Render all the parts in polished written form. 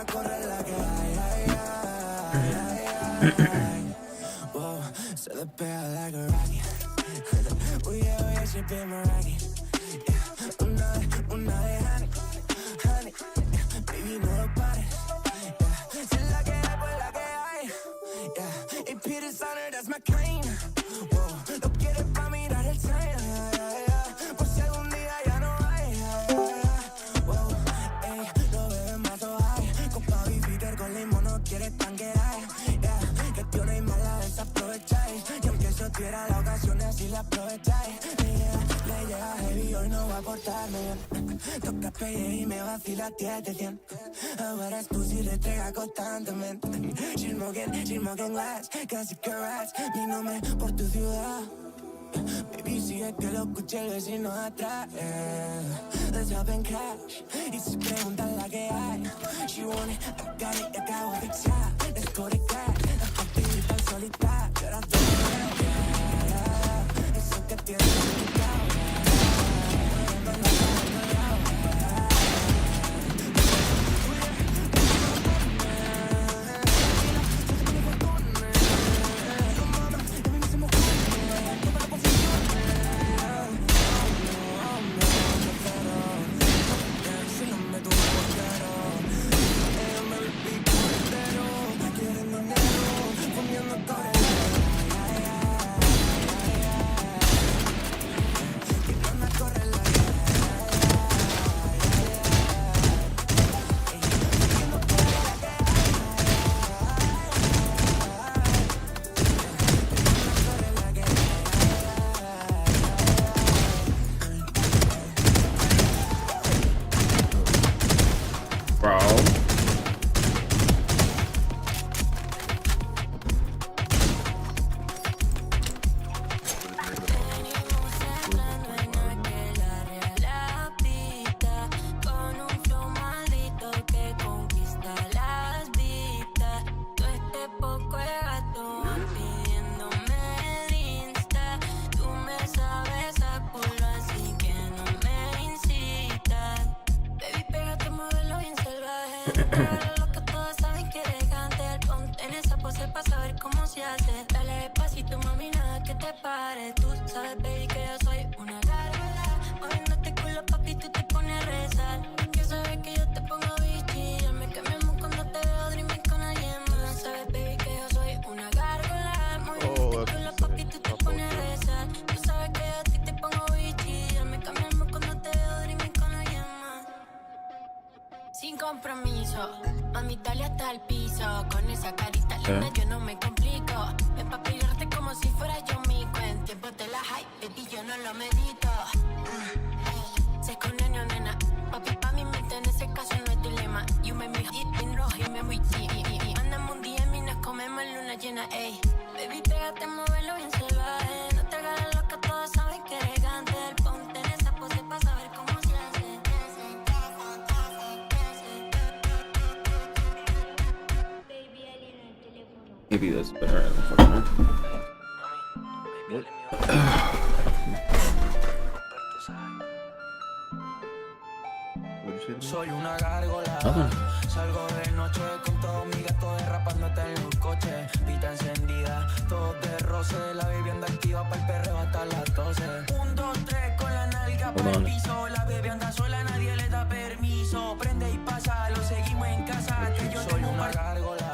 correr la que hay, ay, ay, ay, ay. Whoa, se despega like a rocket. Uy, yeah, she be my rocket. Yeah, una de honey, honey. Yeah, baby, no lo pares. Yeah, si la que hay, pues la que hay. Yeah, y Peter Sonner, that's my kind. Whoa, lo quieres pa' mirar el sign. Por si algún día ya no hay. Whoa, ey, lo bebes más o hay. Copa Peter con limón no quieres tanquear. Yeah, que tío no hay mala desaprovecháis. Y aunque eso tuviera la ocasión así la aprovecháis. Le llega heavy, hoy no va a portarme bien. Toca pedir y me vacila 10 de 100. Ahora es tú si retrega constantemente. She's smoking glass, casi que rats. Mi nombre por tu ciudad. Baby, sigue que lo escuché el vecino atrás. Let's hop and cash. Y si preguntan la que hay, she want it, I got it, acabo de fixar. Let's go to cash, la partida tan solita. Y ahora te eso que tienes complicado. Lo que todos saben que elegante. Ponte en esa pose pa' saber cómo se hace. Dale despacito, mami, nada que te pare. Tú sabes, baby, que yo soy una gárgola. Moviéndote culo, papi, tú te pones a rezar. Que sabes que yo te pongo bichi. Ya me cambiamos cuando te veo dreaming con alguien más. Sabes, baby, que yo soy una gárgola. Moviéndote culo, papi, tú te pones a rezar. Tú sabes que yo a ti te pongo bichi. Ya me cambiamos cuando te veo dreaming con alguien más. Sin compromiso, mami, dale hasta el piso. Con esa carita linda yo no me complico. Ven pa' pegarte como si fuera yo mico. En tiempo de la hype, baby, yo no lo medito. Se coneño, nena. Papi, pa' mi mente en ese caso no es dilema. You make me hit in rojo y me muy deep. Mandamos un día y nos comemos en luna llena, ey. Baby, pégate, móvelo bien salvaje. No te hagas loca, todos saben que eres gante. Ponte en esa pose pa' saber cómo se hace. Maybe that's better. I don't fucking know. Soy una gárgola. Salgo de noche con todos mis gatos derrapándote en un coche. Pita encendida, todos de roce. La vivienda activa para el perreo hasta las 12. 1, 2, 3 con la nalga por el piso. La bebé anda sola, nadie le da permiso. Prende y pasa, lo seguimos en casa. Que yo soy una gárgola.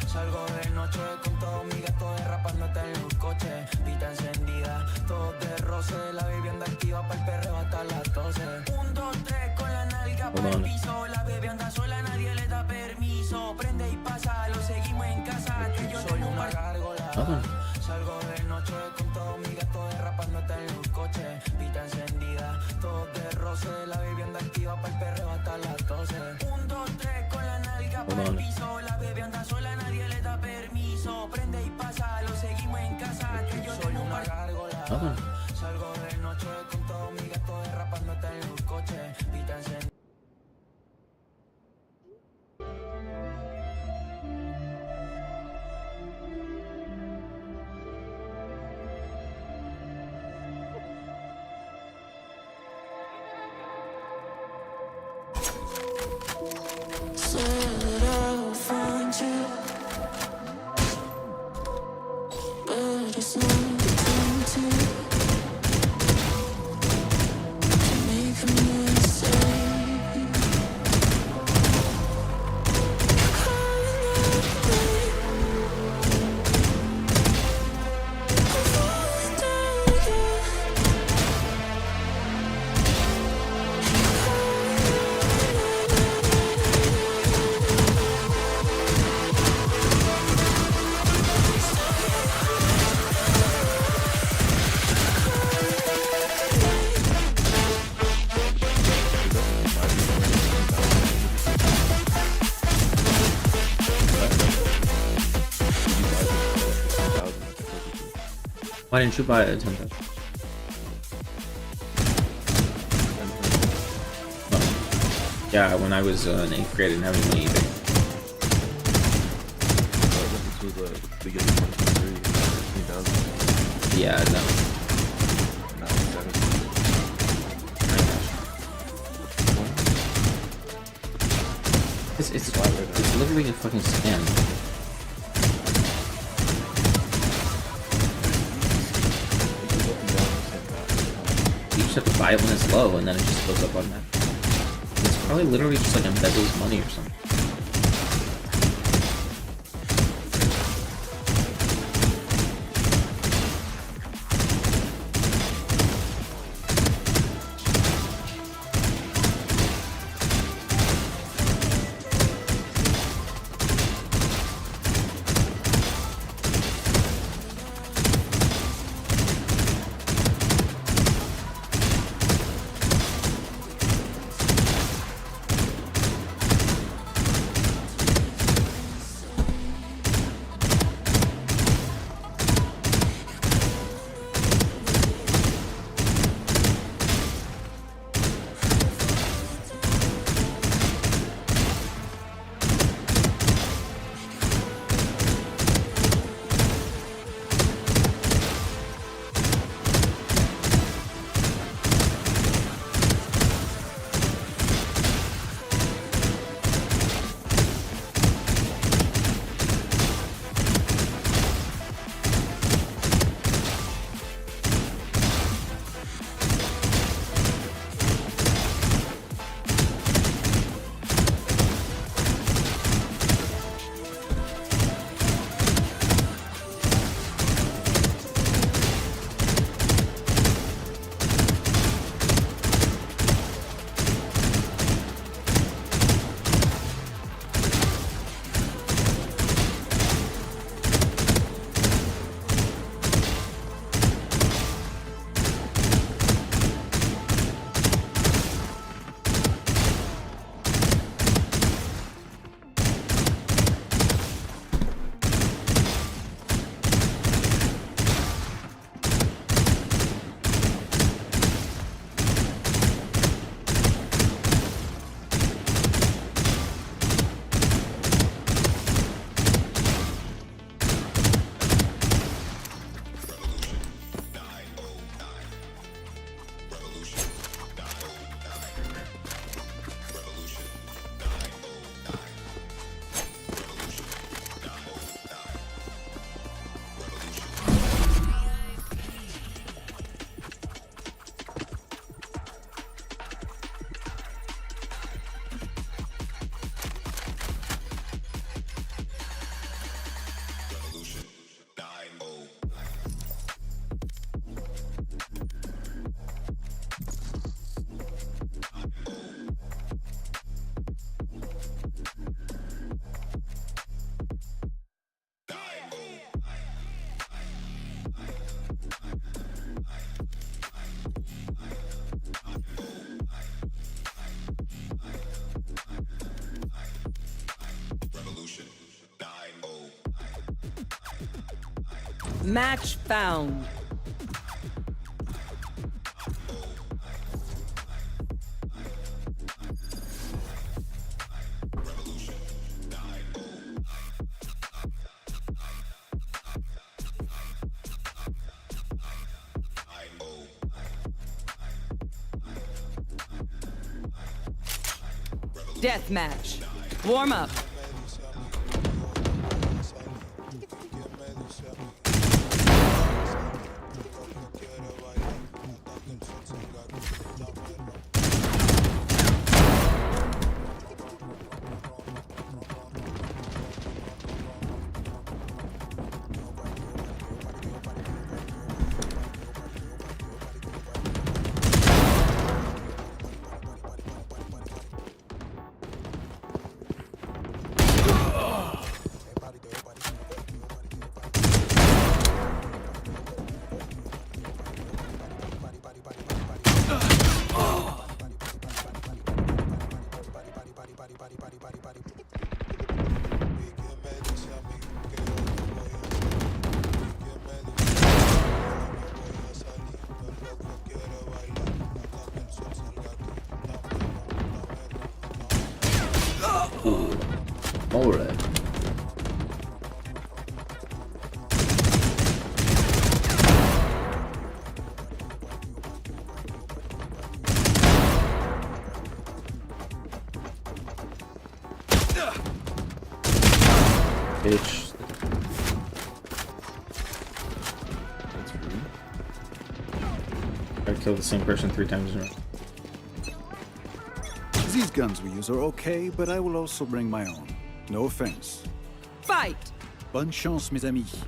Salgo de noche con todos mis gatos derrapándote en un coche. Pita encendida, todos de roce. La vivienda activa para el perreo hasta las 12. 1, 2, 3 con la nalga por el piso. La bebé anda sola, nadie le da permiso. Prende y pasa, lo seguimos en casa. Que yo soy una gárgola. Salgo de noche con todos mis gatos derrapándote en un coche. Pita encendida, todos de roce. La vivienda activa para el perreo hasta las 12. 1, 2, 3 con la nalga por el piso. La bebé anda sola, nadie le da permiso. Prende y pasa, lo seguimos en casa. Que yo soy una gárgola. Salgo de noche con todos mis gatos derrapándote en un coche. Pita encendida. Será Why didn't you buy a 10,000? Oh. Yeah, when I was in 8th grade, I didn't have any money either. This was the beginning of 2003, 13,000. Yeah, no. Now it's 17. It's literally a fucking scam. You just have to buy it when it's low, and then it just goes up on that. It's probably literally just like embezzles money or something. Match found. Death match. Warm up. Alright. Bitch. That's rude. I killed the same person 3 times in a row. These guns we use are okay, but I will also bring my own. No offense. Fight! Bonne chance, mes amis.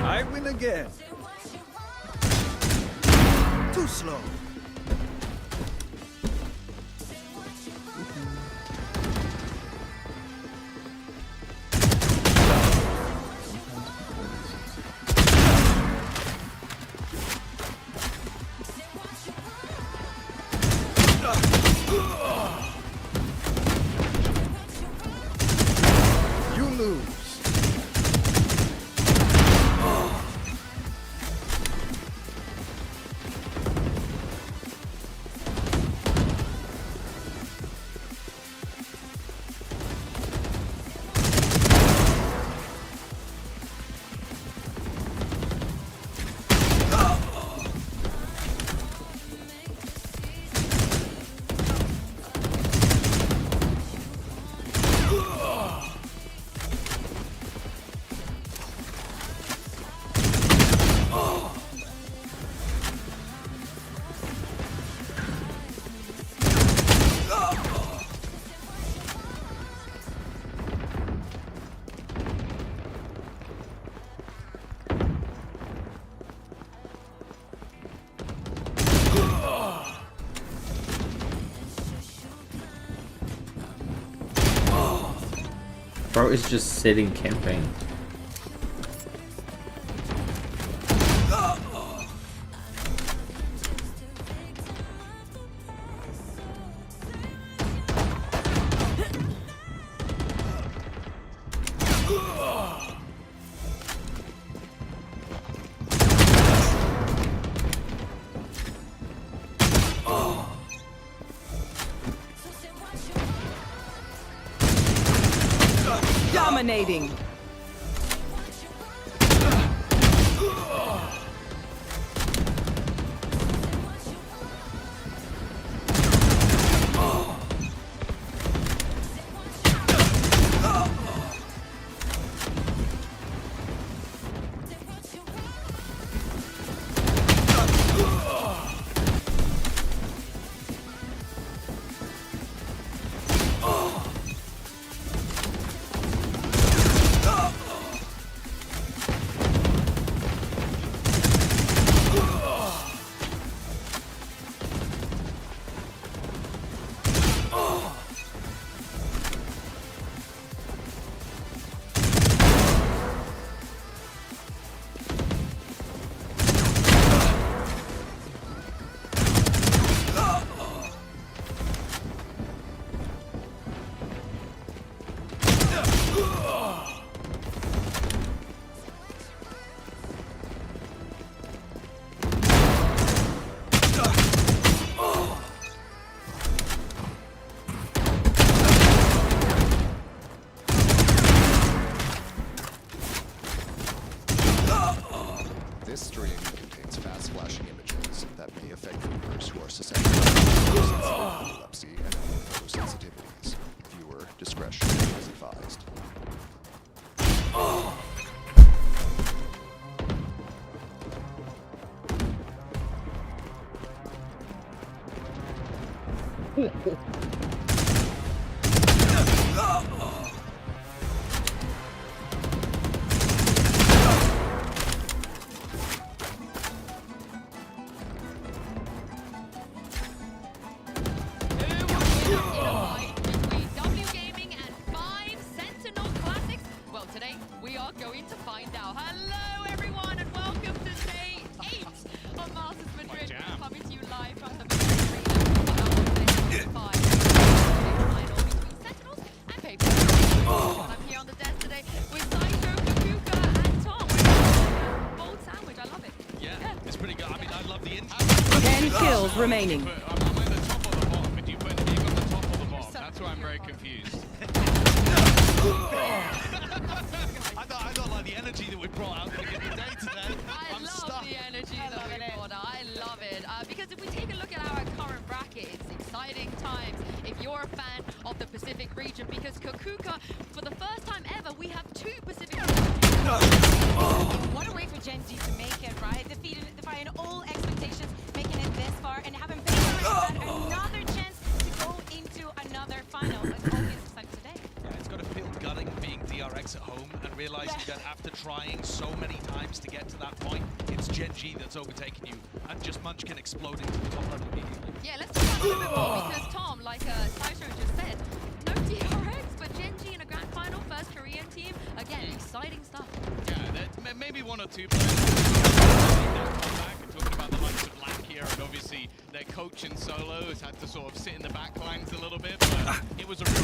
I win again. Too slow. You lose. Bro is just sitting camping. Dominating. This stream contains fast flashing images that may affect viewers who are susceptible to epilepsy and other photosensitivities. Viewer discretion is advised. W Gaming and 5 Sentinel Classics? Well, today we are going to find out. Hello, everyone, and welcome to day 8 of Masters Madrid. We're coming to you live from the It's pretty good. I mean, I love the intro. 10 kills remaining. I'm at the top or the bottom. Did you put the egg on the top or the bottom? That's why I'm very confused. I don't like the energy that we brought out at the beginning of the day today. I I'm love stuck. the energy that we brought out. I love it. Because if we take a look at our current bracket, it's exciting times if you're a fan of the Pacific region, because Kakuka, for the first time ever, we have 2 Pacific What a way for Gen G to make it, right? Defying all expectations, making it this far, and having another chance to go into another final. It's obvious like today. Yeah, it's got to feel gutting being DRX at home and realizing that after trying so many times to get to that point, it's Gen G that's overtaken you, and just Munchkin exploding to the top level immediately. Yeah, let's talk about a little bit more, because Tom, like Saisho just said, no DRX, but Gen G in a grand final, first Korean team. Again, exciting stuff. Yeah, maybe 1 or 2 players come back and talking about the likes of Lack here, and obviously their coach in solo has had to sort of sit in the back lines a little bit, but it was a real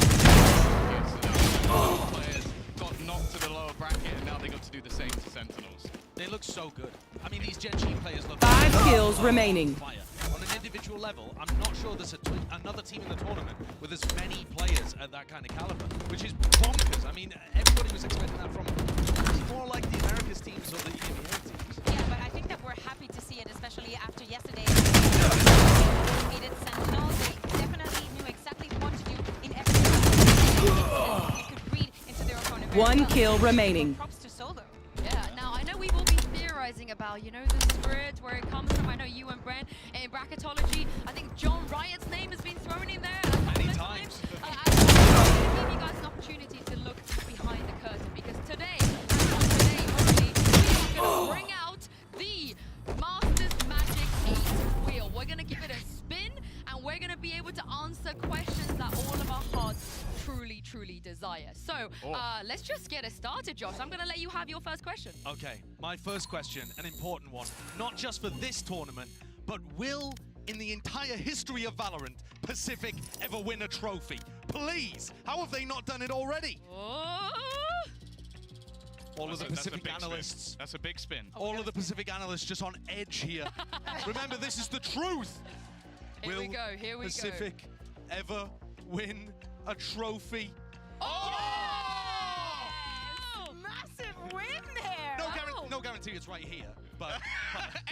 players got knocked to the lower bracket, and now they got to do the same to Sentinels. They look so good. I mean, these Gen G players look 5 kills remaining. fire. On an individual level, I'm not sure there's another team in the tournament with as many players at that kind of caliber, which is bonkers. I mean, everybody was expecting that from it's more like the Americas teams or the EMEA teams. Yeah, but I think that we're happy to see it, especially after yesterday. Defeated Sentinel. They definitely knew exactly what to do in every round. They could read into their opponent very 1 well. kill remaining. Props to Solo. Yeah, now I know we've all been theorizing about, you know, the spirit, where it comes from. I know you and Brent in bracketology. I think John Riot's name has been thrown in there a couple Many of times. I want to give you guys an opportunity to look behind the curtain, because today, only, we are going to bring out the Masters Magic 8 wheel. We're going to give it a spin, and we're going to be able to answer questions that all of our hearts truly desire. So let's just get it started, Josh. I'm going to let you have your first question. Okay, my first question, an important one, not just for this tournament, but will, in the entire history of Valorant, Pacific ever win a trophy? Please, how have they not done it already? Oh. All of the Pacific analysts. That's a big spin. All of the Pacific analysts just on edge here. Remember, this is the truth. Here we go, here we go. Pacific ever win a trophy? Oh! Massive win there. No guarantee it's right here, but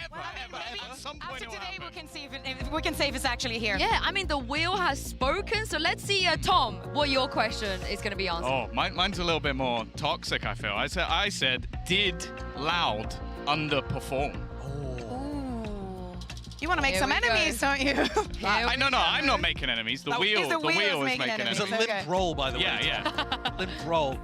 Ever, Maybe at some point after it will today, we happen. can see if we can say if it's actually here. Yeah, I mean, the wheel has spoken, so let's see, Tom, what your question is going to be answered. Oh, mine's a little bit more toxic, I feel. I said, did Loud underperform? You want to make Here some we go. enemies, don't you? I'm not making enemies. The wheel is making it's a enemies. limp roll, by the way. Yeah. Limp roll.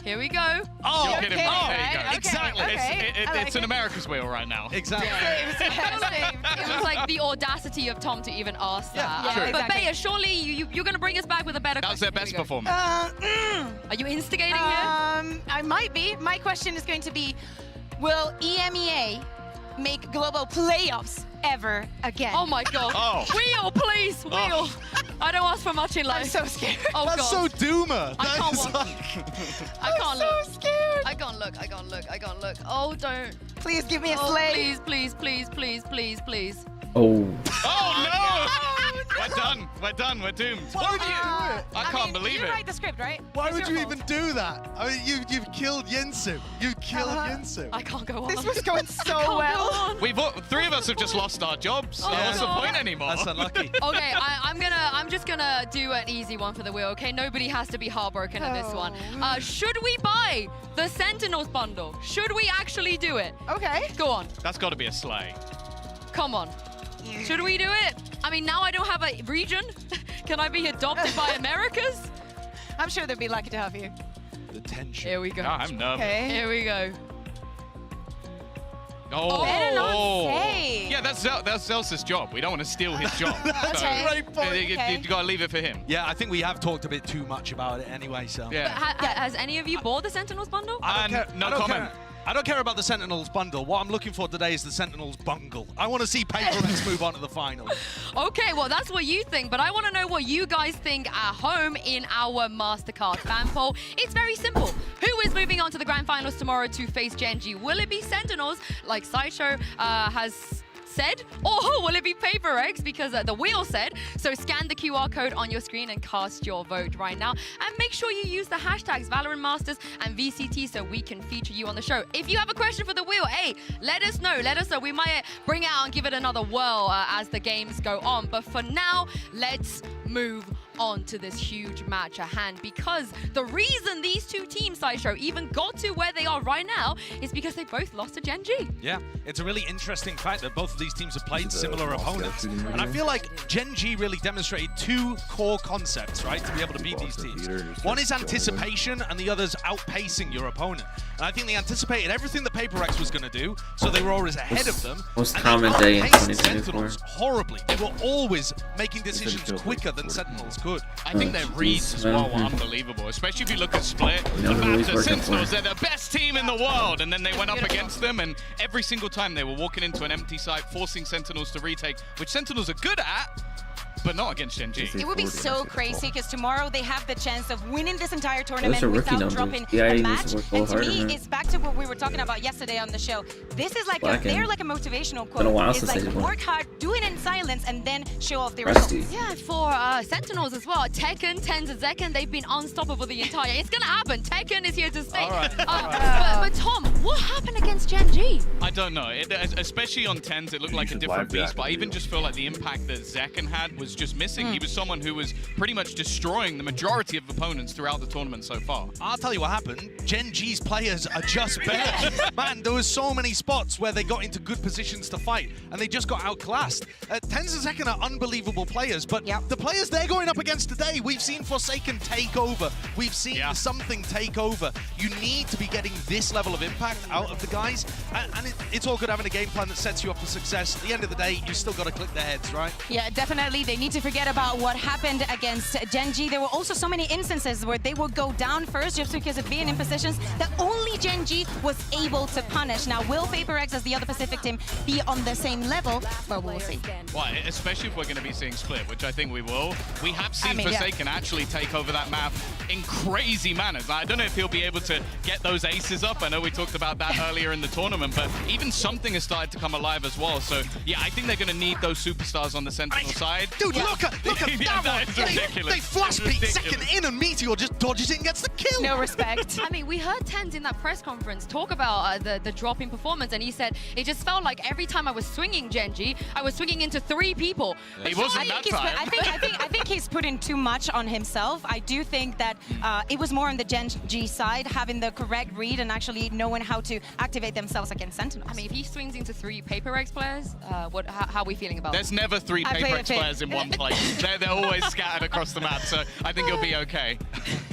Here we go. Oh, Okay, there you go. right? Exactly. Okay. I like It's an it. America's wheel right now. Exactly. It was like the audacity of Tom to even ask that. Yeah, But exactly. Bea, surely you're going to bring us back with a better That was question. their best Here we go. performance. Are you instigating here? I might be. My question is going to be, will EMEA make global playoffs ever again? Oh my god. Oh. Wheel, please, wheel. Oh. I don't ask for much in life. I'm so scared. Oh That's god. so doomer. I That can't is watch. like- I can't I'm so look. scared. I can't look. Oh, don't. Please give me a Oh, slay. please. Oh. Oh no! We're done. We're doomed. Why would you do it? I can't believe you it. write the script, right? Why It's would your you fault. even do that? I mean, you've killed Yinsu. You killed Yinsu. I can't go on. This was going so Can't well. go on. Three of us have just lost our jobs. So what's the God. point anymore? That's unlucky. Okay, I'm just gonna do an easy one for the wheel. Okay, nobody has to be heartbroken in this one. Should we buy the Sentinels bundle? Should we actually do it? Okay. Go on, That's got to be a sleigh. come on. Should we do it? I mean, now I don't have a region. Can I be adopted by Americas? I'm sure they'd be lucky to have you. The tension. Here we go. I'm nervous. Okay. Here we go. Oh. Better not say. Yeah, that's Zelsa's job. We don't want to steal his job. That's a great point. Okay. You got to leave it for him. Yeah, I think we have talked a bit too much about it anyway, so. Yeah. Has any of you bought the Sentinels bundle? I don't care. No I don't comment. care. I don't care about the Sentinels bundle. What I'm looking for today is the Sentinels bungle. I want to see PaperX move on to the final. Okay, well, that's what you think, but I want to know what you guys think at home in our MasterCard fan poll. It's very simple. Who is moving on to the Grand Finals tomorrow to face Gen G? Will it be Sentinels, like Sideshow has said, or will it be PaperX because the wheel said? So scan the QR code on your screen and cast your vote right now. And make sure you use the hashtags Valorant Masters and VCT so we can feature you on the show. If you have a question for the wheel, hey, let us know. Let us know. We might bring it out and give it another whirl as the games go on. But for now, let's move on to this huge match at hand, because the reason these two teams, Sideshow, even got to where they are right now is because they both lost to Gen G. Yeah, it's a really interesting fact that both of these teams have played similar opponents. And I feel like Gen G really demonstrated two core concepts, right, to be able to beat these teams. One is anticipation, and the other's outpacing your opponent. And I think they anticipated everything that PaperX was going to do, so they were always ahead of them. Most and common they day in outpaced 2024. Sentinels horribly. They were always making decisions quicker than Sentinels could. I think their reads as well were unbelievable, especially if you look at Split. The fact that Sentinels, they're the best team in the world, and then they went up against them, and every single time they were walking into an empty site, forcing Sentinels to retake, which Sentinels are good at, but not against Gen G. It would be so crazy because tomorrow they have the chance of winning this entire tournament Those are rookie without numbers. dropping Yeah, a he needs match. to work a And little to harder, me, man. it's back to what we were talking about yesterday on the show. This is like they're like a motivational quote. Been a while It's since like they won. work hard, do it in silence, and then show off the Rusty. results. Yeah, for Sentinels as well. Tekken, Tens, and Zekken, they've been unstoppable the entire. It's gonna happen. Tekken is here to stay. All right. But Tom, what happened against Gen G? I don't know. Especially on 10s, it looked like a different beast, but I even just feel like the impact that Zekken had was just missing. He was someone who was pretty much destroying the majority of opponents throughout the tournament so far. I'll tell you what happened. Gen G's players are just better. Man, there was so many spots where they got into good positions to fight, and they just got outclassed. Tens and Zekken are unbelievable players, but the players they're going up against today, we've seen Forsaken take over. We've seen something take over. You need to be getting this level of impact out of the guys, and it's all good having a game plan that sets you up for success. At the end of the day, you still got to click their heads, right? Yeah, definitely. They need to forget about what happened against Gen G. There were also so many instances where they would go down first just because of being in positions that only Gen G was able to punish. Now, will PaperX as the other Pacific team be on the same level? Well, we'll see. Well, especially if we're going to be seeing Split, which I think we will. We have seen Forsaken actually take over that map in crazy manners. I don't know if he'll be able to get those aces up. I know we talked about that earlier in the tournament, but even something has started to come alive as well. So, yeah, I think they're going to need those superstars on the Sentinel side. Dude, look at that is one! ridiculous. They flash peek second in, and Meteor just dodges it and gets the kill. No respect. I mean, we heard Tens in that press conference talk about the drop in performance, and he said it just felt like every time I was swinging Gen G, I was swinging into 3 people. He wasn't that time. I think he's putting too much on himself. I do think that it was more on the Gen G side, having the correct read and actually knowing how to activate themselves against Sentinels. I mean, if he swings into 3 PaperX players, how are we feeling about There's that? never 3 I play PaperX it fair. players in one place. They're always scattered across the map, so I think it'll be okay.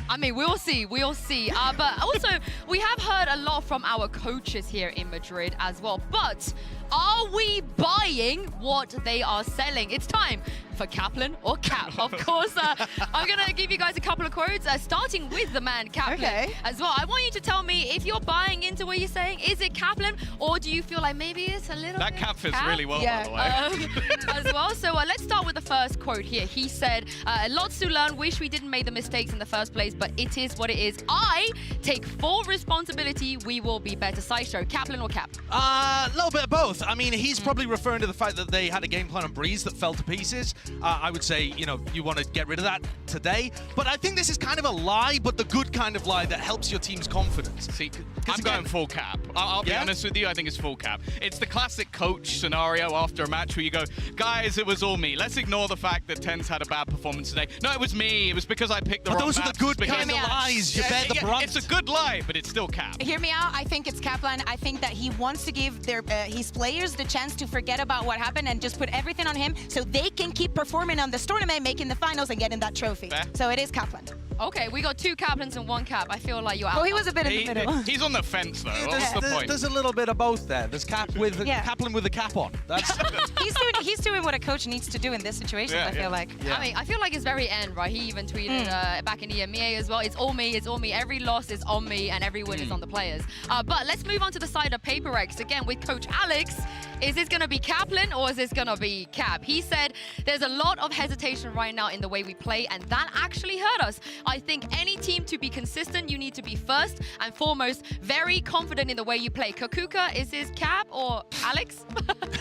I mean, we'll see. But also, we have heard a lot from our coaches here in Madrid as well. But are we buying what they are selling? It's time for Kaplan or Cap. Of course, I'm going to give you guys a couple of quotes, starting with the man Kaplan as well. I want you to tell me if you're buying into what you're saying. Is it Kaplan, or do you feel like maybe it's a little That bit cap fits Cap? really well, by the way. As well. So let's start with the first quote here. He said, lots to learn, wish we didn't make the mistakes in the first place, but it is what it is. I take full responsibility. We will be better. Sideshow, Kaplan or Cap? A little bit of both. I mean, he's probably referring to the fact that they had a game plan on Breeze that fell to pieces. I would say, you know, you want to get rid of that today. But I think this is kind of a lie, but the good kind of lie that helps your team's confidence. See, I'm going full Cap. I'll be honest with you, I think it's full Cap. It's the classic coach scenario after a match where you go, guys, it was all me. Let's ignore the fact that Tens had a bad performance today. No, it was me. It was because I picked the wrong Those are the maps. good Because- kind of lies. You bear the brunt. It's a good lie, but it's still Cap. Hear me out. I think it's Kaplan. I think that he wants to give his players the chance to forget about what happened and just put everything on him so they can keep performing on this tournament, making the finals and getting that trophy. Fair. So it is Kaplan. Okay, we got 2 Kaplans and 1 Cap. I feel like you're out. Well, he was a bit in the middle. He's on the fence though. What's the point? There's a little bit of both there. There's Kaplan with the cap on. That's He's doing what a coach needs to do in this situation, I feel like. I mean, I feel like it's very end, right? He even tweeted back in the EMEA as well. It's all me, it's all me. Every loss is on me and every win is on the players. But let's move on to the side of PaperX. Again, with Coach Alex, is this going to be Kaplan or is this going to be Cap? He said there's a lot of hesitation right now in the way we play, and that actually hurt us. I think any team to be consistent, you need to be first and foremost very confident in the way you play. Kakuka, is this Cap or Alex?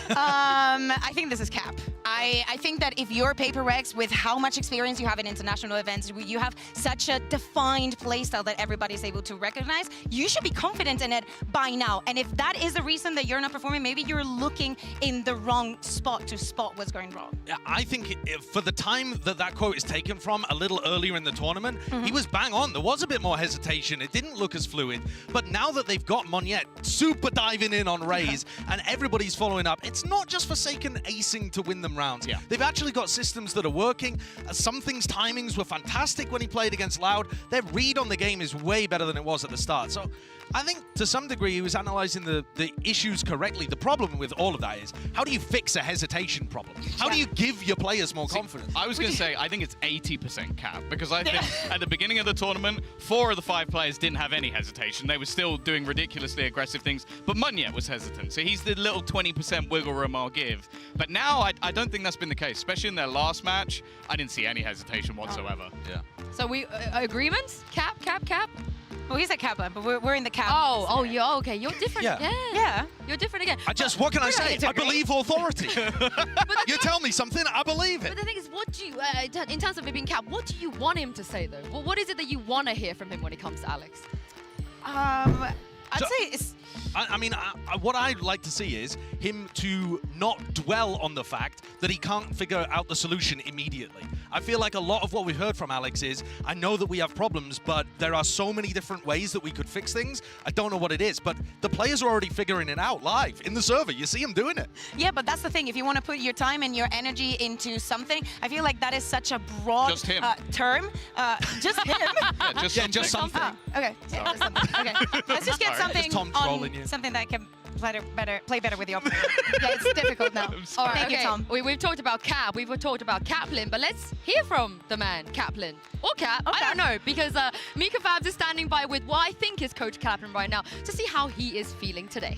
I think this is Cap. I think that if you're PaperX, with how much experience you have in international events, you have such a defined playstyle that everybody's able to recognize, you should be confident in it by now. And if that is the reason that you're not performing, maybe you're looking in the wrong spot to spot what's going wrong. Yeah, I think for the time that quote is taken from, a little earlier in the tournament, he was bang on. There was a bit more hesitation. It didn't look as fluid. But now that they've got Moniette super diving in on Raze and everybody's following up, it's not just forsaken acing to win them rounds. Yeah. They've actually got systems that are working. Some things' timings were fantastic when he played against Loud. Their read on the game is way better than it was at the start. So I think to some degree he was analyzing the issues correctly. The problem with all of that is, how do you fix a hesitation problem? How do you give your players more confidence? I was going to say, I think it's 80% Cap, because I think at the beginning of the tournament, 4 of the 5 players didn't have any hesitation. They were still doing ridiculously aggressive things, but Moniette was hesitant. So he's the little 20% wiggle room I'll give. But now I don't think that's been the case, especially in their last match. I didn't see any hesitation whatsoever. Yeah. So we agreements? Cap. Well, he's a Kappa, but we're in the Cap. Oh, you're okay. You're different. Yeah. You're different again. What can I say? I believe authority. You tell me something, I believe it. But the thing is, what do you, in terms of it being Cap, what do you want him to say though? Well, what is it that you want to hear from him when it comes to Alex? I'd say it's... I mean, what I'd like to see is him to not dwell on the fact that he can't figure out the solution immediately. I feel like a lot of what we've heard from Alex is, I know that we have problems, but there are so many different ways that we could fix things. I don't know what it is, but the players are already figuring it out live in the server. You see them doing it. Yeah, but that's the thing. If you want to put your time and your energy into something, I feel like that is such a broad term. Just him? Just something. Okay. Yeah, just something. Okay. Let's just get something on something that can play better with the opponent. Yeah, it's difficult now. All right, Thank you, Tom. We've talked about Cap, we've talked about Kaplan, but let's hear from the man, Kaplan. Or Cap, I don't know, because Mika Fabs is standing by with what I think is Coach Kaplan right now to see how he is feeling today.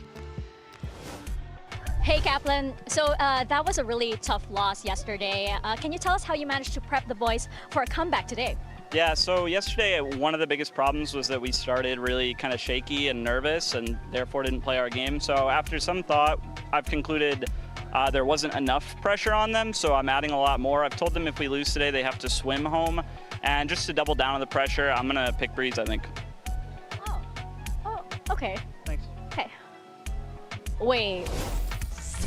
Hey Kaplan, so that was a really tough loss yesterday. Can you tell us how you managed to prep the boys for a comeback today? Yeah, so yesterday one of the biggest problems was that we started really kind of shaky and nervous and therefore didn't play our game. So after some thought, I've concluded there wasn't enough pressure on them, so I'm adding a lot more. I've told them if we lose today, they have to swim home. And just to double down on the pressure, I'm going to pick Breeze, I think. Oh, okay. Thanks. Okay. Wait.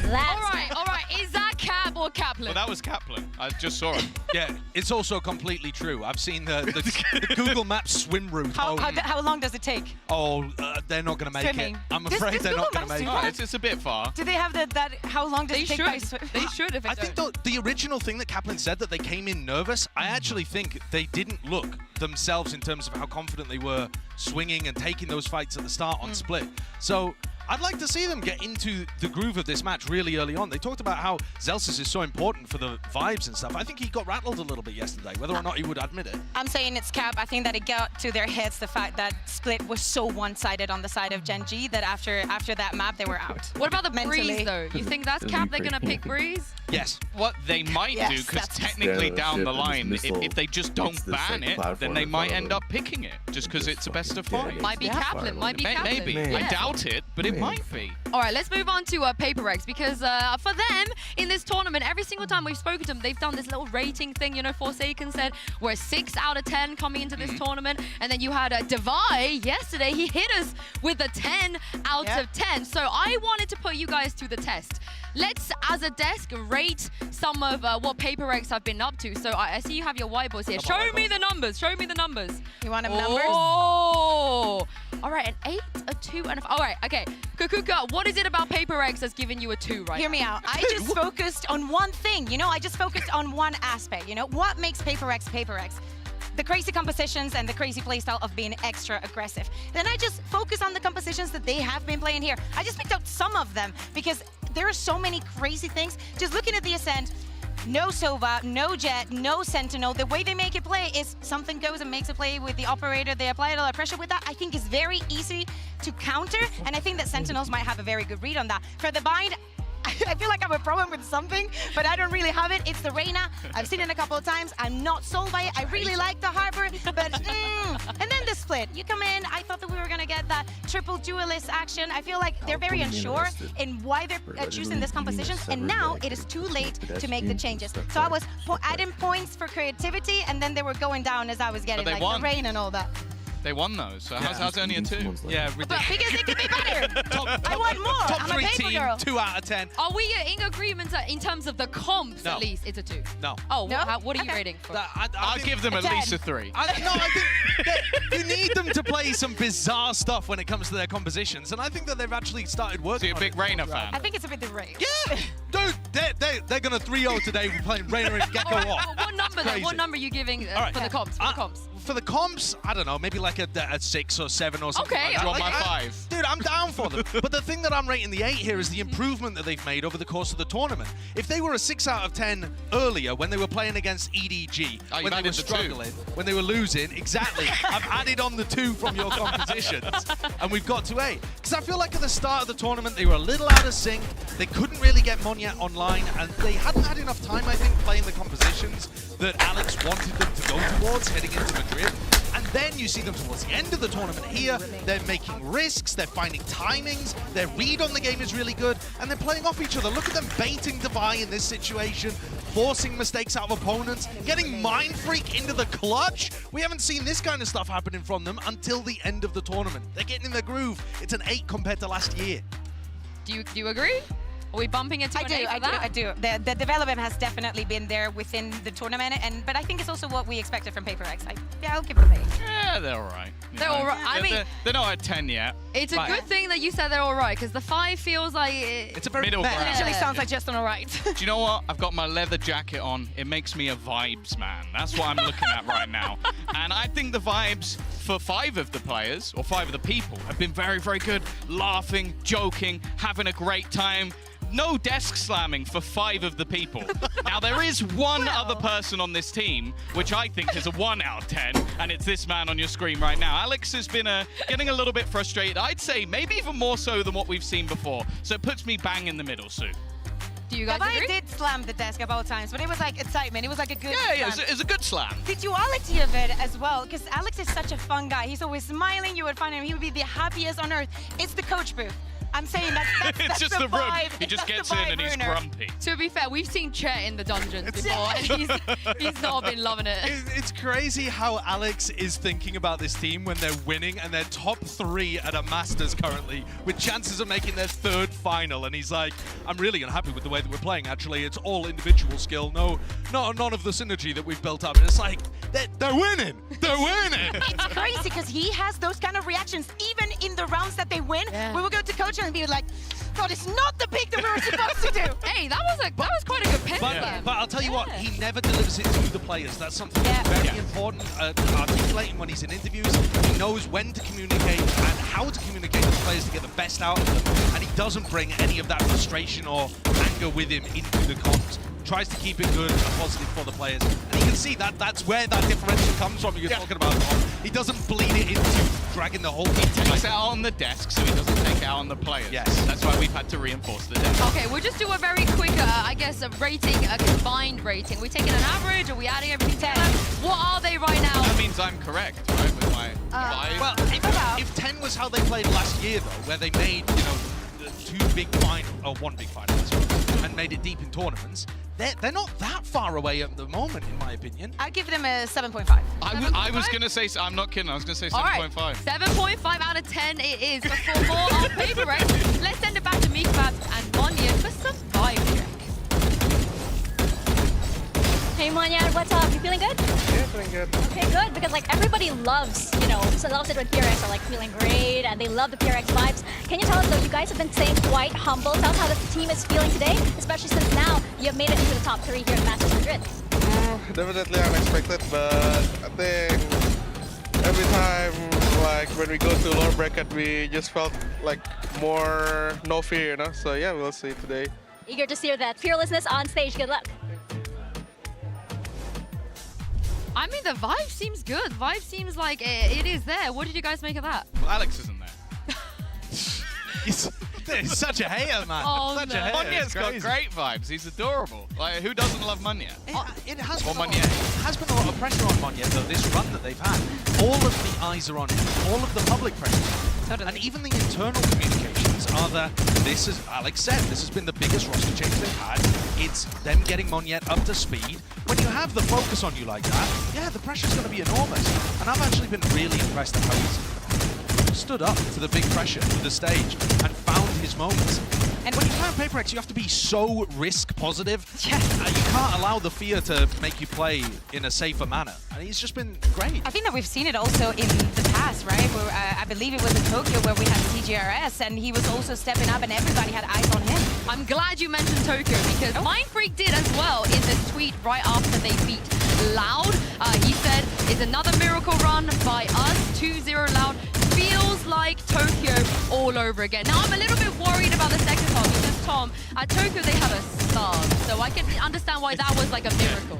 That's all right. Is that Cap or Kaplan? Well, that was Kaplan. I just saw it. Yeah, it's also completely true. I've seen the Google Maps swim route. How long does it take? Oh, they're not going to make Swimming. it. I'm afraid they're not going to make it. It's a bit far. Do they have that? How long does it take by swim? They should if I think the original thing that Kaplan said, that they came in nervous, I actually think they didn't look themselves in terms of how confident they were swinging and taking those fights at the start on split. So I'd like to see them get into the groove of this match really early on. They talked about how Zellsis is so important for the vibes and stuff. I think he got rattled a little bit yesterday, whether or not he would admit it. I'm saying it's Cap. I think that it got to their heads the fact that Split was so one-sided on the side of Gen G that after that map, they were out. What about the Breeze, though? You think that's Cap they're going to pick Breeze? Yes. What they might do, because technically down the line, if they just don't ban it, then they might end up picking it, just because it's a best of 5. Might be Kaplan, might be Kaplan. Maybe. I doubt it, but it might be. All right, let's move on to PaperX, because for them, in this tournament, every single time we've spoken to them, they've done this little rating thing. You know, Forsaken said we're 6 out of 10 coming into this tournament. And then you had Divide yesterday. He hit us with a 10 out of 10. So I wanted to put you guys to the test. Let's, as a desk, rate some of what PaperX have been up to. So I see you have your whiteboards here. Show me the numbers. Show me the numbers. You want them numbers? Oh! All right, an 8, a 2, and a... All right, okay. Kakuka, what is it about PaperX that's giving you a 2 right Hear me out. I just focused on one thing. You know, I just focused on one aspect. You know, what makes PaperX PaperX? the crazy compositions and the crazy playstyle of being extra aggressive. Then I just focus on the compositions that they have been playing here. I just picked out some of them because there are so many crazy things. Just looking at the Ascent, no Sova, no Jet, no Sentinel. The way they make it play is something goes and makes a play with the operator. They apply a lot of pressure with that. I think it's very easy to counter, and I think that Sentinels might have a very good read on that. For the bind, I feel like I have a problem with something, but I don't really have it. It's the Reyna. I've seen it a couple of times. I'm not sold by it. I really like the Harbor, but and then the split. You come in. I thought that we were gonna get that triple duelist action. I feel like they're very unsure in why they're choosing this composition, and now it is too late to make the changes. So I was adding points for creativity, and then they were going down as I was getting like the rain and all that. They won those, so how's only a 2? Yeah, But ridiculous. because it could be better. I want more. Top I'm a 3 paper team, girl. 2 out of 10. Are we in agreement in terms of the comps? No. At least it's a 2. No. Oh, No? what are you Okay. rating for? I'll give them a at least 10. a 3. I think that you need them to play some bizarre stuff when it comes to their compositions, and I think that they've actually started So working you're a on big it. Reyna fan? I think it's a bit the rain. Yeah! Dude, they're going to 3-0 today. We're playing Reyna and Gecko All right, off. well, what number then? Crazy. What number are you giving All right. for the comps? For the comps? For the comps, I don't know, maybe like a 6 or 7 or something Okay. like that. Do you want Like, my I- 5? Dude, I'm down for them. But the thing that I'm rating the 8 here is the improvement that they've made over the course of the tournament. If they were a 6 out of 10 earlier when they were playing against EDG, Oh, you've when they were added the 2. struggling, when they were losing, exactly, I've added on the 2 from your compositions, and we've got to 8. Because I feel like at the start of the tournament, they were a little out of sync. They couldn't really get Monyet online, and they hadn't had enough time, I think, playing the compositions that Alex wanted them to go towards heading into Madrid. And then you see them towards the end of the tournament here. They're making risks, they're finding timings, their read on the game is really good, and they're playing off each other. Look at them baiting Devi in this situation, forcing mistakes out of opponents, getting Mind Freak into the clutch. We haven't seen this kind of stuff happening from them until the end of the tournament. They're getting in their groove. It's an 8 compared to last year. Do you agree? Are we bumping it to an 8 for that? I do. The development has definitely been there within the tournament, but I think it's also what we expected from Paper Rex. I'll give them 8. Yeah, they're all right. They're all right. I mean, they're not at 10 yet. it's a but- good thing that you said they're all right, because the 5 feels like It's a very Middle meh. ground. It actually sounds like just an all right. Do you know what? I've got my leather jacket on. It makes me a vibes man. That's what I'm looking at right now. And I think the vibes for 5 of the players, or 5 of the people, have been very, very good. Laughing, joking, having a great time. No desk slamming for 5 of the people. Now, there is one other person on this team, which I think is a 1 out of 10, and it's this man on your screen right now. Alex has been getting a little bit frustrated. I'd say maybe even more so than what we've seen before. So it puts me bang in the middle, Sue. Do you guys Devi agree? did slam the desk a couple times, but it was like excitement. It was like a good Yeah, slam. it's a good slam. The duality of it as well, because Alex is such a fun guy. He's always smiling. You would find him, he would be the happiest on earth. It's the coach booth. I'm saying that's It's just the room. vibe. He just That's gets the in vibe, and he's Bruno. grumpy. To be fair, we've seen Chet in the dungeons before, and he's not been loving it. It's crazy how Alex is thinking about this team when they're winning and they're top 3 at a Masters currently with chances of making their 3rd final. And he's like, I'm really unhappy with the way that we're playing, actually. It's all individual skill. None of the synergy that we've built up. And it's like, they're winning. They're winning. It's crazy because he has those kind of reactions even in the rounds that they win. Yeah. We will go to coach and be like, God, it's not the pick that we were supposed to do. Hey, that was quite a good pen slam. But I'll tell you what, he never delivers it to the players. That's something that's very important, articulating when he's in interviews. He knows when to communicate and how to communicate with the players to get the best out of them. And he doesn't bring any of that frustration or anger with him into the comms. Tries to keep it good and positive for the players. And you can see that's where that differential comes from. You're talking about Tom. He doesn't bleed it into dragging the whole team. He takes it out on the desk, so he doesn't take it out on the players. Yes. That's why we've had to reinforce the desk. Okay, we'll just do a very quick, I guess, a rating, a combined rating. We taking an average? Are we adding everything together? What are they right now? That means I'm correct, right, with my 5? Well, if 10 was how they played last year, though, where they made, one big final, and made it deep in tournaments, they're not that far away at the moment, in my opinion. I'd give them a 7.5. I was going to say, I'm not kidding, I was going to say 7.5. All right, 7.5 out of 10 it is. But for more on Paper Rex, let's send it back to Meekfab and Monyet for some vibe check. Hey Monyet, what's up? You feeling good? Yeah, feeling good. Okay, good, because like everybody loves, so loves it when PRX are like feeling great and they love the PRX vibes. Can you tell us though, you guys have been staying quite humble. Tell us how the team is feeling today, especially since now you have made it into the top 3 here at Masters Madrid. Definitely unexpected, but I think every time, like when we go to lower bracket, we just felt like more no fear, you know. So yeah, we'll see today. Eager to see that fearlessness on stage. Good luck. I mean, the vibe seems good. Vibe seems like it is there. What did you guys make of that? Well, Alex isn't there. He's such a hater, man. Oh, Such no. a hater. Monye's got great vibes. He's adorable. Like, who doesn't love Monye? It has Or been a lot- Monye. has been a lot of pressure on Monye, though, this run that they've had. All of the eyes are on him. All of the public pressure. And even the internal communications are that this is, Alex said, this has been the biggest roster change they've had. It's them getting Monye up to speed. When you have the focus on you like that, yeah, the pressure's going to be enormous. And I've actually been really impressed at how he's stood up to the big pressure of the stage and found his moments. And when you play on PaperX, you have to be so risk positive. Yeah. You can't allow the fear to make you play in a safer manner. And he's just been great. I think that we've seen it also in the past, right? Where I believe it was in Tokyo where we had TGRS and he was also stepping up and everybody had eyes on him. I'm glad you mentioned Tokyo because Mindfreak did as well in this tweet right after they beat Loud. He said, it's another miracle run by us, 2-0 Loud. Feels like Tokyo all over again. Now, I'm a little bit worried about the second half because, Tom, at Tokyo they have a star, so I can understand why that was like a miracle.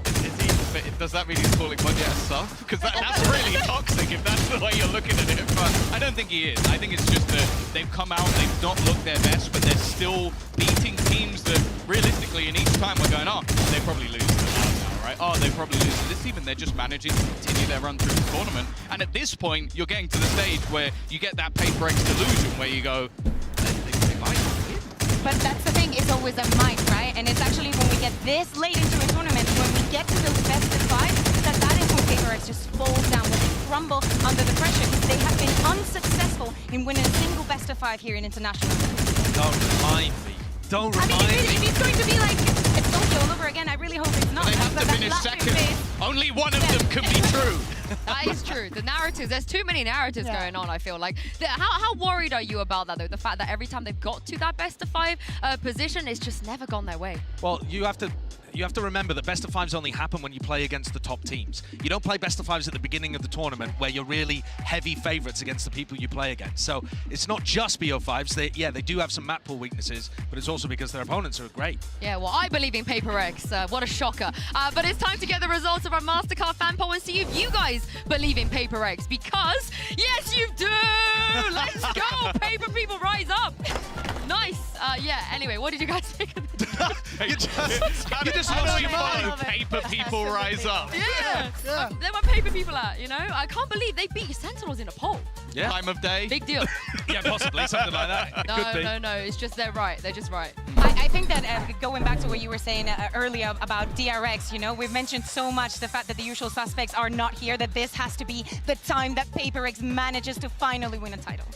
Does that mean he's calling Monye a sub? Because that's really toxic if that's the way you're looking at it. But I don't think he is. I think it's just that they've come out, they've not looked their best, but they're still beating teams that realistically, in each time we're going, oh, they probably lose to Loud now, right? Oh, they probably lose to this team, and they're just managing to continue their run through the tournament. And at this point, you're getting to the stage where you get that PaperX delusion where you go, they might win. But that's the thing, it's always a might, right? And it's actually when we get this late into a tournament, when we get to those best of five, that is when PaperX just falls down, when they crumble under the pressure, because they have been unsuccessful in winning a single best of five here in International. Don't remind me. Don't remind me. If it's going to be like, it's Tokyo all over again, I really hope it's not. They have to finish second. Only one of them can be true. That is true. The narratives, there's too many narratives going on, I feel like. How worried are you about that, though? The fact that every time they've got to that best of five position, it's just never gone their way. Well, you have to remember that best of fives only happen when you play against the top teams. You don't play best of fives at the beginning of the tournament where you're really heavy favorites against the people you play against. So it's not just BO5s. They do have some map pool weaknesses, but it's also because their opponents are great. Yeah, well, I believe in PaperX. What a shocker. But it's time to get the results of our Mastercard fan poll and see if you guys believe in PaperX, because yes, you do! Let's go! Paper people rise up! Nice. Yeah, anyway, what did you guys think of this? you just lost your mind. Paper people rise up. Yeah. They were paper people at, you know? I can't believe they beat Sentinels in a poll. Yeah. Time of day. Big deal. Yeah, possibly, something like that. No, it's just they're right. They're just right. I think that going back to what you were saying earlier about DRX, you know, we've mentioned so much the fact that the usual suspects are not here, that this has to be the time that PaperX manages to finally win a title.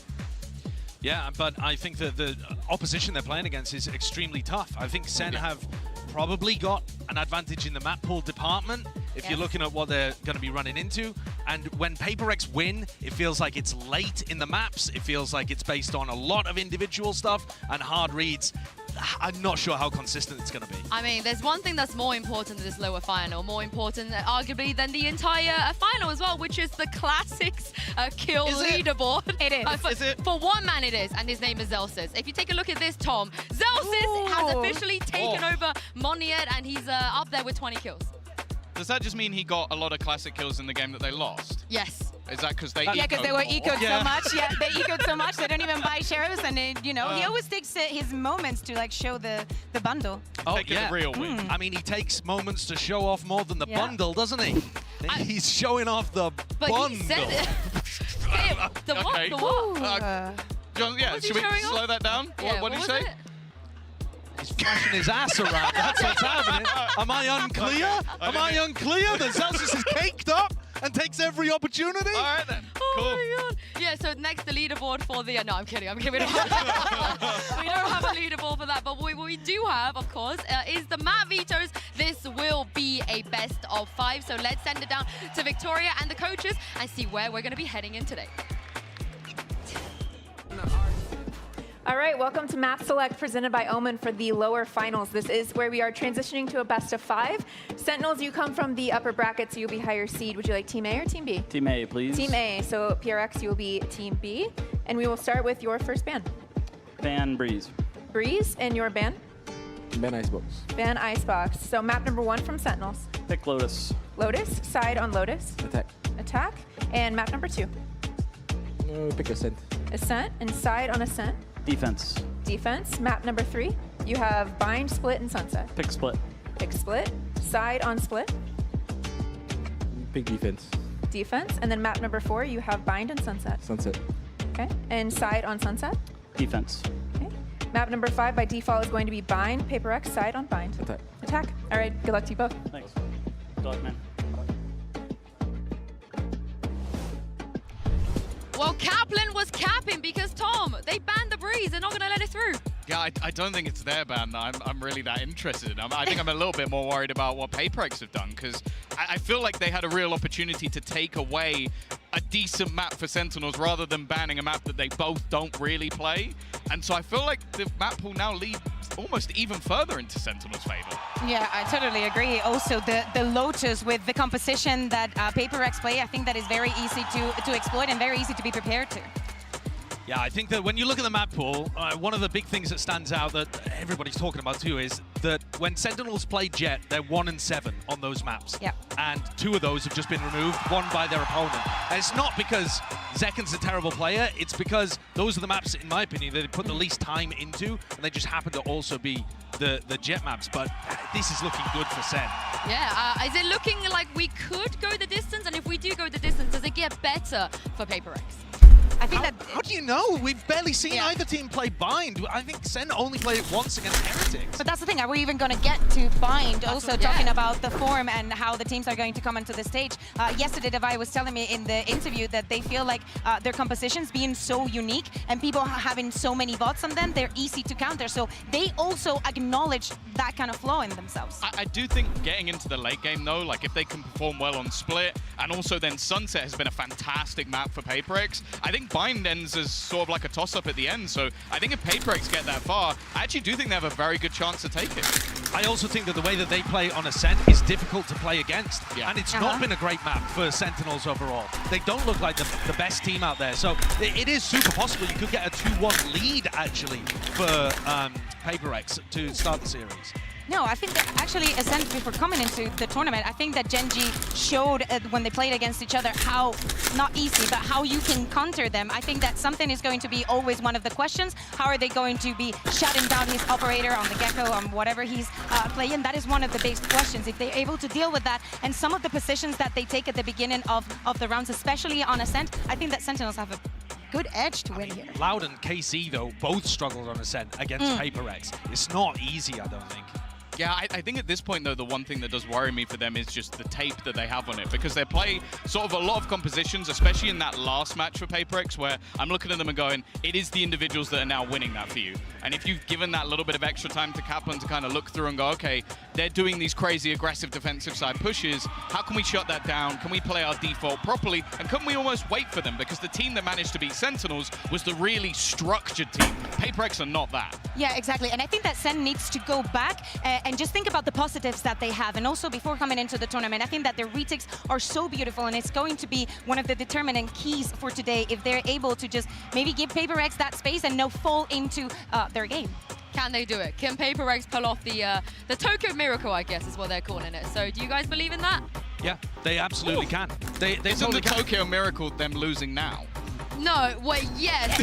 Yeah, but I think that the opposition they're playing against is extremely tough. I think Sen have probably got an advantage in the map pool department if you're looking at what they're going to be running into. And when PaperX win, it feels like it's late in the maps. It feels like it's based on a lot of individual stuff and hard reads. I'm not sure how consistent it's going to be. I mean, there's one thing that's more important than this lower final, more important arguably than the entire final as well, which is the Classics kill leaderboard. It is. For one man it is, and his name is Zellsis. If you take a look at this, Tom, Zellsis has officially taken over Monye, and he's up there with 20 kills. Does that just mean he got a lot of classic kills in the game that they lost? Yes. Is that because they Yeah, because they were ecoed Yeah. so much. Yeah, they ecoed so much they don't even buy shares, and you know he always takes his moments to like show the bundle. Oh, Taking the real win. I mean, he takes moments to show off more than the bundle, doesn't he? He's showing off the But bundle. he said the what? Okay. The what? John, yeah, Was he should we showing slow off? that down? Yeah, what did he was say? it? He's flashing his ass around. That's what's happening. Am I unclear? Am I unclear that Zellsis is caked up and takes every opportunity? All right then. Cool. Oh my god. Yeah, so next the leaderboard for the... no, I'm kidding. We don't have a leaderboard for that, but what we do have, of course, is the map vetoes. This will be a best of 5, so let's send it down to Victoria and the coaches and see where we're going to be heading in today. All right, welcome to Map Select presented by Omen for the lower finals. This is where we are transitioning to a best of 5. Sentinels, you come from the upper bracket, so you'll be higher seed. Would you like Team A or Team B? Team A, please. Team A, so PRX, you will be Team B. And we will start with your first ban. Ban Breeze. Breeze, and your ban? Ban Icebox. Ban Icebox. So map number 1 from Sentinels. Pick Lotus. Lotus, side on Lotus. Attack. Attack. And map number 2. Pick Ascent. Ascent, and side on Ascent. Defense. Defense. Map number 3. You have Bind, Split, and Sunset. Pick Split. Pick Split. Side on Split. Pick Defense. Defense. And then map number 4, you have Bind and Sunset. Sunset. Okay. And side on Sunset. Defense. Okay. Map number 5 by default is going to be Bind, Paper X, side on Bind. Attack. Attack. All right. Good luck to you both. Thanks. Good luck, man. Well, Kaplan was capping because, Tom, they banned the Breeze. They're not going to let it through. Yeah, I don't think it's their ban that I'm really that interested in. I think I'm a little bit more worried about what PaperX have done, because I feel like they had a real opportunity to take away a decent map for Sentinels rather than banning a map that they both don't really play. And so I feel like the map will now lead almost even further into Sentinels' favor. Yeah, I totally agree. Also, the Lotus with the composition that PaperX play, I think that is very easy to exploit and very easy to be prepared to. Yeah, I think that when you look at the map pool, one of the big things that stands out that everybody's talking about too is that when Sentinels play Jet, they're 1 and 7 on those maps. Yeah. And 2 of those have just been removed, 1 by their opponent. And it's not because Zekken's a terrible player, it's because those are the maps, in my opinion, that they put the least time into, and they just happen to also be the Jet maps. But this is looking good for Sen. Yeah, is it looking like we could go the distance? And if we do go the distance, does it get better for PaperX? I think How do you know? We've barely seen either team play Bind. I think Sen only played it once against Heretics. But that's the thing, are we even going to get to Bind? Also talking about the form and how the teams are going to come onto the stage. Yesterday, Devi was telling me in the interview that they feel like their compositions being so unique and people having so many bots on them, they're easy to counter. So they also acknowledge that kind of flaw in themselves. I do think getting into the late game, though, like if they can perform well on Split, and also then Sunset has been a fantastic map for PaperX. I think Bind ends as sort of like a toss-up at the end, so I think if PaperX get that far, I actually do think they have a very good chance to take it. I also think that the way that they play on Ascent is difficult to play against, and it's not been a great map for Sentinels overall. They don't look like the best team out there, so it is super possible you could get a 2-1 lead, actually, for PaperX to start the series. No, I think that actually Ascent, before coming into the tournament, I think that Gen G showed when they played against each other how, not easy, but how you can counter them. I think that something is going to be always one of the questions. How are they going to be shutting down his operator on the Gecko, on whatever he's playing? That is one of the biggest questions. If they're able to deal with that, and some of the positions that they take at the beginning of the rounds, especially on Ascent, I think that Sentinels have a good edge to win here. Loud and KC, though, both struggled on Ascent against PaperX. It's not easy, I don't think. Yeah, I think at this point, though, the one thing that does worry me for them is just the tape that they have on it, because they play sort of a lot of compositions, especially in that last match for PaperX, where I'm looking at them and going, it is the individuals that are now winning that for you. And if you've given that little bit of extra time to Kaplan to kind of look through and go, okay, they're doing these crazy aggressive defensive side pushes, how can we shut that down? Can we play our default properly? And can we almost wait for them? Because the team that managed to beat Sentinels was the really structured team. PaperX are not that. Yeah, exactly. And I think that Sen needs to go back and just think about the positives that they have. And also before coming into the tournament, I think that their retakes are so beautiful, and it's going to be one of the determinant keys for today if they're able to just maybe give PaperX that space and no fall into their game. Can they do it? Can PaperX pull off the Tokyo Miracle, I guess is what they're calling it. So do you guys believe in that? Yeah, they absolutely can. They Isn't totally the can. Tokyo Miracle them losing now? No, wait, yes.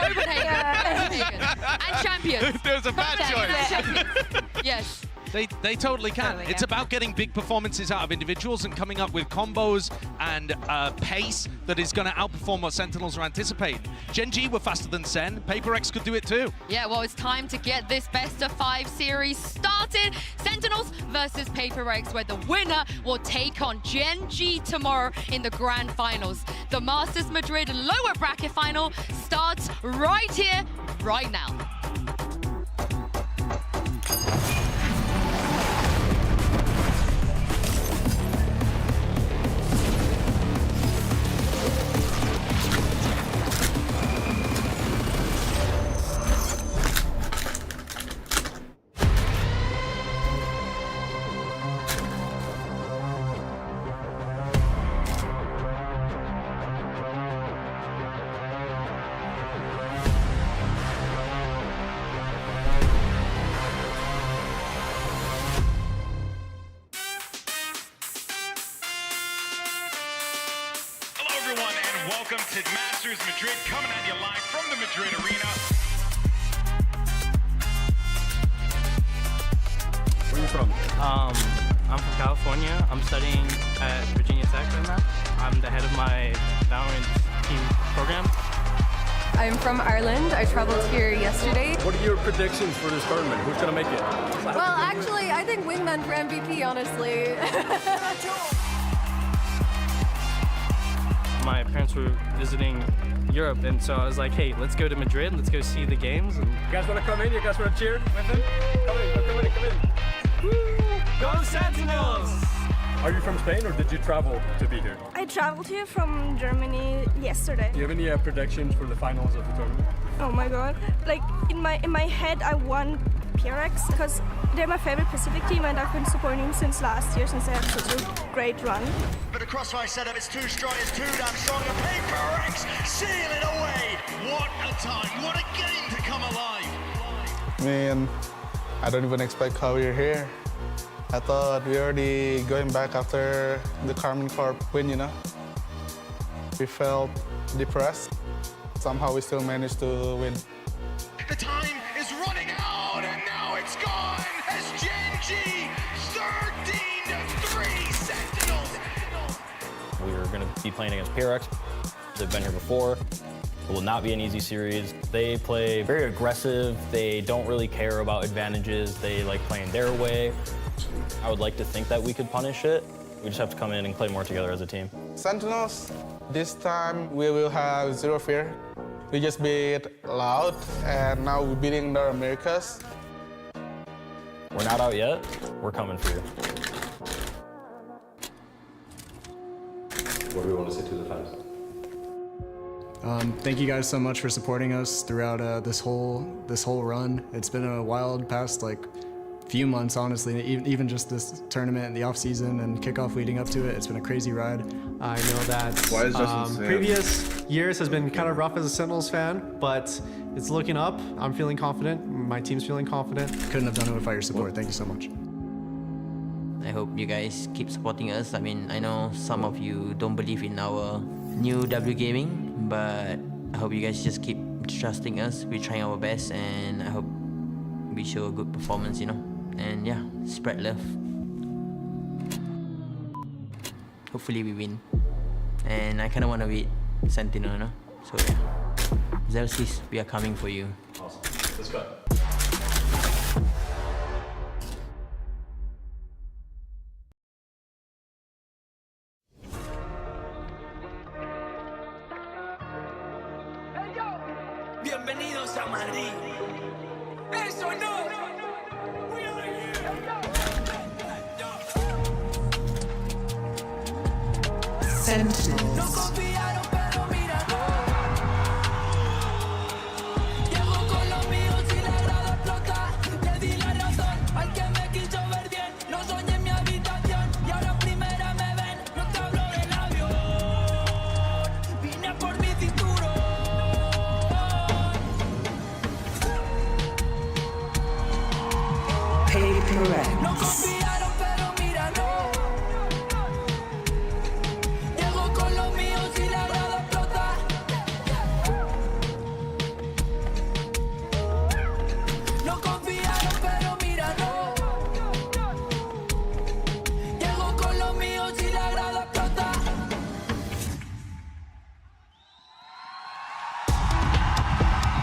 Copenhagen. And champions. There was a bad choice. Yes. They totally can. Totally, It's yeah. about getting big performances out of individuals and coming up with combos and pace that is going to outperform what Sentinels are anticipating. Gen G were faster than Sen. PaperX could do it too. Yeah, well, it's time to get this best-of-5 series started. Sentinels versus PaperX, where the winner will take on Gen G tomorrow in the grand finals. The Masters Madrid lower bracket final starts right here, right now. United Masters Madrid coming at you live from the Madrid Arena. Where are you from? I'm from California. I'm studying at Virginia Tech right now. I'm the head of my Valorant team program. I'm from Ireland. I traveled here yesterday. What are your predictions for this tournament? Who's gonna make it? Well, actually, I think Wingman for MVP, honestly. My parents were visiting Europe, and so I was like, hey, let's go to Madrid, let's go see the games. And you guys want to come in? You guys want to cheer with him? Come in. Woo! Go Sentinels! Are you from Spain, or did you travel to be here? I traveled here from Germany yesterday. Do you have any predictions for the finals of the tournament? Oh my god. Like, in my head, I want PRX, because they're my favorite Pacific team, and I've been supporting them since last year, since they had such a great run. But the Crossfire setup is too strong, it's too damn strong. The PaperX seal it away. What a time, what a game to come alive. Man, I don't even expect how we're here. I thought we already going back after the Carmen Corp win, you know? We felt depressed. Somehow we still managed to win. The time is running out, and now it's gone as Gen G 13-3 Sentinels. We are going to be playing against PRX. They've been here before. It will not be an easy series. They play very aggressive. They don't really care about advantages. They like playing their way. I would like to think that we could punish it. We just have to come in and play more together as a team. Sentinels, this time we will have zero fear. We just beat Loud, and now we're beating the Americas. We're not out yet. We're coming for you. What do we want to say to the fans? Thank you guys so much for supporting us throughout this whole run. It's been a wild past few months, honestly. Even just this tournament and the off season and kickoff leading up to it, it's been a crazy ride. I know that previous years has been kind of rough as a Sentinels fan, but it's looking up. I'm feeling confident. My team's feeling confident. Couldn't have done it without your support. Thank you so much. I hope you guys keep supporting us. I mean, I know some of you don't believe in our new W Gaming, but I hope you guys just keep trusting us. We're trying our best, and I hope we show a good performance, you know. And yeah, spread love. Hopefully we win. And I kind of want to beat Sentinel, you know. So yeah, Zelsis, we are coming for you. Awesome. Let's go. Bienvenidos a Madrid. Eso no. Sentinels. No confiaron, pero mira. Llego con los míos y la grada explota. Le di la razón al que me quiso ver bien. Lo soñé en mi habitación y ahora en primera me ven. No te hablo del avión. Vine por mi cinturón. PaperX. No confiaron, pero mira, no. Llego con los míos y la grada explota. No confiaron, pero mira, no. Llego con los míos y la grada explota.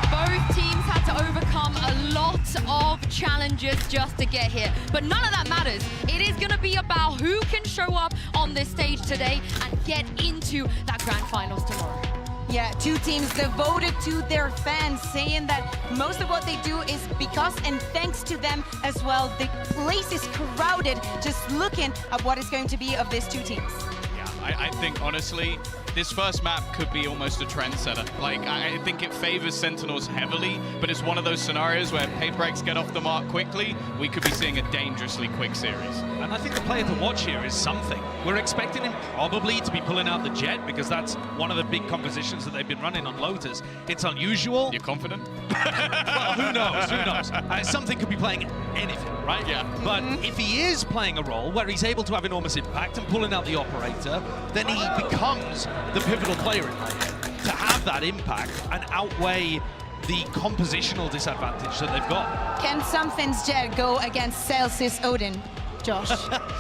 Both teams had to overcome a lot of challenges just to get here, but none of that matters. It is going to be about who can show up on this stage today and get into that grand finals tomorrow. Yeah, two teams devoted to their fans, saying that most of what they do is because and thanks to them as well. The place is crowded, just looking at what is going to be of these two teams. Yeah, I think honestly, this first map could be almost a trendsetter. Like, I think it favors Sentinels heavily, but it's one of those scenarios where PaperX get off the mark quickly, we could be seeing a dangerously quick series. And I think the player to watch here is something. We're expecting him probably to be pulling out the Jet because that's one of the big compositions that they've been running on Lotus. It's unusual. You're confident? Well, who knows? Who knows? Something could be playing anything, right? Yeah. But if he is playing a role where he's able to have enormous impact and pulling out the operator, then he becomes the pivotal player in my head. To have that impact and outweigh the compositional disadvantage that they've got. Can something's Jet go against Celsius Odin, Josh?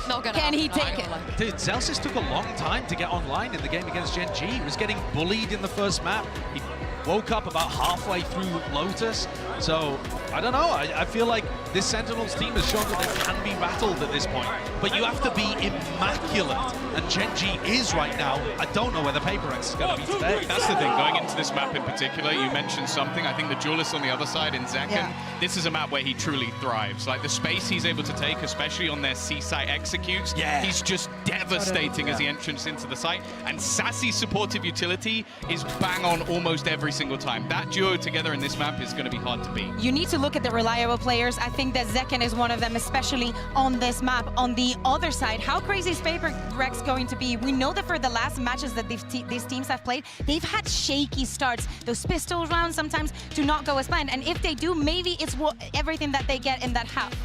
Not gonna Can he happen, take it? Dude, Celsius took a long time to get online in the game against Gen G. He was getting bullied in the first map. He woke up about halfway through Lotus. So, I don't know. I feel like this Sentinels team has shown that they can be rattled at this point. But you have to be immaculate. And Gen G is right now. I don't know where the Paper X is going to be today. That's the thing, going into this map in particular, you mentioned something. I think the Duelist on the other side in Zekken, this is a map where he truly thrives. Like the space he's able to take, especially on their C-site executes, he's just devastating as he enters into the site. And Sassy's supportive utility is bang on almost every single time. That duo together in this map is going to be hard to beat. You need to look at the reliable players. I think that Zekken is one of them, especially on this map. On the other side, how crazy is Paper Rex going to be? We know that for the last matches that these teams have played, they've had shaky starts. Those pistol rounds sometimes do not go as planned. And if they do, maybe it's everything that they get in that half.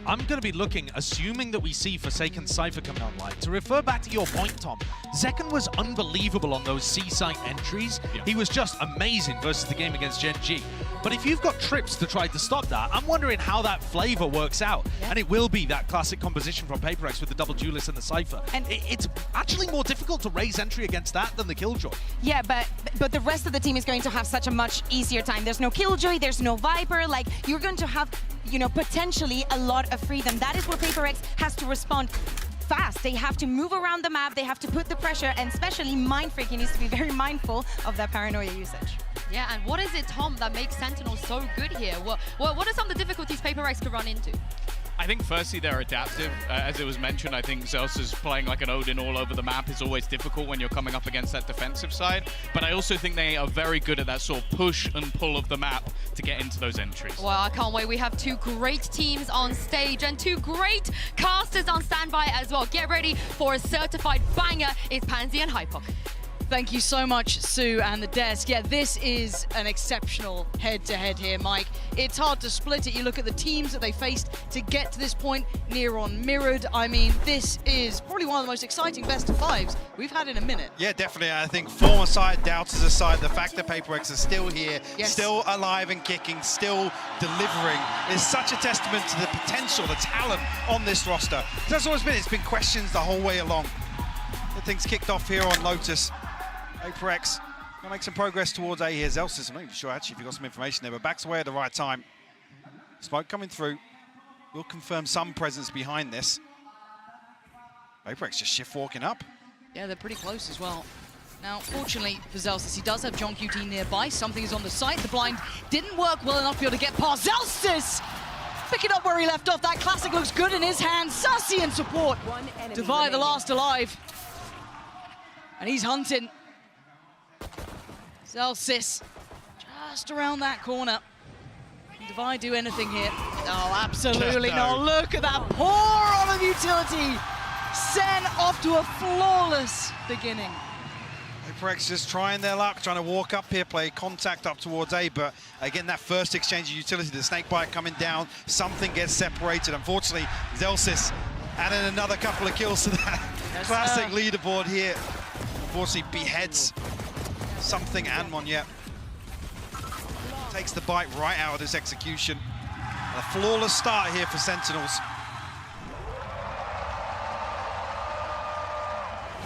I'm going to be looking, assuming that we see Forsaken Cypher coming online. To refer back to your point, Tom, Zekken was unbelievable on those C-site entries. He was just amazing versus the game against Gen G. But if you've got trips to try to stop that, I'm wondering how that flavor works out. And it will be that classic composition from Paper Rex with the double Duelist and the Cypher. And it's actually more difficult to raise entry against that than the Killjoy. Yeah, but the rest of the team is going to have such a much easier time. There's no Killjoy, there's no Viper. Like, you're going to have, you know, potentially a lot of freedom. That is where Paper Rex has to respond fast. They have to move around the map, they have to put the pressure, and especially Mindfreak, he needs to be very mindful of that paranoia usage. Yeah, and what is it, Tom, that makes Sentinels so good here? What are some of the difficulties Paper Rex could run into? I think firstly they're adaptive. As it was mentioned, I think Zellsis playing like an Odin all over the map is always difficult when you're coming up against that defensive side. But I also think they are very good at that sort of push and pull of the map to get into those entries. Well, I can't wait. We have two great teams on stage and two great casters on standby as well. Get ready for a certified banger. It's Pansy and Hypoc. Thank you so much, Sue and the desk. Yeah, this is an exceptional head-to-head here, Mike. It's hard to split it. You look at the teams that they faced to get to this point, Neron mirrored. I mean, this is probably one of the most exciting best-of-5s we've had in a minute. Yeah, definitely. I think former side, doubters aside, the fact that Paper Rex is still here, still alive and kicking, still delivering, is such a testament to the potential, the talent on this roster. That's always been, it's been questions the whole way along. Things kicked off here on Lotus. Paper Rex gonna make some progress towards A here. Zellsis, I'm not even sure actually if you got some information there, but backs away at the right time. Smoke coming through. Will confirm some presence behind this. Paper Rex just shift walking up. Yeah, they're pretty close as well. Now, fortunately for Zellsis, he does have John QT nearby. Something is on the site. The blind didn't work well enough for him to get past. Zellsis! Picking up where he left off. That classic looks good in his hands. Sassy in support. Devi the last alive. And he's hunting. Zellsis just around that corner. Can Devi do anything here? Oh, absolutely not. Look at that pour on of utility. Sen off to a flawless beginning. Paper Rex just trying their luck, trying to walk up here, play contact up towards A, but again, that first exchange of utility, the snakebite coming down, something gets separated. Unfortunately, Zellsis adding another couple of kills to that classic leaderboard here. Unfortunately, beheads something and Monye. Takes the bite right out of this execution. A flawless start here for Sentinels.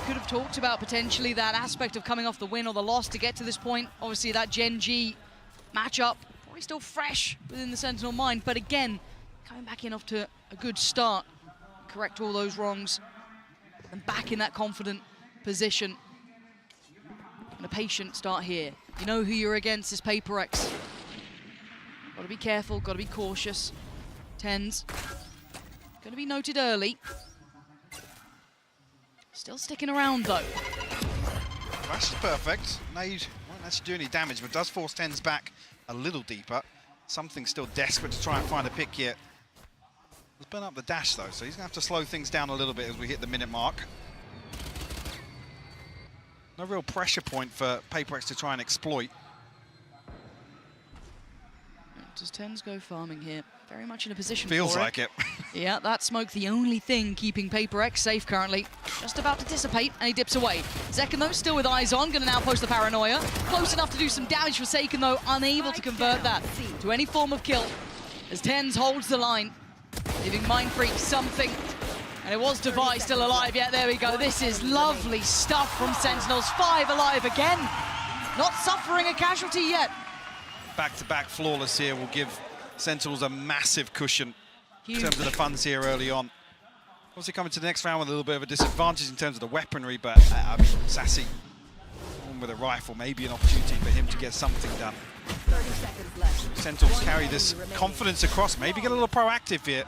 Could have talked about potentially that aspect of coming off the win or the loss to get to this point. Obviously, that Gen G matchup probably still fresh within the Sentinel mind, but again, coming back in off to a good start, correct all those wrongs, and back in that confident position. And a patient start here. You know who you're against is Paper Rex. Got to be careful, got to be cautious. Tens, going to be noted early. Still sticking around though. Flash is perfect. Nade won't actually do any damage, but does force Tens back a little deeper. Something still desperate to try and find a pick here. Let's burn up the dash though, so he's gonna have to slow things down a little bit as we hit the minute mark. No real pressure point for Paper Rex to try and exploit. Does Tens go farming here? Very much in a position Feels for like it. Yeah, that smoke, the only thing keeping Paper X safe currently. Just about to dissipate, and he dips away. Zekken, though, still with eyes on, gonna now post the Paranoia. Close enough to do some damage for Forsaken, though, unable to convert that to any form of kill. As TenZ holds the line, giving Mindfreak something. And it was Devi still alive. Yeah, there we go. This is lovely stuff from Sentinels. 5 alive again. Not suffering a casualty yet. Back-to-back flawless here will give Sentinels a massive cushion in terms of the funds here early on. Obviously coming to the next round with a little bit of a disadvantage in terms of the weaponry, but I mean, Sassy, one with a rifle, maybe an opportunity for him to get something done. 30 seconds left. Sentinels carry this confidence across, maybe get a little proactive here.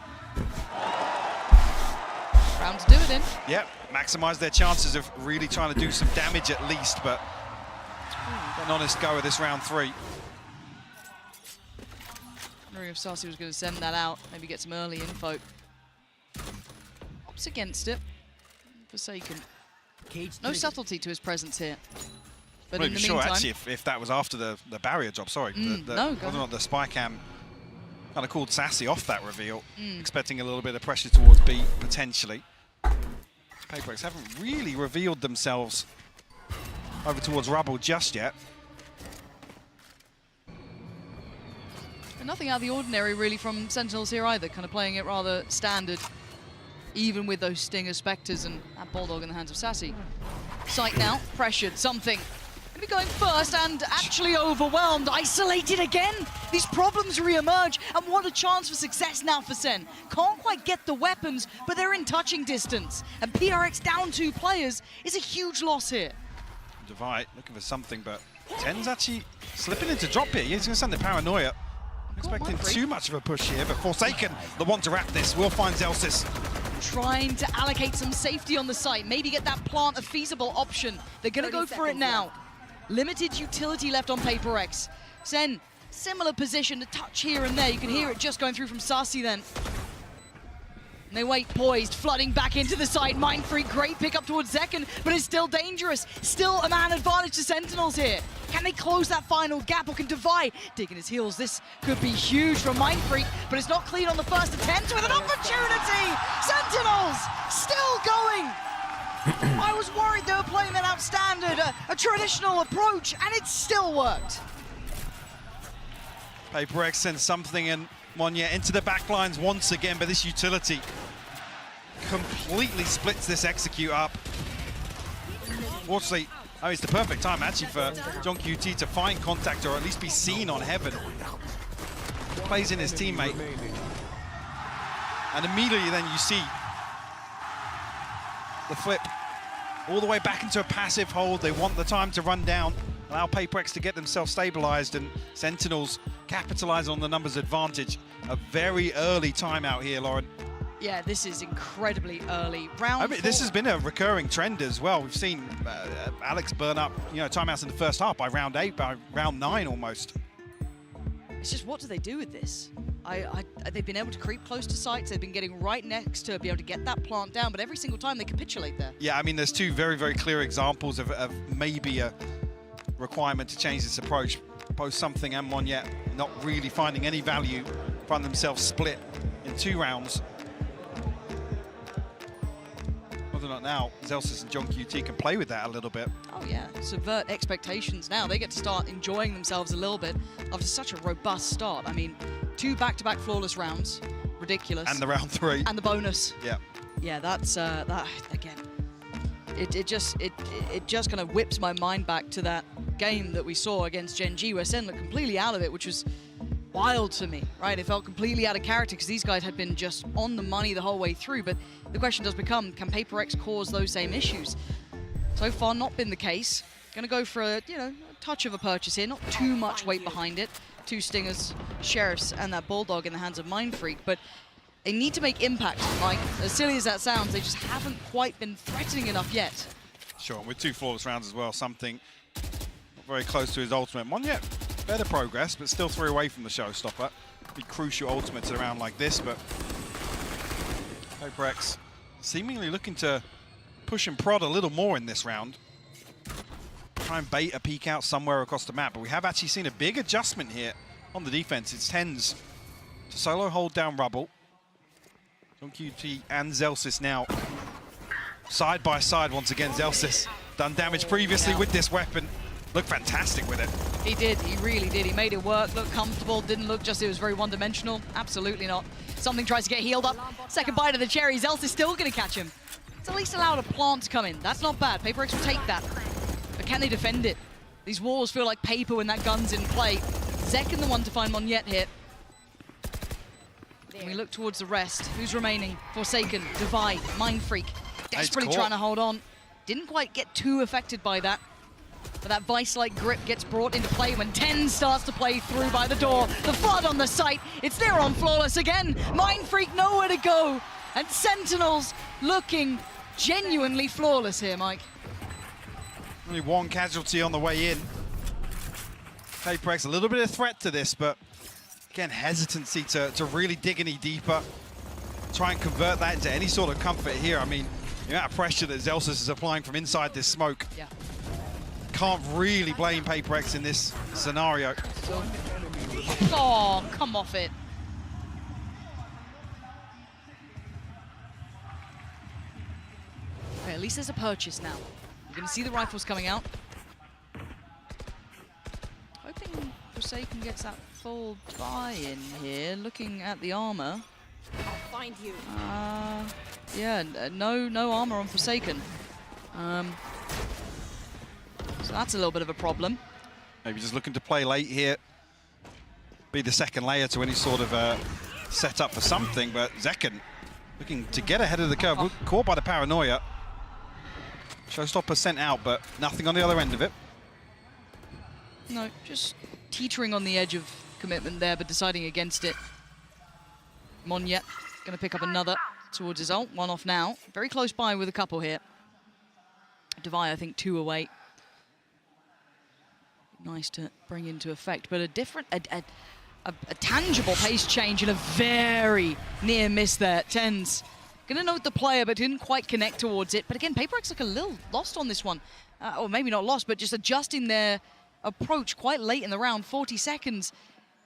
Round to do it in. Yep, maximize their chances of really trying to do some damage at least, but an honest go of this round 3. Wondering if Sassy was going to send that out, maybe get some early info. Opts against it. Forsaken. No subtlety to his presence here. But I'm in not the even meantime, sure actually if that was after the barrier drop, sorry. No, whether or not the spy cam kind of called Sassy off that reveal, expecting a little bit of pressure towards B, potentially. Paper X haven't really revealed themselves over towards Rubble just yet. and nothing out of the ordinary really from Sentinels here either, kind of playing it rather standard, even with those Stinger Spectres and that Bulldog in the hands of Sassy. Sight now, pressured, something. Gonna be going first and actually overwhelmed, isolated again. These problems re-emerge, and what a chance for success now for Sen. Can't quite get the weapons, but they're in touching distance. And PRX down 2 players is a huge loss here. Devi looking for something, but TenZ actually slipping into drop here. He's gonna send the Paranoia. Expecting too much of a push here, but Forsaken, the one to wrap this, will find Zellsis. Trying to allocate some safety on the site, maybe get that plant a feasible option. They're gonna go for it now. Limited utility left on Paper X. Sen, similar position, a touch here and there. You can hear it just going through from Sassy then. And they wait poised, flooding back into the side. Mindfreak, great pick up towards Zekken, but it's still dangerous. Still a man advantage to Sentinels here. Can they close that final gap, or can Devi dig in his heels? This could be huge from Mindfreak, but it's not clean on the first attempt with an opportunity. Sentinels still going. I was worried they were playing an outstandard, a traditional approach, and it still worked. Paper X sends something in Monya into the back lines once again, but this utility completely splits this execute up. Fortunately, I mean, it's the perfect time actually for John QT to find contact or at least be seen on Heaven. Plays in his teammate. And immediately then you see the flip all the way back into a passive hold. They want the time to run down, allow Paper X to get themselves stabilized, and Sentinels capitalize on the numbers advantage. A very early timeout here, Lauren. Yeah, this is incredibly early. Round 4. This has been a recurring trend as well. We've seen Alex burn up, timeouts in the first half by round 8, by round 9 almost. It's just, what do they do with this? They've been able to creep close to sites. They've been getting right next to be able to get that plant down, but every single time they capitulate there. Yeah, I mean, there's 2 very, very clear examples of maybe a requirement to change this approach. Both Something and Monya not really finding any value, find themselves split in 2 rounds. Whether or not now Zellsis and John QT can play with that a little bit. Oh yeah, subvert expectations now. They get to start enjoying themselves a little bit after such a robust start. I mean, 2 back-to-back flawless rounds, ridiculous. And the round 3. And the bonus. Yeah. Yeah, that's that again. It just kind of whips my mind back to that game that we saw against Gen G, where Sen looked completely out of it, which was wild to me, right? It felt completely out of character because these guys had been just on the money the whole way through. But the question does become, can Paper X cause those same issues? So far, not been the case. Gonna go for a touch of a purchase here, not too much weight behind it. 2 Stingers, Sheriffs, and that Bulldog in the hands of Mindfreak, but they need to make impact. Like, as silly as that sounds, they just haven't quite been threatening enough yet. Sure, with 2 flawless rounds as well, Something not very close to his ultimate. Monya, better progress, but still 3 away from the showstopper. Be crucial ultimates at a round like this, but Paper X seemingly looking to push and prod a little more in this round. Try and bait a peek out somewhere across the map, but we have actually seen a big adjustment here on the defense. It's TenZ to solo hold down Rubble. JohnQT and Zellsis now side by side once again. Zellsis done damage previously with this weapon. Looked fantastic with it. He did, he really did. He made it work, looked comfortable, didn't look just it was very one-dimensional. Absolutely not. Something tries to get healed up. Second bite of the cherry. Zellsis still going to catch him. It's at least allowed a plant to come in. That's not bad. Paper Rex will take that. But can they defend it? These walls feel like paper when that gun's in play. Zekken the one to find Monyet here. And we look towards the rest. Who's remaining? Forsaken, Divide, Mindfreak. Desperately trying to hold on. Didn't quite get too affected by that. But that vice-like grip gets brought into play when TenZ starts to play through by the door. The flood on the site. It's there on Flawless again. Mindfreak nowhere to go. And Sentinels looking genuinely flawless here, Mike. Only one casualty on the way in. Paper Rex a little bit of threat to this, but again, hesitancy to really dig any deeper. Try and convert that into any sort of comfort here. I mean, the amount of pressure that Zellsis is applying from inside this smoke. Yeah. Can't really blame Paper Rex in this scenario. Oh, come off it. Okay, at least there's a purchase now. You're going to see the rifles coming out. Hoping Forsaken gets that full buy-in here. Looking at the armor. I'll find you. Yeah, no armor on Forsaken. So that's a little bit of a problem. Maybe just looking to play late here. Be the second layer to any sort of setup for something, but Zekken looking to get ahead of the curve. Caught by the paranoia. Showstopper sent out, but nothing on the other end of it. No, just teetering on the edge of commitment there, but deciding against it. Monyet going to pick up another towards his ult. One off now. Very close by with a couple here. Divide, I think, 2 away. Nice to bring into effect, but a different, a tangible pace change and a very near miss there. TenZ gonna note the player, but didn't quite connect towards it. But again, Paper Rex look a little lost on this one, or maybe not lost, but just adjusting their approach quite late in the round. 40 seconds.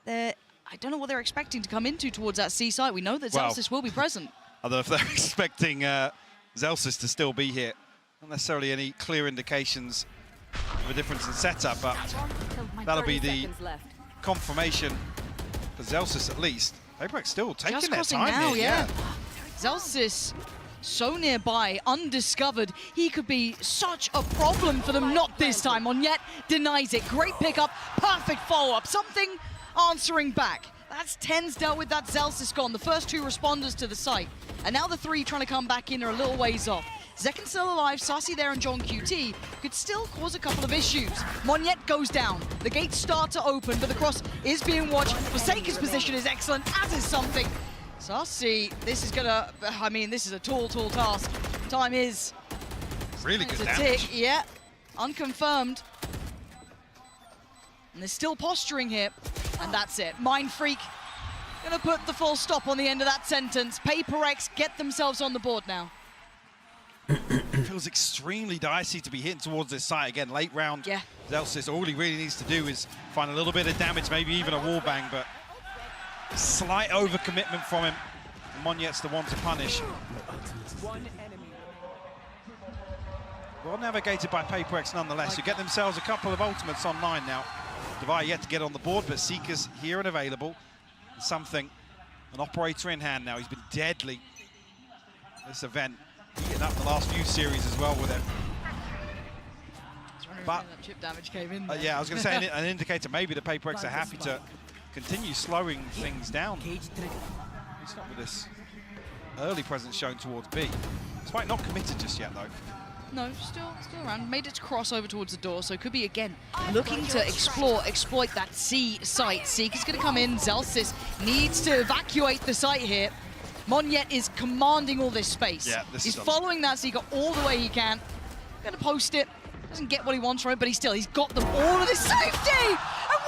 I don't know what they're expecting to come into towards that C site. We know that Zellsis will be present. I don't know if they're expecting Zellsis to still be here. Not necessarily any clear indications of a difference in setup, but that'll be the confirmation for Zellsis at least. Paper Rex still taking Just their crossing time now, here. yeah. Zellsis so nearby, undiscovered. He could be such a problem for them. Not this time. Monyet denies it. Great pickup, perfect follow-up. Something answering back. That's TenZ dealt with, that Zellsis gone. The first 2 responders to the site. And now the 3 trying to come back in are a little ways off. Zekken still alive, Sassy there and JohnQT could still cause a couple of issues. Monyet goes down, the gates start to open, but the cross is being watched. Forsaken's position is excellent, as is Something. Sassy, this is gonna, I mean, this is a tall task. Time is really good to damage. tick, yeah, unconfirmed. And they're still posturing here, and that's it. Mindfreak gonna put the full stop on the end of that sentence. Paper Rex get themselves on the board now. It feels extremely dicey to be hitting towards this site again. Late round, yeah. Zellsis, all he really needs to do is find a little bit of damage, maybe even a wallbang, but slight overcommitment from him. Monyet's the one to punish. Well navigated by Paper Rex nonetheless, who get themselves a couple of ultimates online now. Divide yet to get on the board, but Seeker's here and available. Something, an operator in hand now. He's been deadly this event. Heating up the last few series as well with it. But that chip damage came in yeah, I was going to say an indicator maybe the Paper Rex are happy to continue slowing things down. He's not with this early presence shown towards B. Despite not committed just yet though. No, still around. Made its cross over towards the door, so it could be again looking to exploit that C site. Seeker's going to come in. Zellsis needs to evacuate the site here. Monyet is commanding all this space. Yeah, he's following that Seeker all the way he can. Going to post it. Doesn't get what he wants from it, but he's got them all of this safety! And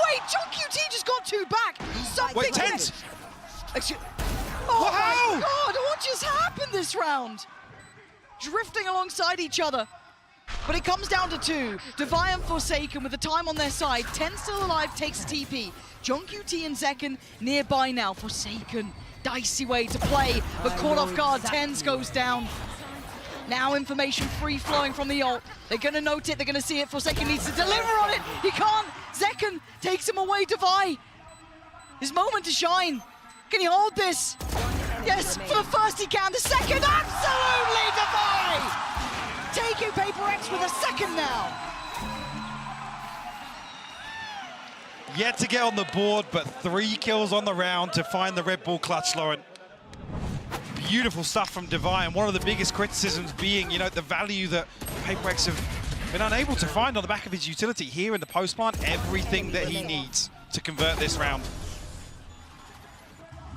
wait, JohnQT just got 2 back! Something wait, TenZ! Oh my god, what just happened this round? Drifting alongside each other. But it comes down to 2. Divide and Forsaken with the time on their side. TenZ still alive, takes a TP. JohnQT and Zekken nearby now. Forsaken dicey way to play, but caught off guard, TenZ goes down. Now information free flowing from the ult. They're gonna note it, they're gonna see it. Forsaken needs to deliver on it. He can't. Zekken takes him away. Devi, his moment to shine. Can he hold this? Yes, for the first he can. The second, absolutely Devi! Taking Paper Rex with a second now. Yet to get on the board, but 3 kills on the round to find the Red Bull clutch, Lauren. Beautiful stuff from Devi, and one of the biggest criticisms being, you know, the value that Paper Rex have been unable to find on the back of his utility here in the post plant. Everything that he needs to convert this round.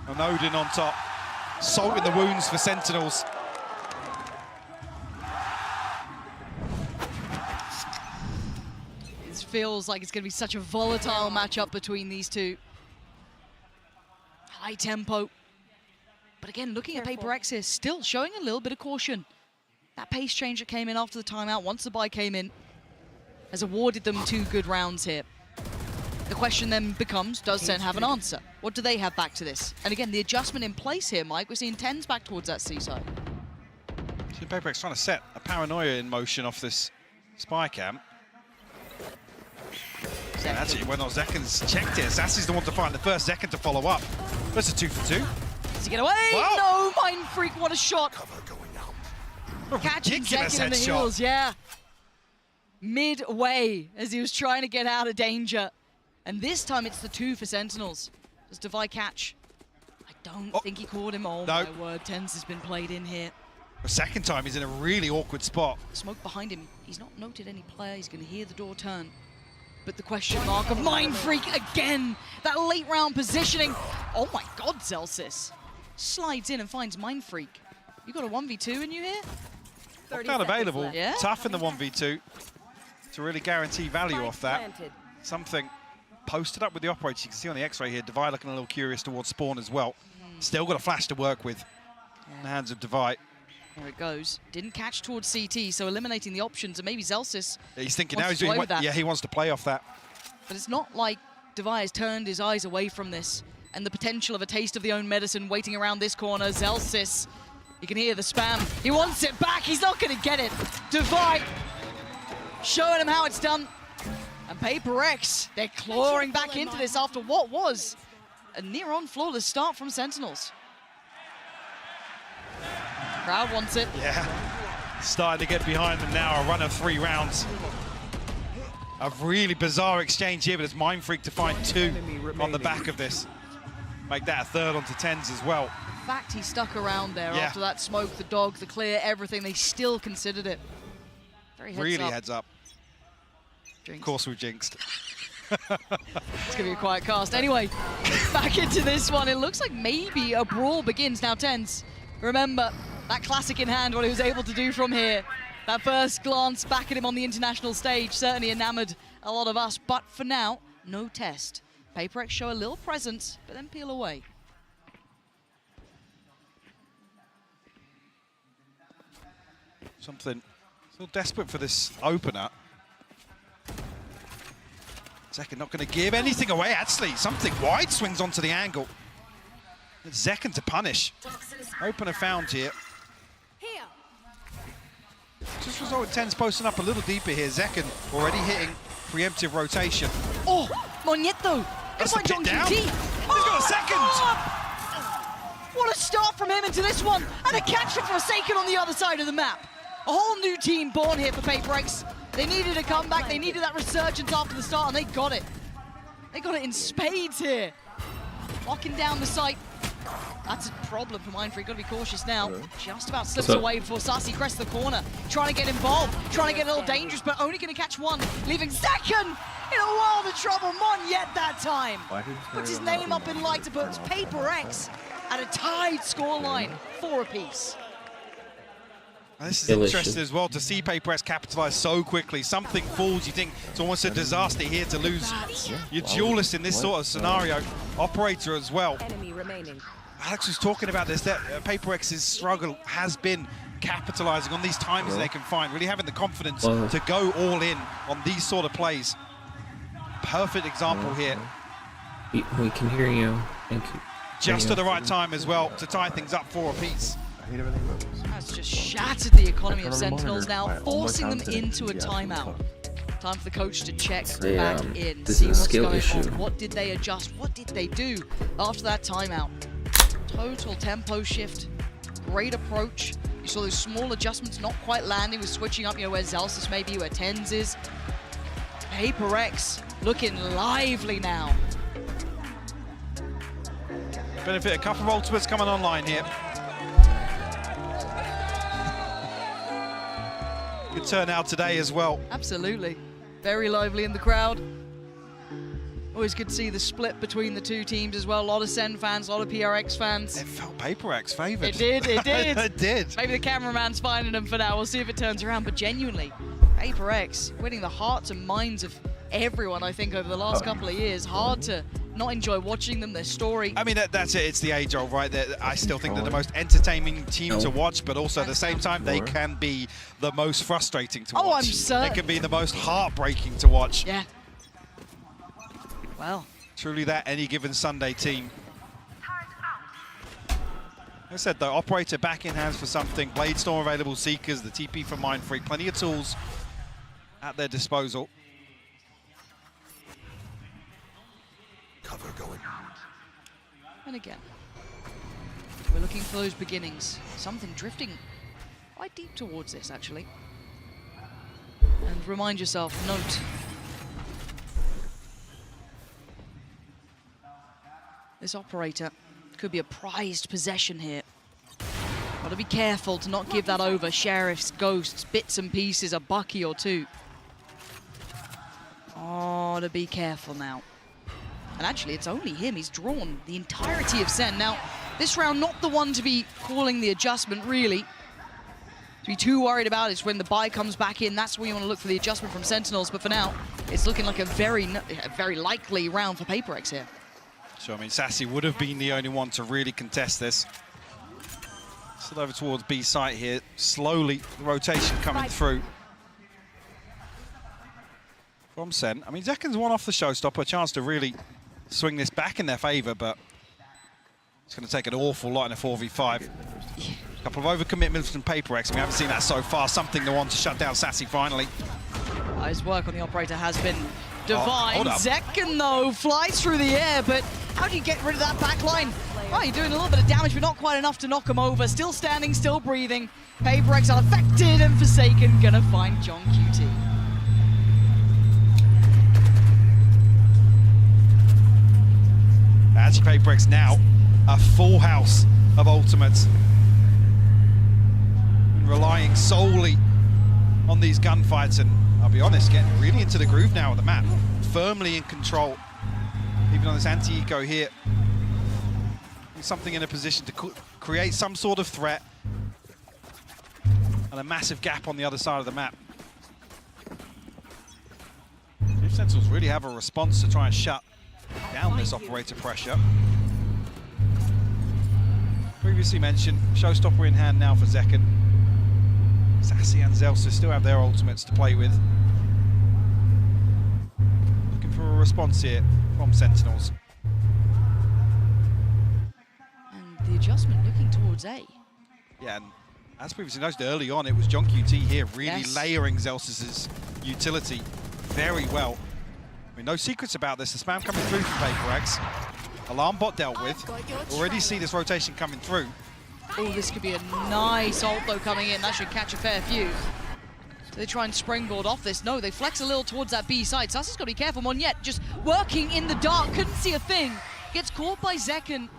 And Odin on top, salt in the wounds for Sentinels. It feels like it's going to be such a volatile matchup between these two. High tempo. But again, looking at Paper Rex here, still showing a little bit of caution. That pace change that came in after the timeout, once the buy came in, has awarded them 2 good rounds here. The question then becomes, does Sen have an answer? What do they have back to this? And again, the adjustment in place here, Mike, we're seeing TenZ back towards that C side. So Paper Rex trying to set a paranoia in motion off this spy camp. And actually, when Zekken's checked it, Sassy's the one to find the first, Zekken to follow up. That's a 2 for 2. Does he get away? Wow. No, Mind Freak, what a shot. Catching Zekken in the heels, yeah. Midway, as he was trying to get out of danger. And this time it's the 2 for Sentinels. Does Devi catch? I don't think he caught him. Oh my word, TenZ has been played in here. The second time he's in a really awkward spot. Smoke behind him. He's not noted any player. He's going to hear the door turn. But the question mark of Mind Freak again. That late round positioning. Oh my God, Zellsis. Slides in and finds Mind Freak. You got a 1v2 in you here? Not available. Yeah. Tough in the 1v2 to really guarantee value off that. Something posted up with the operator. You can see on the X-ray here, Devi looking a little curious towards spawn as well. Still got a flash to work with in the hands of Devi. There it goes. Didn't catch towards CT, so eliminating the options, and maybe Zellsis. He's thinking now he's doing what, yeah, he wants to play off that. But it's not like Devi has turned his eyes away from this, and the potential of a taste of the own medicine waiting around this corner. Zellsis, you can hear the spam. He wants it back. He's not going to get it. Devi showing him how it's done. And Paper Rex, they're clawing back into this after what was a near-on flawless start from Sentinels. Crowd wants it. Yeah, starting to get behind them now. A run of 3 rounds. A really bizarre exchange here, but it's Mind Freak to find 2 on the back of this. Make that a 3rd onto TenZ as well. The fact he stuck around there after that smoke, the dog, the clear, everything, they still considered it. Very heads up. Of course we jinxed. It's going to be a quiet cast. Anyway, back into this one. It looks like maybe a brawl begins now. TenZ, remember that classic in hand, what he was able to do from here. That first glance back at him on the international stage certainly enamored a lot of us. But for now, no test. Paper Rex show a little presence, but then peel away. Something still desperate for this opener. Zekken not going to give anything away, actually. Something wide swings onto the angle. It's Zekken to punish. Opener found here. Just result in TenZ posting up a little deeper here. Zekken already hitting preemptive rotation. Oh, Monieto. That's a pit down. He's got a second. What a start from him into this one. And a catch for Forsaken on the other side of the map. A whole new team born here for Paper Rex. They needed a comeback. They needed that resurgence after the start, and they got it. They got it in spades here. Locking down the site. That's a problem for Mind Freak. Got to be cautious now. Just about slips away before Sassy crests the corner. Trying to get involved. Trying to get a little dangerous, but only going to catch one. Leaving Zekken in a world of trouble. Monyet that time. Puts his name up in lights to put Paper Rex at a tied scoreline, 4 apiece. This is interesting as well to see Paper Rex capitalize so quickly. Something falls, you think it's almost a disaster here to lose your duelist in this sort of scenario. Operator as well. Enemy remaining. Alex was talking about this, that Paper Rex's struggle has been capitalizing on these times they can find, really having the confidence to go all in on these sort of plays. Perfect example here. We can hear you. Thank you. just at the right time as well to tie things up 4 apiece. That's just shattered the economy of Sentinels now, forcing them into a timeout. Time for the coach to check back in, see what's going on. What did they adjust? What did they do after that timeout? Total tempo shift, great approach. You saw those small adjustments not quite landing with switching up, where Zellsis may be, where TenZ is. PaperX looking lively now. Benefit a couple of ultimates coming online here. Good turnout today as well. Absolutely. Very lively in the crowd. Always good to see the split between the two teams as well. A lot of Sen fans, a lot of PRX fans. It felt PaperX favoured. It did, it did. It did. Maybe the cameraman's finding them for now. We'll see if it turns around. But genuinely, PaperX winning the hearts and minds of everyone, I think, over the last couple of years. Hard to not enjoy watching them, their story. I mean, that's it. It's the age old, right? I still think they're the most entertaining team to watch, but also at the same time, they can be the most frustrating to watch. Oh, I'm certain. They can be the most heartbreaking to watch. Yeah. Well. Truly that any given Sunday team. Like I said, though, Operator back in hands for something. Bladestorm available, Seekers, the TP for Mindfreak. Plenty of tools at their disposal. Cover going. And again, we're looking for those beginnings. Something drifting quite deep towards this, actually. And remind yourself, note. This Operator could be a prized possession here. Gotta be careful to not give that over. Sheriffs, Ghosts, bits and pieces, a Bucky or two. Oh, to be careful now. And actually, it's only him. He's drawn the entirety of Sen. Now, this round, not the one to be calling the adjustment, really. To be too worried about is when the buy comes back in. That's where you want to look for the adjustment from Sentinels. But for now, it's looking like a very likely round for PaperX here. So, I mean, Sassy would have been the only one to really contest this. Still over towards B site here. Slowly, the rotation coming through from Sen. I mean, Zekken's one off the showstopper, a chance to really swing this back in their favor, but it's going to take an awful lot in a 4v5. A couple of overcommitments from PaperX. We haven't seen that so far. Something they want to shut down Sassy finally. His work on the Operator has been divine. Hold up. Zekken, though, flies through the air, but how do you get rid of that back line? Well, you're doing a little bit of damage, but not quite enough to knock him over. Still standing, still breathing. PaperX unaffected, and Forsaken gonna find JohnQT. Actually, PaperX now a full house of ultimates. Relying solely on these gunfights, and I'll be honest, getting really into the groove now of the map. Firmly in control. Even on this anti-eco here. Something in a position to create some sort of threat. And a massive gap on the other side of the map. If Sentinels really have a response to try and shut down this Operator pressure. Previously mentioned, showstopper in hand now for Zekken. Sassy and Zellsis still have their ultimates to play with. Looking for a response here from Sentinels. And the adjustment looking towards A. Yeah, and as previously noted early on, it was JohnQT here really layering Zellsis' utility very well. I mean, no secrets about this. The spam coming through from PaperX. Alarm bot dealt with. Already see this rotation coming through. Oh, this could be a nice ult, though, coming in. That should catch a fair few. So they try and springboard off this. No, they flex a little towards that B side. Sassy's got to be careful. Monyet just working in the dark. Couldn't see a thing. Gets caught by Zekken.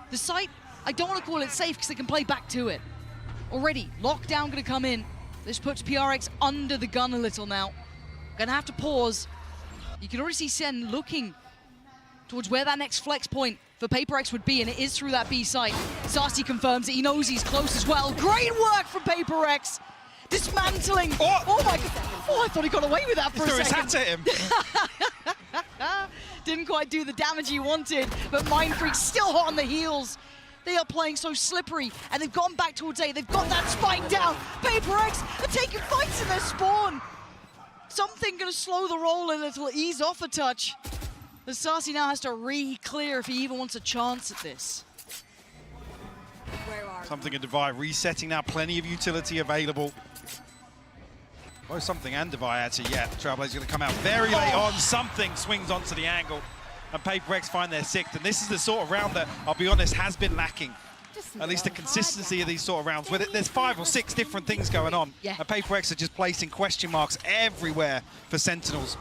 The site, I don't want to call it safe because they can play back to it. Already, lockdown going to come in. This puts PRX under the gun a little now. Going to have to pause. You can already see Sen looking towards where that next flex point for PaperX would be, and it is through that B site. Sassy confirms it. He knows he's close as well. Great work from PaperX. Dismantling. Oh my God. Oh, I thought he got away with that for a second. He threw his hat at him. Didn't quite do the damage he wanted, but Mindfreak still hot on the heels. They are playing so slippery, and they've gone back towards A. They've got that spike down. PaperX are taking fights in their spawn. Something gonna slow the roll a little, ease off a touch. The Sassy now has to re-clear if he even wants a chance at this. Something in Divide, resetting now, plenty of utility available. Both Something and Divide actually, yeah. Trailblazer going to come out very late on. Something swings onto the angle, and Paper Rex find their 6th. And this is the sort of round that, I'll be honest, has been lacking. At least the consistency of these sort of rounds, where there's 5 or 6 different things going on. Yeah. And Paper Rex are just placing question marks everywhere for Sentinels.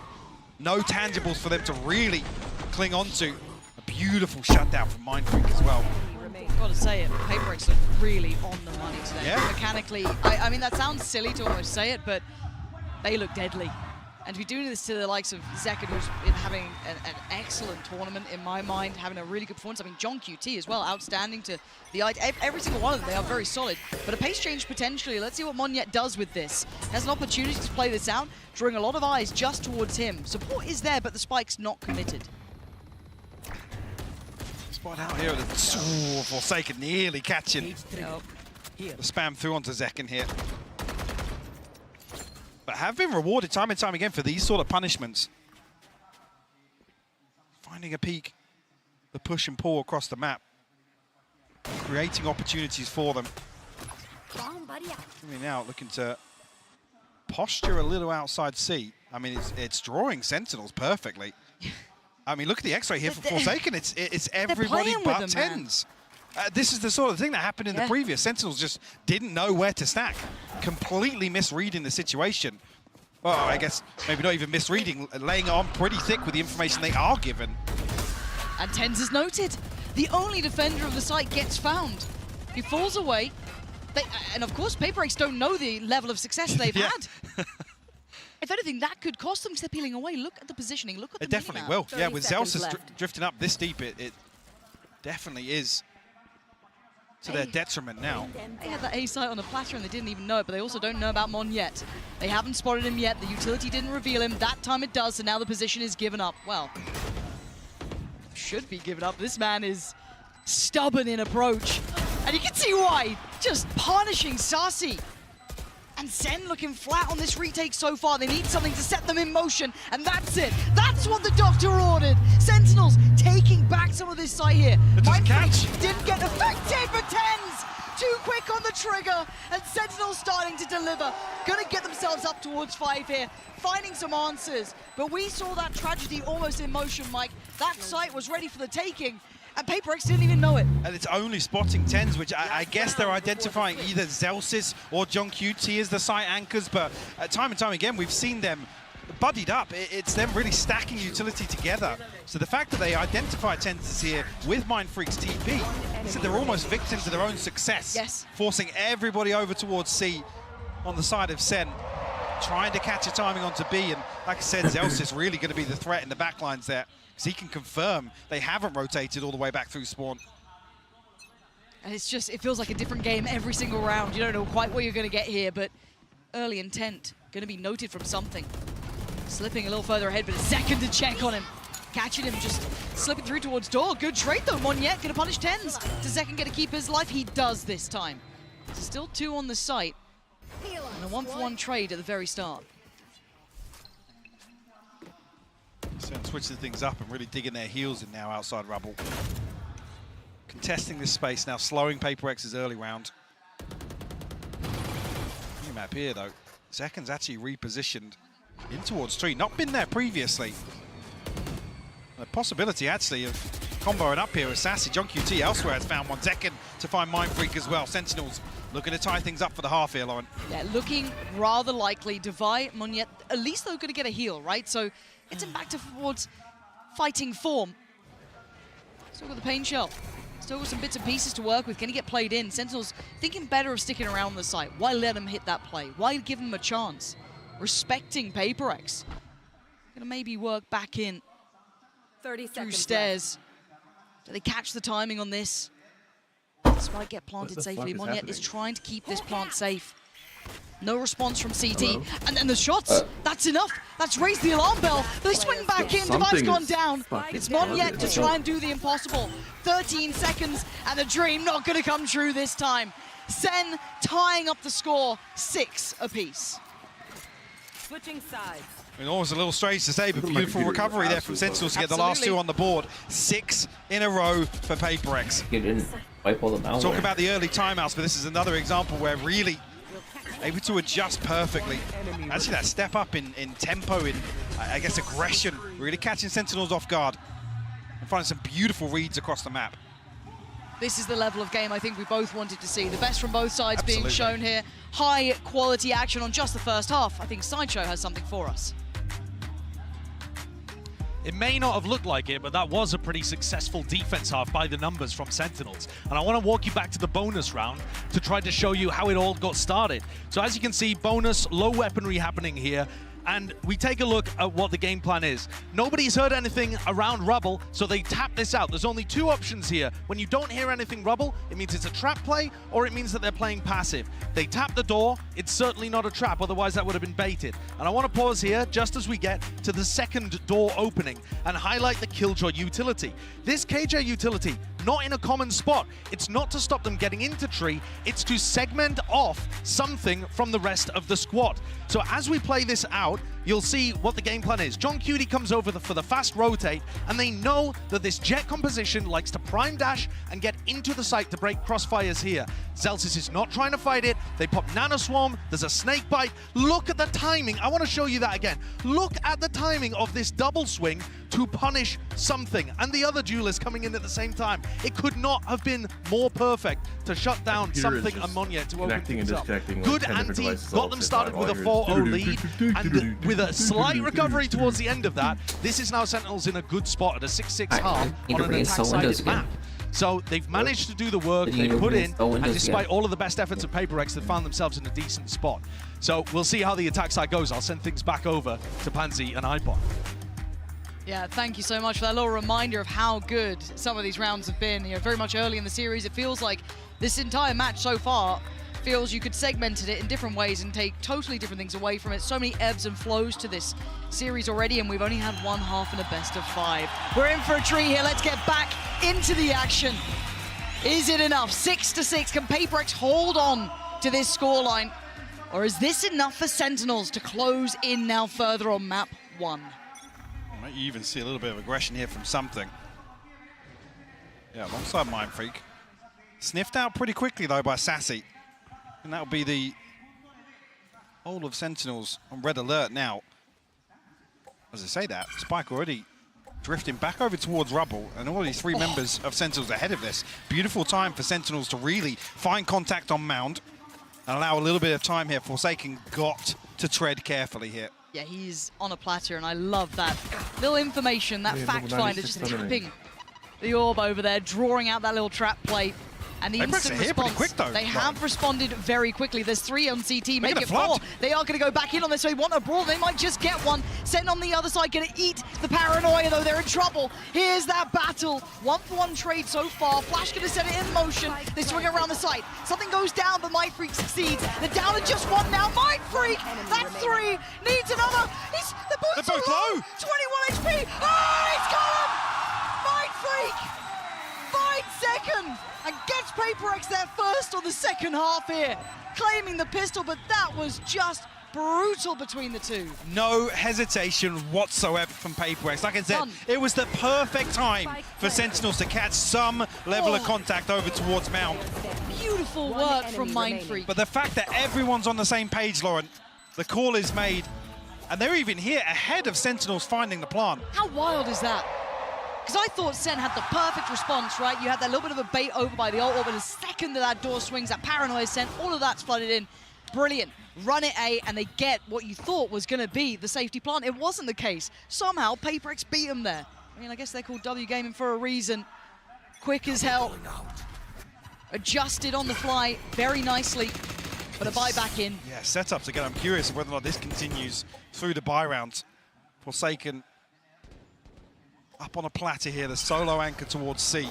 No tangibles for them to really cling on to. A beautiful shutdown from Mindfreak as well. I've got to say it, Paper Rex look really on the money today. Yeah. Mechanically, I mean, that sounds silly to almost say it, but they look deadly. And to be doing this to the likes of Zekken, who's been having an excellent tournament in my mind, having a really good performance. I mean, John QT as well, outstanding to the every single one of them. They are very solid. But a pace change potentially. Let's see what Monyet does with this. Has an opportunity to play this out, drawing a lot of eyes just towards him. Support is there, but the spike's not committed. Spot out here, the Forsaken nearly catching the spam through onto Zekken here. But have been rewarded time and time again for these sort of punishments. Finding a peak, the push and pull across the map, creating opportunities for them. Coming out, looking to posture a little outside C. I mean, it's drawing Sentinels perfectly. I mean, look at the X-ray here for Forsaken. It's everybody but Tens. This is the sort of thing that happened in the previous. Sentinels just didn't know where to stack. Completely misreading the situation. Well, I guess maybe not even misreading, laying it on pretty thick with the information they are given. And Tens is noted. The only defender of the site gets found. He falls away. And of course, Paper Rex don't know the level of success they've had. If anything, that could cost them because they're peeling away. Look at the positioning. Look at the It definitely will. Yeah, with Zelsis drifting up this deep, it definitely is to their detriment now. They had that A site on the platter and they didn't even know it, but they also don't know about Mon yet. They haven't spotted him yet. The utility didn't reveal him. That time it does, so now the position is given up. Well, should be given up. This man is stubborn in approach. And you can see why. Just punishing Sassy. And Zen looking flat on this retake so far. They need something to set them in motion, and that's it. That's what the doctor ordered. Sentinels taking back some of this site here. Mindfreak didn't get affected, but Tens too quick on the trigger, and Sentinels starting to deliver. Gonna get themselves up towards 5 here, finding some answers. But we saw that tragedy almost in motion, Mike. That site was ready for the taking. And Paper Rex didn't even know it. And it's only spotting Tens, which I guess they're identifying either Zelsis or John QT as the site anchors, but time and time again, we've seen them buddied up. It's them really stacking utility together. So the fact that they identify Tens here with Mindfreak's TP, so they're almost victims of their own success, forcing everybody over towards C on the side of Sen, trying to catch a timing onto B, and like I said, Zelsis really going to be the threat in the backlines there. He can confirm they haven't rotated all the way back through spawn. And it's just, it feels like a different game every single round. You don't know quite what you're going to get here, but early intent going to be noted from something. Slipping a little further ahead, but a second to check on him. Catching him, just slipping through towards door. Good trade though, Monyet going to punish Tens. Does Zekken get to keep his life? He does this time. There's still 2 on the site. And a 1-for-1 trade at the very start. So switching things up and really digging their heels in now outside Rubble. Contesting this space now, slowing Paper Rex's early round. New map here though. Zekken's actually repositioned in towards tree. Not been there previously. The possibility actually of comboing up here with Sassy. John QT elsewhere has found one. Zekken to find Mindfreak as well. Sentinels looking to tie things up for the half here, Lauren. Yeah, looking rather likely. Divide, Monyet, at least they're going to get a heal, right? So it's him back towards fighting form. Still got the pain shell. Still got some bits and pieces to work with. Can he get played in? Sentinels thinking better of sticking around the site. Why let him hit that play? Why give him a chance? Respecting Paper Rex. Gonna maybe work back in 30 through seconds stairs. Do they catch the timing on this? This might get planted safely. Monyet is trying to keep this plant safe. No response from CT. And then the shots, that's enough. That's raised the alarm bell. They swing back in, Divide's gone down. It's Monyet to try and do the impossible. 13 seconds, and the dream not gonna come true this time. Sen tying up the score, 6 apiece. Switching sides. I mean, almost a little strange to say, but beautiful recovery there from Sentinels to get the last 2 on the board. 6 in a row for Paper Rex. Wipe all the malware. Talk about the early timeouts, but this is another example where really able to adjust perfectly. Actually, that step up in tempo, in I guess aggression, really catching Sentinels off guard and finding some beautiful reads across the map. This is the level of game I think we both wanted to see. The best from both sides Absolutely. being shown here. High quality action on just the first half. I think Sideshow has something for us. It may not have looked like it, but that was a pretty successful defense half by the numbers from Sentinels. And I want to walk you back to the bonus round to try to show you how it all got started. So as you can see, bonus, low weaponry happening here. And we take a look at what the game plan is. Nobody's heard anything around rubble, so they tap this out. There's only two options here. When you don't hear anything rubble, it means it's a trap play, or it means that they're playing passive. They tap the door, it's certainly not a trap, otherwise that would have been baited. And I want to pause here, just as we get to the second door opening, and highlight the Killjoy utility. This KJ utility, not in a common spot. It's not to stop them getting into tree, it's to segment off something from the rest of the squad. So as we play this out, you'll see what the game plan is. John Cutie comes over for the fast rotate, and they know that this jet composition likes to prime dash and get into the site to break crossfires here. Zellsis is not trying to fight it. They pop Nano Swarm, there's a snake bite. Look at the timing. I want to show you that again. Look at the timing of this double swing to punish something, and the other duelist coming in at the same time. It could not have been more perfect to shut down something Ammonia to open things up. Good anti, got them started with a 4-0 lead, and with a slight recovery towards the end of that, this is now Sentinels in a good spot at a 6-6 half on an attack-sided map. So they've managed to do the work they put in, and despite all of the best efforts of PaperX, they found themselves in a decent spot. So we'll see how the attack side goes. I'll send things back over to Pansy and iPod. Yeah, thank you so much for that little reminder of how good some of these rounds have been. You know, very much early in the series, it feels like this entire match so far feels you could segment it in different ways and take totally different things away from it. So many ebbs and flows to this series already, and we've only had one half in a best of 5. We're in for a treat here. Let's get back into the action. Is it enough? 6-6. Can PaperX hold on to this scoreline? Or is this enough for Sentinels to close in now further on map 1? You even see a little bit of aggression here from something. Yeah, alongside Mindfreak. Sniffed out pretty quickly, though, by Sassy. And that'll be the whole of Sentinels on red alert now. As I say that, Spike already drifting back over towards Rubble, and already 3 members of Sentinels ahead of this. Beautiful time for Sentinels to really find contact on Mound and allow a little bit of time here. Forsaken got to tread carefully here. Yeah, he's on a platter, and I love that little information, that fact finder, just tapping the orb over there, drawing out that little trap play. And the instant response, quick, though. They have responded very quickly. There's 3 on CT, make it 4. They are going to go back in on this, so they want a brawl. They might just get one. Sent on the other side, going to eat the paranoia, though. They're in trouble. Here's that battle. 1-for-1 trade so far. Flash going to set it in motion. They swing around the site. Something goes down, but Mindfreak succeeds. They're down to just 1 now. Mindfreak, that's 3. Needs another. They're both low. 21 HP. Oh, it's got him! Mindfreak finds second and gets PaperX there first on the second half here, claiming the pistol, but that was just brutal between the two. No hesitation whatsoever from PaperX. Like I said, it was the perfect time for Sentinels to catch some level of contact over towards Mount. Beautiful work from Mindfreak. But the fact that everyone's on the same page, Lauren, the call is made, and they're even here ahead of Sentinels finding the plant. How wild is that? Because I thought Sen had the perfect response, right? You had that little bit of a bait over by the ult, but the second that door swings, that paranoia Sen, all of that's flooded in. Brilliant. Run it A, and they get what you thought was going to be the safety plant. It wasn't the case. Somehow, PaperX beat them there. I mean, I guess they're called W Gaming for a reason. Quick as hell. Adjusted on the fly very nicely, but a buy back in. Yeah, setups again. I'm curious of whether or not this continues through the buy rounds. Forsaken up on a platter here, the solo anchor towards C.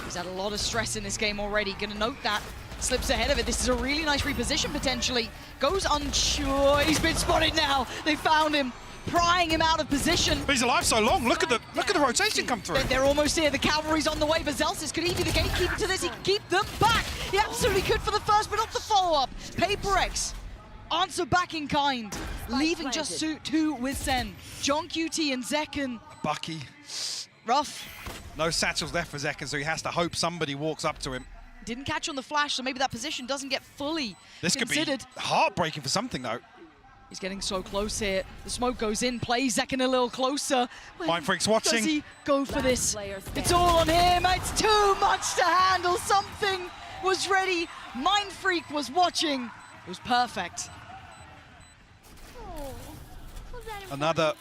He's had a lot of stress in this game already. Gonna note that. Slips ahead of it. This is a really nice reposition potentially. Goes unsure. He's been spotted now. They found him, prying him out of position. But he's alive so long. Look at the rotation come through. They're almost here. The cavalry's on the way, but Zellsis could he be the gatekeeper to this? He can keep them back. He absolutely could for the first, but not the follow-up. PaperX answer back in kind, leaving just 2 with Sen. John QT and Zekken. Bucky Rough. No satchels left for Zekken, so he has to hope somebody walks up to him. Didn't catch on the flash, so maybe that position doesn't get fully This considered. could be heartbreaking for something, though. He's getting so close here. The smoke goes in, plays Zekken a little closer. Mindfreak's watching. Does he go for this? It's all on him. It's too much to handle. Something was ready. Mindfreak was watching. It was perfect. Another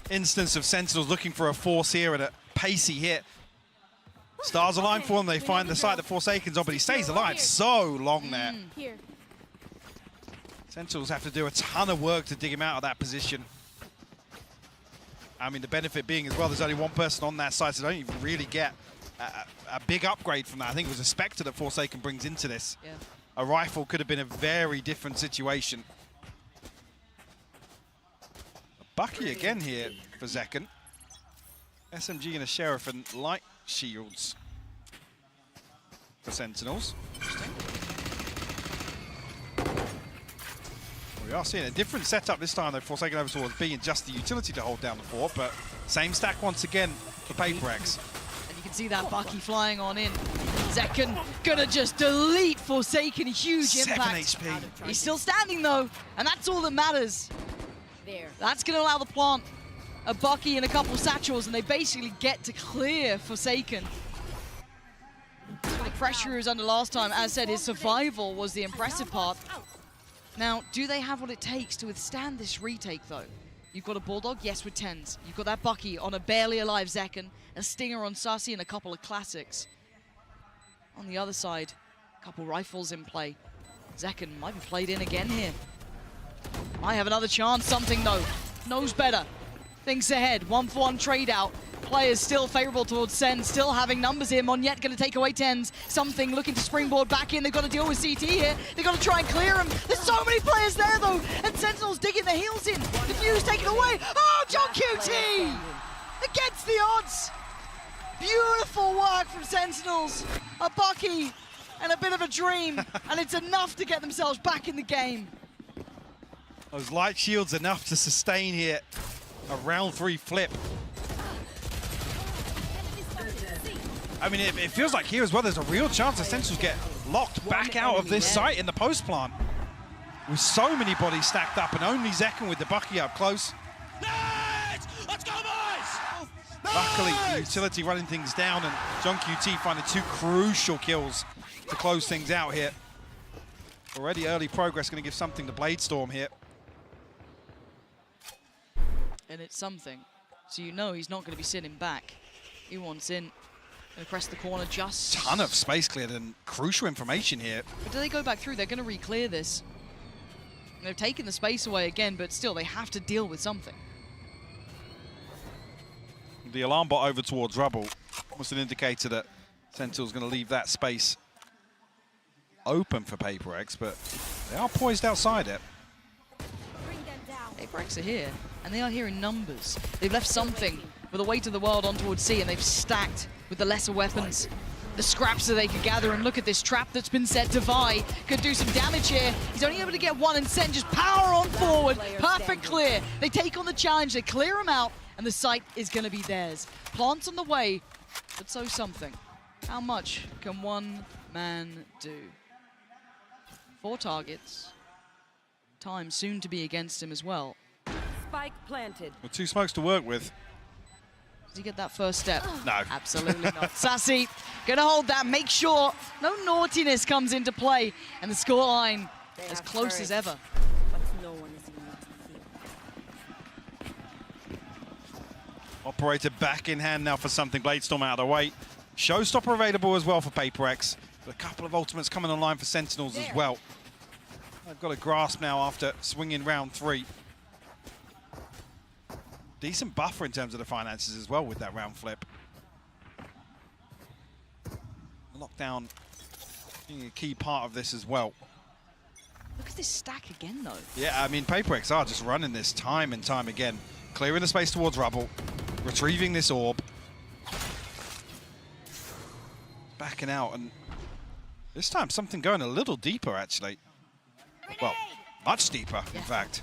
instance of Sentinels looking for a force here and a pacey hit. Stars align for them. They find the site that Forsaken's on, but he stays alive so long there. Here. Sentinels have to do a ton of work to dig him out of that position. I mean, the benefit being as well, there's only one person on that side, so they don't even really get a big upgrade from that. I think it was a Spectre that Forsaken brings into this. Yeah. A rifle could have been a very different situation. Bucky again here for Zekken. SMG and a Sheriff and light shields for Sentinels. We are seeing a different setup this time, though. Forsaken over towards B and just the utility to hold down the fort, but same stack once again for PaperX. And you can see that Bucky flying on in. Zekken gonna just delete Forsaken, huge 7 impact. HP. He's still standing though, and that's all that matters. There. That's gonna allow the plant a Bucky and a couple satchels, and they basically get to clear Forsaken. The pressure he was under last time, as said, his survival was the impressive part. Now, do they have what it takes to withstand this retake, though? You've got a Bulldog, yes, with 10s. You've got that Bucky on a barely alive Zekken, a Stinger on Sassy, and a couple of classics. On the other side, a couple rifles in play. Zekken might be played in again here. Might have another chance, something though. Knows better. Thinks ahead, 1-for-1 trade out. Players still favorable towards Sen, still having numbers here. Monyet going to take away 10s. Something looking to springboard back in. They've got to deal with CT here. They've got to try and clear him. There's so many players there though. And Sentinels digging their heels in. Diffuse taken away. Oh, John QT! Against the odds. Beautiful work from Sentinels. A Bucky and a bit of a dream. And it's enough to get themselves back in the game. Those light shields enough to sustain here a round 3 flip. I mean, it feels like here as well, there's a real chance the Sentinels get locked back out of this site in the post plant. With so many bodies stacked up and only Zekken with the Bucky up close. Let's go, boys! Luckily, the utility running things down and John QT finding 2 crucial kills to close things out here. Already early progress going to give something to Bladestorm here. And it's something. So you know he's not going to be sitting back. He wants in. Gonna press the corner just... Ton of space cleared and crucial information here. But do they go back through? They're going to re-clear this. And they've taken the space away again, but still, they have to deal with something. The alarm bot over towards Rubble. Almost an indicator that Sentinel's going to leave that space open for PaperX, but they are poised outside it. PaperX are here, and they are here in numbers. They've left something with the weight of the world on towards C, and they've stacked with the lesser weapons, the scraps that they could gather. And look at this trap that's been set. Devi could do some damage here. He's only able to get one, and Sen just power on forward. Perfect clear. They take on the challenge, they clear him out, and the site is going to be theirs. Plants on the way, but so something. How much can one man do? 4 targets. Time soon to be against him as well. Spike planted. With 2 smokes to work with. Does he get that first step? No. Absolutely not. Sassy, gonna hold that, make sure no naughtiness comes into play, and the scoreline as close as ever. But no one is in Operator back in hand now for something. Bladestorm out of the way. Showstopper available as well for PaperX. But a couple of ultimates coming online for Sentinels as well. I've got a grasp now after swinging round 3. Decent buffer in terms of the finances as well with that round flip. Lockdown being a key part of this as well. Look at this stack again, though. Yeah, I mean, PaperX are just running this time and time again. Clearing the space towards Rubble. Retrieving this orb. Backing out, and this time something going a little deeper, actually. Well, much deeper, in fact.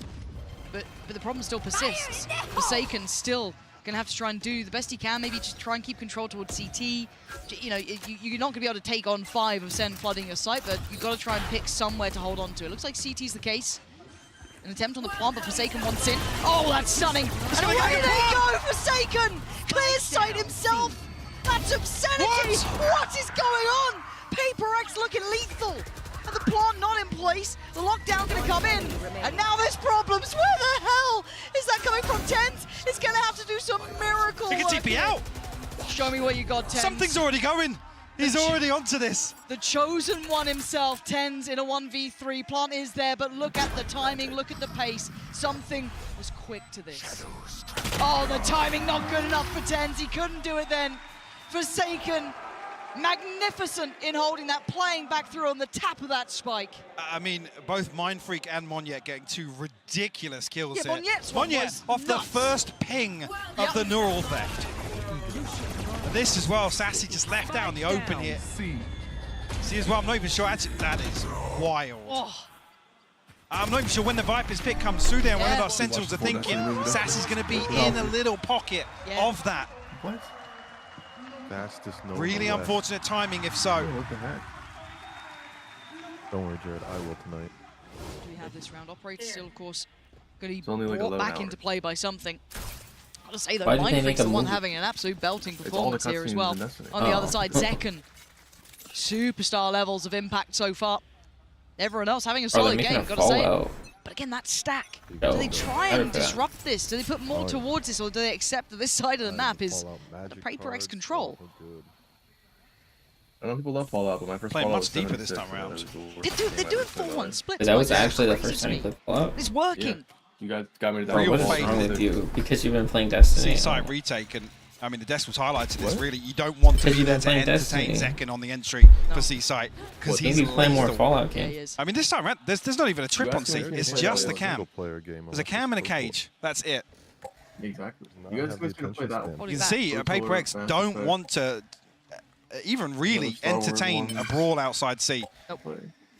But the problem still persists. Forsaken still Gonna have to try and do the best he can, maybe just try and keep control towards CT. You know, you're not gonna be able to take on 5 of Sen flooding your site, but you've got to try and pick somewhere to hold on to. It looks like CT's the case. An attempt on the plant, but Forsaken wants in. Oh, that's stunning. And away they go, Forsaken! Clears sight himself! That's obscenity! What is going on? Paper Rex looking lethal. And the plant not in place. The lockdown gonna come in. And now there's problems. Where the hell is that coming from? TenZ is gonna have to do some miracle He can work TP here. out. Show me what you got, TenZ. Something's already going. He's already onto this. The chosen one himself, TenZ in a 1v3. Plant is there, but look at the timing, look at the pace. Something was quick to this. Oh, the timing not good enough for TenZ. He couldn't do it then. Forsaken, magnificent in holding that, playing back through on the tap of that spike. I mean, both Mindfreak and Monyet getting 2 ridiculous kills Yeah, here. Monyet off the first ping of the neural theft. And this as well, Sassy just left out in the open here. See as well, I'm not even sure, actually, that is wild. Oh. I'm not even sure when the Viper's pick comes through there, whether or not Sentinels are thinking Sassy's going to be in a little pocket of that. What? Fastest no Really unfortunate timing, if so. What the heck? Don't worry, Jared, I will tonight. Do we have this round? Operator still, of course, going to It's only be like brought 11 back hours. into play by something. Gotta say though, Why did they Mindfreak's make the a one movie? having an absolute belting It's all the performance here as cutscenes well. in Destiny. On the Oh. other side, Zekken. Superstar levels of impact so far. Everyone else having a Bro, they're solid making game, a gotta say. Fallout. But again, that stack. Yo, Do they try better and for that. disrupt this? Do they put more towards this, or do they accept that this side of the map is the Paper X control? I know people love Fallout, but my first Playing Fallout much was deeper this 76, time and round. that was the worst They game do I've it ever played. 4-1 split. That was Like, actually the crazy first to time me. you played Fallout. It's working. You guys got me to Real download faith. it. What's wrong with you? Because you've been playing Destiny. Seaside retake, and I mean the Decimals highlighted this really. You don't want to Because be you've there been to playing entertain Destiny. Zekken on the entry for Seaside because Maybe he's play more lethal. Fallout Yeah, he game. is. I mean this time around, there's not even a trip You on guys C. can It's play just that a cam. single-player game. There's a cam and a cage. That's it. Exactly. Not You guys have can the play attention that span. one. You can see Paper X don't want to even really Star Wars entertain ones. a brawl outside C.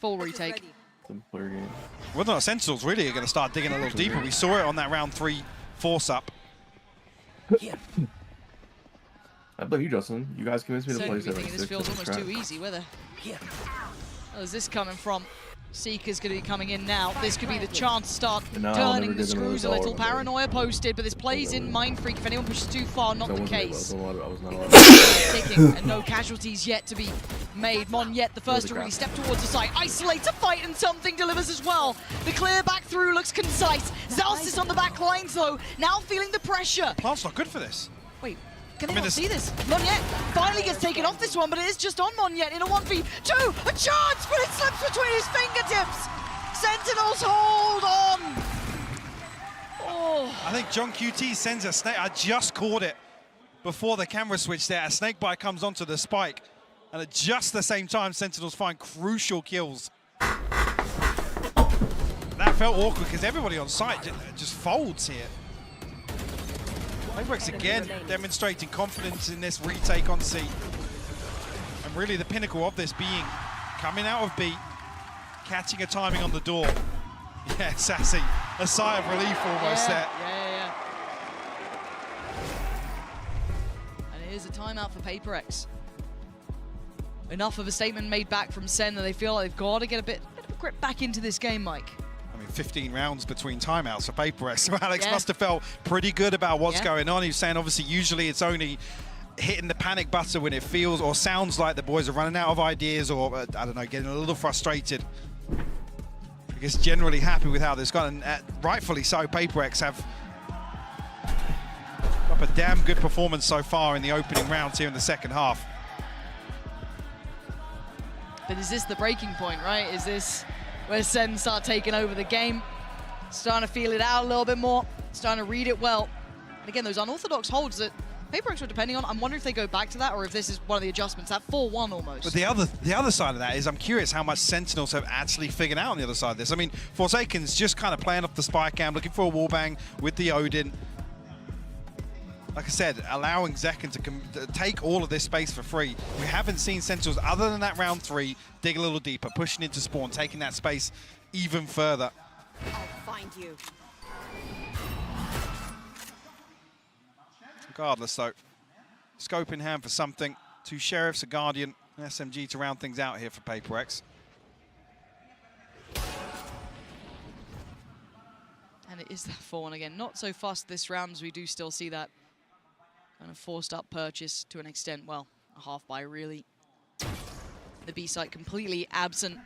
Full retake. Single-player game. Whether or not Sentinels really are going to start digging a little deeper. We saw it on that round 3 force-up. I believe you, Justin. You guys convinced me to So play we thinking 76. this feels That's almost crap. too easy. Where the hell is this coming from? Seeker's going to be coming in now. This could be the chance to start No, I'll turning never the give another screws a little. dollar. Paranoia posted, but this plays in Mindfreak. If anyone pushes too far, not I the wasn't able- case. I was not allowed. Ticking, and no casualties yet to be made. Monyet, the first to really step towards the site. Isolates a fight, and something delivers as well. The clear back through looks concise. Zals is on the back lines, though, now feeling the pressure. Plant's not good for this. Wait, can they not see this? Monyet finally gets taken off this one, but it is just on Monyet in a 1v2. A chance, but it slips between his fingertips. Sentinels hold on. Oh. I think John QT sends a snake. I just caught it before the camera switch there. A snake bite comes onto the spike. And at just the same time, Sentinels find crucial kills. That felt awkward because everybody on site just folds here. Paper X again demonstrating confidence in this retake on C. And really the pinnacle of this being coming out of B, catching a timing on the door. Yeah, Sassy, a sigh of relief almost there. Yeah. And it is a timeout for Paper X. Enough of a statement made back from Sen that they feel like they've got to get a bit of grip back into this game, Mike. I mean, 15 rounds between timeouts for Paper X. So Alex Yeah. must have felt pretty good about what's Yeah. going on. He was saying, obviously, usually it's only hitting the panic button when it feels or sounds like the boys are running out of ideas or, I don't know, getting a little frustrated. I guess generally happy with how this gone, and rightfully so, Paper X have up a damn good performance so far in the opening rounds here in the second half. But is this the breaking point, right? Is this where Sen start taking over the game? Starting to feel it out a little bit more, starting to read it well. And again, those unorthodox holds that Paper X were depending on, I'm wondering if they go back to that or if this is one of the adjustments, that 4-1 almost. But the other side of that is I'm curious how much Sentinels have actually figured out on the other side of this. I mean, Forsaken's just kind of playing off the spy cam, looking for a wallbang with the Odin. Like I said, allowing Zekken to take all of this space for free. We haven't seen Sentinels, other than that round 3, dig a little deeper, pushing into spawn, taking that space even further. I'll find you. Regardless, though, scope in hand for something. 2 Sheriffs, a Guardian, an SMG to round things out here for Paper Rex. And it is that 4-1 again. Not so fast this round, as we do still see that kind of forced up purchase to an extent. Well, a half buy really. The B site completely absent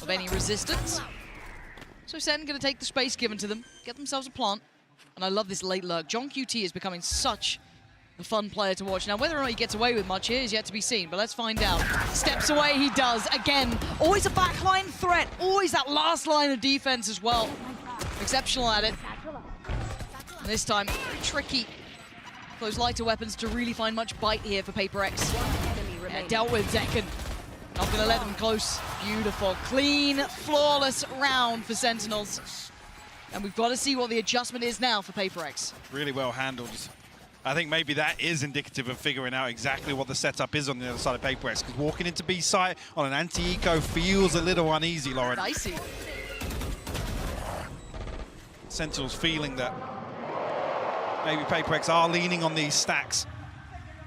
of any resistance. So Sen going to take the space given to them, get themselves a plant. And I love this late lurk. John QT is becoming such a fun player to watch. Now, whether or not he gets away with much here is yet to be seen, but let's find out. Steps away, he does. Again, always a backline threat. Always that last line of defense as well. Exceptional at it. And this time, tricky. Those lighter weapons to really find much bite here for Paper Rex. Dealt with Zekken. Not going to let them close. Beautiful, clean, flawless round for Sentinels. And we've got to see what the adjustment is now for Paper Rex. Really well handled. I think maybe that is indicative of figuring out exactly what the setup is on the other side of Paper Rex, because walking into B site on an anti-eco feels a little uneasy, Lauren. Dicey. Sentinels feeling that maybe Paper Rex are leaning on these stacks.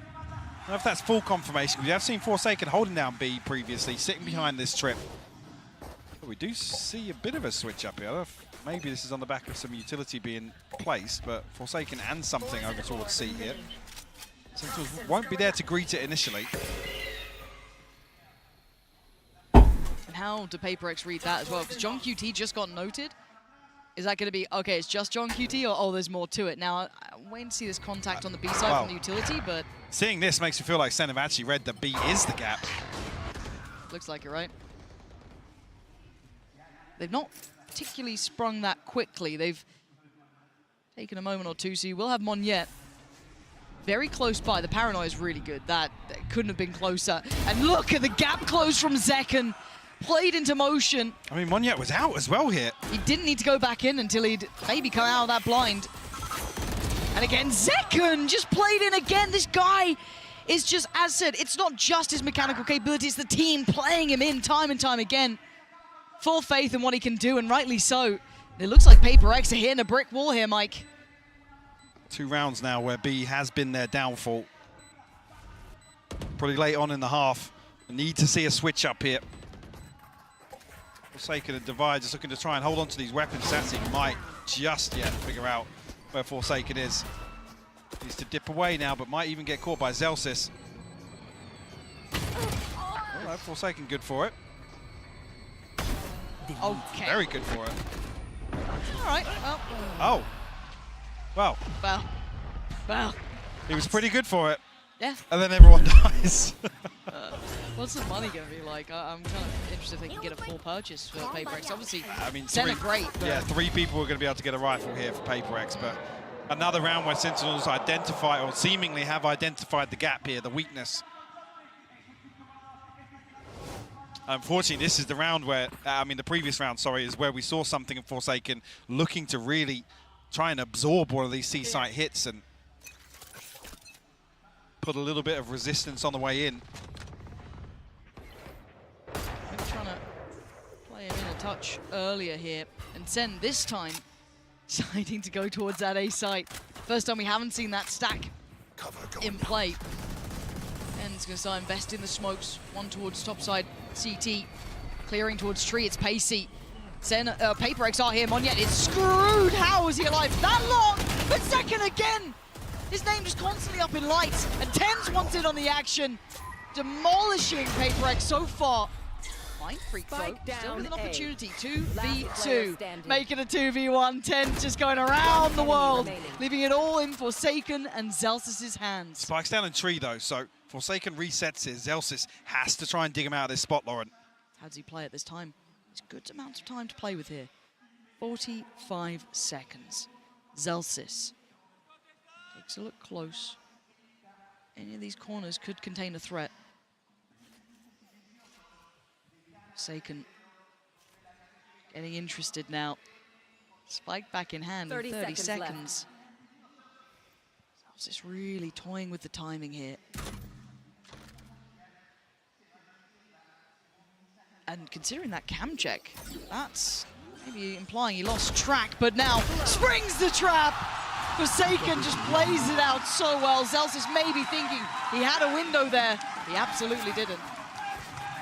I don't know if that's full confirmation, because we have seen Forsaken holding down B previously, sitting behind this trip. But we do see a bit of a switch up here. I don't know if maybe this is on the back of some utility being placed, but Forsaken and something over towards C here. Sentinels won't be there to greet it initially. And how do Paper Rex read that as well? Because John QT just got noted. Is that going to be, okay, it's just John QT, or oh, there's more to it? Now, I'm waiting to see this contact on the B side from the utility, but... Seeing this makes me feel like Sen have actually read that B is the gap. Looks like it, right? They've not particularly sprung that quickly. They've taken a moment or two, so you will have Monyet very close by. The paranoia is really good. That couldn't have been closer. And look at the gap close from Zekken. Played into motion. I mean, Monyet was out as well here. He didn't need to go back in until he'd maybe come out of that blind. And again, Zekken just played in again. This guy is just, as said, it's not just his mechanical capability, it's the team playing him in time and time again. Full faith in what he can do, and rightly so. It looks like Paper Rex are hitting a brick wall here, Mike. 2 rounds now where B has been their downfall. Probably late on in the half. Need to see a switch up here. Forsaken and Divide just looking to try and hold on to these weapons. Sassy might just yet figure out where Forsaken is. Needs to dip away now, but might even get caught by Zellsis. All right, Forsaken good for it. Okay. Very good for it. All right, well. Oh. Well. Well. He was pretty good for it. Yeah. And then everyone dies. What's the money going to be like? I'm kind of interested if they can get a full purchase for Paper Rex. Obviously, I mean, Sen are great. Yeah, 3 people are going to be able to get a rifle here for Paper Rex, but another round where Sentinels identify, or seemingly have identified the gap here, the weakness. Unfortunately, this is the round where, the previous round, sorry, is where we saw something in Forsaken looking to really try and absorb one of these C-site hits and put a little bit of resistance on the way in. Maybe trying to play him in a touch earlier here. And Sen, this time, deciding to go towards that A site. First time we haven't seen that stack in play. En's going to start investing the smokes. One towards topside CT. Clearing towards tree, it's Pacey. Sen, Paper Rex are here. Monyet is screwed. How is he alive that long? But Zekken again. His name just constantly up in lights. And Ten's wanted on the action. Demolishing Paper Rex so far. Mind Freak though, still with an opportunity. 2v2. Making a 2v1. Ten just going around the world. Leaving it all in Forsaken and Zellsis' hands. Spike's down in tree though, so Forsaken resets it. Zellsis has to try and dig him out of this spot, Lauren. How does he play at this time? It's a good amount of time to play with here. 45 seconds. Zellsis takes a look close. Any of these corners could contain a threat. Forsaken getting interested now. Spike back in hand in 30 seconds. Zellsis really toying with the timing here. And considering that cam check, that's maybe implying he lost track, but now springs the trap. Forsaken just plays it out so well. Zellsis may be thinking he had a window there. He absolutely didn't.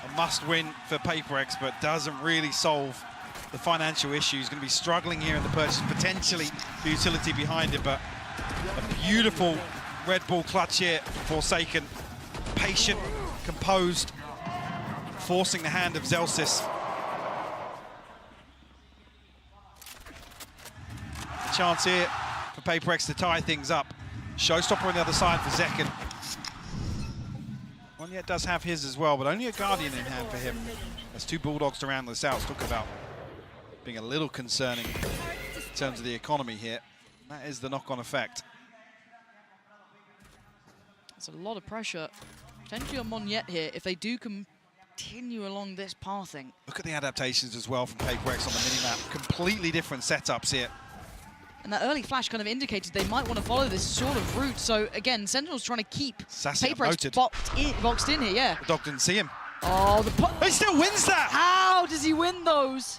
A must-win for PaperX, but doesn't really solve the financial issues. Going to be struggling here in the purchase, potentially the utility behind it, but a beautiful Red Bull clutch here for Forsaken. Patient, composed, forcing the hand of Zellsis. Chance here for PaperX to tie things up. Showstopper on the other side for Zekken. Monyet does have his as well, but only a Guardian in hand for him. There's 2 Bulldogs to round this out. Let's talk about being a little concerning in terms of the economy here. That is the knock-on effect. It's a lot of pressure, potentially on Monyet here, if they do continue along this pathing. Look at the adaptations as well from PaperX on the minimap. Completely different setups here. And that early flash kind of indicated they might want to follow this sort of route. So again, Sentinel's trying to keep PaperX boxed in here, yeah. The dog didn't see him. Oh, he still wins that! How does he win those?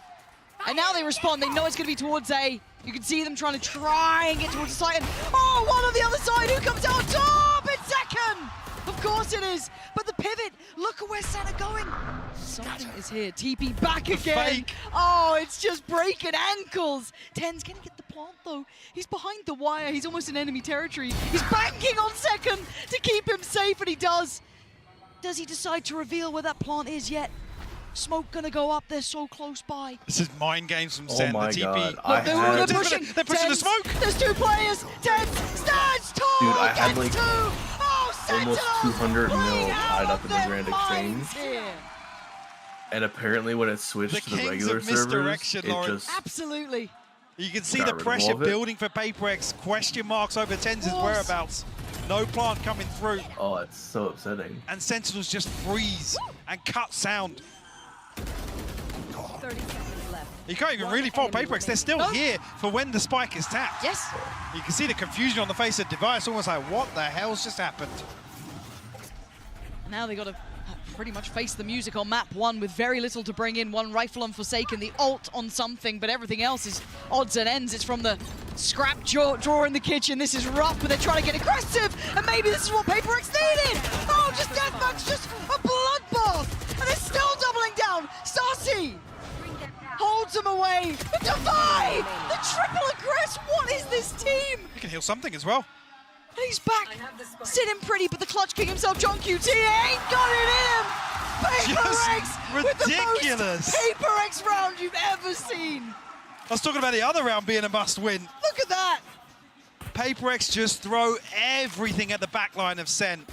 And now they respond. They know it's going to be towards A. You can see them trying to and get towards the site. And oh, one on the other side. Who comes out top? It's Zekken! Of course it is. But the pivot, look at where Sen are going. Something is here. TP back again. Fake. Oh, it's just breaking ankles. Ten's going to get the plant, though. He's behind the wire. He's almost in enemy territory. He's banking on Zekken to keep him safe, and he does. Does he decide to reveal where that plant is yet? Smoke gonna go up, they're so close by. This is mind games from Sen, my the TP. God. Look, they're pushing. They're pushing the smoke. There's 2 players. Ten stands tall. Dude, I had like almost 200 mil tied up in the Grand Exchange. And apparently when it switched to the regular servers, it just... Absolutely. You can see got the rid of pressure all of it. building for PaperX. Question marks over Tenz's whereabouts. No plant coming through. Oh, it's so upsetting. And Sentinels just freeze and cut sound. 30 seconds left. You can't even really fault PaperX. They're still here for when the spike is tapped. Yes. You can see the confusion on the face of Device, almost like, what the hell's just happened? Now they got to pretty much face the music on map 1 with very little to bring in. 1 rifle on Forsaken, the ult on something, but everything else is odds and ends. It's from the scrap drawer in the kitchen. This is rough, but they're trying to get aggressive, and maybe this is what PaperX needed. Oh, just Deathmatch, just a bloodbath, and they're still doubling down. Stassi holds him away. Defy! The triple aggress. What is this team? He can heal something as well. And he's back, sitting pretty, but the Clutch King himself, John QT, ain't got it in him! PaperX with the most PaperX round you've ever seen! I was talking about the other round being a must-win. Look at that! PaperX just throw everything at the back line of Sen.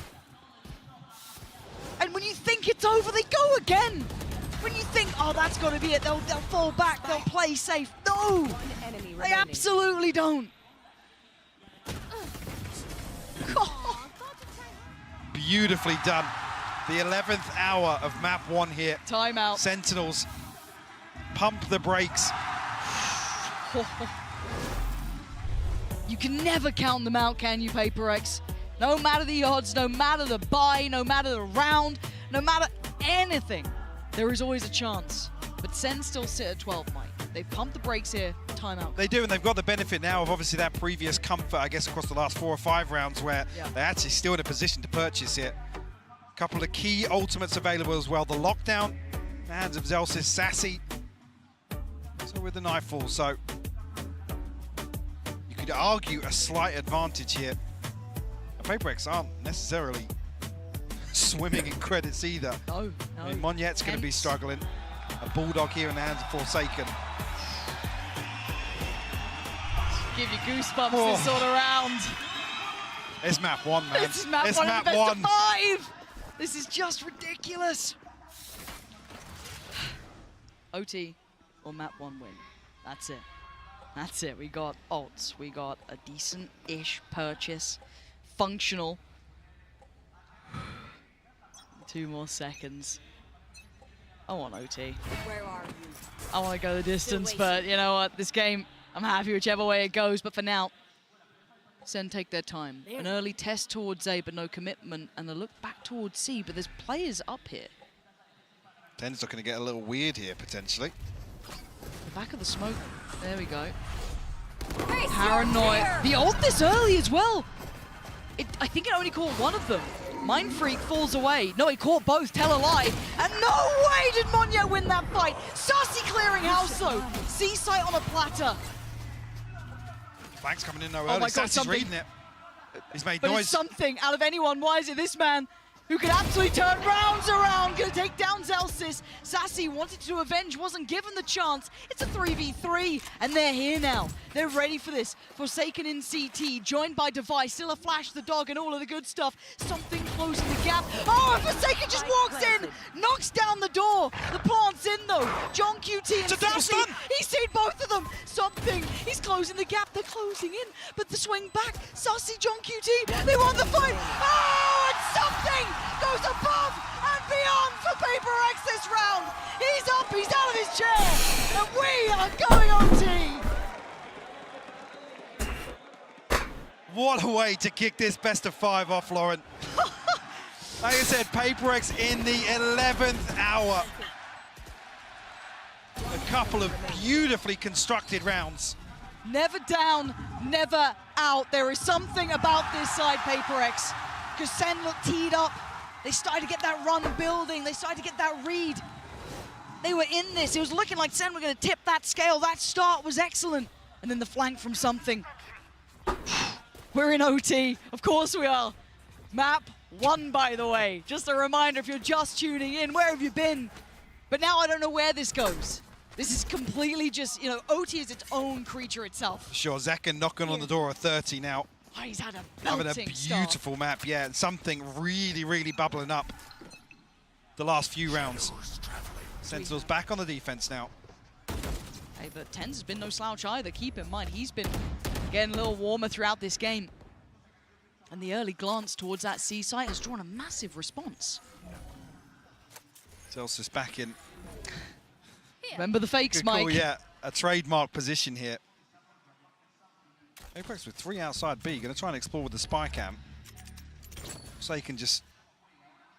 And when you think it's over, they go again! When you think, oh, that's got to be it, they'll fall back, they'll play safe. No! They absolutely don't. Beautifully done. The 11th hour of map 1 here. Timeout. Sentinels pump the brakes. You can never count them out, can you, PaperX? No matter the odds, no matter the buy, no matter the round, no matter anything, there is always a chance. But Sen still sit at 12, Mike. They pump the brakes here, timeout. They do, and they've got the benefit now of obviously that previous comfort, I guess, across the last 4 or 5 rounds where they're actually still in a position to purchase it. A couple of key ultimates available as well. The lockdown, in the hands of Zellsis, Sassy. So with the Nightfall, so you could argue a slight advantage here. And PaperX aren't necessarily swimming in credits either. No. I mean, Monyet's going to be struggling. A Bulldog here in the hands of Forsaken. Give you goosebumps this sort of round. It's map 1, man. This is map 1 of the best of 5. This is just ridiculous. OT or map 1 win. That's it. That's it. We got ults. We got a decent-ish purchase. Functional. 2 more seconds. I want OT. Where are you? I want to go the distance, but you know what? This game, I'm happy whichever way it goes. But for now, Sen take their time. An early test towards A, but no commitment, and a look back towards C. But there's players up here. Ten's looking to get a little weird here, potentially. The back of the smoke. There we go. Paranoid. The ult this early as well. I think it only caught one of them. Mind Freak falls away. No, it caught both. Tell a lie. And no way did Monyo win that fight. Sassy clearing house though. C-Site on a platter. Flank's coming in though Oh early. my God, Sassy's reading it. He's made But noise. it's something out of anyone. Why is it this man who could absolutely turn rounds around? Gonna take down Zellsis. Sassy wanted to avenge, wasn't given the chance. It's a 3v3, and they're here now. They're ready for this. Forsaken in CT, joined by Device, still a Flash, the dog, and all of the good stuff. Something closing the gap. Oh, and Forsaken just walks in, knocks down the door. The plant's in though. John QT and Sassy, he's seen both of them. Something, he's closing the gap. They're closing in, but the swing back. Sassy, John QT, they won the fight. Oh, and something goes above and beyond for Paper Rex this round. He's up, he's out of his chair, and we are going OT. What a way to kick this best of 5 off, Lauren. Like I said, Paper Rex in the 11th hour. A couple of beautifully constructed rounds. Never down, never out. There is something about this side, Paper Rex, because Sen looked teed up. They started to get that run building. They started to get that read. They were in this. It was looking like Sen were going to tip that scale. That start was excellent. And then the flank from something. We're in OT. Of course we are. Map 1, by the way. Just a reminder, if you're just tuning in, where have you been? But now I don't know where this goes. This is completely just, OT is its own creature itself. Sure, Zekken knocking on the door of 30 now. Oh, he's had a belting Having a beautiful map, yeah, and something really, really bubbling up the last few rounds. Sentinel's back on the defense now. Hey, but Tens has been no slouch either. Keep in mind, he's been getting a little warmer throughout this game. And the early glance towards that C-Site has drawn a massive response. Zellsis back in. Remember the fakes, Good Mike. call, yeah, a trademark position here. Apex with 3 outside B, going to try and explore with the spy cam. So he can just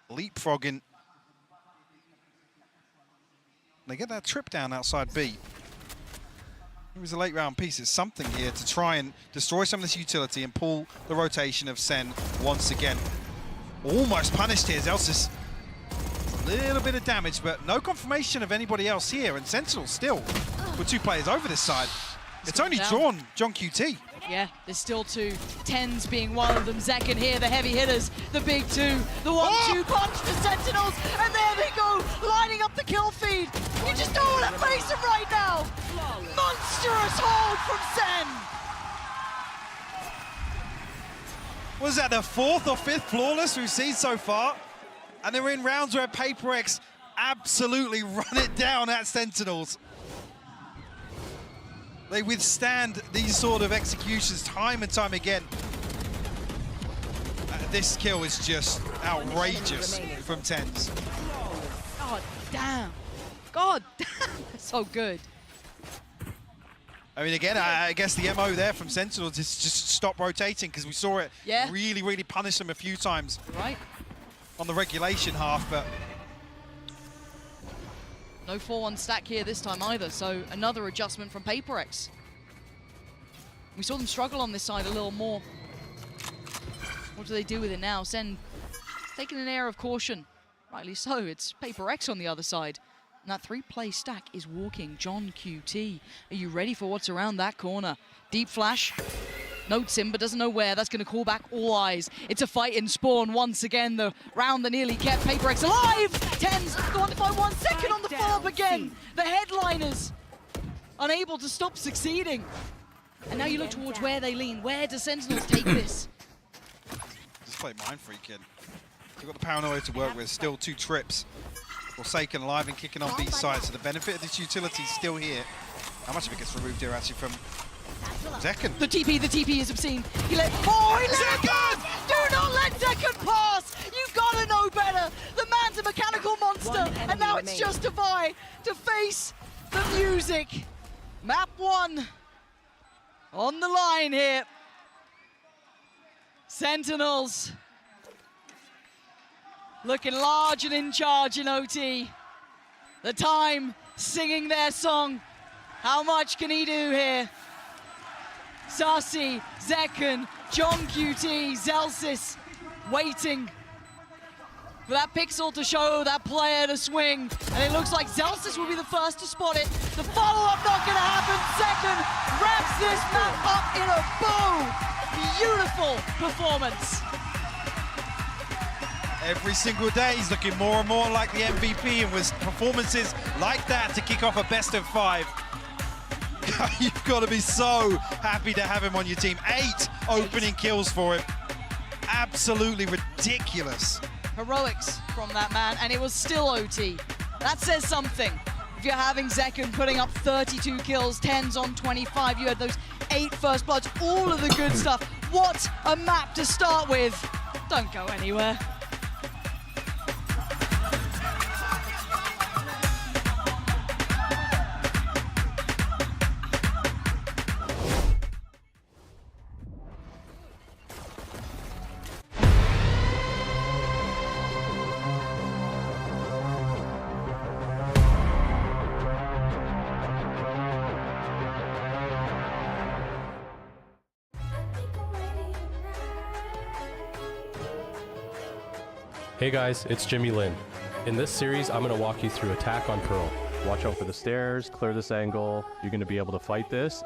leapfrog in. They get that trip down outside B. It was a late round piece. It's something here to try and destroy some of this utility and pull the rotation of Sen once again. Almost punished here. Zellsis, a little bit of damage, but no confirmation of anybody else here. And Sentinel still with 2 players over this side. It's only drawn John QT. Yeah, there's still 2. Tens being one of them. Zekken here, the heavy hitters, the big 2, the 1-2 punch to Sentinels, and there they go, lining up the kill feed. You just don't want to face him right now. Monstrous hold from Sen. Was that the 4th or 5th flawless we've seen so far? And they're in rounds where Paper Rex absolutely run it down at Sentinels. They withstand these sort of executions time and time again. This kill is just outrageous from Tens. God damn. God damn. So good. I mean, again, I guess the MO there from Sentinels is just stop rotating, because we saw it really, really punish them a few times. Right. On the regulation half, but no 4-1 stack here this time either, so another adjustment from Paper Rex. We saw them struggle on this side a little more. What do they do with it now? Sen taking an air of caution. Rightly so, it's Paper Rex on the other side. And that 3-play stack is walking John QT. Are you ready for what's around that corner? Deep flash. Notes him, but doesn't know where. That's going to call back all eyes. It's a fight in Spawn once again. The round that nearly kept Paper Rex alive. Tens go on to fight 1 second on the follow-up again. The headliners unable to stop succeeding. And now you look towards where they lean. Where do Sentinels take this? just play Mind Freak in. They've got the paranoia to work with. Still 2 trips. Forsaken alive and kicking on B side. So the benefit of this utility is still here. How much of it gets removed here actually from Zekken? The TP is obscene. He let it pass! Do not let Zekken pass! You've got to know better! The man's a mechanical monster, and now it's just Devi to face the music. Map 1 on the line here. Sentinels looking large and in charge in OT. The time singing their song. How much can he do here? Sasi, Zekken, John QT, Zellsis waiting for that pixel to show that player to swing. And it looks like Zellsis will be the first to spot it. The follow-up not gonna happen. Zekken wraps this map up in a bow. Beautiful performance. Every single day he's looking more and more like the MVP, and with performances like that to kick off a best of 5. You've got to be so happy to have him on your team. 8 opening kills for him. Absolutely ridiculous. Heroics from that man, and it was still OT. That says something. If you're having Zekken putting up 32 kills, 10s on 25, you had those 8 first bloods, all of the good stuff. What a map to start with. Don't go anywhere. Hey guys, it's Jimmy Lin. In this series, I'm going to walk you through attack on Pearl. Watch out for the stairs, clear this angle. You're going to be able to fight this.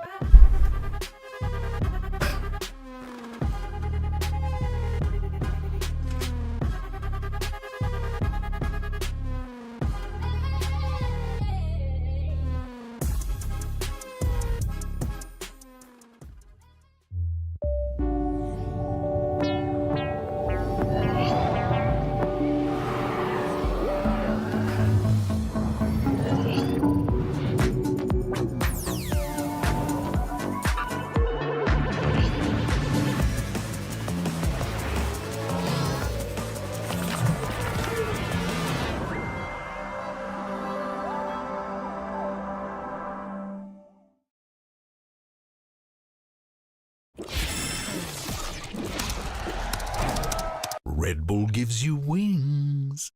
Red Bull gives you wings.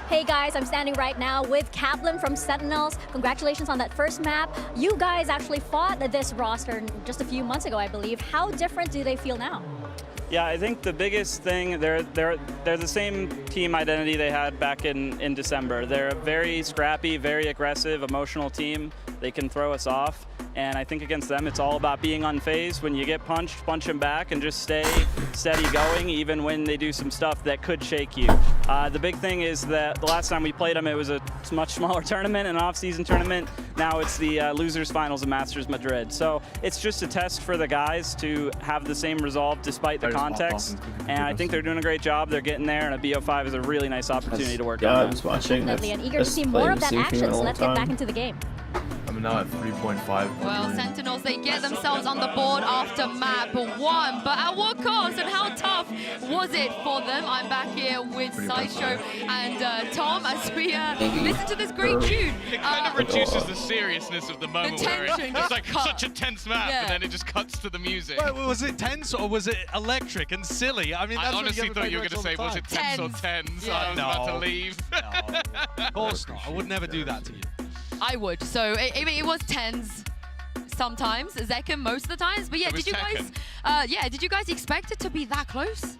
Hey guys, I'm standing right now with Kaplan from Sentinels. Congratulations on that first map. You guys actually fought this roster just a few months ago, I believe. How different do they feel now? Yeah, I think the biggest thing, they're the same team identity they had back in December. They're a very scrappy, very aggressive, emotional team. They can throw us off. And I think against them, it's all about being unfazed. When you get punched, punch them back and just stay steady going, even when they do some stuff that could shake you. The big thing is that the last time we played them, it was a much smaller tournament, an off-season tournament. Now it's the losers finals of Masters Madrid. So it's just a test for the guys to have the same resolve despite the context. And I think they're doing a great job. They're getting there, and a BO5 is a really nice opportunity to work on. I was watching. Definitely, and eager to see more of that action, so let's get back into the game. I'm now at 3.5. Well, Sentinels, they get themselves on the board after map 1, but at what cost and how tough was it for them? I'm back here with Sideshow and Tom as we listen to this great tune. It kind of reduces the seriousness of the moment where it's like cut. such a tense map, and then it just cuts to the music. Well, was it tense or was it electric and silly? I mean, that's I honestly thought you were going to say, was it tense or tens? Yeah. I was about to leave. No. Of course not. I would never do that to you. I would. So it was tens sometimes, Zekken most of the times. But yeah, did you guys expect it to be that close?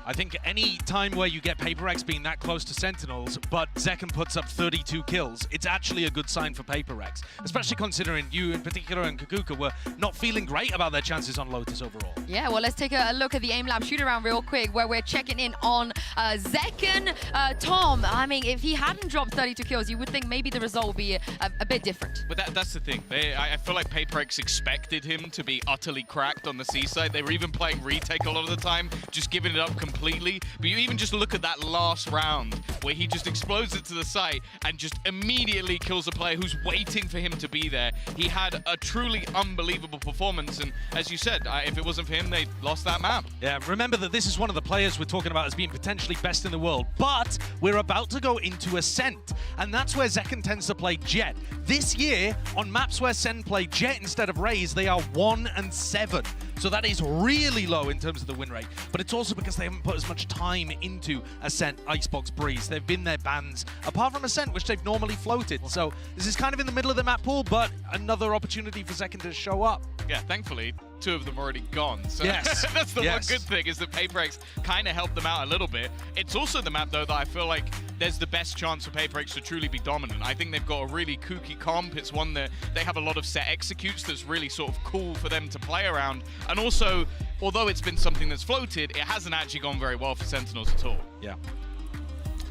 I think any time where you get Paper Rex being that close to Sentinels, but Zekken puts up 32 kills, it's actually a good sign for Paper Rex, especially considering you in particular and Kakuka were not feeling great about their chances on Lotus overall. Yeah, well, let's take a look at the Aim Lab shoot around real quick, where we're checking in on Zekken. Tom, I mean, if he hadn't dropped 32 kills, you would think maybe the result would be a bit different. But that's the thing. I feel like Paper Rex expected him to be utterly cracked on the C side. They were even playing retake a lot of the time, just giving it up completely. But you even just look at that last round where he just explodes it to the site and just immediately kills a player who's waiting for him to be there. He had a truly unbelievable performance, and as you said, if it wasn't for him, they lost that map. Yeah, remember that this is one of the players we're talking about as being potentially best in the world, but we're about to go into Ascent, and that's where Zekken tends to play Jet. This year, on maps where Sen play Jet instead of Raze, they are 1 and 7. So that is really low in terms of the win rate. But it's also because they haven't put as much time into Ascent, Icebox, Breeze. They've been their bans, apart from Ascent, which they've normally floated. So this is kind of in the middle of the map pool, but another opportunity for Zekken to show up. Yeah, thankfully, 2 of them already gone. So yes. That's the one good thing, is that Paper Rex kind of helped them out a little bit. It's also the map, though, that I feel like there's the best chance for Paper Rex to truly be dominant. I think they've got a really kooky comp. It's one that they have a lot of set executes that's really sort of cool for them to play around. And also, although it's been something that's floated, it hasn't actually gone very well for Sentinels at all. Yeah.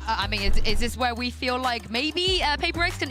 I mean, is this where we feel like maybe Paper Rex can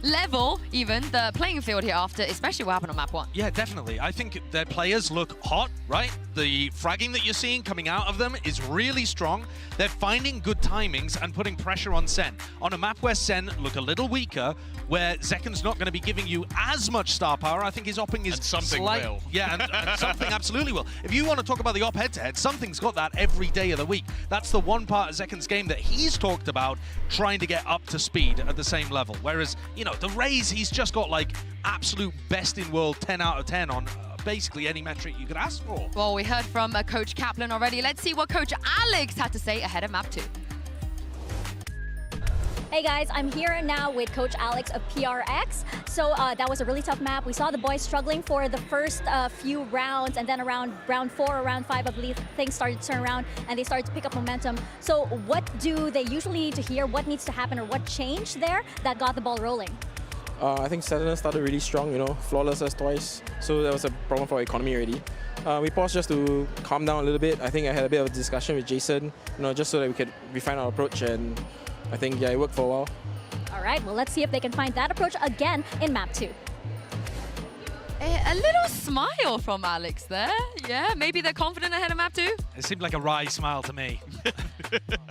level even the playing field here after, especially what happened on map 1? Yeah, definitely. I think their players look hot, right? The fragging that you're seeing coming out of them is really strong. They're finding good timings and putting pressure on Sen. On a map where Sen look a little weaker, where Zekken's not going to be giving you as much star power, I think his opping is something will. Yeah, and something absolutely will. If you want to talk about the op head-to-head, something's got that every day of the week. That's the one part of Zekken's game that he's talked about trying to get up to speed at the same level. Whereas, you know, the Raze, he's just got like absolute best in world 10 out of 10 on basically any metric you could ask for. Well, we heard from Coach Kaplan already. Let's see what Coach Alex had to say ahead of map 2. Hey guys, I'm here now with Coach Alex of PRX. So that was a really tough map. We saw the boys struggling for the first few rounds, and then around round 4 or round 5, I believe, things started to turn around and they started to pick up momentum. So what do they usually need to hear? What needs to happen, or what changed there that got the ball rolling? I think Sentinels started really strong, you know, flawless us twice. So that was a problem for our economy already. We paused just to calm down a little bit. I think I had a bit of a discussion with Jason, you know, just so that we could refine our approach, and I think, yeah, it worked for a while. All right, well, let's see if they can find that approach again in map 2. A little smile from Alex there. Yeah, maybe they're confident ahead of map 2. It seemed like a wry smile to me.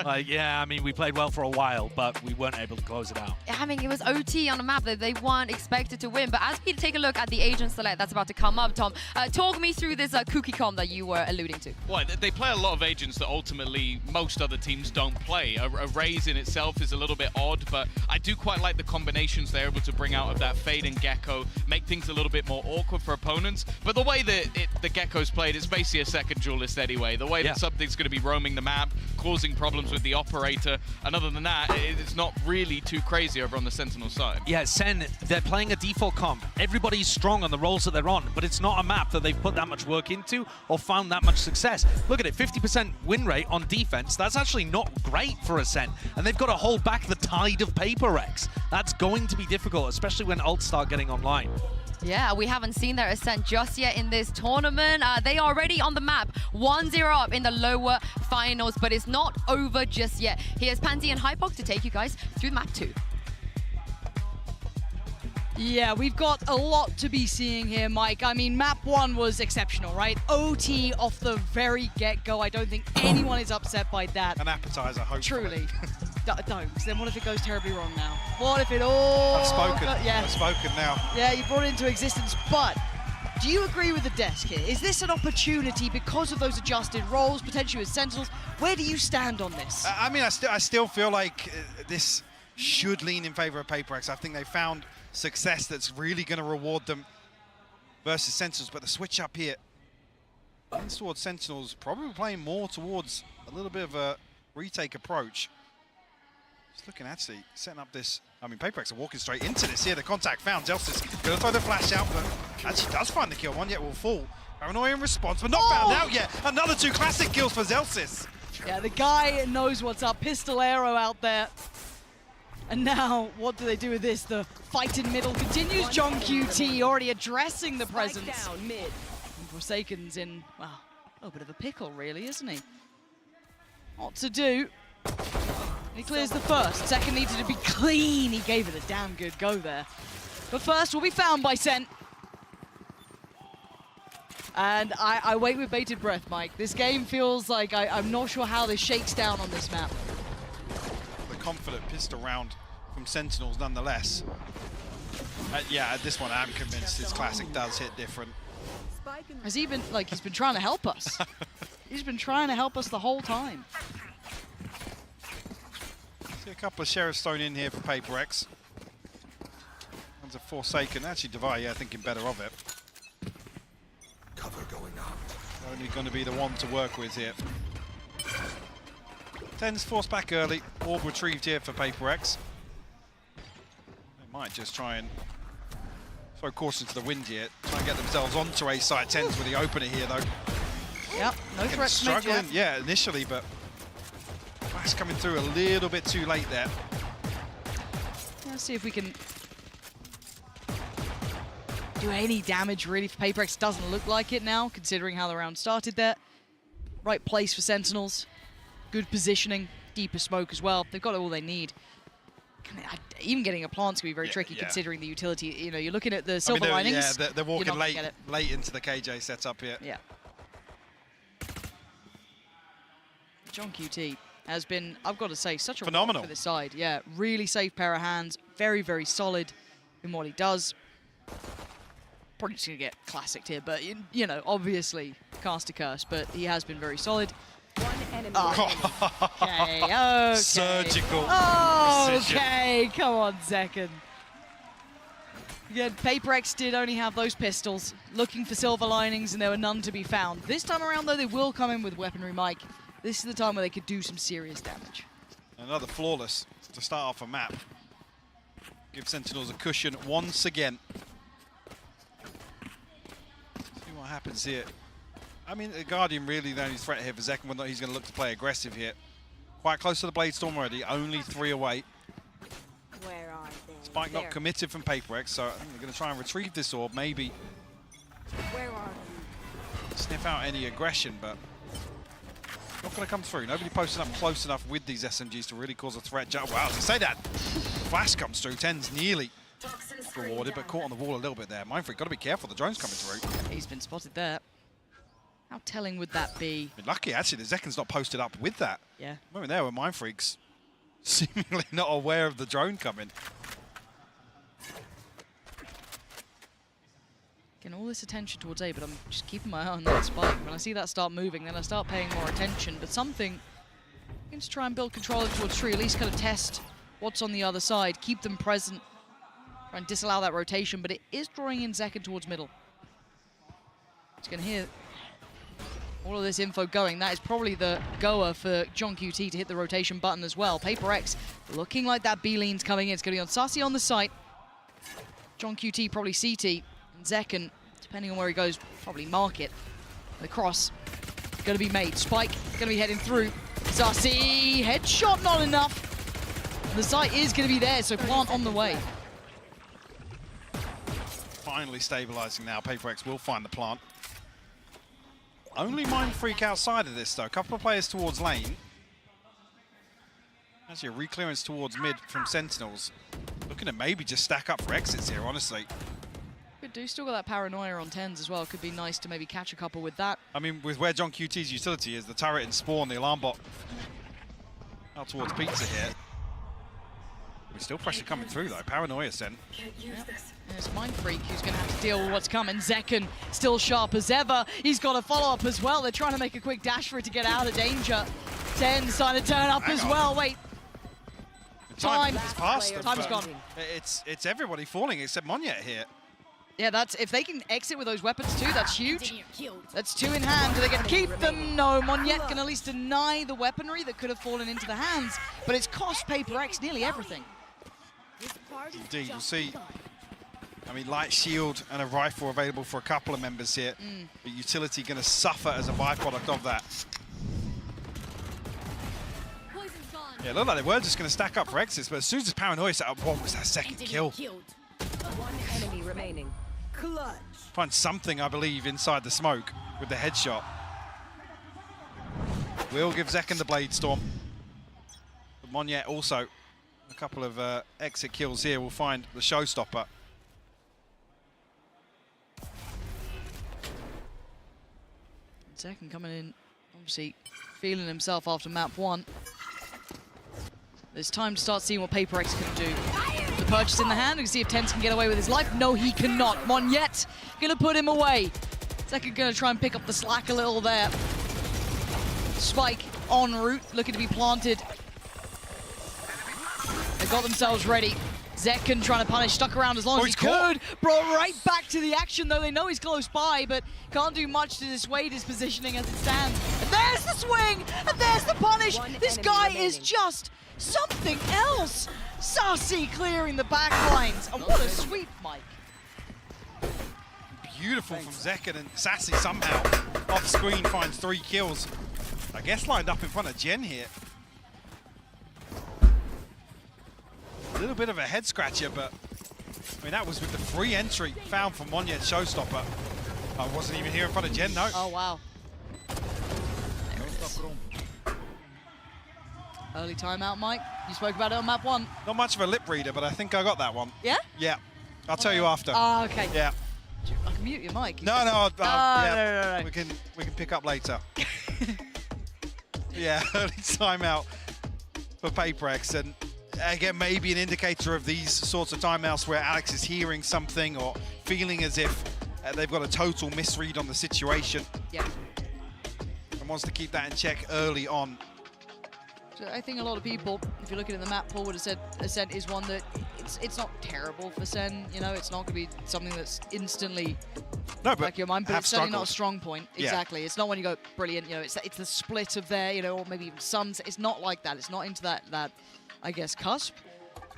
Like, yeah, I mean, we played well for a while, but we weren't able to close it out. I mean, it was OT on a map that they weren't expected to win. But as we take a look at the agent select that's about to come up, Tom, talk me through this kooky comp that you were alluding to. Well, they play a lot of agents that ultimately most other teams don't play. A Raze in itself is a little bit odd, but I do quite like the combinations they're able to bring out of that Fade and Gecko, make things a little bit more awkward for opponents. But the way that the Gekko's played, it's basically a second duelist anyway. The way that something's going to be roaming the map, causing problems with the operator, and other than that, it's not really too crazy over on the Sentinel side. Yeah, Sen, they're playing a default comp. Everybody's strong on the roles that they're on, but it's not a map that they've put that much work into or found that much success. Look at it, 50% win rate on defense. That's actually not great for a Sen, and they've got to hold back the tide of PaperX. That's going to be difficult, especially when ults start getting online. Yeah, we haven't seen their ascent just yet in this tournament. They are already on the map, 1-0 up in the lower finals, but it's not over just yet. Here's Pansy and Hypok to take you guys through map 2. Yeah, we've got a lot to be seeing here, Mike. I mean, map 1 was exceptional, right? OT off the very get-go. I don't think anyone is upset by that. An appetizer, hopefully. Truly. Don't, because then what if it goes terribly wrong now? What if it all... I've spoken. Yeah. I've spoken now. Yeah, you brought it into existence, but do you agree with the desk here? Is this an opportunity because of those adjusted roles, potentially with Sentinels? Where do you stand on this? I mean, I still feel like this should lean in favor of PaperX. I think they found success that's really going to reward them versus Sentinels, but the switch up here leans towards Sentinels, probably playing more towards a little bit of a retake approach. Just looking actually setting up this. I mean, PaperX are walking straight into this here. The contact found. Zelsis going to throw the flash out, but actually does find the kill. One yet will fall. Paranoia in response, but not found out yet. Another 2 classic kills for Zelsis. Yeah, the guy knows what's up. Pistolero out there. And now, what do they do with this? The fight in middle continues. John QT already addressing the presence. Down mid. And Forsaken's in, well, a little bit of a pickle, really, isn't he? What to do? He clears the first. Second needed to be clean. He gave it a damn good go there. But first will be found by Sen. And I wait with bated breath, Mike. This game feels like I'm not sure how this shakes down on this map. The confident pistol round from Sentinels nonetheless. Yeah, at this one I'm convinced his classic does hit different. Has he been, like, he's been trying to help us. He's been trying to help us the whole time. See a couple of Sheriff Stone in here for PaperX. One's a Forsaken. Actually, Devi, yeah, thinking better of it. Cover going up. Only going to be the one to work with here. Tens forced back early. Orb retrieved here for PaperX. They might just try and throw caution to the wind here. Try and get themselves onto A side. Tens with the opener here, though. Yep, no threat struggling, yeah, initially, but Flash coming through a little bit too late there. Let's see if we can do any damage really for PaperX. Doesn't look like it now, considering how the round started there. Right place for Sentinels. Good positioning, deeper smoke as well. They've got all they need. Even getting a plant's going to be very tricky considering the utility. You know, you're looking at the silver linings. Yeah, they're walking late into the KJ setup here. Yeah. John QT has been, I've got to say, such a phenomenal for this side. Yeah, really safe pair of hands. Very, very solid in what he does. Probably just going to get classicked here, but, you know, obviously cast a curse, but he has been very solid. One enemy. Oh. Okay. Surgical precision. Okay, come on, Zekken. Again, PaperX did only have those pistols, looking for silver linings, and there were none to be found. This time around, though, they will come in with weaponry, Mike. This is the time where they could do some serious damage. Another flawless to start off a map. Give Sentinels a cushion once again. See what happens here. I mean, the Guardian really the only threat here for Zekken, whether he's going to look to play aggressive here. Quite close to the Blade Storm already, only 3 away. Where are they? Spike not committed from PaperX, so I think they're going to try and retrieve this orb, maybe. Where are you? Sniff out any aggression, but not going to come through. Nobody posting up close enough with these SMGs to really cause a threat. Wow, to say that, Flash comes through. Tens nearly rewarded, but caught on the wall a little bit there. Mindfreak, got to be careful. The drone's coming through. He's been spotted there. How telling would that be? I mean, lucky, actually, the Zekken's not posted up with that. Yeah. Moment there where Mindfreak's seemingly not aware of the drone coming. Getting all this attention towards A, but I'm just keeping my eye on that spike. When I see that start moving, then I start paying more attention. But something, I'm going to try and build control in towards Tree, at least kind of test what's on the other side, keep them present, try and disallow that rotation, but it is drawing in Zekken towards middle. It's going to hear all of this info going. That is probably the goer for John QT to hit the rotation button as well. Paper Rex looking like that B-lean's coming in. It's going to be on Saci on the site. John QT probably CT. And Zekken, depending on where he goes, probably market. The cross going to be made. Spike going to be heading through. Saci, headshot not enough. The site is going to be there, so plant on the way. Finally stabilizing now. Paper Rex will find the plant. Only Mind Freak outside of this, though. A couple of players towards lane. Actually, a re-clearance towards mid from Sentinels. Looking to maybe just stack up for exits here, honestly. Could do still got that paranoia on 10s as well. Could be nice to maybe catch a couple with that. I mean, with where John QT's utility is, the turret and spawn, the alarm bot out towards Pizza here. There's still pressure coming through, though. Paranoia sent. Yep. There's Mind Freak who's going to have to deal with what's coming. Zekken still sharp as ever. He's got a follow-up as well. They're trying to make a quick dash for it to get out of danger. 10 starting to turn up as well. Wait. Time. It's past them, Time's gone. It's everybody falling except Monyet here. Yeah, that's if they can exit with those weapons too, that's huge. That's 2 in hand. Do they get to keep them? No, Monyet can at least deny the weaponry that could have fallen into the hands, but it's cost Paper Rex nearly everything. Indeed, we'll see. I mean, light shield and a rifle available for a couple of members here, but utility going to suffer as a byproduct of that. Yeah, it looked like they were just going to stack up for exits, but as soon as Paranoia set up, what was that second kill? One enemy remaining. Clutch. Find something, I believe, inside the smoke with the headshot. Will give Zekken the Blade Storm. But Monyet also, a couple of exit kills here, will find the showstopper. Zekken coming in, obviously feeling himself after map 1. There's time to start seeing what Paper Rex can do. The purchase in the hand, we can see if Tens can get away with his life. No, he cannot. Monyet gonna put him away. Zekken gonna try and pick up the slack a little there. Spike en route, looking to be planted. They've got themselves ready. Zekken trying to punish, stuck around as long as he could. Brought right back to the action, though they know he's close by, but can't do much to dissuade his positioning as it stands. And there's the swing, and there's the punish. This guy is just something else. Saci clearing the back lines, and what a sweep, Mike. Beautiful from Zekken, and Saci somehow off screen finds 3 kills. I guess lined up in front of Jen here. A little bit of a head scratcher, but I mean that was with the free entry found from Monyet showstopper. I wasn't even here in front of Jen, no. Oh wow. Early timeout, Mike. You spoke about it on map 1. Not much of a lip reader, but I think I got that one. Yeah? Yeah. I'll tell you after. Oh, okay. Yeah. I can mute your mic. No, yeah. No. We can pick up later. Yeah, early timeout for Paper Rex, and again, maybe an indicator of these sorts of timeouts where Alex is hearing something or feeling as if they've got a total misread on the situation. Yeah. And wants to keep that in check early on. So I think a lot of people, if you're looking at the map, Paul would have said Ascent is one that it's not terrible for Sen. You know, it's not going to be something that's instantly back your mind, but it's certainly not a strong point. Yeah. Exactly. It's not when you go brilliant. You know, it's the split of there. You know, or maybe even Suns. It's not like that. It's not into that I guess cusp.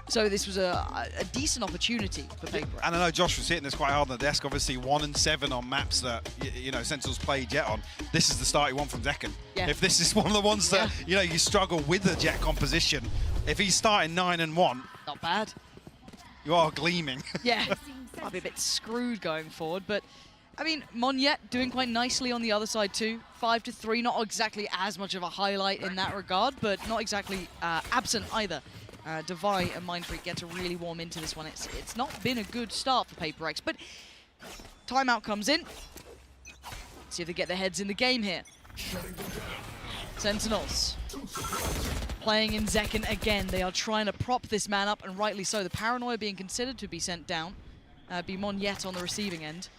So this was a decent opportunity for Paper. And I know Josh was hitting this quite hard on the desk. Obviously, 1 and 7 on maps that you know Sentinels played Jet on. This is the start he won from Zekken. Yeah. If this is one of the ones that you know you struggle with the Jet composition, if he's starting 9 and 1, not bad. You are gleaming. Yeah, I'll be a bit screwed going forward, but I mean Monyet doing quite nicely on the other side too. 5-3, not exactly as much of a highlight in that regard, but not exactly absent either. Devi and Mind Freak get to really warm into this one. It's not been a good start for Paper Rex, but timeout comes in. See if they get their heads in the game here. Sentinels playing in Zekken again. They are trying to prop this man up, and rightly so. The Paranoia being considered to be sent down. Be Monyet on the receiving end.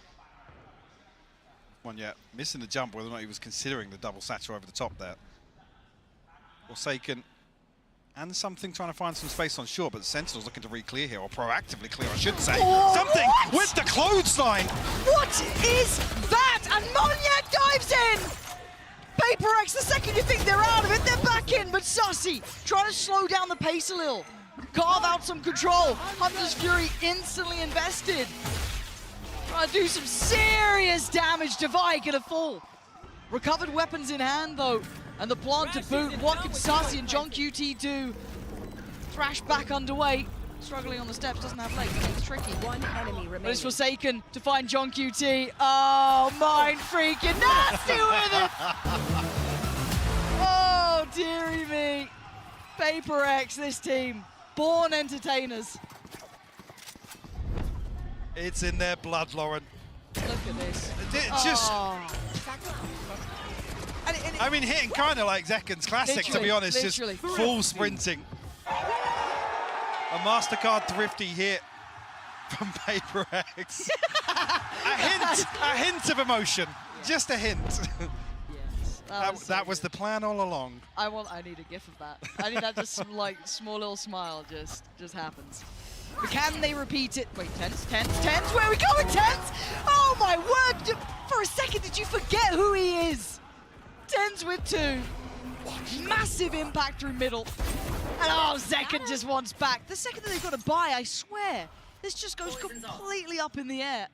Monyet missing the jump, whether or not he was considering the double satchel over the top there. Forsaken And Something trying to find some space on shore, but the Sentinels looking to re-clear here, or proactively clear, I should say. Oh, Something what? with the clothesline! What is that? And Monyet dives in! Paper X, the second you think they're out of it, they're back in, but Sussy trying to slow down the pace a little. Carve out some control. Hunter's Fury instantly invested. Trying to do some serious damage. Divide gonna fall. Recovered weapons in hand though. And the plant to boot. What can Sussy and John QT do? Thrash back underway. Struggling on the steps, doesn't have legs. It's tricky. One enemy remaining. But it's Forsaken to find John QT. Oh, mind freaking nasty with it! Oh, dearie me. Paper X, this team. Born entertainers. It's in their blood, Lauren. Look at this. It's just... Oh. I mean, hitting kind of like Zekken's classic, to be honest. Literally. Just full sprinting. A MasterCard thrifty hit from Paper X. a hint of emotion. Just a hint. Yes, that was the plan all along. I need a gif of that. I need that just like small little smile just happens. But can they repeat it? Wait, Tens? Where are we going, Tens? Oh my word! For a second, did you forget who he is? Tens with 2. Massive impact through middle. And oh, Zekken just wants back. The second that they've got to buy, I swear, this just goes completely up in the air.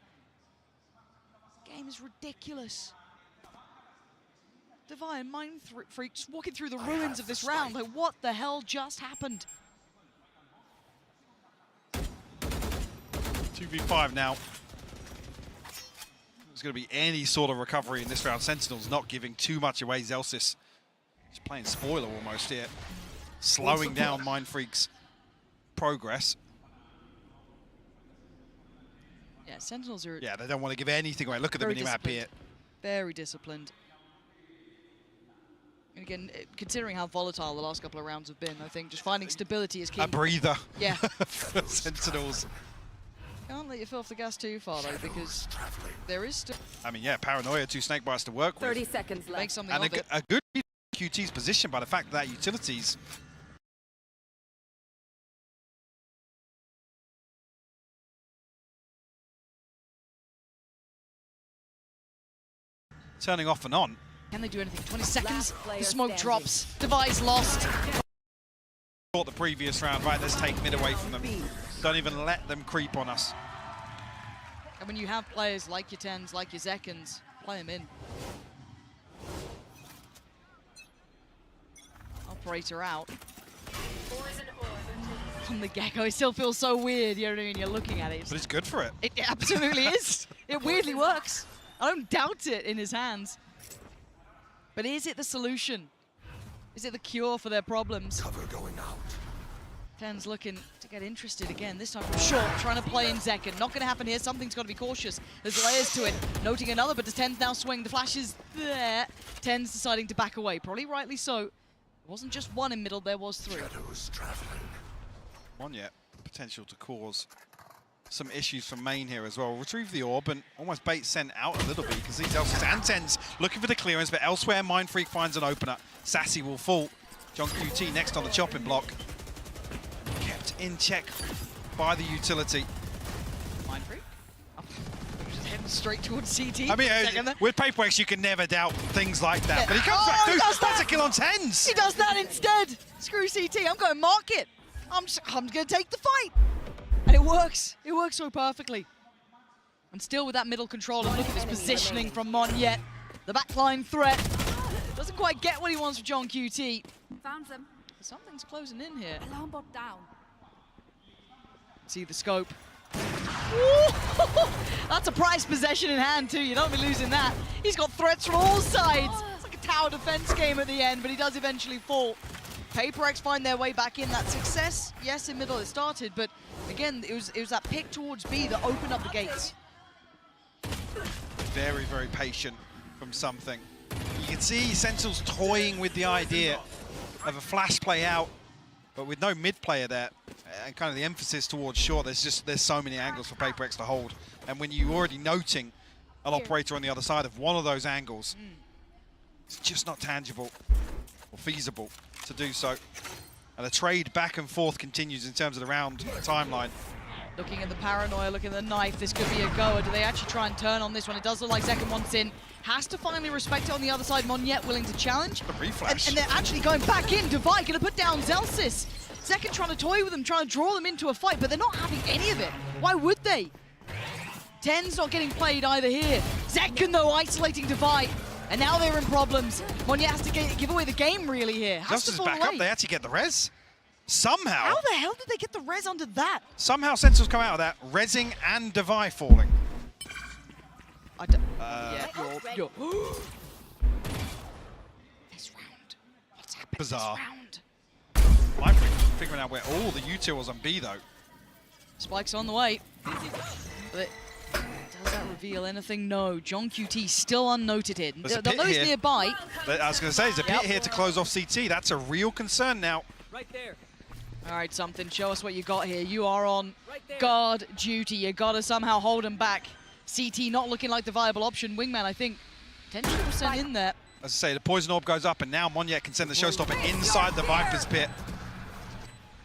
This game is ridiculous. Divine Mind Freaks walking through the ruins of this round. Like, what the hell just happened? 2v5 now. There's going to be any sort of recovery in this round. Sentinels not giving too much away. Zelsis just playing spoiler almost here. Slowing down Mind Freak's progress. Yeah, Sentinels are... Yeah, they don't want to give anything away. Look at the minimap here. Very disciplined. And again, considering how volatile the last couple of rounds have been, I think just finding stability is key. A breather. Yeah. For Sentinels. Can't let you fill off the gas too far though, because there is still... I mean, yeah, Paranoia, 2 snake bites to work with. 30 seconds left. Make something And of it. a good QT's position by the fact that utilities turning off and on. Can they do anything? 20 seconds, the smoke drops, Device lost. The previous round, right, let's take mid away from them. Don't even let them creep on us. And when you have players like your Tens, like your Zekkens, play them in. Operator out. From the get-go, it still feels so weird, you know what I mean? You're looking at it. But it's good for it. It absolutely is. It weirdly works. I don't doubt it in his hands. But is it the solution? Is it the cure for their problems? Cover going out. Tens looking to get interested again, this time from short, trying to play in Zekken. Not going to happen here, something's got to be cautious. There's layers to it. Noting another, but does Tens now swing? The flash is there. Tens deciding to back away, probably rightly so. It wasn't just one in middle, there was 3. Shadows traveling. One yet, potential to cause some issues from main here as well. Retrieve the orb and almost bait sent out a little bit because these Elsa's and Tens looking for the clearance, but elsewhere Mind Freak finds an opener. Sassy will fall. John QT next on the chopping block. Kept in check by the utility. Mind Freak? Just heading straight towards CT. I mean, with Paper X, you can never doubt things like that. Yeah. But he comes back, dude, that's a kill on Tens. He does that instead. Screw CT, I'm going market. I'm going to take the fight. And it works. It works so perfectly. And still with that middle control, and look at this positioning from Monyet. The backline threat. Doesn't quite get what he wants from John QT. Found them. Something's closing in here. Alarm bot down. See the scope. That's a prized possession in hand too. You don't be losing that. He's got threats from all sides. It's like a tower defense game at the end, but he does eventually fall. Paper X find their way back in. That success, yes, in middle it started, but again, it was that pick towards B that opened up the gates. Very, very patient from Something. You can see Sentinels toying with the idea of a flash play out, but with no mid player there, and kind of the emphasis towards short, there's so many angles for Paper X to hold. And when you're already noting an operator on the other side of one of those angles, it's just not tangible or feasible to do so. And the trade back and forth continues in terms of the round timeline. Looking at the paranoia, looking at the knife, this could be a goer. Do they actually try and turn on this one? It does look like Zekken wants in. Has to finally respect it on the other side. Monyet willing to challenge. The reflash. And they're actually going back in. Divide going to put down Zellsis. Zekken trying to toy with them, trying to draw them into a fight, but they're not having any of it. Why would they? Ten's not getting played either here. Zekken, though, isolating Divide. And now they're in problems. Monyet has to give away the game, really, here. Just as back up, they actually get the res. Somehow. How the hell did they get the res under that? Somehow Sentinels come out of that, resing and Devi falling. Yeah, you're this round. What's happening Bizarre. this round? mindfreak figuring out where all the utils on B, though. Spike's on the way. But does that reveal anything? No. John QT still unnoted here. Those nearby. But I was going to say, there's a pit here to close off CT. That's a real concern now. Right there. All right, something. Show us what you got here. You are on guard duty. You got to somehow hold him back. CT not looking like the viable option. Wingman, I think, 10% in there. As I say, the poison orb goes up, and now Monyet can send the showstopper inside the Viper's pit.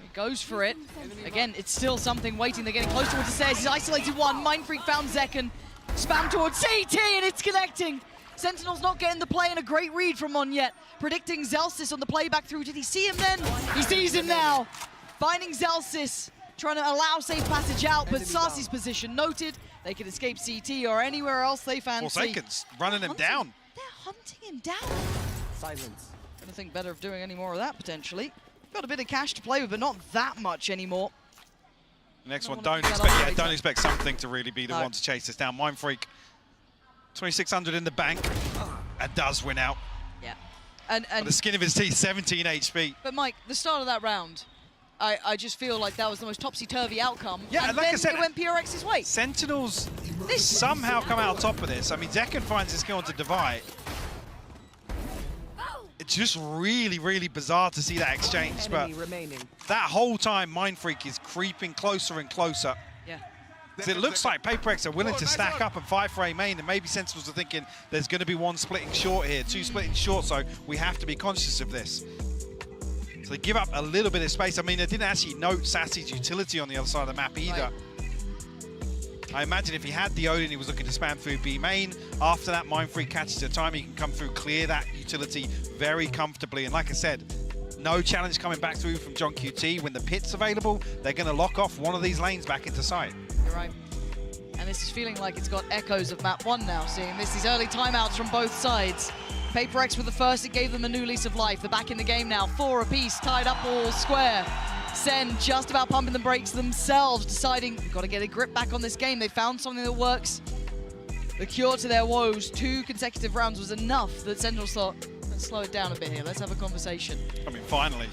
He goes for it. Again, it's still something waiting. They're getting close towards the stairs. He's isolated one. Mindfreak found Zekken. Spam towards CT, and it's connecting. Sentinel's not getting the play, and a great read from Monyet. Predicting Zellsis on the playback through. Did he see him then? He sees him now. Finding Zellsis, trying to allow safe passage out, but Sarsi's position noted. They could escape CT or anywhere else they fancy. Forsaken's running him down. They're hunting him down. Silence. Gonna think better of doing any more of that, potentially. Got a bit of cash to play with, but not that much anymore. Next one, don't expect something to really be the one to chase this down. Mindfreak, 2,600 in the bank, and does win out. Yeah. And the skin of his teeth, 17 HP. But Mike, the start of that round, I just feel like that was the most topsy-turvy outcome. Yeah, and like then I said, it went PRX's way. Sentinels somehow come out on top of this. I mean, Zekken finds his kill onto Divide. It's just really, really bizarre to see that exchange. But that whole time, Mindfreak is creeping closer and closer. Yeah. It looks like PaperX are willing to stack up and fight for A main, and maybe Sentinels are thinking there's going to be one splitting short here, two splitting short, so we have to be conscious of this. So they give up a little bit of space. I mean, they didn't actually note Sassy's utility on the other side of the map either. Right. I imagine if he had the Odin, he was looking to spam through B main. After that, Mindfreak catches the time, he can come through, clear that utility very comfortably. And like I said, no challenge coming back through from John QT. When the pit's available, they're going to lock off one of these lanes back into sight. You're right. And this is feeling like it's got echoes of map 1 now, seeing this. These early timeouts from both sides. PaperX with the first, it gave them a new lease of life. They're back in the game now, 4 apiece, tied up all square. Sen just about pumping the brakes themselves, deciding we've got to get a grip back on this game. They found something that works. The cure to their woes, 2 consecutive rounds was enough that Sentinels thought, let's slow it down a bit here, let's have a conversation. I mean, finally,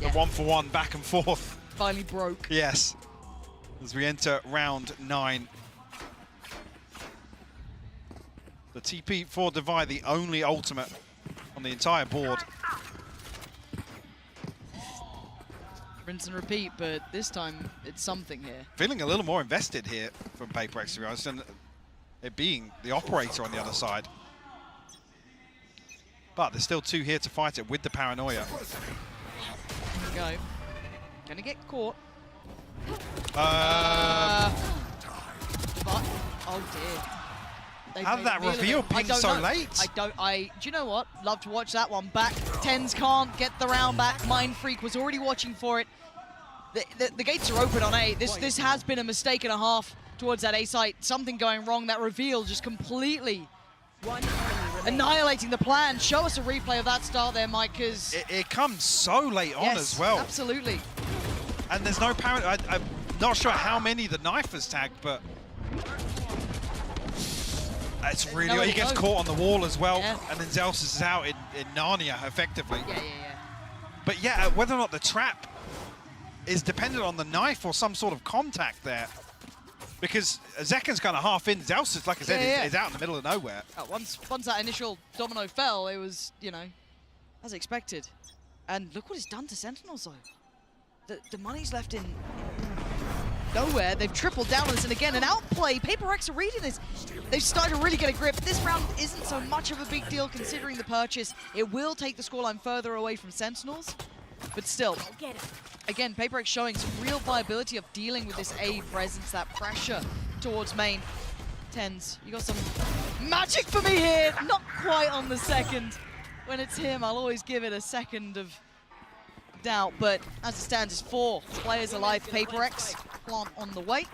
the 1-for-1 back and forth. Finally broke. Yes, as we enter round 9. The TP for Divide, the only ultimate on the entire board. Rinse and repeat, but this time it's something here. Feeling a little more invested here from PaperX, to be honest, and it being the operator on the other side. But there's still 2 here to fight it with the paranoia. Here we go. Gonna get caught. Oh dear. How did that reveal ping so late? Do you know what? Love to watch that one back. Tens can't get the round back. Mindfreak was already watching for it. The gates are open on A. This has been a mistake and a half towards that A site. Something going wrong. That reveal just completely annihilating the plan. Show us a replay of that start there, Mike, because it comes so late on as well. Absolutely. And there's no parent. I'm not sure how many the knife has tagged, but it's really, he gets caught on the wall as well, and then Zellsis is out in Narnia, effectively. Yeah. But yeah, whether or not the trap is dependent on the knife or some sort of contact there. Because Zekken's kind of half in, Zellsis, like I said, is out in the middle of nowhere. Once that initial domino fell, it was, you know, as expected. And look what it's done to Sentinels, though. The money's left in nowhere. They've tripled down on this, and again, an outplay. PaperX are reading this. They've started to really get a grip. This round isn't so much of a big deal considering the purchase. It will take the scoreline further away from Sentinels, But still, again, Paper X showing some real viability of dealing with this A presence, that pressure towards main. TenZ, you got some magic for me here. Not quite on the second. When it's him, I'll always give it a second of doubt. But as it stands, it's 4 players alive. Paper X, Plant on the way.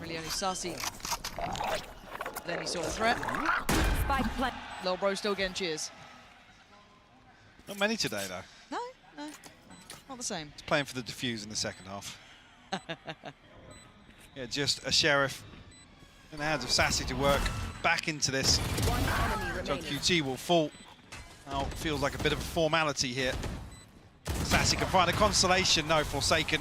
Really only Sassy. Then he saw the threat. Lil Bro still getting cheers. Not many today, though. No, not the same. He's playing for the defuse in the second half. Yeah, just a Sheriff in the hands of Sassy to work back into this. JohnQT will fall. Now feels like a bit of a formality here. Sassy can find a consolation. No, Forsaken.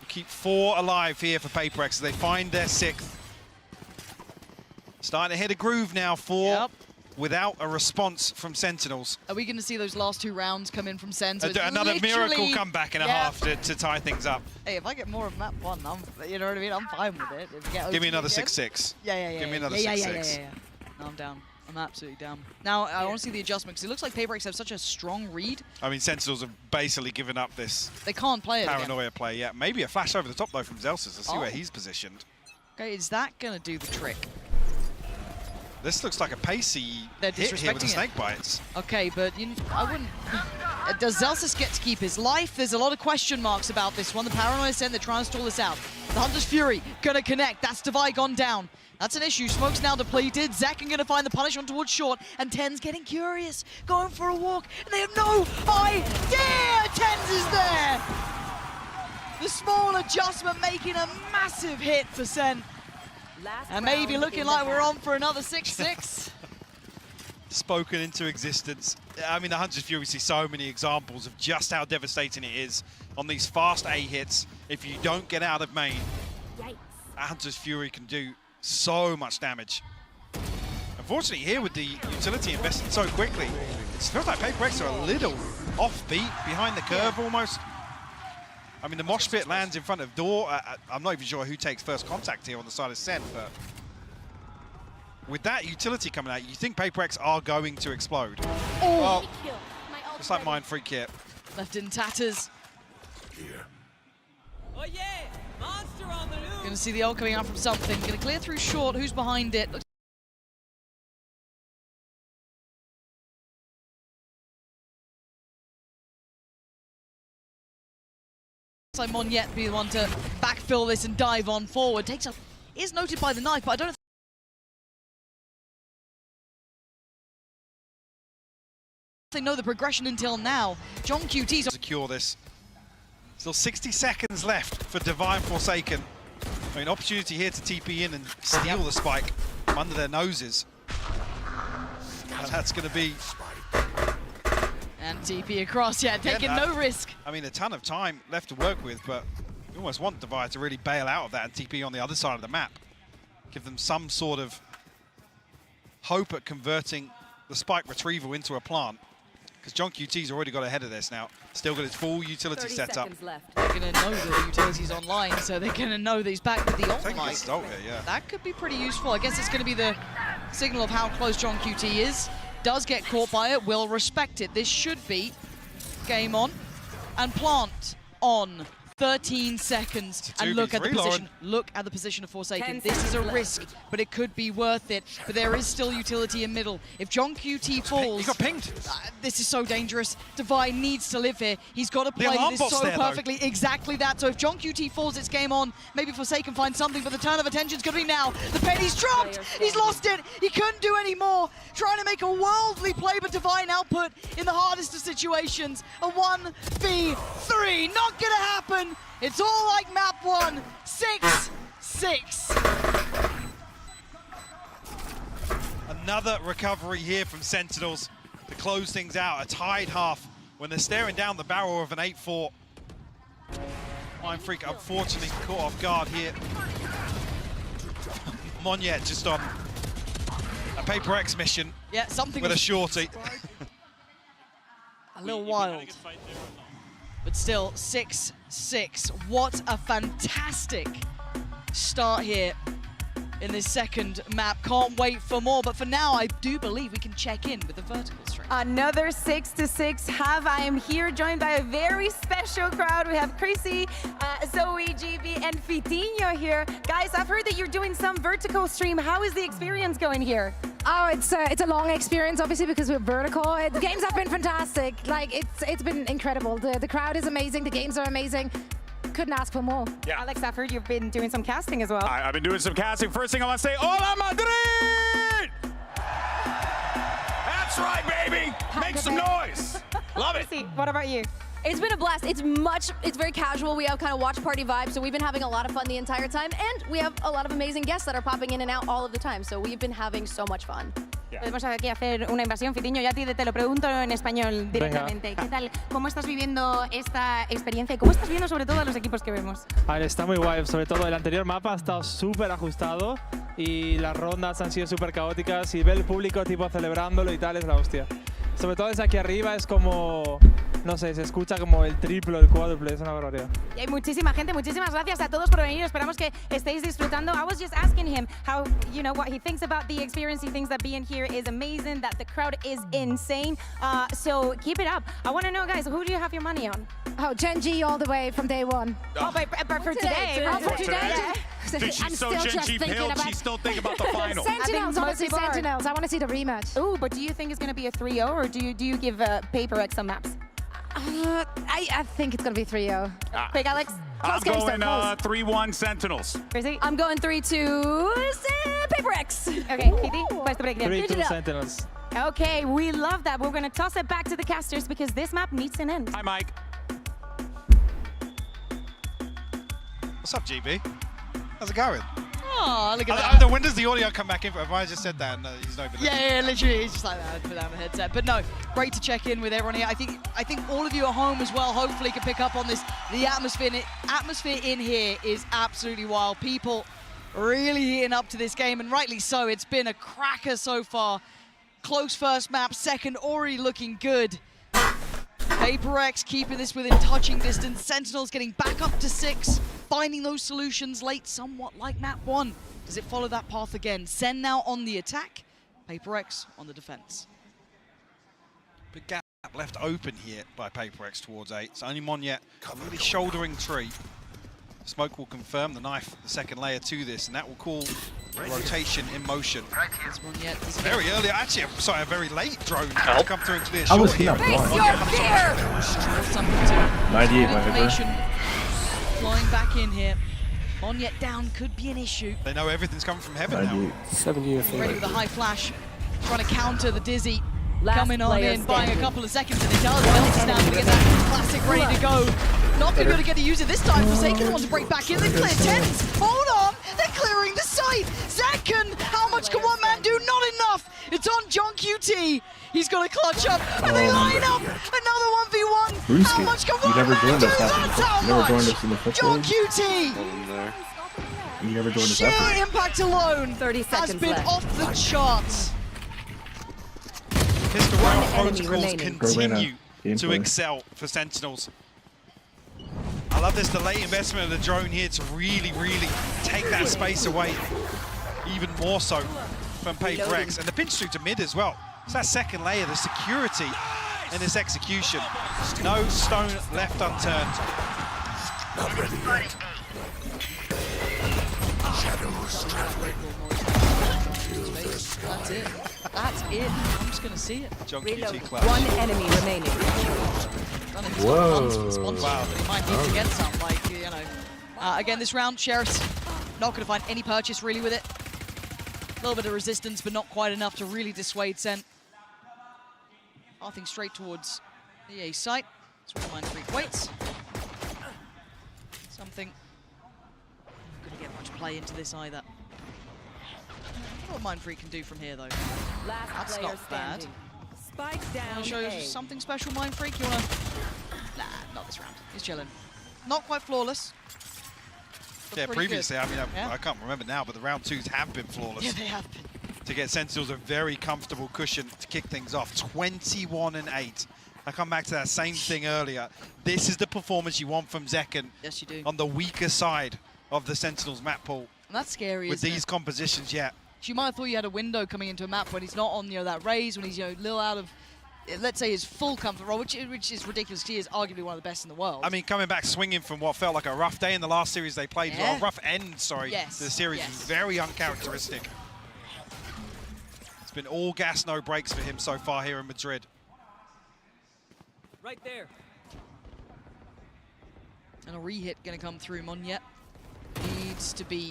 We keep 4 alive here for Paper X as they find their 6th. Starting to hit a groove now for without a response from Sentinels. Are we going to see those last 2 rounds come in from Sen? So another miracle comeback and a half to tie things up. Hey, if I get more of map 1, you know what I mean? I'm fine with it. If we get Give me another 6-6. Yeah. Give me another 6-6. Yeah. No, I'm down. I'm absolutely down. Now, I want to see the adjustment, because it looks like Paper X have such a strong read. I mean, Sentinels have basically given up this They can't play it paranoia again. play yet. Maybe a flash over the top, though, from Zellsis. Let's see where he's positioned. Okay, is that going to do the trick? This looks like a pacey hit here with the snake bites. Okay, but I wouldn't... Does Zellsis get to keep his life? There's a lot of question marks about this one. The Paranoia Sen, they're trying to stall this out. The Hunter's Fury gonna connect. That's Divide gone down. That's an issue. Smoke's now depleted. Zekken gonna find the punish on towards short, and TenZ getting curious, going for a walk, and they have no idea TenZ is there! The small adjustment making a massive hit for Sen. And maybe looking like we're on for another 6-6. Spoken into existence. I mean, the Hunter's Fury see so many examples of just how devastating it is on these fast A hits. If you don't get out of main, Hunter's Fury can do so much damage. Unfortunately, here with the utility invested so quickly, it feels like Paper X are a little offbeat, behind the curve almost. I mean, the mosh pit lands in front of Door. I'm not even sure who takes first contact here on the side of Sen, but with that utility coming out, you think Paper X are going to explode. Oh! Just like Mind Freak here. Left in tatters. Oh yeah! Monster on the loose! Gonna see the ult coming out from something. Gonna clear through short. Who's behind it? Looks like Monyet be the one to backfill this and dive on forward. Takes up, is noted by the knife, but I don't they know the progression until now. JohnQT's secure this. Still 60 seconds left for Divine Forsaken. I mean, opportunity here to TP in and steal the spike from under their noses. And that's going to be... And TP across, taking no risk. I mean, a ton of time left to work with, but you almost want Divide to really bail out of that and TP on the other side of the map. Give them some sort of hope at converting the spike retrieval into a plant. Because JohnQT's already got ahead of this now. Still got his full utility set up. They're going to know that the utility's online, so they're going to know that he's back with the ult. That could be pretty useful. I guess it's going to be the signal of how close JohnQT is. Does get caught by it, will respect it. This should be game on. And Plant on. 13 seconds, and look at the position. Look at the position of Forsaken. This is a risk, but it could be worth it. But there is still utility in middle. If JohnQT falls, he got pinged. This is so dangerous. Divide needs to live here. He's got to play this so perfectly. Exactly that. So if JohnQT falls, it's game on. Maybe Forsaken finds something, but the turn of attention's going to be now. The penny's dropped. He's lost it. He couldn't do any more. Trying to make a worldly play, but Divine output in the hardest of situations. A 1v3. Not going to happen. It's all like map 1, 6-6. Another recovery here from Sentinels to close things out. A tied half when they're staring down the barrel of an 8-4. Mind Freak unfortunately caught off guard here. Monyet just on a Paper X mission. Yeah, something with a shorty. A little wild. But still, 6-6. What a fantastic start here in this second map. Can't wait for more, but for now, I do believe we can check in with the vertical stream. Another 6-6 half. I am here joined by a very special crowd. We have Chrissy, Zoe, GB, and Fitinho here. Guys, I've heard that you're doing some vertical stream. How is the experience going here? Oh, it's a long experience, obviously, because we're vertical. The games have been fantastic. Like, it's been incredible. The crowd is amazing. The games are amazing. Couldn't ask for more. Yeah. Alex, I've heard you've been doing some casting as well. I've been doing some casting. First thing I want to say, Hola Madrid! That's right, baby! Make some noise! Love it! Chrissy, what about you? It's been a blast. It's very casual. We have kind of watch party vibes, so we've been having a lot of fun the entire time, and we have a lot of amazing guests that are popping in and out all of the time, so we've been having so much fun. Podemos aquí hacer una invasión, Fitinho. Ya a ti te lo pregunto en español directamente. ¿Qué tal? ¿Cómo estás viviendo esta experiencia y cómo estás viendo sobre todo a los equipos que vemos? A ver, está muy guay. Sobre todo el anterior mapa ha estado súper ajustado y las rondas han sido súper caóticas y ver el público tipo celebrándolo y tal es la hostia. Sobre todo desde aquí arriba es como, no sé, se escucha como el triplo, el cuádruple, es una barbaridad. Y hay muchísima gente, muchísimas gracias a todos por venir. Esperamos que estéis disfrutando. I was just asking him how, what he thinks about the experience. He thinks that being here is amazing, that the crowd is insane. So keep it up. I want to know, guys, who do you have your money on? Oh, Gen G all the way from day one. Oh, but for today. For today? Did she so Gen G pilled? She still think about the final. Sentinels, obviously Sentinels. I want to see the rematch. Ooh, but do you think it's going to be a 3-0 or do you give PaperX some maps? I think it's going to be 3-0. Big Alex? I'm going 3-1 Sentinels. Chrissy? I'm going 3-2 PaperX. Okay, Kitty, what's the breakdown? 3-2 Sentinels. Okay, we love that. We're going to toss it back to the casters because this map needs an end. Hi, Mike. What's up, GB? How's it going? Oh, look at I that. don't know, when does the audio come back in? Have I just said that and he's not even listening? Yeah, literally, he's just like that without the headset. But no, great to check in with everyone here. I think all of you at home as well hopefully can pick up on this. The atmosphere in here is absolutely wild. People really heating up to this game, and rightly so. It's been a cracker so far. Close first map, second already looking good. PaperX keeping this within touching distance. Sentinels getting back up to 6, finding those solutions late, somewhat like map 1. Does it follow that path again? Sen now on the attack, PaperX on the defense. Big gap left open here by PaperX towards 8. It's only Monyet really shouldering tree. Smoke will confirm the knife, the second layer to this, and that will call rotation in motion. It's very early, actually, sorry, a very late drone to come through and clear short. I was here. 98, my Information flying back in here. Monyet down could be an issue. They know everything's coming from heaven now. 70 Ready with a high flash, trying to counter the Dizzy. Coming on in, buying a couple of seconds, and it does. Melty's now going to get that classic ready to go. Not going to be able to get a use it this time. Forsaken wants to break back in. They clear 10s. Hold on. They're clearing the site. Zekken, how much can one man do? Not enough. It's on John QT. He's got to clutch up. And they line up. Another 1v1. How much can one man do? That's how much. John QT. You never joined us Sheer after. impact alone 30 has seconds been left. off the charts. Pistol round protocols remaining. continue to Gameplay. excel for Sentinels. I love this delayed investment of the drone here to really, really take that space away, even more so from PaperX. And the pinch through to mid as well. It's that second layer, the security in this execution. No stone left unturned. Shadows traveling. That's it. That's it. I'm just going to see it. John QT clutch. One enemy remaining. Whoa. Wow. He might need to get some, like, you know. Again, this round, Sheriff's not going to find any purchase really with it. A little bit of resistance, but not quite enough to really dissuade Sen. Pathing straight towards the A site. That's where Mindfreak waits. Something. Not going to get much play into this either. What Mindfreak can do from here, though. That's not bad. Spike down. Want to show you something special, Mindfreak? You want to... Nah, not this round. He's chilling. Not quite flawless. Yeah, pretty previously, good. I mean, I can't remember now, but the round 2s have been flawless. Yeah, they have been. To get Sentinels a very comfortable cushion to kick things off. 21-8. I come back to that same thing earlier. This is the performance you want from Zekken. Yes, you do. On the weaker side of the Sentinels map pool. And that's scary, with isn't these it? compositions, yeah. You might have thought you had a window coming into a map when he's not on, that raise, when he's, a little out of, let's say, his full comfort role, which is ridiculous. He is arguably one of the best in the world. I mean, coming back swinging from what felt like a rough day in the last series they played, Yeah. or a rough end, sorry, Yes. to the series, Yes. was very uncharacteristic. It's been all gas, no brakes for him so far here in Madrid. Right there. And a re-hit going to come through. Monyet needs to be...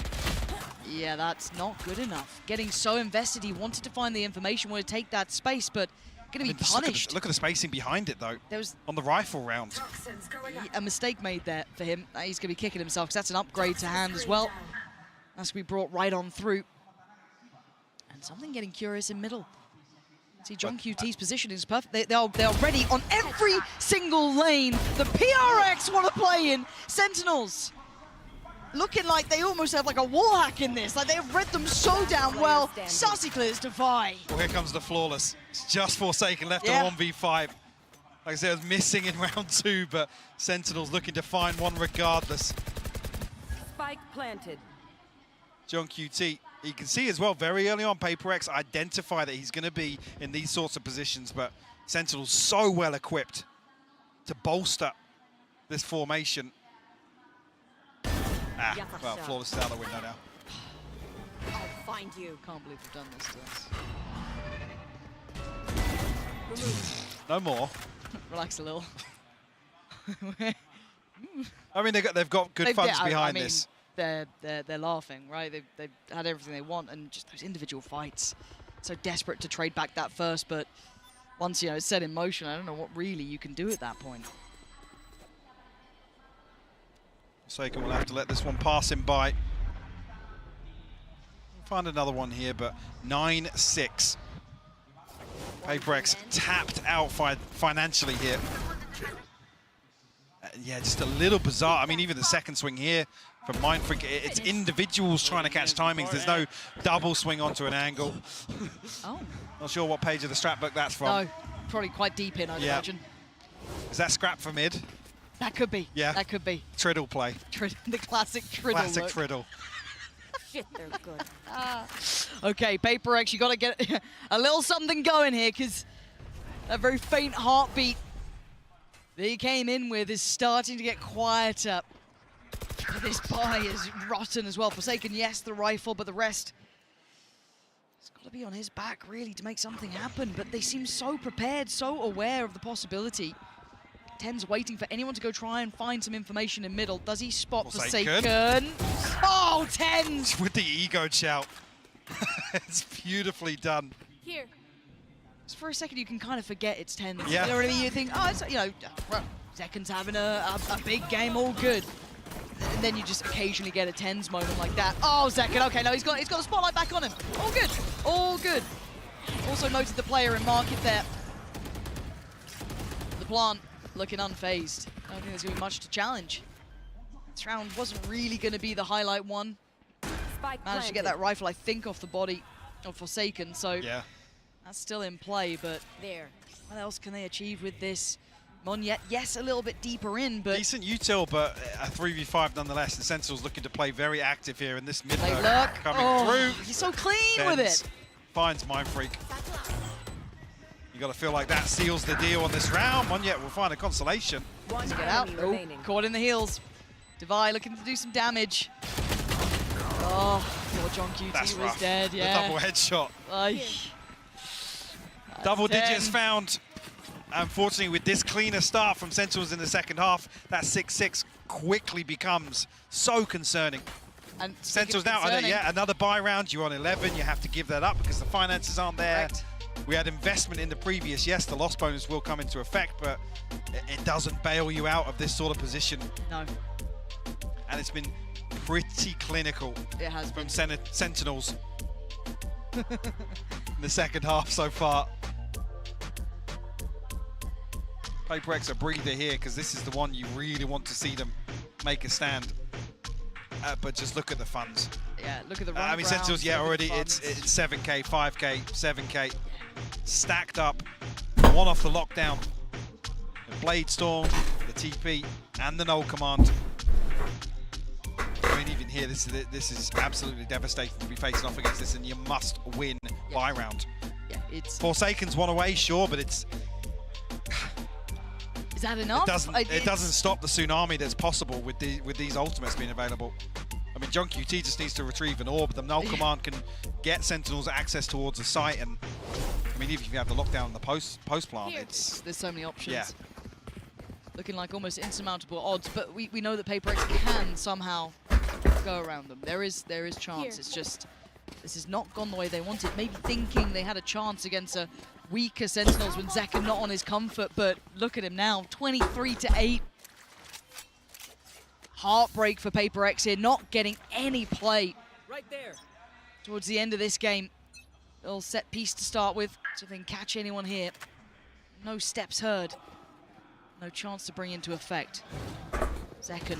Yeah, that's not good enough. Getting so invested, he wanted to find the information, wanted to take that space, but going to be punished. Look at the spacing behind it, though, There was on the rifle round. a mistake made there for him. He's going to be kicking himself, because that's an upgrade to hand as well. That's going to be brought right on through. And something getting curious in middle. See, John QT's position is perfect. They are ready on every single lane. The PRX want to play in. Sentinels looking like they almost have like a wall hack in this. Like they've read them so damn well. Sassy clears Defy. Well, here comes the Flawless. It's just Forsaken left on 1v5. Like I said, it was missing in round 2, but Sentinels looking to find one regardless. Spike planted. John QT, you can see as well very early on, Paper X identify that he's going to be in these sorts of positions, but Sentinels so well equipped to bolster this formation. Well, Flawless is out the window now. I'll find you. Can't believe we've done this to us. No more. Relax a little. I mean, they've got good funds behind this. They're laughing, right? They've had everything they want, and just those individual fights. So desperate to trade back that first, but once it's set in motion, I don't know what really you can do at that point. Forsaken will have to let this one pass him by. We'll find another one here, but 9-6. Paper X tapped out financially here. Yeah, just a little bizarre. I mean, even the second swing here from Mindfreak, it's individuals trying to catch timings. There's no double swing onto an angle. Oh. Not sure what page of the strat book that's from. No, probably quite deep in, I'd imagine. Is that scrap for mid? That could be. Yeah. That could be. Triddle play. The classic Triddle Classic look. Triddle. Shit, they're good. Okay, Paper X, you got to get a little something going here, because that very faint heartbeat that he came in with is starting to get quieter. But this buy is rotten as well. Forsaken, yes, the rifle, but the rest, it's got to be on his back, really, to make something happen. But they seem so prepared, so aware of the possibility. Ten's waiting for anyone to go try and find some information in middle. Does he spot Forsaken? Oh, Tens! With the ego shout. It's beautifully done. Here. Just for a second, you can kind of forget it's Tens. Yeah. You know what I mean? You think, oh, it's, well, Zekan's having a big game, all good. And then you just occasionally get a Tens moment like that. Oh, Zekan, okay, no, he's got the spotlight back on him. All good, all good. Also noted the player in market there. The plant looking unfazed. I don't think there's going to be much to challenge. This round wasn't really going to be the highlight one. Managed to get that rifle, I think, off the body of Forsaken, so yeah, that's still in play, but what else can they achieve with this? Monyet, yes, a little bit deeper in, but... Decent util, but a 3v5 nonetheless. The Sentinels looking to play very active here in this mid look. coming through. He's so clean with it. Finds Mindfreak. You got to feel like that seals the deal on this round. Monyet will find a consolation. Let's get out. Oh, caught in the heels. Devi looking to do some damage. Oh, poor John QT was dead, yeah. The double headshot. That's Double 10. digits found. Unfortunately, with this cleaner start from Sentinels in the second half, that 6-6 quickly becomes so concerning. And Sentinels now, another buy round. You're on 11. You have to give that up because the finances aren't there. Correct. We had investment in the previous. Yes, the loss bonus will come into effect, but it doesn't bail you out of this sort of position. No. And it's been pretty clinical from Sentinels in the second half so far. Paper X a breather here because this is the one you really want to see them make a stand. But just look at the funds. Yeah, look at the run I mean, Sentinels, already it's 7K, 5K, 7K. Stacked up, one off the lockdown. The Blade Storm, the TP, and the Null Command. I mean, even in here. This is absolutely devastating to be facing off against this, and you must win by round. Yeah, it's Forsaken's one away, sure, but it's is that enough? It doesn't stop the tsunami that's possible with these ultimates being available. I mean, John QT just needs to retrieve an orb. The Null Command can get Sentinels access towards the site, and I mean, even if you have the lockdown in the post plant, there's so many options. Yeah. Looking like almost insurmountable odds, but we know that Paper X can somehow go around them. There is chance. It's just this has not gone the way they wanted. Maybe thinking they had a chance against a weaker Sentinels when Zekken not on his comfort, but look at him now, 23-8. Heartbreak for Paper X here, not getting any play right there towards the end of this game. Little set piece to start with, so they can catch anyone here. No steps heard. No chance to bring into effect. Zekken,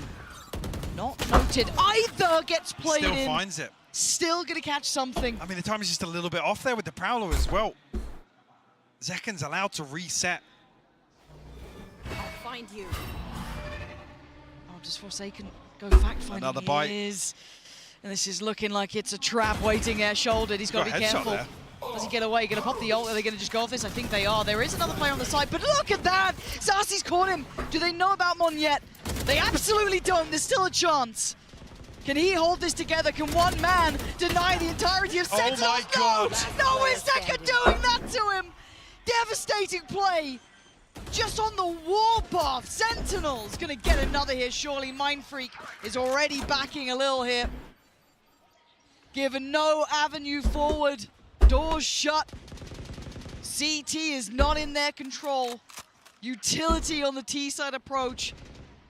not noted either, gets played in. Still finds it. Still gonna catch something. I mean, the time is just a little bit off there with the Prowler as well. Zekken's allowed to reset. I'll find you. Oh, does Forsaken go fact-finding? Another bite. He is. And this is looking like it's a trap waiting there, shouldered. He's got to be careful. There. Does he get away? Gonna pop the ult? Are they gonna just go off this? I think they are. There is another player on the side, but look at that! Zaci's caught him. Do they know about Mon yet? They absolutely don't. There's still a chance. Can he hold this together? Can one man deny the entirety of Sentinels? Oh my God! No, is Zekken doing that to him? Devastating play. Just on the warpath. Sentinels gonna get another here, surely. Mindfreak is already backing a little here. Given no avenue forward. Doors shut. CT is not in their control. Utility on the T-side approach.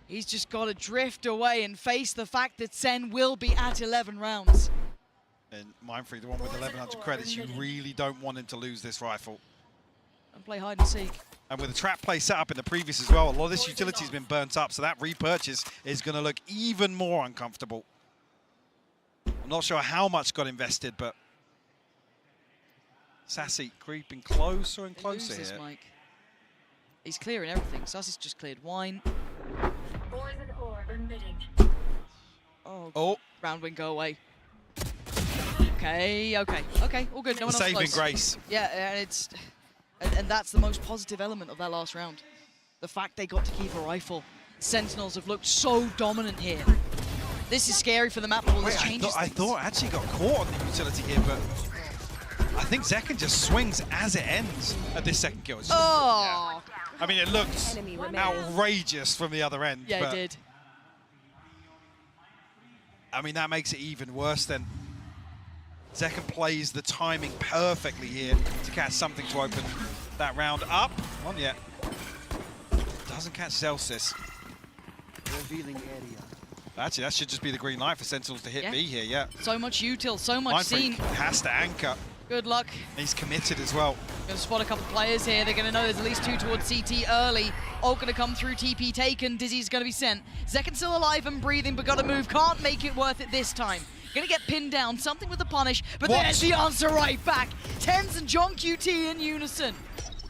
He's just got to drift away and face the fact that Sen will be at 11 rounds. And Mindfreak, the one with 1,100 credits, you really don't want him to lose this rifle. And play hide and seek. And with the trap play set up in the previous as well, a lot of this utility has been burnt up, so that repurchase is going to look even more uncomfortable. I'm not sure how much got invested, but Sassy creeping closer and closer here. Mike. He's clearing everything. Sassy's just cleared wine. Oh. Round wing, go away. Okay, all good. No one else Saving close. grace. Yeah, and that's the most positive element of that last round. The fact they got to keep a rifle. Sentinels have looked so dominant here. This is scary for the map, but all this changes I thought actually got caught on the utility here, but I think Zekken just swings as it ends at this second kill. Oh! Yeah. I mean, it looks outrageous from the other end. Yeah, it did. I mean, that makes it even worse then. Zekken plays the timing perfectly here to catch something to open that round up. Not yet. Doesn't catch Zellsis. Revealing area. Actually, that should just be the green light for Sentinels to hit B here, yeah. So much util, so much seen. Has to anchor. Good luck. He's committed as well. Going to spot a couple players here. They're going to know there's at least two towards CT early. Ult going to come through, TP taken. Dizzy's going to be sent. Zekken still alive and breathing, but got to move. Can't make it worth it this time. Going to get pinned down. Something with the punish, but there's the answer right back. Tens and John QT in unison.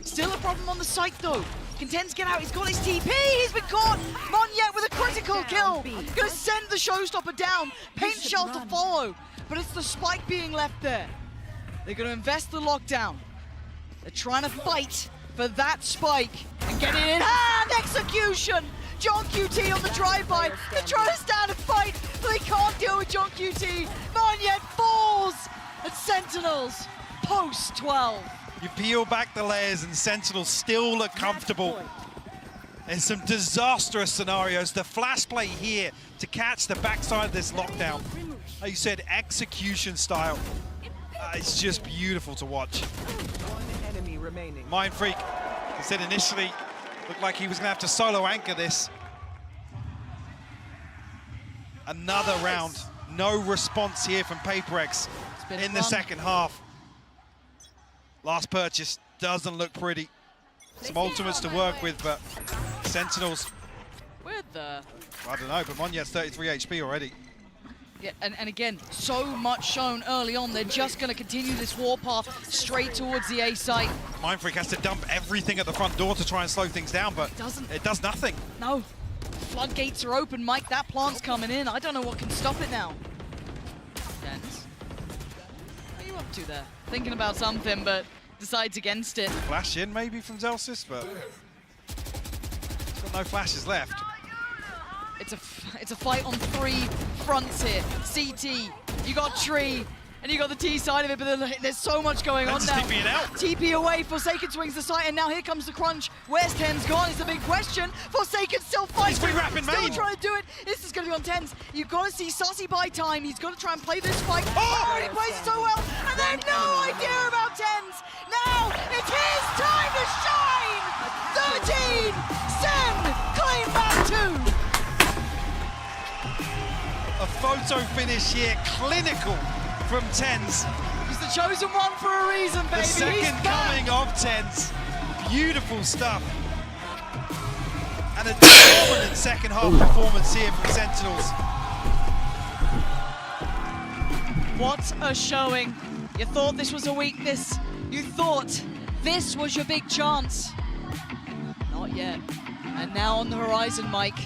Still a problem on the site, though. Can Tens get out? He's got his TP. He's been caught. Monyet with a critical kill. Going to send the showstopper down. Paint shell to follow, but it's the spike being left there. They're going to invest the lockdown. They're trying to fight for that spike and get it in hand. Execution. John QT on the drive-by. They're trying to stand and fight, but they can't deal with John QT. Monyet falls. And Sentinels post 12. You peel back the layers and Sentinels still look comfortable. In some disastrous scenarios, the flash play here to catch the backside of this lockdown. Like you said, execution style. It's just beautiful to watch. One enemy remaining. Mindfreak, he said initially, looked like he was going to have to solo anchor this. Another round, no response here from Paper X in the second half. Last purchase doesn't look pretty. Some ultimates to work with, but Sentinels. Where the? I don't know, but Monyet's 33 HP already. Yeah, and again, so much shown early on. They're just going to continue this warpath straight towards the A site. Mindfreak has to dump everything at the front door to try and slow things down, but it does nothing. No. floodgates are open, Mike. That plant's coming in. I don't know what can stop it now. Dense. What are you up to there? Thinking about something, but decides against it. Flash in maybe from Zellsis, but he's got no flashes left. It's a fight on 3 fronts here. CT, you got Tree, and you got the T side of it, but there's so much going on now. TP it out. TP away, Forsaken swings the site, and now here comes the crunch. Where's Tens gone? It's a big question. Forsaken still fighting. He's re-wrapping still main. trying to do it. This is going to be on Tens. You've got to see Saucy buy time. He's got to try and play this fight. Oh, and he plays so well, and they have no idea about Tens. Now it's his time to shine. 13, Sen, claim back 2. A photo finish here, clinical from Tens. He's the chosen one for a reason, baby. The second coming of Tens. Beautiful stuff. And a dominant second half performance here from Sentinels. What a showing. You thought this was a weakness. You thought this was your big chance. Not yet. And now on the horizon, Mike.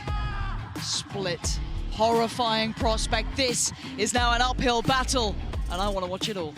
Split. Horrifying prospect. This is now an uphill battle, and I want to watch it all.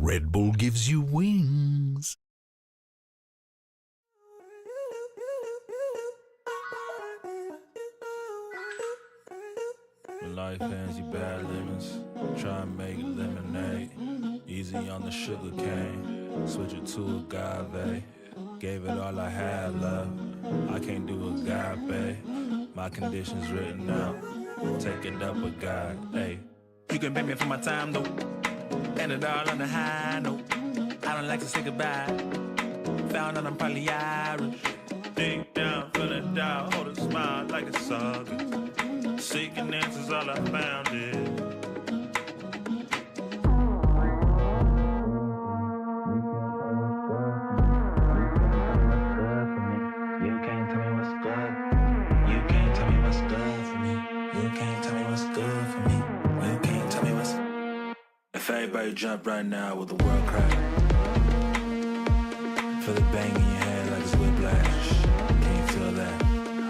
Red Bull gives you wings. Life hands you bad lemons, try and make lemonade. Easy on the sugar cane, switch it to agave. Gave it all I had, love. I can't do agape. My conditions written out. Take it up with God, hey. You can pay me for my time though. And it all on the high note. I don't like to say goodbye. Found out I'm probably Irish. Deep down, feeling down, hold a smile like it's August. Seeking answers, all I found is. Everybody jump right now with the world crack. Feel the bang in your head like it's whiplash. Can you feel that?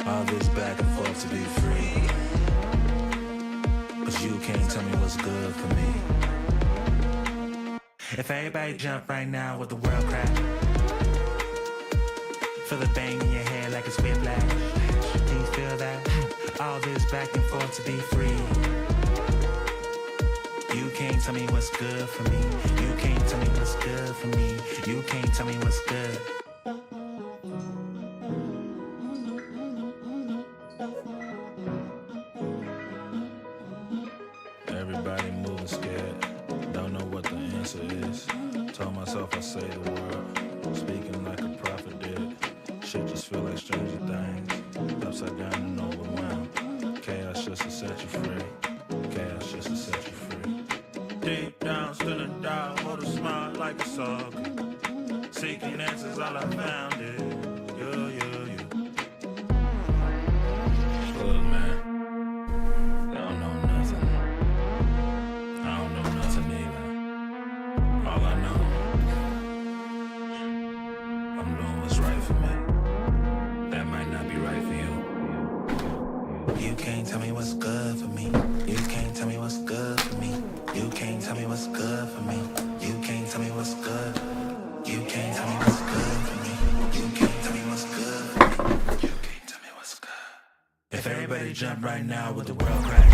All this back and forth to be free. But you can't tell me what's good for me. If everybody jump right now with the world crack. Feel the bang in your head like it's whiplash. Can you feel that? All this back and forth to be free. You can't tell me what's good for me. You can't tell me what's good for me. You can't tell me what's good. Everybody moving scared. Don't know what the answer is. Told myself I saved the world. Speaking like a prophet did. Shit just feel like stranger things. Upside down and overwhelmed. Chaos just to set you free. Chaos just to set you free. Deep down, still in doubt, hold a smile like a socket. Seeking answers, all I found is you. Look, man, I don't know nothing. I don't know nothing either. All I know, I'm doing what's right for me. That might not be right for you. You can't tell me what's good for me. You can't tell me what's good for me. You can't tell me what's good for me. You can't tell me what's good. You can't tell me what's good for me. You can't tell me what's good for me. You can't tell me what's good. If everybody jump right now with the world crack.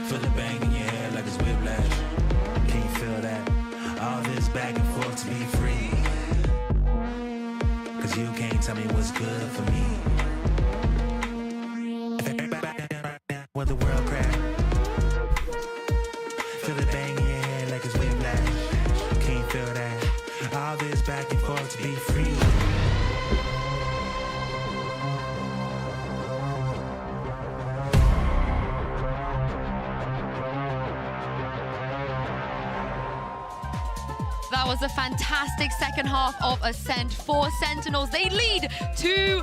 Feel the bang in your head like it's whiplash. Can you feel that? All this back and forth to be free. Cause you can't tell me what's good for me. If everybody jump right now with the world crack. Feel the bang in your head like it's whiplash. Can you feel that? All this back and forth to be free. That was a fantastic second half of Ascent for Sentinels. They lead 2-0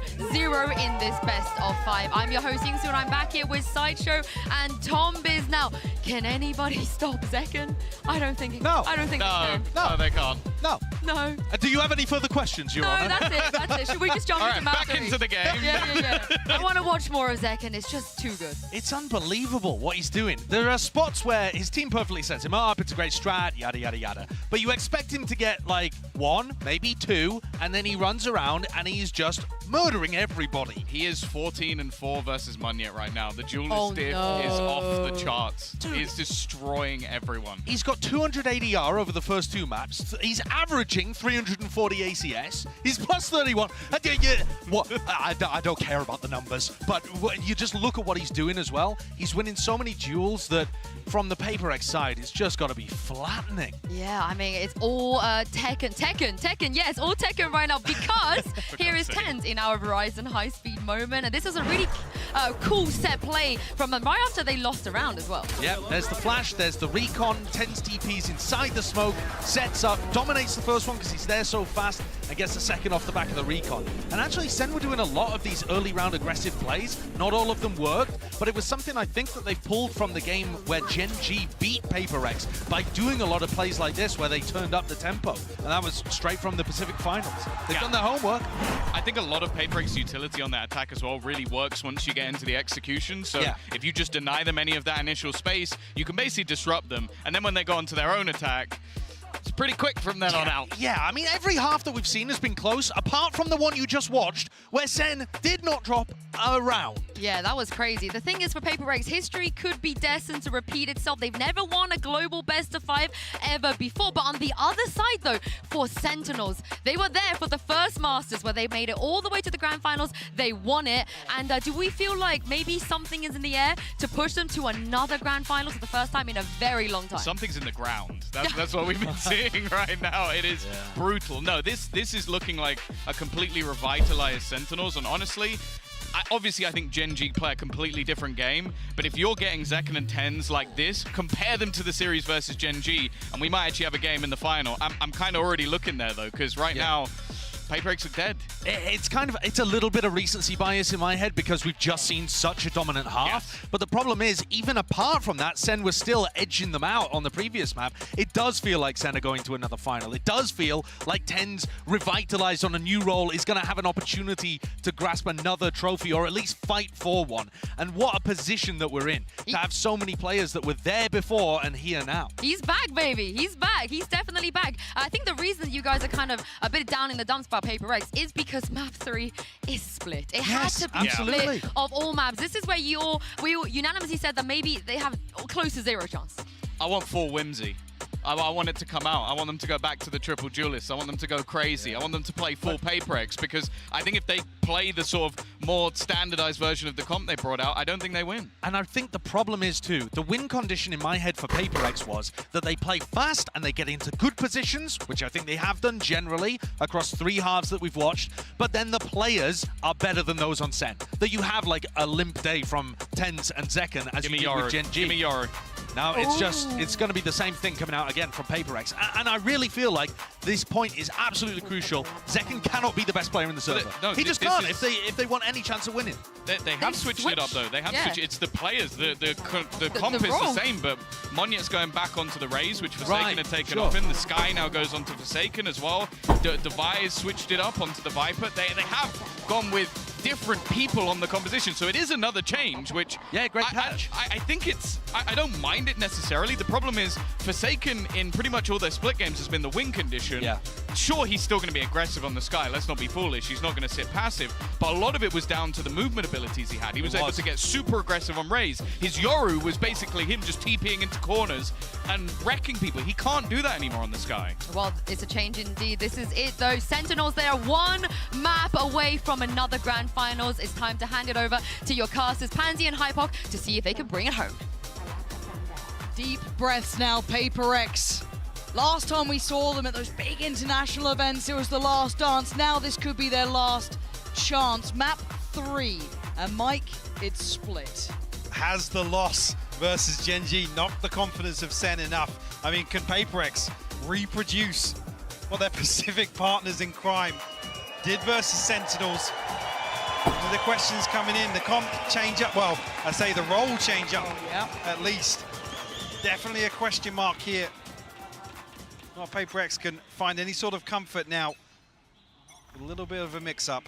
in this best of 5. I'm your host, Yingsu, and I'm back here with Sideshow and Tom Biz. Now, can anybody stop Zekken? I don't think they can. No, they can't. No. No. Do you have any further questions, Your Honor? No, that's it. Should we just jump into map 3? Back into the game. Yeah. I want to watch more of Zekken. It's just too good. It's unbelievable what he's doing. There are spots where his team perfectly sets him up. It's a great strat, yada, yada, yada. But you expect him to get like 1, maybe 2, and then he runs around and he's just murdering everybody. He is 14-4 versus Munyet right now. The duelist diff is off the charts. Dude. He is destroying everyone. He's got 200 ADR over the first 2 maps. He's averaging 340 ACS. He's plus 31. I don't care about the numbers, but you just look at what he's doing as well. He's winning so many duels that from the PaperX side, it's just got to be flattening. Yeah, I mean, it's all Tekken. Yes, all Tekken right now because here is TenZ in our Verizon high-speed moment. And this is a really cool set play from them right after they lost a round as well. Yeah, there's the flash, there's the recon, TenZ TPs inside the smoke, sets up, dominates the first one because he's there so fast, and gets the second off the back of the recon. And actually, Sen were doing a lot of these early round aggressive plays. Not all of them worked, but it was something I think that they've pulled from the game where Gen G beat PaperX by doing a lot of plays like this where they turned up the tempo. And that was straight from the Pacific Finals. They've done their homework. I think a lot of PaperX utility on that attack as well really works once you get into the execution. So if you just deny them any of that initial space, you can basically disrupt them. And then when they go onto their own attack, it's pretty quick from then on out. Yeah, I mean, every half that we've seen has been close, apart from the one you just watched, where Sen did not drop a round. Yeah, that was crazy. The thing is, for PaperX, history could be destined to repeat itself. They've never won a global best of 5 ever before. But on the other side, though, for Sentinels, they were there for the first Masters where they made it all the way to the Grand Finals. They won it. And do we feel like maybe something is in the air to push them to another Grand Finals for the first time in a very long time? Something's in the ground. That's what we've been seeing right now. It is brutal. No, this is looking like a completely revitalized Sentinels. And honestly, obviously, I think Gen G play a completely different game, but if you're getting Zekken and TenZ like this, compare them to the series versus Gen G, and we might actually have a game in the final. I'm kind of already looking there, though, because right now, PaperX are dead. It's a little bit of recency bias in my head because we've just seen such a dominant half. But the problem is, even apart from that, Sen was still edging them out on the previous map. It does feel like Sen are going to another final. It does feel like TenZ, revitalized on a new role, is going to have an opportunity to grasp another trophy or at least fight for one. And what a position that we're in to have so many players that were there before and here now. He's back, baby. He's back. He's definitely back. I think the reason you guys are kind of a bit down in the dumps about PaperX is because map 3 is split. It had to be split of all maps. This is where we all unanimously said that maybe they have close to 0 chance. I want full Whimsy. I want it to come out. I want them to go back to the triple duelists. I want them to go crazy. I want them to play full PaperX because I think if they play the sort of more standardized version of the comp they brought out, I don't think they win. And I think the problem is too, the win condition in my head for PaperX was that they play fast and they get into good positions, which I think they have done generally across 3 halves that we've watched, but then the players are better than those on Sen. That you have like a limp day from TenZ and Zekken as you do with Gen G. Give me Yoru. Now it's going to be the same thing coming out again from PaperX. And I really feel like this point is absolutely crucial. Zekken cannot be the best player in the server. He just can't if they want any chance of winning. They have switched it up though. They have switched. It's the players. The comp is the same, but Monyet's going back onto the Raze, which Forsaken had taken off him. The Sky now goes onto Forsaken as well. Device switched it up onto the Viper. They have gone with different people on the composition, so it is another change, which great patch. I think it's I don't mind it necessarily. The problem is Forsaken in pretty much all their split games has been the win condition. Yeah. Sure, he's still going to be aggressive on the Sky. Let's not be foolish. He's not going to sit passive, but a lot of it was down to the movement abilities he had. He was able to get super aggressive on Raze. His Yoru was basically him just TPing into corners and wrecking people. He can't do that anymore on the Sky. Well, it's a change indeed. This is it though. Sentinels, they are one map away from another grand finals. It's time to hand it over to your casters, Pansy and Hypoc, to see if they can bring it home. Deep breaths now, PaperX. Last time we saw them at those big international events, it was the last dance. Now this could be their last chance. Map 3. And Mike, it's split. Has the loss versus Gen G knocked the confidence of Sen enough? I mean, can PaperX reproduce what their Pacific partners in crime did versus Sentinels? The questions coming in, the comp change up, well, I say the role change up at least. Definitely a question mark here. Not PaperX can find any sort of comfort now. A little bit of a mix-up.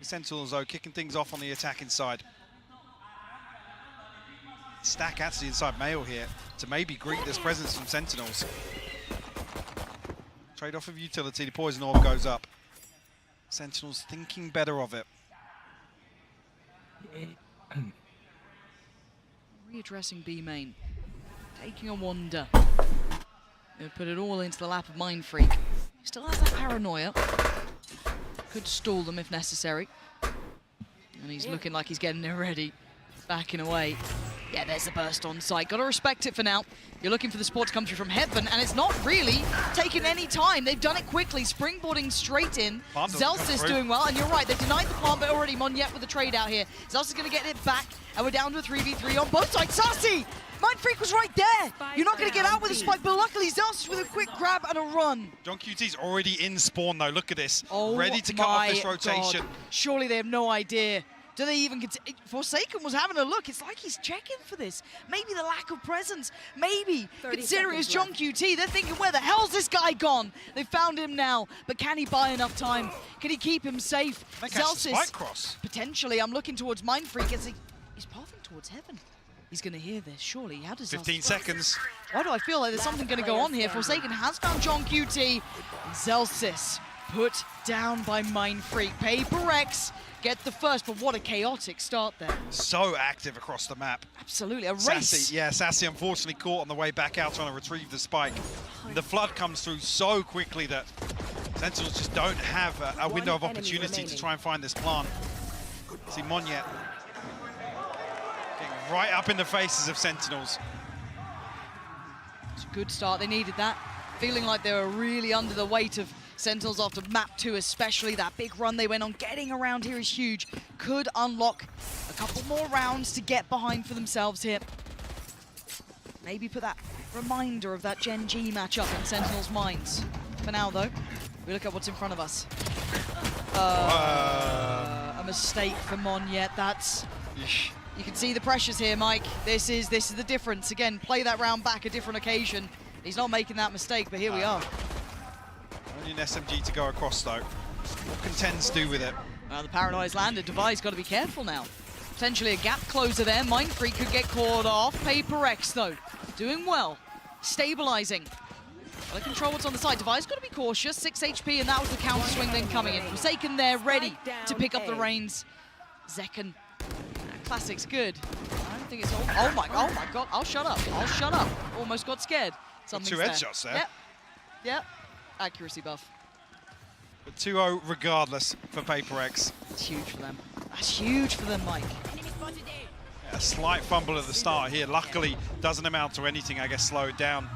Sentinels, though, kicking things off on the attacking side. Stack actually inside Mail here to maybe greet this presence from Sentinels. Trade-off of utility, the Poison Orb goes up. Sentinels thinking better of it. Readdressing B main. Taking a wander. He'll put it all into the lap of Mindfreak. He still has that paranoia. Could stall them if necessary. And he's looking like he's getting it ready. Backing away. Yeah, there's a burst on site. Got to respect it for now. You're looking for the support to come through from Heaven, and it's not really taking any time. They've done it quickly, springboarding straight in. Zellsis doing well, and you're right, they denied the plant, but already Monyet with the trade out here. Zellsis going to get it back, and we're down to a 3v3 on both sides. Sassy! Mindfreak was right there! You're not going to get out with a spike, but luckily Zellsis with a quick grab and a run. JohnQT's already in spawn, though. Look at this. Ready to cut off this rotation. God. Surely they have no idea. Do they even Forsaken was having a look. It's like he's checking for this. Maybe the lack of presence. Maybe considering it's JohnQT. They're thinking, where the hell's this guy gone? They found him now, but can he buy enough time? Can he keep him safe? Zellsis, potentially. I'm looking towards Mindfreak as he's pathing towards Heaven. He's going to hear this, surely. How does 15 seconds. Why do I feel like there's something going to go on here? Forsaken has found JohnQT. Zellsis put down by Mindfreak. PaperX get the first, but what a chaotic start there. So active across the map. Absolutely, a race. Sassy unfortunately caught on the way back out trying to retrieve the spike. The flood comes through so quickly that Sentinels just don't have a window of opportunity to try and find this plant. See Monyet getting right up in the faces of Sentinels. It's a good start, they needed that. Feeling like they were really under the weight of Sentinels after map 2 especially. That big run they went on, getting around here is huge. Could unlock a couple more rounds to get behind for themselves here. Maybe put that reminder of that Gen G matchup in Sentinels' minds. For now though, we look at what's in front of us. A mistake for Monyet. That's... You can see the pressures here, Mike. This is the difference. Again, play that round back a different occasion. He's not making that mistake, but here we are. Only an SMG to go across, though. What can Tens do with it? The paranoia's landed. Devi's got to be careful now. Potentially a gap closer there. Mindfreak could get caught off. PaperX, though, doing well. Stabilizing. Got to control what's on the side. Devi's got to be cautious. 6 HP, and that was the counter swing then coming in. Forsaken there, ready to pick up the reins. Zekken. Classic's good. I don't think it's all... Oh my God. I'll shut up. Almost got scared. Two headshots there. Yep. Accuracy buff. But 2-0 regardless for PaperX. It's huge for them. That's huge for them, Mike. Yeah, a slight fumble at the start here. Luckily, doesn't amount to anything, I guess, slowed down.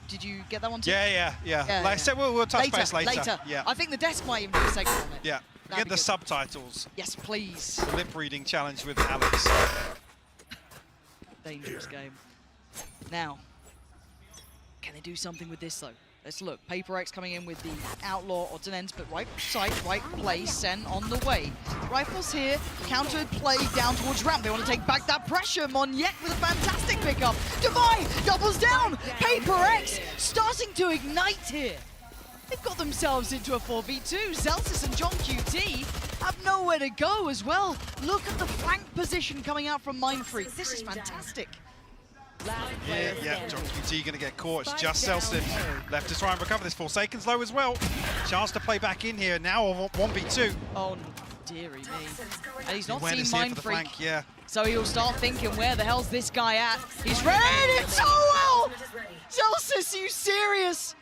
Did you get that one too? Yeah. Like I said, we'll touch base later. Yeah. I think the desk might even do a segment on it. Yeah. Get the subtitles. Yes, please. The lip reading challenge with Alex. dangerous game. Now, can they do something with this though? Let's look. Paper X coming in with the Outlaw Ordnance, but right side, right place, Sen on the way. Rifles here, counter play down towards ramp. They want to take back that pressure. Monyet with a fantastic pickup. Divine doubles down. Paper X starting to ignite here. They've got themselves into a 4v2. Zelsis and John QT have nowhere to go as well. Look at the flank position coming out from Mindfreak. This is fantastic. Yeah, John QT going to get caught. It's just Zelsis left to try and recover this. Forsaken's low as well. Chance to play back in here. Now on 1v2. Oh, dearie me. And he's not seen Mindfreak. Yeah. So he'll start thinking, where the hell's this guy at? He's read it so well! Zelsis, are you serious?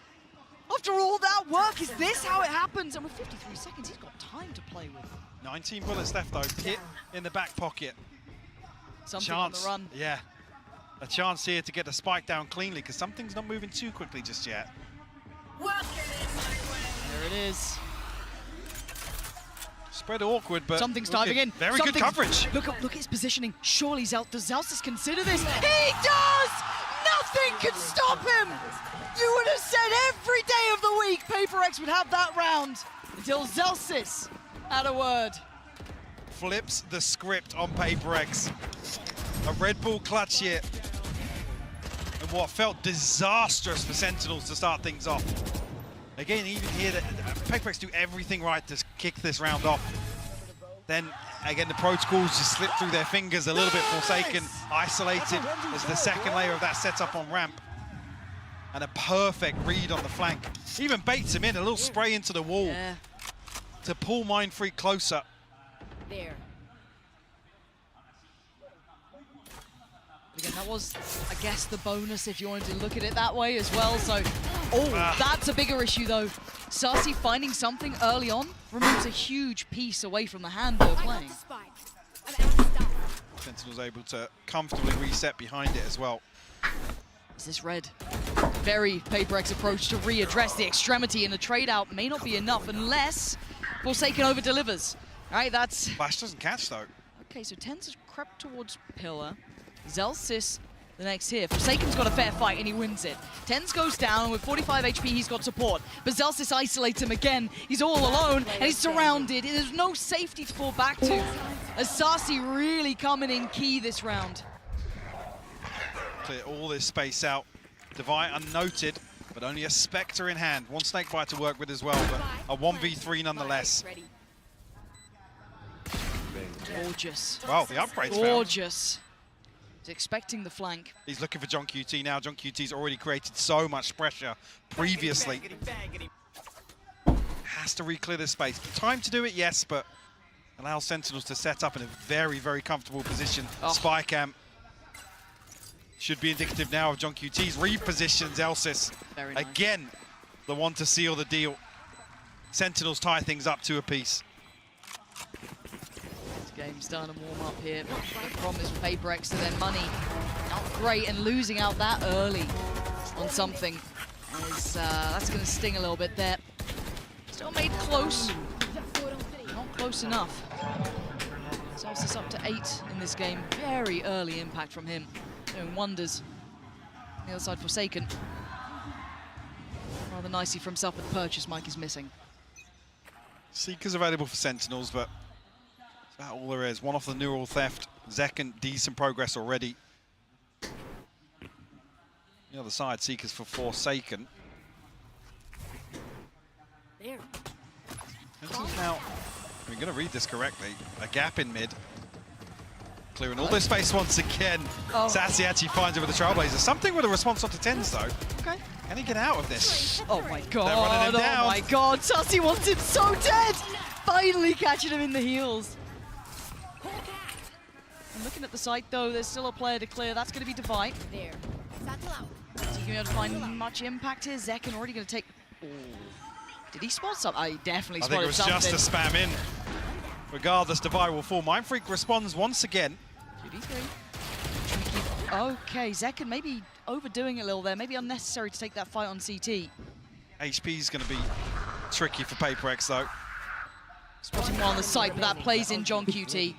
After all that work, is this how it happens? And with 53 seconds, he's got time to play with. 19 bullets left though. Hit in the back pocket. Something Chance. on the run. Yeah. A chance here to get the spike down cleanly because something's not moving too quickly just yet. There it is. Spread awkward, but something's diving in. Very good coverage. Look at his positioning. Surely does Zelsis consider this? He does! Nothing can stop him! You would have said every day of the week Paper X would have that round until Zelsis had a word. Flips the script on Paper X. A Red Bull clutch here. And what felt disastrous for Sentinels to start things off. Again, even here, Paper X do everything right to kick this round off. Then, again, the protocols just slip through their fingers a little bit. Forsaken, isolated as the second layer of that setup on ramp. And a perfect read on the flank. Even baits him in, a little spray into the wall to pull Mindfreak closer. There. Again, that was, I guess, the bonus if you wanted to look at it that way as well. So, that's a bigger issue though. Sacy finding something early on removes a huge piece away from the hand they're playing. Sentinel's able to comfortably reset behind it as well. Is this red? Very Paper X approach to readdress the extremity in the trade out may not be enough unless Forsaken over delivers. All right, that's... Flash doesn't catch though. Okay, so Tens has crept towards Pillar. Zelsis the next here. Forsaken's got a fair fight and he wins it. Tens goes down and with 45 HP he's got support. But Zelsis isolates him again. He's all alone and he's surrounded. There's no safety to fall back to. As Sacy really coming in key this round. Clear all this space out. Divine unnoted, but only a Spectre in hand. One Snakebite to work with as well, but a 1v3 nonetheless. Gorgeous. Wow, the upgrade's gorgeous. He's expecting the flank. He's looking for John QT now. John QT's already created so much pressure previously. Has to re-clear this space. Time to do it, yes, but allow Sentinels to set up in a very, very comfortable position. Spy cam should be indicative now of John QT's repositioned Zelsis. Very nice. Again, the one to seal the deal. Sentinels tie things up to a piece. Game's done and warm up here. The problem is with Paper X to their money. Not great, and losing out that early on something is that's going to sting a little bit there. Still made close. Not close enough. Zelsis up to 8 in this game. Very early impact from him. Doing wonders. On the other side, Forsaken. Rather nicely for himself, but the purchase Mike is missing. Seeker's available for Sentinels, but that's about all there is. One off the neural theft. Zekken, decent progress already. The other side, Seekers for Forsaken. There. Now, we're going to read this correctly. A gap in mid. Clearing all this space once again. Sacy actually finds it with the Trailblazer. Something with a response onto Tens though. Okay. Can he get out of this? Oh my god. They're running him down. Oh my god. Sacy wants him so dead. Finally catching him in the heels. And looking at the site though, there's still a player to clear. That's going to be Divine. There. Is he going to be able to find much impact here? Zekken already going to take... Oh. Did he spot something? I definitely spotted something. I think it was just a spam in. Regardless, Divine will fall. Mindfreak responds once again. 2d3. Okay, Zekken maybe overdoing it a little there. Maybe unnecessary to take that fight on CT. HP is going to be tricky for Paper X though. Spotting one on the site, but that plays in John QT.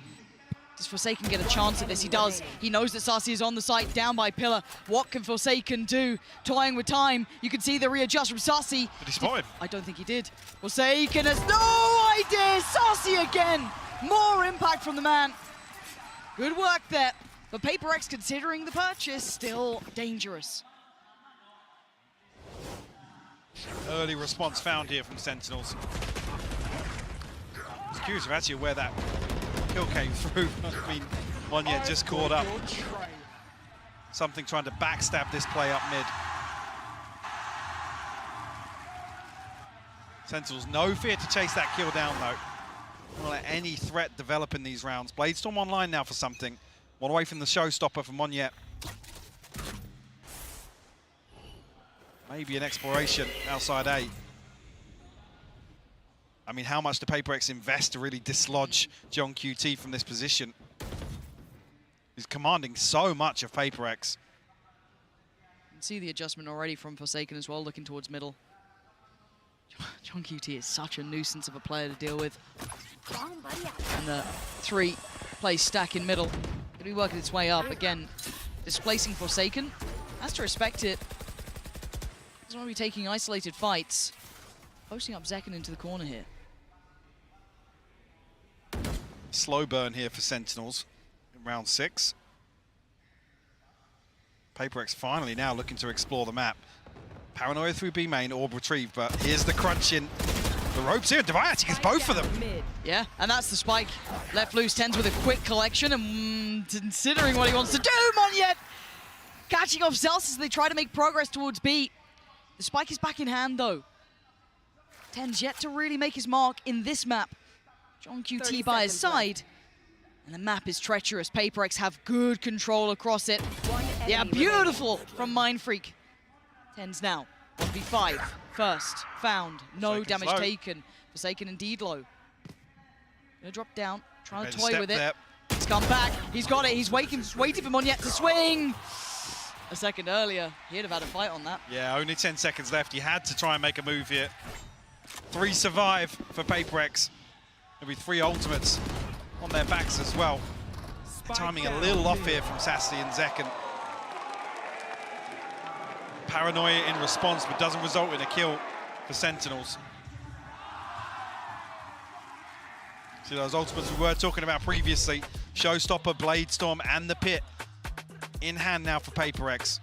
Does Forsaken get a chance at this? He does. He knows that Saci is on the site, down by Pillar. What can Forsaken do? Toying with time. You can see the readjust from Saci. Did he spot him? I don't think he did. Forsaken has no idea. Saci again. More impact from the man. Good work there. But Paper Rex, considering the purchase, still dangerous. Early response found here from Sentinels. I was curious of actually where that kill came through. I mean, Monyet just caught up. Something trying to backstab this play up mid. Sentinels, no fear to chase that kill down though. Don't let any threat develop in these rounds. Bladestorm online now for something. One away from the showstopper for Monyet. Maybe an exploration outside A. I mean, how much do Paper Rex invest to really dislodge John QT from this position? He's commanding so much of Paper Rex. You can see the adjustment already from Forsaken as well, looking towards middle. John QT is such a nuisance of a player to deal with. And the 3-play stack in middle. Going to be working its way up. Again, displacing Forsaken. Has to respect it. Doesn't want to be taking isolated fights. Posting up Zekken into the corner here. Slow burn here for Sentinels in round 6. Paper Rex finally now looking to explore the map. Paranoia through B main, orb retrieved, but here's the crunch in the ropes here. Deviatic gets both of them. Yeah, and that's the spike. Left loose, TenZ with a quick collection, and considering what he wants to do, Monyet catching off Zealous as they try to make progress towards B. The spike is back in hand, though. TenZ yet to really make his mark in this map. John QT by his side. And the map is treacherous. Paper Rex have good control across it. Yeah, beautiful from Mindfreak. TenZ now, 1v5. First, found, no damage taken. Forsaken indeed low. Gonna drop down, trying to toy with it. He's come back, he's got it, he's waiting for Monyet to swing. A second earlier, he'd have had a fight on that. Yeah, only 10 seconds left. He had to try and make a move here. 3 survive for Paper Rex. There'll be 3 ultimates on their backs as well. Timing a little off here from Saci and Zekken. Paranoia in response, but doesn't result in a kill for Sentinels. See those ultimates we were talking about previously. Showstopper, Bladestorm, and the Pit in hand now for Paper Rex.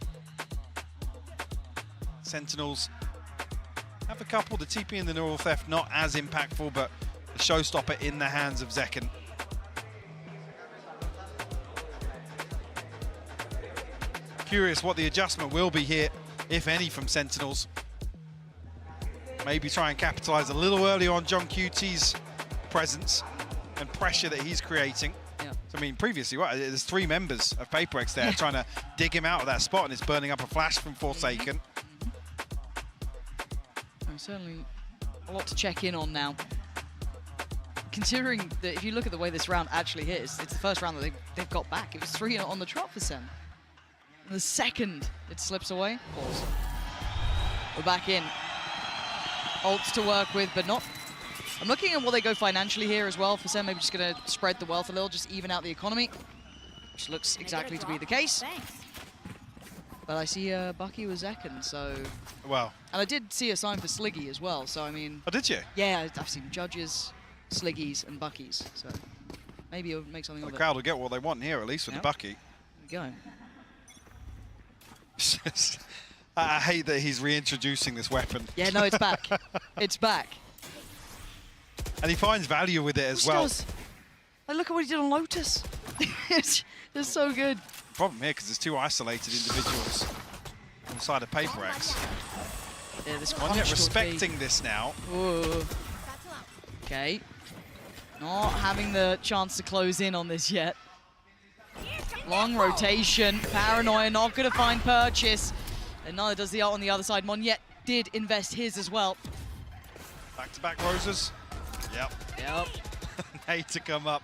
Sentinels have a couple. The TP and the Neural Theft not as impactful, but the Showstopper in the hands of Zekken. Curious what the adjustment will be here, if any, from Sentinels. Maybe try and capitalize a little earlier on John QT's presence and pressure that he's creating. Yeah. So, I mean, previously, right, there's 3 members of Paper Rex there trying to dig him out of that spot, and it's burning up a flash from Forsaken. Certainly a lot to check in on now. Considering that if you look at the way this round actually hit, it's the first round that they've got back. It was 3 on the trot for Sen. The second it slips away. Pause. We're back in. Ults to work with, but not. I'm looking at what they go financially here as well for Sen. Maybe just going to spread the wealth a little, just even out the economy, which looks exactly to be the case. But I see Bucky with Zekken, so. Wow. And I did see a sign for Sliggy as well, so I mean. Oh, did you? Yeah, I've seen Judges, Sliggies, and Buckies, so maybe it'll make something of it. The crowd will get what they want here, at least with the Bucky. There we go. I hate that he's reintroducing this weapon. Yeah, no, it's back. It's back. And he finds value with it as well. Does. Like, look at what he did on Lotus. It's so good. Problem here, because there's 2 isolated individuals on the side of Paper Rex. Yeah, this Monyet respecting this now. Ooh. Okay. Not having the chance to close in on this yet. Long rotation. Paranoia not going to find purchase. And neither does the ult on the other side. Monyet did invest his as well. Back-to-back roses. Yep. Yep. Need to come up.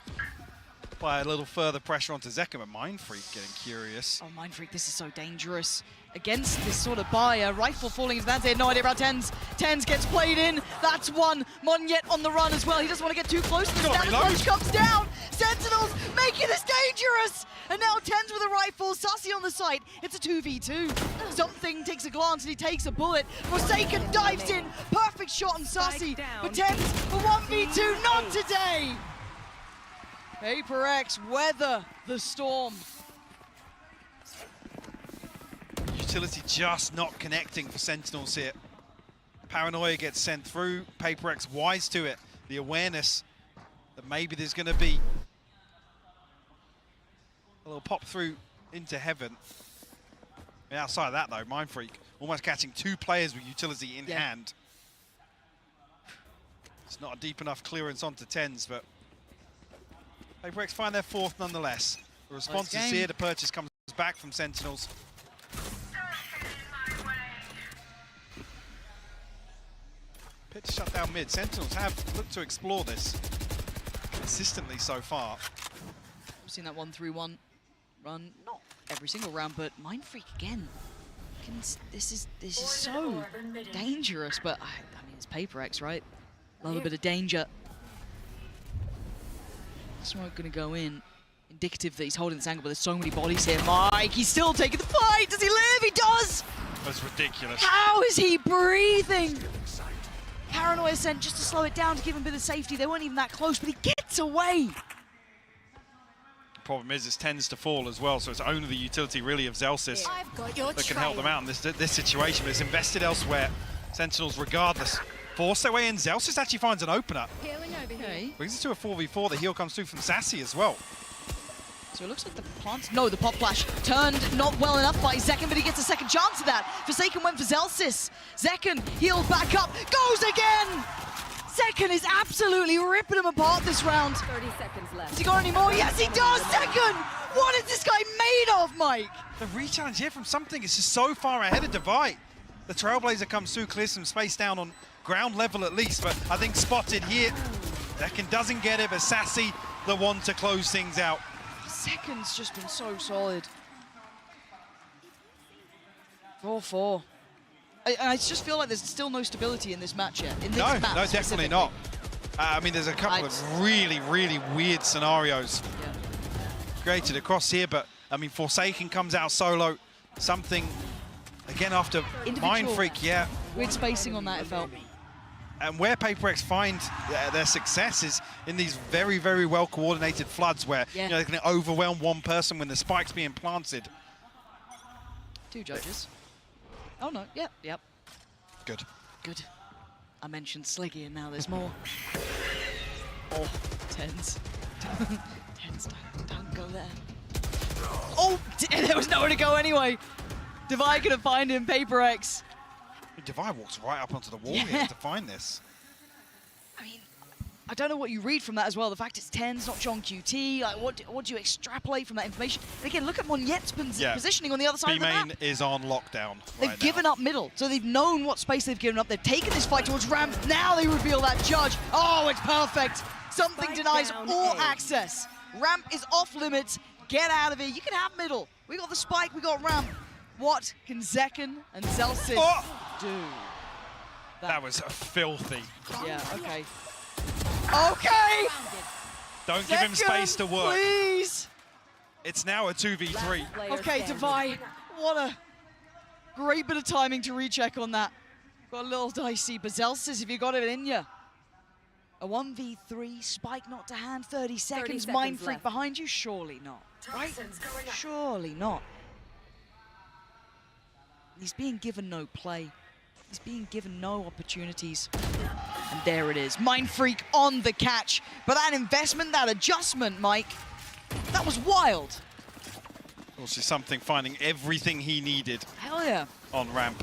Apply a little further pressure onto Zekken, but Mindfreak getting curious. Oh, Mindfreak, this is so dangerous. Against this sort of buyer, rifle falling his hands. He had no idea about TenZ. TenZ gets played in. That's one. Monyet on the run as well. He doesn't want to get too close to this. Damage punch comes down. Sentinels, making this dangerous! And now TenZ with a rifle, Sassy on the side. It's a 2v2. Something takes a glance and he takes a bullet. Forsaken dives in, perfect shot on Sassy. But TenZ for 1v2, not today! PaperX weather the storm. Utility just not connecting for Sentinels here. Paranoia gets sent through. PaperX wise to it. The awareness that maybe there's going to be a little pop through into heaven. And outside of that though, Mindfreak almost catching 2 players with utility in hand. It's not a deep enough clearance onto TenZ, but PaperX find their 4th nonetheless. The response is here, the purchase comes back from Sentinels. Pitch shut down mid. Sentinels have looked to explore this consistently so far. We've seen that 1-3-1 run, not every single round, but Mindfreak again. This is so dangerous, but I mean it's PaperX, right? A little bit of danger. Smoke gonna go in. Indicative that he's holding this angle, but there's so many bodies here. Mike, he's still taking the fight. Does he live? He does! That's ridiculous. How is he breathing? Paranoia sent just to slow it down to give him a bit of safety. They weren't even that close, but he gets away. The problem is, it tends to fall as well, so it's only the utility really of Zellsis that can help them out in this situation, but it's invested elsewhere. Sentinels, regardless, force their way in. Zellsis actually finds an opener. Brings it to a 4v4. The heal comes through from Sassy as well. So it looks like the plant... No, the pop flash turned not well enough by Zekken, but he gets a second chance of that. Forsaken went for Zellsis. Zekken healed back up, goes again! Zekken is absolutely ripping him apart this round. 30 seconds left. Has he got any more? Yes, he does! Zekken! What is this guy made of, Mike? The re-challenge here from Something is just so far ahead of Divide. The Trailblazer comes through, clears some space down on ground level at least, but I think spotted here. Zekken doesn't get it, but Sassy the one to close things out. Zekken's just been so solid. 4-4. I just feel like there's still no stability in this match yet. In this map no, definitely not. I mean, there's a couple of really, really weird scenarios created across here, but I mean, Forsaken comes out solo. Something, again, after Mindfreak, Weird spacing on that, it felt. And where PaperX find their success is in these very, very well-coordinated floods where you know, they can overwhelm one person when the spike's being planted. 2 judges. Oh, no. Yep. Good. Good. I mentioned Sliggy, and now there's more. Oh, TenZ. TenZ, don't go there. Oh, there was nowhere to go anyway. Divide couldn't find him, PaperX. Divide walks right up onto the wall here to find this. I mean, I don't know what you read from that as well. The fact it's TenZ, not John QT. Like, what do you extrapolate from that information? And again, look at Monyetspin's positioning on the other side of the map. B-Main is on lockdown. They've given up middle, so they've known what space they've given up. They've taken this fight towards Ramp. Now they reveal that judge. Oh, it's perfect. Something denies all access. Ramp is off limits. Get out of here. You can have middle. We got the spike. We got Ramp. What can Zekken and Zellsis do? That was filthy. Yeah, okay. Okay! Don't give him space to work. Please! It's now a 2v3. Okay, Divide. What a great bit of timing to recheck on that. Got a little dicey, but Zellsis, if you got it in you. A 1v3, spike not to hand, 30 seconds, Mindfreak behind you? Surely not, right? Surely not. He's being given no play. He's being given no opportunities. And there it is, Mindfreak on the catch. But that investment, that adjustment, Mike, that was wild. Also Something finding everything he needed. Hell yeah. On Ramp.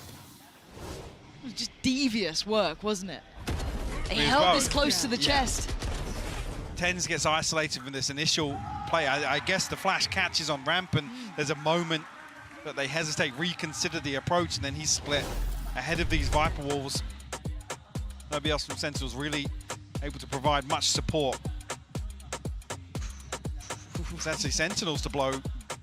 It was just devious work, wasn't it? He held this close to the chest. TenZ gets isolated from this initial play. I guess the flash catches on Ramp and there's a moment that they hesitate, reconsider the approach, and then he's split ahead of these Viper Walls. Nobody else from Sentinels really able to provide much support. It's actually Sentinels to blow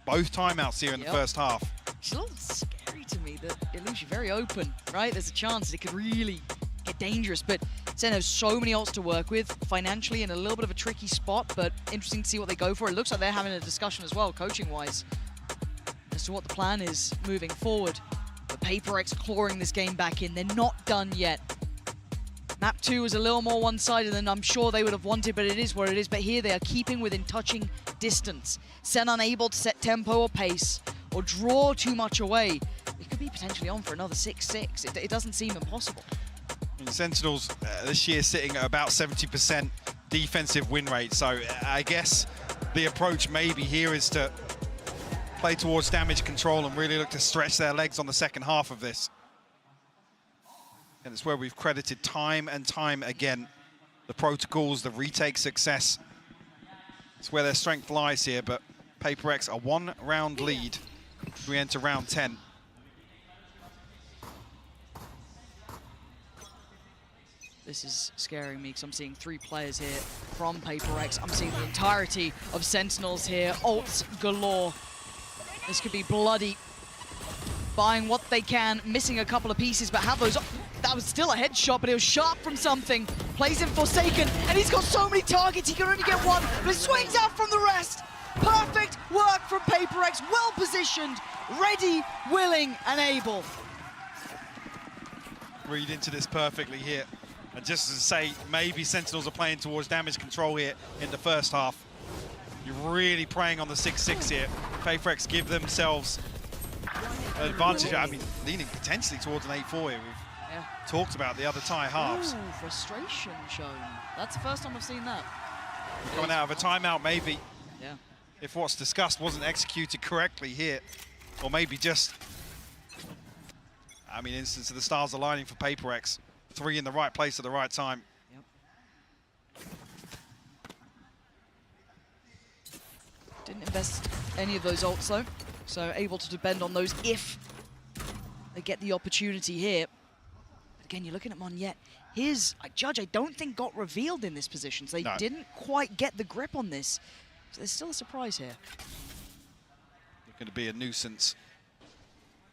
both timeouts here in the first half. It's a little scary to me that it leaves you very open, right? There's a chance it could really get dangerous, but Sen has so many ults to work with, financially in a little bit of a tricky spot, but interesting to see what they go for. It looks like they're having a discussion as well, coaching-wise, as to what the plan is moving forward. But PaperX clawing this game back in. They're not done yet. Map 2 was a little more one-sided than I'm sure they would have wanted, but it is what it is. But here they are keeping within touching distance. Sen unable to set tempo or pace or draw too much away. It could be potentially on for another 6-6. It doesn't seem impossible. I mean, Sentinels this year sitting at about 70% defensive win rate. So I guess the approach maybe here is to play towards damage control and really look to stretch their legs on the second half of this. And it's where we've credited time and time again the protocols, the retake success. It's where their strength lies here, but PaperX a 1-round lead as we enter round 10. This is scaring me because I'm seeing 3 players here from PaperX. I'm seeing the entirety of Sentinels here. Ults galore. This could be bloody. Buying what they can, missing a couple of pieces, but have those. That was still a headshot, but it was sharp from something. Plays in Forsaken, and he's got so many targets, he can only get one, but it swings out from the rest. Perfect work from PaperX, well positioned, ready, willing, and able. Read into this perfectly here. And just to say, maybe Sentinels are playing towards damage control here in the first half. You're really preying on the 6-6 here. PaperX give themselves an advantage. I mean, leaning potentially towards an 8-4 here. We've talked about the other tie halves. Ooh, frustration shown. That's the first time I've seen that. Coming out of a timeout, maybe. Yeah. If what's discussed wasn't executed correctly here, or maybe just, I mean, instance of the stars aligning for PaperX. 3 in the right place at the right time. Didn't invest any of those ults though, so able to depend on those if they get the opportunity here. But again, you're looking at Monyet. His Judge, I don't think got revealed in this position, so they didn't quite get the grip on this. So there's still a surprise here. Looking to be a nuisance.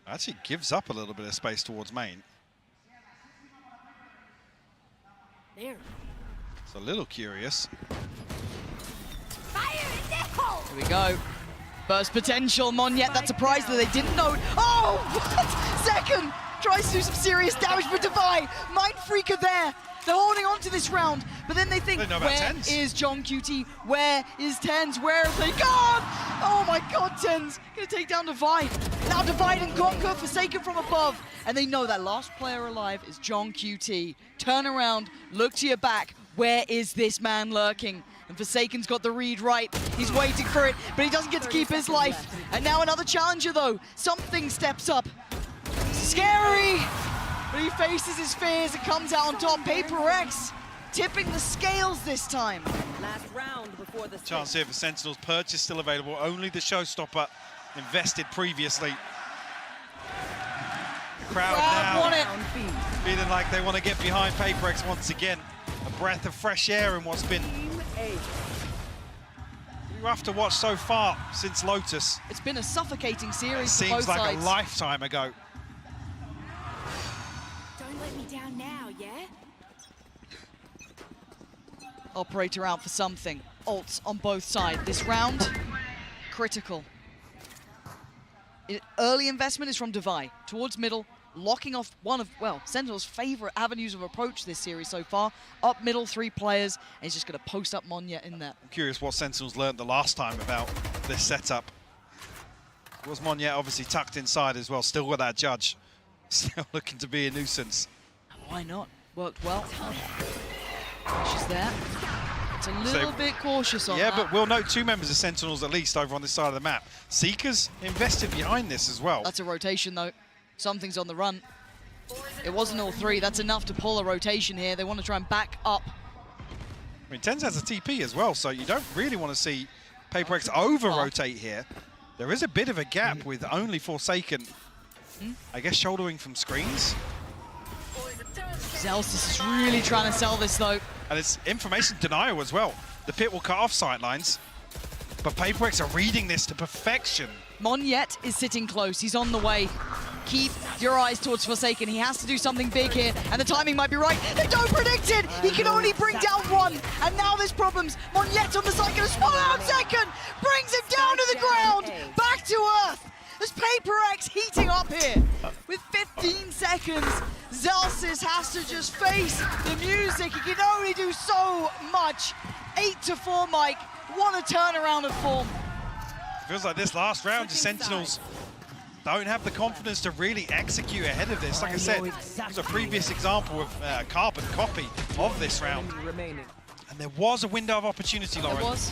Actually gives up a little bit of space towards main. There. It's a little curious. Here we go. Burst potential, Monyet. That surprised that they didn't know. Oh, what? Second tries to do some serious damage for Devi. Mindfreaker there. They're holding on to this round, but then they think, where is John QT? Where is TenZ? Where have they gone? Oh my God, TenZ gonna take down Divide. Now Divide and Conquer, Forsaken from above. And they know that last player alive is John QT. Turn around, look to your back. Where is this man lurking? And Forsaken's got the read right. He's waiting for it, but he doesn't get to keep his life. And now another challenger though. Something steps up. Scary! But he faces his fears and comes out on top. PaperX tipping the scales this time. Last round before the Chance here for Sentinels. Purchase still available. Only the Showstopper invested previously. The crowd now feeling like they want to get behind PaperX once again. A breath of fresh air in what's been rough to watch so far since Lotus. It's been a suffocating series for both sides. Seems like a lifetime ago. Don't let me down now, yeah? Operator out for something. Ults on both sides. This round, critical. Early investment is from Devi towards middle, locking off one of, well, Sentinel's favorite avenues of approach this series so far. Up middle, 3 players, and he's just going to post up Monyet in there. I'm curious what Sentinels learned the last time about this setup. Was Monyet obviously tucked inside as well, still with that Judge. Still looking to be a nuisance. Why not? Worked well. She's there. It's a little bit cautious on that. Yeah, but we'll note 2 members of Sentinels at least over on this side of the map. Seekers invested behind this as well. That's a rotation though. Something's on the run. It wasn't all 3. That's enough to pull a rotation here. They want to try and back up. I mean, TenZ has a TP as well, so you don't really want to see PaperX over-rotate here. There is a bit of a gap with only Forsaken, I guess, shouldering from screens. Zellsis is really trying to sell this though. And it's information denial as well. The pit will cut off sightlines, but PaperX are reading this to perfection. Monyet is sitting close. He's on the way. keep your eyes towards Forsaken. He has to do something big here, and the timing might be right. They don't predict it! He can only bring down one, and now there's problems. Monyet on the side, gonna spot out second! Brings him down to the ground! Back to earth! There's Paper Rex heating up here. With 15 seconds, Zellsis has to just face the music. He can only do so much. 8-4, Mike. What a turnaround of form. Feels like this last round, the Sentinels don't have the confidence to really execute ahead of this. Like I said, there's a previous example of carbon copy of this round. And there was a window of opportunity, Lauren. There was.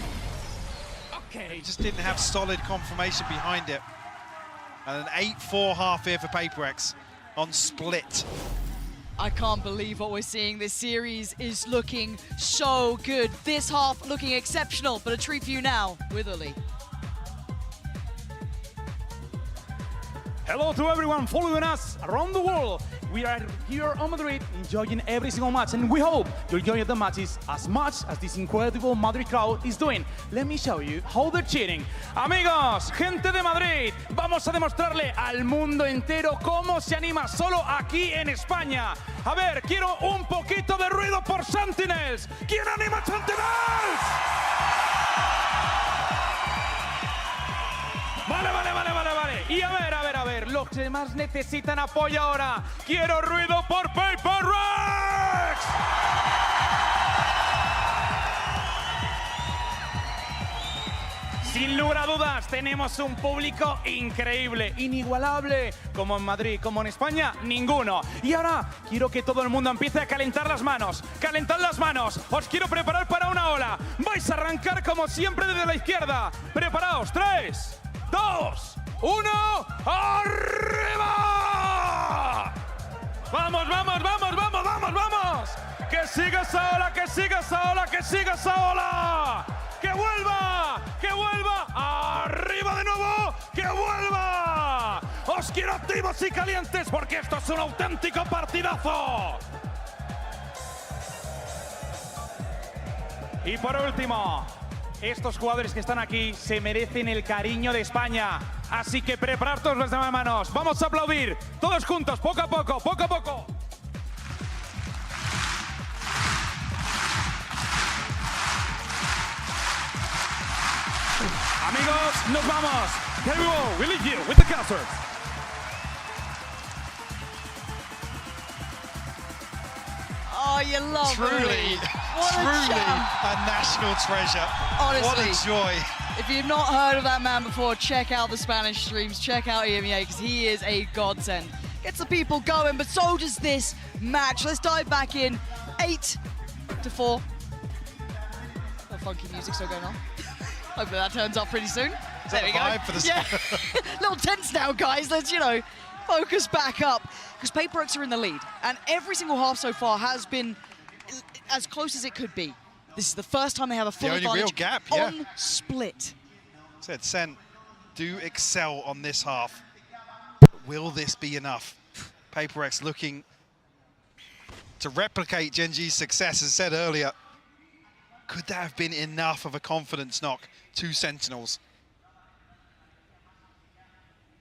They just didn't have solid confirmation behind it. And an 8-4 half here for Paper Rex on Split. I can't believe what we're seeing. This series is looking so good. This half looking exceptional, but a treat for you now with Uli. Hello to everyone following us around the world. We are here on Madrid enjoying every single match, and we hope you're enjoying the matches as much as this incredible Madrid crowd is doing. Let me show you how they're cheering. Amigos, gente de Madrid, vamos a demostrarle al mundo entero cómo se anima solo aquí en España. A ver, quiero un poquito de ruido por Sentinels. ¿Quién anima Sentinels? Vale. Y a ver, los demás necesitan apoyo ahora. Quiero ruido por Paper Rex. Sin lugar a dudas, tenemos un público increíble, inigualable, como en Madrid, como en España, ninguno. Y ahora quiero que todo el mundo empiece a calentar las manos. ¡Calentad las manos! Os quiero preparar para una ola. Vais a arrancar como siempre desde la izquierda. Preparaos, 3, 2, 1, ¡arriba! ¡Vamos! ¡Que siga esa ola, que siga esa ola, que siga esa ola! ¡Que vuelva! ¡Arriba de nuevo! ¡Que vuelva! ¡Os quiero activos y calientes porque esto es un auténtico partidazo! Y por último, estos jugadores que están aquí se merecen el cariño de España. Así que preparad todos los demás manos. Vamos a aplaudir todos juntos, poco a poco. Amigos, nos vamos. Here we go. We leave you with the concert. Oh, you love Truly a national treasure. Honestly, what a joy. If you've not heard of that man before, check out the Spanish streams, check out EMEA, because he is a godsend. Gets the people going, but so does this match. Let's dive back in. 8-4. The funky music's still going on. Hopefully that turns up pretty soon. There we go. For the yeah. Little tense now, guys. Let's, focus back up. Because Paper Rex are in the lead. And every single half so far has been as close as it could be. This is the first time they have a full advantage real gap, on Split. Said Sen do excel on this half. Will this be enough? Paper Rex looking to replicate Gen G's success, as said earlier. Could that have been enough of a confidence knock to Sentinels?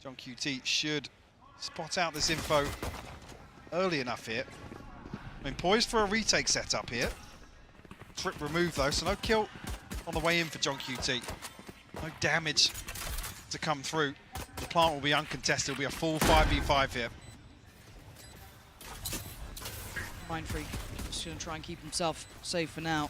John QT should spot out this info early enough here. I mean, poised for a retake setup here. Trip removed though, so no kill on the way in for John QT. No damage to come through. The plant will be uncontested. It'll be a full 5v5 here. Mind Freak just going to try and keep himself safe for now.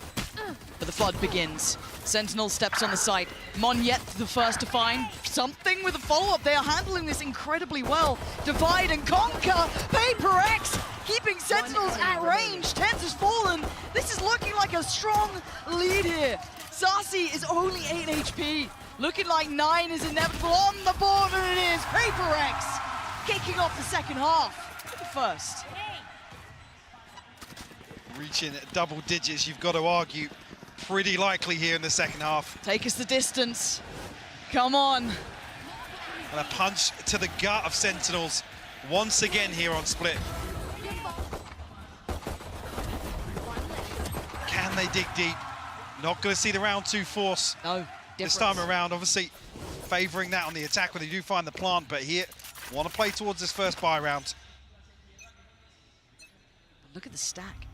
But the flood begins. Sentinel steps on the site. Monyet the first to find something with a follow-up. They are handling this incredibly well. Divide and conquer. Paper Rex keeping Sentinels at range. Tense has fallen. This is looking like a strong lead here. Zasi is only 8 HP. Looking like 9 is inevitable on the board, and it is Paper Rex kicking off the second half. First. Reaching double digits, you've got to argue, pretty likely here in the second half. Take us the distance. Come on. And a punch to the gut of Sentinels once again here on Split. Can they dig deep? Not going to see the round 2 force. No, this time around, obviously favouring that on the attack when they do find the plant, but here Want to play towards this first buy round. Look at the stack.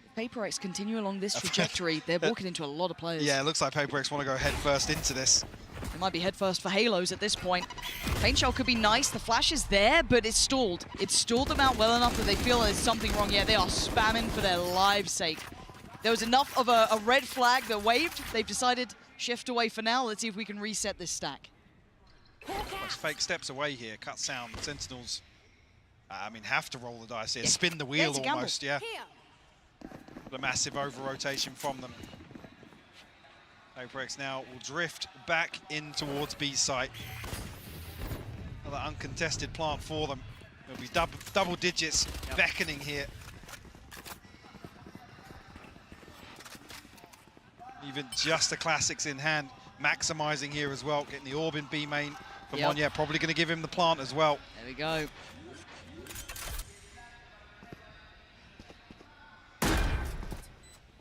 If Paper Rex continue along this trajectory, they're walking into a lot of players. Yeah, it looks like Paper Rex want to go head first into this. It might be head first for Halos at this point. Paint Shell could be nice. The flash is there, but it's stalled. It's stalled them out well enough that they feel there's something wrong. Yeah, they are spamming for their lives' sake. There was enough of a red flag that waved. They've decided shift away for now. Let's see if we can reset this stack. It's fake steps away here. Cut sound. Sentinels, I mean, have to roll the dice here. Spin the wheel almost, yeah. The massive over-rotation from them. Paper Rex now will drift back in towards B site. Another uncontested plant for them. It'll be double digits beckoning here. Even just the classics in hand, maximizing here as well. Getting the orb in B main for Monjet. Probably going to give him the plant as well. There we go.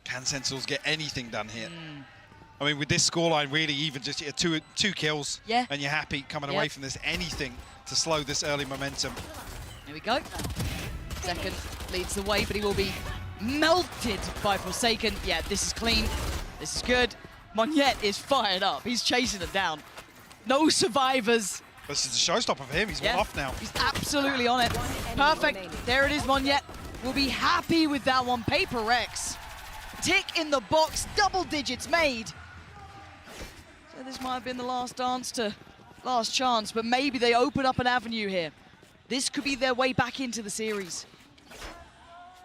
Can Sentinels get anything done here? I mean, with this scoreline, really even just two kills, and you're happy coming away from this. Anything to slow this early momentum. Here we go. Second leads the way, but he will be melted by Forsaken. Yeah, this is clean. This is good. Monjet is fired up. He's chasing it down. No survivors. This is a showstopper for him. He's off now. He's absolutely on it. Perfect. There it is, Monjet. We'll be happy with that one. Paper Rex. Tick in the box, double digits made. So this might have been the last chance, but maybe they open up an avenue here. This could be their way back into the series.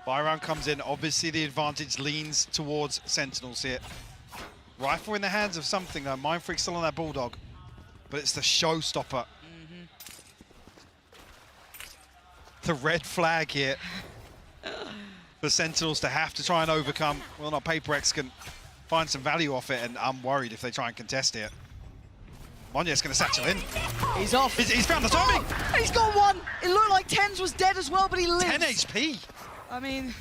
Buy round comes in. Obviously, the advantage leans towards Sentinels here. Rifle in the hands of something, though. Mind Freak still on that Bulldog, but it's the showstopper. The red flag here for Sentinels to have to try and overcome. Well, not Paper Rex can find some value off it, and I'm worried if they try and contest it. Monjet's going to satchel in. He's off. He's found the timing. Oh, he's got one. It looked like Tens was dead as well, but he lived. 10 HP. I mean,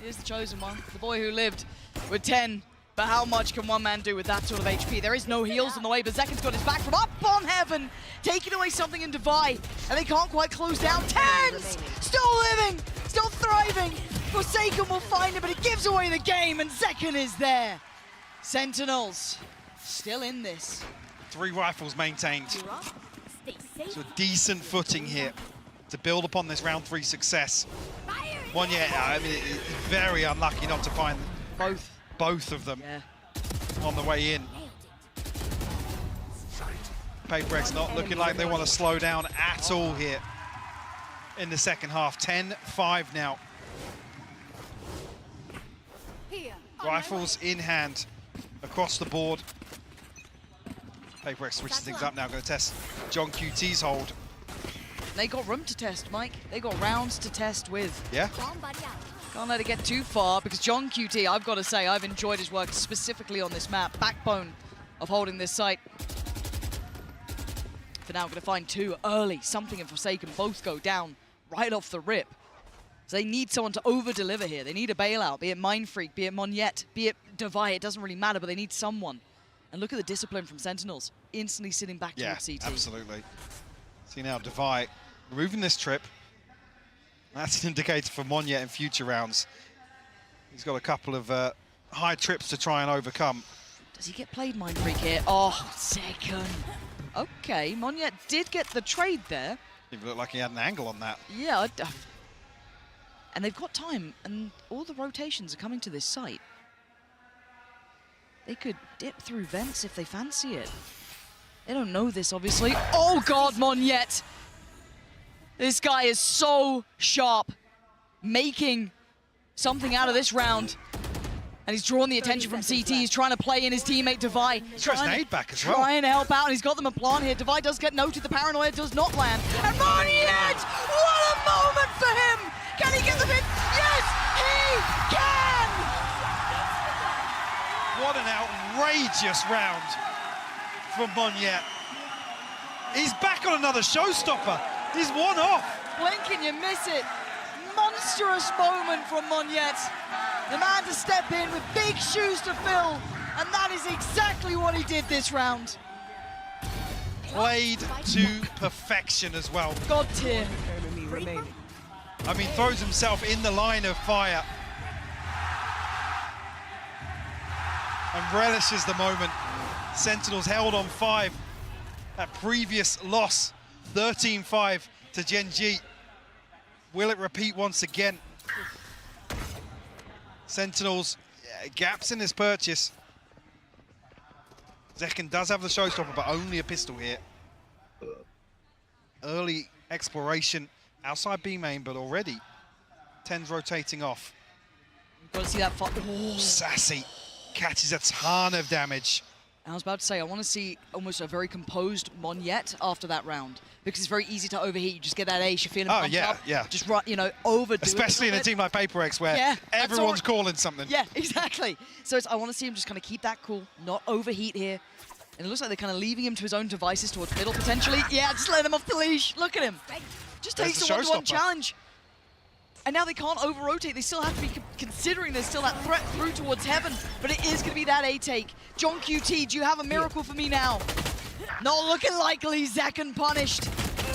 here's the chosen one. The boy who lived with 10. But how much can one man do with that sort of HP? There is no heals on the way, but Zekin's got his back from up on heaven, taking away something in Divide, and they can't quite close down. Tens! Still living, still thriving. Forsaken will find it, but it gives away the game, and Zekin is there. Sentinels still in this. 3 rifles maintained. So a decent footing here to build upon this round 3 success. Monjet, I mean, it's very unlucky not to find both of them on the way in. Paper Rex not looking like they want to slow down at all here in the second half. 10-5 now. Rifles in hand across the board. Paper Rex switches things up now, going to test John QT's hold. They got room to test, Mike. They got rounds to test with. Yeah. Can't let it get too far, because John QT, I've got to say, I've enjoyed his work specifically on this map. Backbone of holding this site. For now, going to find 2 early. Something and Forsaken both go down right off the rip. So they need someone to over-deliver here. They need a bailout, be it Mind Freak, be it Monjet, be it Divide. It doesn't really matter, but they need someone. And look at the discipline from Sentinels. Instantly sitting back towards CT. Absolutely. See now, Divide removing this trip. That's an indicator for Monjet in future rounds. He's got a couple of high trips to try and overcome. Does he get played, Mind Freak, here? Oh, second. Okay, Monjet did get the trade there. It looked like he had an angle on that. Yeah, and they've got time, and all the rotations are coming to this site. They could dip through vents if they fancy it. They don't know this, obviously. Oh, God, Monjet! This guy is so sharp, making something out of this round. And he's drawn the attention from CT. He's trying to play in his teammate, Divide. He's got his nade back as well. Trying to help out, and he's got them a plant here. Divide does get noted. The paranoia does not land. And Monjet! What a moment for him! Can he get the pin? Yes, he can! What an outrageous round from Monjet. He's back on another showstopper. He's one off. Blink and you miss it. Monstrous moment from Monjet. The man to step in with big shoes to fill, and that is exactly what he did this round. played to perfection as well. God tier. Enemy remaining. I mean, throws himself in the line of fire. And relishes the moment. Sentinels held on 5. That previous loss, 13-5 to Gen G. Will it repeat once again? Sentinels, gaps in his purchase. Zekken does have the showstopper, but only a pistol here. Early exploration outside B main, but already TenZ rotating off. Got to see that fight. Oh, Sassy catches a ton of damage. I was about to say, I want to see almost a very composed Monyet after that round, because it's very easy to overheat. You just get that ace, you're feeling pumped up. Yeah. Just run, you know, overdo Especially in a team like PaperX where everyone's calling something. Yeah, exactly. So I want to see him just kind of keep that cool, not overheat here. And it looks like they're kind of leaving him to his own devices towards middle potentially. Yeah, just let him off the leash. Look at him. Just takes the one-to-one challenge. And now they can't over-rotate. They still have to be considering there's still that threat through towards heaven, but it is going to be that A-take. John QT, do you have a miracle for me now? Not looking likely. Zekken punished.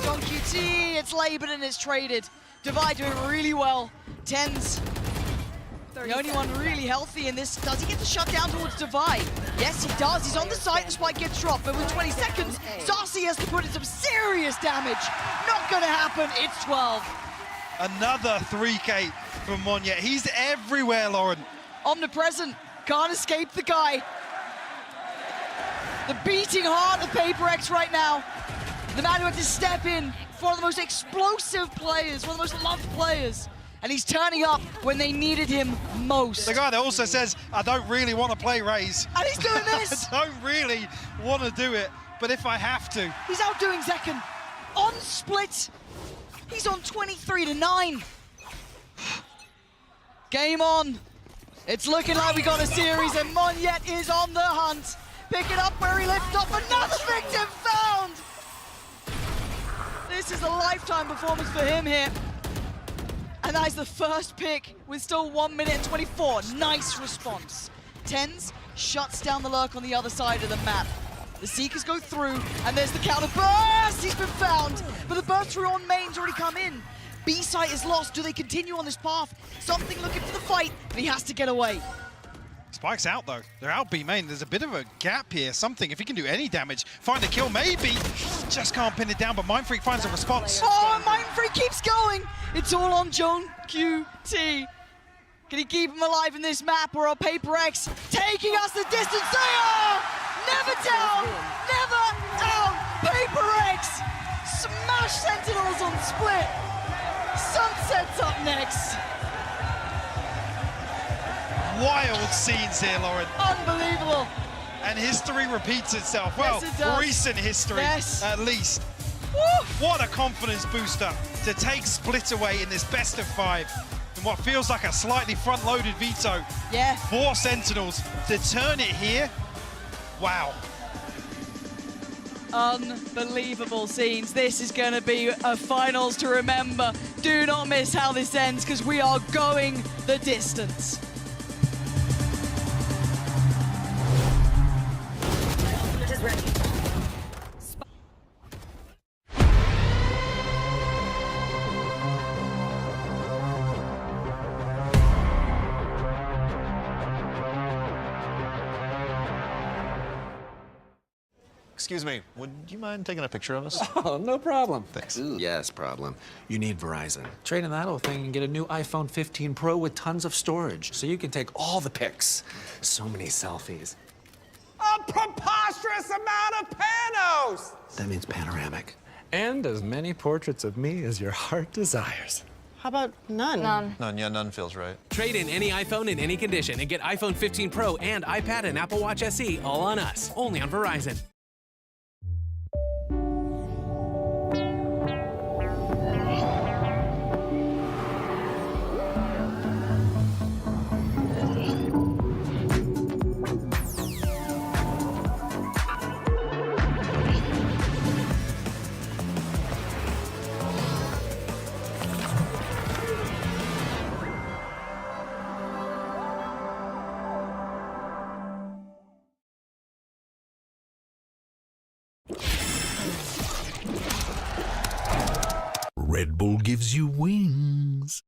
John QT, it's labored and it's traded. Divide doing really well. TenZ, the only one really healthy in this. Does he get the shut down towards Divide? Yes, he does. He's on the site. The spike gets dropped, but with 20 seconds, Saucy has to put in some serious damage. Not going to happen. It's 12. Another 3K from Monyet. He's everywhere, Lauren. Omnipresent. Can't escape the guy. The beating heart of PaperX right now. The man who had to step in for one of the most explosive players, one of the most loved players. And he's turning up when they needed him most. The guy that also says, I don't really want to play Raze. And he's doing this. I don't really want to do it, but if I have to. He's outdoing Zekken on split. He's on 23-9. Game on. It's looking like we got a series, and Monyet is on the hunt. Pick it up where he left off. Another victim found. This is a lifetime performance for him here. And that is the first pick with still 1 minute and 24. Nice response. TenZ shuts down the lurk on the other side of the map. The Seekers go through, and there's the counter burst! He's been found, but the burst through on main's already come in. B-site is lost. Do they continue on this path? Something looking for the fight, but he has to get away. Spike's out, though. They're out B main. There's a bit of a gap here. Something, if he can do any damage, find a kill, maybe. Just can't pin it down, but Mindfreak finds a response. Oh, and Mindfreak keeps going. It's all on John QT. Can he keep him alive in this map, or are PaperX taking us the distance? They are! Never down! Never down! PaperX! Smash Sentinels on split! Sunset's up next! Wild scenes here, Lauren. Unbelievable! And history repeats itself. Well, yes, it does. Recent history, at least. Woo. What a confidence booster to take Split away in this best of 5. In what feels like a slightly front-loaded veto. Yeah. For Sentinels to turn it here. Wow. Unbelievable scenes. This is going to be a finals to remember. Do not miss how this ends, because we are going the distance. Excuse me, would you mind taking a picture of us? Oh, no problem. Thanks. Yes, problem. You need Verizon. Trade in that old thing and get a new iPhone 15 Pro with tons of storage, so you can take all the pics. So many selfies. A preposterous amount of panos! That means panoramic. And as many portraits of me as your heart desires. How about none? None, yeah, none feels right. Trade in any iPhone in any condition and get iPhone 15 Pro and iPad and Apple Watch SE all on us. Only on Verizon. Red Bull gives you wings.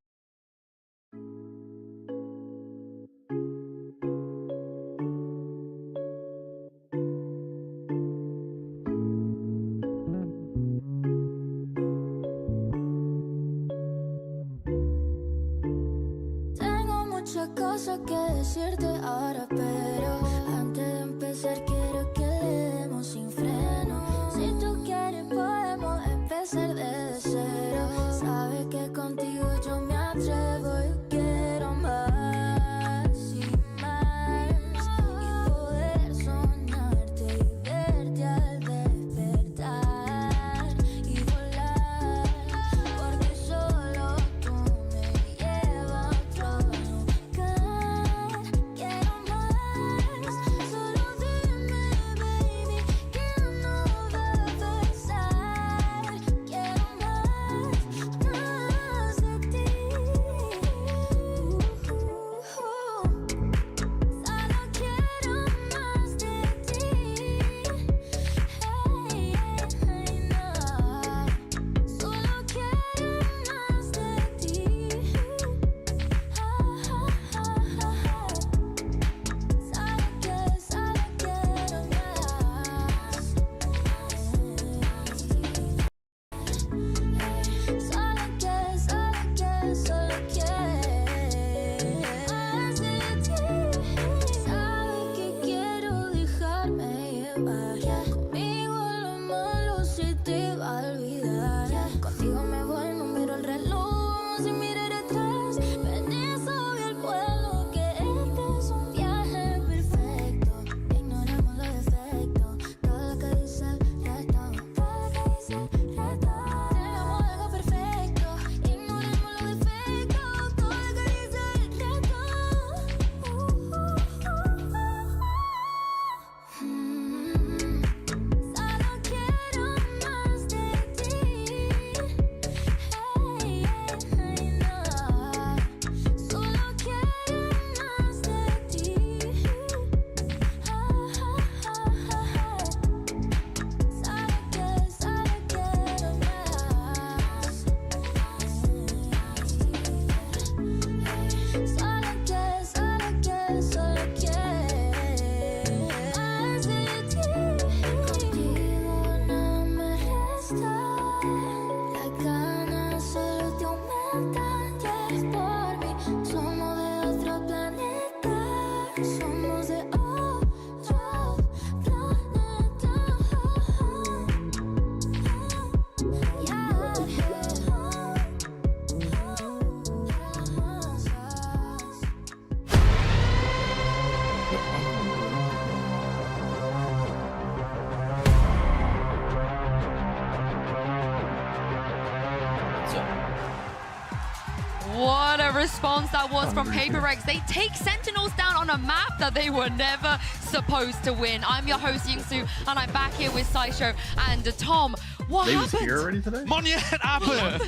Tengo muchas cosas que decirte ahora, pero antes de empezar quiero que le demos sin freno. Si tú quieres podemos empezar desde cero. Sabes que contigo yo me atrevo, yo quiero más y más. Y poder soñarte y verte al despertar y volar, porque solo tú me llevas a otro lugar. Quiero más, solo dime, baby, que no debe pensar. Quiero más de ti. Solo quiero más de ti. Hey, hey, no. Solo quiero más de ti. Solo quiero más de ti. Sabes que quiero dejarme llevar. Conmigo lo malo se te va a olvidar. Contigo me voy, no miro el reloj, sin mirar atrás. Permiso y el vuelo, que este es un viaje perfecto. Ignoramos los defectos, todo lo que dice el resto, todo lo que dice el resto. Tenemos algo perfecto, ignoremos los defectos, todo lo que dice el resto. Solo quiero más de ti. Hey, hey, no. Solo quiero más de ti. Solo quiero más de ti. Contigo no me resta. Las ganas solo te aumentan. Ya es por mí. Somos de otro planeta. Somos de otro planeta. What a response that was from Paper Rex. They take Sentinels down on a map that they were never supposed to win. I'm your host, Yingsu, and I'm back here with Saisho and Tom. What happened? Here already today? Monya, it happened.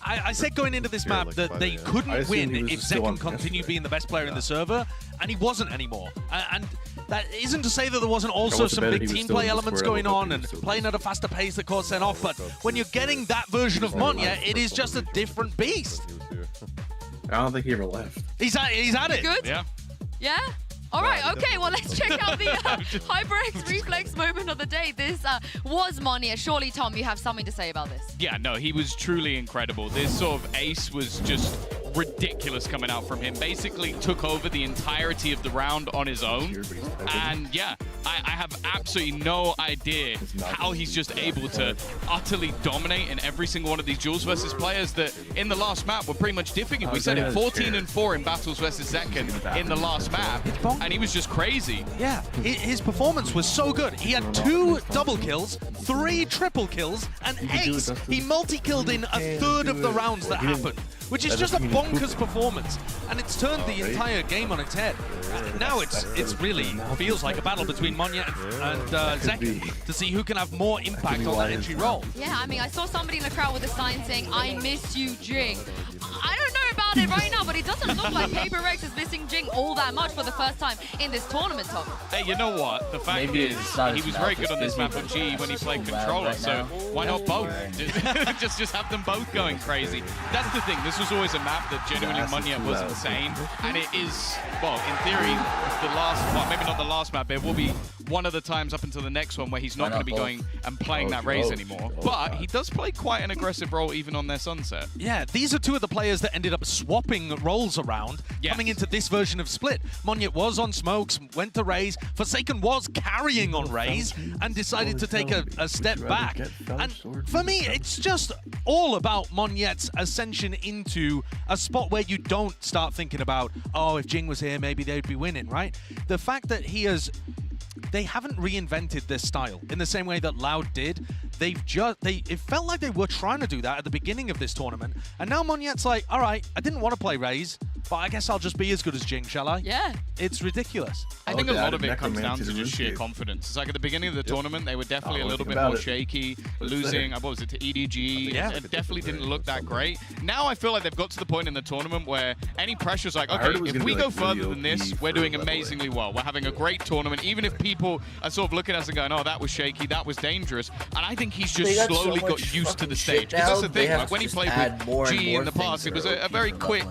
I said going into this map that they couldn't win if Zekken continued being the best player in the server, and he wasn't anymore. And that isn't to say that there wasn't also some big team play elements going on and playing at a faster pace that caused sent off, but when you're getting that version of Monya, it is just a different beast. I don't think he ever left. He's at it. Good? Yeah. Yeah? All right, okay, well, let's check out the HyperX Reflex moment of the day. This was Monya. Surely, Tom, you have something to say about this. Yeah, no, he was truly incredible. This sort of ace was just ridiculous coming out from him. Basically took over the entirety of the round on his own. And yeah, I have absolutely no idea how he's just able to utterly dominate in every single one of these duels versus players that in the last map were pretty much diffing him. We said it, 14-4 in battles versus Zekken in the last map, and he was just crazy. Yeah, his performance was so good. He had 2 double kills, 3 triple kills, and ace. He multi-killed in a third of the rounds that happened, which is just a bonkers performance, and it's turned the entire game on its head. Now it's really feels like a battle between Monya and Zekken to see who can have more impact on that entry role. Yeah, I mean, I saw somebody in the crowd with a sign saying, "I miss you, Jing." I don't know about started right now, but it doesn't look like Paper Rex is missing Jing all that much for the first time in this tournament, Tom. Hey, you know what? The fact Maybe is, it's not he his was mouth, very good it's on this busy, map but on G it's when he so played loud controller, right so now. why not both? just have them both going crazy. That's the thing. This was always a map that genuinely Monyet was insane, and it is, well, in theory, the last, well, maybe not the last map, it will be one of the times up until the next one where he's not going to be going and playing that Raze anymore. But he does play quite an aggressive role even on their Sunset. Yeah, these are two of the players that ended up swapping roles around coming into this version of Split. Monyet was on Smokes, went to Raze. Forsaken was carrying on Raze and decided to take a step back. And for me, it's just all about Monyet's ascension into a spot where you don't start thinking about, oh, if Jing was here, maybe they'd be winning, right? The fact that they haven't reinvented this style in the same way that Loud did. It felt like they were trying to do that at the beginning of this tournament, and now Monyet's like, all right, I didn't want to play Raze, but I guess I'll just be as good as Jing, shall I? Yeah. It's ridiculous. I think a lot of it comes down to just sheer confidence. It's like at the beginning of the tournament, they were definitely a little bit more shaky, losing, what was it, to EDG. Yeah. It definitely didn't look that great. Now I feel like they've got to the point in the tournament where any pressure's like, okay, if we go further than this, we're doing amazingly well. We're having a great tournament, even if people are sort of looking at us and going, oh, that was shaky, that was dangerous. And I think he's just slowly got used to the stage. Because that's the thing, like when he played with G in the past, it was a very quick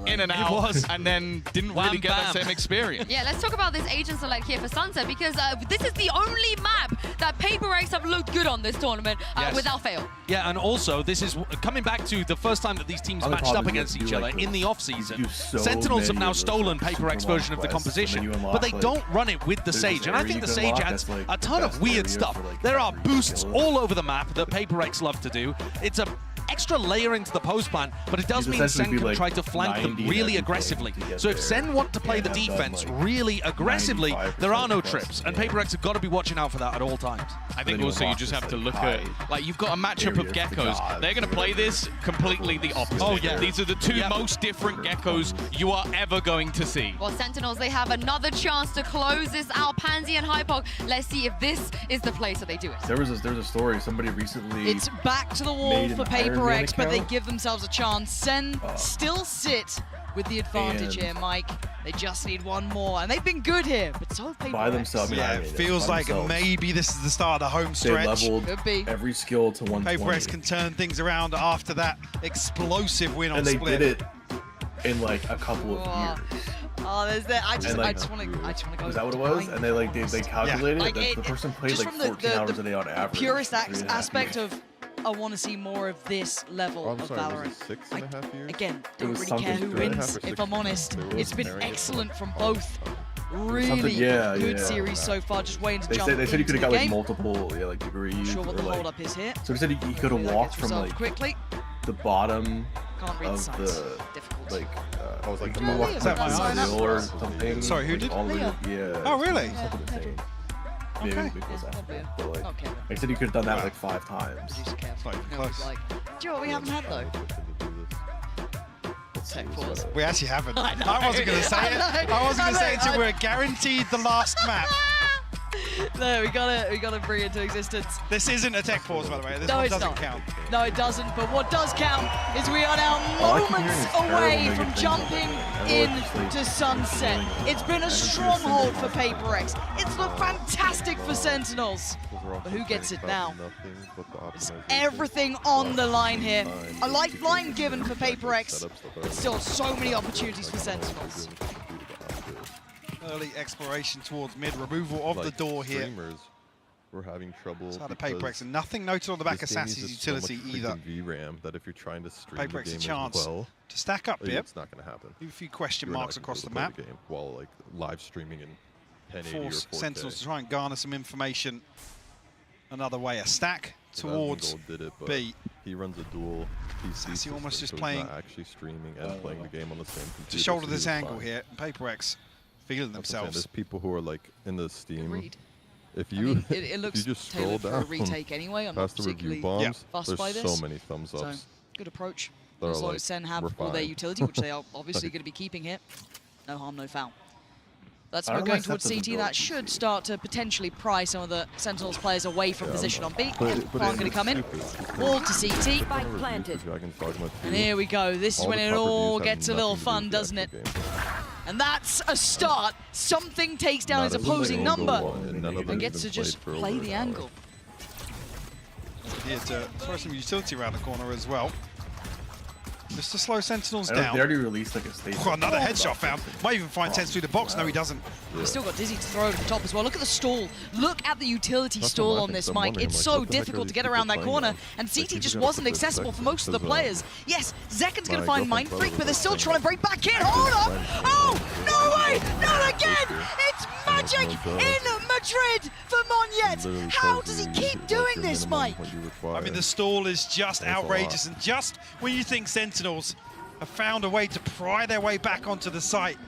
in and out, and then didn't really get that same experience. Yeah, let's talk about this agent select here for Sunset, because this is the only map that Paper Rex have looked good on this tournament without fail. Yeah, and also this is coming back to the first time that these teams matched up against each other in the off-season. Sentinels have now stolen Paper X version of the composition, but they don't run it with the Sage, and I think the Sage adds a ton of weird stuff. There are boosts all over the map that Paper X love to do. It's a extra layering to the post plan, but it does mean Sen can try to flank them really aggressively. So if Sen want to play the defense really aggressively, there are no trips, and Paper X have got to be watching out for that at all times. I think also you just have to look at, like, you've got a matchup of Geckos. They're going to play this completely the opposite. Oh, yeah. These are the two most different Geckos you are ever going to see. Well, Sentinels, they have another chance to close this out. Pansy and Hypok, let's see if this is the place that they do it. There was a story, somebody recently... It's back to the wall for Paper X, but they give themselves a chance. Sen still sit with the advantage here, Mike. They just need one more, and they've been good here, but so have Paper By X. themselves. Yeah, it feels like maybe this is the start of the home They stretch. leveled Could be. every skill to 120. Paper X can turn things around after that explosive win on and they Split. did it in like a couple of years. Oh, there's that. I just like, want to go. Is that what it was? And they calculated Like it. The person played just like from 14 hours a day on average. Purest 3.5 aspect years. of, I want to see more of this level of Valorant. 6.5 years? Again, It don't was really care who something wins, good. if I'm honest. It's been excellent from both. Something- Really yeah, good yeah. series so far, just waiting to They jump said he into could have the got like game. multiple like degrees. Not sure what or, the like, hold up is here. So he said he could have Hopefully that walked gets from resolved like quickly. the bottom Can't read of signs. the Difficult. like I was like the Leo, bottom. is that my eyes? or something. Sorry, who like, did? all the way- Leo. Yeah. Oh, really? Something insane. Maybe Okay. because after, but like, Okay. I said he could have done that like 5 times. Not even No, close. it's like, do you know what we haven't had though? Tech pause. We actually haven't. I know. I wasn't going to say it. I wasn't going to say it until we're guaranteed the last map. No, we gotta bring it to existence. This isn't a tech pause, by the way. This No, one it's doesn't not. count. No, it doesn't. But what does count is we are now All I keep moments hearing is terrible away negative from things jumping about it. Everyone's just, like, into Sunset. It's been a stronghold for Paper X. It's looked fantastic for Sentinels. But who gets it now? It's everything on the line here. A lifeline given for Paper X, but still so many opportunities for Sentinels. Early exploration towards mid, removal of the door here. Streamers were having trouble. So the Paper X, and nothing noted on the back of Sassy's utility either. VRAM that if you're trying to stream Paper the X a game chance as well, to stack up here. it's not going to happen. Leave a few question You're not marks gonna be across able the to play map. the game while like live streaming in 1080 Force or 4K. Sentinels to try and garner some information another way. A stack towards Asmongold did it, but B. he runs a dual PC Sassy system, almost just so he's playing not actually streaming and playing the game on the same computer. To shoulder so this he was angle fine. here. Paper X feeling That's what I'm saying, themselves. There's people who are like in the Steam. Agreed. If I you mean, it if looks you just scroll tailored for a down retake anyway. I'm not past the review particularly bombs, fussed there's by so this. many thumbs So, ups. good approach. that are As long like, as Sen have we're all their fine. utility, which they are obviously going to be keeping here. No harm, no foul. That smoke going towards CT, that should start to potentially pry some of the Sentinels players away from position on B. Farm going to come in. Wall to CT. And here we go. This is when it all gets a little fun, doesn't it? And that's a start. Something takes down his opposing number and gets to just play the angle. Here to throw some utility around the corner as well. Just to slow Sentinels down. They already released like a station. Oh, another headshot found. Might even find Tens through the box. No, he doesn't. He's still got Dizzy to throw over the top as well. Look at the stall. Look at the utility stall on this, Mike. It's so difficult to get around that corner, and CT just wasn't accessible for most of the players. Yes, Zekken's going to find Mind Freak, but they're still trying to break back in. Hold up! Oh, no way! Not again! It's magic in Madrid for Monyet. How does he keep doing this, Mike? I mean, the stall is just outrageous, and just when you think Sentinels have found a way to pry their way back onto the site,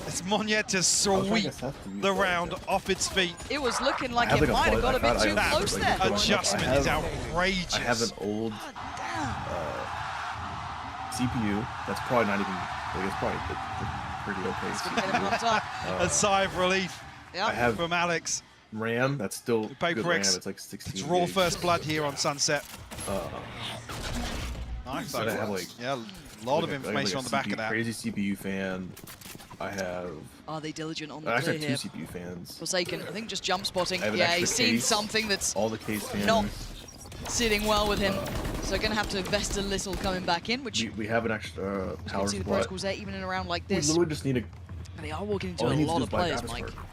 it's Monyet to sweep the round off its feet. It was looking like it might have got a bit too close there. Adjustment is outrageous. I have an old CPU that's probably not even, like, it's probably pretty okay. A sigh of relief I have from Alex. RAM, that's still good RAM. Paper It's like 16 It's raw gigs. first blood here on Sunset. Nice. But I have like a lot of information on the back of that. Crazy CPU fan. I have. Are they diligent on the I clear actually here? have 2 CPU fans. Forsaken, I think just jump spotting. I have an Yeah, extra he's seen case. something that's All the case fans. not sitting well with him. So going to have to invest a little coming back in, which We have an extra you power can see the supply. protocols there, even in a round like We this. literally just need a. They are walking into all a he needs lot to of do is buy players, Baptist Mike. Park.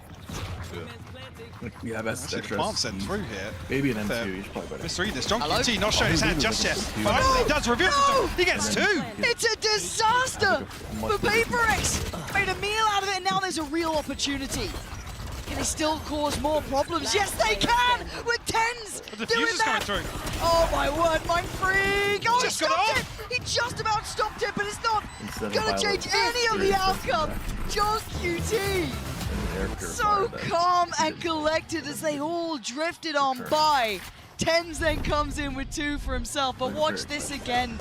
Like, we have Actually, extras. the plant sent through here. Maybe an M2. You should probably buy that. Mr. Edith, John Hello? QT not showing his hand just yet. Oh, Finally, he does reveal himself. He gets 2. It's a disaster for PaperX. Made a meal out of it, and now there's a real opportunity. Can they still cause more problems? Yes, they can! With Tens The doing diffuser's that! coming through. Oh my word, Mind Freak! Oh, he Just got stopped it! off. He just about stopped it, but it's not Instead of gonna change violence, any of the outcome. John QT! So calm and collected as they all drifted on by. Tens then comes in with 2 for himself, but watch this again.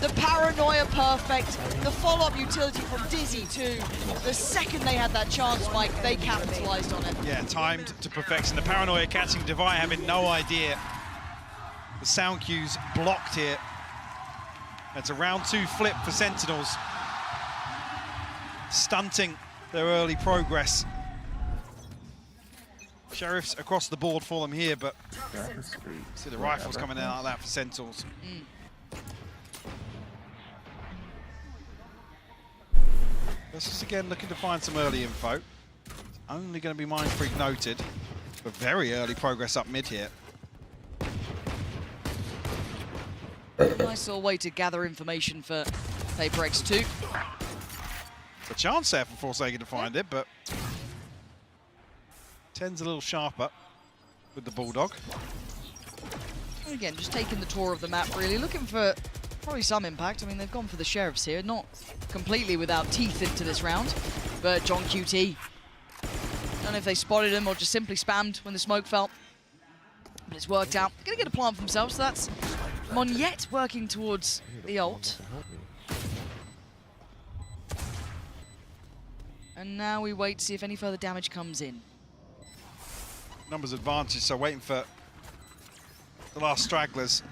The paranoia perfect, the follow-up utility from Dizzy too. The second they had that chance, Mike, they capitalized on it. Yeah, timed to perfection. The paranoia catching Devi having no idea. The sound cues blocked here. It's a round 2 flip for Sentinels. Stunting their early progress. Sheriffs across the board for them here, but see the rifles coming out like that for Sentinels. Versus again looking to find some early info. It's only going to be Mind Freak noted, but very early progress up mid here. Nice little way to gather information for PaperX 2. A chance there for Forsaken to find it, but Ten's a little sharper with the Bulldog. And again, just taking the tour of the map, really looking for probably some impact. I mean, they've gone for the Sheriffs here, not completely without teeth into this round, but John QT. Don't know if they spotted him or just simply spammed when the smoke fell, but it's worked out. Gonna get a plant for themselves, so that's Monyet working towards the ult. And now we wait to see if any further damage comes in. Numbers advantage, so waiting for the last stragglers,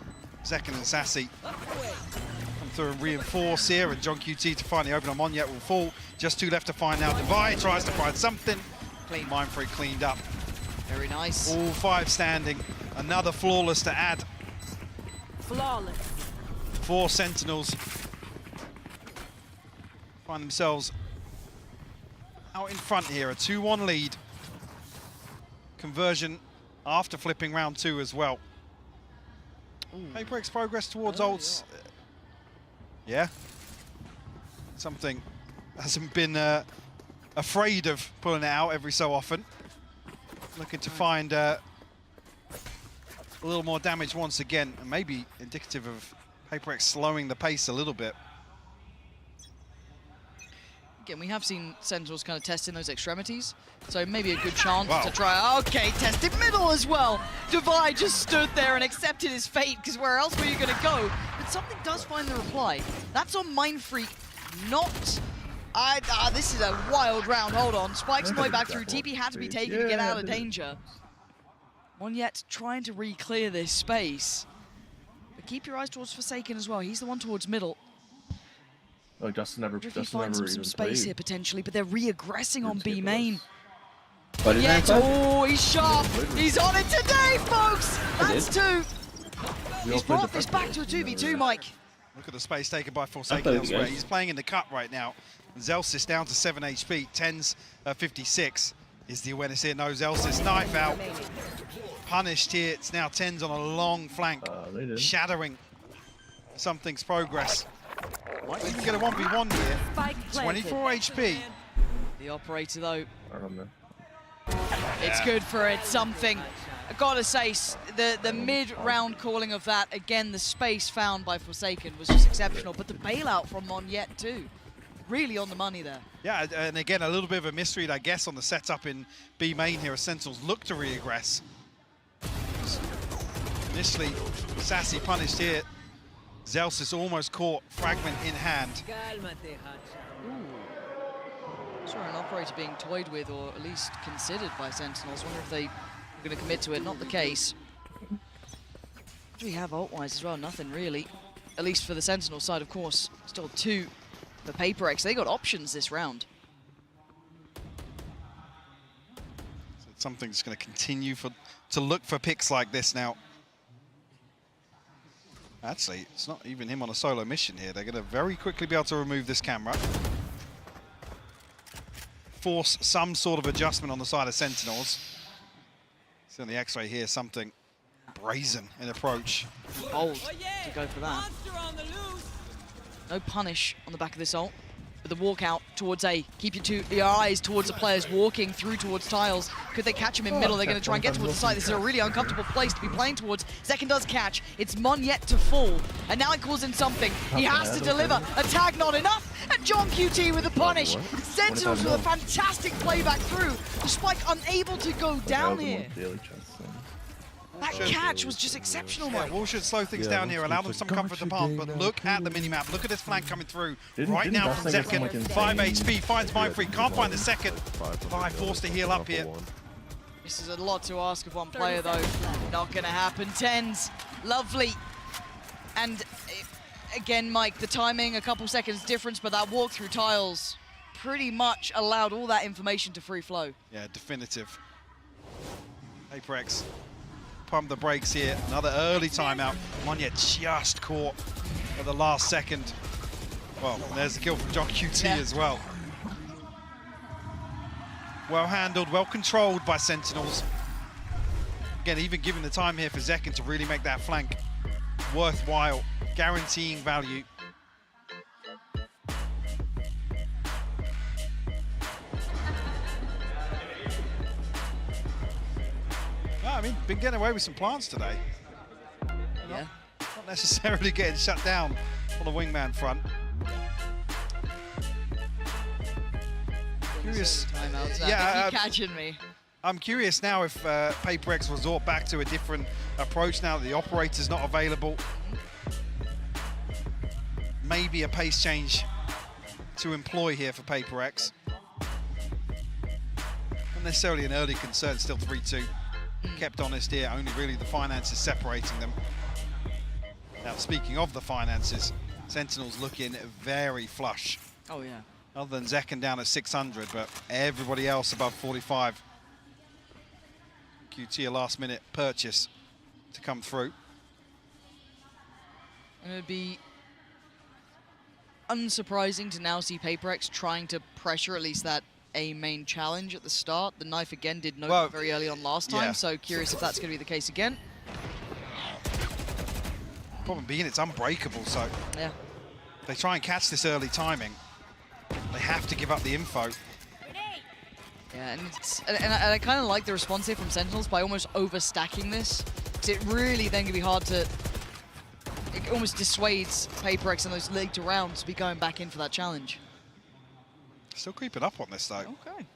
Zekken and Sassy, come through and reinforce here, and John QT to finally open on Monyet will fall. Just 2 left to find now. Devi tries to find something. Clean. Mind Freak cleaned up. Very nice. All 5 standing. Another flawless to add. Flawless. 4 Sentinels find themselves out in front here. A 2-1 lead. Conversion after flipping round 2 as well. PaperX progress towards ults. Yeah. Something hasn't been afraid of pulling it out every so often. Looking to find a little more damage once again, and maybe indicative of PaperX slowing the pace a little bit. Again, we have seen Sentinels kind of testing those extremities, so maybe a good chance to try. Okay, tested middle as well. Devi just stood there and accepted his fate, because where else were you going to go? But something does find the reply. That's on Mind Freak, not This is a wild round. Hold on. Spike's on the way back through. TP had to be taken to get out of danger. Monyet trying to re-clear this space. But keep your eyes towards Forsaken as well. He's the one towards middle. Oh, Justin never Finds some space here potentially, but they're re-aggressing on B main. But yeah, oh, he's sharp. He's on it today, folks. That's two. He's brought this back to a 2v2, Mike. Look at the space taken by Forsaken elsewhere. He's playing in the cut right now. Zellsis down to 7 HP, 10's 56. Is the awareness here? No, Zellsis knife out. Punished here. It's now 10's on a long flank, shattering something's progress. Might even get a 1v1 here. 24 HP. The operator though. It's good for it, something. I gotta say, the mid-round calling of that, again, the space found by Forsaken was just exceptional, but the bailout from Monyet too, really on the money there. Yeah, and again, a little bit of a mystery, I guess, on the setup in B main here as Sentinels look to re-aggress. Initially, Sassy punished here. Zellsis almost caught Fragment in hand. Saw an operator being toyed with, or at least considered by Sentinels. Wonder if they were going to commit to it. Not the case. What do we have ult-wise as well? Nothing really. At least for the Sentinel side, of course. Still 2 for PaperX. They got options this round. So something's going to continue to look for picks like this now. Actually, it's not even him on a solo mission here. They're going to very quickly be able to remove this camera. Force some sort of adjustment on the side of Sentinels. See on the X-ray here, something brazen in approach. Bold to go for that. No punish on the back of this ult. But the walkout towards A. Keep your eyes towards the players walking through towards tiles. Could they catch him in middle? They're going to try and get towards the side. This is a really uncomfortable place to be playing towards. Zekken does catch. It's Monyet to fall. And now it calls in something. He has to deliver. A tag not enough. And John QT with a punish. Sentinels with a fantastic playback through. The Spike unable to go down here. That catch was just exceptional, Mike. Wall should slow things down here, allow them some comfort to pump, but look at the minimap. Look at this flank coming through right now from Zekken. 5 HP, finds Mindfreak, can't find the second. Vi forced to heal up here. This is a lot to ask of one player, though. Not going to happen. 10's, lovely. And again, Mike, the timing, a couple seconds difference, but that walk through tiles pretty much allowed all that information to free flow. Yeah, definitive. PaperX. Pump the brakes here. Another early timeout. Monyet just caught at the last second. Well, there's the kill from John QT as well. Well handled, well controlled by Sentinels. Again, even giving the time here for Zekken to really make that flank worthwhile, guaranteeing value. I mean, been getting away with some plants today. Yeah. Not necessarily getting shut down on the wingman front. Curious. Yeah, keep catching me. I'm curious now if PaperX resort back to a different approach now that the operator's not available. Maybe a pace change to employ here for PaperX. Not necessarily an early concern, still 3-2. Kept honest here, only really the finances separating them. Now, speaking of the finances, Sentinels looking very flush. Oh, yeah. Other than Zekken down at 600, but everybody else above 45. QT a last-minute purchase to come through. And it would be unsurprising to now see PaperX trying to pressure at least that A main challenge at the start. The knife again did note very early on last time, so curious if that's going to be the case again. Problem being it's unbreakable, so yeah, they try and catch this early timing. They have to give up the info. Yeah, and I kind of like the response here from Sentinels by almost overstacking this, because it really then can be hard to. It almost dissuades PaperX in those later rounds to be going back in for that challenge. Still creeping up on this, though. Okay.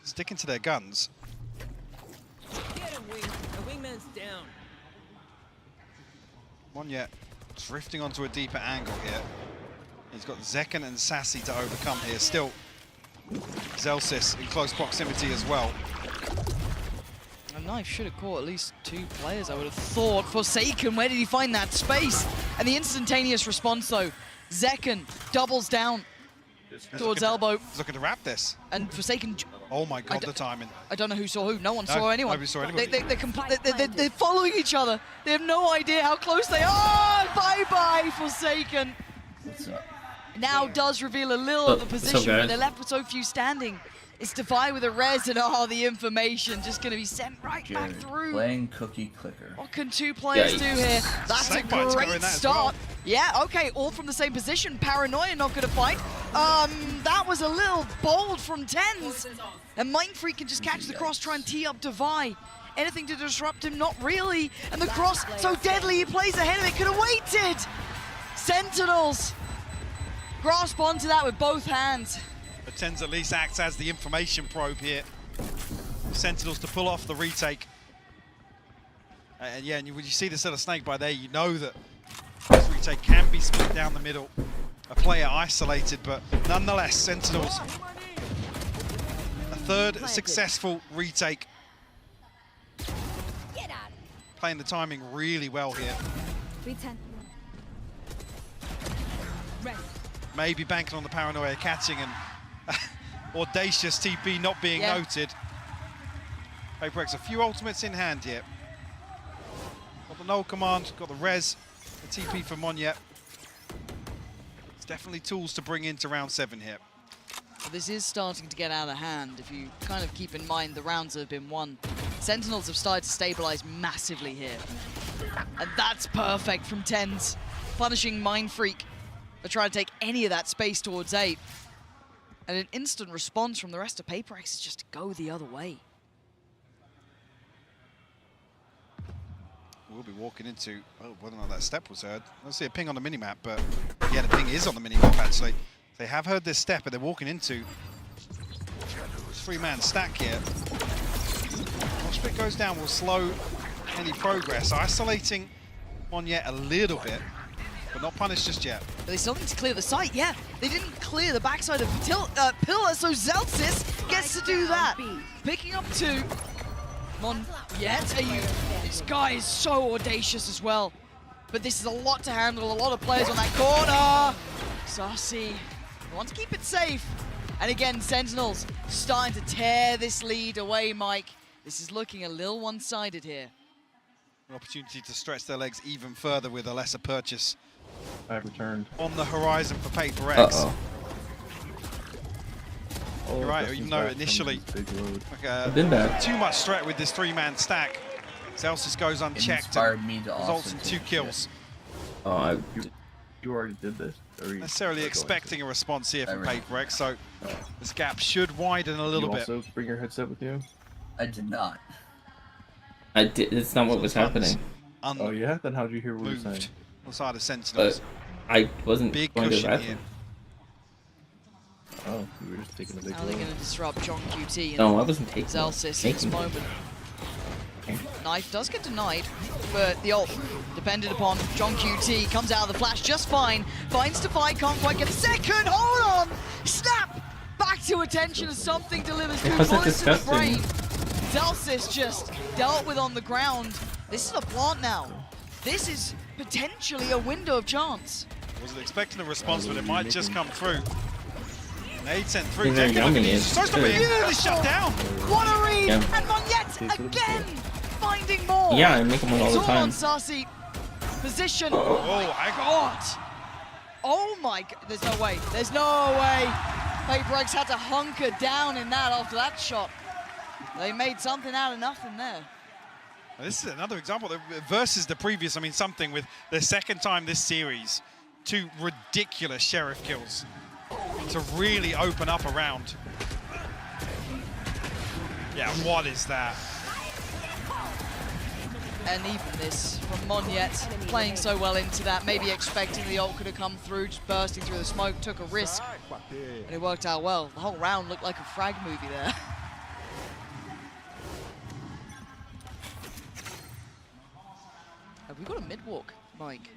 Sticking to their guns. Get him, Wing. The wingman's down. Monyet drifting onto a deeper angle here. He's got Zekken and Sassy to overcome here. Still, Zellsis in close proximity as well. A knife should have caught at least 2 players, I would have thought. Forsaken, where did he find that space? And the instantaneous response, though. Zekken doubles down towards elbow. He's looking to wrap this. And Forsaken... Oh my god, the timing. I don't know who saw who. No one saw anyone. Nobody saw anyone. They're following each other. They have no idea how close they are. Bye-bye, Forsaken. Now does reveal a little of the position, but they're left with so few standing. It's Defy with a res, and the information just going to be sent back through. Playing cookie clicker. What can 2 players do here? That's a great start. Well. Yeah, okay, all from the same position. Paranoia not going to fight. That was a little bold from TenZ. And Mindfreak can just catch the cross, try and tee up Defy. Anything to disrupt him? Not really. And the cross, so deadly, he plays ahead of it. Could have waited. Sentinels grasp onto that with both hands. But TenZ at least acts as the information probe here. Sentinels to pull off the retake. And yeah, when you see this little snake by there, you know that this retake can be split down the middle. A player isolated, but nonetheless, Sentinels. A third successful retake. Playing the timing really well here. 310. Maybe banking on the Paranoia catching and audacious TP not being noted. PaperX, a few ultimates in hand here. Got the null command, got the res, the TP for Monyet. It's definitely tools to bring into round 7 here. Well, this is starting to get out of hand if you kind of keep in mind the rounds that have been won. Sentinels have started to stabilize massively here. And that's perfect from TenZ, punishing Mindfreak for trying to take any of that space towards 8. And an instant response from the rest of PaperX is just to go the other way. We'll be walking into, oh, whether or not that step was heard. I don't see a ping on the minimap, but yeah, the ping is on the minimap actually. They have heard this step, but they're walking into this 3-man stack here. Moshpit goes down, will slow any progress, isolating Monyet a little bit, but not punished just yet. But they still need to clear the site, yeah. They didn't clear the backside of Pillar, so Zellsis gets to do that. Picking up 2. Monyet, this guy is so audacious as well. But this is a lot to handle, a lot of players on that corner. Sassy wants to keep it safe. And again, Sentinels starting to tear this lead away, Mike. This is looking a little one-sided here. An opportunity to stretch their legs even further with a lesser purchase. I've returned. On the horizon for PaperX. Uh-oh. You're right, even though initially too much threat with this 3-man stack. Zellsis goes unchecked and results in 2 kills. Oh, you already did this? Necessarily expecting a response here from PaperX, so this gap should widen a little bit. You also bring your headset with you? I did not. I did. It's not what was happening. Oh yeah? Then how did you hear what we were saying? On the side of Sentinels. I wasn't big going to the cushion bathroom. here. Oh, you were just taking a big Now they're going to disrupt John QT. No, I wasn't taking Zellsis in this moment. Knife does get denied, but the ult depended upon John QT. Comes out of the flash just fine. Finds Defy, can't quite get a second. Hold on! Snap! Back to attention as something delivers 2 bullets to the brain. Zellsis just dealt with on the ground. This is a plant now. This is potentially a window of chance. Wasn't expecting a response, but it might just come through. Nade sent through. He's very young, he is. Supposed to be shut down. What a read! Yeah. And Monyet again finding more. Yeah, I make them all the It's all time. on Sassy. Position. Oh, I got. Oh my god, there's no way. There's no way. PaperX had to hunker down in that after that shot. They made something out of nothing there. This is another example versus the previous. I mean, something with the second time this series, 2 ridiculous Sheriff kills to really open up a round. Yeah, what is that? And even this from Monyet, playing so well into that, maybe expecting the ult could have come through, just bursting through the smoke, took a risk, and it worked out well. The whole round looked like a frag movie there. Have we got a mid-walk, Mike?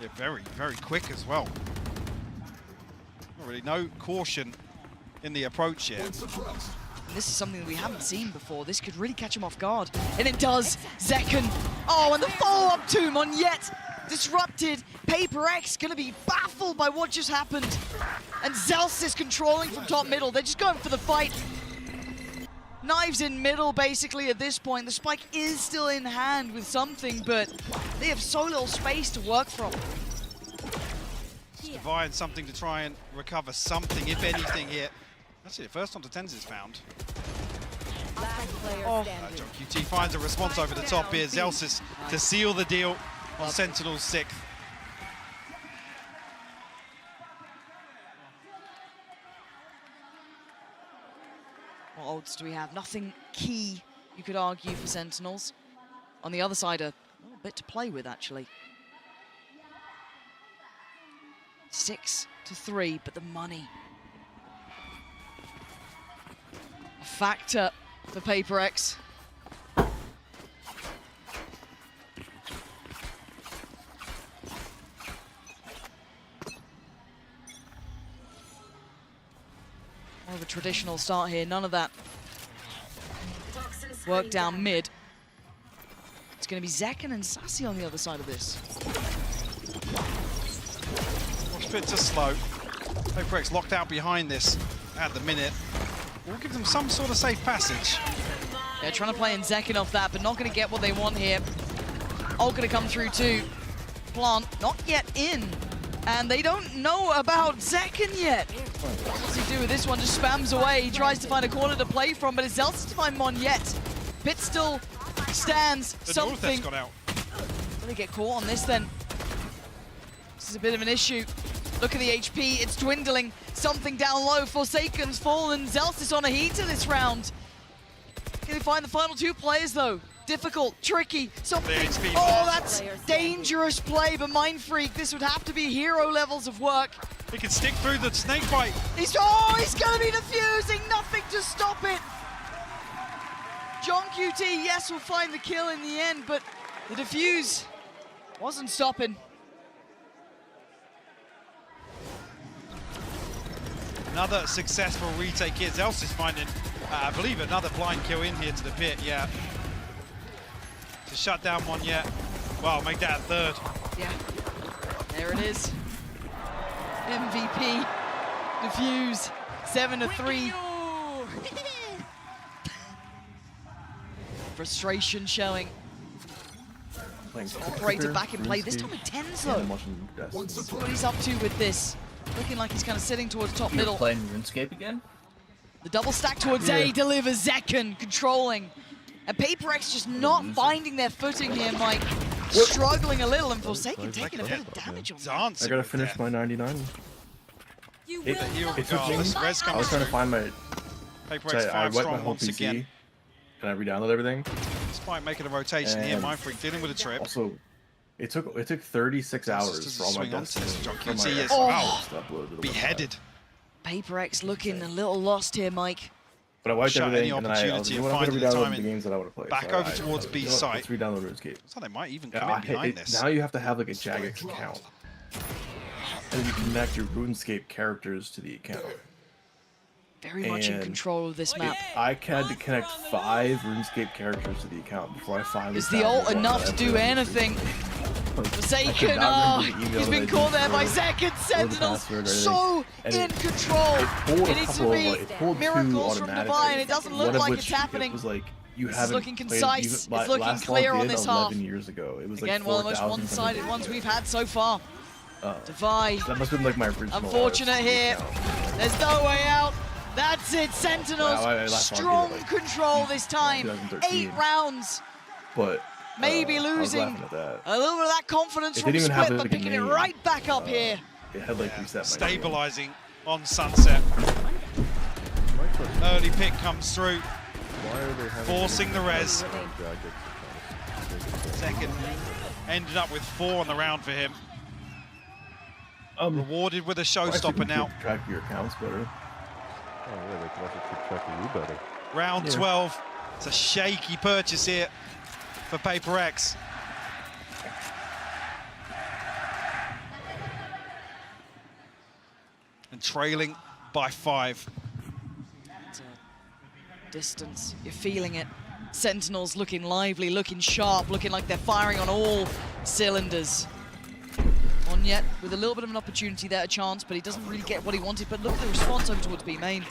Yeah, very, very quick as well. Not really no caution in the approach here. This is something that we haven't seen before. This could really catch him off guard. And it does. Zekken. Oh, and the follow-up to Monyet. Disrupted. Paper X going to be baffled by what just happened. And Zellsis controlling from top middle. They're just going for the fight. Knives in middle, basically, at this point. The spike is still in hand with something, but they have so little space to work from. Divine something to try and recover something, if anything, here. That's it, first onto Tens is found. John QT finds a response over the top here. Zellsis to seal the deal on Sentinel's 6th. What odds do we have? Nothing key, you could argue, for Sentinels. On the other side, a little bit to play with, actually. 6-3, but the money. A factor for Paper X. More of a traditional start here, none of that work down mid. It's going to be Zekken and Sassy on the other side of this. Bit too slow. Paper X locked out behind this at the minute. We'll give them some sort of safe passage. They're trying to play in Zekken off that, but not going to get what they want here. Ult going to come through too. Plant not yet in. And they don't know about Zekken yet. What does he do with this one? Just spams away. He tries to find a corner to play from, but it's Zellsis to find Monyet. Pit still stands. The something. got out. Will they get caught on this then? This is a bit of an issue. Look at the HP, it's dwindling. Something down low, Forsaken's fallen. Zellsis on a heater this round. Can they find the final 2 players though? Difficult, tricky, something. Oh, that's dangerous play, but Mindfreak, this would have to be hero levels of work. He can stick through the snake bite. He's gonna be defusing, nothing to stop it. John QT, yes, will find the kill in the end, but the defuse wasn't stopping. Another successful retake here. Zellsis finding, I believe, another blind kill in here to the pit, yeah. To shut down Monyet. Well, make that a 3rd. Yeah, there it is. MVP, defuse, 7-3. Frustration showing. Operator back in play, this time with Tens though. What he's up to with this. Looking like he's kind of sitting towards top middle. Playing RuneScape again? The double stack towards A delivers Zekken controlling. And Paper X just not finding their footing here, Mike. Struggling a little, and Forsaken taking a bit of damage on that. I gotta finish my 99. It took me. I was trying to find my. Paper X I 5 wiped my strong whole once PC. again. And I re-downloaded everything. Despite making a rotation here, Mindfreak dealing with a trip. Also, it took 36 hours for all my Destiny. John for my QT is stuff to upload to the beheaded. Paper X looking a little lost here, Mike. But I wiped Shut any everything, and then I was opportunity like, of I'm gonna finding the re-download time the in. games that I want to play. Back So over I towards was B like, you know what, site. Let's re-download RuneScape. So they might even Yeah, come in behind this. now you have to have like a Jagex account. And you connect your RuneScape characters to the account. Very much in control of this map. I had to connect 5 RuneScape characters to the account before I finally. Is the ult enough to do anything? Forsaken, he's been caught there by Zekken. Sentinels so in control. It needs to be miracles from Divine. It doesn't look like it's happening. It was like you It's haven't looking played concise. even- It's looking last clear logged on in this half. 11 years ago. It was Again, like one of the most 4,000 one-sided something. ones we've had so far. Divine. That must have been like my original. Unfortunate here. There's no way out. That's it, Sentinels. Wow, I last strong logged in, like, control this time. 2013. 8 rounds. But Maybe I was losing laughing at that. a little bit of that confidence It from didn't even have Split, but like a picking it name. right back up here. It had like reset my Stabilizing on Sunset. Early pick comes through. Forcing the res. Second ended up with 4 on the round for him. Rewarded with a showstopper now. Track your accounts better. Oh yeah, they can also keep track of you better. Round 12. It's a shaky purchase here for Paper X. trailing by 5. It's a distance, you're feeling it. Sentinels looking lively, looking sharp, looking like they're firing on all cylinders. Monyet with a little bit of an opportunity there, a chance, but he doesn't really get what he wanted. But look at the response over towards B main.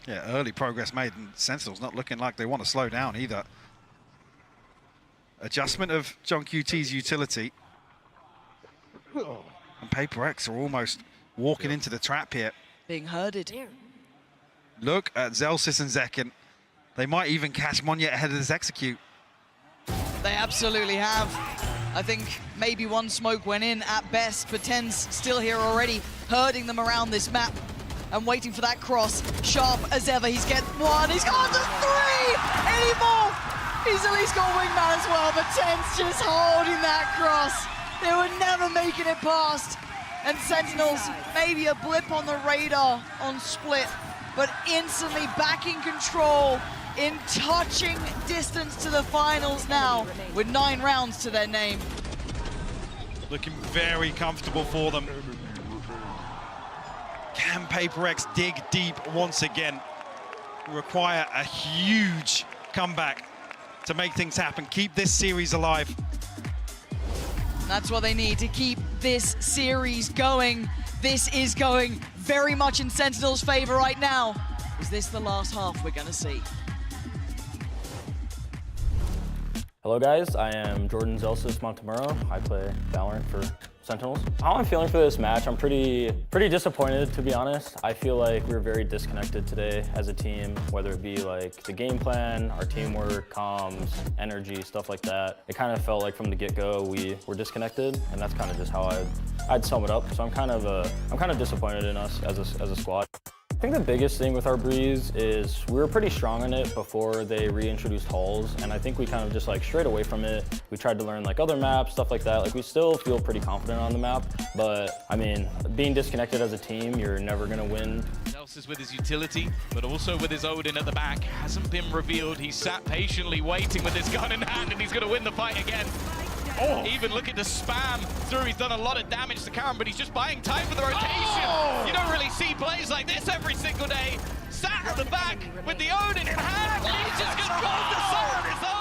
Yeah, early progress made, and Sentinels not looking like they want to slow down either. Adjustment of John QT's utility. And Paper Rex are almost walking into the trap here. Being herded. Look at Zellsis and Zekken. They might even catch Monyet ahead of this execute. They absolutely have. I think maybe one smoke went in at best, but Ten's still here already, herding them around this map and waiting for that cross. Sharp as ever, he's getting one, he's got the 3! Anymore! He's at least got Wingman as well, but Ten's just holding that cross. They were never making it past. And Sentinels, maybe a blip on the radar on Split, but instantly back in control, in touching distance to the finals now, with 9 rounds to their name. Looking very comfortable for them. Can Paper Rex dig deep once again? Require a huge comeback to make things happen, keep this series alive. That's what they need to keep this series going. This is going very much in Sentinel's favor right now. Is this the last half we're gonna see? Hello guys, I am Jordan Zellsis Montemuro. I play Valorant for Sentinels. How I'm feeling for this match, I'm pretty disappointed, to be honest. I feel like we were very disconnected today as a team, whether it be like the game plan, our teamwork, comms, energy, stuff like that. It kind of felt like from the get-go we were disconnected, and that's kind of just how I'd sum it up. So I'm kind of disappointed in us as a squad. I think the biggest thing with our Breeze is we were pretty strong in it before they reintroduced halls, and I think we kind of just like strayed away from it. We tried to learn like other maps, stuff like that. Like we still feel pretty confident on the map, but I mean, being disconnected as a team, you're never gonna win. Is with his utility, but also with his Odin at the back. Hasn't been revealed. He sat patiently waiting with his gun in hand, and he's going to win the fight again. Oh, even looking to spam through. He's done a lot of damage to Karon, but he's just buying time for the rotation. Oh! You don't really see plays like this every single day. Sat at the back with the Odin in hand, and he's just going to go the sun on his own.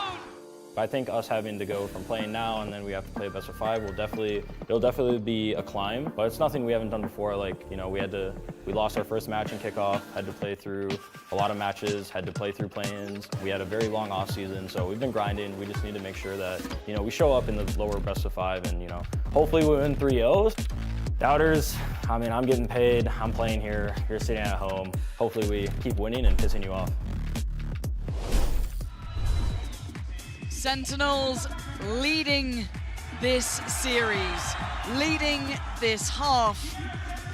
I think us having to go from playing now and then we have to play a best of 5 it'll definitely be a climb, but it's nothing we haven't done before. Like, you know, we lost our first match in kickoff, had to play through a lot of matches, had to play through play-ins. We had a very long off season, so we've been grinding. We just need to make sure that, you know, we show up in the lower best of 5 and, you know, hopefully we win 3-0s. Doubters, I mean, I'm getting paid, I'm playing here, you're sitting at home. Hopefully we keep winning and pissing you off. Sentinels leading this series, leading this half.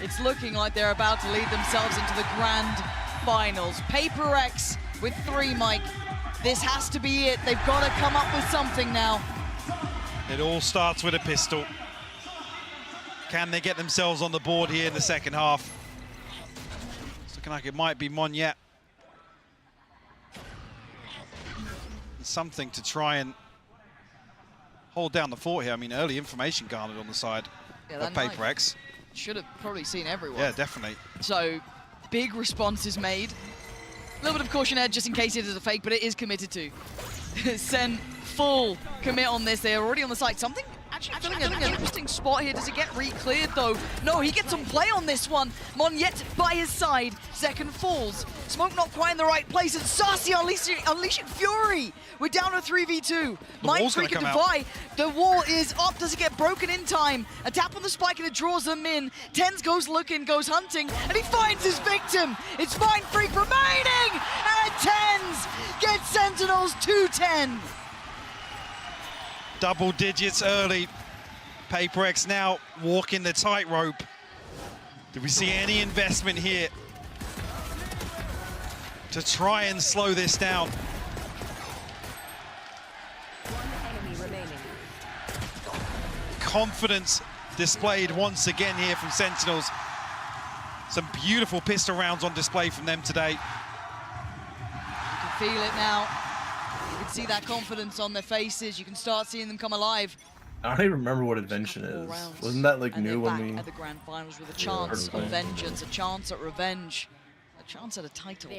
It's looking like they're about to lead themselves into the grand finals. Paper Rex with 3, Mike. This has to be it. They've got to come up with something now. It all starts with a pistol. Can they get themselves on the board here in the second half? It's looking like it might be Monyet. Something to try and hold down the fort here. I mean, early information garnered on the side of Paper Rex. Should have probably seen everyone. Yeah, definitely. So, big responses made. A little bit of caution edge just in case it is a fake, but it is committed to. Sen full commit on this. They're already on the site. Something actually filling an interesting spot here. Does it get re-cleared though? No, he gets some play on this one. Monyet by his side. Second falls. Smoke not quite in the right place. And Saci unleashing Fury. We're down to 3v2. Mindfreak and Defy. The wall is up. Does it get broken in time? A tap on the spike and it draws them in. Tens goes looking, goes hunting, and he finds his victim. It's Mindfreak remaining. And Tens gets Sentinels 2-10. Double digits early. Paper Rex now walking the tightrope. Do we see any investment here to try and slow this down? Confidence displayed once again here from Sentinels. Some beautiful pistol rounds on display from them today. You can feel it now. You can see that confidence on their faces. You can start seeing them come alive. I don't even remember what Invention is. Wasn't that like And new they're when back we? at the grand finals with a chance of vengeance, a chance at revenge, a chance at a title.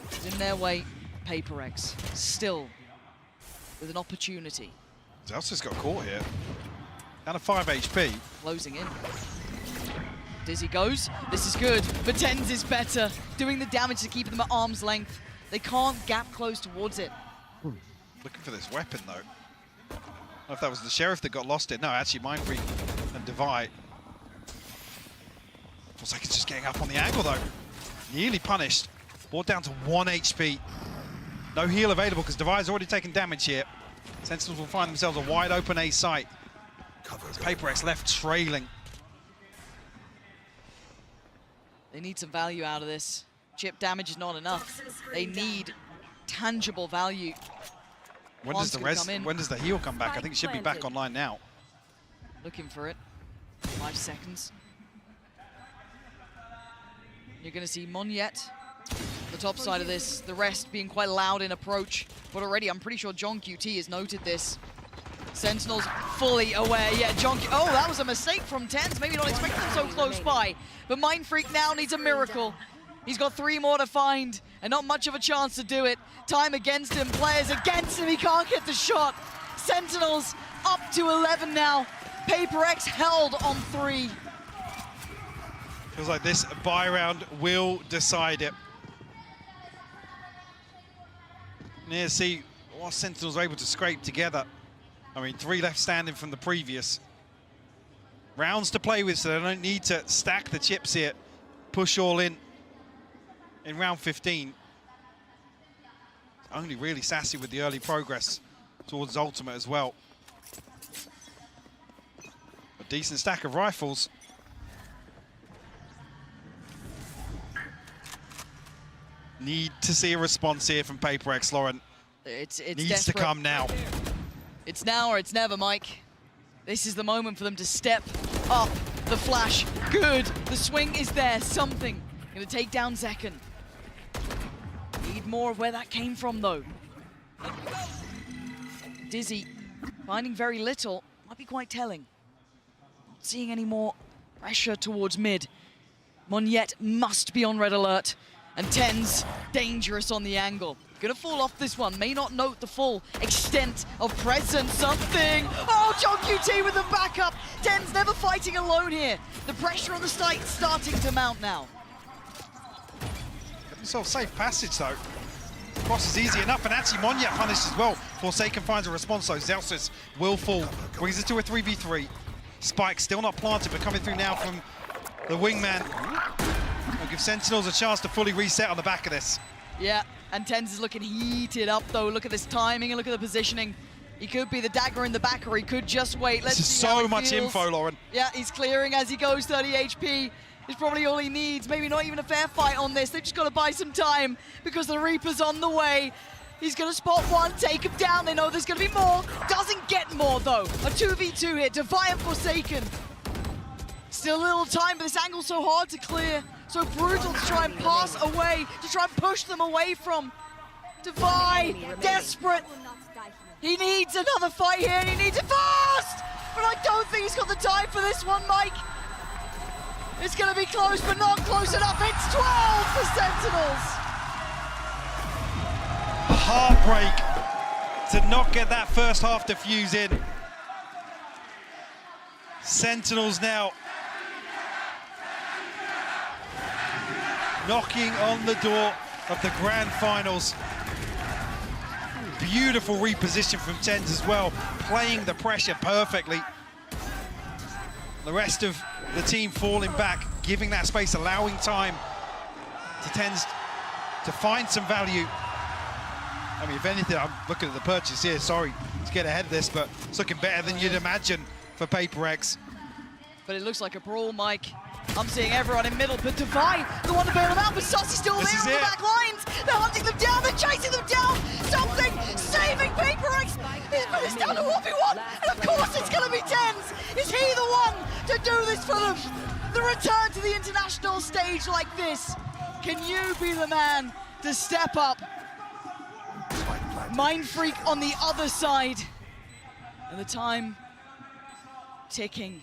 It's in their way, PaperX still with an opportunity. Zelsa's got caught here. Down to 5 HP. Closing in. Dizzy goes. This is good, but TenZ is better, doing the damage to keep them at arm's length. They can't gap close towards it. Looking for this weapon, though. I don't know if that was the Sheriff that got lost it. No, actually, Mindfreak and Divide. Forsaken's just getting up on the angle, though. Nearly punished. Brought down to 1 HP. No heal available because Divide's already taken damage here. Sentinels will find themselves a wide open A site. PaperX left trailing. They need some value out of this. Chip damage is not enough. They need tangible value. When does the heal come back? I think it should be back online now. Looking for it. 5 seconds. You're going to see Monyet, the top side of this, the rest being quite loud in approach. But already, I'm pretty sure John QT has noted this. Sentinels fully aware. Yeah, oh, that was a mistake from TenZ. Maybe not expecting them so close by. But Mindfreak now needs a miracle. He's got 3 more to find, and not much of a chance to do it. Time against him, players against him. He can't get the shot. Sentinels up to 11 now. PaperX held on 3. Feels like this buy round will decide it. Near see what Sentinels are able to scrape together. I mean, 3 left standing from the previous. Rounds to play with, so they don't need to stack the chips here. Push all in round 15. Only really Sassy with the early progress towards Ultimate as well. A decent stack of rifles. Need to see a response here from PaperX, Lauren. It's needs desperate. to come now. It's now or it's never, Mike. This is the moment for them to step up. The flash, good. The swing is there, something. Gonna take down Zekken. Need more of where that came from, though. Dizzy, finding very little, might be quite telling. Not seeing any more pressure towards mid. Monyet must be on red alert. And TenZ, dangerous on the angle. Gonna fall off this one, may not note the full extent of presence. Something! Oh, John QT with the backup! TenZ never fighting alone here. The pressure on the site starting to mount now. Got himself safe passage, though. Cross is easy enough, and actually Monyet punished as well. Forsaken finds a response, though. Zelsis will fall. Brings it to a 3v3. Spike still not planted, but coming through now from the wingman. Will give Sentinels a chance to fully reset on the back of this. Yeah, and TenZ is looking heated up, though. Look at this timing and look at the positioning. He could be the dagger in the back, or he could just wait. Let's this is see how so he much feels. info, Lauren. Yeah, he's clearing as he goes. 30 HP is probably all he needs. Maybe not even a fair fight on this. They've just got to buy some time because the Reaper's on the way. He's going to spot one, take him down. They know there's going to be more. Doesn't get more, though. A 2v2 here. Defiant Forsaken. Still a little time, but this angle's so hard to clear. So brutal to try and pass away, to try and push them away from. Divide, desperate. He needs another fight here, and he needs it fast! But I don't think he's got the time for this one, Mike. It's going to be close, but not close enough. It's 12 for Sentinels. Heartbreak to not get that first half defuse in. Sentinels now knocking on the door of the grand finals. Beautiful reposition from TenZ as well, playing the pressure perfectly. The rest of the team falling back, giving that space, allowing time to TenZ to find some value. I mean, if anything, I'm looking at the purchase here, sorry to get ahead of this, but it's looking better than you'd imagine for PaperX. But it looks like a brawl, Mike. I'm seeing everyone in middle, but Divide, the one to bail them out, but Saucy's still there on the back lines. They're hunting them down, they're chasing them down. Something saving PaperX. But it's down to 1v1, and of course it's gonna be TenZ. Is he the one to do this for them? The return to the international stage like this. Can you be the man to step up? Mindfreak on the other side. And the time ticking.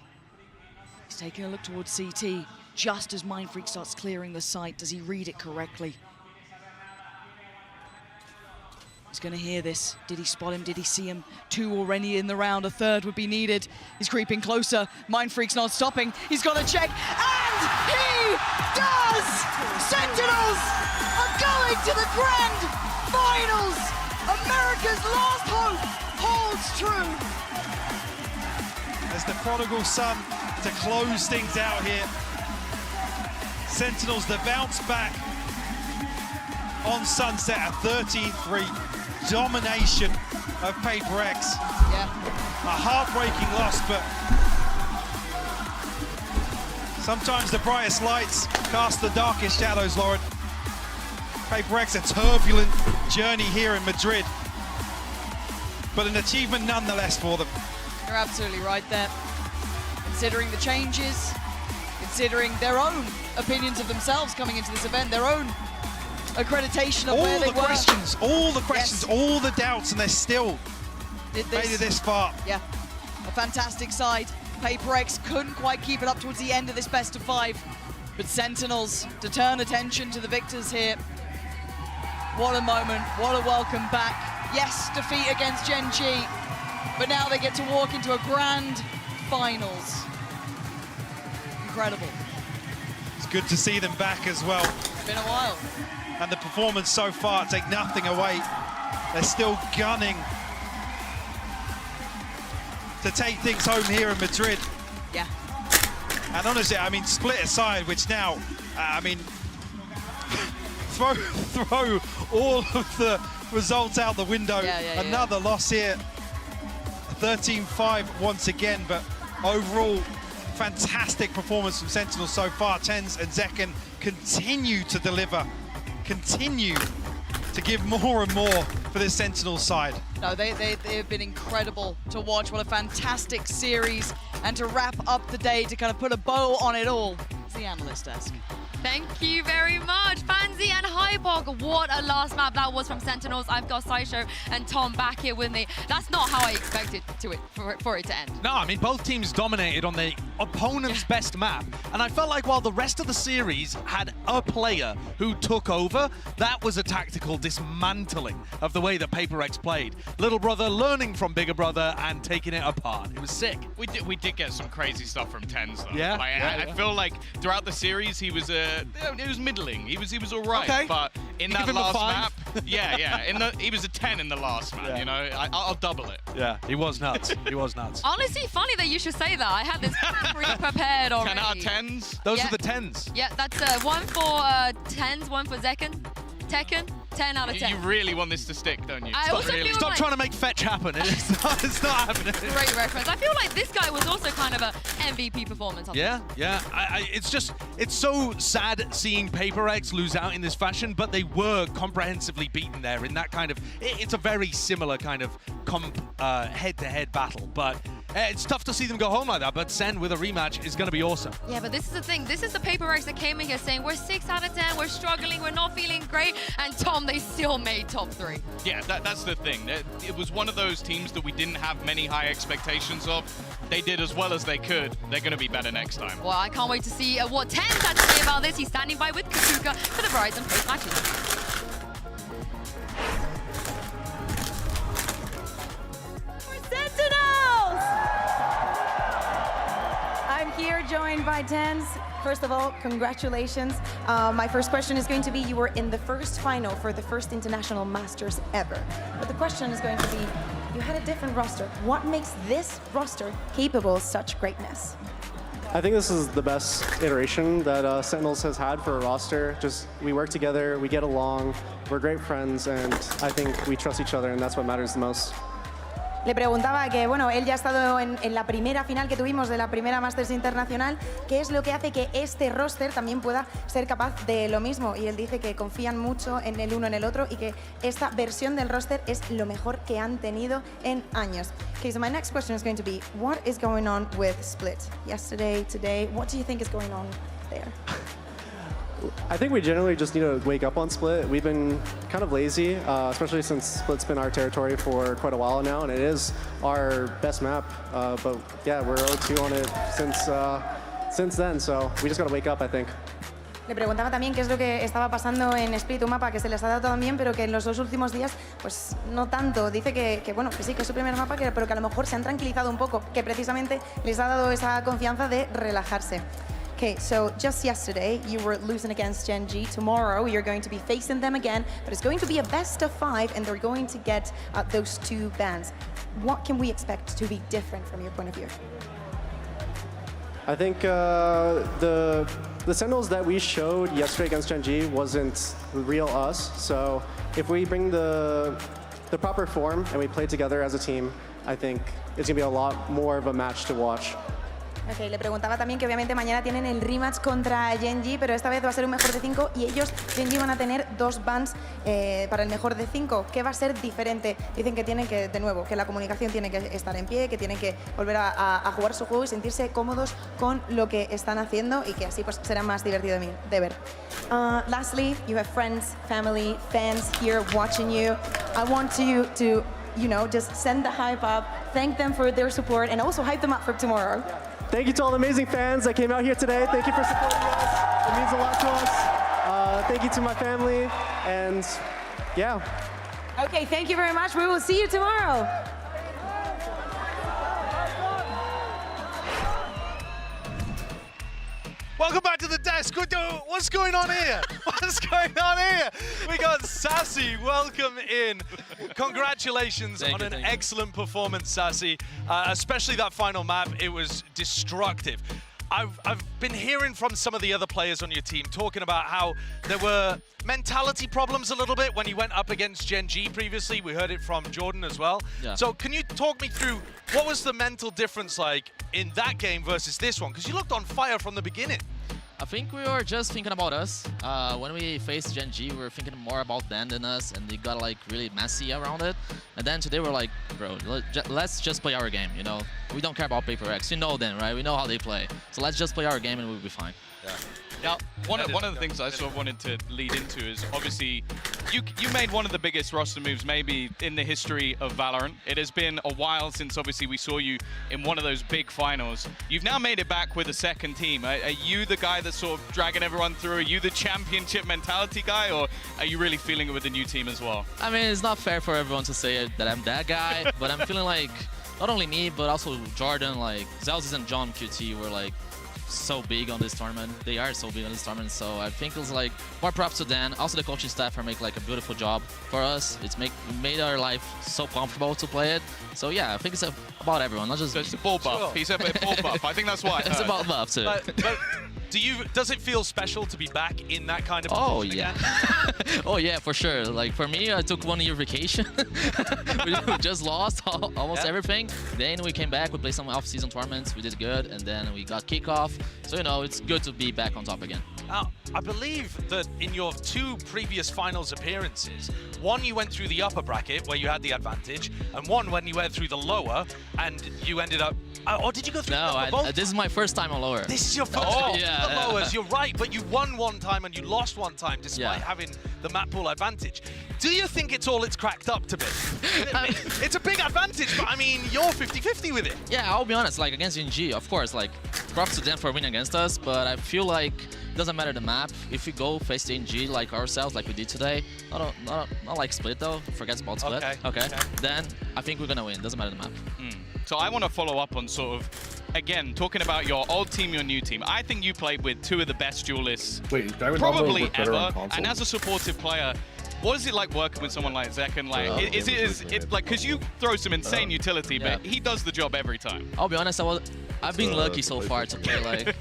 He's taking a look towards CT just as Mindfreak starts clearing the site. Does he read it correctly? He's going to hear this. Did he spot him? Did he see him? 2 already in the round. A 3rd would be needed. He's creeping closer. Mindfreak's not stopping. He's got to check. And he does! Sentinels are going to the grand finals! America's last hope holds true. As the prodigal son to close things out here. Sentinels, the bounce back on Sunset at 33. Domination of Paper Rex. Yeah. A heartbreaking loss, but sometimes the brightest lights cast the darkest shadows, Lauren. Paper Rex, a turbulent journey here in Madrid, but an achievement nonetheless for them. You're absolutely right there. Considering the changes, considering their own opinions of themselves coming into this event, their own accreditation of where they were. All the questions, all the doubts, and they're still made it this far. Yeah, a fantastic side. Paper Rex couldn't quite keep it up towards the end of this best of 5, but Sentinels to turn attention to the victors here. What a moment, what a welcome back. Yes, defeat against Gen G, but now they get to walk into a grand finals. Incredible. It's good to see them back as well. It's been a while. And the performance so far, take nothing away. They're still gunning to take things home here in Madrid. Yeah. And honestly, I mean, split aside, which now, I mean, throw all of the results out the window. Another loss here. 13-5 once again, but overall, fantastic performance from Sentinel so far. TenZ and Zekken continue to deliver, continue to give more and more for this Sentinel side. No, they've been incredible to watch. What a fantastic series. And to wrap up the day, to kind of put a bow on it all, it's the analyst desk. Thank you very much, Fancy and Hypok. What a last map that was from Sentinels. I've got Sideshow and Tom back here with me. That's not how I expected for it to end. No, I mean, both teams dominated on the opponent's best map. And I felt like while the rest of the series had a player who took over, that was a tactical dismantling of the way that Paper Rex played. Little brother learning from bigger brother and taking it apart. It was sick. We did get some crazy stuff from TenZ though. Yeah, like, I feel like throughout the series he was middling. He was all right. Okay. But in You that give him a last 5? map, he was a 10 in the last map. Yeah. You know, I'll double it. Yeah, he was nuts. He was nuts. Honestly, funny that you should say that. I had this pre-prepared already. 10 out of 10s. Those are the 10s. Yeah, that's 1 for TenZ, 1 for Zekken. Tekken, 10 out of 10. You really want this to stick, don't you? I also feel Stop like, trying to make fetch happen. It's not happening. Great reference. I feel like this guy was also kind of a MVP performance. Yeah. It's so sad seeing Paper Rex lose out in this fashion, but they were comprehensively beaten there in that kind of, it's a very similar kind of head-to-head battle, but it's tough to see them go home like that, but Sen with a rematch is going to be awesome. Yeah, but this is the thing. This is the Paper Rex that came in here saying, we're 6 out of 10, we're struggling, we're not feeling great, and Tom, they still made top 3. Yeah, that's the thing. It was one of those teams that we didn't have many high expectations of. They did as well as they could. They're going to be better next time. Well, I can't wait to see what TenZ had to say about this. He's standing by with Kasuga for the Verizon post-matches. Sentinels! I'm here joined by TenZ. First of all, congratulations. My first question is going to be, you were in the first final for the first International Masters ever. But the question is going to be, you had a different roster. What makes this roster capable of such greatness? I think this is the best iteration that Sentinels has had for a roster. Just, we work together, we get along, we're great friends, and I think we trust each other, and that's what matters the most. Le preguntaba que, bueno, él ya ha estado en la primera final que tuvimos de la primera Masters Internacional, ¿qué es lo que hace que este roster también pueda ser capaz de lo mismo? Y él dice que confían mucho en el uno en el otro y que esta versión del roster es lo mejor que han tenido en años. Okay, so my next question is going to be, what is going on with Split? Yesterday, today, what do you think is going on there? I think we generally just need to wake up on Split. We've been kind of lazy, especially since Split's been our territory for quite a while now, and it is our best map. But yeah, we're 0-2 on it since then, so we just got to wake up, I think. Le preguntaba también qué es lo que estaba pasando en Split, un mapa que se les ha dado tan bien, pero que en los 2 últimos días, pues no tanto. Dice que bueno, que sí, que es su primer mapa, pero que a lo mejor se han tranquilizado un poco, que precisamente les ha dado esa confianza de relajarse. Okay, so just yesterday you were losing against Gen G. Tomorrow you're going to be facing them again, but it's going to be a best of 5, and they're going to get those 2 bans. What can we expect to be different from your point of view? I think the Sentinels that we showed yesterday against Gen G wasn't real us. So if we bring the proper form and we play together as a team, I think it's gonna be a lot more of a match to watch. Okay, le preguntaba también que obviamente mañana tienen el rematch contra Gen G, pero esta vez va a ser un mejor de 5 y ellos, Gen G, van a tener 2 bans para el mejor de 5. ¿Qué va a ser diferente? Dicen que tienen que, de nuevo, que la comunicación tiene que estar en pie, que tienen que volver a jugar su juego y sentirse cómodos con lo que están haciendo y que así pues será más divertido de ver. Lastly, you have friends, family, fans here watching you. I want you to, you know, just send the hype up, thank them for their support, and also hype them up for tomorrow. Thank you to all the amazing fans that came out here today. Thank you for supporting us. It means a lot to us. Thank you to my family, and yeah. Okay, thank you very much. We will see you tomorrow. Welcome back to the desk. What's going on here? What's going on here? We got Sassy. Welcome in. Congratulations on an excellent performance, Sassy. Especially that final map. It was destructive. I've been hearing from some of the other players on your team talking about how there were mentality problems a little bit when you went up against Gen G previously. We heard it from Jordan as well. Yeah. So can you talk me through what was the mental difference like in that game versus this one? Because you looked on fire from the beginning. I think we were just thinking about us. When we faced Gen G, we were thinking more about them than us, and they got like really messy around it. And then today we're like, bro, let's just play our game, you know? We don't care about Paper Rex. You know them, right? We know how they play. So let's just play our game and we'll be fine. Yeah. Now, one of the things I sort of wanted to lead into is obviously you made one of the biggest roster moves maybe in the history of Valorant. It has been a while since obviously we saw you in one of those big finals. You've now made it back with a second team. Are you the guy that's sort of dragging everyone through? Are you the championship mentality guy, or are you really feeling it with the new team as well? I mean, it's not fair for everyone to say that I'm that guy, but I'm feeling like not only me, but also Jordan, like Zelsis and John QT were like so big on this tournament. They are so big on this tournament, so I think it was like more props to Dan. Also the coaching staff are making like a beautiful job for us. It's made our life so comfortable to play it. So yeah, I think it's about everyone, not just it's a ball buff. Sure. He said ball buff. I think that's why. It's about buff too. But does it feel special to be back in that kind of position again? Oh yeah, for sure. Like for me, I took 1 year vacation. We just lost almost everything. Then we came back, we played some off-season tournaments, we did good, and then we got kickoff. So you know, it's good to be back on top again. Now, I believe that in your 2 previous finals appearances, one you went through the upper bracket where you had the advantage, and one when you went through the lower and you ended up. Or did you go through the upper both? This is my first time on lower. This is your first time the lowers. You're right, but you won one time and you lost one time despite having the map pool advantage. Do you think it's all it's cracked up to be? It's a big advantage, but I mean, you're 50-50 with it. Yeah, I'll be honest, like against Gen G, of course, like props to them for winning against us, but I feel like it doesn't matter the map. If we go face Gen G like ourselves, like we did today, not like Split though, forget about Split. Okay. Then I think we're gonna win, doesn't matter the map. So I want to follow up on sort of, again, talking about your old team, your new team. I think you played with 2 of the best duelists probably ever, and as a supportive player, what is it like working with someone like Zekken? Like, is it like, because you throw some insane utility, but he does the job every time. I'll be honest, I've been lucky so far to play like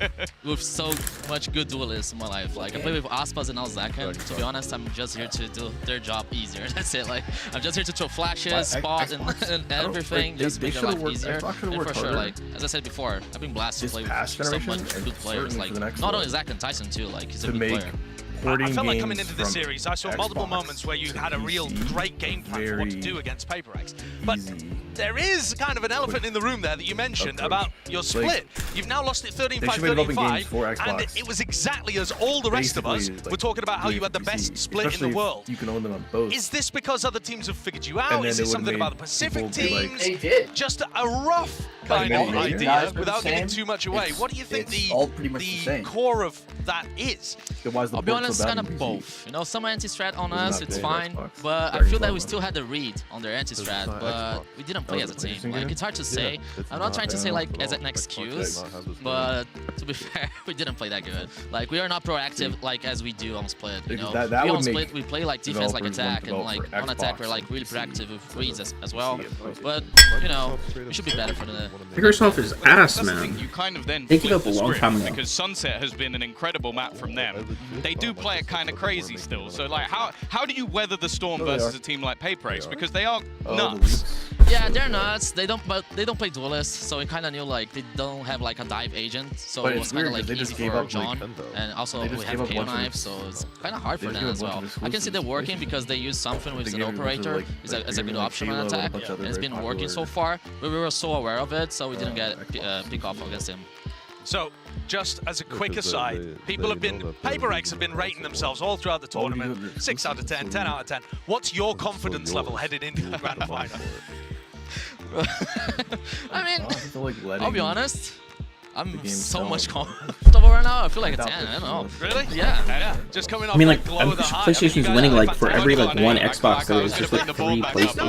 with so much good duelists in my life. Like I play with Aspas and now Zekken. To be honest, I'm just here to do their job easier. That's it. Like I'm just here to throw flashes, spot, and everything, just make their life easier. And for sure, like as I said before, I've been blessed to play with so much good players. Like not only Zach and Tyson too. Like he's a good player. I felt like coming into the series, I saw multiple moments where you had a real great game plan for what to do against PaperX. But there is kind of an elephant in the room there that you mentioned about your split. You've now lost it 13-5, 13-5, and it was exactly as all the rest of us were talking about how you had the best split in the world. You can own them on both. Is this because other teams have figured you out? Is it something about the Pacific teams? They did. Just a rough kind of idea without giving too much away. What do you think the core of that is? I'll be honest, kind of both. You know, some anti-strat on us, it's fine, but I feel that we still had the read on their anti-strat, but we didn't play as a team. Like, it's hard to say. I'm not trying to say like as an excuse, but to be fair, we didn't play that good. Like, we are not proactive like as we do on Split. You know, we on Split we play like defense like attack, and like on attack we're like really proactive with reads as well. But you know, we should be better for the. Microsoft is ass, man. You kind of then They give flip up a the long script time ago. because Sunset has been an incredible map from them. They do play it kind of crazy still. So like, how do you weather the storm versus a team like PaperX? Because they are nuts. Yeah, they're nuts. They don't play duelists, so we kind of knew like they don't have like a dive agent, so it was kind of like easy for John. And also we have KO knife, so it's kind of hard for them as well. I can see them working because they use something with an operator as a good option on attack, and it's been working so far. But we were so aware of it, so we didn't get pick off against him. So, just as a quick aside, PaperX have been rating themselves all throughout the tournament, 6 out of 10, 10 out of 10. What's your confidence level headed into the grand final? I mean, I'll be honest. I'm so much comfortable right now. I feel like a 10. I don't know. Really? Yeah. Just coming off I mean, like, glow of the heart. PlayStation's winning, like, for every, like, one Xbox, there is just, like, 3 PlayStation.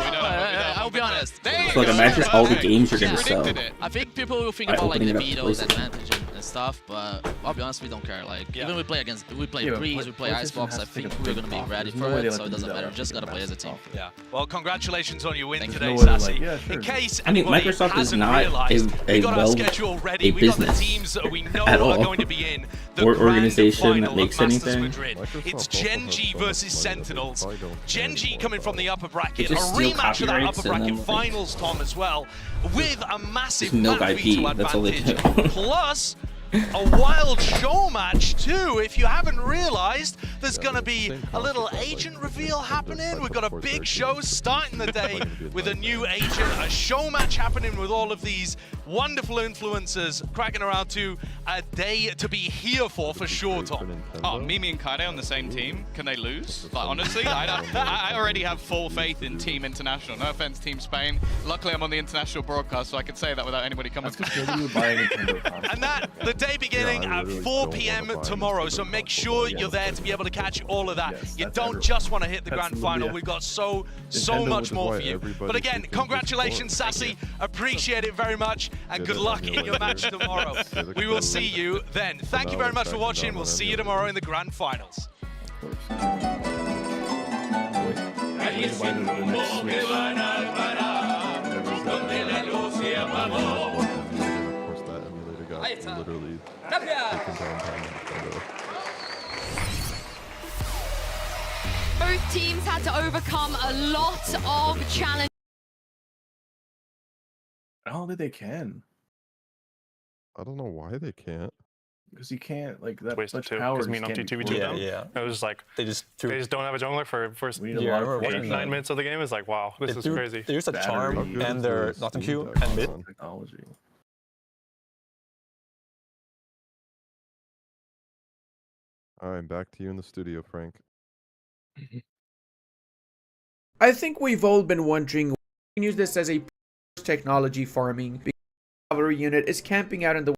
I'll be honest. So, like, imagine all the games you're gonna sell. I think people will think about, like, the Vito's advantage and stuff, but I'll be honest, we don't care. Like, even we play Breeze, we play Icebox, I think we're gonna be ready for it, so it doesn't matter. We just gotta play as a team. Yeah. Well, congratulations on your win today, Sassy. In case anybody hasn't realized, we got our schedule ready. We got the teams that we know are going to be in the or organization that makes Masters anything. Madrid. It's Gen G versus Sentinels. Gen G coming from the upper bracket. A just steal rematch of that copyrights upper bracket and then finals, Tom, as well, with a massive Just milk map IP, veto that's all they advantage. do. Plus, a wild show match too. If you haven't realized, there's going to be a little agent reveal happening. We've got a big show starting the day with a new agent, a show match happening with all of these wonderful influencers cracking around to a day to be here for sure, Tom. Oh, Mimi and Kaide on the same team. Can they lose? Like, honestly, I already have full faith in Team International. No offense, Team Spain. Luckily, I'm on the international broadcast, so I can say that without anybody coming for me. And that, the day beginning at 4 p.m. tomorrow, so make sure you're there to be able to catch all of that. You don't just want to hit the grand final. We've got so much more for you. But again, congratulations, Sassy. Appreciate it very much, and good luck in your match tomorrow. We will see you then. Thank you very much for watching. We'll see you tomorrow in the grand finals. Literally Both teams had to overcome a lot of challenges. I don't think they can. I don't know why they can't. Because you can't, like, that wasted much two, power because me just and can't Opti be 2v2 pulled. them. It was like, they just don't have a jungler for first We need a lot of 8-9 minutes of the game. It's like, wow, this is crazy. They use a charm and their Nocturne Q and mid. Technology. All right, back to you in the studio, Frank. I think we've all been wondering why we can use this as a technology farming. Because the cavalry unit is camping out in the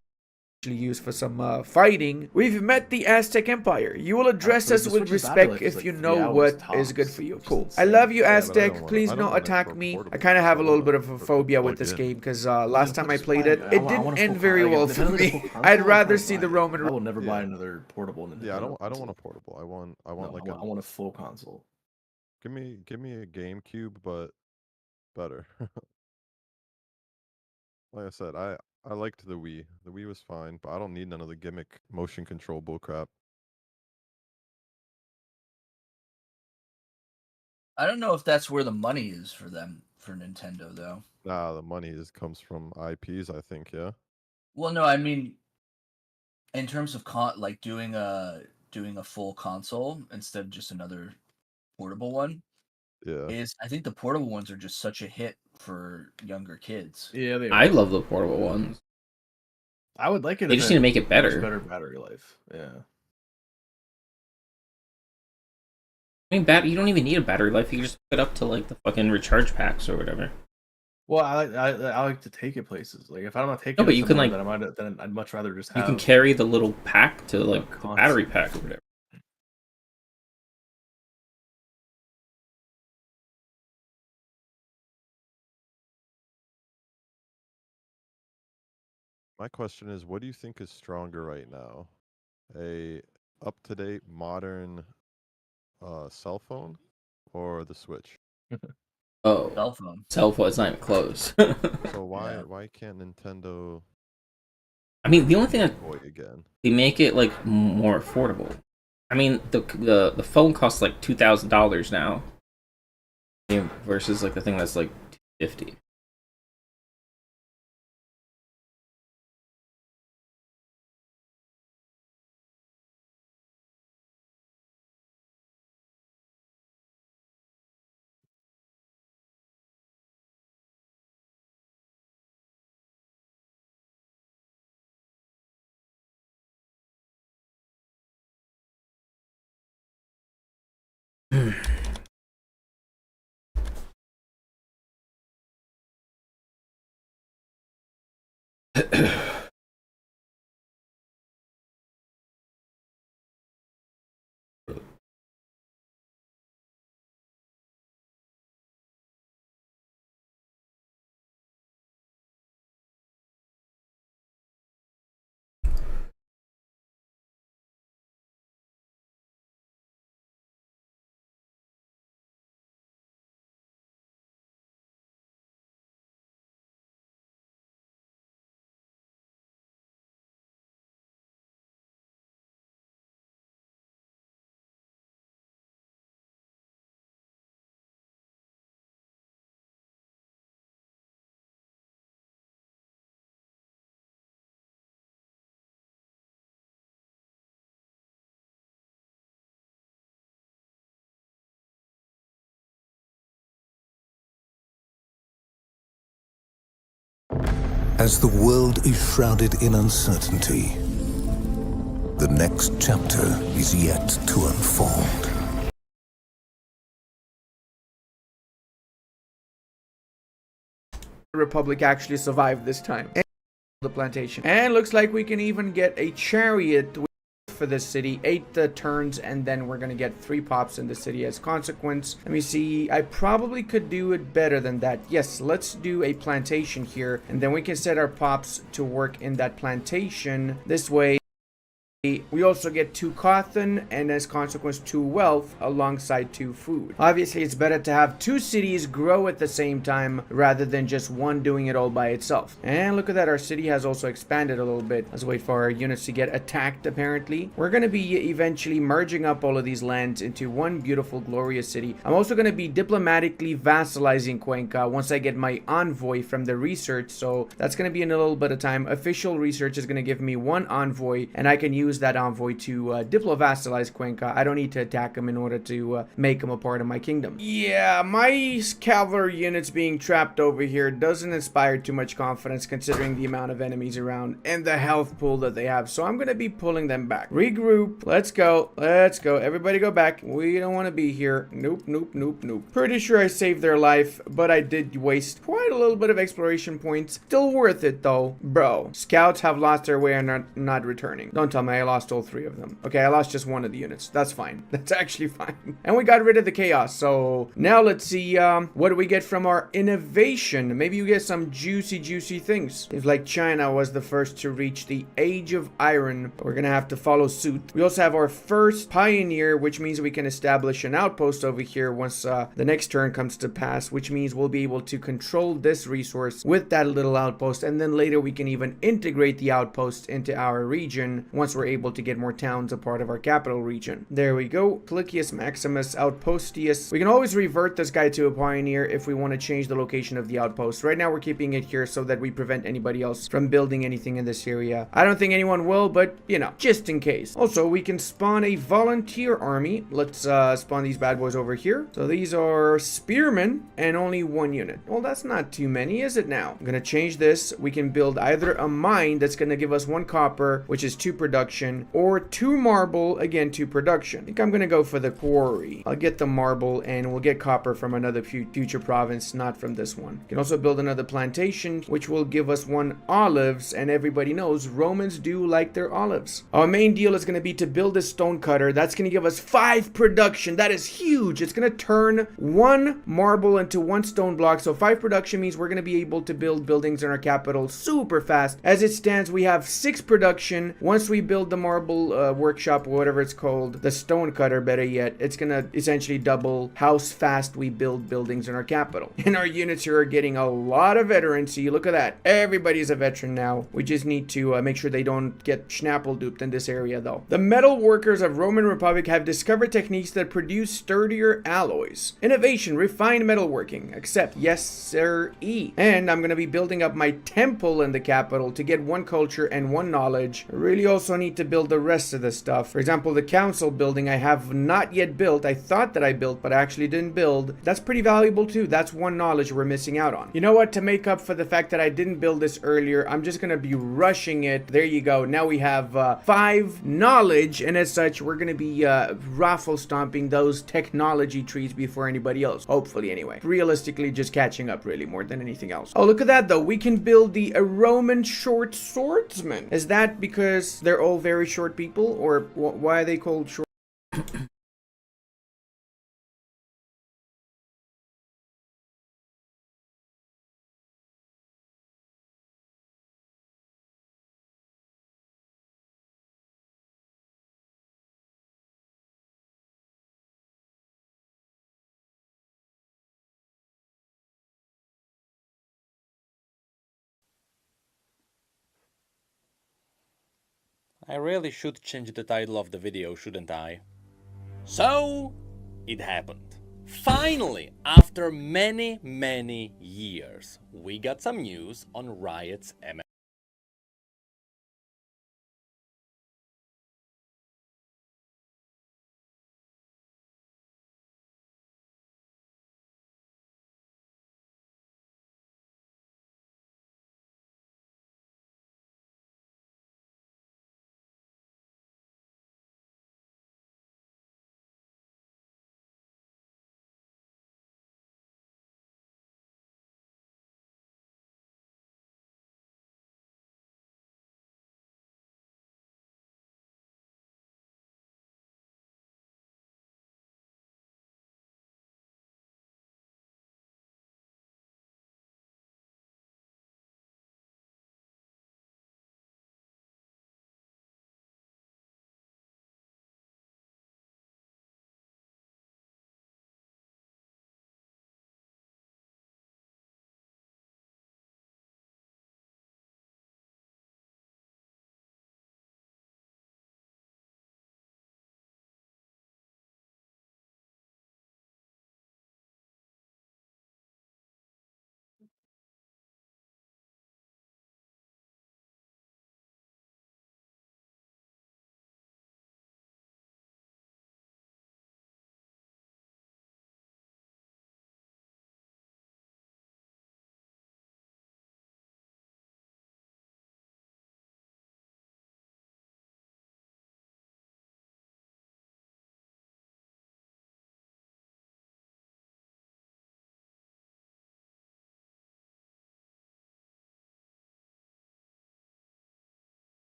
used for some fighting. We've met the Aztec Empire. You will address us with respect if you know what is good for you. Cool. I love you, Aztec. Please don't attack me. I kind of have a little bit of a phobia with this game because last time I played it, it didn't end very well for me. I'd rather see the Roman. I will never buy another portable. Yeah, I don't want a portable. I want I want a full console. Give me a GameCube, but better. Like I said, I liked the Wii. The Wii was fine, but I don't need none of the gimmick motion control bullcrap. I don't know if that's where the money is for them, for Nintendo, though. Nah, the money comes from IPs, I think, yeah? Well, no, I mean, in terms of like doing doing a full console instead of just another portable one. Yeah. Is I think the portable ones are just such a hit for younger kids. Yeah, I love the portable ones. I would like it. They just need to make it better. Better battery life. Yeah. I mean, you don't even need a battery life. You can just hook it up to like the fucking recharge packs or whatever. Well, I like to take it places. Like if I'm not taking, No, but you can like. then I'd much rather just have. You can carry the little pack to like the battery pack or whatever. My question is, what do you think is stronger right now? A up-to-date modern cell phone or the Switch? Oh, cell phone. Cell phone. It's not even close. So why can't Nintendo? I mean, the only thing that again, they make it like more affordable. I mean, the phone costs like $2,000 now, versus like the thing that's like $250. As the world is shrouded in uncertainty, the next chapter is yet to unfold. The Republic actually survived this time. And the plantation. And looks like we can even get a chariot for this city, 8 turns, and then we're gonna get 3 pops in the city as consequence. Let me see, I probably could do it better than that. Yes, let's do a plantation here, and then we can set our pops to work in that plantation. This way we also get 2 cotton and as consequence 2 wealth alongside 2 food. Obviously it's better to have 2 cities grow at the same time rather than just one doing it all by itself. And look at that, our city has also expanded a little bit. Let's wait for our units to get attacked. Apparently we're going to be eventually merging up all of these lands into one beautiful glorious city. I'm also going to be diplomatically vassalizing Cuenca once I get my envoy from the research, so that's going to be in a little bit of time. Official research is going to give me 1 envoy and I can use that envoy to diplo-vassalize Cuenca. I don't need to attack him in order to make him a part of my kingdom. Yeah, my cavalry units being trapped over here doesn't inspire too much confidence considering the amount of enemies around and the health pool that they have, so I'm gonna be pulling them back. Regroup. Let's go. Let's go. Everybody go back. We don't want to be here. Nope, nope, nope, nope. Pretty sure I saved their life, but I did waste quite a little bit of exploration points. Still worth it though. Bro, scouts have lost their way and are not returning. Don't tell me I lost all 3 of them. Okay, I lost just 1 of the units. That's fine. That's actually fine. And we got rid of the chaos. So now let's see what do we get from our innovation. Maybe you get some juicy things. It's like China was the first to reach the age of iron. We're gonna have to follow suit. We also have our first pioneer, which means we can establish an outpost over here once the next turn comes to pass, which means we'll be able to control this resource with that little outpost, and then later we can even integrate the outpost into our region once we're we're able to get more towns a part of our capital region. There we go. Clicius Maximus Outpostius. We can always revert this guy to a pioneer if we want to change the location of the outpost. Right now we're keeping it here so that we prevent anybody else from building anything in this area. I don't think anyone will, but you know, just in case. Also, we can spawn a volunteer army. Let's spawn these bad boys over here. So these are spearmen and only 1 unit. Well, that's not too many, is it now? I'm gonna change this. We can build either a mine that's gonna give us 1 copper, which is 2 production, or 2 marble, again 2 production. I think I'm gonna go for the quarry. I'll get the marble and we'll get copper from another future province, not from this one. We can also build another plantation, which will give us 1 olives, and everybody knows Romans do like their olives. Our main deal is gonna be to build a stone cutter. That's gonna give us 5 production. That is huge. It's gonna turn 1 marble into 1 stone block. So 5 production means we're gonna be able to build buildings in our capital super fast. As it stands, we have 6 production. Once we build the marble workshop, or whatever it's called, the stone cutter, better yet, it's gonna essentially double how fast we build buildings in our capital. And our units here are getting a lot of veterancy. Look at that. Everybody's a veteran now. We just need to make sure they don't get schnapple duped in this area though. The metal workers of Roman Republic have discovered techniques that produce sturdier alloys. Innovation, refined metalworking. Accept. Yes, sir. And I'm gonna be building up my temple in the capital to get 1 culture and 1 knowledge. I really also need to build the rest of the stuff. For example, the council building I have not yet built. I thought that I built, but I actually didn't build. That's pretty valuable too. That's 1 knowledge we're missing out on. You know what? To make up for the fact that I didn't build this earlier, I'm just gonna be rushing it. There you go. Now we have 5 knowledge, and as such, we're gonna be raffle stomping those technology trees before anybody else. Hopefully, anyway. Realistically, just catching up really more than anything else. Oh, look at that though. We can build the Roman short swordsman. Is that because they're all very short people, or why are they called short? I really should change the title of the video, shouldn't I? So, it happened. Finally, after many years, we got some news on Riot's MMO.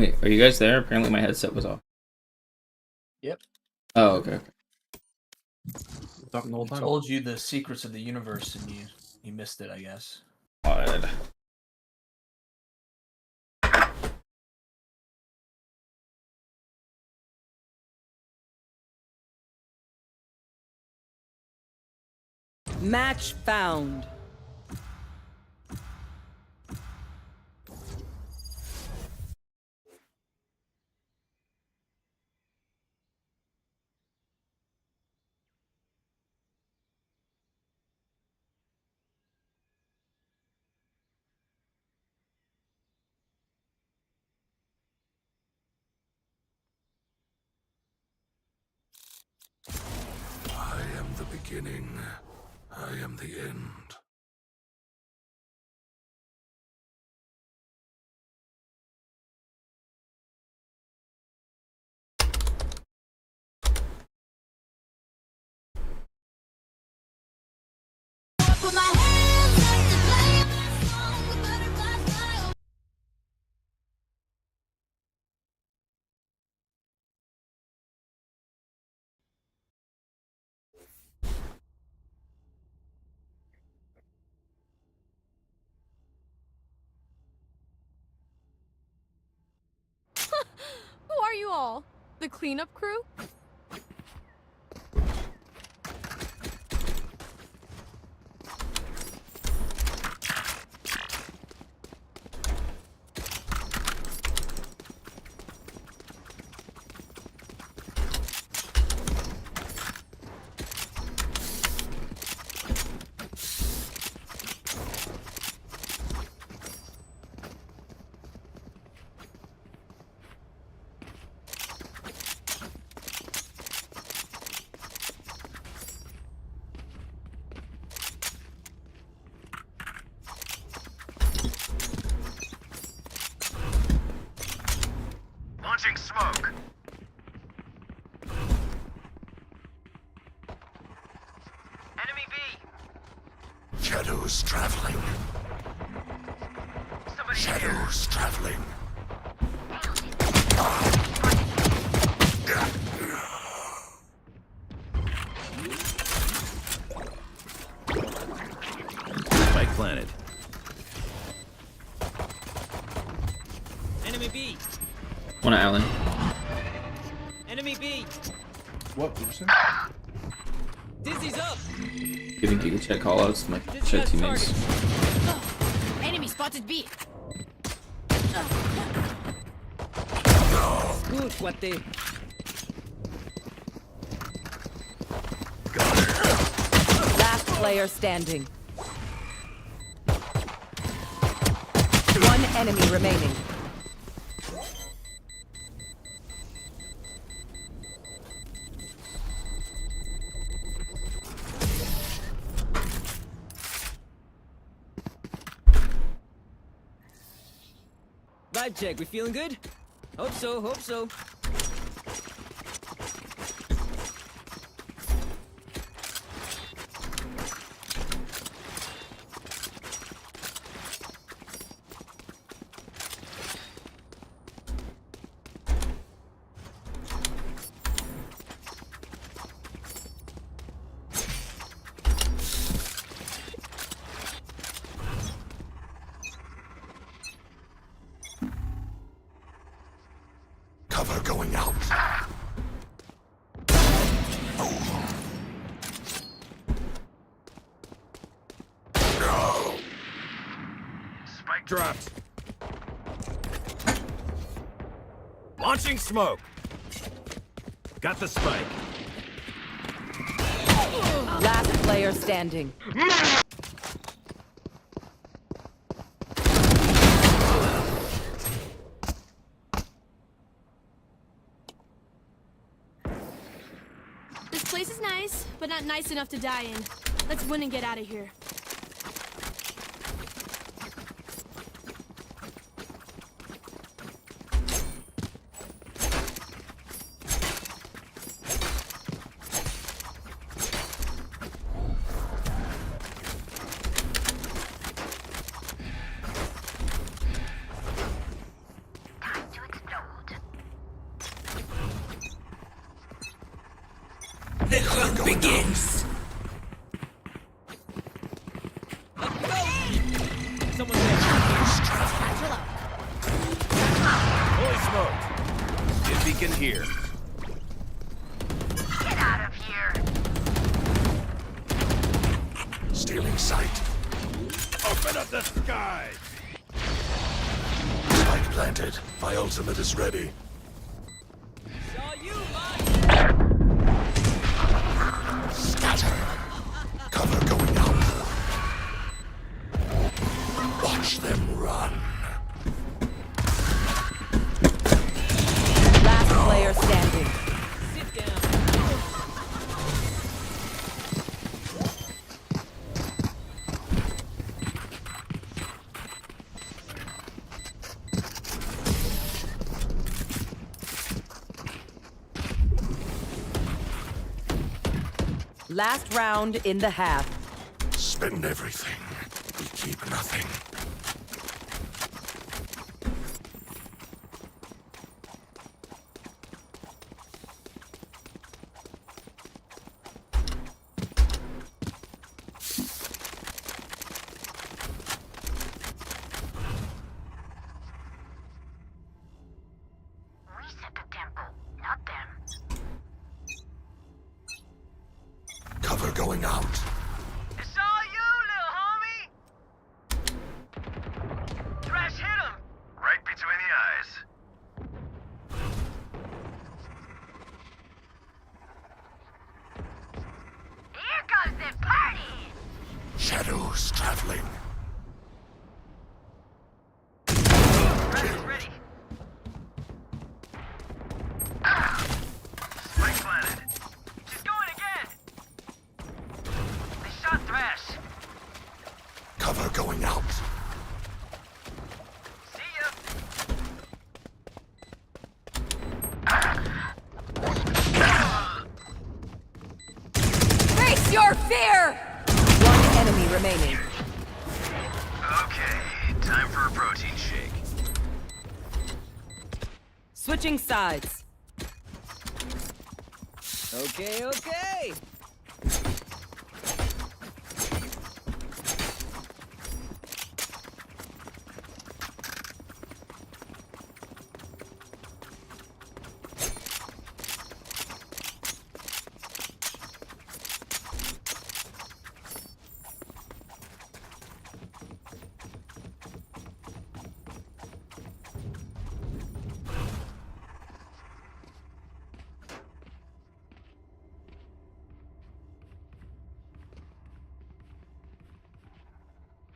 Wait, are you guys there? Apparently my headset was off. Yep. Oh, okay. Talking the whole I time. told you the secrets of the universe and you missed it, I guess. God. Match found. I am the beginning. I am the end. Who are you all? The cleanup crew? Launching smoke. Enemy B. Shadows traveling. Shadows traveling. Spike planted. Enemy B. One at Allen. Enemy B. What? What did you say? Dizzy's up. Giving Giga Chat callouts to my chat teammates. Enemy spotted B. Good, cuate. Last player standing. One enemy remaining. Vibe check, we feeling good? Hope so, hope so. Cover going out. Spike dropped. Launching smoke. Got the spike. Last player standing. This place is nice, but not nice enough to die in. Let's win and get out of here. Time to explode. The hunt begins. Holy smoke. Get beacon here. Get out of here. Stealing sight. Open up the sky. Spike planted. My ultimate is ready. Scatter. Cover going out. Watch them run. Last player standing. Last round in the half. Spend everything. We keep nothing. We set the tempo, not them. Cover going out. It's all you, little homie! Thresh, hit him! Right between the eyes. Here comes the party! Shadows traveling. Thresh is ready. Spike planted. She's going again! They shot Thresh. Cover going out. See ya! Face your fear! One enemy remaining. Okay, time for a protein shake. Switching sides. Okay, okay.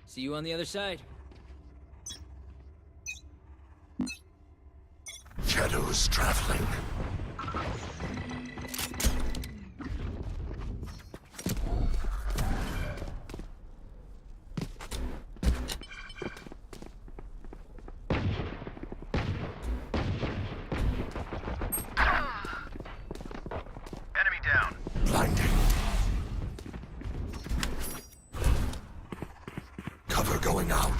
See you on the other side. Shadows traveling. Enemy down. Blinding. Cover going out.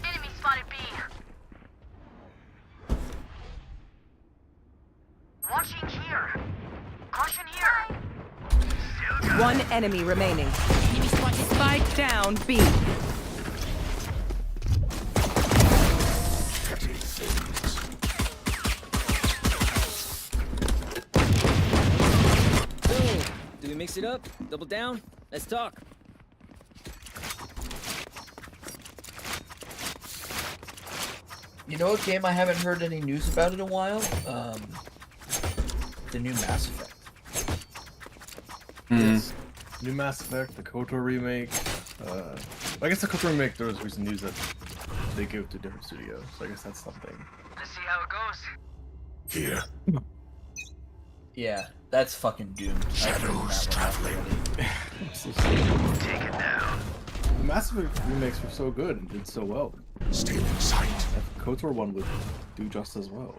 Enemy spotted B. Watching here. Caution here. Still got One enemy remaining. Spike down B. Petty things. Boom. Do we mix it up? Double down? Let's talk. You know what game I haven't heard any news about in a while? The new Mass Effect. Yes. New Mass Effect, the KOTOR remake. I guess the KOTOR remake, there was recent news that they give to different studios, so I guess that's something. Let's see how it goes. Here. Yeah, that's fucking doomed. Shadows traveling. Take it down. The Mass Effect remakes were so good and did so well. Stealing sight. That KOTOR one would do just as well.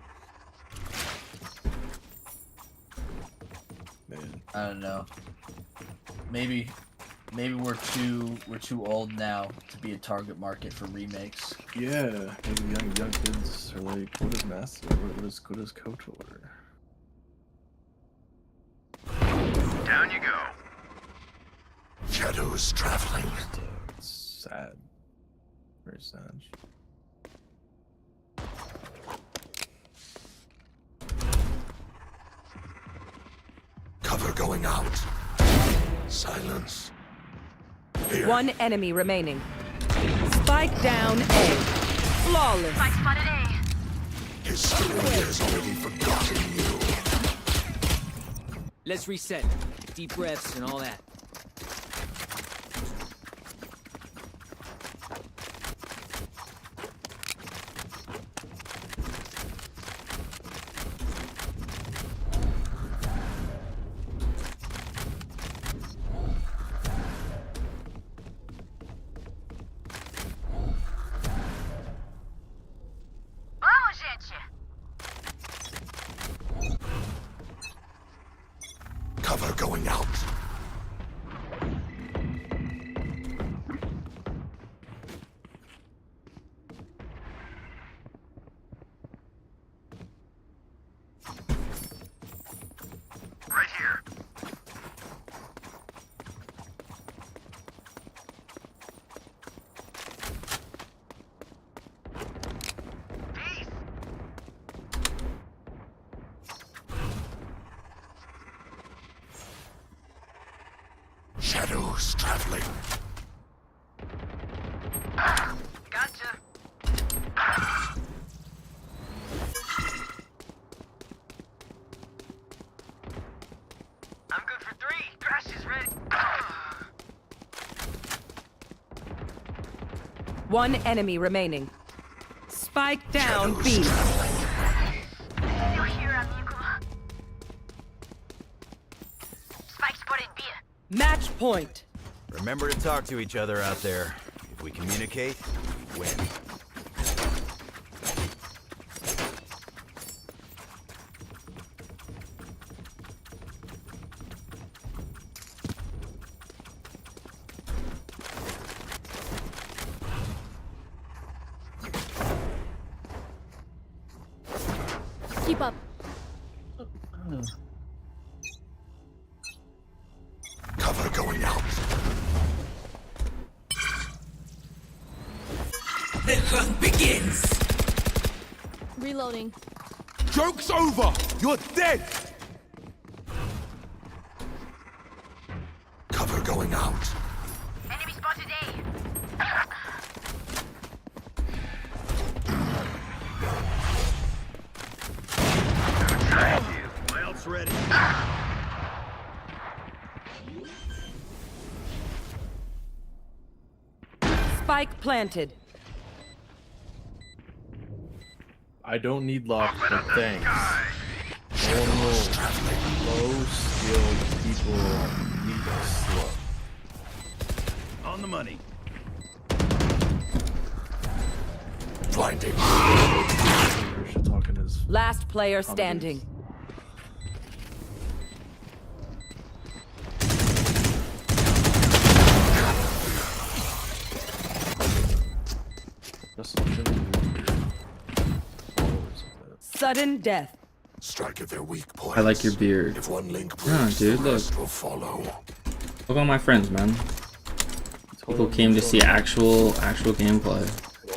Man. I don't know. Maybe Maybe we're too old now to be a target market for remakes. Yeah, maybe young kids are like, what is Master? What is KOTOR? Down you go. Shadows traveling. It's sad. Very sad. Cover going out. Silence. Here. One enemy remaining. Spike down A. Flawless. Spike spotted A. History has already forgotten you. Let's reset. Deep breaths and all that. Cover going out. Right here. Shadows traveling. Gotcha. I'm good for 3. Crash is ready. One enemy remaining. Spike down B. You're here, amigo. Spike spotted B. Match point. Remember to talk to each other out there. If we communicate, we win. Keep up. Cover going out. The hunt begins. Reloading. Joke's over! You're dead! Cover going out. Enemy spotted A. My ult's ready. Spike planted. I don't need luck, but thanks. Low skilled people need slow. On the money. Blinding. Last player standing. Sudden death. Strike at their weak points. I like your beard. If one link Nah, breaks, dude, the look. rest will follow. Look at all my friends, man. People came to see actual gameplay.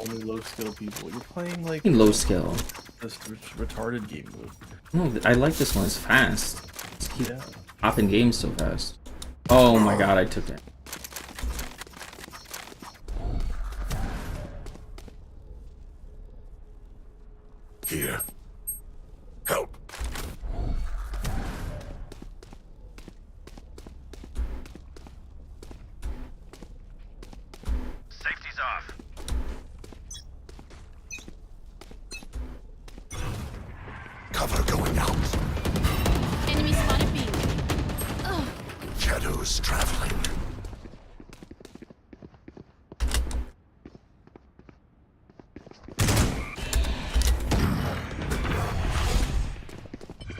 Only low skill people. You're playing like Low skill. this retarded game mode. No, I like this one. It's fast. Let's keep Yeah. hopping games so fast. Oh my god, I took it. Here. Help. Safety's off. Cover going out. Enemy spotted B. Ugh. Shadows traveling.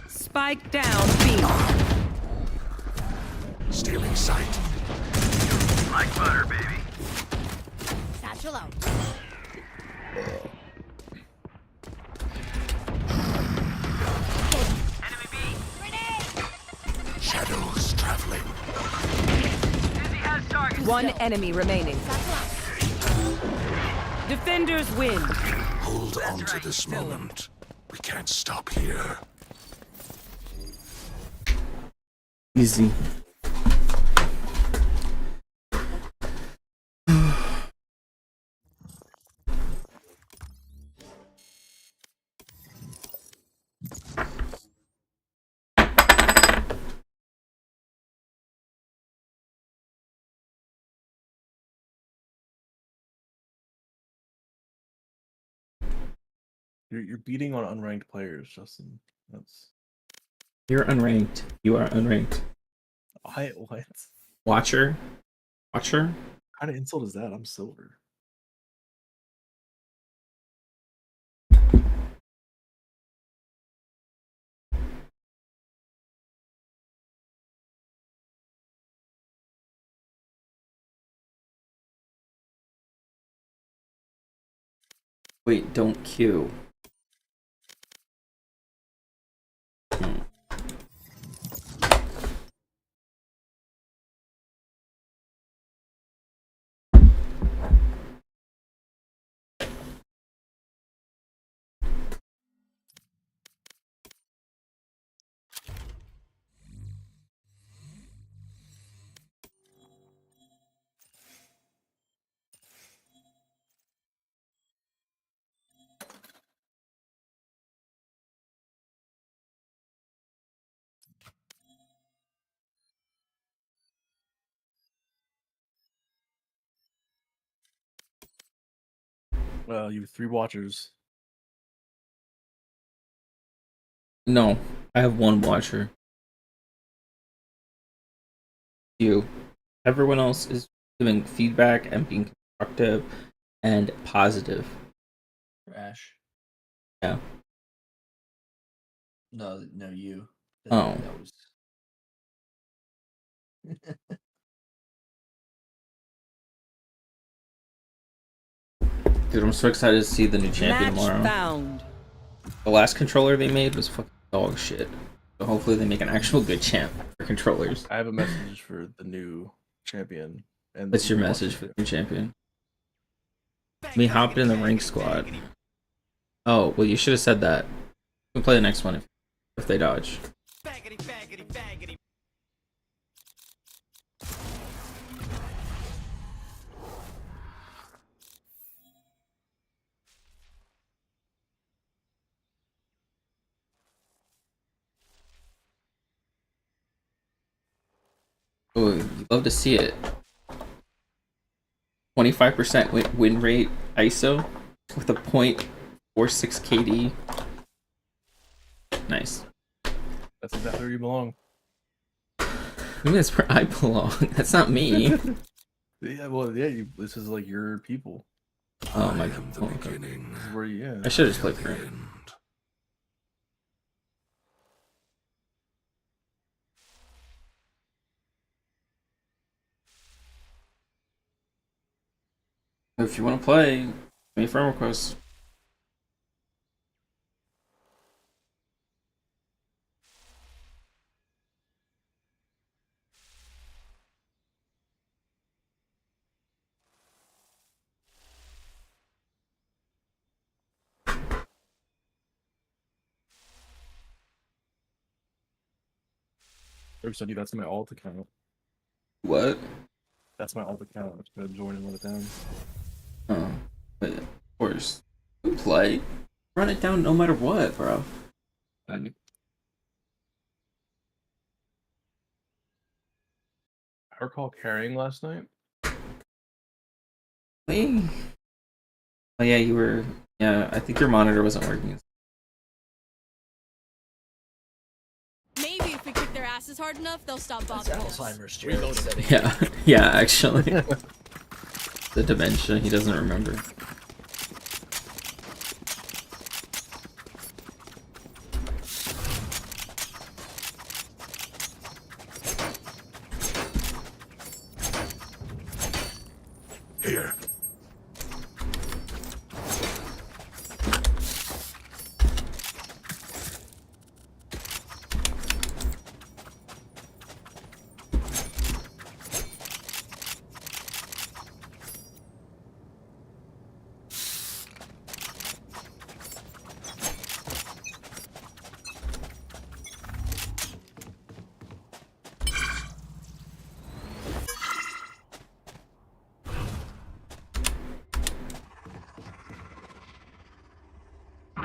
Spike down B. Stealing sight. Like butter, baby. Satchel out. Shadows traveling. One enemy remaining. Defenders win. Hold on to this moment. We can't stop here. Easy. You're beating on unranked players, Justin. That's You're unranked. You are unranked. what? Watcher? Watcher? What kind of insult is that? I'm silver. Wait, don't queue. Well, you have 3 watchers. No, I have 1 watcher. You. Everyone else is giving feedback and being constructive and positive. Trash. Yeah. No, you. Oh. That was... Dude, I'm so excited to see the new champion tomorrow. Found. The last controller they made was fucking dog shit. So hopefully they make an actual good champ for controllers. I have a message for the new champion. And What's your message for the new champion? Me hopping in the rank squad. Oh, well, you should have said that. We'll play the next one if they dodge. Oh, you'd love to see it. 25% win rate ISO with a 0.46 KD. Nice. That's exactly where you belong. Maybe that's where I belong. That's not me. Yeah, well, yeah, this is like your people. Oh my God. The beginning. This is where you, yeah. I should have just played for him. If you want to play, give me a friend request. Sunny, that's my alt account. What? That's my alt account. I'm just gonna join and run it down. Oh, but of course, you play. Run it down no matter what, bro. I recall carrying last night. Wait. Oh yeah, you were. Yeah, I think your monitor wasn't working. Maybe if we kick their asses hard enough, they'll stop bothering us. Alzheimer's, Jared. Yeah, yeah, actually. The dementia, he doesn't remember. Here.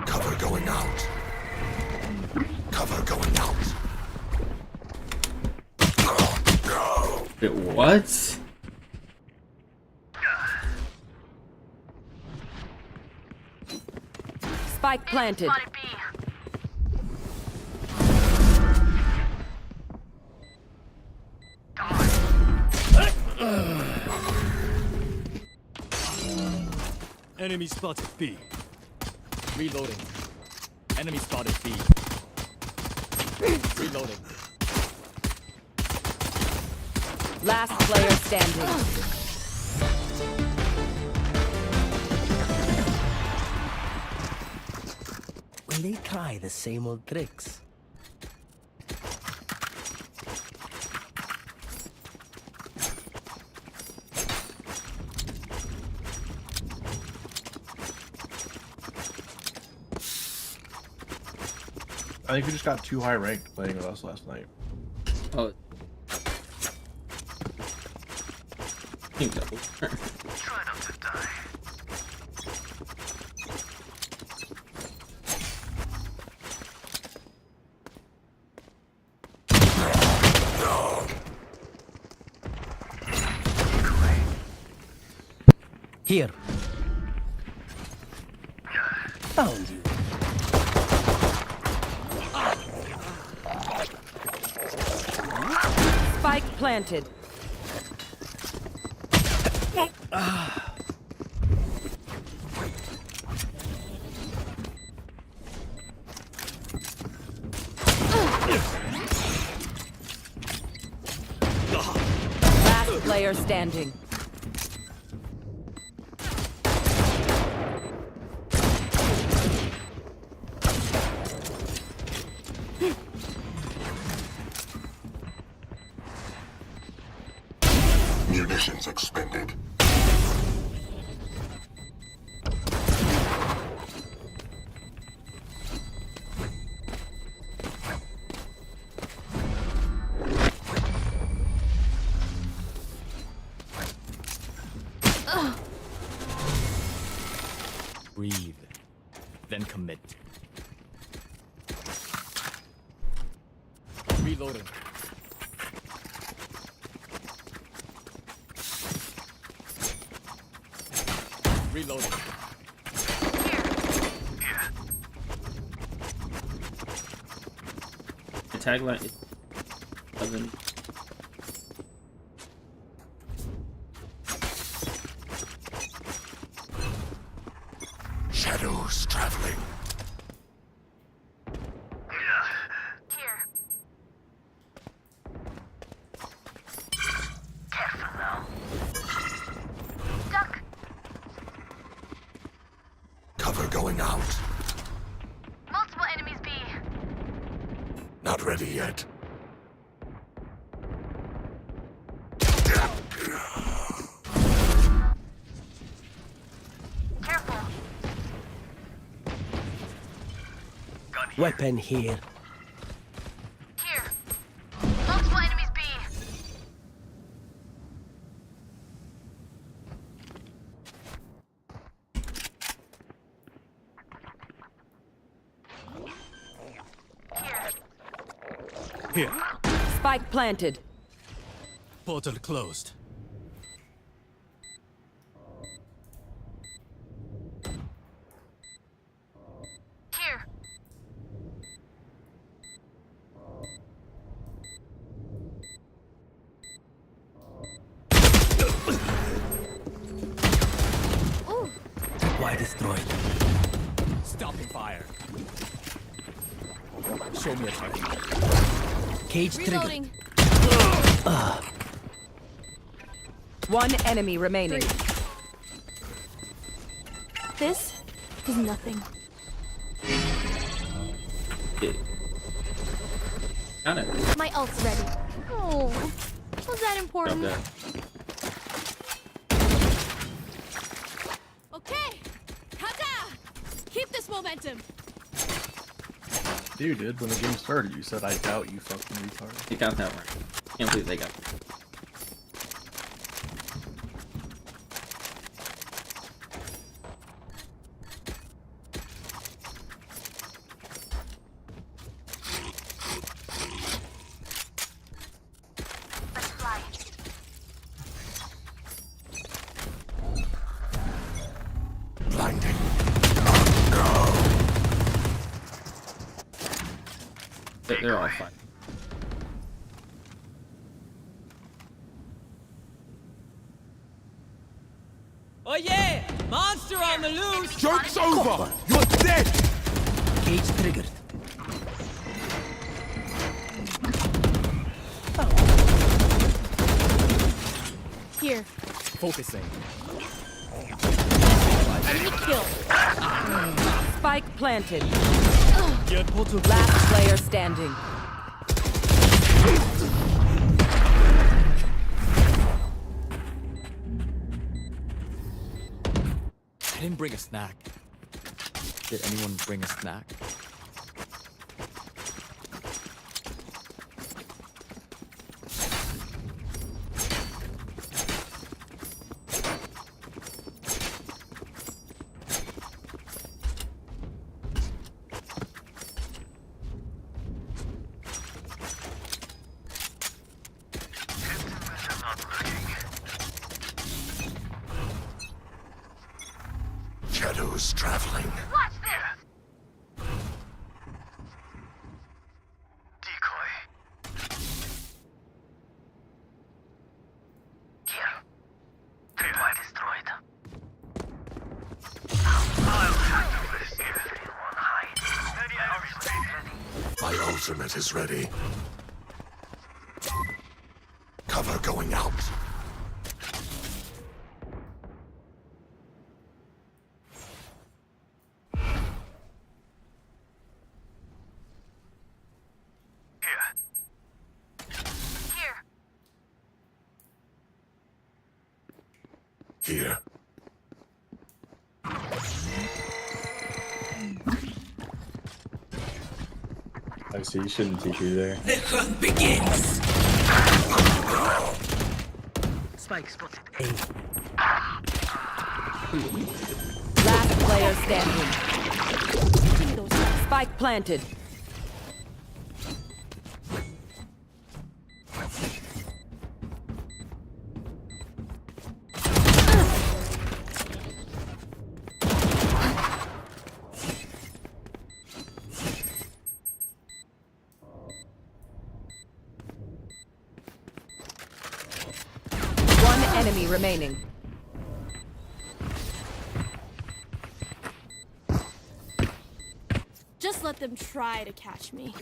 Cover going out. Cover going out. Wait, what? Spike planted. Enemy spotted B. Reloading. Enemy spotted B. Reloading. Last player standing. Will they try the same old tricks? I think we just got too high ranked playing with us last night. Oh. Try not to die. Here. Found you. Spike planted. Last player standing. Munitions expended. Breathe. Then commit. Reloading. Reloading. The tagline is 11. Shadows traveling. Careful now. Duck. Cover going out. Multiple enemies B. Not ready yet. Careful. Weapon here. Here. Multiple enemies B. Here. Spike planted. Portal closed. Here. Why destroyed? Stopping fire. Show me a target. Cage Reloading. triggered. One enemy remaining. This is nothing. Got it. My ult's ready. Oh, was that important? Love Okay, Kata! Keep this momentum. You did when the game started. You said, "I doubt you fucking retard." You got that right. Can't believe they got that. Blinding. They're all fine. Oh yeah! Monster on the loose! Joke's over! You're dead! Cage triggered. Here. Focusing. Enemy kill. Spike planted. Good pull to Last player standing. I didn't bring a snack. Did anyone bring a snack? Shadows traveling. Watch this! Decoy. Here. Decoy destroyed. I'll handle this if anyone hides. My ultimate is ready. Cover going out. Here. I see, you shouldn't be through there. The hunt begins. Spike spotted. Last player standing. Spike planted. One enemy remaining. Just let them try to catch me.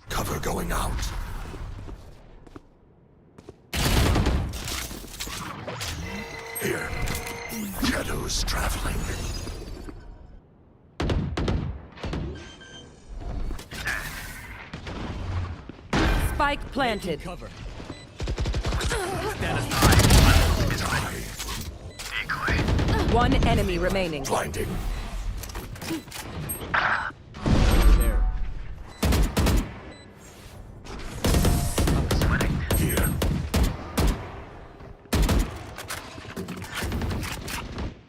Cover going out. Here. Shadows traveling. Spike planted. Cover. One enemy remaining. Blinding. There. Here.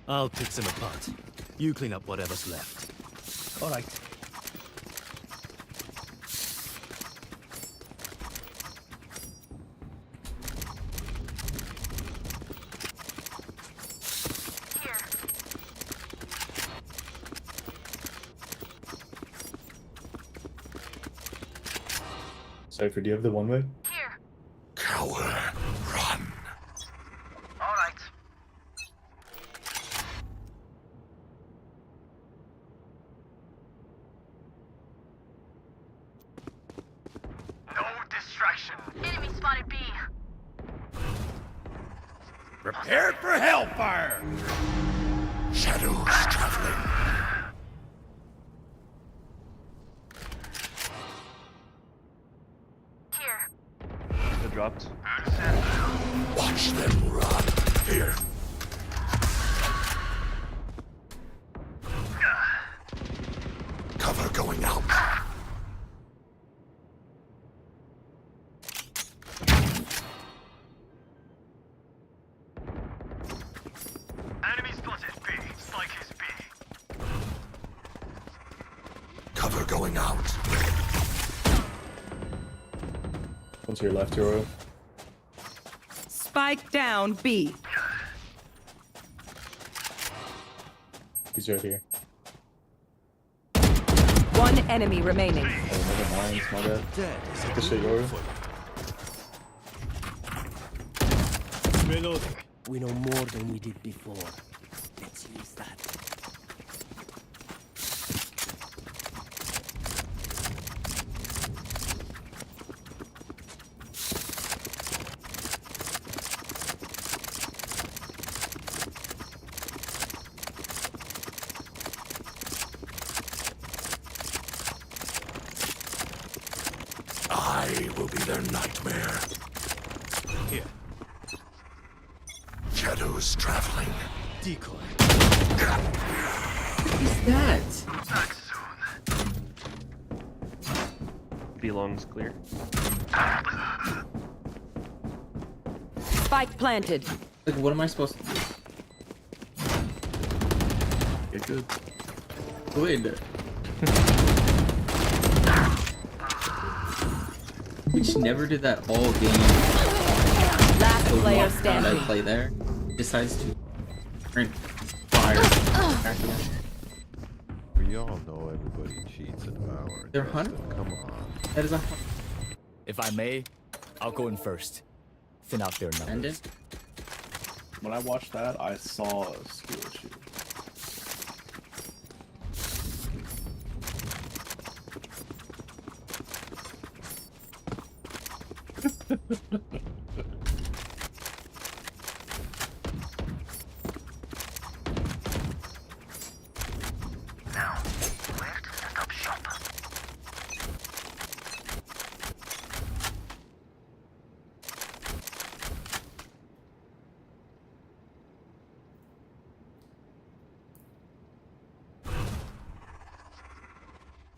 I'll pick them apart. You clean up whatever's left. All right. Cypher, do you have the one way? Here. Coward, run. All right. No distraction. Enemy spotted B. Prepare for hellfire. Shadows traveling. Here. It dropped. Watch them run. Here. Cover going out. Enemy spotted B. Spike is B. Cover going out. One's to your left, Yoro. Spike down B. He's right here. One enemy remaining. Oh, never mind. My bad. Take the shit, Yoro. Reloading. We know more than we did before. Let's use that. I will be their nightmare. Here. Shadows traveling. Decoy. What is that? Back soon. Belongs clear. Spike planted. Like, what am I supposed to do? Get good. Good. Which never did that all game. Last So player what did I standing. play there? Decides to turn fire. We all know everybody cheats in Valorant. They're Dustin, 100. Come on. That is a If I may, I'll go in first. Thin out their numbers. ended. When I watched that, I saw a skill issue. Now, where to set up shop?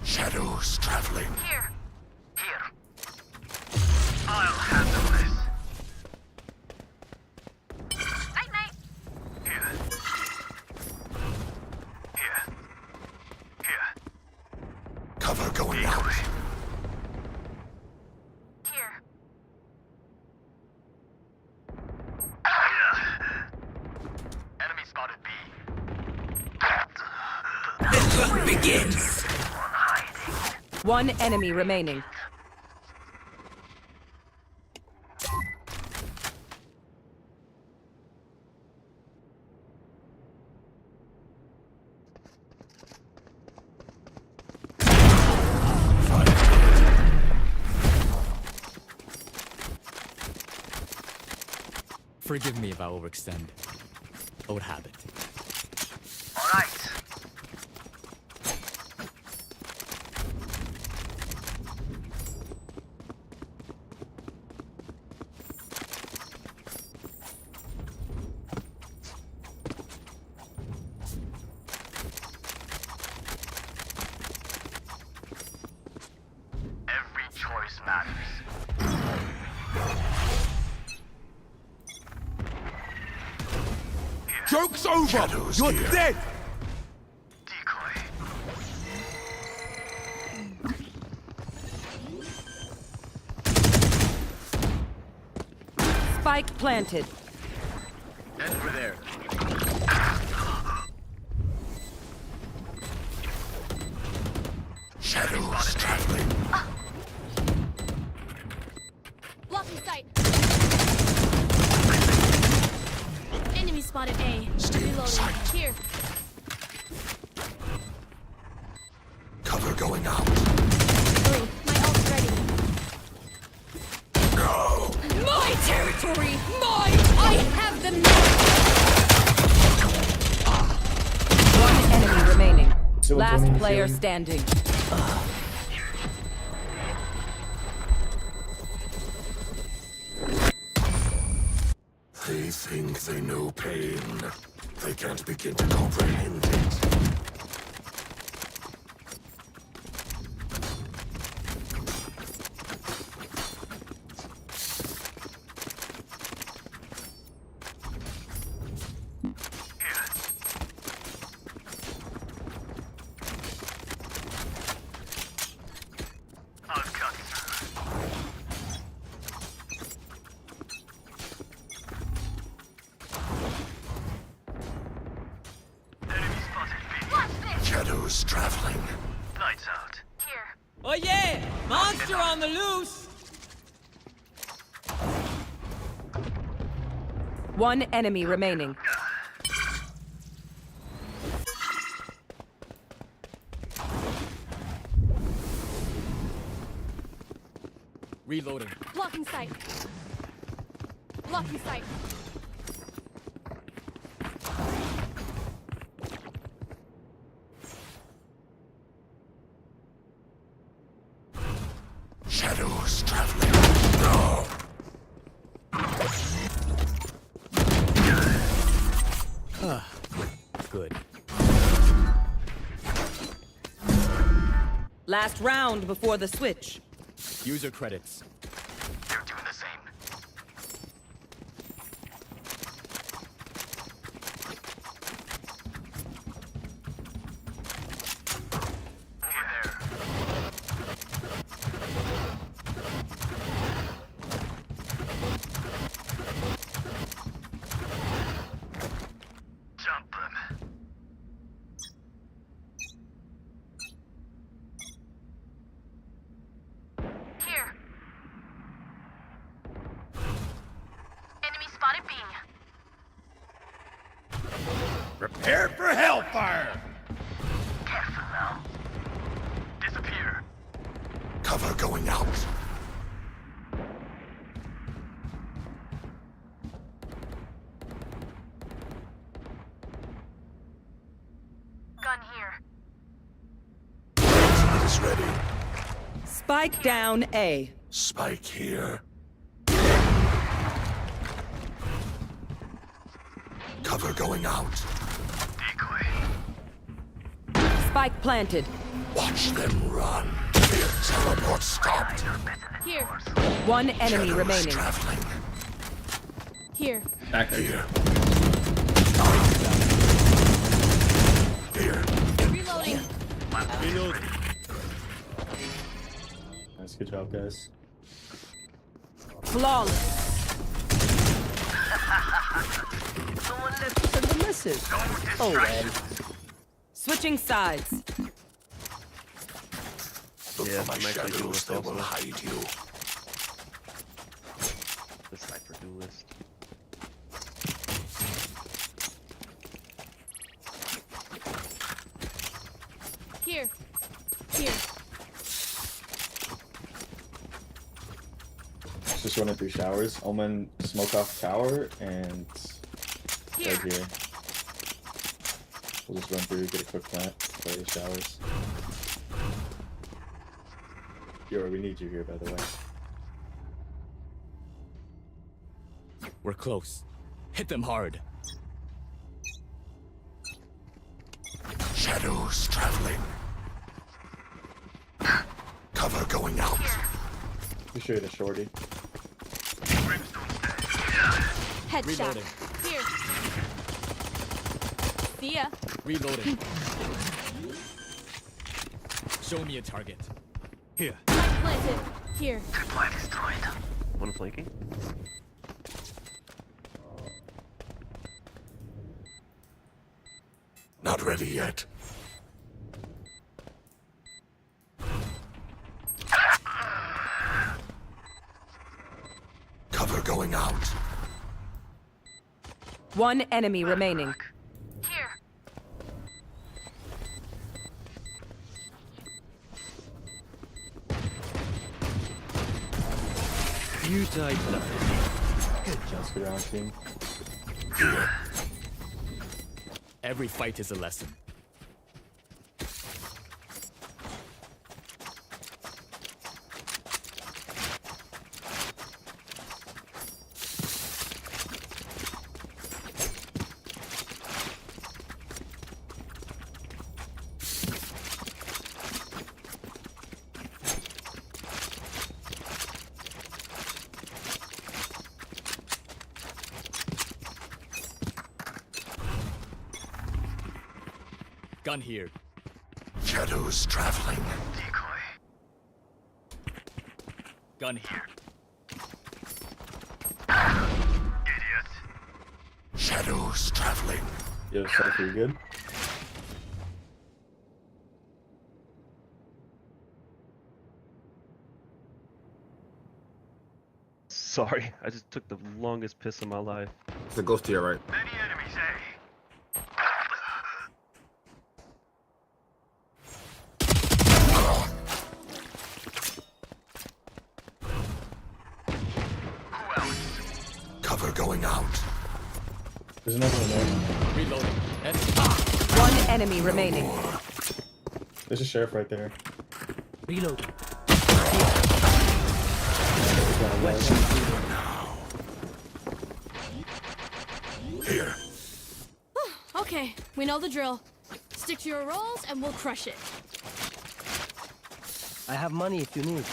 Shadows traveling. Here. Here. I'll handle this. Night night. Here. Here. Here. Cover going out. Here. Enemy spotted B. The hunt begins. One enemy remaining. Forgive me if I overextend. Old habit. All right. Every choice matters. Joke's over! Shadows You're here. dead! Decoy. Spike planted. Over there. Shadows traveling. Blocking sight. Enemy spotted A. Reloading. Here. Cover going out. Hurry. My ult's ready. No! My territory! I have the One enemy remaining. Last player standing. They think they know pain. They can't begin to comprehend it. Shadows traveling. Lights out. Here. Oh yeah! Monster on the loose! One enemy remaining. Reloading. Blocking sight. Blocking sight. Shadows traveling. No! Good. Last round before the switch. User credits. They're doing the same. Jump them. Here. Enemy spotted B. Prepare for hellfire! Careful now. Disappear. Cover going out. Gun here. It is ready. Spike down A. Spike here. Cover going out. Decoy. Spike planted. Watch them run. Teleport stopped. Here. One enemy Shadows remaining. traveling. Here. Back there. Here. Here. Reloading. Reloading. Nice, good job, guys. Flawless. Someone left to send a message. Oh, man. Switching sides. Look for my shadows, they will hide you. The sniper duelist. Here. Here. Just running through showers. Omen smoke off tower and right here. We'll just run through, get a quick plant, play the showers. Yo, we need you here, by the way. We're close. Hit them hard. Shadows traveling. Cover going out. We show you the shorty. Headshot. Reloading. Here. See ya. Reloading. Show me a target. Here. Spike planted. Here. Supply destroyed. One flanking. Not ready yet. Cover going out. One enemy remaining. You died Good round, team. Every fight is a lesson. Gun here. Shadows traveling. Decoy. Gun here. Idiot. Shadows traveling. Yo, Cypher, you good? Sorry, I just took the longest piss of my life. It's a ghost to your right. Many enemies, eh? Cover going out. There's another one there. Reloading. One enemy remaining. There's a sheriff right there. Reload. Here. Okay, we know the drill. Stick to your roles and we'll crush it. I have money if you need.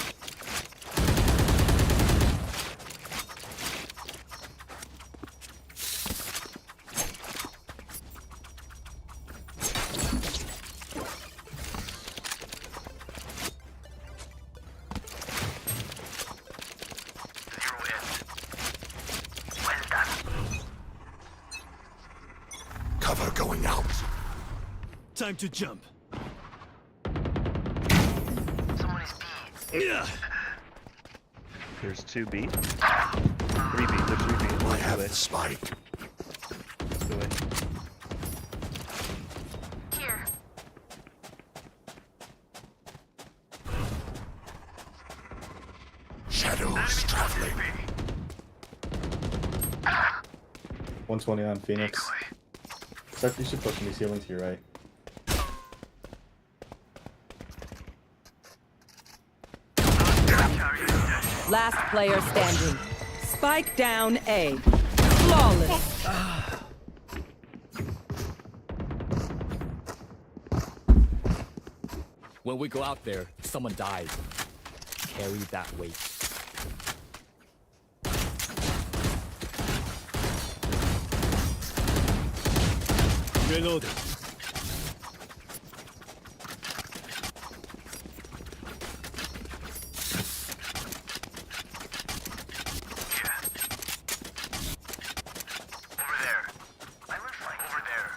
Cover going out. Time to jump. Somebody's B. There's 2B. 3B. There's 3B. I have the spike. Go away. Here. Shadows traveling. 120 on Phoenix. Cypher, you should push me ceiling to your right. Last player standing. Spike down A. Flawless. When we go out there, someone dies. Carry that weight. Reloading. Over there. I would find over there.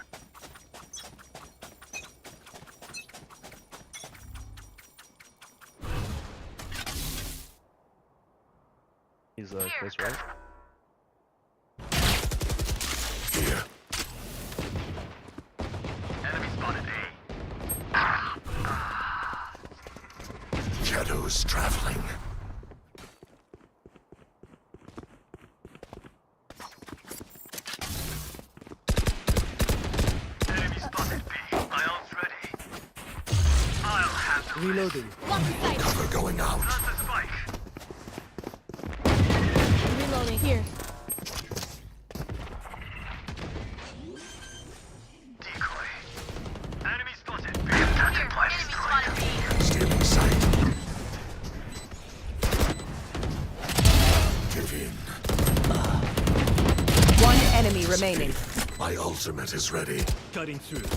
He's close right. Here. Enemy spotted A. Shadows traveling. Enemy spotted B. My ult's ready. I'll have Reloading. Cover going out. Plant the spike. Reloading. Here. Decoy. Enemy spotted B. Enemy spotted B. Stealing sight. Give in. One enemy remaining. My ultimate is ready. Cutting through.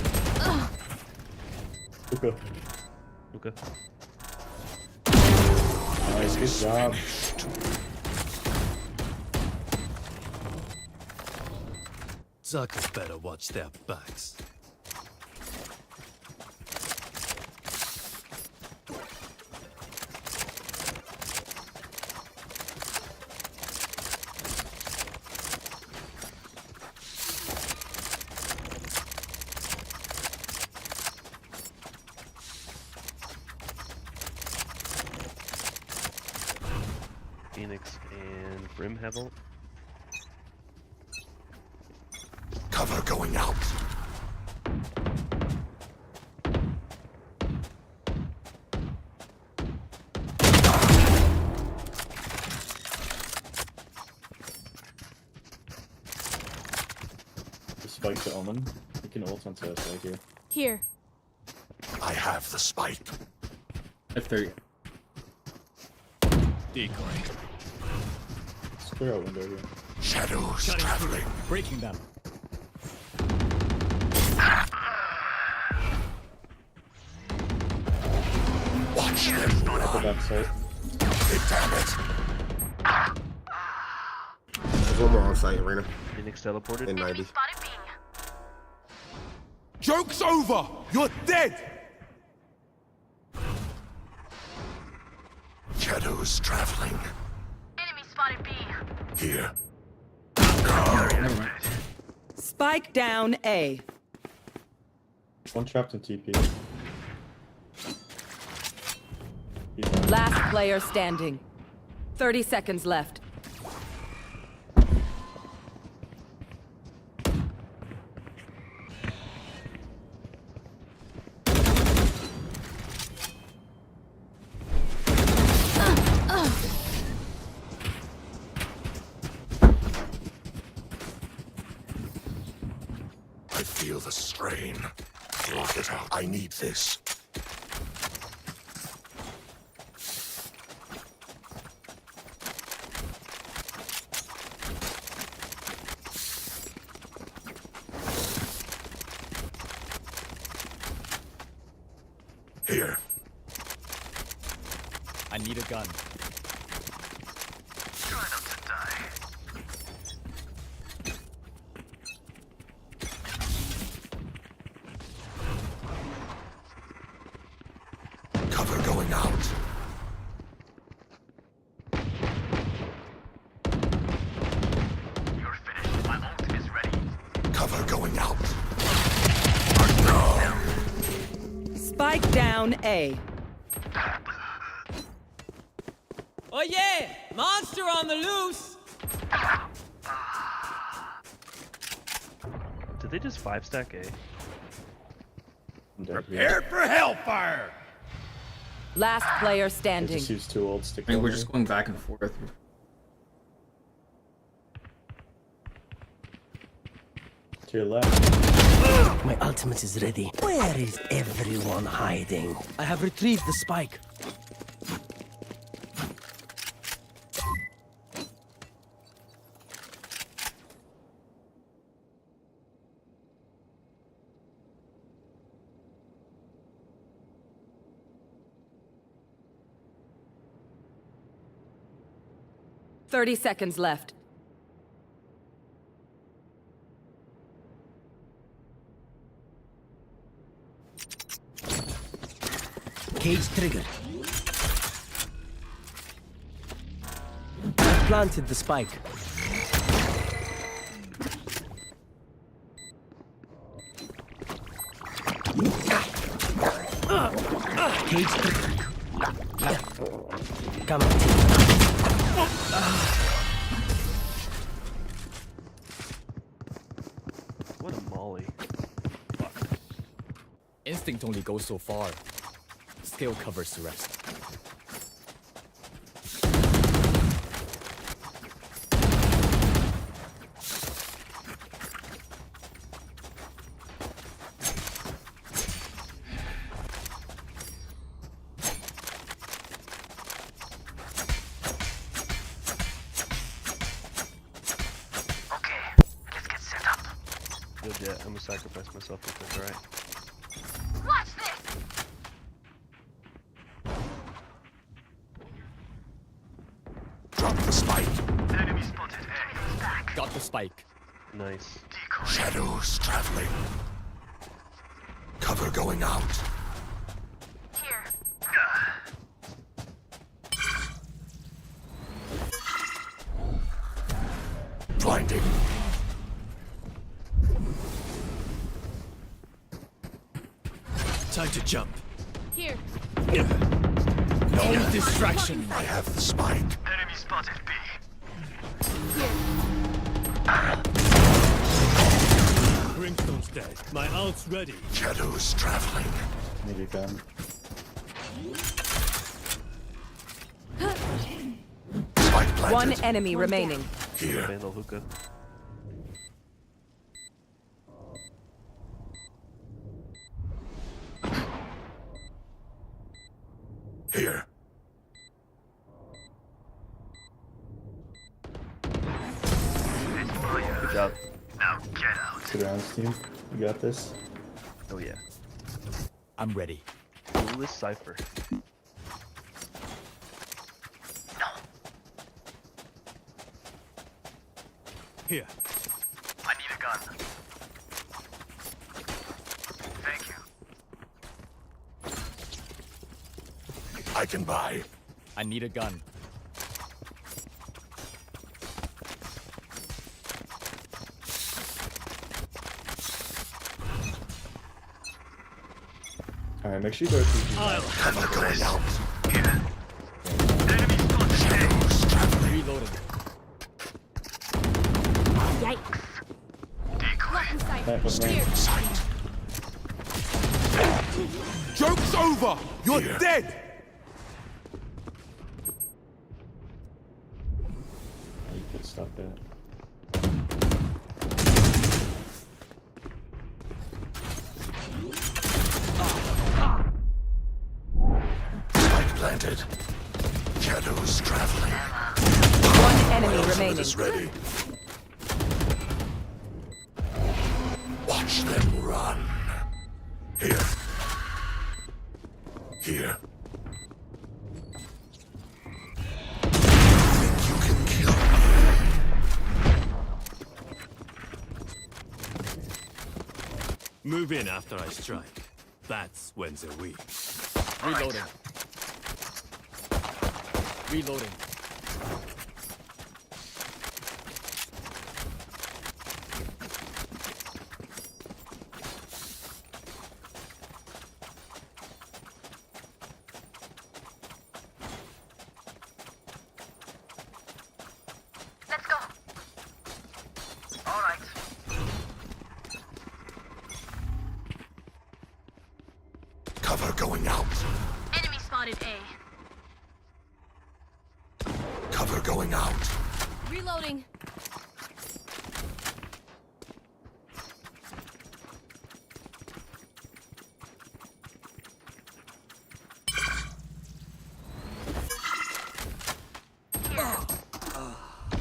Luka. Luka. Nice, good job. Suckers better watch their backs. Phoenix and Brim have ult. Cover going out. Spike to Omen. You can ult onto us right here. Here. I have the spike. F30. Decoy. Let's clear out window here. Shadows traveling. Breaking them. Watch them run. Backside. Damn it. There's one more on site, Arena. Phoenix teleported. In 90. Joke's over. You're dead. Shadows traveling. Enemy spotted B. Here. Spike down A. One trapped in TP. Last player standing. 30 seconds left. I feel the strain. Lock it out. I need this. Here. I need a gun. Try not to die. Cover going out. You're finished. My ult is ready. Cover going out. Spike down A. Oh yeah! Monster on the loose! Did they just 5-stack A? Prepare for hellfire. Last player They standing. just use two ults to I kill mean, we're me. just going back and forth. To your left. My ultimate is ready. Where is everyone hiding? I have retrieved the spike. Thirty seconds left. Cage triggered. I planted the spike. Cage triggered. Come on. What a molly. Instinct only goes so far. Skill covers the rest. Good Jet, I'm gonna sacrifice myself if that's alright. Watch this! Drop the spike. Enemy spotted A. Got the spike. Nice. Shadows traveling. Cover going out. Here. Blinding. Time to jump. Here. No distraction. I have the spike. Enemy Enemy spotted B. Brimstone's dead. My ult's ready. Shadows traveling. Need a gun. One enemy remaining. Here. Vandal hookah. Here. Good job. Now get out. Good rounds, team. You got this. Oh yeah. I'm ready. Coolest Cypher. Here. I need a gun. Thank you. I can buy. I need a gun. Alright, make sure you go to I'll handle going out. Reloading. Yikes. Decoy. Here. Sight. Joke's over. You're dead. You could stop that. Spike planted. Shadows traveling. One enemy remaining. Is ready. Watch them run. Here. Here. Think you can kill me? Move in after I strike. That's when they're weak. Reloading. Reloading. Let's go. All right. Cover going out. Enemy spotted A. Cover going out. Reloading.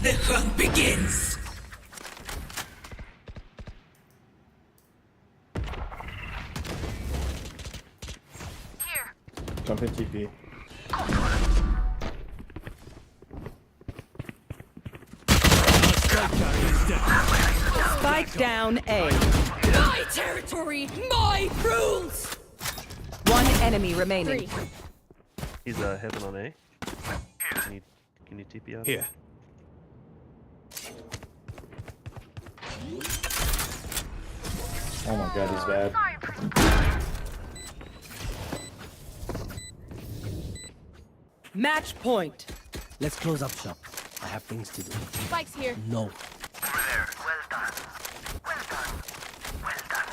The hunt begins. Here. Jump in TP. Spike down A. My territory, my rules. One enemy remaining. He's heaven on A. Can you TP out? Here. Oh my god, he's bad. Match point. Let's close up shop. I have things to do. Spike's here. No. Over there. Well done. Well done. Well done.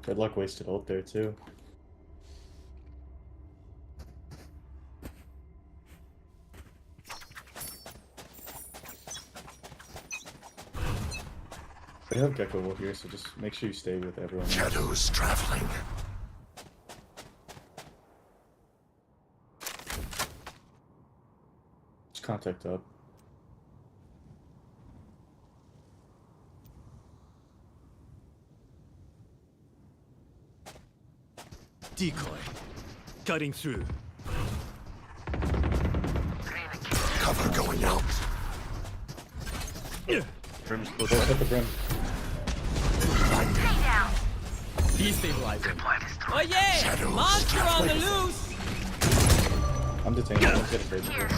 Good luck wasted ult there too. We have Gecko Wolf here, so just make sure you stay with everyone. Shadows traveling. Just contact up. Decoy. Cutting through. Cover going out. Brim's close. Go hit the brim. Stay down. Destabilizing. Oh yeah! Monster on the loose! I'm detained. Let's get a crazy here.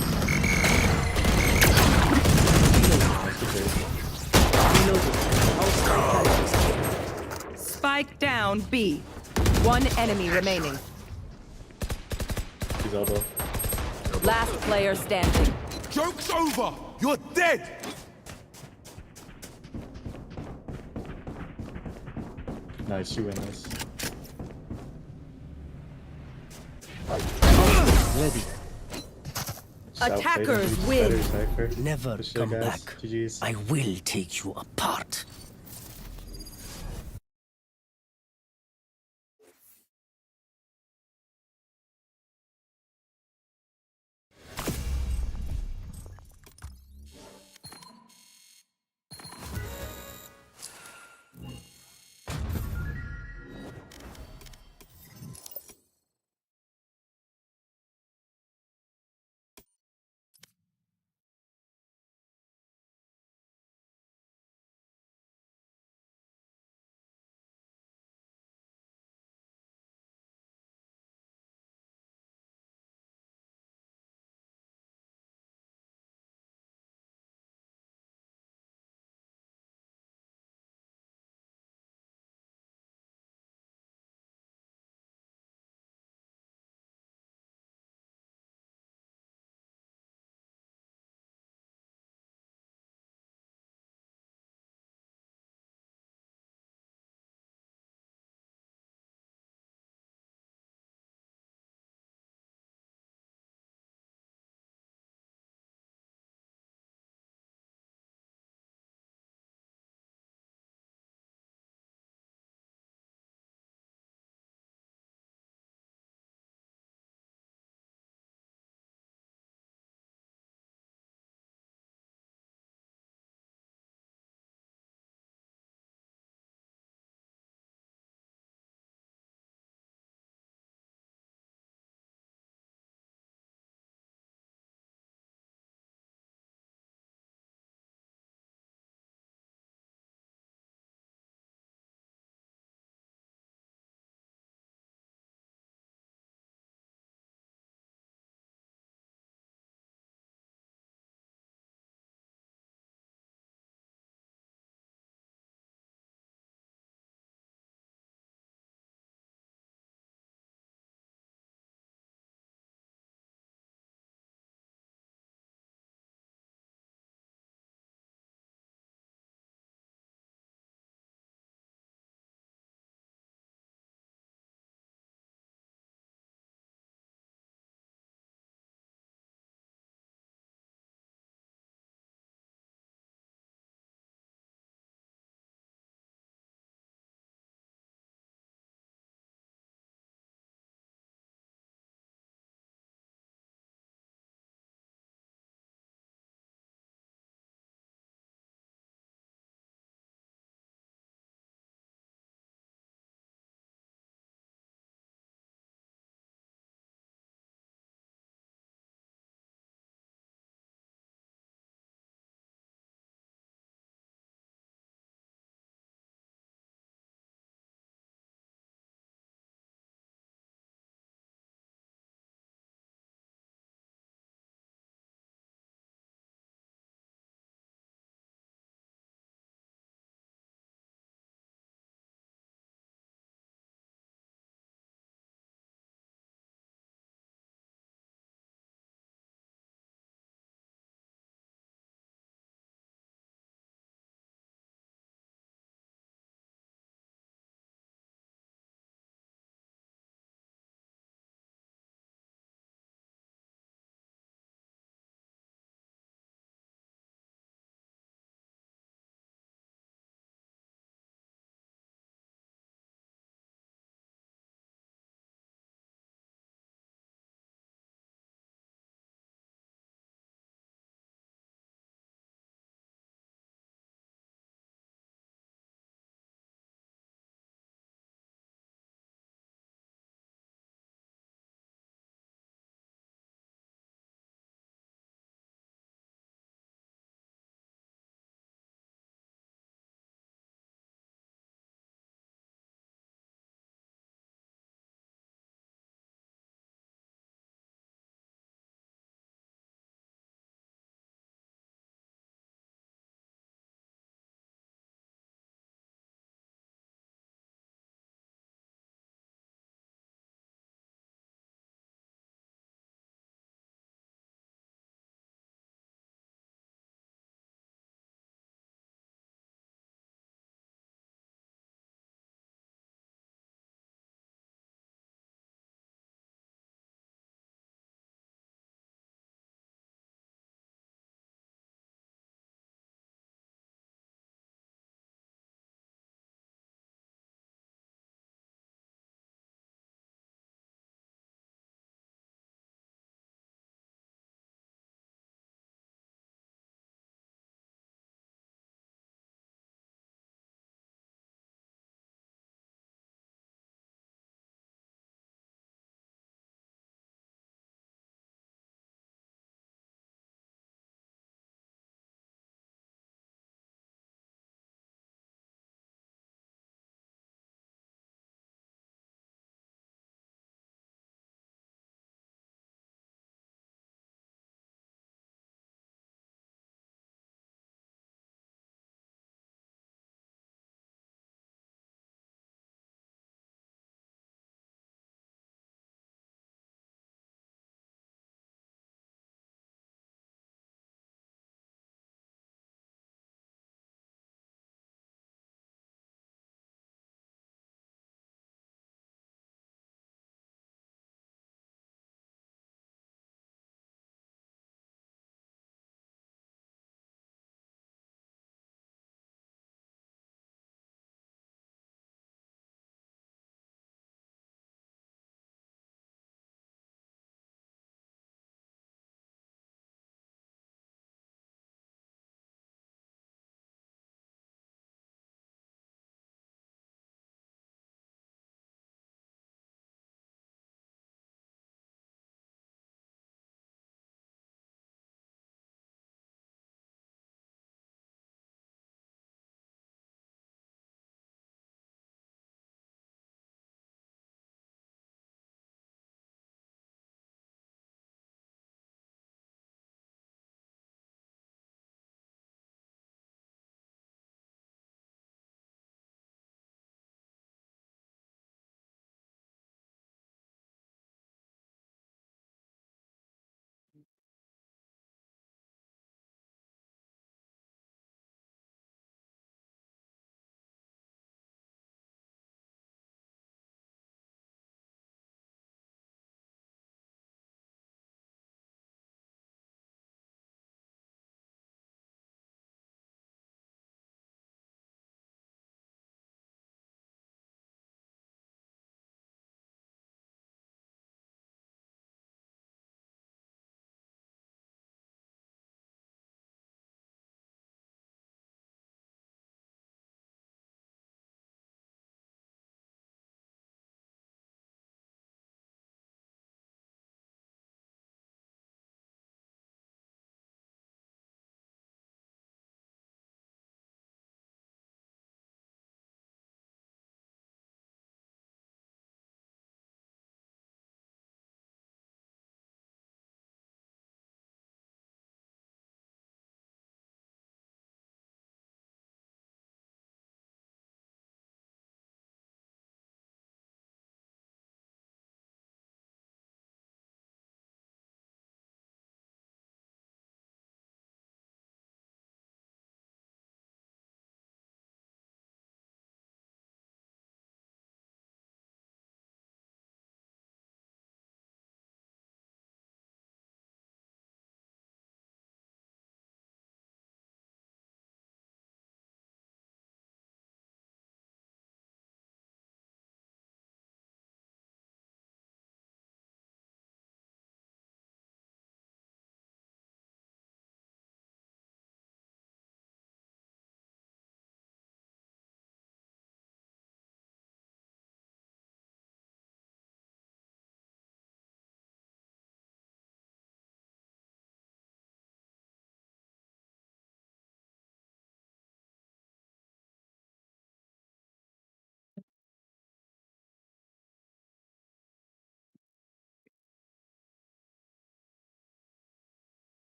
Spike down B. One enemy remaining. He's elbow. Last player standing. Joke's over! You're dead! Nice, you win this. Ready. Attackers win. Never come guys. back. GG's. I will take you apart.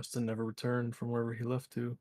Justin never returned from wherever he left to.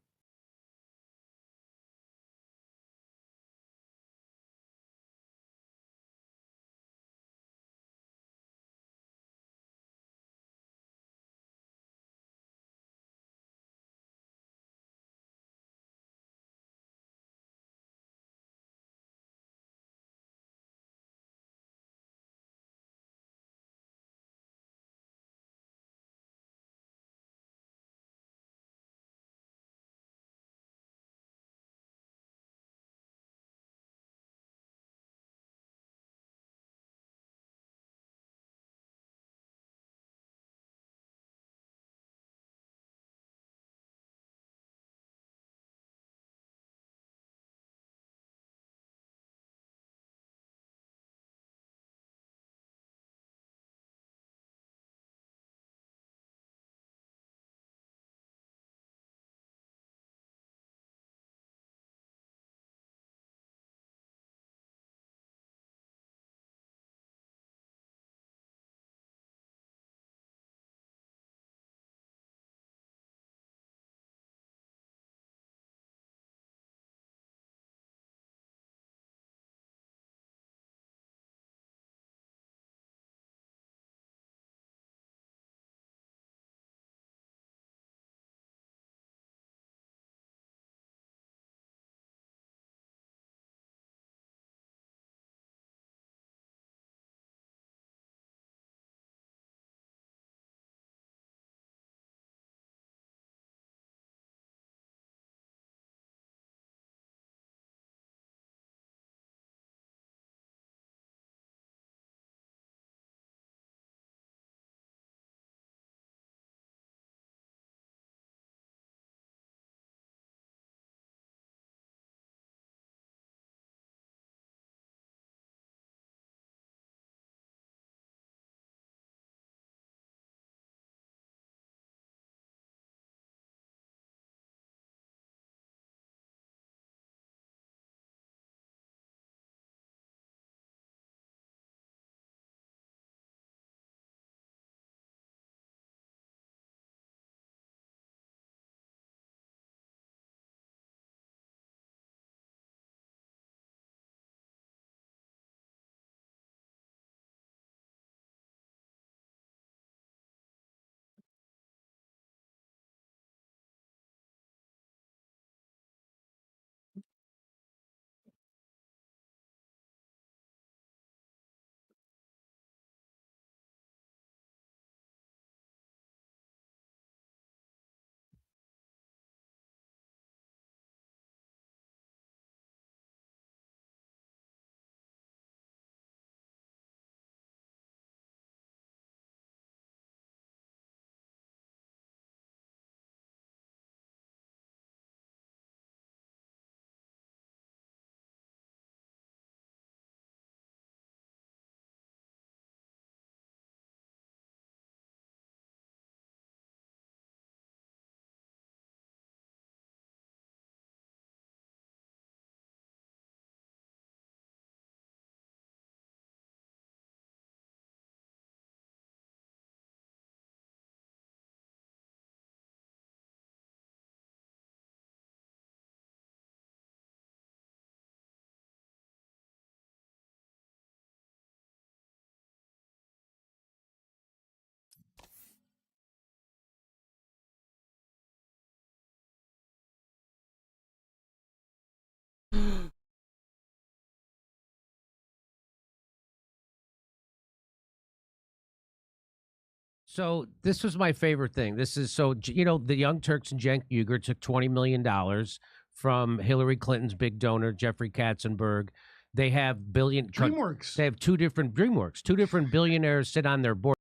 So this was my favorite thing. This is so, you know, the Young Turks and Cenk Uygur took $20 million from Hillary Clinton's big donor, Jeffrey Katzenberg. They have DreamWorks. They have two different billionaires sit on their board.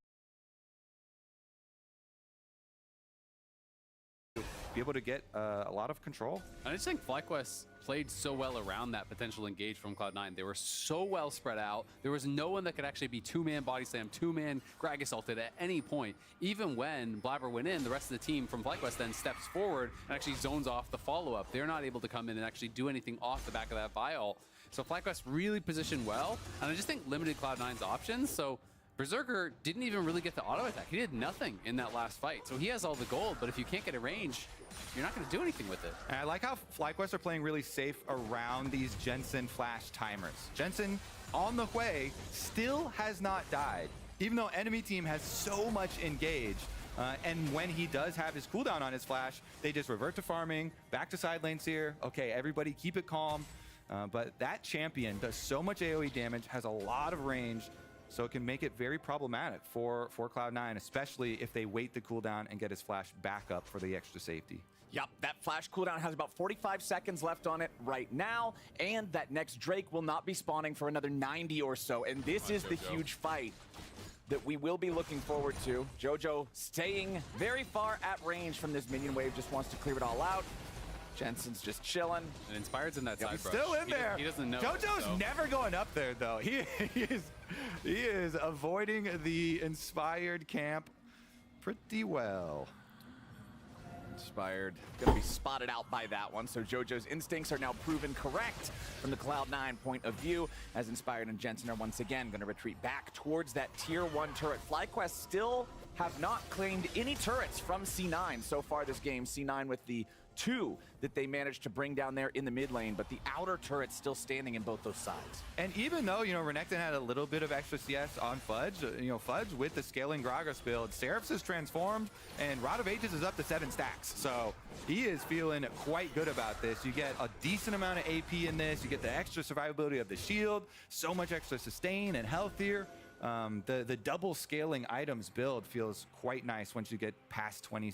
Be able to get a lot of control. I just think FlyQuest played so well around that potential engage from Cloud9. They were so well spread out. There was no one that could actually be two-man body slam, two-man Gragas ulted at any point. Even when Blabber went in, the rest of the team from FlyQuest then steps forward and actually zones off the follow-up. They're not able to come in and actually do anything off the back of that Vi ult. So FlyQuest really positioned well, and I just think limited Cloud9's options. So Berserker didn't even really get the auto attack. He did nothing in that last fight. So he has all the gold, but if you can't get a range, you're not going to do anything with it. And I like how FlyQuest are playing really safe around these Jensen flash timers. Jensen, on the way, still has not died, even though enemy team has so much engaged. And when he does have his cooldown on his flash, they just revert to farming, back to side lanes here. Okay, everybody keep it calm. But that champion does so much AoE damage, has a lot of range, so it can make it very problematic for Cloud9, especially if they wait the cooldown and get his flash back up for the extra safety. Yep, that flash cooldown has about 45 seconds left on it right now, and that next Drake will not be spawning for another 90 or so, and this is the huge fight that we will be looking forward to. Jojo staying very far at range from this minion wave, just wants to clear it all out. Jensen's just chilling. And Inspired's in that side He's brush. still in there. He doesn't know. Jojo's never going up there, though. He is avoiding the Inspired camp pretty well. Inspired gonna be spotted out by that one, so Jojo's instincts are now proven correct from the Cloud9 point of view, as Inspired and Jensen are once again gonna retreat back towards that tier 1 turret. FlyQuest still have not claimed any turrets from C9 so far this game. C9 with the 2 that they managed to bring down there in the mid lane, but the outer turret's still standing in both those sides. And even though, Renekton had a little bit of extra CS on Fudge, Fudge with the scaling Gragas build, Seraphs is transformed, and Rod of Ages is up to 7 stacks. So he is feeling quite good about this. You get a decent amount of AP in this, you get the extra survivability of the shield, so much extra sustain and health here. The double scaling items build feels quite nice once you get past 20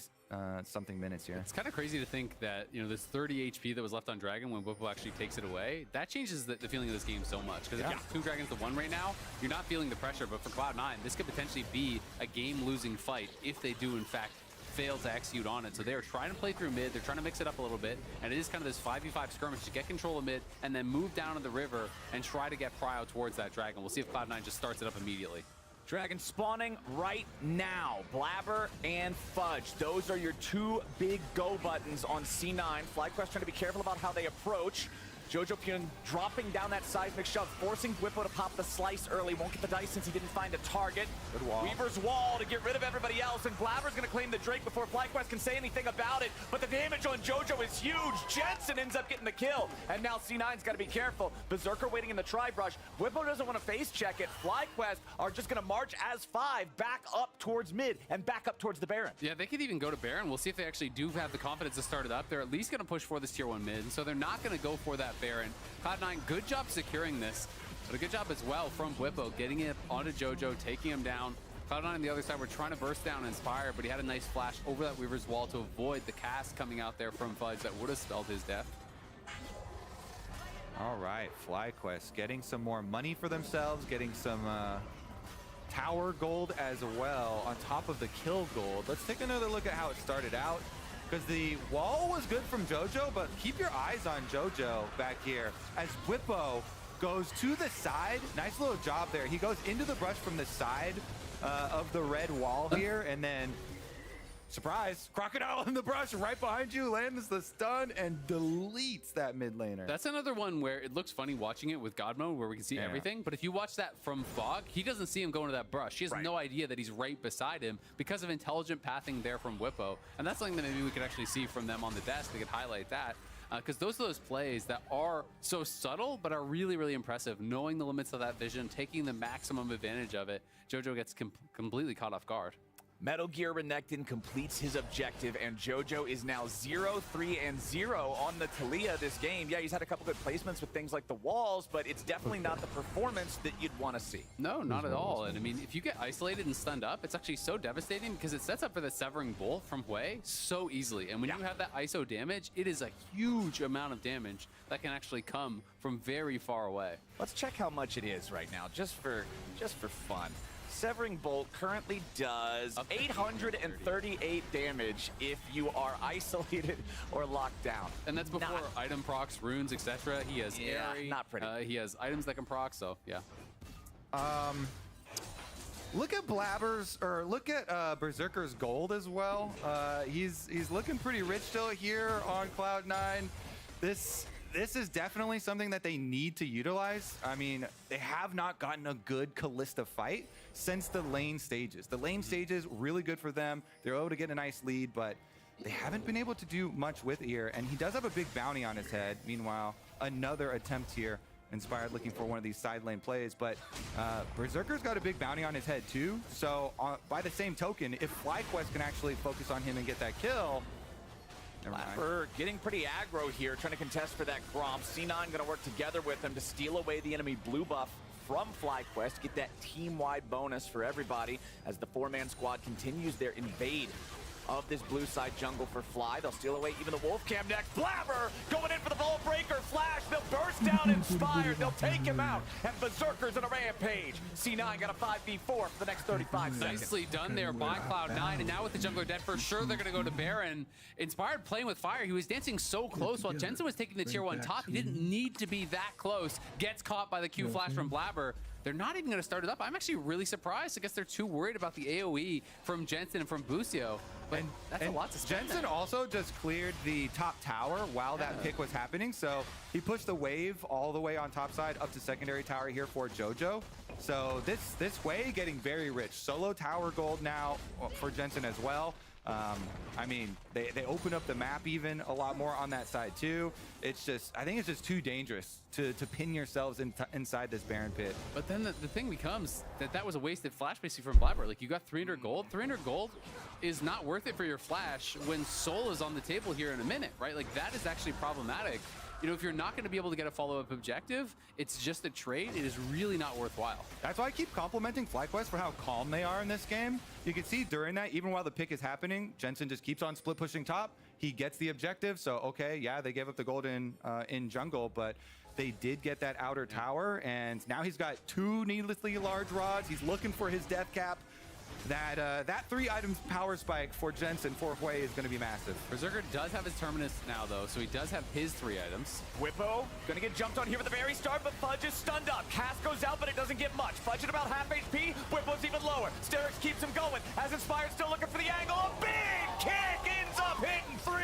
something minutes here. It's kind of crazy to think that, this 30 HP that was left on Dragon when Bwipo actually takes it away, that changes the feeling of this game so much. Because if you have 2 Dragons to 1 right now, you're not feeling the pressure. But for Cloud9, this could potentially be a game-losing fight if they do, in fact, fail to execute on it. So they're trying to play through mid, they're trying to mix it up a little bit, and it is kind of this 5v5 skirmish to get control of mid and then move down to the river and try to get Prio towards that Dragon. We'll see if Cloud9 just starts it up immediately. Dragon spawning right now. Blabber and Fudge. Those are your 2 big go buttons on C9. FlyQuest trying to be careful about how they approach. Jojo Pyun dropping down that seismic shove, forcing Bwipo to pop the slice early. Won't get the dice since he didn't find a target. Good wall. Weaver's wall to get rid of everybody else, and Blabber's gonna claim the Drake before FlyQuest can say anything about it. But the damage on Jojo is huge. Jensen ends up getting the kill, and now C9's gotta be careful. Berserker waiting in the tri-brush. Bwipo doesn't want to face check it. FlyQuest are just gonna march as 5 back up towards mid and back up towards the Baron. Yeah, they could even go to Baron. We'll see if they actually do have the confidence to start it up. They're at least gonna push for this tier 1 mid, so they're not gonna go for that Baron. Cloud9, good job securing this, but a good job as well from Bwipo, getting it onto Jojo, taking him down. Cloud9 on the other side were trying to burst down Inspire, but he had a nice flash over that Weaver's wall to avoid the cast coming out there from Fudge that would have spelled his death. All right, FlyQuest getting some more money for themselves, getting some tower gold as well on top of the kill gold. Let's take another look at how it started out, because the wall was good from Jojo, but keep your eyes on Jojo back here as Bwipo goes to the side. Nice little job there. He goes into the brush from the side of the red wall here, and then surprise, Crocodile in the brush right behind you, lands the stun and deletes that mid laner. That's another one where it looks funny watching it with God mode where we can see everything, but if you watch that from Fog, he doesn't see him go into that brush. He has no idea that he's right beside him because of intelligent pathing there from Bwipo, and that's something that maybe we could actually see from them on the desk. They could highlight that. Because those are those plays that are so subtle, but are really, really impressive. Knowing the limits of that vision, taking the maximum advantage of it, Jojo gets completely caught off guard. Metal Gear Renekton completes his objective, and Jojo is now 0-3-0 on the Taliyah this game. Yeah, he's had a couple good placements with things like the walls, but it's definitely not the performance that you'd want to see. No, not at all. And I mean, if you get isolated and stunned up, it's actually so devastating because it sets up for the Severing Bolt from Hwei so easily. And when you have that ISO damage, it is a huge amount of damage that can actually come from very far away. Let's check how much it is right now, just for fun. Severing Bolt currently does 838 damage if you are isolated or locked down. And that's before item procs, runes, etc. He has Airy. Not pretty. He has items that can proc, so yeah. Look at Blabber's, or look at Berserker's gold as well. He's looking pretty rich still here on Cloud9. This this is definitely something that they need to utilize. I mean, they have not gotten a good Kalista fight since the lane stages. The lane stages, really good for them. They're able to get a nice lead, but they haven't been able to do much with Ear, and he does have a big bounty on his head. Meanwhile, another attempt here. Inspired looking for one of these side lane plays, but Berserker's got a big bounty on his head too. So by the same token, if FlyQuest can actually focus on him and get that kill, Blabber getting pretty aggro here, trying to contest for that Gromp. C9 going to work together with him to steal away the enemy blue buff from FlyQuest, get that team-wide bonus for everybody as the four-man squad continues their invade of this blue side jungle for Fly. They'll steal away even the Wolf Cam next. Blabber going in for the Vault Breaker Flash. They'll burst down Inspired. They'll take him out. And Berserker's in a rampage. C9 got a 5v4 for the next 35 seconds. Nicely done there by Cloud9. And now with the jungler dead, for sure they're going to go to Baron. Inspired playing with fire. He was dancing so close while Jensen was taking the tier 1 top. He didn't need to be that close. Gets caught by the Q flash from Blabber. They're not even going to start it up. I'm actually really surprised. I guess they're too worried about the AoE from Jensen and from Busio. But that's a lot to spend. Jensen also just cleared the top tower while that pick was happening. So he pushed the wave all the way on top side up to secondary tower here for JoJo. So this way getting very rich. Solo tower gold now for Jensen as well. I mean, they open up the map even a lot more on that side too. It's just, I think it's just too dangerous to pin yourselves inside this Baron pit. But then the thing becomes that was a wasted flash basically from Blabber. Like, you got 300 gold. 300 gold is not worth it for your flash when Soul is on the table here in a minute, right? Like, that is actually problematic. You know, if you're not going to be able to get a follow-up objective, it's just a trade. It is really not worthwhile. That's why I keep complimenting FlyQuest for how calm they are in this game. You can see during that, even while the pick is happening, Jensen just keeps on split pushing top. He gets the objective. So, okay, yeah, they gave up the gold in jungle, but they did get that outer tower. And now he's got 2 needlessly large rods. He's looking for his death cap. That 3 items power spike for Jensen for Hui is going to be massive. Berserker does have his Terminus now, though, so he does have his 3 items. Whippo going to get jumped on here at the very start, but Fudge is stunned up. Cast goes out, but it doesn't get much. Fudge at about half HP. Whippo's even lower. Sterix keeps him going. As Inspired still looking for the angle. A big kick ends up hitting 3.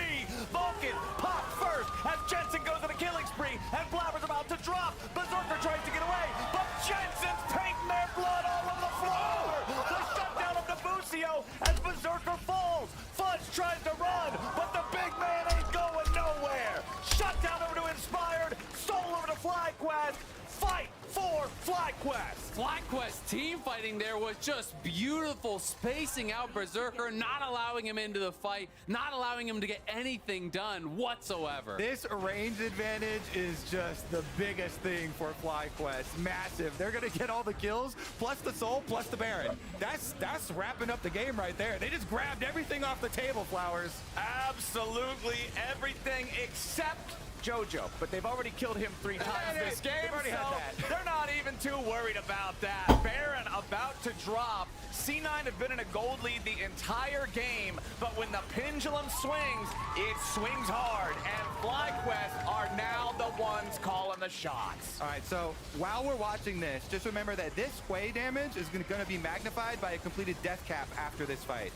Vulcan popped first as Jensen goes on a killing spree, and Blabber's about to drop. Berserker tries to get away, but Jensen's painting their blood all over the floor. The shutdown of the Busio as Berserker falls. Fudge tries to run, but the big man ain't going nowhere. Shutdown over to Inspired. Soul over to FlyQuest. Fight for FlyQuest. FlyQuest team fighting there was just beautiful, spacing out Berserker, not allowing him into the fight, not allowing him to get anything done whatsoever. This range advantage is just the biggest thing for FlyQuest. Massive. They're going to get all the kills, plus the Soul, plus the Baron. That's wrapping up the game right there. They just grabbed everything off the table, Flowers. Absolutely everything except JoJo, but they've already killed him 3 times this game, so they're not even too worried about that. Baron about to drop. C9 have been in a gold lead the entire game, but when the pendulum swings, it swings hard, and FlyQuest are now the ones calling the shots. All right, so while we're watching this, just remember that this Hui damage is going to be magnified by a completed death cap after this fight.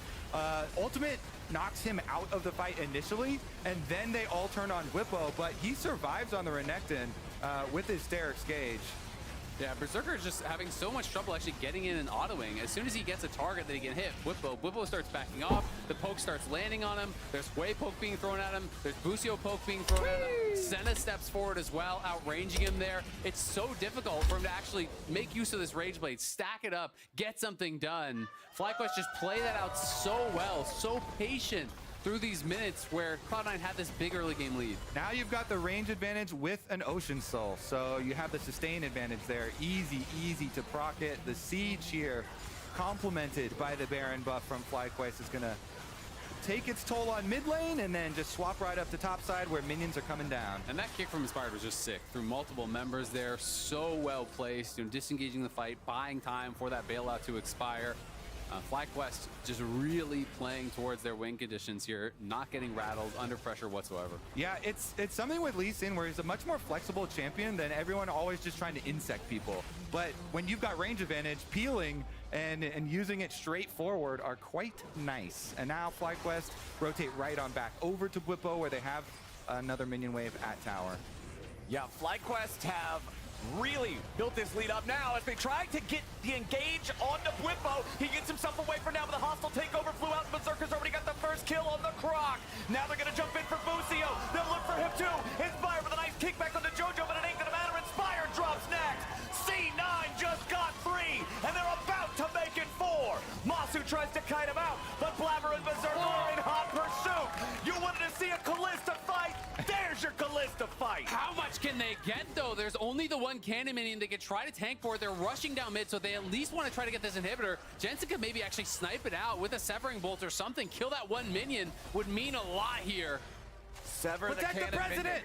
Ultimate knocks him out of the fight initially, and then they all turn on Whippo, but he survives on the Renekton with his Sterix gauge. Yeah, Berserker is just having so much trouble actually getting in and autoing. As soon as he gets a target that he can hit, Whippo starts backing off. The poke starts landing on him. There's Hui poke being thrown at him. There's Busio poke being thrown at him. Senna steps forward as well, outranging him there. It's so difficult for him to actually make use of this Rage Blade, stack it up, get something done. FlyQuest just play that out so well, so patient through these minutes where Cloud9 had this big early game lead. Now you've got the range advantage with an Ocean Soul, so you have the sustain advantage there. Easy to proc it. The Siege here, complemented by the Baron buff from FlyQuest, is gonna take its toll on mid lane and then just swap right up to top side where minions are coming down. And that kick from Inspired was just sick. Through multiple members there, so well placed, disengaging the fight, buying time for that bailout to expire. FlyQuest just really playing towards their win conditions here, not getting rattled, under pressure whatsoever. Yeah, it's something with Lee Sin where he's a much more flexible champion than everyone always just trying to insect people. But when you've got range advantage, peeling and using it straight forward are quite nice. And now FlyQuest rotate right on back over to Whippo where they have another minion wave at tower. Yeah, FlyQuest have really built this lead up now as they try to get the engage onto Bwipo. He gets himself away for now, but the hostile takeover flew out. Berserker's already got the first kill on the Croc. Now they're going to jump in for Busio. They'll look for him too. Inspire with a nice kickback onto Jojo, but it ain't going to matter. Inspire drops next. C9 just got 3, and they're about to make it 4. Masu tries to kite him out, but Blabber and Berserker are in hot pursuit. You wanted to see a Kalista fight? There's your Kalista fight. How much can they get, though? There's only the one cannon minion they could try to tank for. They're rushing down mid, so they at least want to try to get this inhibitor. Jensen could maybe actually snipe it out with a Severing Bolt or something. Kill that one minion would mean a lot here. Sever Protect the president!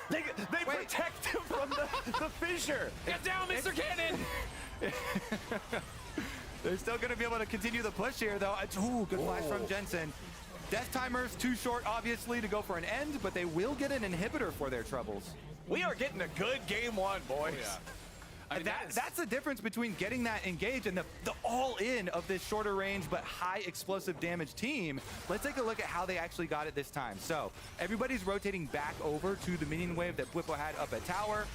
They protect him from the fissure. Get down, Mr. Cannon! They're still going to be able to continue the push here, though. Ooh, good flash from Jensen. Death timer's too short, obviously, to go for an end, but they will get an inhibitor for their troubles. We are getting a good game one, boys. Oh, yeah. I mean, that's the difference between getting that engage and the all-in of this shorter range but high explosive damage team. Let's take a look at how they actually got it this time. So everybody's rotating back over to the minion wave that Bwipo had up at tower.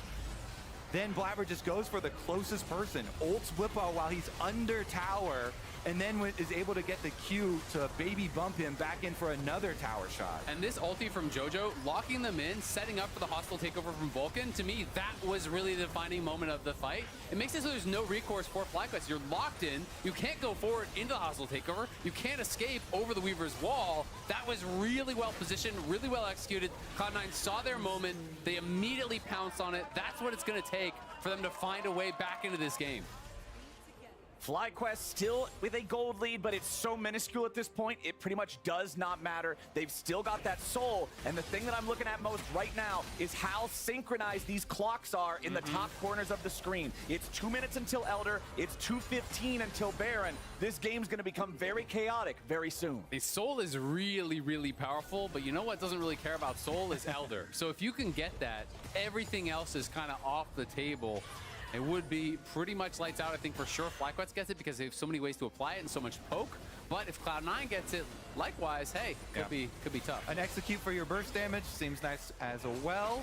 Then Blabber just goes for the closest person, ults Bwipo while he's under tower, and then is able to get the Q to baby bump him back in for another tower shot. And this ulti from Jojo, locking them in, setting up for the hostile takeover from Vulcan, to me, that was really the defining moment of the fight. It makes it so there's no recourse for FlyQuest. You're locked in, you can't go forward into the hostile takeover, you can't escape over the Weaver's wall. That was really well positioned, really well executed. Cloud9 saw their moment, they immediately pounced on it. That's what it's gonna take for them to find a way back into this game. FlyQuest still with a gold lead, but it's so minuscule at this point, it pretty much does not matter. They've still got that soul, and the thing that I'm looking at most right now is how synchronized these clocks are in the top corners of the screen. It's 2 minutes until Elder, it's 2:15 until Baron. This game's gonna become very chaotic very soon. The soul is really, really powerful, but you know what doesn't really care about soul is Elder. So if you can get that, everything else is kind of off the table. It would be pretty much lights out, I think, for sure. FlyQuest gets it because they have so many ways to apply it and so much poke. But if Cloud9 gets it, likewise, hey, could be tough. An execute for your burst damage seems nice as well.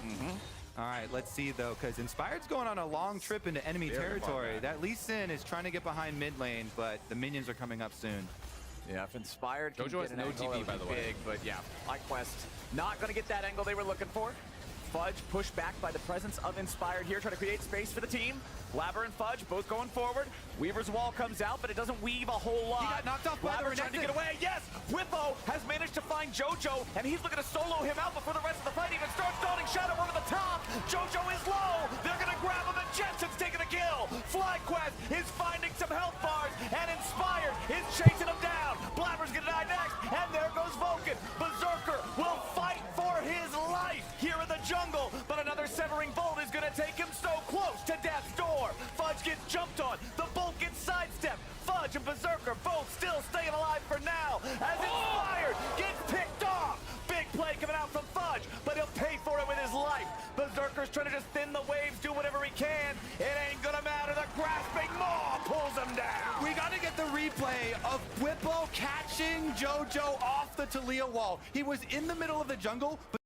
All right, let's see, though, because Inspired's going on a long trip into enemy territory. That Lee Sin is trying to get behind mid lane, but the minions are coming up soon. Yeah, if Inspired can Jojo get has an no angle, TP, by the way. big, but yeah, FlyQuest not going to get that angle they were looking for. Fudge pushed back by the presence of Inspired here, trying to create space for the team. Blabber and Fudge both going forward. Weaver's wall comes out, but it doesn't weave a whole lot. He got knocked off. Blabber trying to get away. Yes, Bwipo has managed to find Jojo, and he's looking to solo him out before the rest of the fight even starts. Dawning Shadow over the top. Jojo is low. They're going to grab him, and Jensen's taking a kill. FlyQuest is finding some health bars, and Inspired is chasing him down. Blabber's going to die next, and there goes Vulcan. Berserker will fight for his life here in the jungle, but another Severing Bolt is going to take him so close to death's door. Fudge gets jumped on. The Bolt gets sidestepped. Fudge and Berserker both still staying alive for now as Inspired gets picked off. Big play coming out from Fudge, but he'll pay for it with his life. Berserker's trying to just thin the waves, do whatever he can. It ain't gonna matter. The grasping maw pulls him down. We gotta get the replay of Bwipo catching Jojo off the Taliyah wall. He was in the middle of the jungle, but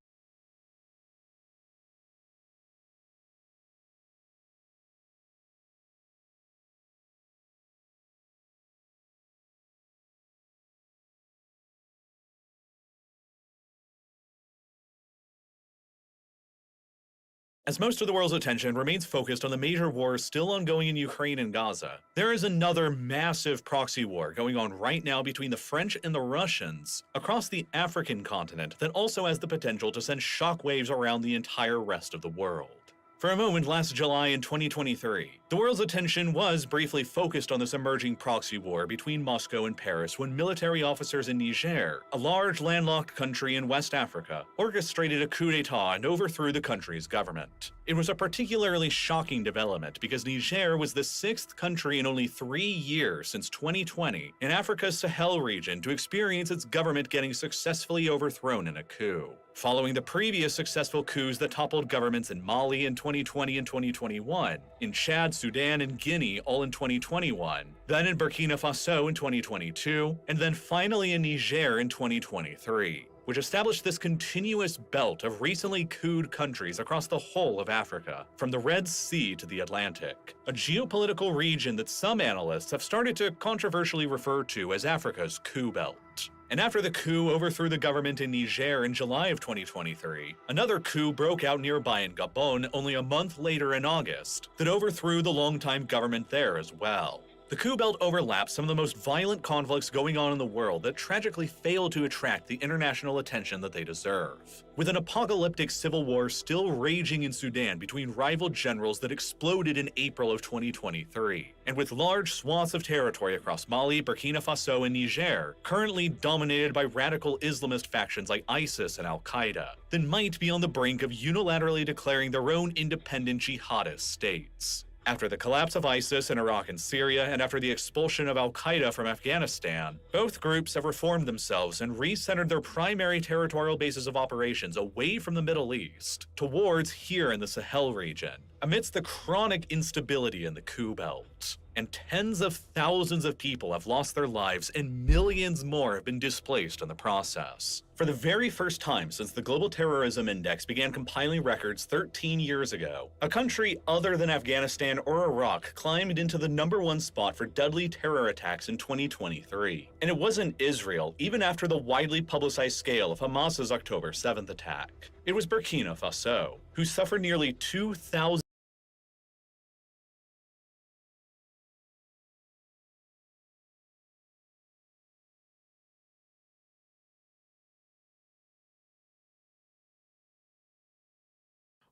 As most of the world's attention remains focused on the major wars still ongoing in Ukraine and Gaza, there is another massive proxy war going on right now between the French and the Russians across the African continent that also has the potential to send shockwaves around the entire rest of the world. For a moment last July in 2023, the world's attention was briefly focused on this emerging proxy war between Moscow and Paris when military officers in Niger, a large landlocked country in West Africa, orchestrated a coup d'etat and overthrew the country's government. It was a particularly shocking development because Niger was the 6th country in only 3 years since 2020 in Africa's Sahel region to experience its government getting successfully overthrown in a coup. Following the previous successful coups that toppled governments in Mali in 2020 and 2021, in Chad, Sudan, and Guinea all in 2021, then in Burkina Faso in 2022, and then finally in Niger in 2023. which established this continuous belt of recently cooed countries across the whole of Africa, from the Red Sea to the Atlantic, a geopolitical region that some analysts have started to controversially refer to as Africa's coup belt. And after the coup overthrew the government in Niger in July of 2023, another coup broke out nearby in Gabon only a month later in August that overthrew the longtime government there as well. The coup belt overlaps some of the most violent conflicts going on in the world that tragically fail to attract the international attention that they deserve. With an apocalyptic civil war still raging in Sudan between rival generals that exploded in April of 2023, and with large swaths of territory across Mali, Burkina Faso, and Niger currently dominated by radical Islamist factions like ISIS and Al-Qaeda, that might be on the brink of unilaterally declaring their own independent jihadist states. After the collapse of ISIS in Iraq and Syria, and after the expulsion of Al-Qaeda from Afghanistan, both groups have reformed themselves and recentered their primary territorial bases of operations away from the Middle East towards here in the Sahel region, amidst the chronic instability in the coup belt. And tens of thousands of people have lost their lives and millions more have been displaced in the process. For the very first time since the Global Terrorism Index began compiling records 13 years ago, a country other than Afghanistan or Iraq climbed into the #1 spot for deadly terror attacks in 2023. And it wasn't Israel, even after the widely publicized scale of Hamas's October 7th attack. It was Burkina Faso, who suffered nearly 2,000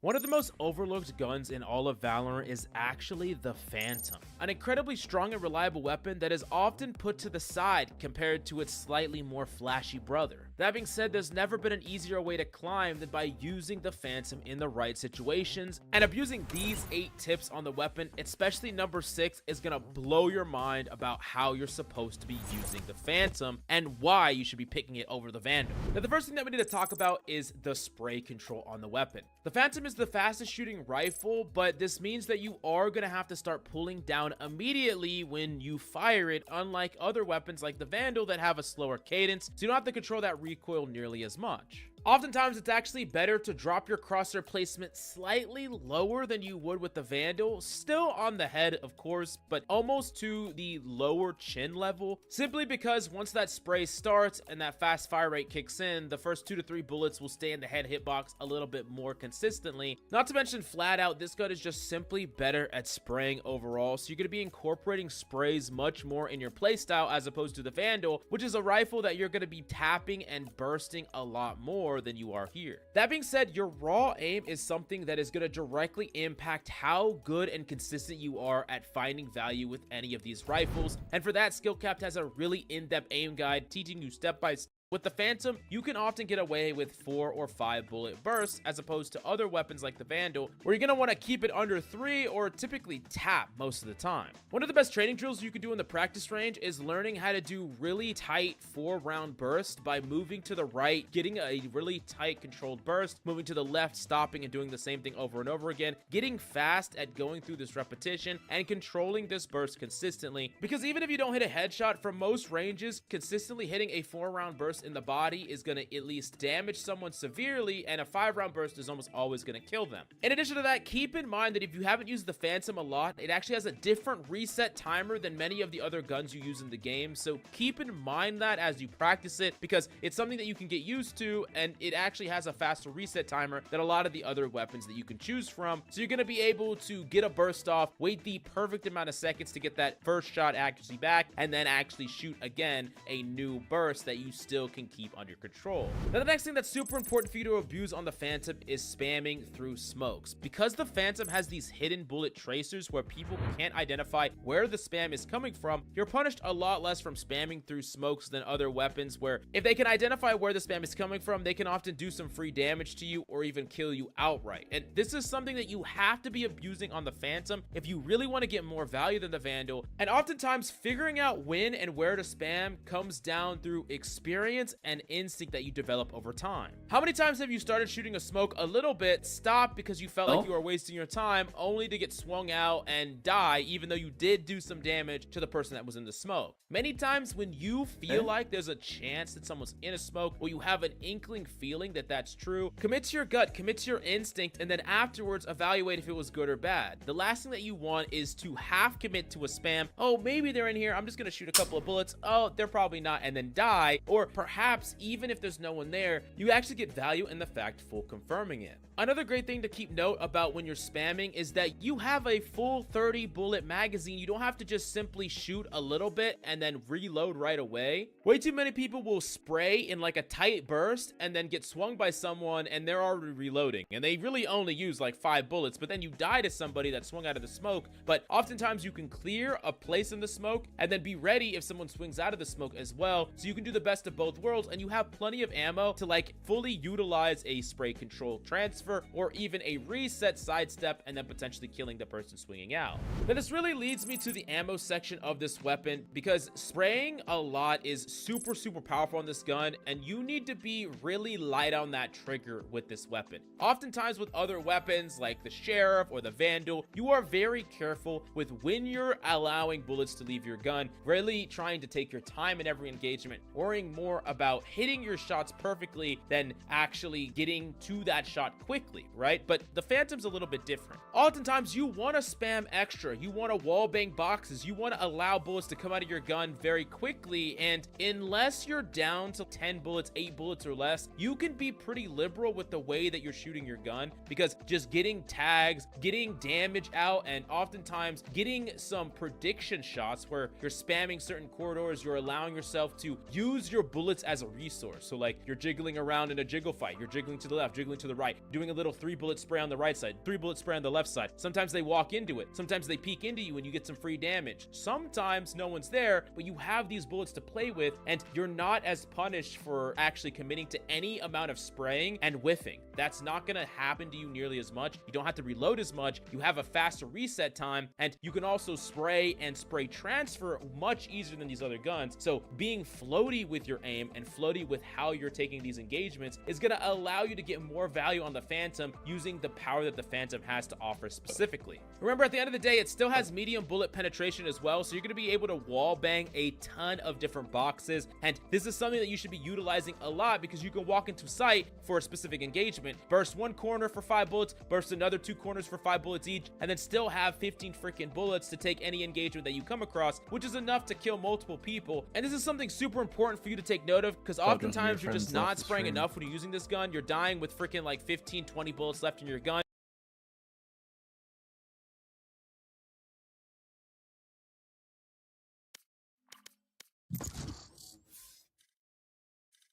One of the most overlooked guns in all of Valorant is actually the Phantom, an incredibly strong and reliable weapon that is often put to the side compared to its slightly more flashy brother. That being said, there's never been an easier way to climb than by using the Phantom in the right situations, and abusing these 8 tips on the weapon, especially number 6, is gonna blow your mind about how you're supposed to be using the Phantom and why you should be picking it over the Vandal. Now, the first thing that we need to talk about is the spray control on the weapon. The Phantom is the fastest shooting rifle, but this means that you are going to have to start pulling down immediately when you fire it, unlike other weapons like the Vandal that have a slower cadence, so you don't have to control that recoil nearly as much. Oftentimes, it's actually better to drop your crosshair placement slightly lower than you would with the Vandal, still on the head, of course, but almost to the lower chin level, simply because once that spray starts and that fast fire rate kicks in, the first 2 to 3 bullets will stay in the head hitbox a little bit more consistently. Not to mention, flat out, this gun is just simply better at spraying overall, so you're going to be incorporating sprays much more in your playstyle as opposed to the Vandal, which is a rifle that you're going to be tapping and bursting a lot more than you are here. That being said, your raw aim is something that is going to directly impact how good and consistent you are at finding value with any of these rifles, and for that, Skillcapped has a really in-depth aim guide teaching you step by step. With the Phantom, you can often get away with 4 or 5 bullet bursts as opposed to other weapons like the Vandal, where you're going to want to keep it under 3 or typically tap most of the time. One of the best training drills you can do in the practice range is learning how to do really tight 4-round bursts by moving to the right, getting a really tight controlled burst, moving to the left, stopping and doing the same thing over and over again, getting fast at going through this repetition and controlling this burst consistently, because even if you don't hit a headshot from most ranges, consistently hitting a 4-round burst in the body is going to at least damage someone severely, and a 5-round burst is almost always going to kill them. In addition to that, keep in mind that if you haven't used the Phantom a lot, it actually has a different reset timer than many of the other guns you use in the game, so keep in mind that as you practice it, because it's something that you can get used to, and it actually has a faster reset timer than a lot of the other weapons that you can choose from, so you're going to be able to get a burst off, wait the perfect amount of seconds to get that first shot accuracy back, and then actually shoot again a new burst that you still can keep under control. Now, the next thing that's super important for you to abuse on the Phantom is spamming through smokes. Because the Phantom has these hidden bullet tracers where people can't identify where the spam is coming from, you're punished a lot less from spamming through smokes than other weapons, where if they can identify where the spam is coming from, they can often do some free damage to you or even kill you outright. And this is something that you have to be abusing on the Phantom if you really want to get more value than the Vandal. And oftentimes, figuring out when and where to spam comes down through experience experience and instinct that you develop over time. How many times have you started shooting a smoke a little bit, stopped because you felt like you were wasting your time, only to get swung out and die, even though you did do some damage to the person that was in the smoke? Many times when you feel like there's a chance that someone's in a smoke, or you have an inkling feeling that that's true, commit to your gut, commit to your instinct, and then afterwards evaluate if it was good or bad. The last thing that you want is to half commit to a spam. Oh, maybe they're in here, I'm just gonna shoot a couple of bullets. Oh, they're probably not, and then die. Or perhaps even if there's no one there, you actually get value in the fact full confirming it. Another great thing to keep note about when you're spamming is that you have a full 30 bullet magazine. You don't have to just simply shoot a little bit and then reload right away. Way too many people will spray in like a tight burst and then get swung by someone and they're already reloading, and they really only use like 5 bullets, but then you die to somebody that swung out of the smoke. But oftentimes you can clear a place in the smoke and then be ready if someone swings out of the smoke as well, so you can do the best of both worlds, and you have plenty of ammo to like fully utilize a spray control transfer or even a reset sidestep and then potentially killing the person swinging out. Now this really leads me to the ammo section of this weapon, because spraying a lot is super powerful on this gun, and you need to be really light on that trigger with this weapon. Oftentimes with other weapons like the Sheriff or the Vandal, you are very careful with when you're allowing bullets to leave your gun, really trying to take your time in every engagement, worrying more about hitting your shots perfectly than actually getting to that shot quickly, right? But the Phantom's a little bit different. Oftentimes you want to spam extra, you want to wall bang boxes, you want to allow bullets to come out of your gun very quickly, and unless you're down to 10 bullets, 8 bullets or less, you can be pretty liberal with the way that you're shooting your gun, because just getting tags, getting damage out, and oftentimes getting some prediction shots where you're spamming certain corridors, you're allowing yourself to use your bullets as a resource. So like you're jiggling around in a jiggle fight, you're jiggling to the left, jiggling to the right, doing a little 3-bullet spray on the right side, 3-bullet spray on the left side. Sometimes they walk into it, sometimes they peek into you and you get some free damage. Sometimes no one's there, but you have these bullets to play with, and you're not as punished for actually committing to any amount of spraying and whiffing. That's not gonna happen to you nearly as much. You don't have to reload as much, you have a faster reset time, and you can also spray and spray transfer much easier than these other guns. So being floaty with your aim and floaty with how you're taking these engagements is gonna allow you to get more value on the Phantom using the power that the Phantom has to offer specifically. Remember, at the end of the day, it still has medium bullet penetration as well, so you're gonna be able to wall bang a ton of different boxes, and this is something that you should be utilizing a lot, because you can walk into sight for a specific engagement, burst one corner for 5 bullets, burst another 2 corners for 5 bullets each, and then still have 15 freaking bullets to take any engagement that you come across, which is enough to kill multiple people. And this is something super important for you to take note of, because oftentimes you're just not spraying enough when you're using this gun. You're dying with freaking like 15, 20 bullets left in your gun.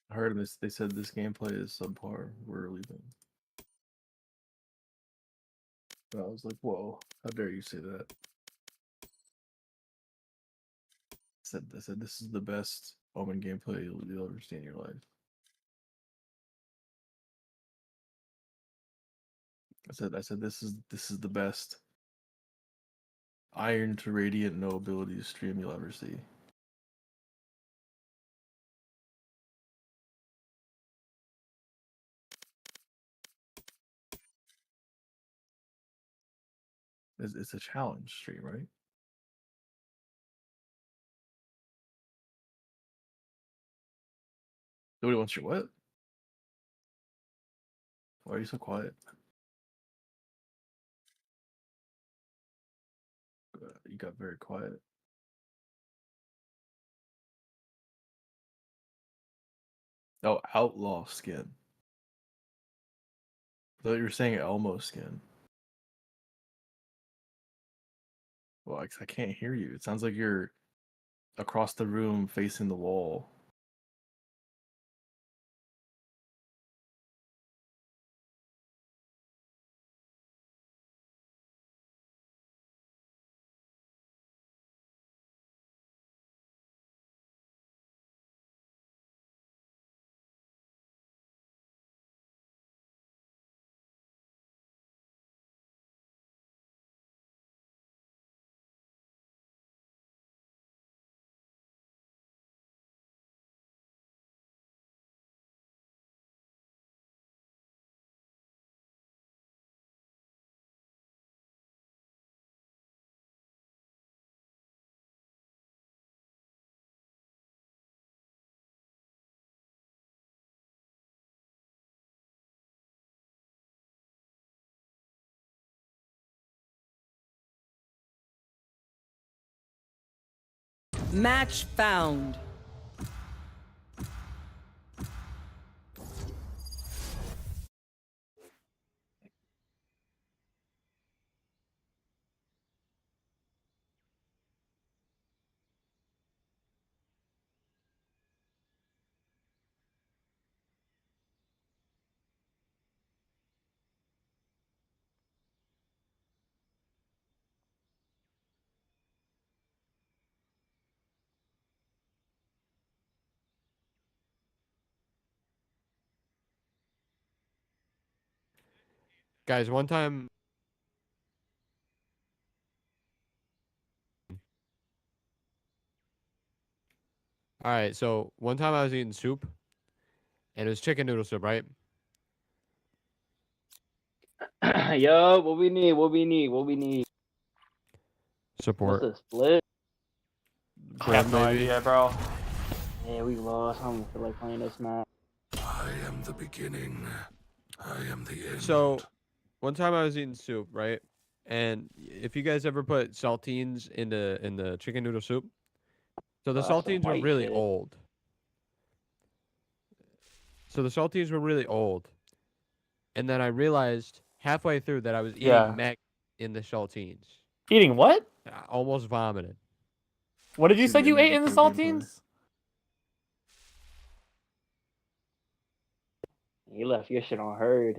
I heard this. They said this gameplay is subpar. We're leaving. And I was like, "Whoa! How dare you say that?" I said this is the best Omen gameplay you'll ever see in your life. I said this is the best Iron to Radiant no abilities stream you'll ever see. It's a challenge stream, right? Nobody wants your what? Why are you so quiet? You got very quiet. Oh, outlaw skin. I thought you were saying Elmo skin. Well, I can't hear you. It sounds like you're across the room facing the wall. Match found. Guys, one time. Alright, so one time I was eating soup, and it was chicken noodle soup, right? Yo, what we need? Support. What's the split? I have no idea, bro. Yeah, we lost. I don't feel like playing this match. I am the beginning. I am the end. So, one time I was eating soup, right? And if you guys ever put saltines in the chicken noodle soup, so the saltines were really old. And then I realized halfway through that I was eating mech in the saltines. Eating what? I almost vomited. What did you say you ate in the saltines? You left your shit on herd.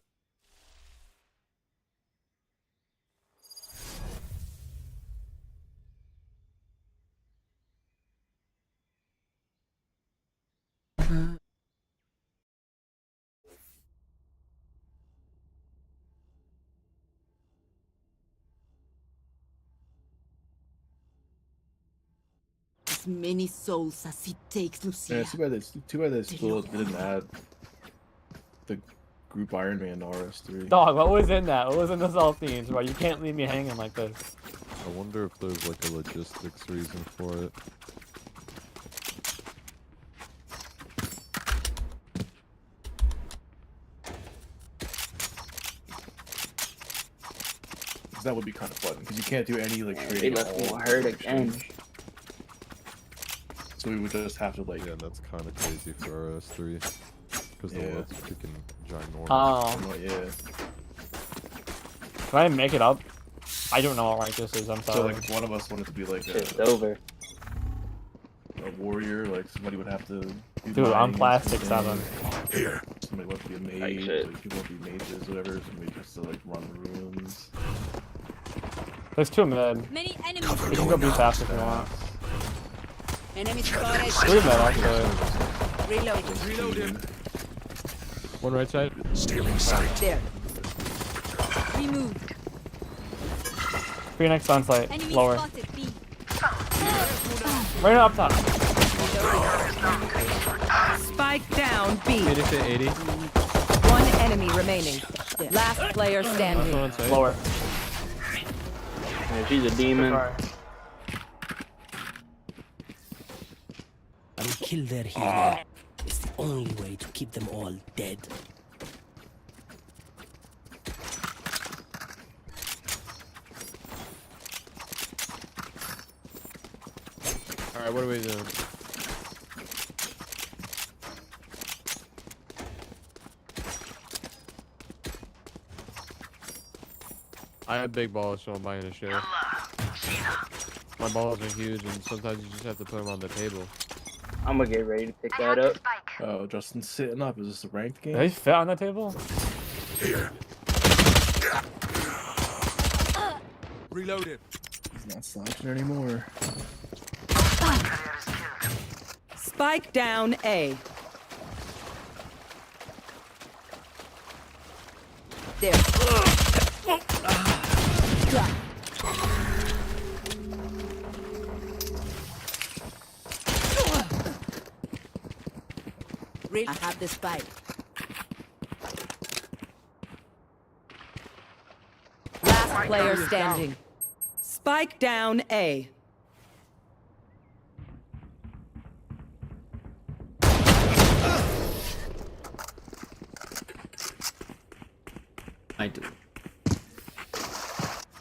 As many souls as it takes, Lucia. Yeah, too bad they still didn't add the group Iron Man to RS3. Dog, what was in that? What was in the saltines, bro? You can't leave me hanging like this. I wonder if there's like a logistics reason for it. That would be kind of fun because you can't do any like They trading. left me on herd again. So we would just have to like. Yeah, that's kind of crazy for RS3 because the world's freaking ginormous. Oh. Yeah. Can I make it up? I don't know what rank this is. I'm sorry. So like, if one of us wanted to be like It's over. a warrior, like somebody would have to. Do Dude, I'm mining, plastic something. 7. Here. Somebody wants to be a mage. shit. Like, people want to be mages, whatever. Somebody has to like run rooms. There's 2 mid. Many enemies. You can go be fast if you want. Enemy spotted. 3 mid actually. Reloading. One right side. Stealing sight. There. Removed. Phoenix on site. Enemy Lower. spotted. B. Right up top. Spike down B. Phoenix at 80. One enemy remaining. Last player standing. On site. Lower. Yeah, she's a demon. I will kill their hero. It's the only way to keep them all dead. Alright, what are we doing? I have big balls, so I'm buying a share. My balls are huge, and sometimes you just have to put them on the table. I'm gonna get ready to pick that up. Oh, Justin's sitting up. Is this a ranked game? Did they fit on the table? Here. Reloaded. He's not slouching anymore. Spike down A. There. I have the spike. Last player standing. Spike down A. I do.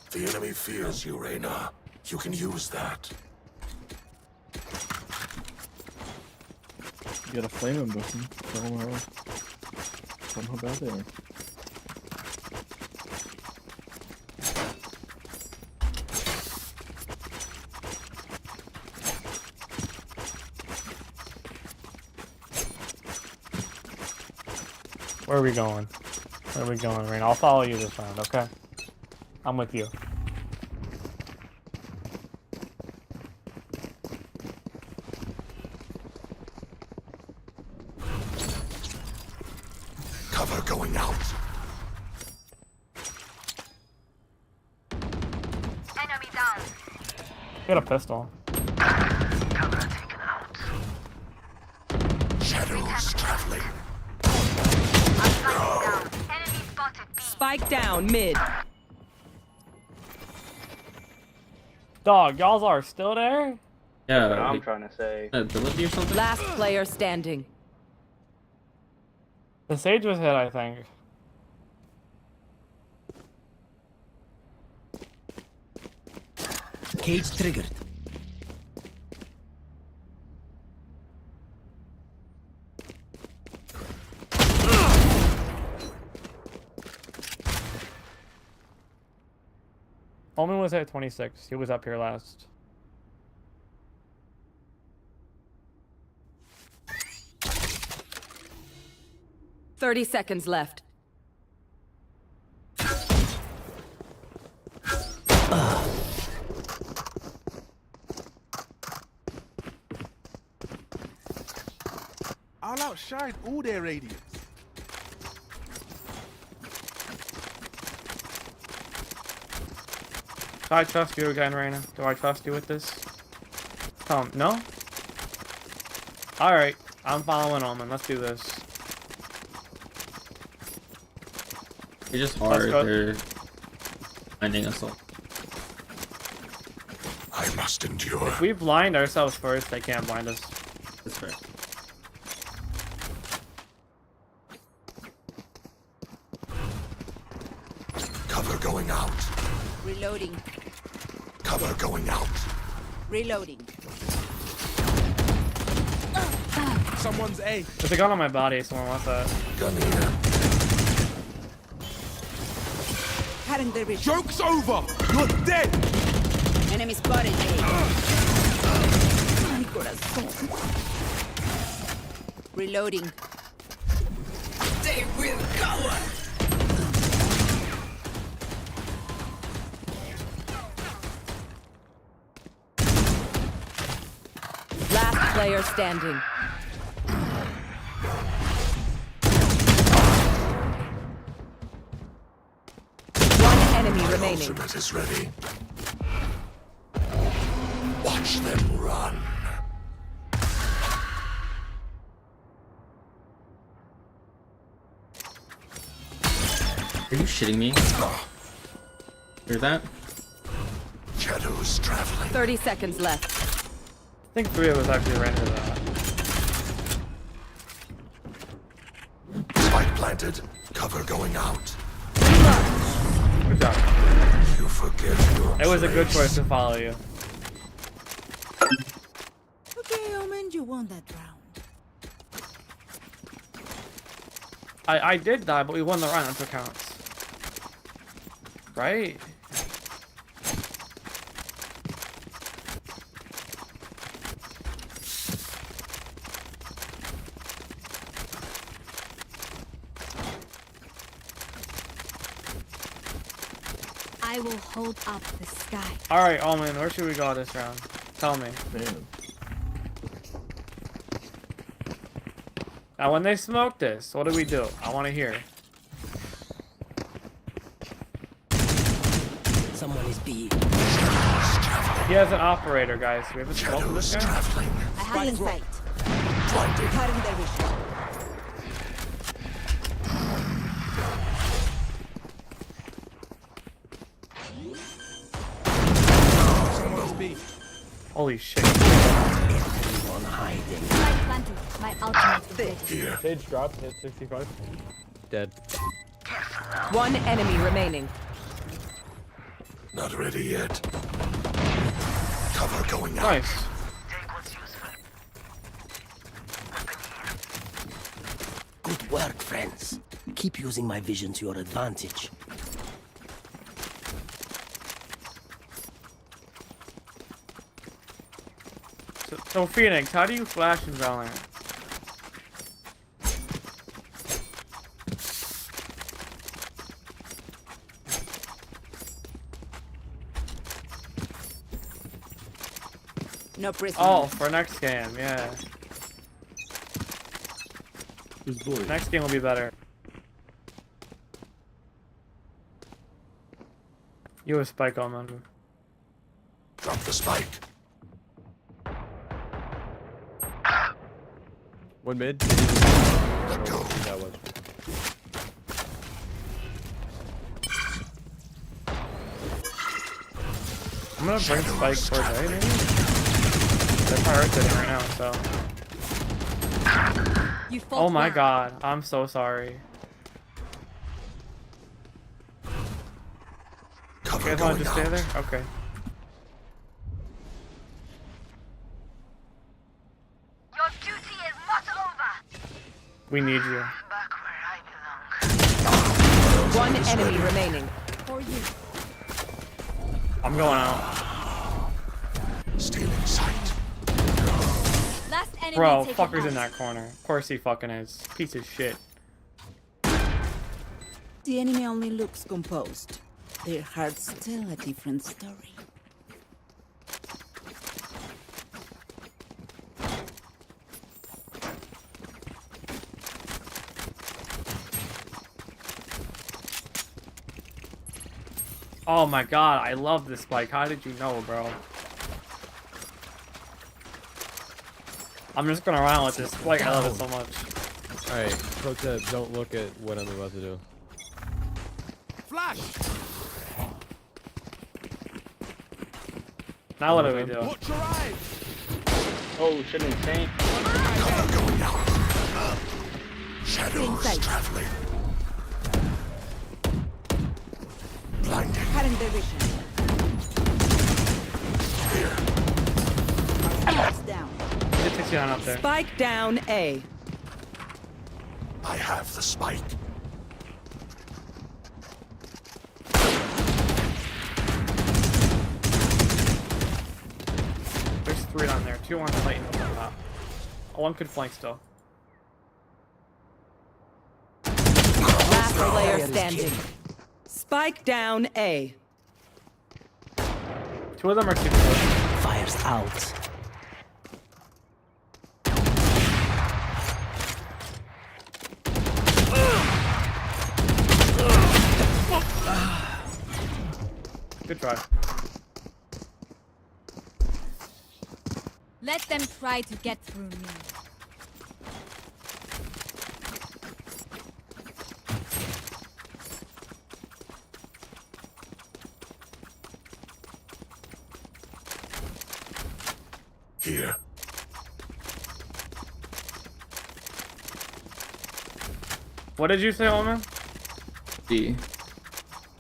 The enemy fears you, Reyna. You can use that. You gotta flame him, Bussy. Tell him how bad they are. Where are we going? Where are we going, Rain? I'll follow you this round, okay? I'm with you. Cover going out. Enemy down. Get a pistol. Shadows traveling. Spike down mid. Dog, y'all are still there? Yeah. I'm trying to say. Ability or something? Last player standing. The Sage was hit, I think. Cage triggered. Omen was at 26. He was up here last. $30 seconds left. I'll outshine all their radiance. Do I trust you again, Reyna? Do I trust you with this? No? Alright, I'm following Omen. Let's do this. It's just hard. They're finding us all. I must endure. If we blind ourselves first, they can't blind us. That's fair. Cover going out. Reloading. Cover going out. Reloading. Someone's A. There's a gun on my body. Someone wants that. Gun here. Joke's over! You're dead! Enemy spotted. Reloading. They will cover. Last player standing. One enemy My remaining. ultimate is ready. Watch them run. Are you shitting me? Hear that? Shadows traveling. 30 seconds left. I think 3 of us actually ran into that. Spike planted. Cover going out. Good job. You forget your It was a good place. choice to follow you. Okay, Omen, you won that round. I did die, but we won the round. That's what counts. Right? I will hold up the sky. Alright, Omen, where should we go this round? Tell me. Man. Now, when they smoke this, what do we do? I want to hear. Someone is B. He has an operator, guys. We have a smoke for this guy? I have in sight. Blinded. Cutting their vision. Someone's B. Holy shit. Everyone hiding. Spike planted. My ultimate is ready. Here. Sage dropped, hit 65. Dead. One enemy remaining. Not ready yet. Cover going out. Nice. Take what's useful. work, friends. Keep using my vision to your advantage. So Phoenix, how do you flash in Valorant? No prison. Oh, for next game, yeah. Next game will be better. You have spike on man. Drop the spike. One mid. Let go. That was. I'm gonna bring spike towards A, maybe? They're prioritizing right now, so. You Oh my god, I'm so sorry. You guys wanna just stay there? Okay. Your duty is not over. We need you. One enemy remaining. For you. I'm going out. Stealing sight. Last enemy Bro, taken fucker's out. in that corner. Of course he fucking is. Piece of shit. The enemy only looks composed. Their hearts tell a different story. Oh my god, I love this spike. How did you know, bro? I'm just gonna run with this spike. I love it so much. Alright, pro tip, don't look at what I'm about to do. Flash! Now what do we do? Watch your eyes! Oh, shit, insane. Cover going out. Shadows traveling. Blinding. Current division. Here. Down. It takes you down up there. Spike down A. I have the spike. There's 3 down there. 2 on Titan on top. One could flank still. Last player standing. Spike down A. 2 of them are super close. Fire's out. Good try. Let them try to get through me. Here. What did you say, Omen? B.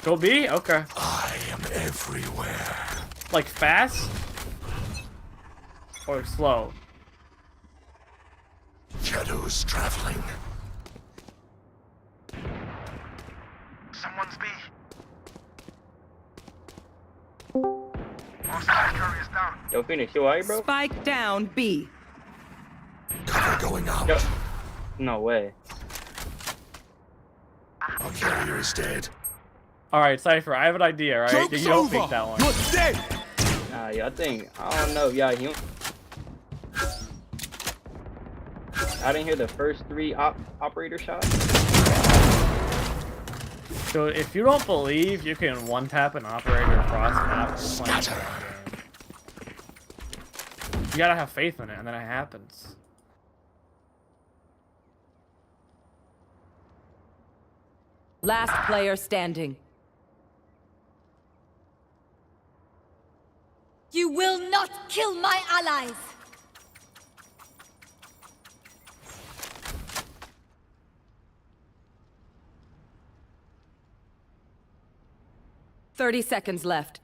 Go B? Okay. I am everywhere. Like fast? Or slow? Shadows traveling. Someone's B. Hostile carriers down. Yo, Phoenix, you alright, bro? Spike down B. Cover going out. Yo. No way. Our carrier is dead. Alright, Cypher, I have an idea, right? Joke's You don't over. pick that one. You're dead! Yeah, I think, I don't know, yeah, you... I didn't hear the first 3 operator shots. So if you don't believe you can one-tap an operator across map, Scatter. you gotta have faith in it, and then it happens. Last player standing. You will not kill my allies! "30 seconds left.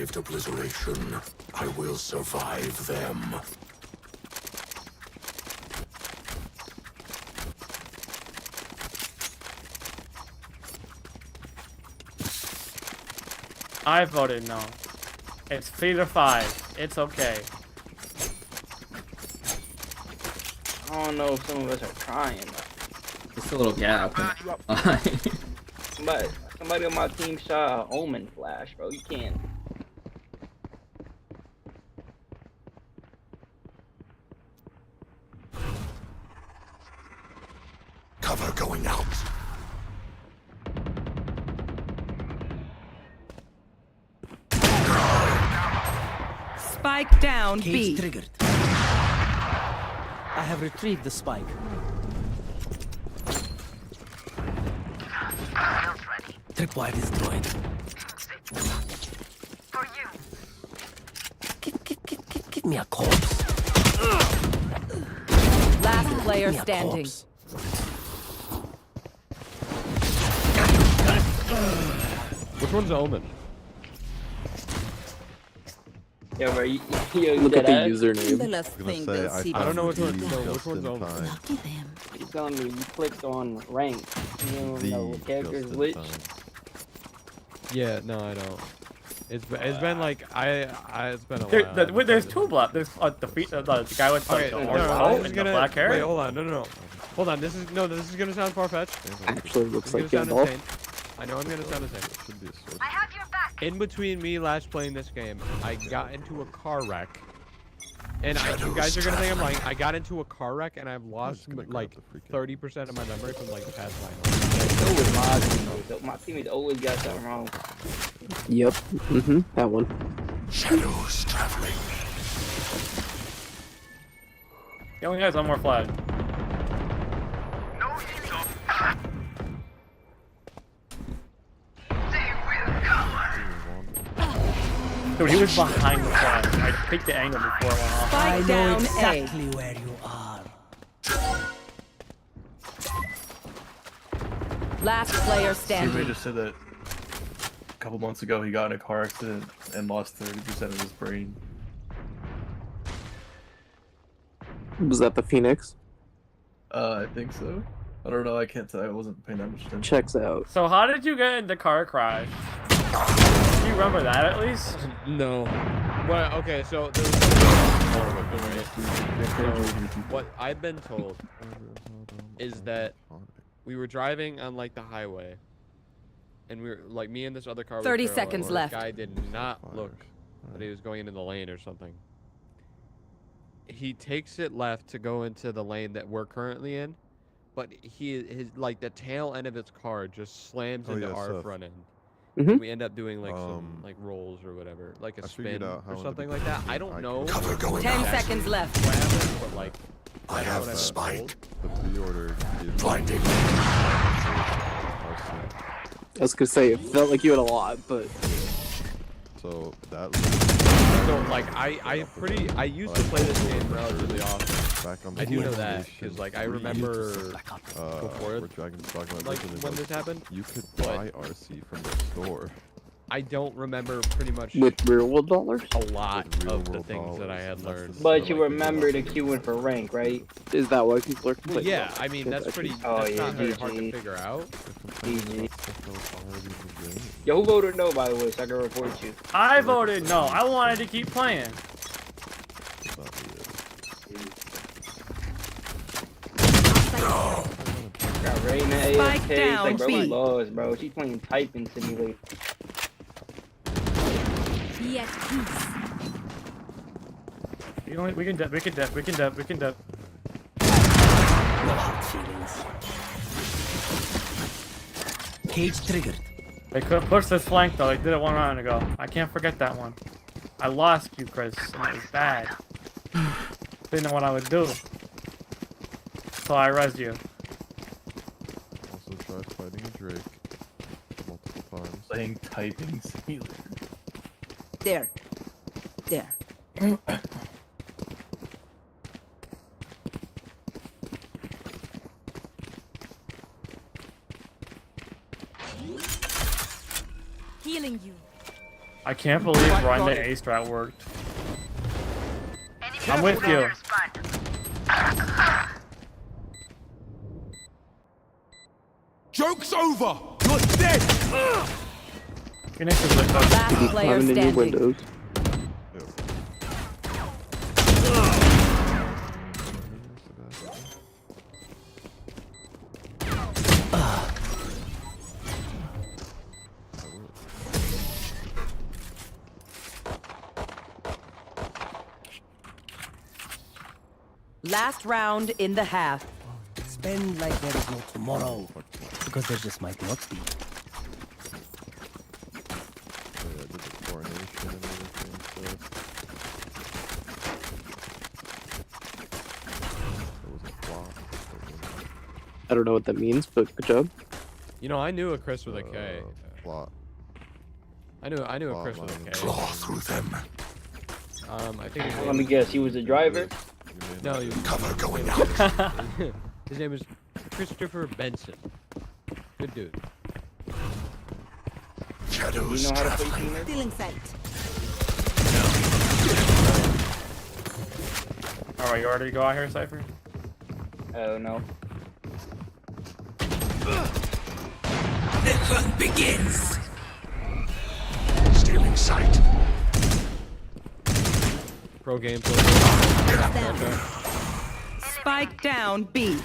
survived obliteration. I will survive them. I voted no. It's 3-5. It's okay. I don't know if some of us are trying. Just a little gap. Somebody on my team shot an Omen flash, bro. You can't. Cover going out. Spike down B. Cage triggered. I have retrieved the spike. Tripwire destroyed. For you. Give me a corpse. Last player Give me a standing. corpse. Which one's Omen? Yeah, bro. You Look at the dead ass? username. The I last was gonna thing say, they'll I see I don't know which one. before No, you which one's Omen? Lucky them. You're telling me you clicked on rank. You don't know what character's just in which. time. Yeah, no, I don't. It's been like it's been a There, while. there's two black. There's the guy with Okay, the no, orange no, coat this is and gonna, the black hair. Wait, hold on, no. Hold on, this is gonna sound far-fetched. Actually looks like It's gonna Gandalf. sound insane. I know I'm gonna sound insane. Should be a sword. I have your back. In between me last playing this game, I got into a car wreck. And you guys are gonna think I'm lying. I got into a car wreck and I've lost like 30% of my memory from like the past 9 months. So was my teammate. My teammate always got something wrong. Yep. That one. Shadows traveling. He only has one more flag. No ego. Dude, he was behind the flag. I picked the angle before it went off. Spike down Exactly where you are. A. Last player Teammate standing. just said that a couple months ago he got in a car accident and lost 30% of his brain. Was that the Phoenix? I think so. I don't know. I can't tell. I wasn't paying that much attention. Checks out. So how did you get in the car crash? Do you remember that at least? No. Well, okay, so there was what I've been told is that we were driving on like the highway, and we were like me and this other car. 30 was parallel, seconds and left. This guy did not look that he was going into the lane or something. He takes it left to go into the lane that we're currently in, but his like the tail end of his car just slams into our front end. And we end up doing like some like rolls or whatever, like a spin or something like that. I don't know. 10 seconds left. What happened, but like I have the spike. The pre-order is Blinding. I was gonna say it felt like you had a lot, but so that. So like I used to play this game relatively often. Back on I do know that PlayStation because like I 3, remember where Dragon's talking about like originally when was this happened. You could but buy RC from the store. I don't remember pretty much with real world dollars. a lot of the things that I had learned. But you remember the queuing for rank, right? Is that why people are Well, complaining? yeah, I mean that's pretty. Oh, That's yeah, not very hard to GG. figure out. GG. Yo, who voted no, by the way, so I can report you? I voted no. I wanted to keep playing. Got Reyna Spike AFK. down, Like, bro, we B. lost, bro. She playing typing simulator. Be at peace. We can dip. We can dip. We can dip. We can dip. No hard feelings. Cage triggered. They could push this flank though. They did it one round ago. I can't forget that one. I lost you, Chris, and it was bad. Didn't know what I would do. So I rezzed you. Also tried fighting a Drake multiple times. Playing typing simulator. There. There. Healing you. I can't believe run the A strat worked. I'm with you. Joke's over! You're dead! Phoenix is with us. Last player standing. Windows. Last round in the half. Spend like there is no tomorrow. Because there just might not be. I don't know what that means, but good job. You know, I knew a Chris with a K. Plot. I knew a Chris with a K. Claw through them. I think. Let me guess, he was a driver? No, he was. Cover going out. His name is Christopher Benson. Good dude. Shadows You know how to play traveling. Phoenix? Stealing sight. Alright, you ready to go out here, Cypher? Oh no. The hunt begins. Stealing sight. Pro game. Spike down B.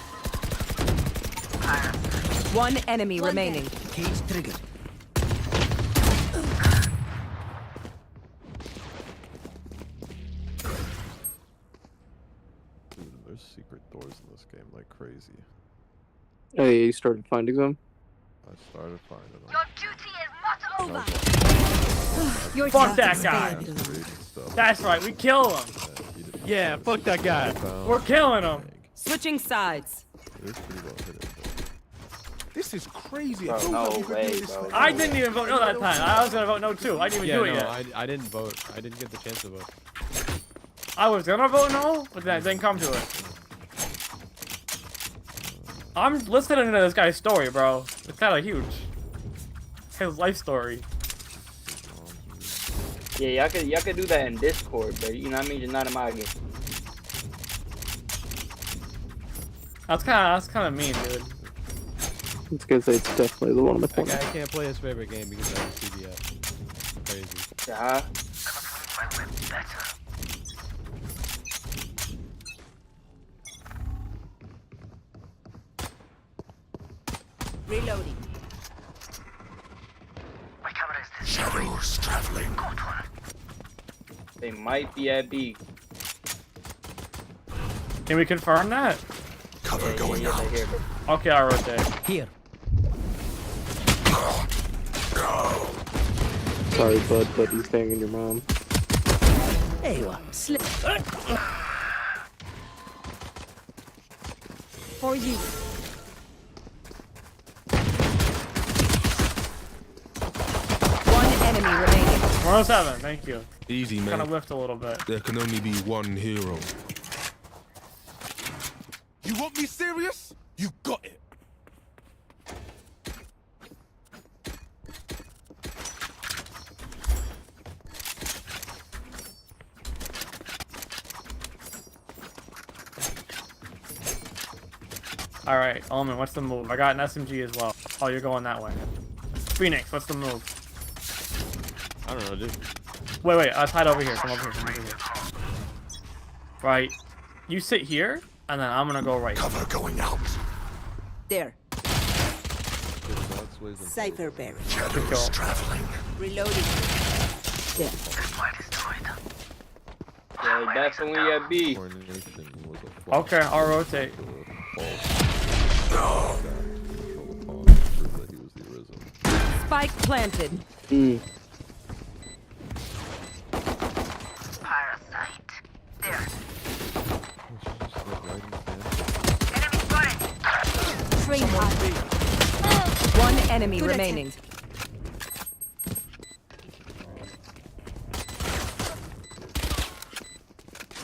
One enemy remaining. Cage triggered. Dude, there's secret doors in this game like crazy. Oh, yeah, you started finding them? I started finding them. Your duty is not over. Your Fuck that task guy! failed. That's right, we kill him! Yeah, fuck that guy. We're killing him! Switching sides. It is pretty well hidden. This is crazy. Bro, I feel no like you could way, do this bro. for I didn't even vote no that time. I was gonna vote no too. I didn't even do it yet. I didn't vote. I didn't get the chance to vote. I was gonna vote no, but then I didn't come to it. I'm listening to this guy's story, bro. It's kind of huge. His life story. Yeah, y'all could do that in Discord, but you know what I mean? Just not in my game. That's kind of mean, dude. It's gonna say it's definitely the one in the That corner. guy can't play his favorite game because I have CBS. Crazy. Yeah. Reloading. Shadows traveling. They might be at B. Can we confirm that? Cover going out. Okay, I wrote that. Here. Sorry, bud, but he's banging your mom. Hey, what? Slip. For you. One enemy remaining. 107, thank you. Easy, man. Kind of lift a little bit. There can only be one hero. You want me serious? You got it. Alright, Omen, what's the move? I got an SMG as well. Oh, you're going that way. Phoenix, what's the move? I don't know, dude. Wait, hide over here. Come over here. Right. You sit here, and then I'm gonna go right. Cover going out. There. Cypher berry. Shadows traveling. Reloading. There. Yeah, definitely at B. Okay, I'll rotate. Spike planted. Parasite. There. Train One enemy remaining.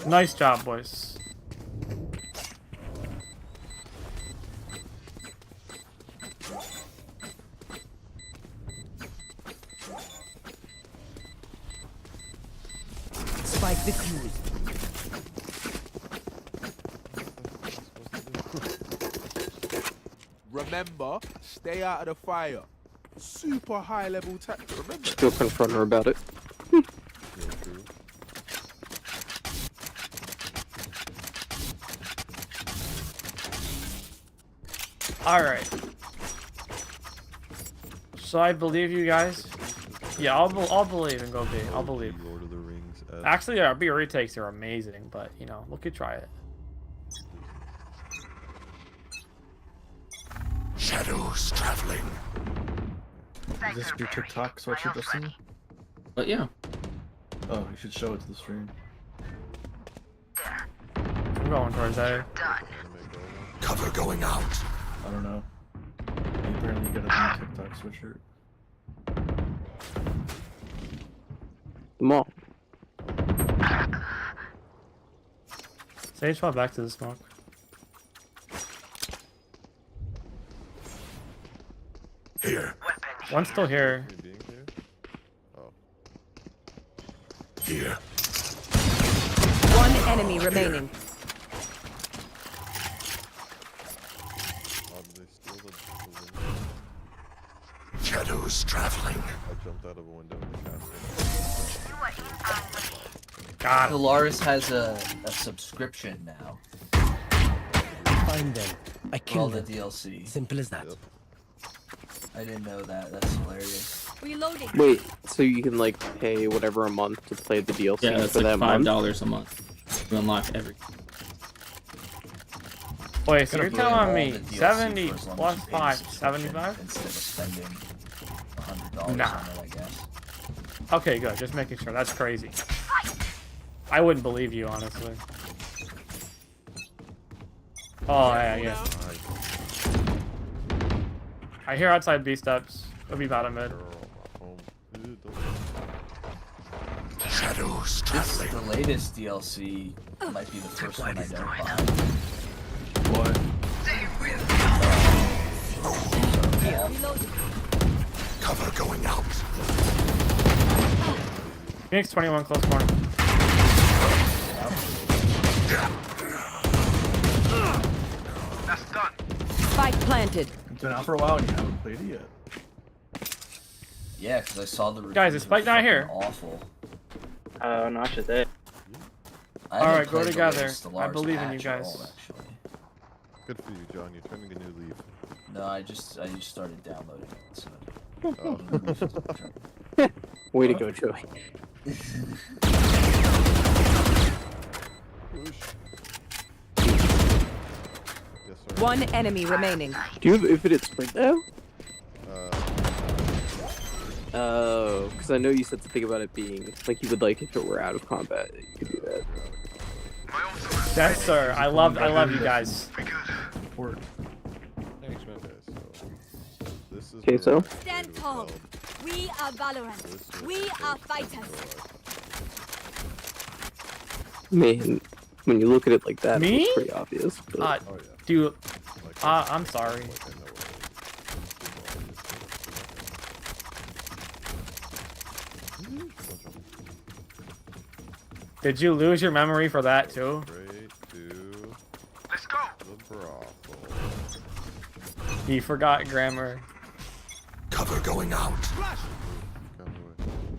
Nice job, boys. Check the clues. Remember, stay out of the fire. Super high level tactic, remember? Still confront her about it. Alright. So I believe you guys. Yeah, I'll believe and go B. I'll believe. Lord of the Rings. Actually, our B retakes are amazing, but you know, we could try it. Shadows traveling. Is this your TikTok sweatshirt, Justin? But yeah. Oh, you should show it to the stream. I'm going towards A. Cover going out. I don't know. Apparently you got a new TikTok sweatshirt. Come on. Sage fell back to the smoke. Here. One's still here. Here. One enemy remaining. Shadows traveling. I jumped out of a window in the castle. God. Polaris has a subscription now. Find them. I For all kill the them. DLC. Simple as that. I didn't know that. That's hilarious. Reloading. Wait, so you can like pay whatever a month to play the DLC Yeah, it's for like that month? $5 a month. You unlock every. Wait, so you're Gotta play all telling me the DLC 70 for as long plus as you pay the 5, subscription 75? Instead of spending $100 Nah. on it, I guess. Okay, good. Just making sure. That's crazy. I wouldn't believe you, honestly. Oh, yeah. I hear outside B steps. It'll be bottom mid. Shadows This, traveling. the latest DLC might be the first one I don't buy. What? Cover going out. Phoenix 21 close corner. That's done. Spike planted. It's been out for a while and you haven't played it yet. Yeah, because I saw the reviews. Guys, is Spike not here? Awful. No, shit there. Alright, go together. I believe in you guys. Good for you, John. You're turning a new leaf. No, I just started downloading it. So. Way to go, Joey. One enemy remaining. Do you have infinite sprint now? Oh, because I know you said something about it being like you would like if it were out of combat. You could do that. Yes, sir. I love you guys. Thanks, man. This is Okay, so Stand tall. We are Valorant. We are fighters. man, when you look at it like that, Me? it's pretty obvious. But... Dude, I'm sorry. Did you lose your memory for that too? Let's go. The brothel. He forgot grammar. Cover going out.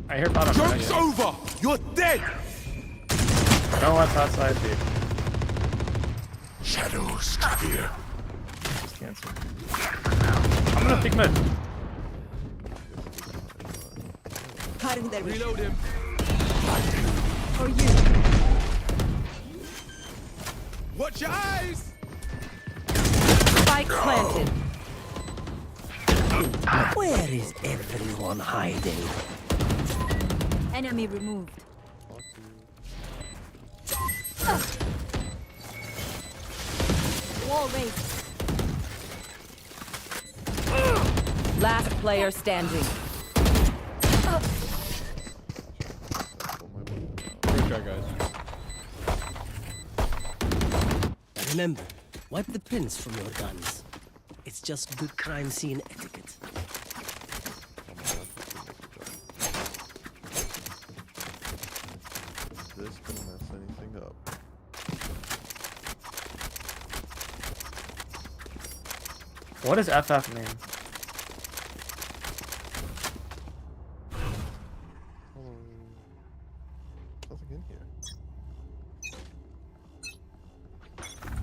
I hear bottom. Joke's over! You're dead! No one's outside, dude. Shadows here. I'm gonna pick mid. Reload him. For you. Watch your eyes! Spike planted. Where is everyone hiding? Enemy removed. Wall raised. Last player standing. Great try, guys. Remember, wipe the prints from your guns. It's just good crime scene etiquette. this gonna mess anything up? What does FF mean? Nothing in here.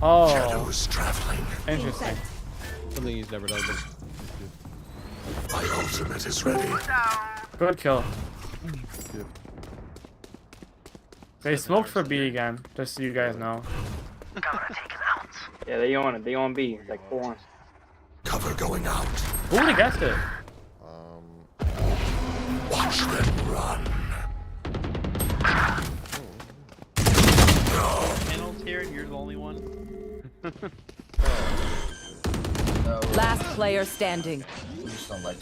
Oh. Shadows traveling. Interesting. Something he's never done. My ultimate is ready. Good kill. Gift. They smoked for B again, just so you guys know. Yeah, they on it. They on B. It's like 4-1. Cover going out. Who would have guessed it? Watch them run. Panels here, and you're the only one. Last player standing. We just don't like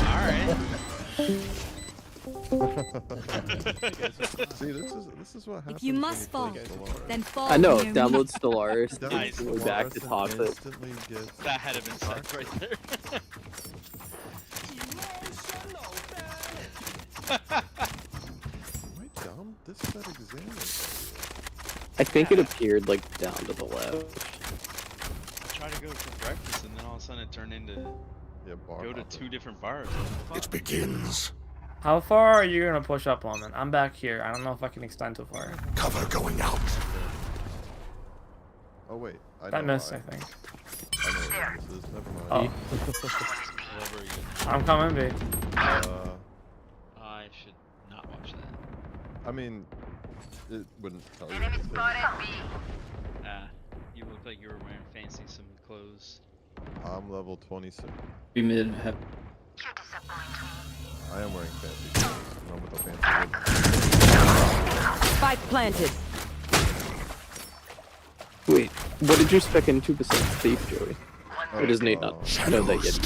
Alright. See, this is what happens. If you must fall, then fall. I know. near me. Download Stellaris. Nice. We're back to toxic. Instantly gets That had to been said right there. Am I dumb? This is that exam. I think it appeared like down to the left. I tried to go for breakfast, and then all of a sudden it turned into go to 2 different bars. It begins. How far are you gonna push up on it? I'm back here. I don't know if I can extend too far. Cover going out. Oh wait, I That know missed, why. I think. I know what this is. Never mind. Oh. I'm coming, B. I should not watch that. I mean, it wouldn't tell you. Enemy anything. You look like you were wearing fancy some clothes. I'm level 26. Be mid. Have I am wearing fancy clothes. I'm with a fancy Spike planted. Wait, what did you spec in 2% thief, Joey? Or does Nate not know that yet?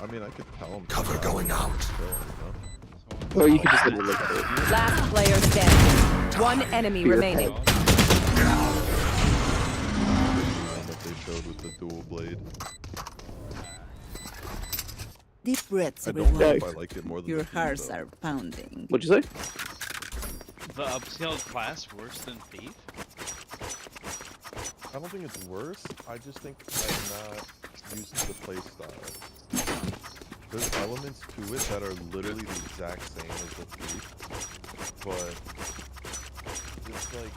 I mean, I could tell him. Cover going out. Or you could just let it look at it. Last player standing. One enemy Fear remaining. That they showed with the dual blade. Deep breaths, I don't know everyone. if I like it more than Your the Thief, hearts though. are pounding. What'd you say? The upscaled class worse than Thief? I don't think it's worse. I just think I'm not used to the playstyle. There's elements to it that are literally the exact same as the Thief, but it's like,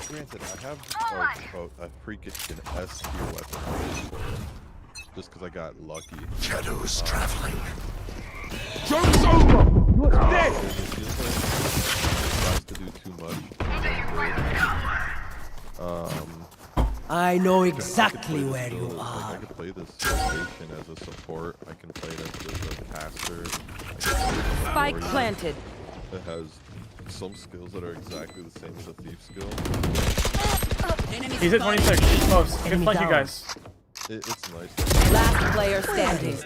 granted, I have a freaking S tier weapon just because I got lucky. Shadows traveling. Joke's over! You're dead! It feels like it tries to do too much. I know exactly where you I are. can play this rotation as a support. I can play it as a caster. Spike planted. It has some skills that are exactly the same as a thief skill. He's at 26. He's close. Good flank, you guys. It's nice. Last player standing.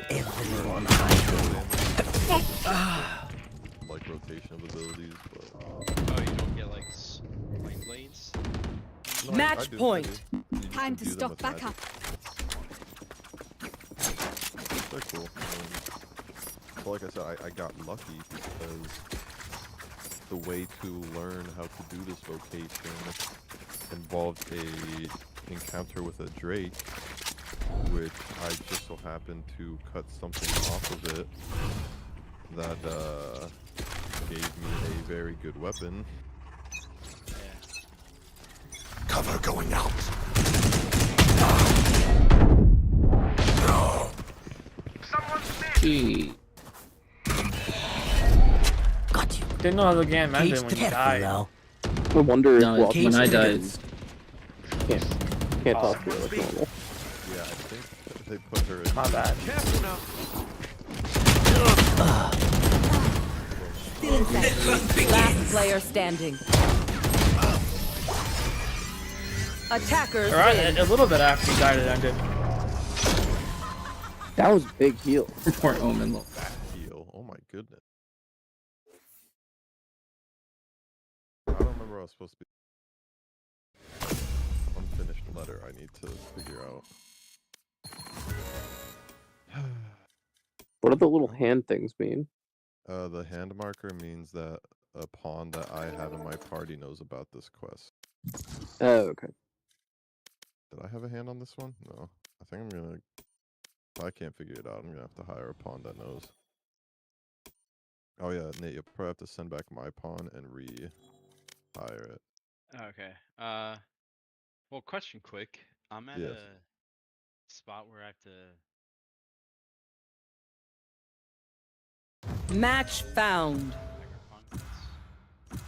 Like rotation of abilities, but Oh, you don't get like blades? no, Match I do. point. You just Time to imbue them stock with back magic. up. They're cool. But like I said, I got lucky because the way to learn how to do this vocation involved a encounter with a Drake, which I just so happened to cut something off of it that gave me a very good weapon. Cover going out. Gee. Got you. Didn't know how the game ended Cage when you careful died. now. I wonder No, if when I died. Can't talk to her like normal. Yeah, I think they put her in. My bad. Careful now. Still inside. Last player standing. Attackers Alright, win. a little bit after you died, it ended. That was a big heal. Poor Omen. That heal. Oh my goodness. I don't remember what I was supposed to be. Unfinished letter I need to figure out. What do the little hand things mean? The hand marker means that a pawn that I have in my party knows about this quest. Oh, okay. Did I have a hand on this one? No. I think I'm gonna... If I can't figure it out, I'm gonna have to hire a pawn that knows. Oh yeah, Nate, you'll probably have to send back my pawn and re-hire it. Okay. Well, question quick. I'm at a spot where I have to. Match found. It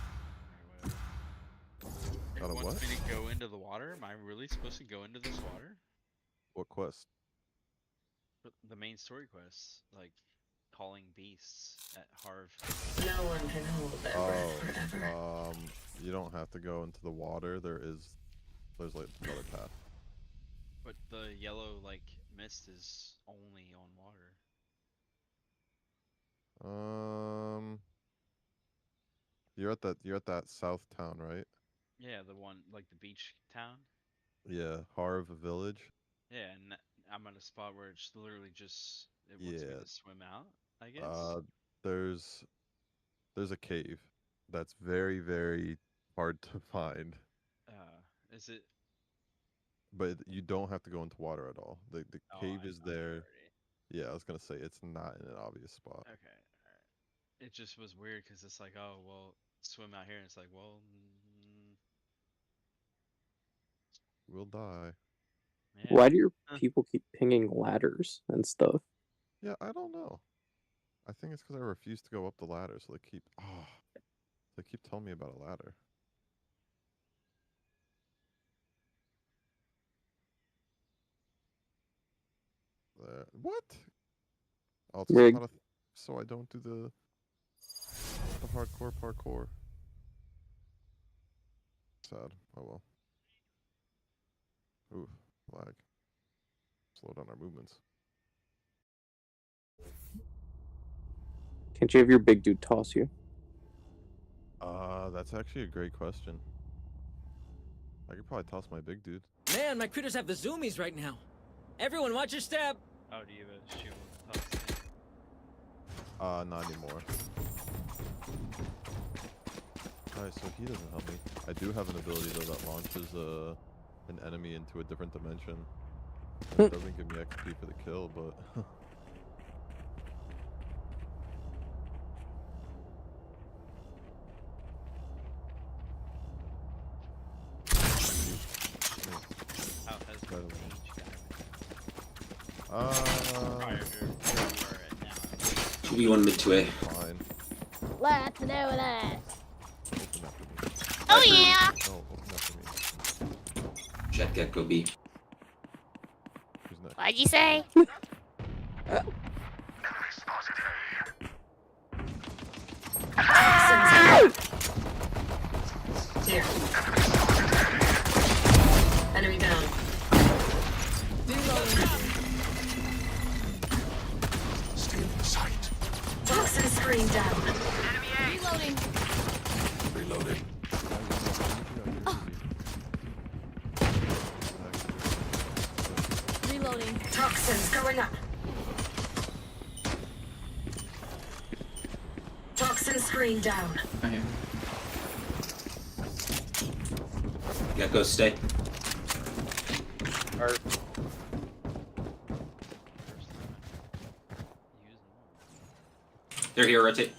Got a wants what? me to go into the water. Am I really supposed to go into this water? What quest? The main story quest, like calling beasts at Harv. No one can hold their breath forever. You don't have to go into the water. There's like another path. But the yellow like mist is only on water. You're at that south town, right? Yeah, the one like the beach town. Yeah, Harv Village. Yeah, and I'm at a spot where it's literally just it wants me to swim out, I guess. There's a cave that's very, very hard to find. Is it? But you don't have to go into water at all. The cave is there. Yeah, I was gonna say it's not in an obvious spot. Okay, alright. It just was weird because it's like, oh well, swim out here, and it's like, well, we'll die. yeah. Why do your people keep pinging ladders and stuff? Yeah, I don't know. I think it's because I refuse to go up the ladder, so they keep telling me about a ladder. There. What? Oh, it's Rig. not a so I don't do the hardcore parkour. Sad. Oh well. Ooh, lag. Slow down our movements. Can't you have your big dude toss you? That's actually a great question. I could probably toss my big dude. Man, my critters have the zoomies right now. Everyone, watch your step. Oh, do you have a shield toss thing? Not anymore. Alright, so he doesn't help me. I do have an ability though that launches an enemy into a different dimension. It doesn't give me XP for the kill, but Should be one mid to A. Fine. Let's do that. Oh yeah. No, open up for me. Jet Gecko B. Who's next? What'd you say? Here. Enemy down. Still in sight. Toxin screen down. Reloading. Reloading. Reloading. Toxins going up. Toxin screen down. Okay. Gecko, stay. They're here, rotate.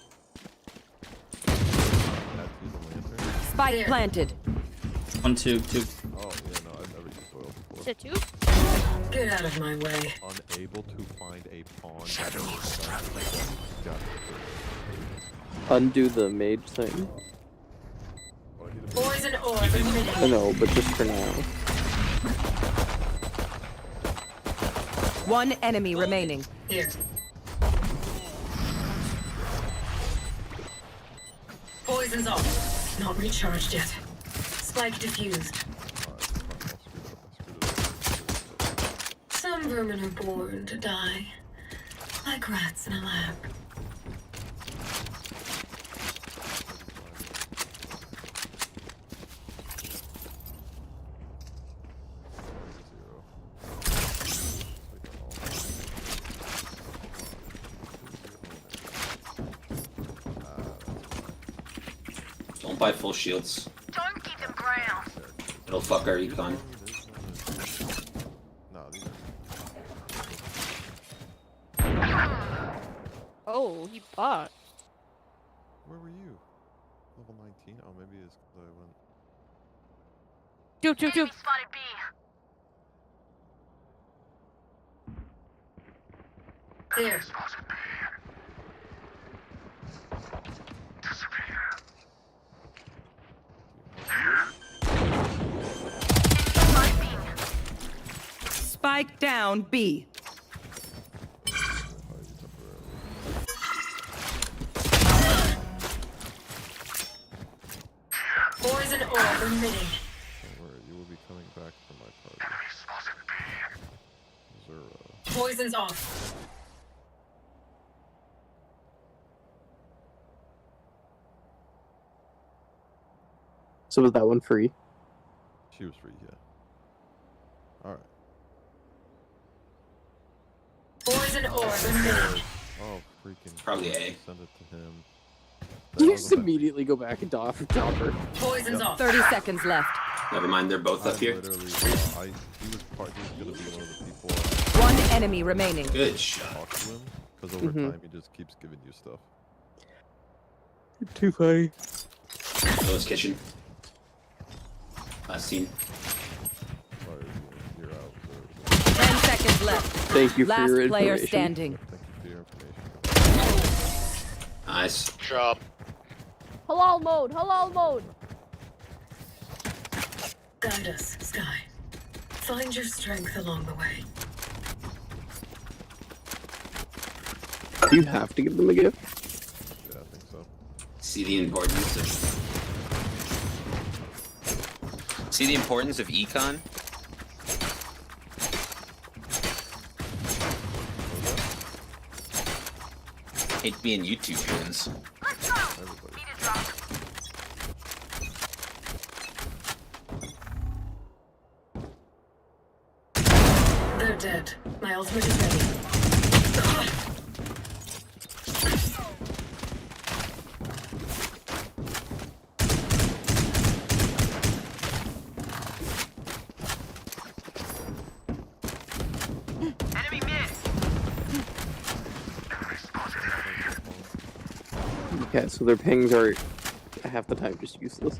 Spike planted. 1, 2, 2. Oh, yeah, no, I've never used oil before. Is it two? Get out of my way. Unable to find a pawn. Shadows traveling. Undo the mage thing. Poison orb emitting. I know, but just for now. One enemy remaining. Here. Poison's off. Not recharged yet. Spike diffused. Some vermin are born to die. Like rats in a lab. buy full shields. Don't give them ground. It'll fuck our econ. Oh, he bought. Where were you? Level 19? Oh, maybe it's because I went. Two. Spotted B. There. Spike down B. Poison orb emitting. Don't worry, you will be coming back from my party. Zero. Poison's off. So was that one free? She was free, yeah. Alright. Poison orb emitting. Oh, freaking. Probably A. Send it to him. You just immediately go back and drop her. Poison's off. 30 seconds left. Never mind, they're both up here. Literally, he was gonna be one of the people. One enemy remaining. Good shot. Talk to him, because over time he just keeps giving you stuff. Too funny. Lowest kitchen. Last scene. Sorry, you're out. 10 seconds left. Thank you for Last your player information. standing. Thank you for your information. Nice. Job. Halal mode. Guide us, Sky. Find your strength along the way. Do you have to give them a gift? Yeah, I think so. See the importance of econ? Hate being YouTube villains. They're dead. My ultimate is ready. Enemy mid. Okay, so their pings are half the time just useless.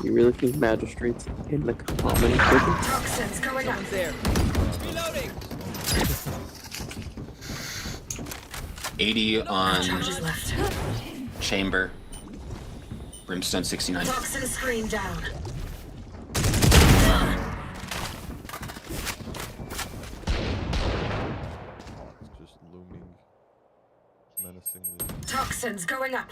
You really think magistrates in the common prison? Toxins going up. There. Reloading. 80 on Charges left. chamber. Brimstone 69. Toxin screen down. It's just looming menacingly. Toxins going up.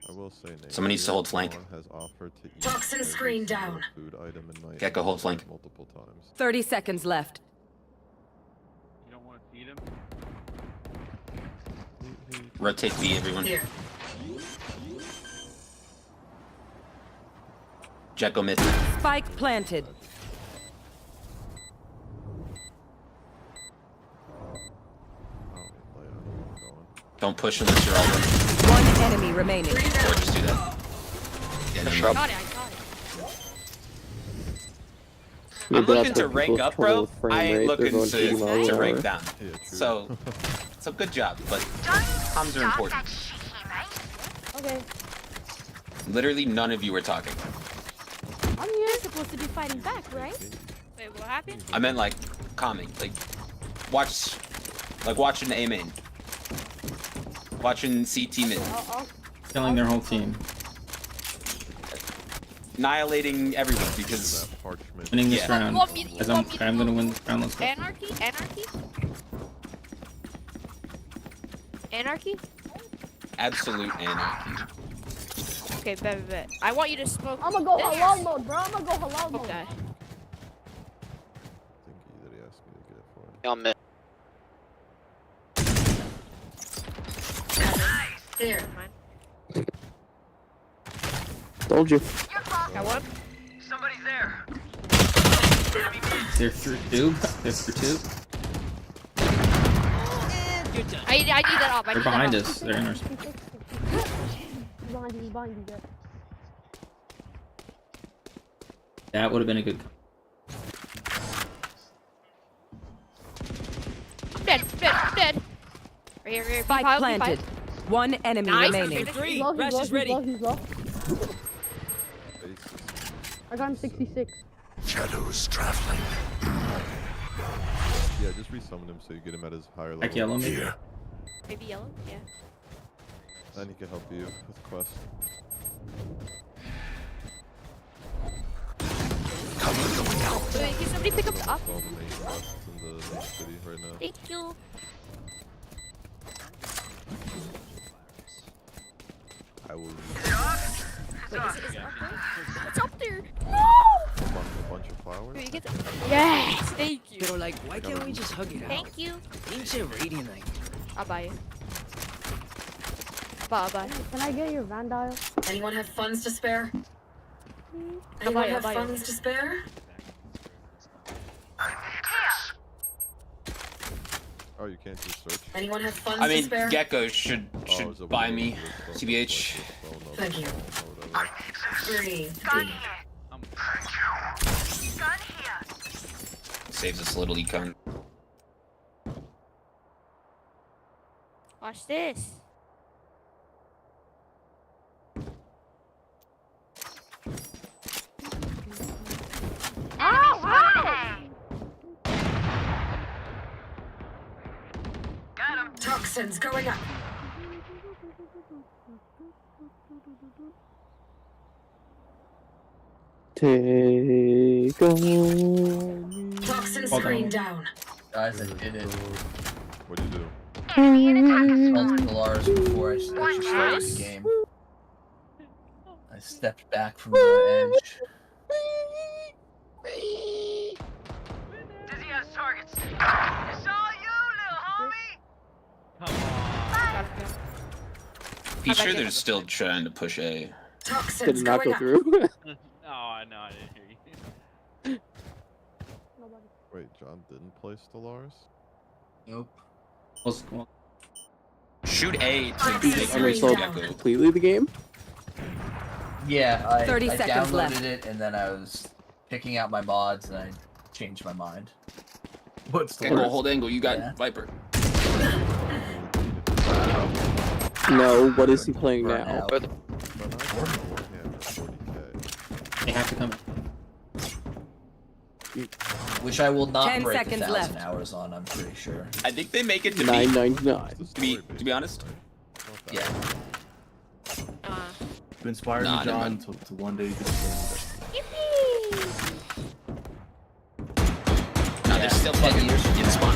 I will say, Nate, Someone needs to hold flank. Has offered to eat Toxin every screen single down. Food item in my Gecko, hold flank. multiple times. 30 seconds left. You don't want to feed him? Rotate B, everyone. Here. Jacko mid. Spike planted. Don't push unless you're all done. One enemy remaining. Or just do that. Yeah, no, Got it, I got it. I'm looking to rank up, bro. I ain't looking to rank down. So good job, but comms are important. Okay. Literally none of you were talking. I mean, you're supposed to be fighting back, right? Wait, what happened? I meant like calming, like watching A main, watching CT mid, Killing their whole team. annihilating everyone because Winning this yeah. round. As I'm gonna win this round. Let's go. Anarchy? Absolute anarchy. Okay, bet. I want you to smoke. I'm gonna go halal mode, bro. I'm gonna go halal mode. Okay. I'm mid. There. Told you. I won. Somebody's there. They're through tube. They're through tube. I need that up. I They're need behind that us. They're in our. Behind you, That would have been a good. I'm dead. I'm dead. Right here. Spike planted. One enemy remaining. Rash is ready. He's low. I got him 66. Shadows traveling. Yeah, just resummon him so you get him at his higher level. Like yellow, maybe. Here. Maybe yellow? Yeah. And he can help you with quest. Cover going out. Wait, can somebody pick up the up? All the main quests in the main city right now. Thank you. I will Wait, is it up there? It's up there. No! a bunch of flowers. Wait, you get the... Yes! Thank you. Pero like, why can't we just hug it out? Thank you. Ancient Radiant. I'll buy you. Bye. Can I get your Vandal? Anyone have funds to spare? I'll Anyone buy you. have funds to spare? Oh, you can't just search. Anyone have funds I to mean, spare? Gecko should buy me. TBH. Thank you. Three. Saves us a little econ. Watch this. Toxins going up. Take on. Toxin screen down. Guys, I did it. What'd you do? Multiple R's before I actually started the game. I stepped back from the edge. Dizzy has targets. It's all you, little homie. Be sure they're still trying to push A. Toxins Did not going go up. through. Oh, I know. I didn't hear you. Wait, John didn't play Stellaris? Nope. Shoot A to Toxin make screen your down. Gecko. Completely the game. Yeah, I 30 I seconds downloaded left. it and then I was picking out my mods and I changed my mind. What's the Angle, hold angle. You got Yeah. Viper. No, what is he playing Burn now? out. But I got Warhammer 40k. They have to come. Which I will not 10 break seconds 1,000 left. hours on, I'm pretty sure. I think they make it to $9.99. B. To be honest. Yeah. You inspired Nah, me, never John, to one day get the No, they're still fucking in spawn.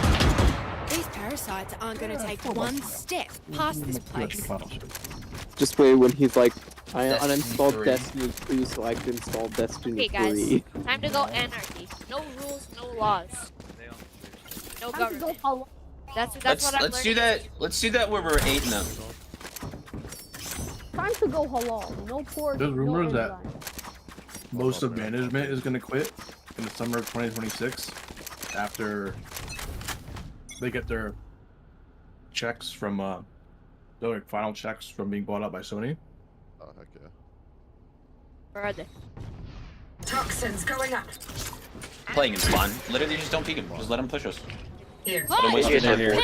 These parasites aren't going to take one step past this place. Just wait when he's like, I Destiny uninstalled 3. Destiny 2 so I can install Destiny Okay, guys. 3. Time to go anarchy. No rules, no laws. No Time to go government. follow. That's Let's what I'm let's do learning. that. Let's do that where we're 8-0. Time to go halal. No pork. There's rumors no that enzyme. most of management is going to quit in the summer of 2026 after they get their checks from their final checks from being bought out by Sony. Oh, heck yeah. Where are they? Toxins going up. Playing in spawn. Literally just don't peek him. Just let him push us. Here. Let him waste your time here.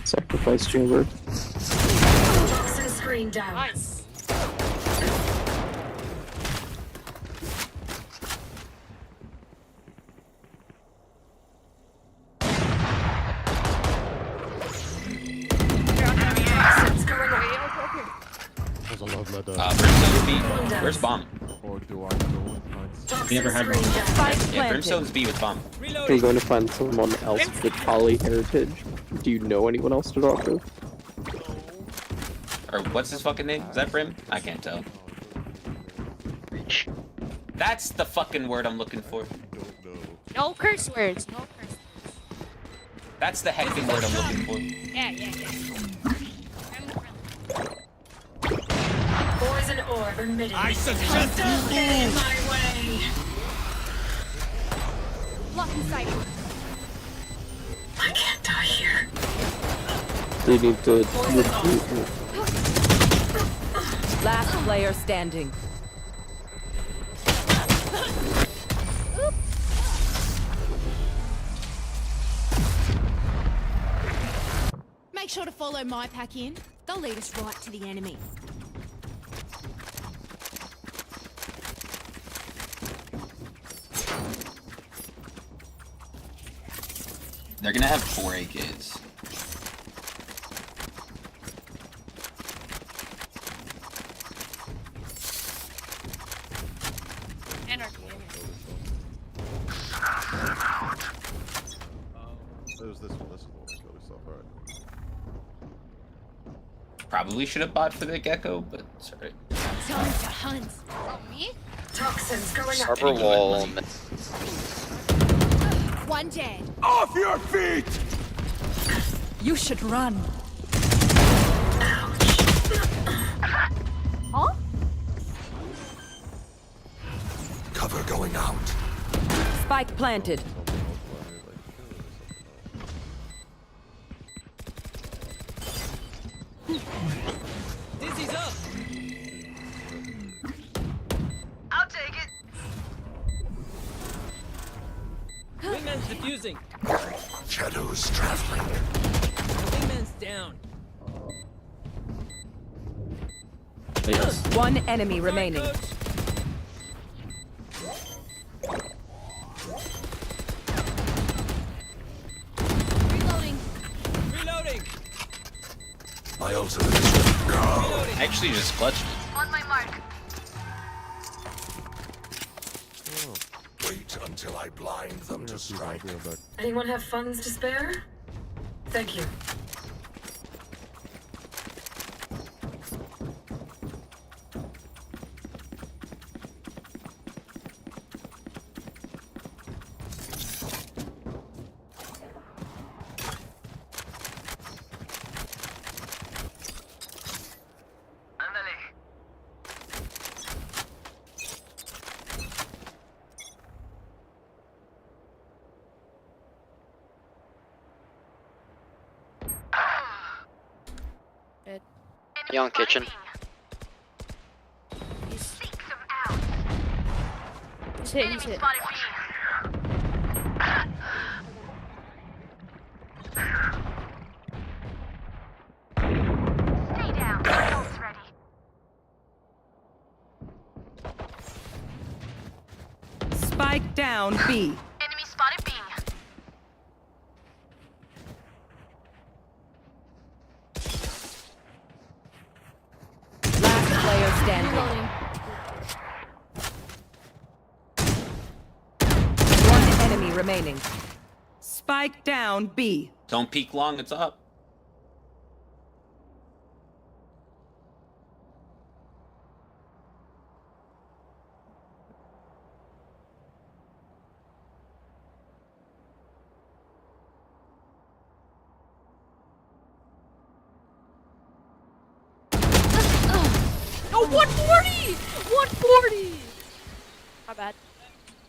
Sacrifice chamber. Toxin screen down. Nice. Toxins going up. Brimstone's B. Where's bomb? Or do I go and find Toxin never had screen one. down. Yeah, Brimstone's B with bomb. We're going to find someone else with poly heritage. Do you know anyone else to talk to? Or what's his fucking name? Is that Brim? I can't tell. That's the fucking word I'm looking for. No curse words. No curse words. That's the heckin' word I'm looking for. Yeah. Poison orb emitting. I suggest Don't get in my way. Lucky sight. I can't die here. They need to. Last player standing. Make sure to follow my pack in. They'll lead us right to the enemy. They're gonna have 4 AKs. Anarchy. It was this one. This is the one that killed herself. Alright. Probably should have bought for the gecko, but it's alright. Time to hunt. Oh, me? Toxins going up. Harbor wall. One dead. Off your feet! You should run. Huh? Cover going out. Spike planted. Dizzy's up. I'll take it. Wingman's defusing. Shadows traveling. Wingman's down. Yes. One enemy remaining. Reloading. Reloading. My ultimate is ready. Go. I actually just clutched it. On my mark. Wait until I blind them to strike. Anyone have funds to spare? Thank you. Young kitchen. He's hit, he's hit. Stay down. Ult's ready. Spike down B. Enemy spotted B. Last player standing. One enemy remaining. Spike down B. Don't peek long, it's up. No, 140! 140! My bad.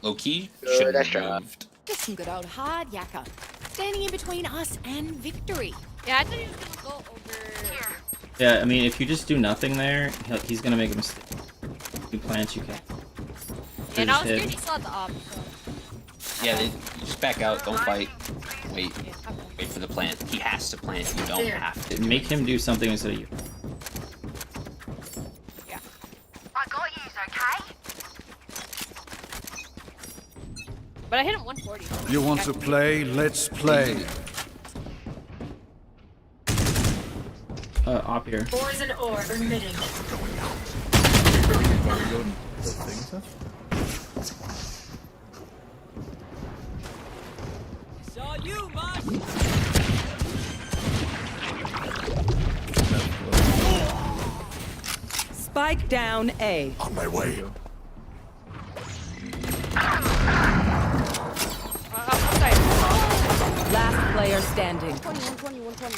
Low key, Good, should extra. have moved. Just some good old hard yakka. Standing in between us and victory. Yeah, I thought he was gonna go over here. Yeah, I mean, if you just do nothing there, he's gonna make a mistake. You plant, you can. And I was Hit. scared he still had the op, so. Yeah, you just back out, don't fight. Wait. Wait for the plant. He has to plant, you don't have to. Make him do something instead of you. I got yous, okay? But I hit him 140. You want to play? Let's play. Op here. Poison orb emitting. Saw you, Mosh. Spike down A. On my way. Last player standing. 120, 120.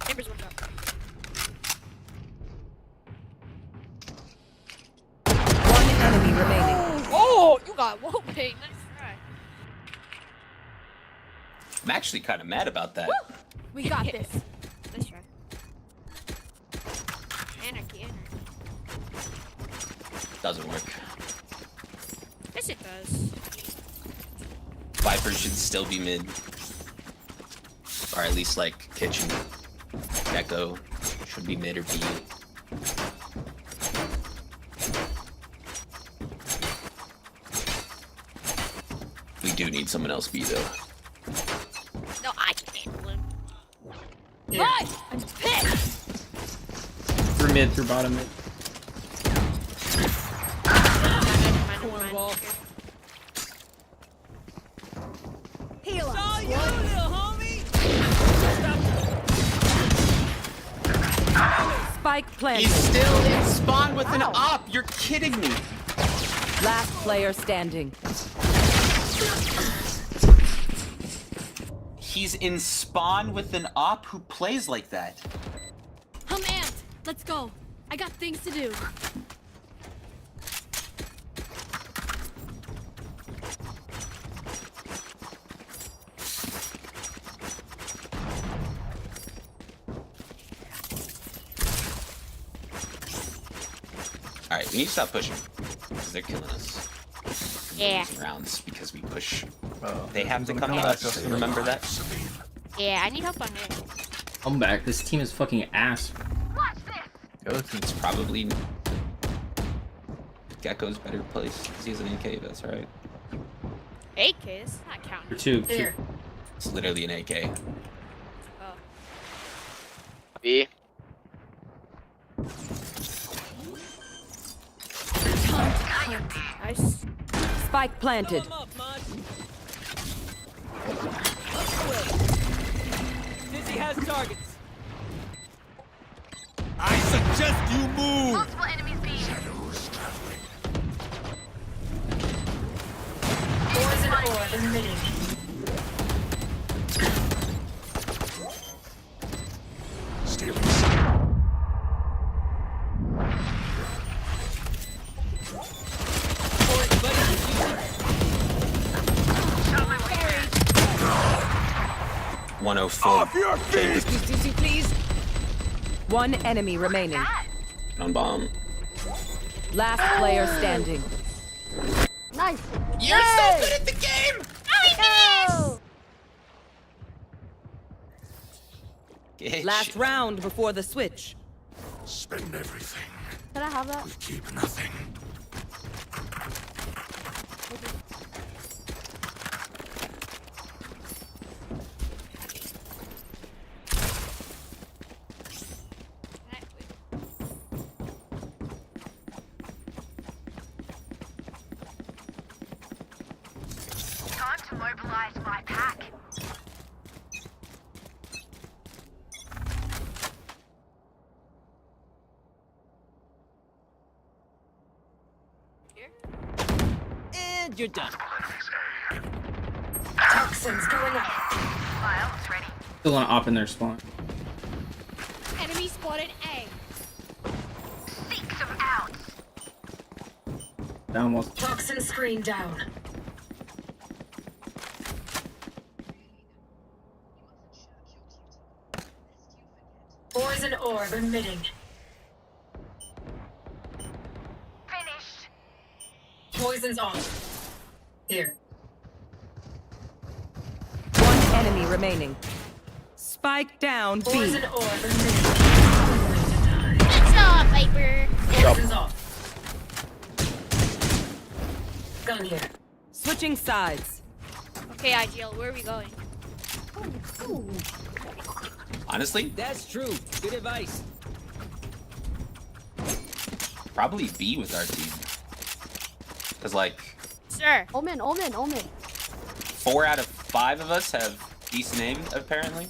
Chambers one shot. One enemy remaining. Oh, you got whoa, hey, nice try. I'm actually kind of mad about that. We got this. Let's try. Anarchy. Doesn't work. Yes, it does. Viper should still be mid. Or at least like kitchen. Gecko should be mid or B. We do need someone else B though. No, I can handle him. Yeah. Right! I'm pissed! Through mid, through bottom mid. Heal us. Saw you, little homie. Spike planted. He's still in spawn with an op. You're kidding me. Last player standing. He's in spawn with an op who plays like that. I'm amped. Let's go. I got things to do. Alright, we need to stop pushing. Because they're killing us. Yeah. Losing rounds because we push. They have to come to us. Remember that? Yeah, I need help on it. I'm back. This team is fucking ass. It's probably Gecko's better place because he's an AK, that's right. AK? That's not counting. For two. It's literally an AK. Oh. B. Nice. Spike planted. Dizzy has targets. I suggest you move. Multiple enemies B. Poison orb emitting. Stealing. Off your feet! Please. One enemy remaining. On bomb. Last player standing. Nice. You're so good at the game! Last round before the switch. Spend everything. Can I have that? We keep nothing. Time to mobilize my pack. And you're done. Toxins going up. Files ready. Still want to op in their spawn. Enemy spotted A. Seek some outs. Down one. Toxin screen down. Poison orb emitting. Finished. Poison's off. Here. One enemy remaining. Spike down B. Poison orb emitting. What's up, Viper? Poison's off. Gun here. Switching sides. Okay, IGL, where are we going? Honestly, That's true. Good advice. probably B with our team. Cause like Sir. Omen. 4 out of 5 of us have decent aim, apparently.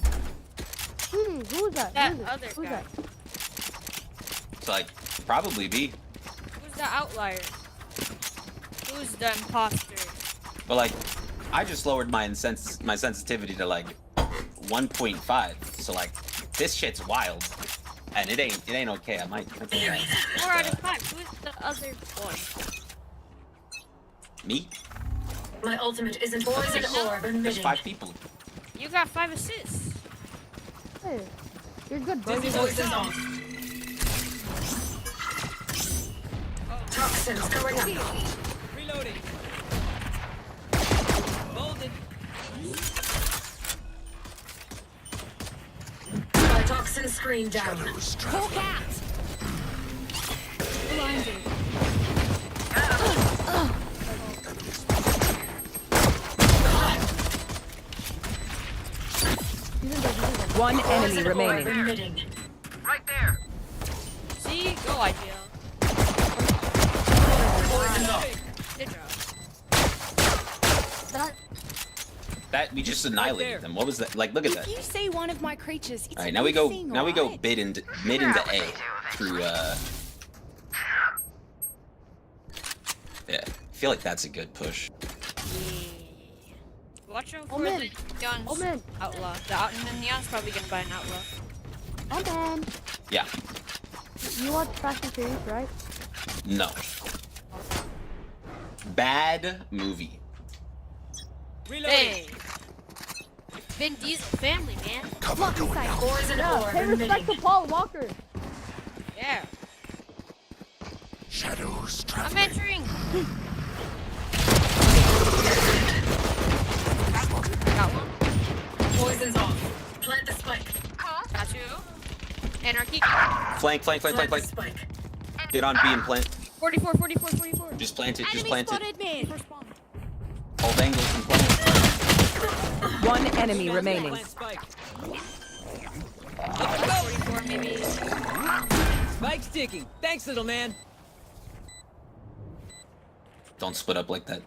Who is that? That Who is it? other Who's guy. that? So like probably B. Who's the outlier? Who's the imposter? But like I just lowered my sensitivity to like 1.5. So like this shit's wild. And it ain't okay. I might 4 out of 5. Who's the other boy? Me? My ultimate isn't poison orb There's emitting. 5 people. You got 5 assists. Hey, you're good, bro. Poison's off. Toxins going up. Reloading. Molded. Toxin screen down. Pull cat. Blinded. One enemy Poison orb remaining. emitting. Right there. See? Go idea. Poison's off. Good job. That we just annihilated them. What was that? Like, look at that. If you say one of my creatures, it's All right, now we go. amazing, Now we go alright? mid into A through. Yeah, I feel like that's a good push. Watch out for Omen. the guns. Omen. Outlaw. And Neon's probably gonna buy an outlaw. Oh man, Yeah. you watch Fast and Furious, right? No. Bad movie. Hey! Vin Diesel family, man. Poison Yeah, orb pay respect emitting. to Paul Walker. Yeah. Shadows I'm traveling. entering. Got one. Poison's off. Plant the spike. Got you. Anarchy. Flank. Plant the Flank. spike. Get on B and plant. 44, 44, 44. Just plant it. Just Enemy plant it. spotted me. First spawn. Hold angles and plant. One enemy remaining. Plant spike. 44 maybe. Spike's ticking. Thanks, little man. Don't split up like that.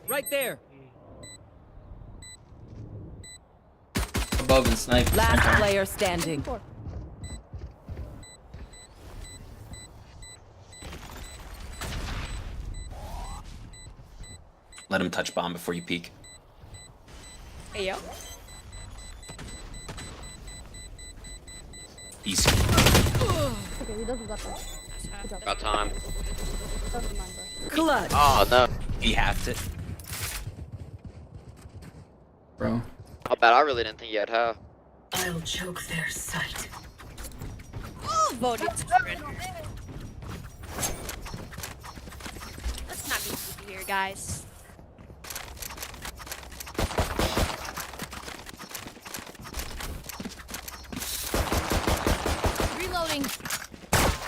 Right there. Above and snipe. Last Center. player standing. Let him touch bomb before you peek. Hey, yo. Easy. Okay, he doesn't got that. Good job. About time. Doesn't mind, bro. Clutch. Oh no. He halved it. Bro. How bad? I really didn't think you had half. I'll choke their sight. Voted to surrender. Let's not be stupid here, guys. Reloading.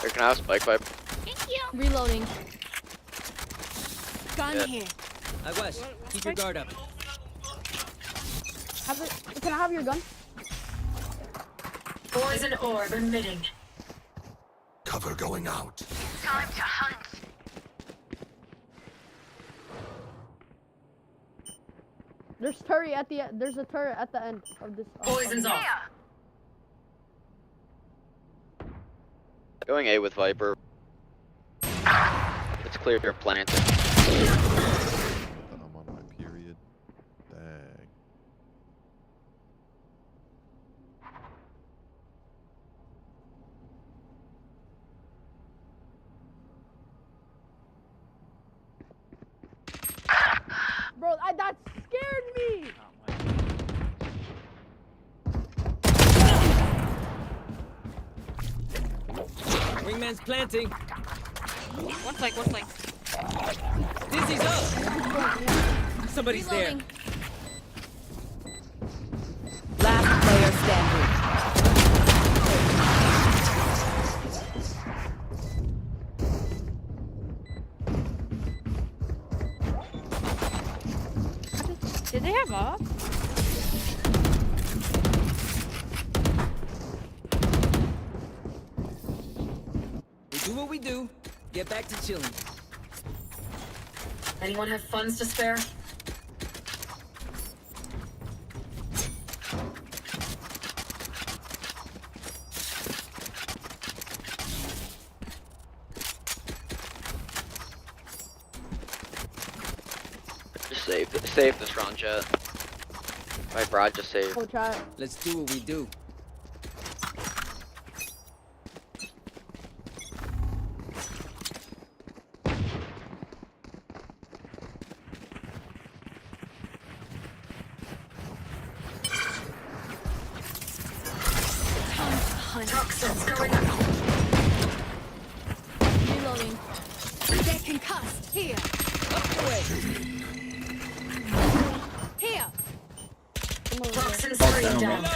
Here, can I have spike pipe? Thank you. Reloading. Gun Yeah. here. West, keep your guard up. Have it. Can I have your gun? Poison orb emitting. Cover going out. Time to hunt. There's turret at the. There's a turret at the end of this. Poison's off. Going A with Viper. It's clear you're planting. I'm on my period. Dang. Bro, that scared me. Wingman's planting. One flank, one flank. Dizzy's up. Somebody's Reloading. Last player standing. Did they have up? We do what we do. Get back to chilling. Anyone have funds to spare? Just save this round, Jet. Right, Brad, just save. Oh, chat. Let's do what we do. hunt. Toxins going up. Reloading. Get concussed. Here. Up the way. Here. Toxin Fall screen down, down.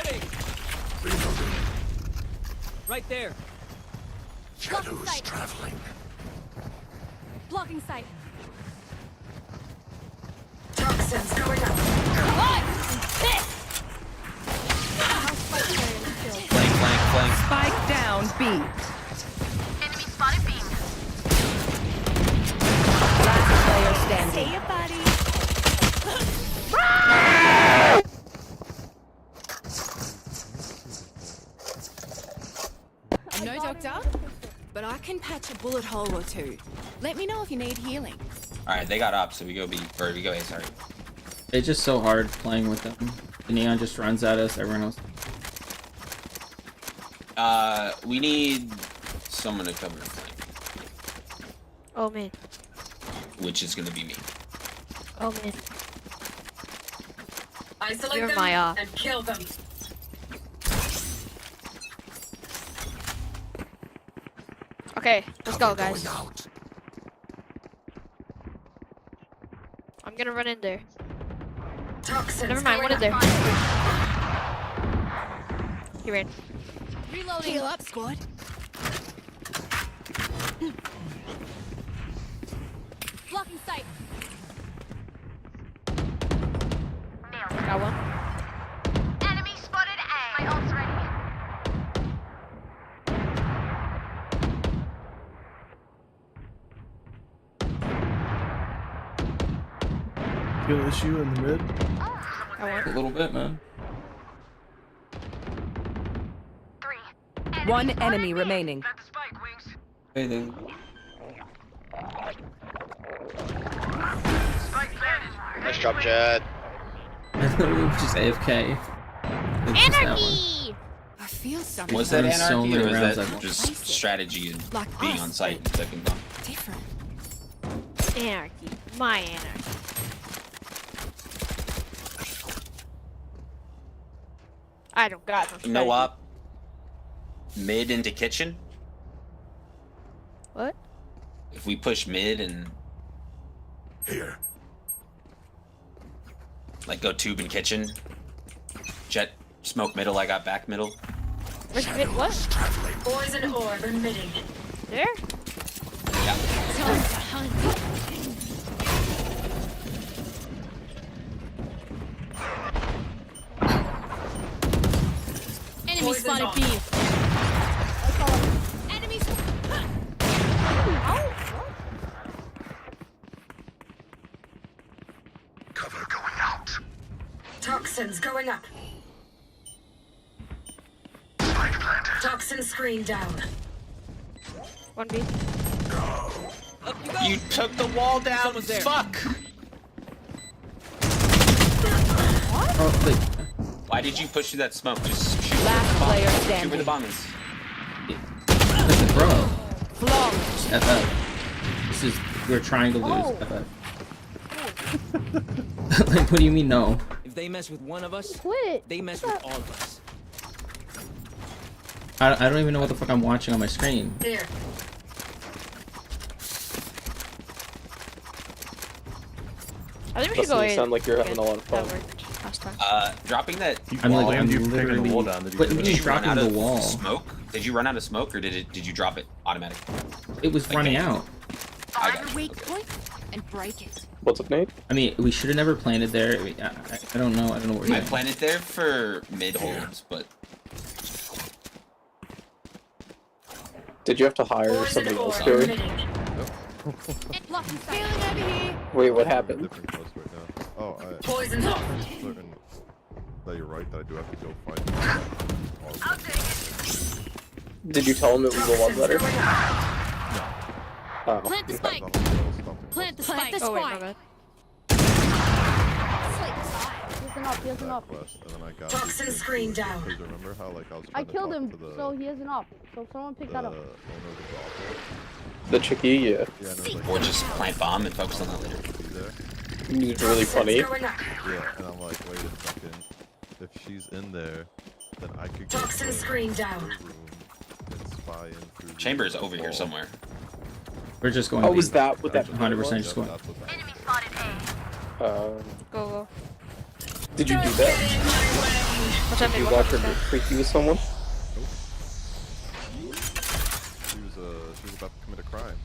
Reloading. Right there. Shadows traveling. Blocking sight. Toxins going up. Flank. Spike down B. Enemy spotted B. Last player standing. See you, buddy. I'm no doctor, but I can patch a bullet hole or two. Let me know if you need healing. All right, they got up, so we go B. Or we go A. Sorry. It's just so hard playing with them. The neon just runs at us. Everyone else. We need someone to cover the flank, Oh man. which is gonna be me. Oh man. Isolate You're them my and kill them. Okay, let's go, guys. I'm gonna run in there. Toxins Never mind, one in there. He ran. Reloading. Heal up, squad. Blocking sight. Got one. Enemy spotted A. My ult's ready. Skill issue in the mid. A little bit, man. One enemy remaining. Hey, then. Nice job, Jet. I literally was just AFK. It's just that one. Anarchy! I feel something. Was that There's so anarchy, many or was rounds that I've just strategy and Like being us, on site and clicking bomb? different? Anarchy. My anarchy. I don't got no No strategy. op. Mid into kitchen. What? If we push mid and Here. like go tube and kitchen. Jet smoke middle. I got back middle. Where's it? What? Poison orb emitting. There? Yeah. Time to hunt. Enemy Poison's spotted off. B. Enemy Cover going out. Toxins going up. Spike planted. Toxin screen down. 1B. Up you go. You took the wall down. Someone's there. Fuck. Oh, wait. Why did you push through that smoke? Just shoot where Last the bomb player is. Shoot standing. where the bomb is. Listen, bro. Flawless. FF. This is. We're trying to lose. FF. Like, what do you mean, no? If they mess with one of us, Quit. they mess with all of us. I don't even know what the fuck I'm watching on my screen. There. I think we should go Doesn't in. sound like you're having a lot of That fun. worked last time. Dropping that. I'm Wall like, and I'm you taking the literally. wall down, did you What do do that? you Did mean you run dropping out the of wall? smoke? Did you run out of smoke, or did you drop it automatic? It was Like running that. out. I Find got a you. weak point and break it. What's up, Nate? I mean, we should have never planted there. I don't know. I don't know what we're I doing. planted there for mid holds, but Did you have to hire Poison somebody else, orb Joey? emitting. Blocking sight. Feeling over here. Wait, what happened? Different post right now. Oh, Poison's off. I'm certain that you're right, that I do have to go fight. I'll take it. Did you tell him it was the one Toxins letter? going up. Oh. Plant the spike. Plant the spike. Oh, wait, my bad. He has an up. He has an up. West, and then I got Toxin screen down. Because remember how like I was I trying to killed talk him, to the, so he has an up. So someone pick that the up. owner of the brothel? The chickie, yeah. Yeah, and it was like, or just plant bomb and focus on that later. be there. He's really funny. Toxins going up. Yeah, and I'm like, wait a second. If she's in there, then I could go Toxin to screen her down. room buy in through the Chamber's over here wall. somewhere. We're just going. Oh, B. was that what that 100% just going. That's what that is. Go, go. Did you do that? Watch out, Did you big, watch her watch get out. freaky with someone? She was about to commit a crime.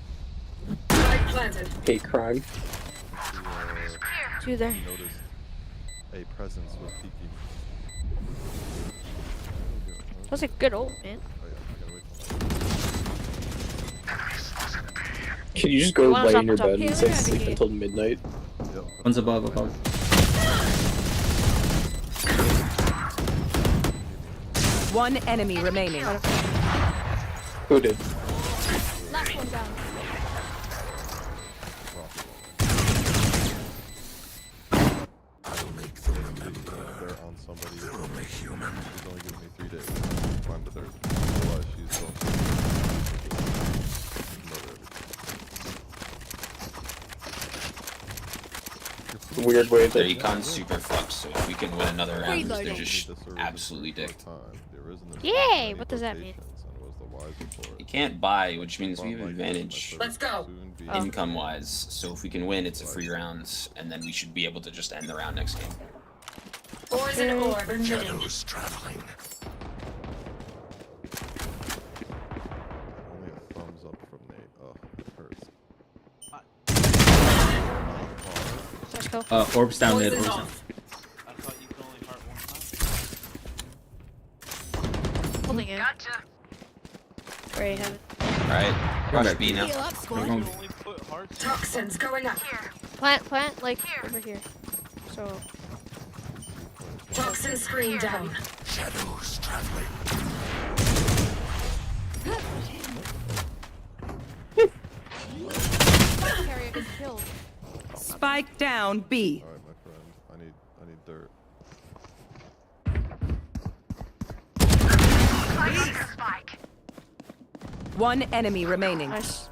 Spike planted. Hate crime. Two there. She noticed a presence with Kiki. That's a good ult, man. Oh yeah, I gotta wait till Can you just go You wanna lay stop in your on top bed here, and say or sleep do you- until midnight? Yep. One's above. One enemy remaining. Who did? Last one down. I'll make them remember. They're on somebody. They're only human. She's only giving me 3 days. Find the dirt. Otherwise, she's going to murder everything. Weird way Their to. econ's super fucked, so if we can win another round, they're Reloading. just absolutely dick. Yay! What does that mean? You can't buy, which means we have advantage Let's go. income-wise. So if we can win, it's a free round, and then we should be able to just end the round next game. Poison orb emitting. Shadows traveling. Only a thumbs up from Nate. Oh, it hurts. Let's go. Orbs down mid. Poison's Orbs down. off. I thought you could only heart one time. Holding it. Right, have it. Alright, rush B now. Heal up, We're squad. going- Only put hearts. Toxins going up. Plant, like over here. So, Toxin screen down. Shadows traveling. Carrier is killed. Spike down B. Alright, my friend. I need dirt. One enemy remaining. nice.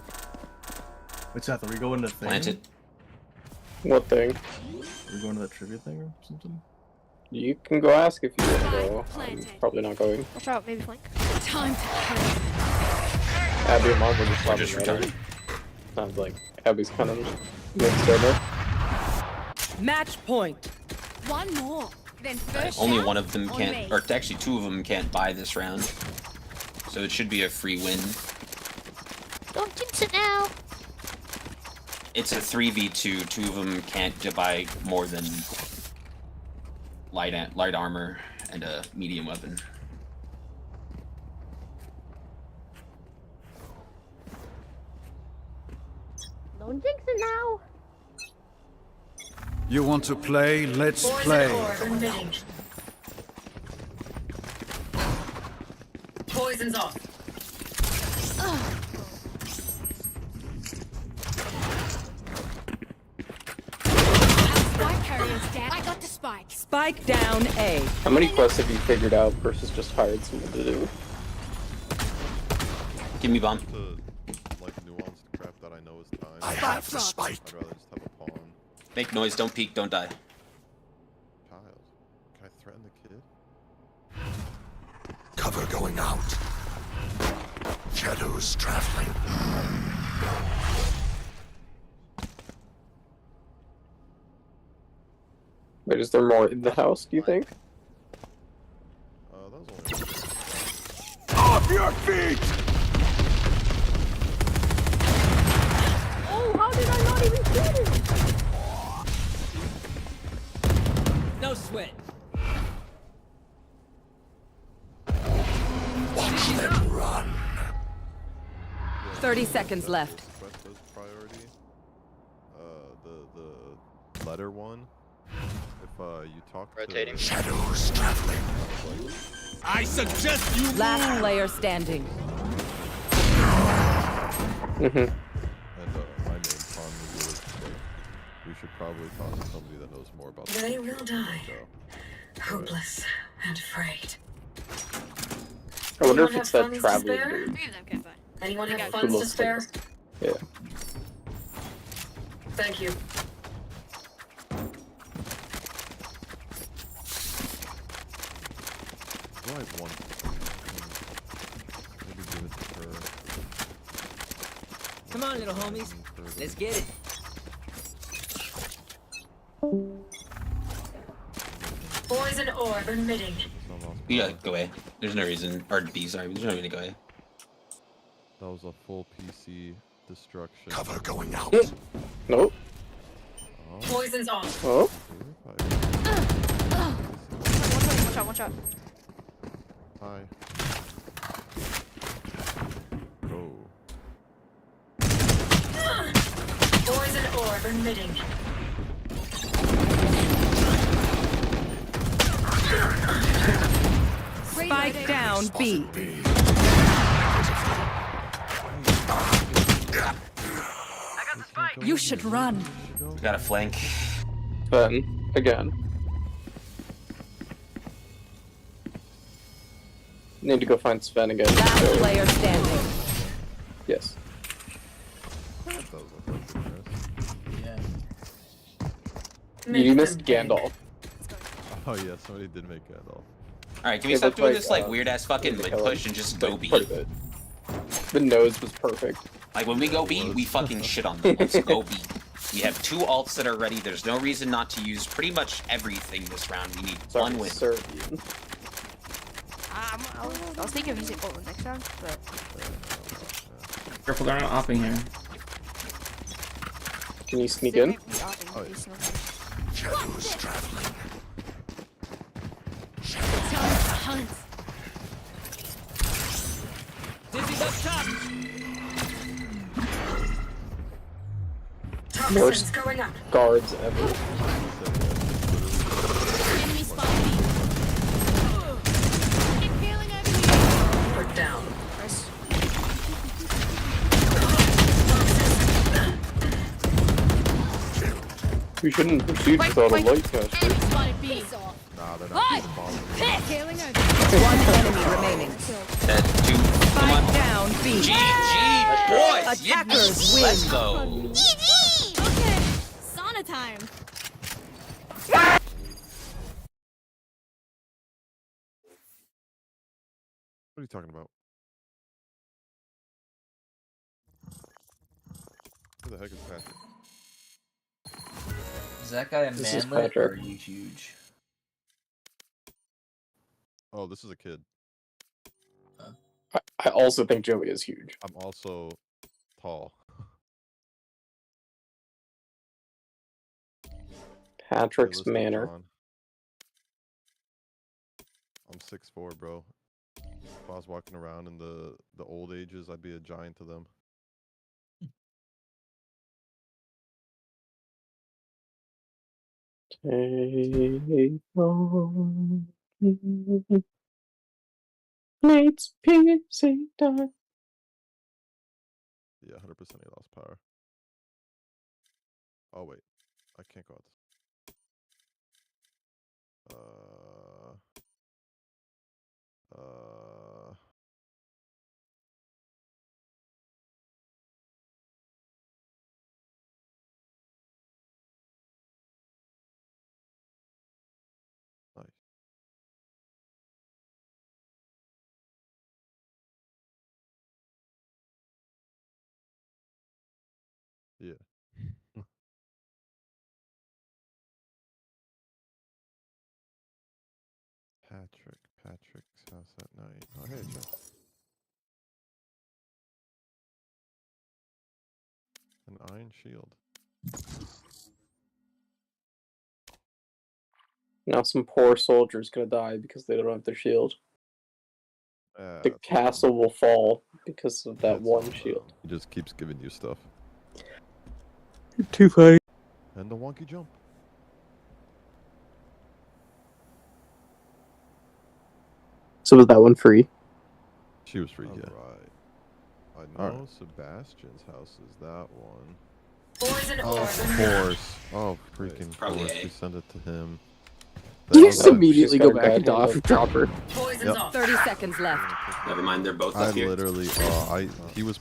Wait, Seth, are we going to thing? Plant it. What thing? Are we going to the trivia thing or something? You can go ask if you want to go. I'm Planted. probably not going. Watch out, maybe flank. Time to kill. Abby and Mom were just We're talking just about it. retarded. Sounds like Abby's kind of mixed right now. Match point. One more. Then first Only shot one of them on can't, me. or actually 2 of them can't buy this round. So it should be a free win. Don't jinx it now. It's a 3v2. 2 of them can't buy more than light armor and a medium weapon. Don't jinx it now. You want to play? Let's Poison play. orb emitting. Poison's off. Spike carrier's dead. I got the spike. Spike down A. How many quests have you figured out versus just hired someone to do? Give me bomb. To, like, nuanced crap that I know is time. I have the spike. I'd rather just have a pawn. Make noise, don't peek, don't die. Child. Can I threaten the kid? Cover going out. Shadows traveling. Wait, is there more in the house, do you think? That was only... Off your feet! Oh, how did I not even see this? No sweat. Watch them run. 30 seconds left. Quest as priority. The letter one. If you talk Rotating. to... Shadows traveling. I suggest you Last player standing. Mm-hmm. And my main con was like, we should probably talk to somebody that knows more about the They will die. so. Hopeless and afraid. I wonder if Anyone it's have that funds to traveling spare? dude. 3 of them can buy. Anyone have Who funds to looks spare? like Yeah. Thank you. Do I have one? Maybe give it to her. Come on, little homies. Let's get it. Poison orb emitting. Yeah, go away. There's no reason. Or B, sorry. There's no reason to go away. That was a full PC destruction. Cover going out. Nope. Poison's off. Oh. Watch out, watch out. Hi. Oh. Poison orb emitting. Spike down B. You should run. We got a flank. Then again. Need to go find Sven again. Last player standing. Yes. Yeah. You missed Gandalf. Oh yeah, somebody did make Gandalf. Alright, can we It stop looked doing like, this like weird ass fucking mid push and just go B? The nose was perfect. Like when we go B, we fucking shit on them. Let's go B. We have 2 ults that are ready. There's no reason not to use pretty much everything this round. We need one win. I was thinking of using ult next round, but Careful, they're not opping here. Can you sneak in? Shadows traveling. Dizzy's up top. Worst going up. guards ever. Enemy spotted B. Impaling enemy. Put down. We shouldn't proceed without a light caster. Enemy spotted B. Nah, they're Hi. not following. Impaling enemy. One enemy remaining. Dead. 2. Come Spike on. down B. GG, boys. Attackers Yes. win. Let's go. Okay. Sauna time. What are you talking about? Who the heck is Patrick? Is that guy a This is manlet or are Patrick. you huge? Oh, this is a kid. I also think Joey is huge. I'm also tall. Patrick's Realistic, manner. John. I'm 6'4", bro. If I was walking around in the old ages, I'd be a giant to them. Take on Nate's PC time. Yeah, 100% he lost power. Oh wait, I can't go out this. Nice. Yeah. Patrick's house at night. Oh, hey, Jeff. An iron shield. Now some poor soldier's gonna die because they don't have their shield. The castle will fall because of that one shield. He just keeps giving you stuff. Too funny. And the wonky jump. So was that one free? She was free, yeah. Right. I know Sebastian's house is that one. Poison Oh, orb of emitting. course. Oh, freaking Probably course. A. We send it to him. You That just was- immediately go back into off dropper. Poison's Yep. off. 30 seconds left. Never mind, they're both I up here. literally, he was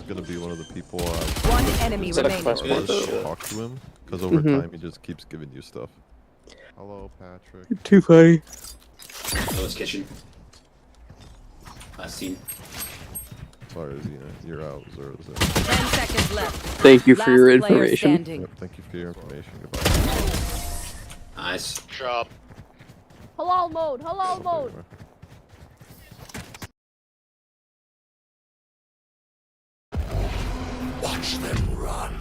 gonna be one of the people One enemy Is that a remaining. quest mark? talk to him, because over Mhm. time he just keeps giving you stuff. Hello, Patrick. Too funny. Oh, it's kitchen. Last scene. Sorry, Xena, you're out. 0-0. 10 seconds left. Thank you for Last your player information. standing. Yep, thank you for your information. Goodbye. Nice. Drop. Halal mode. Halal mode. Watch them run.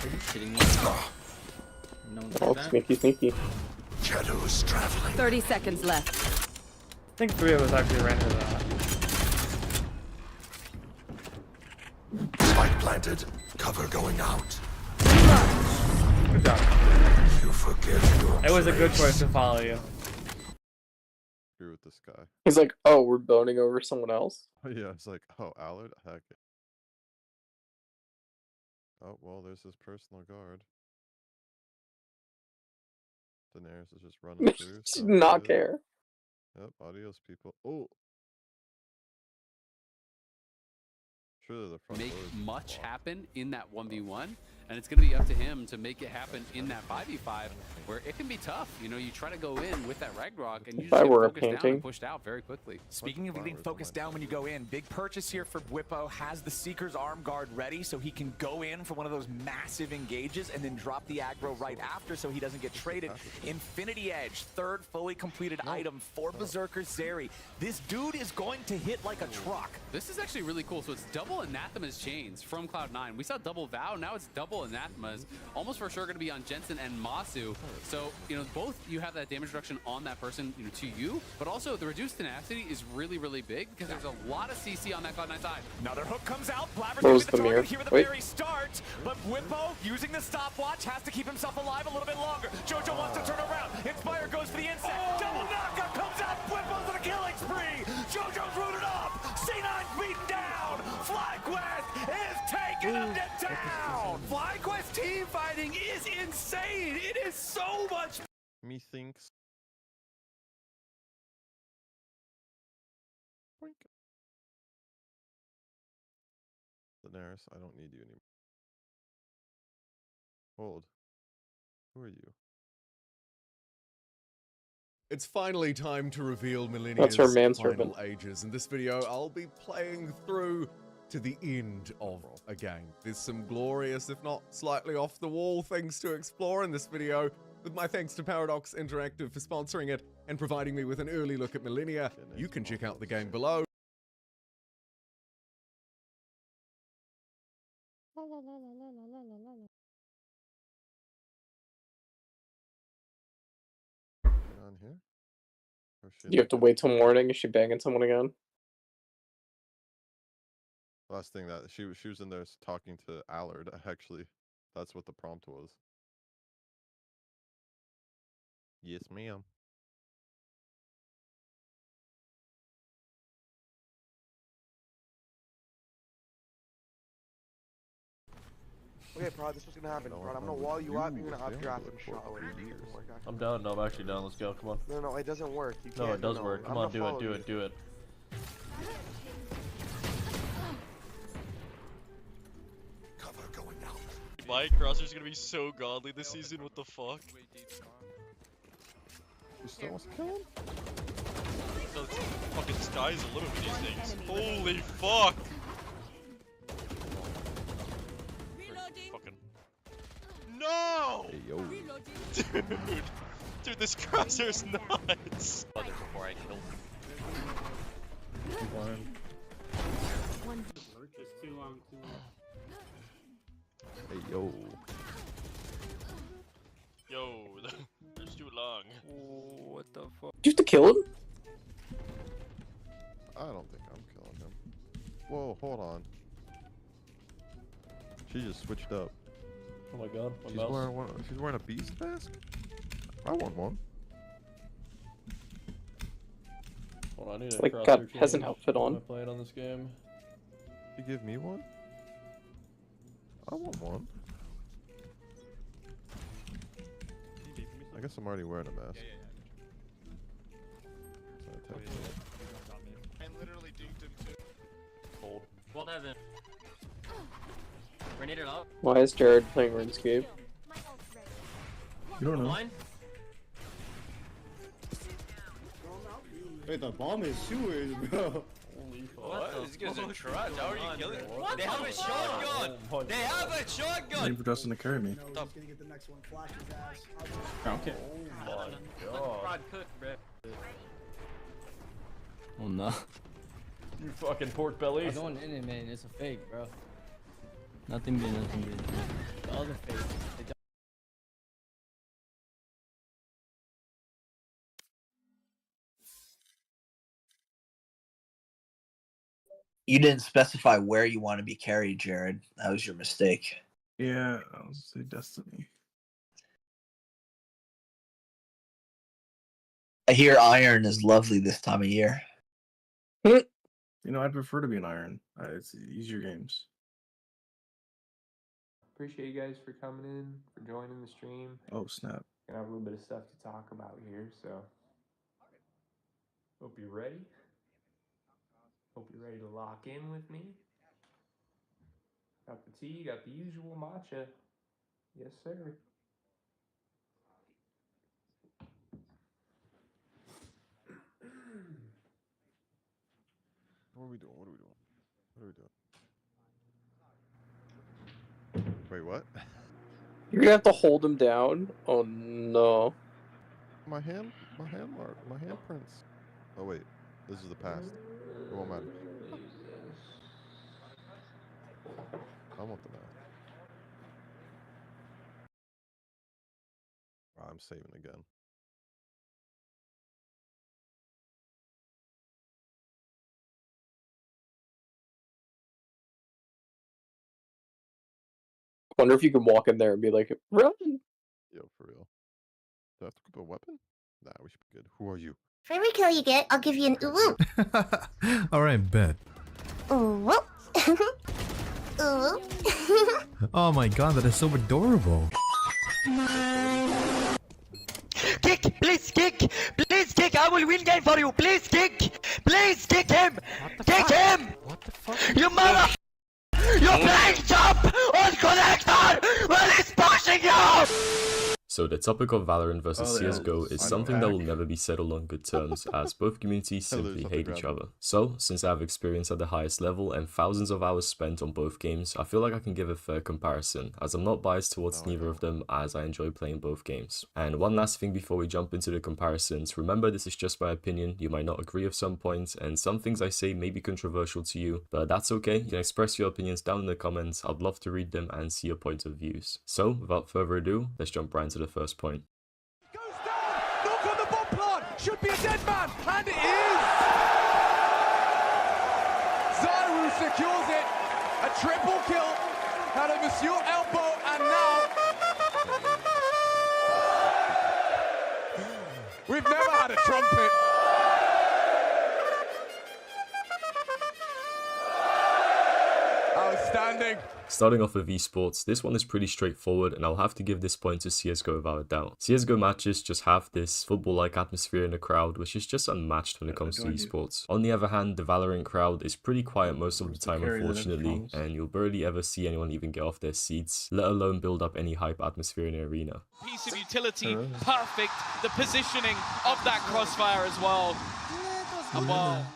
Are you kidding me? No one's Oh, like that. sneaky, sneaky. Shadows traveling. 30 seconds left. I think 3 of us actually ran into that. Spike planted. Cover going out. Good job. You forget your It was a good place. choice to follow you. Agree with this guy. He's like, oh, we're boning over someone else? Yeah, it's like, oh, Allard? Heck. Oh, well, there's his personal guard. Daenerys is just running through. She did not care. Yep, adios, people. Oh! Surely the front Make door is much blocked. happen in that 1v1, and it's going to be up to him to make it happen in that 5v5, where it can be tough. You know, you try to go in with that Ragnarok, and you If just I get were a focused down painting. and pushed out very quickly. Speaking of getting focused down when you go in, big purchase here for Whippo. Has the Seeker's arm guard ready so he can go in for one of those massive engages and then drop the aggro right after so he doesn't get traded. Infinity Edge, third fully completed item for Berserker Zeri. This dude is going to hit like a truck. This is actually really cool. So it's double Anathema's chains from Cloud9. We saw double Vow, now it's double Anathema's. Almost for sure going to be on Jensen and Masu. So, you know, both you have that damage reduction on that person, you know, to you, but also the reduced tenacity is really, really big because there's a lot of CC on that Cloud9 side. Another hook comes out. Blabber's What was gonna be the the mirror? target here at the Wait. very start. But Whippo, using the stopwatch, has to keep himself alive a little bit longer. Jojo wants to turn around. Inspire goes for the insect. Double knockup comes out. Whippo's on a killing spree. Jojo's rooted up. C9's beaten down. FlyQuest is taking him to town. FlyQuest team fighting is insane. It is so much. Methinks. Boink. Daenerys, I don't need you anymore. Hold. Who are you? It's finally time to reveal That's Millennia's her final manservant. ages. In this video, I'll be playing through to the end of a game. There's some glorious, if not slightly off the wall, things to explore in this video. With my thanks to Paradox Interactive for sponsoring it and providing me with an early look at Millennia. You can check out the game below. On here? Or shit? You have to wait till morning. Is she banging someone again? Last thing that she was in there talking to Allard. Actually, that's what the prompt was. Yes, ma'am. Okay, Prod, this is what's gonna happen. Prod, I'm gonna wall you up, you're gonna updraft and shot away. I'm down. No, I'm actually down. Let's go. Come on. No, it doesn't work. You No, can't. it does work. Come on, do it. Do it. Do it. Cover going out. My crosser's gonna be so godly this season. What the fuck? You still wants to kill him? No, it's fucking sky's the limit with these things. Holy fuck! Fucking. No! Hey, yo. Dude, this crosser's nuts. Before I kill Hey, yo. Yo, there's too long. What the fuck? Did you have to kill him? I don't think I'm killing him. Whoa, hold on. She just switched up. Oh my god. My She's mouse. wearing one. She's wearing a beast mask. I want one. Hold on, I need It's a like crosshair got change. peasant outfit on. Am I playing on this game? You give me one? I want one. I guess I'm already wearing a mask. So I take it. And literally duped him too. Cold. Well, Devin. Grenade it up. Why is Jared playing RuneScape? You don't know. Line? Wait, the bomb is sewers, bro. What? These guys are trash. How are you killing them? They have a shotgun! They have a shotgun! Waiting for Dustin to carry me. Stop. Okay. Oh my god. Oh no. You fucking pork belly. I'm going in it, man. It's a fake, bro. Nothing good, nothing good. The other fake. They don't- You didn't specify where you want to be carried, Jared. That was your mistake. Yeah, I'll say Destiny. I hear Iron is lovely this time of year. You know, I'd prefer to be an Iron. It's easier games. Appreciate you guys for coming in, for joining the stream. Oh, snap. Gonna have a little bit of stuff to talk about here, so hope you're ready. Hope you're ready to lock in with me. Got the tea, got the usual matcha. Yes, sir. What are we doing? What are we doing? What are we doing? Wait, what? You're gonna have to hold him down? Oh no. My handprints. Oh wait, this is the past. It won't matter. I want the math. I'm saving again. Wonder if you can walk in there and be like, run! Yo, for real. Do I have to equip a weapon? Nah, we should be good. Who are you? For every kill you get, I'll give you an ooh. Alright, bet. Ooh. Ooh. Oh my god, that is so adorable. Kick! Please kick! Please kick! I will win game for you! Please kick! Please kick him! Kick him! What the fuck? You mother... You're playing jump on connector when he's pushing you! So the topic of Valorant versus Oh, CSGO is something that will never be settled on good terms, as both communities simply hate each other. So, since I have experience at the highest level and thousands of hours spent on both games, I feel like I can give a fair comparison, as I'm not biased towards neither of them, as I enjoy playing both games. And one last thing before we jump into the comparisons, remember this is just my opinion, you might not agree with some points, and some things I say may be controversial to you, but that's okay, you can express your opinions down in the comments, I'd love to read them and see your point of views. So, without further ado, let's jump right into the first point. Look on the bomb plant! Should be a dead man! And it is! Zaru secures it! A triple kill out of Monsieur Elbow, and now... We've never had a trumpet! Outstanding! Starting off with esports, this one is pretty straightforward and I'll have to give this point to CSGO without a doubt. CSGO matches just have this football-like atmosphere in the crowd which is just unmatched when it comes to esports. On the other hand, the Valorant crowd is pretty quiet most of the time unfortunately, and you'll barely ever see anyone even get off their seats, let alone build up any hype atmosphere in an arena. Piece of utility, perfect. The positioning of that crossfire as well. And well,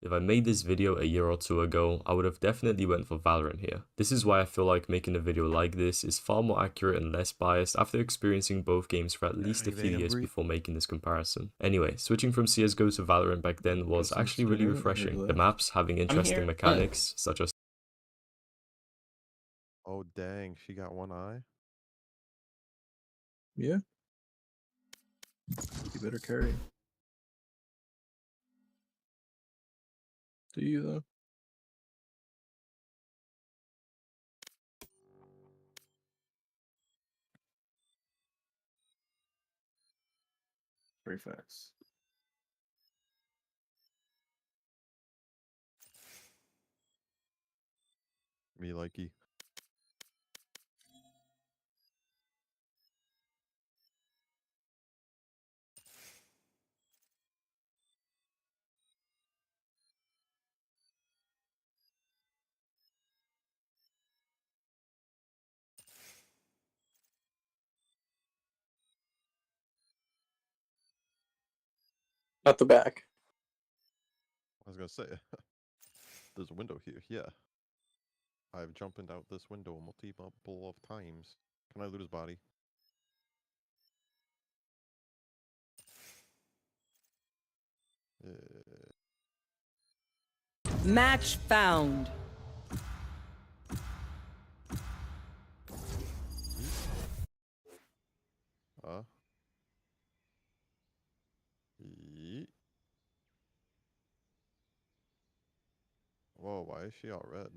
If I made this video a year or two ago, I would have definitely went for Valorant here. This is why I feel like making a video like this is far more accurate and less biased after experiencing both games for at least a few years before making this comparison. Anyway, switching from CSGO to Valorant back then was actually really refreshing. The maps having interesting mechanics, such as... Oh dang, she got one eye? Yeah. You better carry. Do you though? Very fast. Me likey. At the back. was gonna say, there's a window here. Yeah. I've jumped out this window multiple of times. Can I loot his body? Match found. Yeet. Whoa, why is she all red?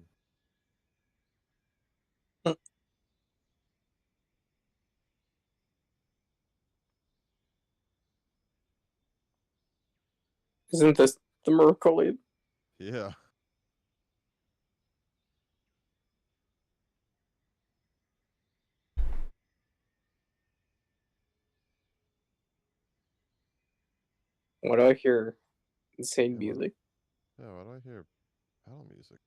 Isn't this the Mercury? Yeah. Why do I hear insane music? Yeah, why do I hear battle music?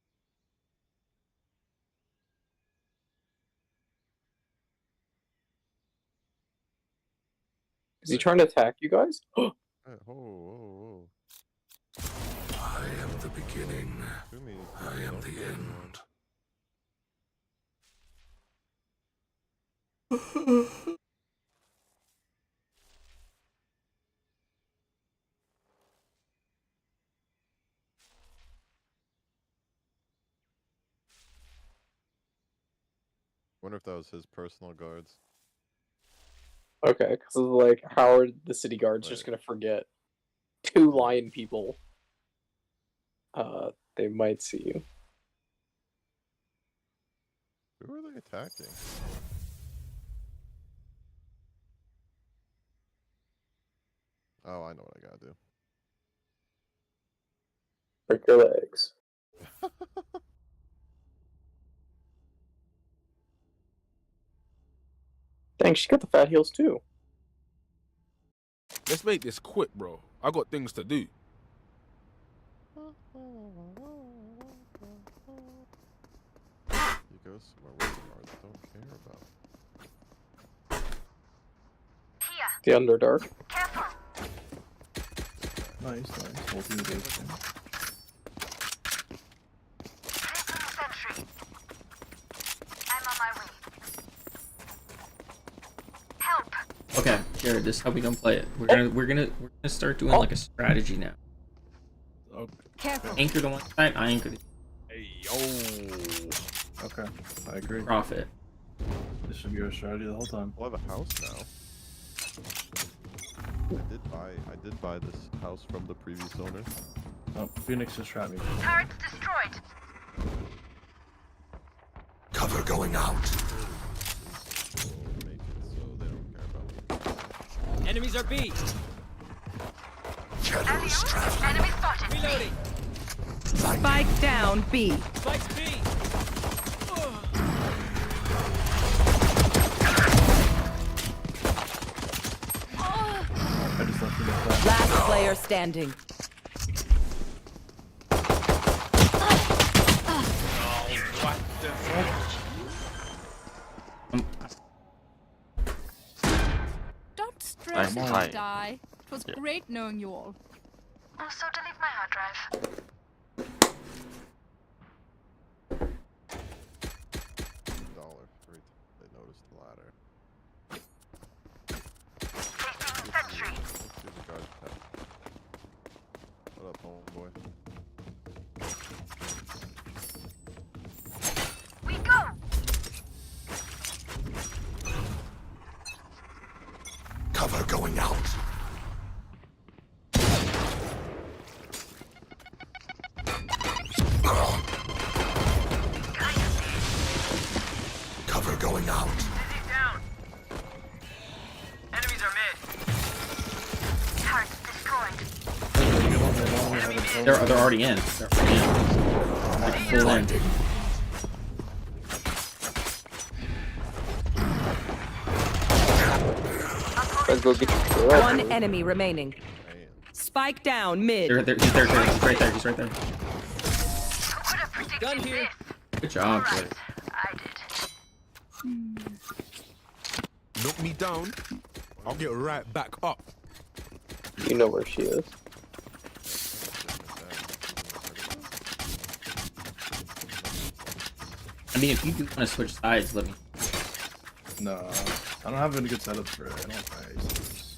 Is he trying to attack you guys? Hey, whoa. I am the beginning. I am the end. Wonder if that was his personal guards. Okay, because like, how are the city guards just gonna forget 2 lion people? They might see you. Who are they attacking? Oh, I know what I gotta do. Break your legs. Dang, she got the fat heels too. Let's make this quick, bro. I got things to do. He goes somewhere where the guards don't care about. The Underdark. Nice. Multi-engagement. Okay, Jared, this is how we gonna play it. We're gonna start doing like a strategy now. Careful. Anchor the one side, I anchor the Hey, yo. Okay, I agree. profit. This should be our strategy the whole time. We'll have a house now. I did buy this house from the previous owner. Oh, Phoenix just trapped me. Turrets destroyed. Cover going out. Enemies are B. Shadows traveling. Enemy spotted. Reloading. Spike down B. Spikes B. I just left him with that. Last player standing. What the fuck? Don't stress I'm if high. you die. It was great knowing you all. Also, delete my hard drive. $1 they noticed the ladder. Placing sentry. Let's do the guard test. What up, homeboy? We go. Cover going out. Cover going out. Dizzy's down. Enemies are mid. Turret destroyed. They're already in. They're already in. Like full in. Let's go get your girl. One enemy remaining. Spike down mid. He's there. He's right there. He's right there. Gun here. Good job, Jared. Knock me down, I'll get right back up. You know where she is. I mean, if you do want to switch sides, let me. No, I don't have any good setups for it. I don't like my setups.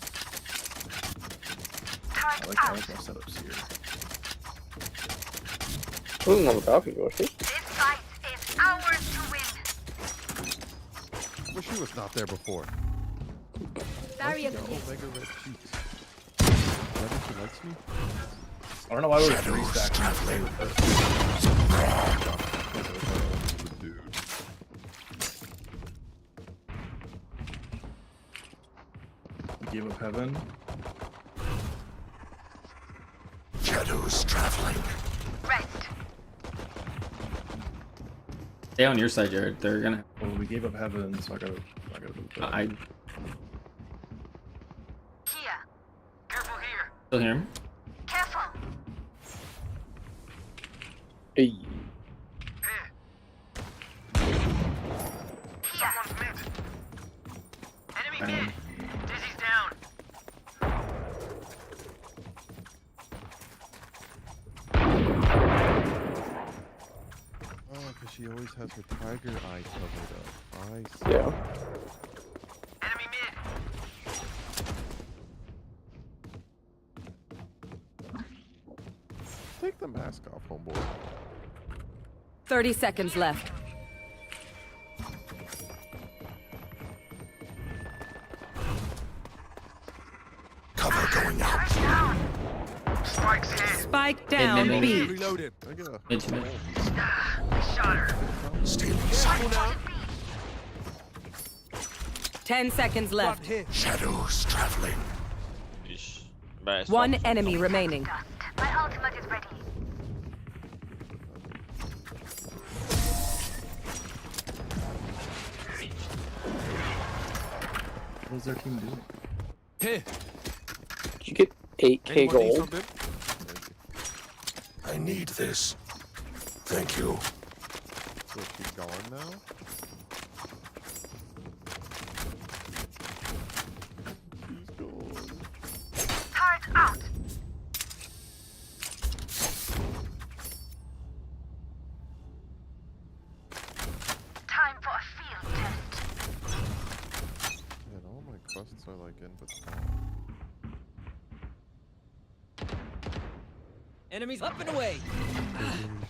I like my setups here. I wasn't on the balcony, was she? Wish she was not there before. Barrier Omega red cheeks. That means she likes me? I don't know why we're 3 stacking. Gave up heaven. Shadows traveling. Stay on your side, Jared. They're gonna. Well, we gave up heaven, so I gotta move back. Still hear him? Hey. Oh, because she always has her tiger eye covered up. I see. Yeah. Take the mask off, homeboy. 30 seconds left. Cover going out. Spike's hit. Spike down Mid, B. Reloaded. Mid to mid. Stealing sight. 10 seconds left. Shadows traveling. One enemy remaining. My ultimate is ready. What is their team doing? Here. Did you get 8k gold? I need this. Thank you. So she's gone now? She's gone. Turret out. Time for a field test. Man, all my quests are like in between. Enemies up and away.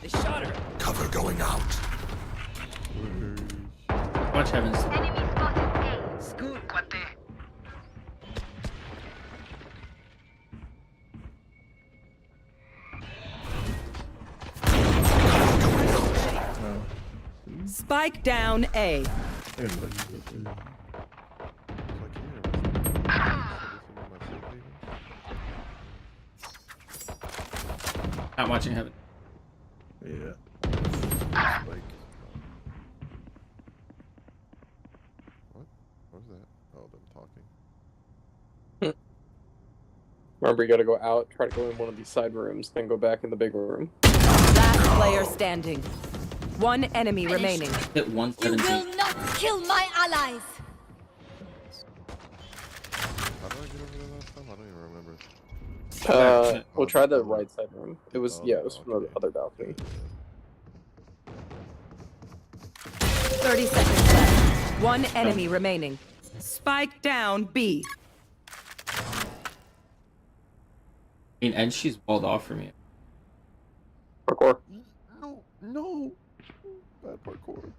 They shot her. Cover going out. Watch heavens. Enemy spotted A. Scoot. Spike down A. Not watching heaven. Yeah. Like, what? What was that? Oh, them talking. Remember, you gotta go out, try to go in one of these side rooms, then go back in the big room. Last player standing. One enemy remaining. Hit You 117. will not kill my allies. How did I get over there last time? I don't even remember. We'll try the right side room. It was, yeah, it was from the other balcony. 30 seconds left. One enemy remaining. Spike down B. I mean, and she's walled off from you. Parkour. No, no. Bad parkour.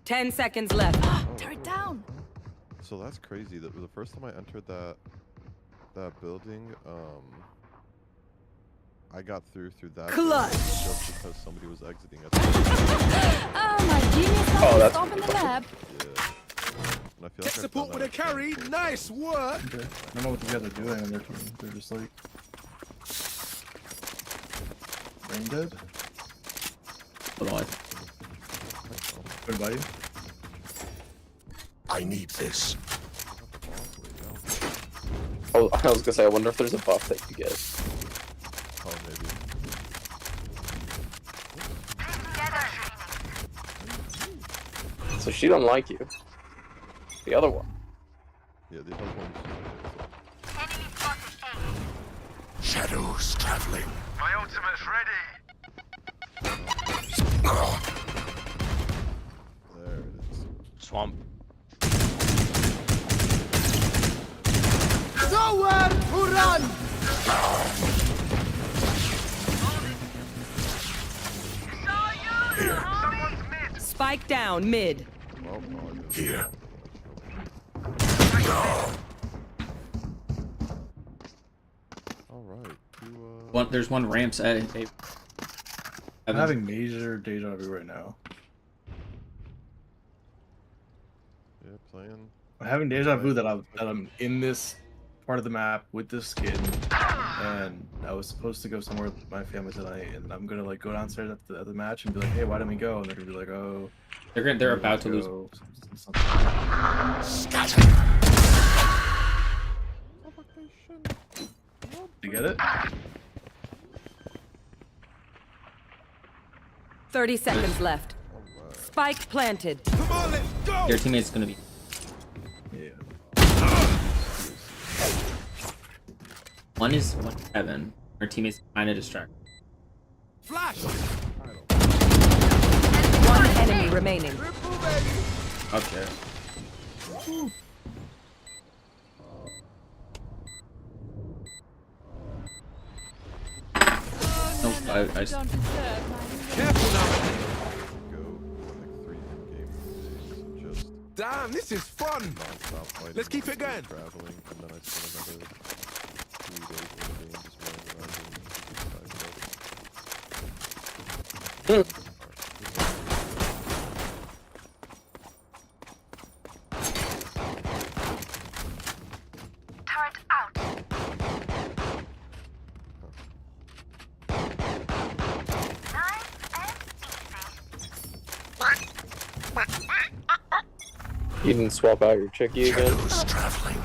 Ten seconds left. Turret down. So that's crazy. That was the first time I entered that building. I got through that. Clutch. Just because somebody was exiting at Oh, my genius Oh, that's stop in the lab. Yeah. And I feel like I've Support done with a that carry. Nice work. Okay. I don't know what you guys are doing on their team. They're just like brain dead. Everybody. I need this. Oh, I was gonna say, I wonder if there's a buff that you get. Oh, maybe. So she don't like you. The other one. Yeah, the other one. Shadows traveling. My ultimate's ready. There it is. Swamp. Nowhere to run! Spike down mid. Here. One, there's one ramps at it. I'm having major deja vu right now. Yeah, playing. I'm having deja vu that I'm in this part of the map with this skin, and I was supposed to go somewhere with my family tonight, and I'm gonna like go downstairs at the match and be like, hey, why didn't we go? And they're gonna be like, oh, they're about to lose. You get it? 30 seconds left. Spike planted. Come on, let's go! Your teammate's gonna be. One is 1-7. Our teammate's kind of distracted. Flash! One enemy remaining. Okay. No, I just... Careful now! Go like 3 in-game days, just Damn, this is fun! non-stop fighting. Let's keep it going. Traveling, and then I spent another 3 days in-game just running around doing 65 Turret out. You didn't swap out your chickie again? Traveling.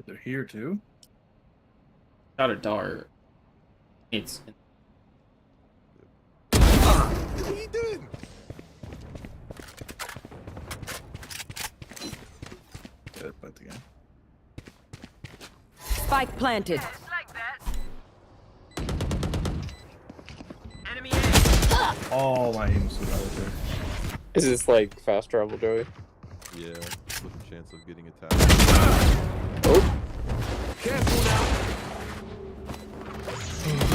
They're here too. Got a dart. It's. What are you doing? Get it, but again. Spike planted. Oh, my aim's so bad there. Is this like fast travel, Joey? Yeah, with a chance of getting attacked. Oh. Careful now!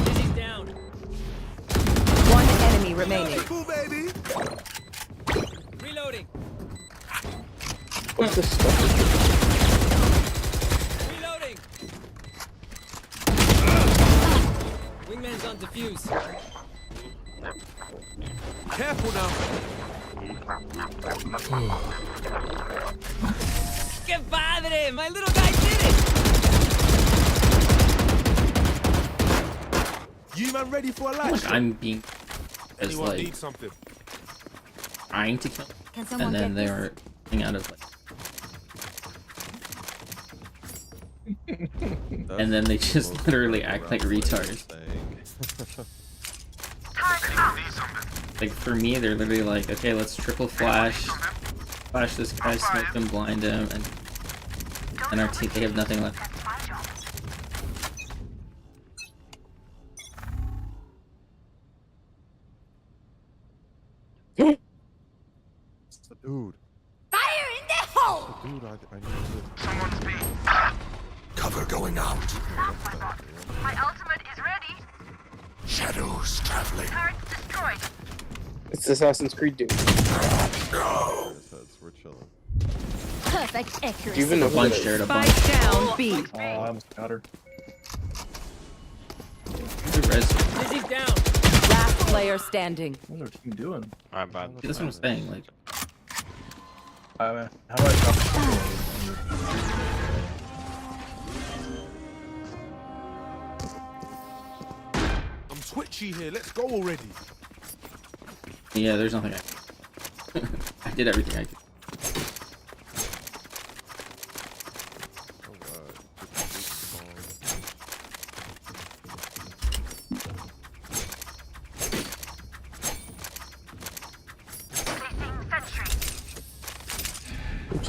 Dizzy's down. One enemy remaining. Careful, baby! Reloading. What's this stuff? Reloading. Wingman's on defuse. Careful now! Que padre! My little guy did it! You man ready for a Like lash? I'm being. As Anyone like. need something? Trying to kill. Can someone And then get they are coming out of like. And then they just literally act like retards. Like for me, they're literally like, okay, let's triple flash this guy, smoke him, blind him, and our team, they have nothing left. Dude. Fire in the hole! Dude, I need to... Someone's beat. Cover going out. My ultimate is ready. Shadows traveling. Turret destroyed. It's Assassin's Creed, dude. Heads, we're chilling. Perfect accuracy. Do you even know who Bunch that is? shared a bunch. Spike down B. Oh, I almost got her. The res. Dizzy's down. Last player standing. What's our team doing? I'm bad. That's what I'm saying. Like, How do I stop? I'm twitchy here, let's go already. yeah, there's nothing I did everything I could.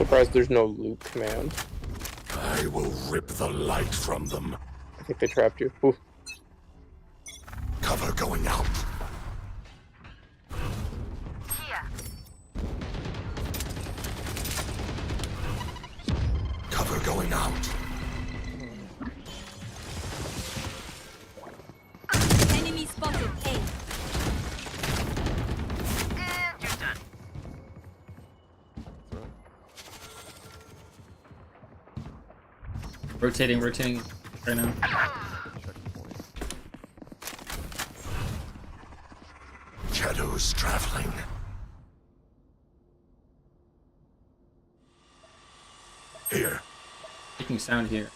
surprised there's no loop command. I will rip the light from them. I think they trapped you. Ooh. Cover going out. Cover going out. Enemy spotted. A. You're done. Rotating right now. Shadows traveling. Here. Making sound here.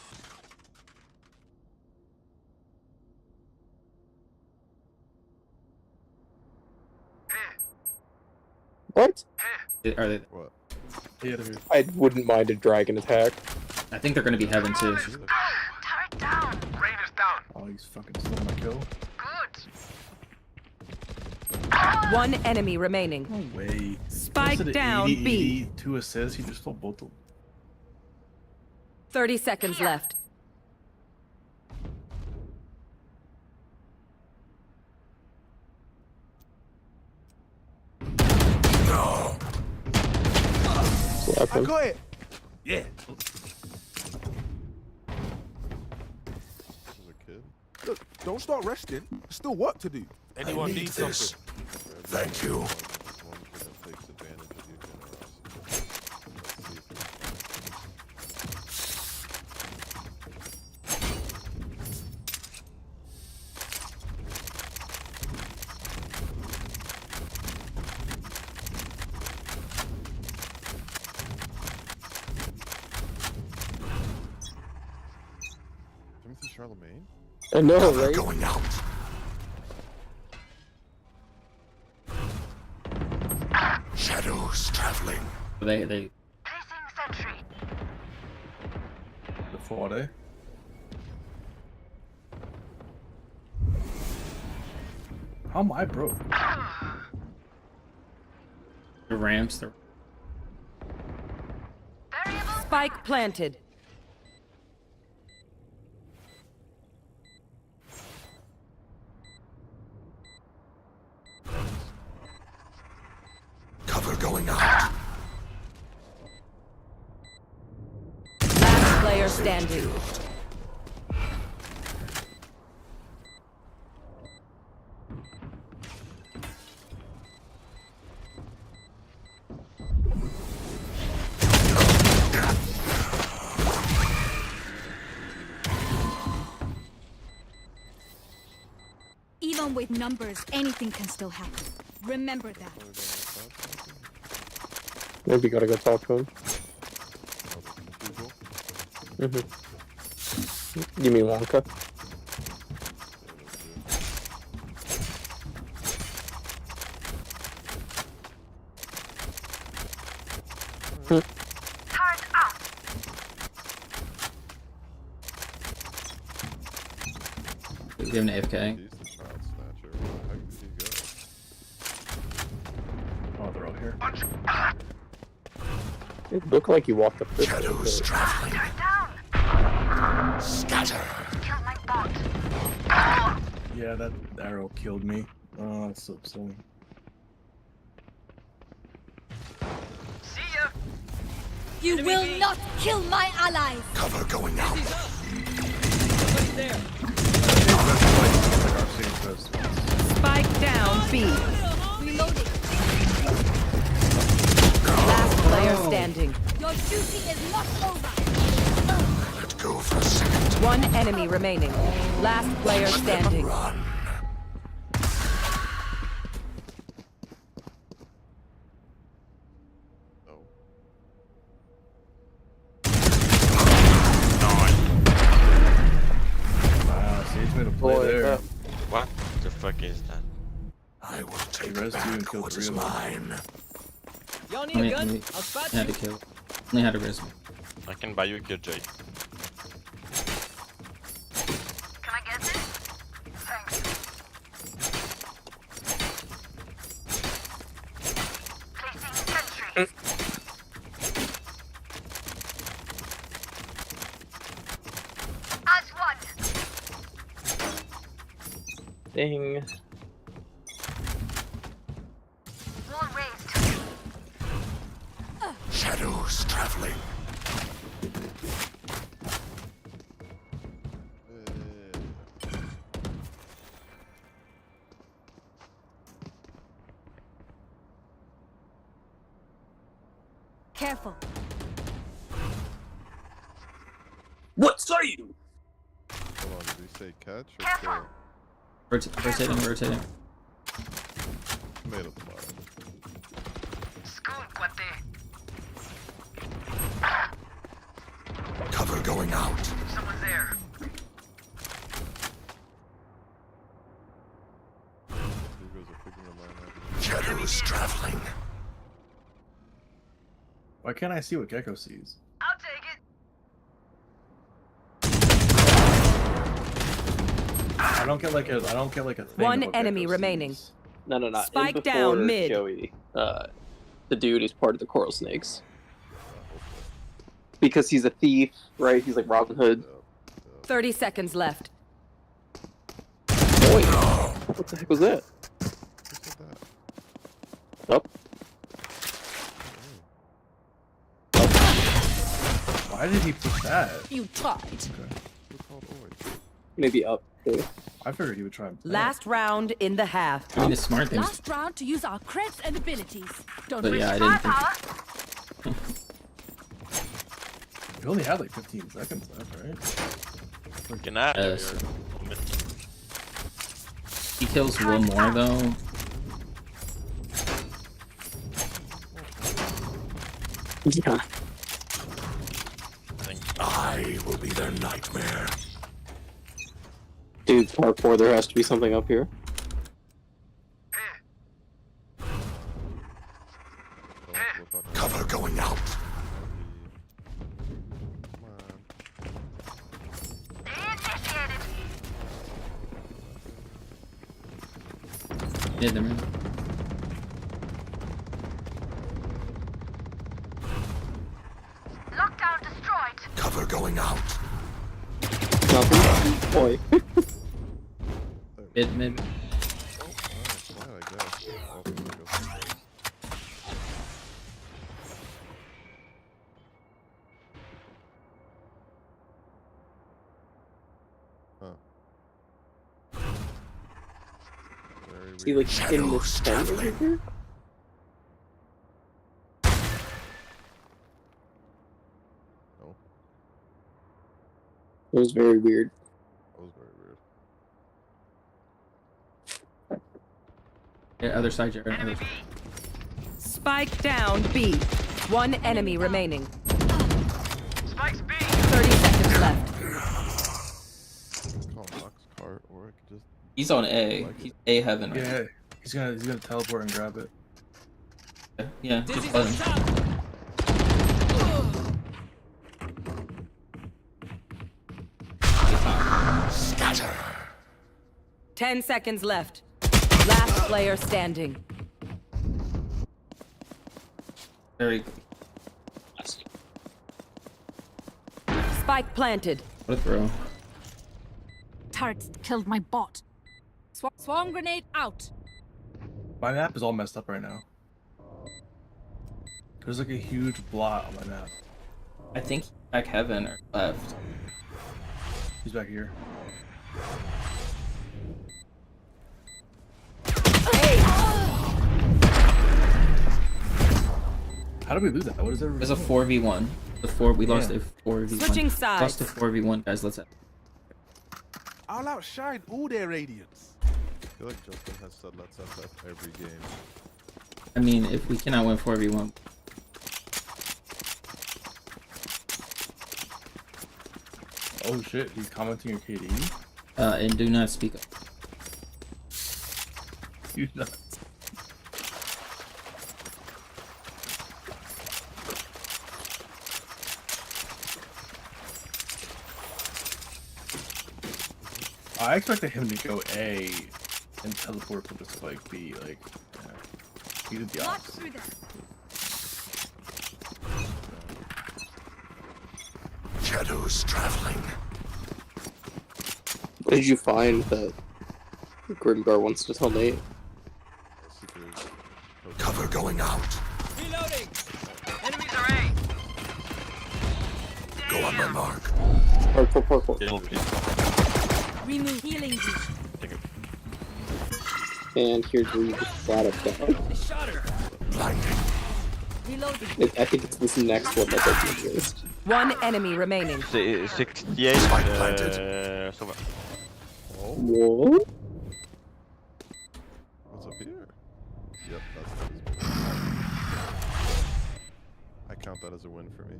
What? Are they? What? I wouldn't mind a dragon attack. I think they're gonna be heaven too. Turret down. Rain is down. Oh, he's fucking stole my kill. One enemy remaining. No way. Spike Instead of down 80, B. 80, 2 assists, he just stole both of them. 30 seconds left. No. Slap I him. got it. Yeah. Look, don't start resting. There's still work to do. Anyone need this? Thank you. Timothy Charlemagne? I know, Cover right? going out. Shadows traveling. They Placing sentry. The 4-day. How am I broke? the ramps. The Spike planted. Cover going out. Last player standing. Even with numbers, anything can still happen. Remember that. Maybe gotta go talk to him. You mean Wonka? give him an AFK. Oh, they're all here. It looked like you walked up this way. Shadows traveling. Scatter. Kill my bot. Yeah, that arrow killed me. Oh, that's so silly. See ya. You will not kill my allies. Cover going out. Spike down B. Reloading. Last player standing. Your duty is not over. Let go for a second. One enemy remaining. Last player standing. Run. Wow, Sage made a play there. What the fuck is that? I will take He rezzed you and back killed what 3 is of them. mine. Y'all need a gun? I'll spot you. Had to kill. Only had to res me. I can buy you a Killjoy. Can I get this? Thanks. Placing sentry. Ding. Shadows traveling. Careful. What say you? Hold on, did he say catch or kill? Rotating. Made up mind. Cover going out. Someone's there. Shadows traveling. Why can't I see what Gecko sees? I'll take it. I don't get like a thing. One about enemy Gecko remaining. sees. No. Spike In down before mid. Joey, the dude is part of the Coral Snakes. Because he's a thief, right? He's like Robin Hood. 30 seconds left. Boy, what the heck was that? Up. Why did he push that? You tried. Maybe up. Too. I figured he would try and play. Last round in the half. I mean, the smart thing. Last round to use our creds and abilities. Don't But waste yeah, I your didn't firepower. We only had like 15 seconds left, right? Freaking out. He kills one more though. Yeah. I will be their nightmare. Dude, parkour, there has to be something up here. Cover going out. Yeah, them. Lockdown destroyed. Cover going out. Nothing. Boy. Mid. Is he like in the stand over here? No. It was very weird. That was very weird. Yeah, other side, Jared. Other side. Spike down B. One enemy remaining. Spike's B. 30 seconds left. Call Max cart, or I could just. He's on A. He's A heaven right Yeah, he's gonna teleport and grab it. now. Yeah, just button. Scatter. 10 seconds left. Last player standing. Very. Spike planted. What a throw. Turrets killed my bot. Swarm grenade out. My map is all messed up right now. There's like a huge blot on my map. I think back heaven or left. He's back here. How did we lose that? What is it? It was a 4v1. We lost a 4v1. Switching sides. Lost a 4v1, guys. Let's. I'll outshine all their radiance. I feel like Justin has said let's FF every game. I mean, if we cannot win 4v1. Oh shit, he's commenting your KD? And do not speak up. Do not. I expected him to go A and teleport from just like B, like he did the opposite. Shadows traveling. What did you find that Grimgar wants to tell Nate. Cover going out. Reloading. Enemies are A. Go on my mark. Purple. Remove healing vision. And here's where you just flat up down. They shot her. Blinding. Reloading. I think it's this next one that doesn't exist. One enemy remaining. 68. Spike planted. What? What's up here? Yep, that's I count that as a win for me.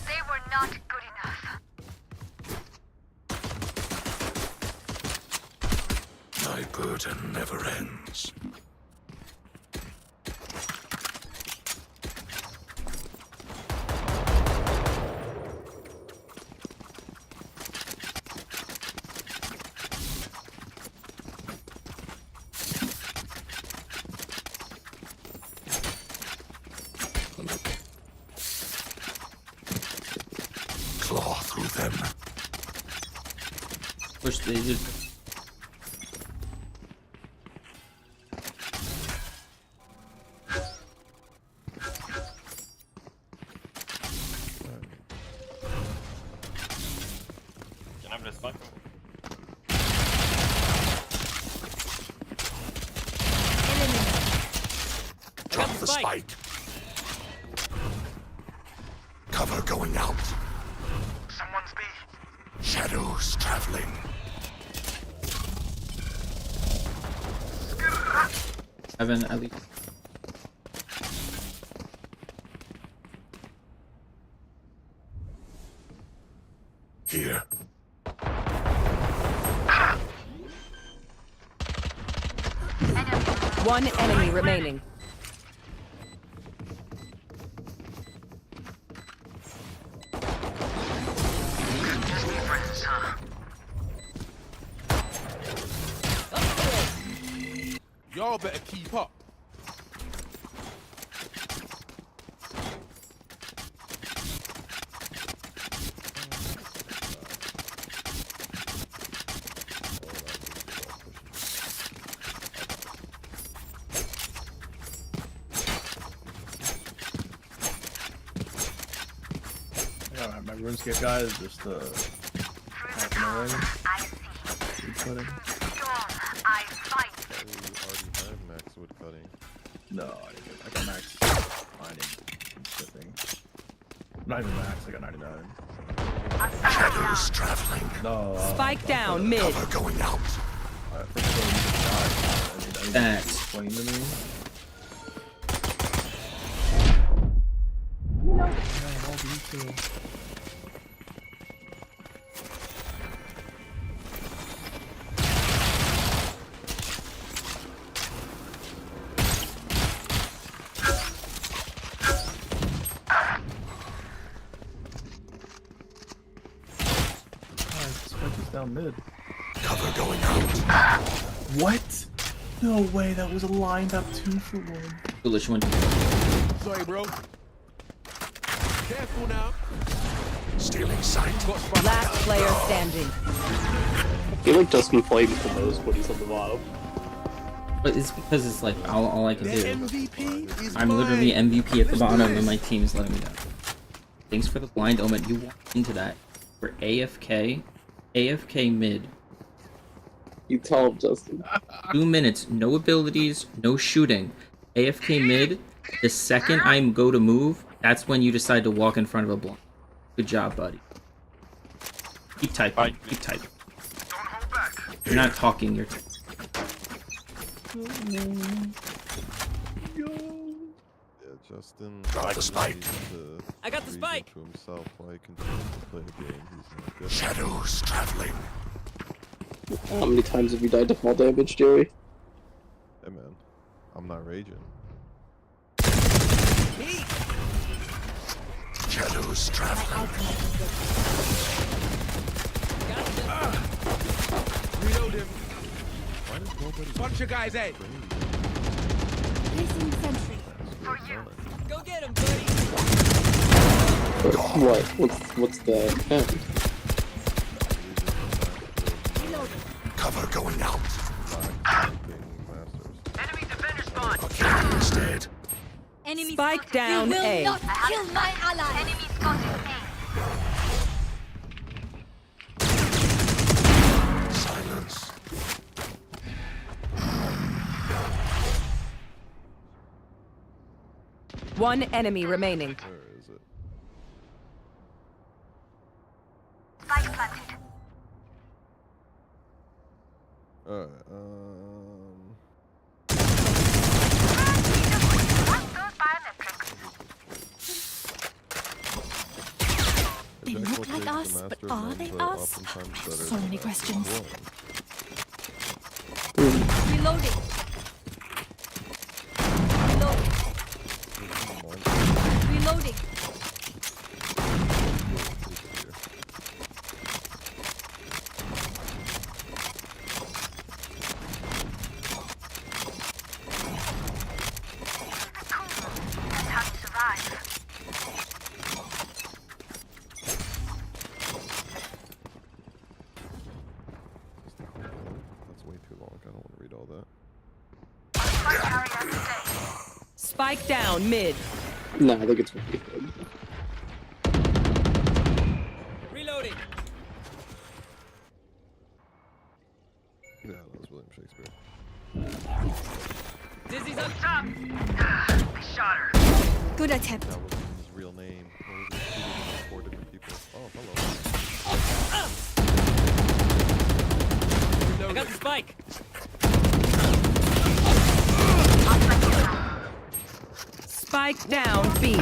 They were not good enough. My burden never ends. Claw through them. Push the Can I have this spike? Drop the spike. Cover going out. Someone's B. Shadows traveling. Evan, at least. Here. One enemy remaining. Y'all better keep up. Yeah, my RuneScape guy is just hacking away. Woodcutting. I fight. You already had max wood cutting. No, I got max mining and smithing. Not even max, I got 99. Shadows traveling. No. Spike down mid. Cover going out. First of all, you just died. I need That. to explain to me. Yeah, all these two. Down mid. Cover going out. What? No way, that was a lined up 2-for-1. Foolish one. Sorry, bro. Careful now. Stealing sight. Last player standing. I feel like Dustin Flame knows what he's on the bottom. But it's because it's like all I can The do. MVP is I'm literally MVP at the bottom and my team is letting me down. Thanks for the blind omen. You walked into that. We're AFK. AFK mid. You tell him, Justin. 2 minutes. No abilities. No shooting. AFK mid. The second I go to move, that's when you decide to walk in front of a blind. Good job, buddy. Keep typing. Keep typing. You're not talking. You're typing. Yeah, Justin. Drop the spike. I got the spike. To himself why he continues to play the game. He's not good. Shadows traveling. How many times have you died to fall damage, Jerry? Hey man, I'm not raging. Shadows traveling. Reload him. Why does nobody Bunch of guys, eh? Placing sentry. For you. Go get him, buddy. What? What's the end? Reloading. Cover going out. Enemy defender spawn. Instead. Enemy Spike down You will A. not kill my ally. Enemy spotted Silence. One enemy remaining. Where is it? Spike planted. Alright, They look like us, but are they us? So many questions. Reloading. Reloading. Reloading. That's how you survive. that's way too long. I don't want to read all that. Spike down mid. No, I think it's really good. Reloading. Yeah, that was William Shakespeare. Dizzy's up top. They shot her. Good attempt. That wasn't his real name. What was it? He did it with 4 different people. Oh, hello. I got the spike. Spike down B.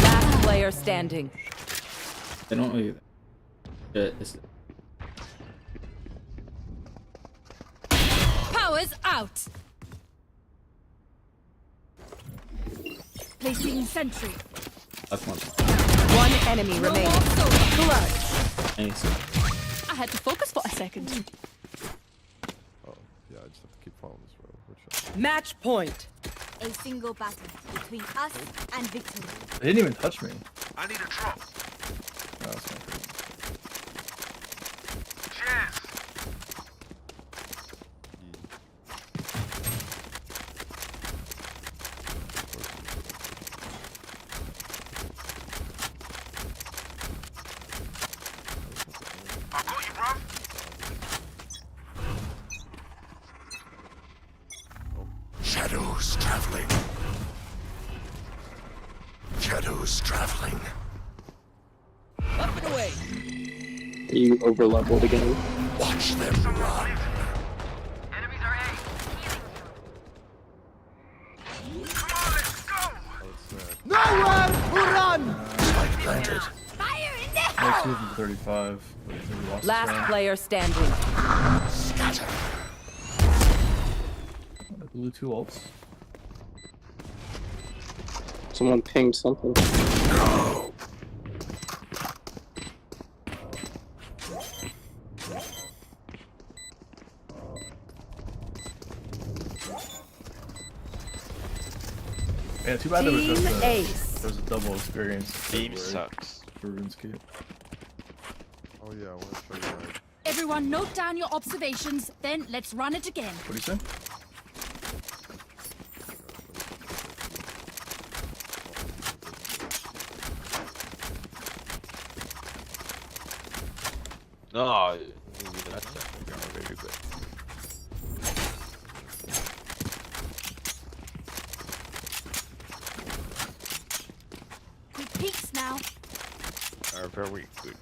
Last player standing. I don't know either. It's Powers out. Placing sentry. that's one. One enemy No remaining. more solo. Clutch. Thanks. I had to focus for a second. Oh, yeah, I just have to keep following this road. Which, Match point. A single battle between us and victory. They didn't even touch me. I need a drop. No, that's not good. Cheers. I got you, bruv. Shadows traveling. Shadows traveling. Up and away. You over leveled again. Watch them run. Enemies are A. Come on, let's go. Nowhere to run! Spike planted. Fire in the Next move from 35. But I think we lost this Last round. player standing. Scatter. I blew 2 ults. Someone pinged something. Yeah, too bad there was just Team a, Ace. there was a double experience. Team for- sucks. For RuneScape. oh, yeah, I want to show you my. Everyone note down your observations, then let's run it again. What do you say? No, that's very good. Quick peeks now. Are very good.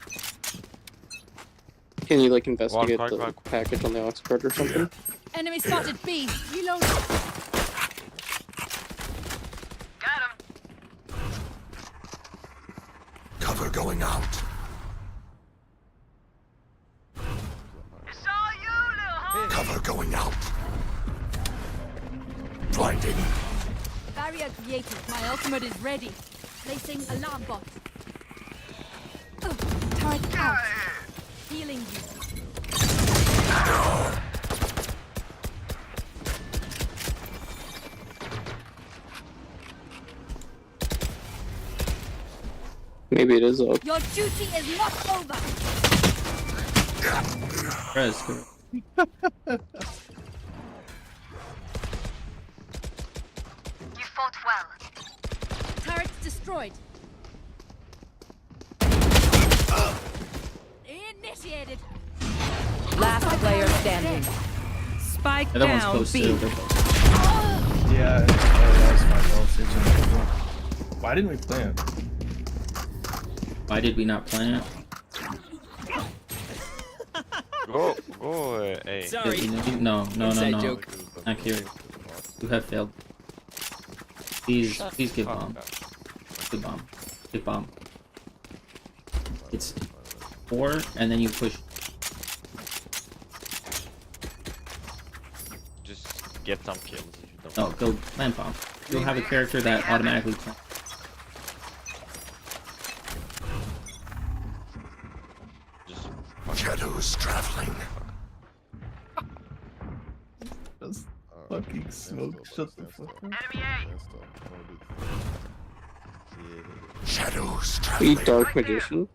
Can you like investigate Walk, the walk. package on the Oxford or something? Enemy spotted B. Reload. Got him. Cover going out. It's all you, little homie. Cover going out. Blinding. Barrier created. My ultimate is ready. Placing alarm bot. Turret out. Healing you. Maybe it is up. Your duty is not over. Res, go. You fought well. Turrets destroyed. Initiated. Last player standing. Spike The other one's down close B. too. They're close. Yeah, that was my fault. Saves him. Why didn't we plan? Why did we not plan it? Go, hey. Sorry. No. Inside joke. Not curious. You have failed. Please give bomb. Give bomb. Give bomb. It's 4, and then you push. Just get some kills if you don't. No, go plant bomb. You'll have a character that automatically plants. Shadows traveling. Just fucking smoke. Shut the fuck up. Shadows Are traveling. you Dark Magician?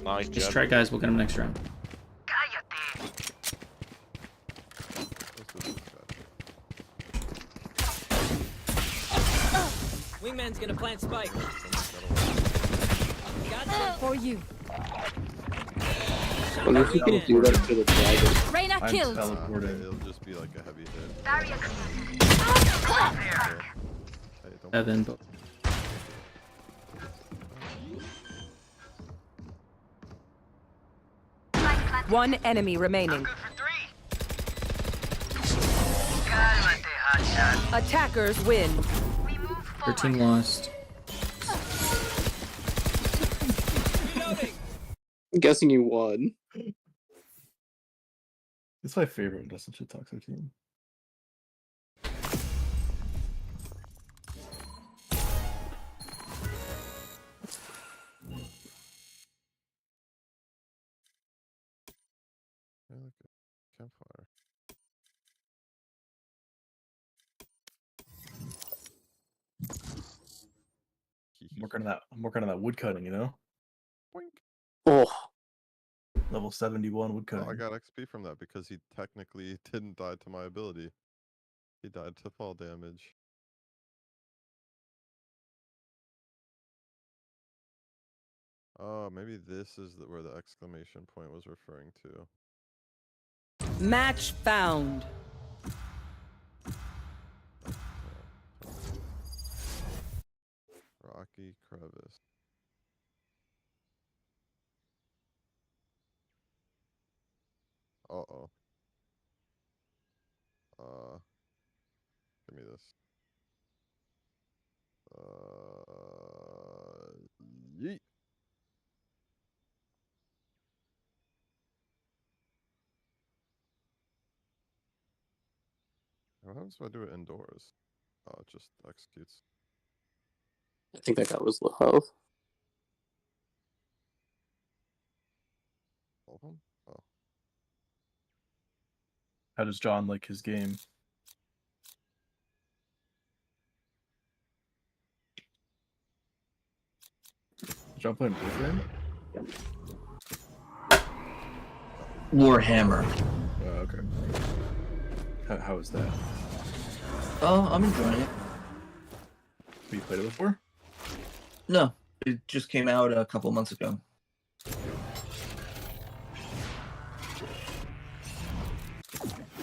Nice Just job. try, guys. We'll get him next round. Wingman's gonna plant spike. Got some For you. Well, if you can do that to the dragon. Reyna I'm killed. teleported. It'll just be like a heavy hit. Hey, don't 7, but One enemy remaining. Attackers win. your team lost. I'm guessing you won. It's my favorite Dustin Shit Talks team. Yeah, look at campfire. I'm working on that wood cutting, you know? Oh. Level 71 wood cutting. Oh, I got XP from that because he technically didn't die to my ability. He died to fall damage. Oh, maybe this is where the exclamation point was referring to. Match found. Rocky crevice. Uh-oh. Give me this. Yeet. What happens if I do it indoors? Oh, it just executes. I think that guy was low health. All of them? Oh. How does John like his game? John playing Blizzard? Warhammer. Oh, okay. How is that? Oh, I'm enjoying it. Have you played it before? No, it just came out a couple months ago.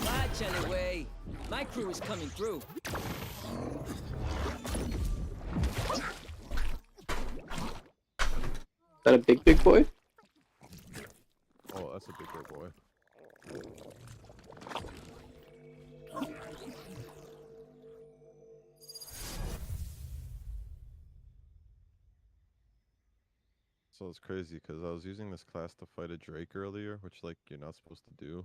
Latch anyway. My crew is coming through. Is that a big boy? Oh, that's a big boy. So it's crazy because I was using this class to fight a Drake earlier, which like you're not supposed to do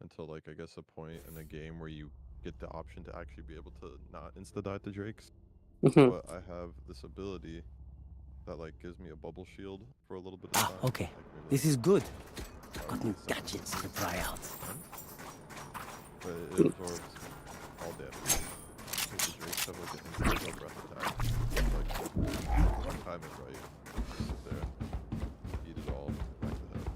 until like I guess a point in the game where you get the option to actually be able to not insta-die the Drakes. But I have this ability that like gives me a bubble shield for a little bit of time. Okay. Like, maybe, This is good. I've got new gadgets to try out. but it absorbs all damage. the Drakes have like an instant breath attack. Like, time it right. Just sit there, eat it all, back to head.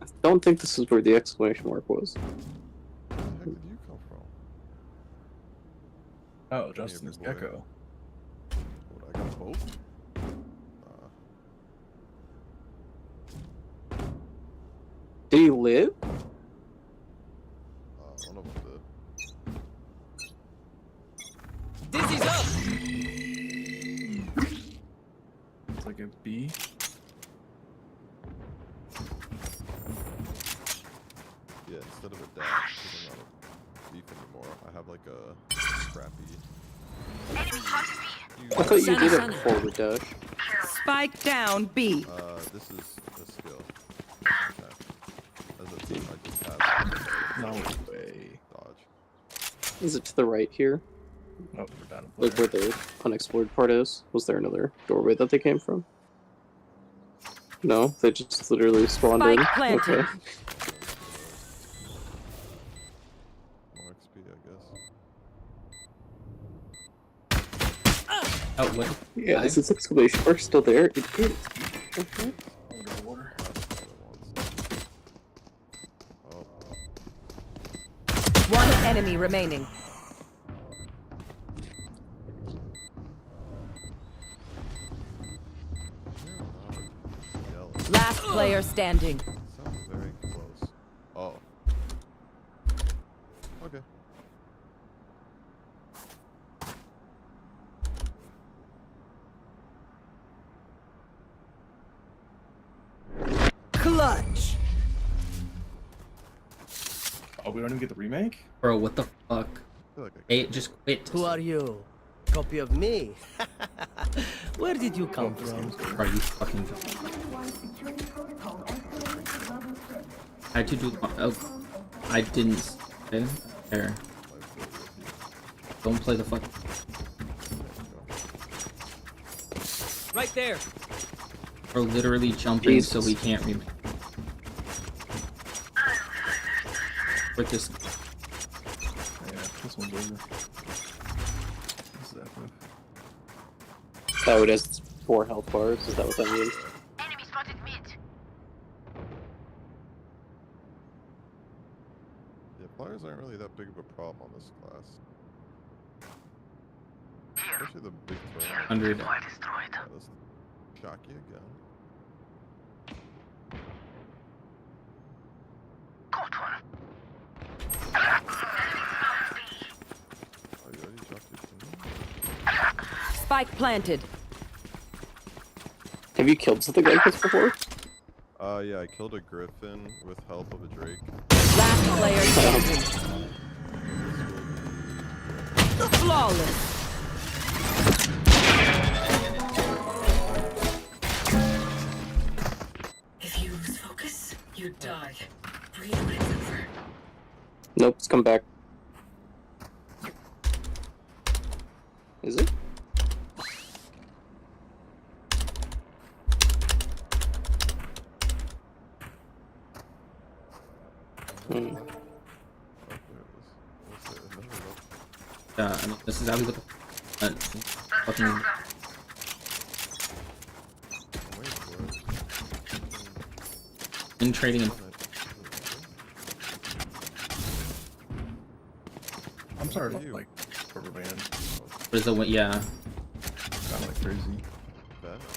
I don't think this is where the exclamation mark was. Where the heck did you come from? Oh, Justin is Gecko. What, I got both? Did he live? One of them did. Dizzy's up! It's like a B. Yeah, instead of a dash, because I'm not a beef anymore, I have like a scrappy. I thought you did it before the dash. Spike down B. This is a skill. Okay. As a team, I just have. No way. Dodge. Is it to the right here? Oh, we're down. Like where the unexplored part is? Was there another doorway that they came from? No, they just literally spawned in. Spike planted. Okay. More XP, I guess. Oh, what? Yeah, is this exclamation mark still there? It is. Okay. One enemy remaining. Last player standing. Sounds very close. Oh. Okay. Clutch. Oh, we don't even get the remake? Bro, what the fuck? Hey, just quit. Who are you? Copy of me? Where did you come from? Are you fucking I had to do. Oh, I didn't. Okay, there. Don't play the fuck. Right there. We're literally jumping so we can't remake. With this. Yeah, this one's over. This is epic. Oh, it has 4 health bars. Is that what that means? Enemy spotted mid. Yeah, flyers aren't really that big of a problem on this class. Especially the big throw. 100. That's shocky again. Oh, you already dropped your team? Spike planted. Have you killed something like this before? Yeah, I killed a griffin with help of a drake. Last player standing. Flawless. If you lose focus, you die. Breathe when it's over. Nope, it's come back. Is it? Hmm. I mean, this is how we look. Fucking. In trading and. I'm sorry, like rubber band. What is the win? Yeah. Kind of like crazy.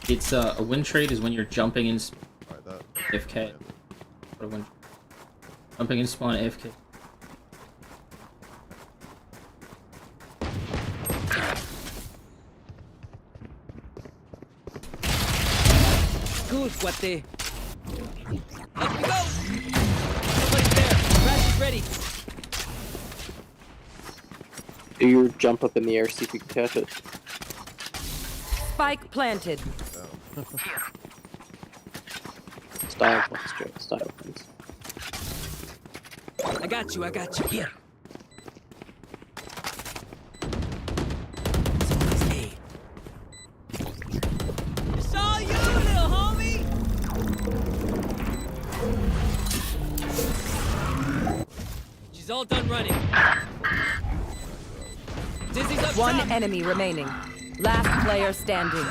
It's a win trade is when you're jumping in AFK. What a win. Jumping in spawn AFK. Good, Guate. Up you go! Somebody's there. Crash is ready. Do your jump up in the air, see if you can catch it. Spike planted. Style points, Joe. Style points. I got you, I got you. Here. Somebody's A. Saw you, little homie! She's all done running. Dizzy's up One top. Enemy remaining. Last player standing.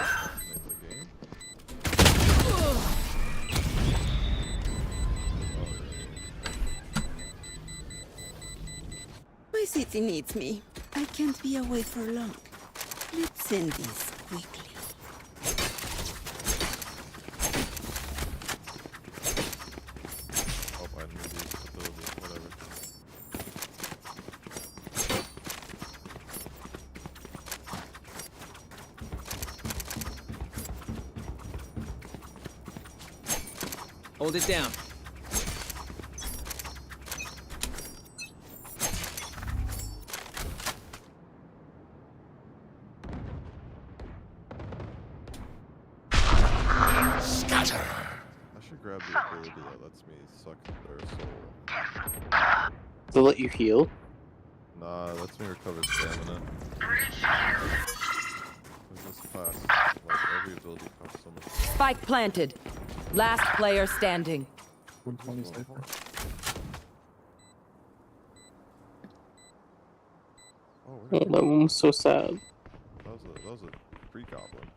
My city needs me. I can't be away for long. Let's send this quickly. Oh, I need these abilities, whatever. Hold it down. Scatter! I should grab the ability that lets me suck their soul. Does it let you heal? Nah, it lets me recover stamina. This class, like every ability costs so much. Spike planted. Last player standing. 120 sniper. Oh, Oh, that one was so sad. that was a free goblin.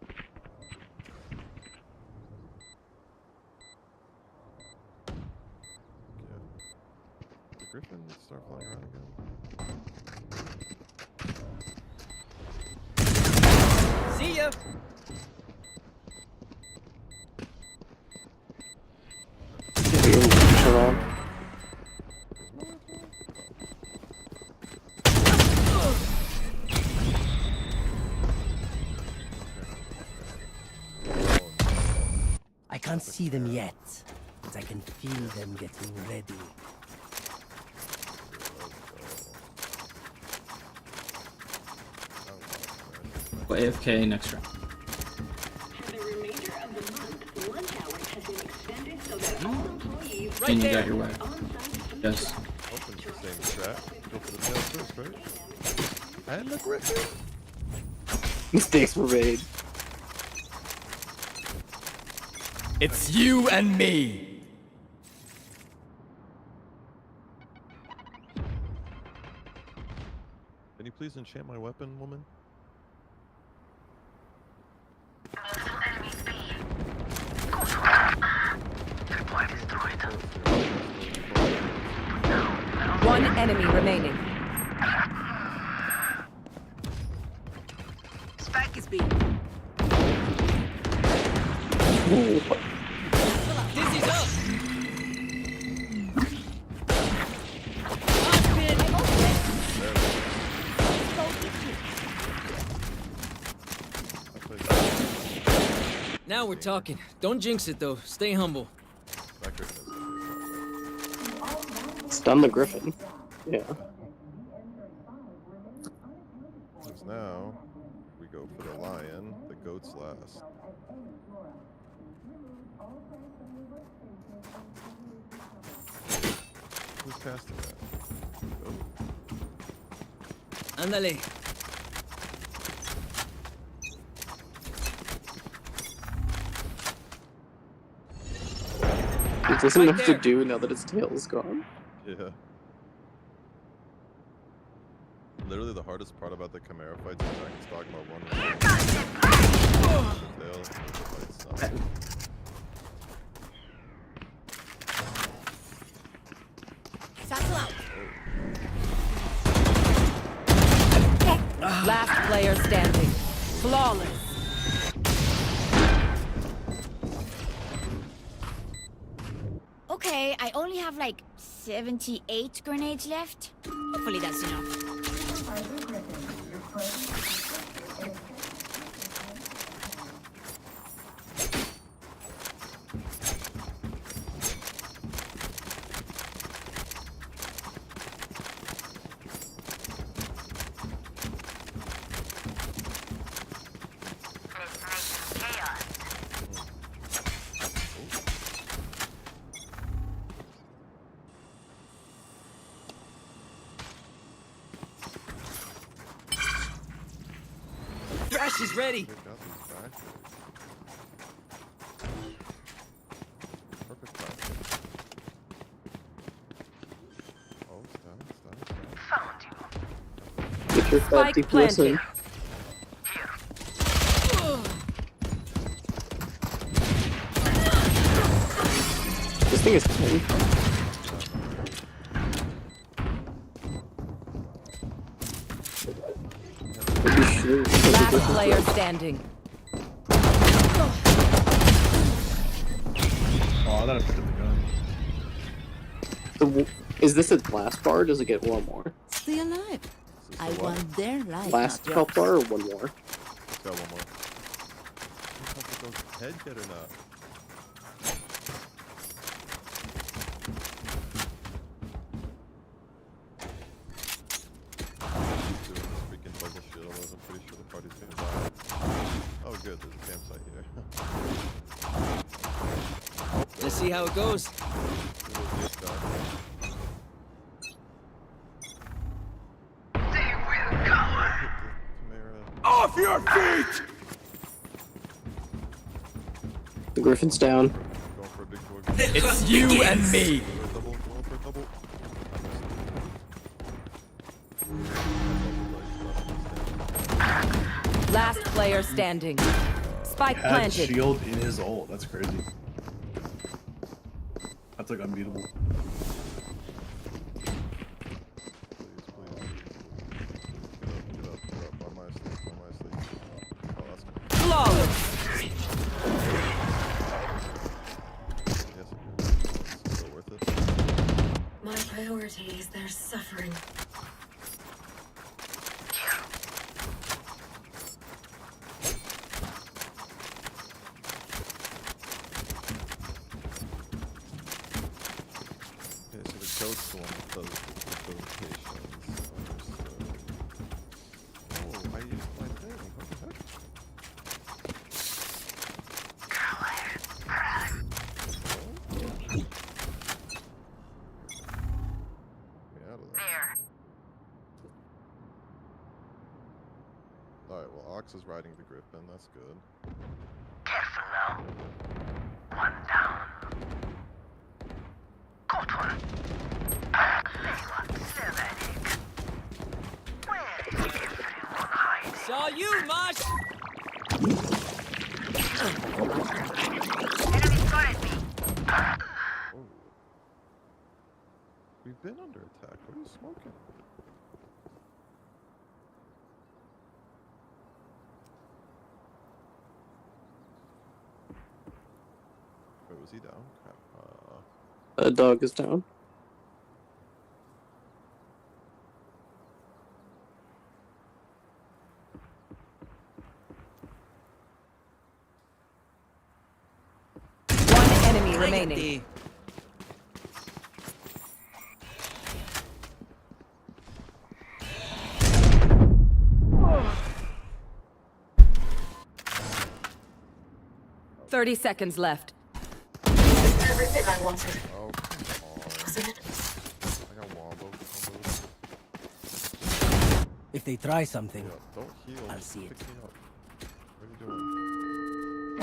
Yeah. Did Griffin start flying around again? See ya. I can't see them yet, but I can feel them getting ready. Well, AFK next round. And you got your way. Yes. Open the same strat. Go for the tail first, right? And the Griffin! Mistakes were made. It's you and me. Can you please enchant my weapon, woman? One enemy remaining. Spike is B. Dizzy's up. Now we're talking. Don't jinx it though. Stay humble. Stun the Griffin. Yeah. Because now we go for the lion, the goats last. Who's casting that? Oh. Ándale. It doesn't have to do now that its tail is gone. Yeah. Literally the hardest part about the Chimera fights is Dragon's Dogma 1. Last player standing. Flawless. Okay, I only have like 78 grenades left. Hopefully that's enough. Thrash is ready. Perfect time. Oh, it's done, it's done. Your fat deep listen. This thing is 10. Last player standing. Oh, I thought I picked up the gun. Is this a last bar or does it get one more? Stay alive. I want their life. Last not health yours. bar or one more? Let's go one more. If it goes head yet or not. Doing this freaking bubble shit, otherwise I'm pretty sure the party's gonna die. Oh good, there's a campsite here. Let's see how it goes. Off your feet! The Griffin's down. It's you and me. Last player standing. Spike Had planted. shield in his ult. That's crazy. That's like unbeatable. Flawless. My priority is their suffering. Okay, so the code's the one that does the locations. Understood. Oh, I used my thing. What the heck? Get out of there. Alright, well, Ox is riding the Griffin. That's good. Careful now. One down. Got one. Saw you, Mosh. Enemy spotted me. Oh. We've been under attack. What are you smoking? Wait, was he down? Crap. Dog is down. One enemy remaining. Thirty seconds left. Everything I wanted. Oh, come on. Wasn't it? I got wombo. If they try something, Yeah, don't heal. I'll see it. Pick me up. What are you doing? A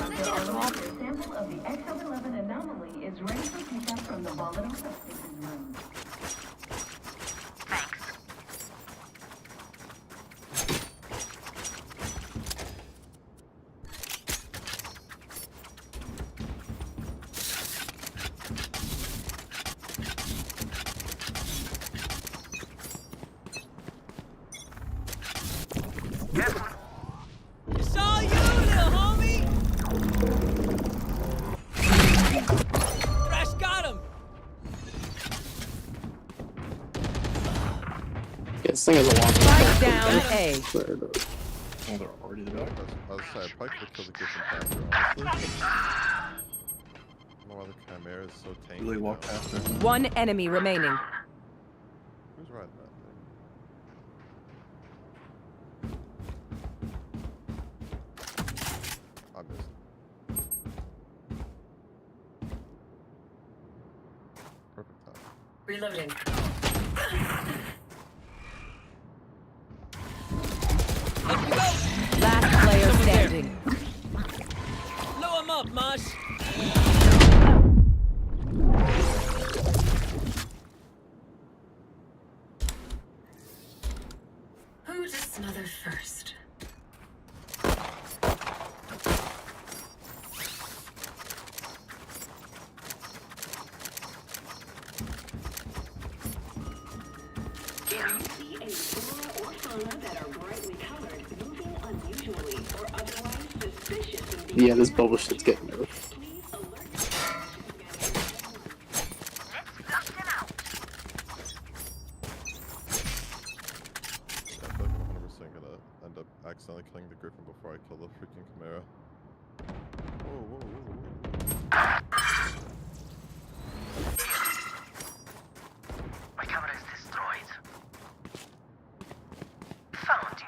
sample of the XO11 anomaly is ready for pickup from the volatile substances room. saw you, little homie. Fresh got him. Yeah, this thing has a long Spike down A. Oh, they're already there. I was saying, I probably could kill the Griffin faster, honestly. I don't know why the Chimera is so tanky. Really walk past her. One enemy remaining. Who's riding that thing? I missed. Perfect time. Reloading. Last player standing. Blow him up, Mosh. Who's Who to smother first? Yeah, this bubble shit's getting nerfed. I feel like I'm 100% gonna end up accidentally killing the Griffin before I kill the freaking Chimera. Whoa, whoa, whoa, whoa. My camera is destroyed. Found you.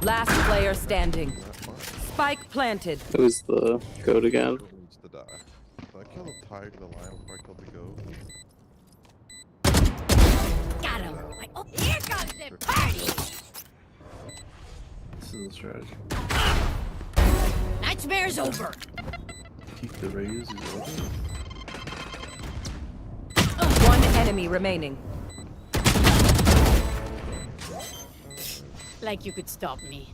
Last player standing. Spike planted. Who's the goat again? Who needs to die? Did I kill the tiger, the lion before I killed the goat? Got him. Oh, here comes the party. This is the strategy. Nightmare's over. Keep the raise is over. One enemy remaining. Like you could stop me.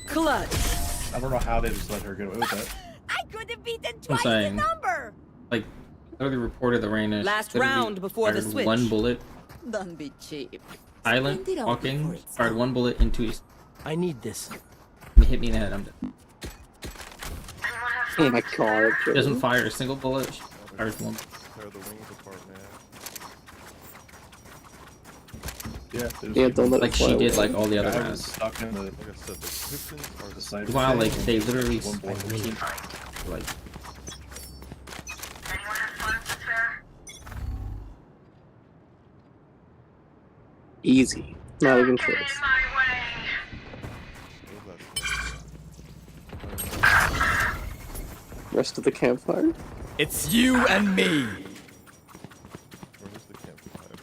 Clutch. I don't know how they just let her get away with that. I could have beaten I'm twice the saying, number. like, literally reported the Reyna. Last literally round before the fired switch. One bullet, Don't be cheap. silent, Spend it all walking, before it's fired one bullet into his. I need this. He hit me in the head. I'm dead. Oh my god. She doesn't fire a single bullet. She fires one. Tear the wings apart, man. Yeah, Yeah, don't let it Like she fly did, away. like all the other I was rounds. stuck in the Like I said, the Pistons are the side. Wow, like they literally One bullet. like Anyone have funds to spare? Easy. Not even close. Get in my way. Rest of the campfire. It's you and me. Where is the campfire?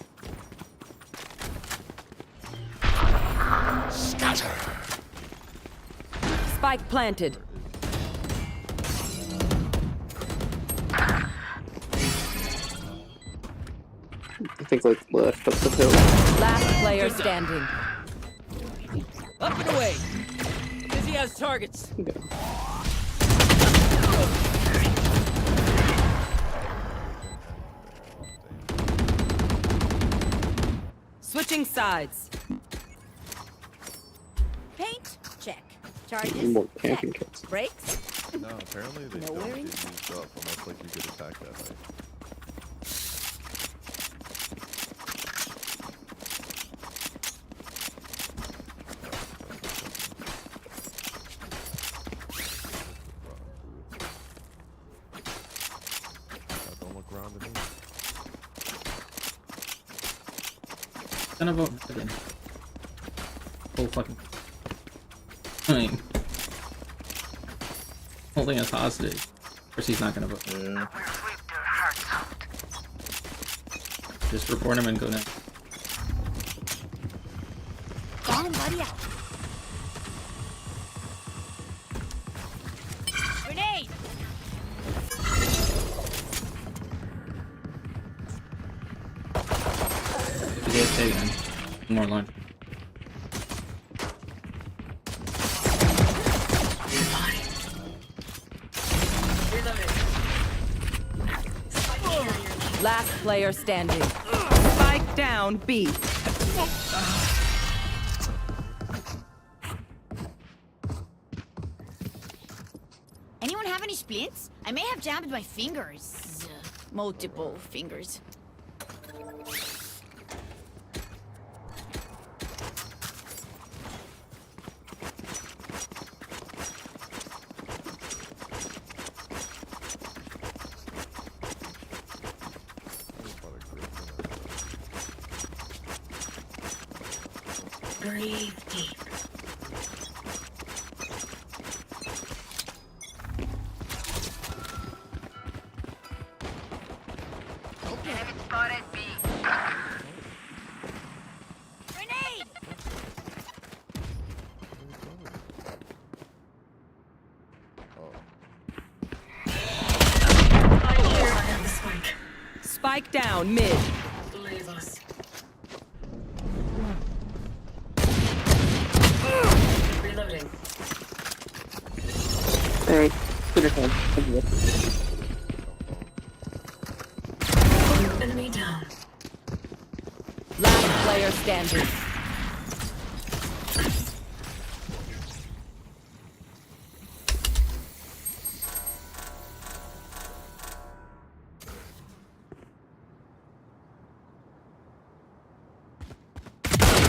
Scatter. Spike planted. I think like left up the hill. Last player standing. Up and away. Busy has targets. Okay. Switching sides. Paint? Check. Charges? More Check. camping kits. Brakes? No, apparently they No don't worries. get used up unless like you get attacked that way. Don't look around to me. son of a again. Whole fucking. I mean, holding us hostage. Of course, he's not gonna vote. Yeah. Just report him and go next. Got him, buddy. Grenade! We get taken. More lunch. Last player standing. Spike down B. Anyone have any splints? I may have jammed my fingers. Multiple fingers. Breathe deep. Enemy spotted B. Grenade! Spike down mid. Leave us. Reloading. Alright, good ahead. Enemy down. Last player standing.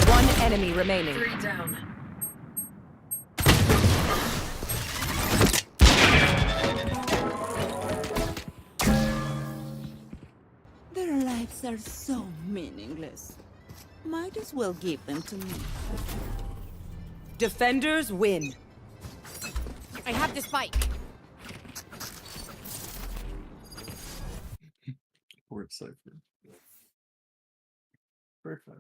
One enemy remaining. 3 down. Their lives are so meaningless. Might as well give them to me. Defenders win. I have the spike. Word cipher. Perfect.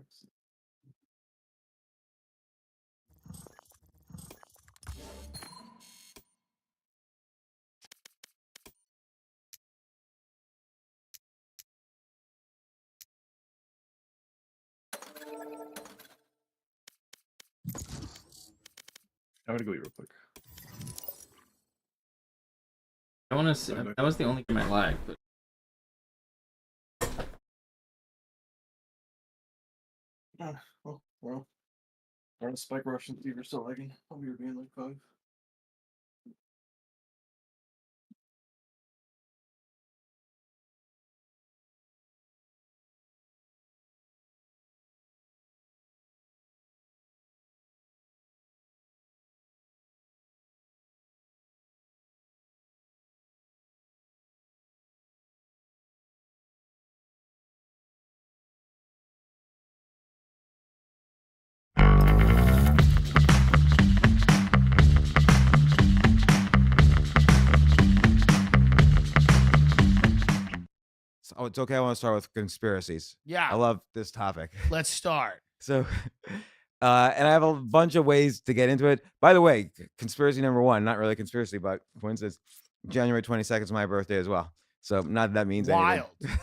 I'm gonna go eat real quick. I want to see. That was the only game I lagged, but Well. Aren't Spike Russian Fever still lagging? I'll be being like 5. Oh, it's okay. I want to start with conspiracies. Yeah. I love this topic. Let's start. So, and I have a bunch of ways to get into it. By the way, conspiracy number 1, not really a conspiracy, but coincidence, January 22nd is my birthday as well. So not that that means Wild. anything.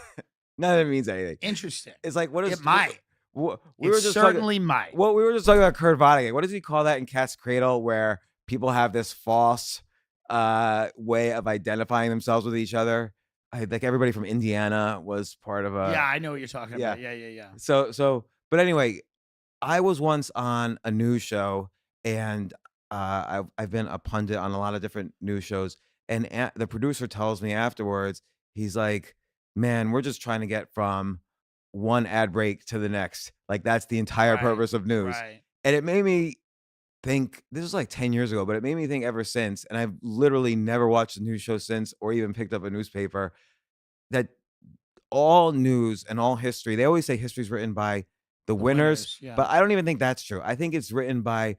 Not that it means anything. Interesting. It's like, what is It might. We It were just certainly talking, might. Well, we were just talking about Kurt Vonnegut. What does he call that in Cat's Cradle, where people have this false way of identifying themselves with each other? Like everybody from Indiana was part of a. Yeah, I know what you're talking about. Yeah. So, but anyway, I was once on a news show, and I've been a pundit on a lot of different news shows, and the producer tells me afterwards, he's like, "Man, we're just trying to get from one ad break to the next. Like that's the entire purpose of news." Right. And it made me think, this was like 10 years ago, but it made me think ever since, and I've literally never watched a news show since or even picked up a newspaper, that all news and all history, they always say history's written by the winners, yeah. but I don't even think that's true. I think it's written by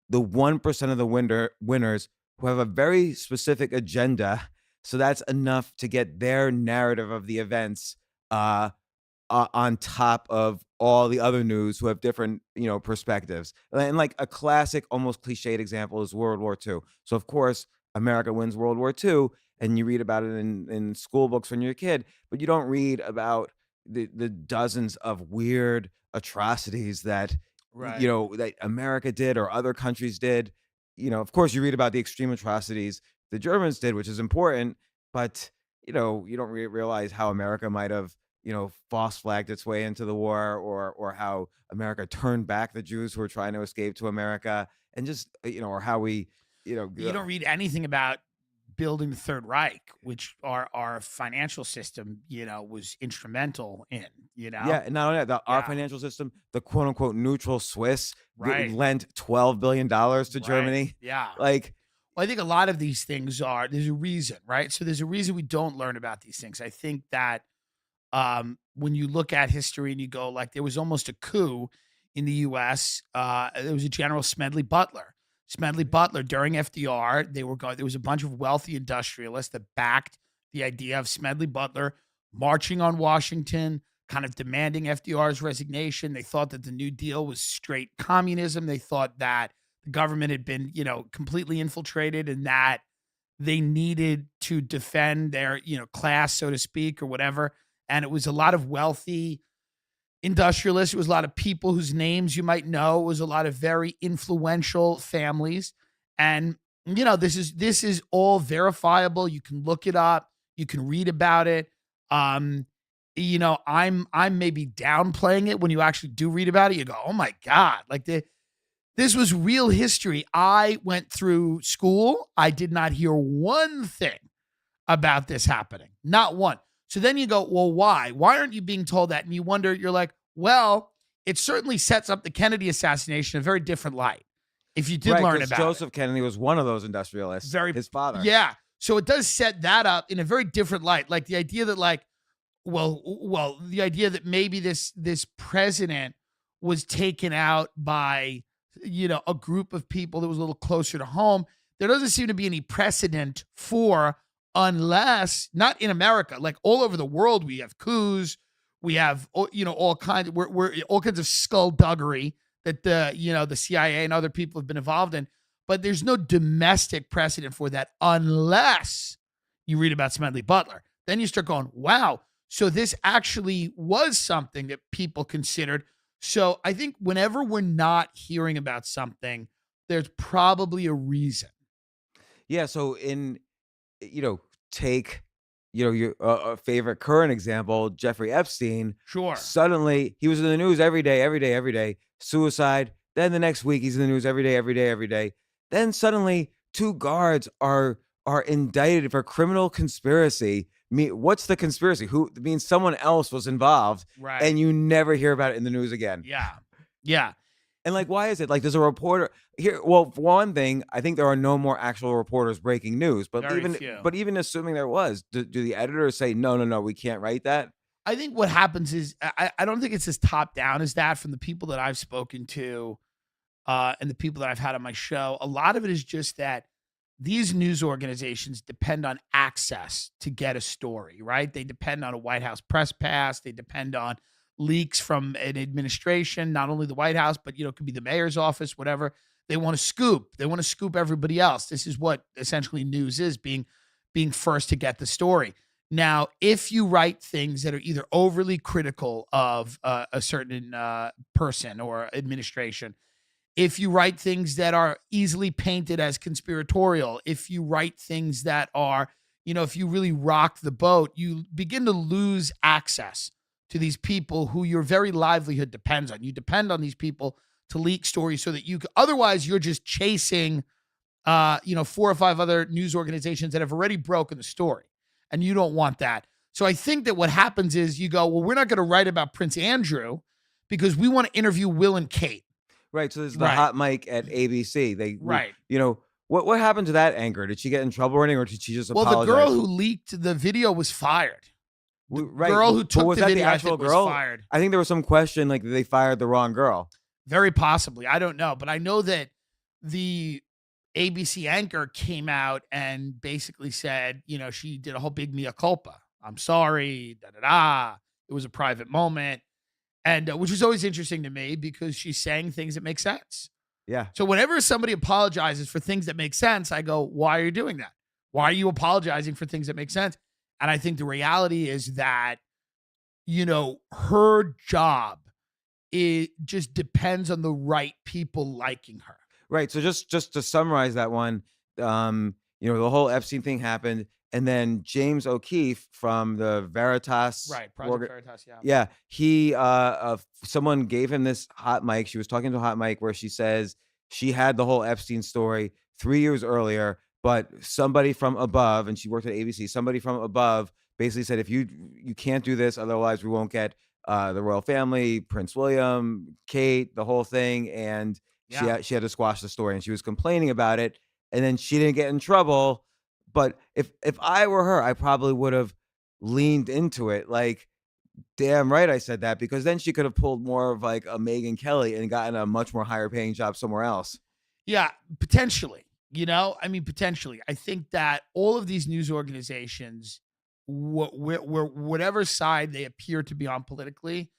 the 1% of the winners who have a very specific agenda. So that's enough to get their narrative of the events on top of all the other news who have different, perspectives. And like a classic, almost cliched example is World War II. So of course, America wins World War II, and you read about it in school books when you're a kid, but you don't read about the dozens of weird atrocities that, that America did or other countries did. Of course, you read about the extreme atrocities the Germans did, which is important, but, you don't realize how America might have, false flagged its way into the war, or how America turned back the Jews who were trying to escape to America, and just, or how we, You don't read anything about building the Third Reich, which our financial system, was instrumental in, Yeah, and not only that, our financial system, the quote unquote neutral Swiss, lent $12 billion to Germany. Yeah. Like, well, I think a lot of these things there's a reason, right? So there's a reason we don't learn about these things. I think that when you look at history and you go, like, there was almost a coup in the U.S. There was a General Smedley Butler. Smedley Butler, during FDR, there was a bunch of wealthy industrialists that backed the idea of Smedley Butler marching on Washington, kind of demanding FDR's resignation. They thought that the New Deal was straight communism. They thought that the government had been, completely infiltrated, and that they needed to defend their, class, so to speak, or whatever. And it was a lot of wealthy industrialists. It was a lot of people whose names you might know. It was a lot of very influential families. And, you know, this is all verifiable. You can look it up. You can read about it. You know, I'm maybe downplaying it when you actually do read about it. You go, oh my God, like this was real history. I went through school. I did not hear one thing about this happening. Not one. So then you go, well, why? Why aren't you being told that? And you wonder, you're like, well, it certainly sets up the Kennedy assassination in a very different light. If you did learn about Joseph Kennedy was one of those industrialists. His father. Yeah. So it does set that up in a very different light. Like the idea that the idea that maybe this president was taken out by, you know, a group of people that was a little closer to home. There doesn't seem to be any precedent for, unless, not in America, like all over the world, we have coups, we have, you know, all kinds of skullduggery that the CIA and other people have been involved in, but there's no domestic precedent for that unless you read about Smedley Butler. Then you start going, wow, so this actually was something that people considered. So I think whenever we're not hearing about something, there's probably a reason. Yeah. So take, your favorite current example, Jeffrey Epstein. Sure. Suddenly he was in the news every day, suicide. Then the next week he's in the news every day. Then suddenly 2 guards are indicted for criminal conspiracy. What's the conspiracy? Who means someone else was involved, right? And you never hear about it in the news again. Yeah. And like, why is it? Like, there's a reporter here. Well, for one thing, I think there are no more actual reporters breaking news. But even assuming there was, do the editors say no, we can't write that? I think what happens is I don't think it's as top down as that from the people that I've spoken to, and the people that I've had on my show. A lot of it is just that these news organizations depend on access to get a story, right? They depend on a White House press pass. They depend on leaks from an administration, not only the White House, but, you know, it could be the mayor's office, whatever. They want to scoop. They want to scoop everybody else. This is what essentially news is, being first to get the story. Now, if you write things that are either overly critical of a certain person or administration, if you write things that are easily painted as conspiratorial, if you write things that are, you know, if you really rock the boat, you begin to lose access to these people who your very livelihood depends on. You depend on these people to leak stories so that otherwise you're just chasing, 4 or 5 other news organizations that have already broken the story. And you don't want that. So I think that what happens is you go, well, we're not going to write about Prince Andrew because we want to interview Will and Kate. Right. So there's the hot mic at ABC. Right. What happened to that anchor? Did she get in trouble or anything, or did she just apologize? Well, the girl who leaked the video was fired. The girl who took the video, I think, was fired. I think there was some question, like, they fired the wrong girl. Very possibly. I don't know. But I know that the ABC anchor came out and basically said, you know, she did a whole big mea culpa. I'm sorry, It was a private moment. And which is always interesting to me because she's saying things that make sense. Yeah. So whenever somebody apologizes for things that make sense, I go, why are you doing that? Why are you apologizing for things that make sense? And I think the reality is that, you know, her job, it just depends on the right people liking her. Right. So just to summarize that one, the whole Epstein thing happened. And then James O'Keefe from the Veritas. Right. Project Veritas. Yeah. Yeah. He, someone gave him this hot mic. She was talking to a hot mic where she says she had the whole Epstein story 3 years earlier, but somebody from above, and she worked at ABC, somebody from above basically said, if you can't do this, otherwise we won't get the royal family, Prince William, Kate, the whole thing. And she had to squash the story, and she was complaining about it. And then she didn't get in trouble. But if I were her, I probably would have leaned into it. Like, damn right I said that, because then she could have pulled more of like a Megyn Kelly and gotten a much more higher paying job somewhere else. Yeah, potentially. Potentially. I think that all of these news organizations, whatever side they appear to be on politically,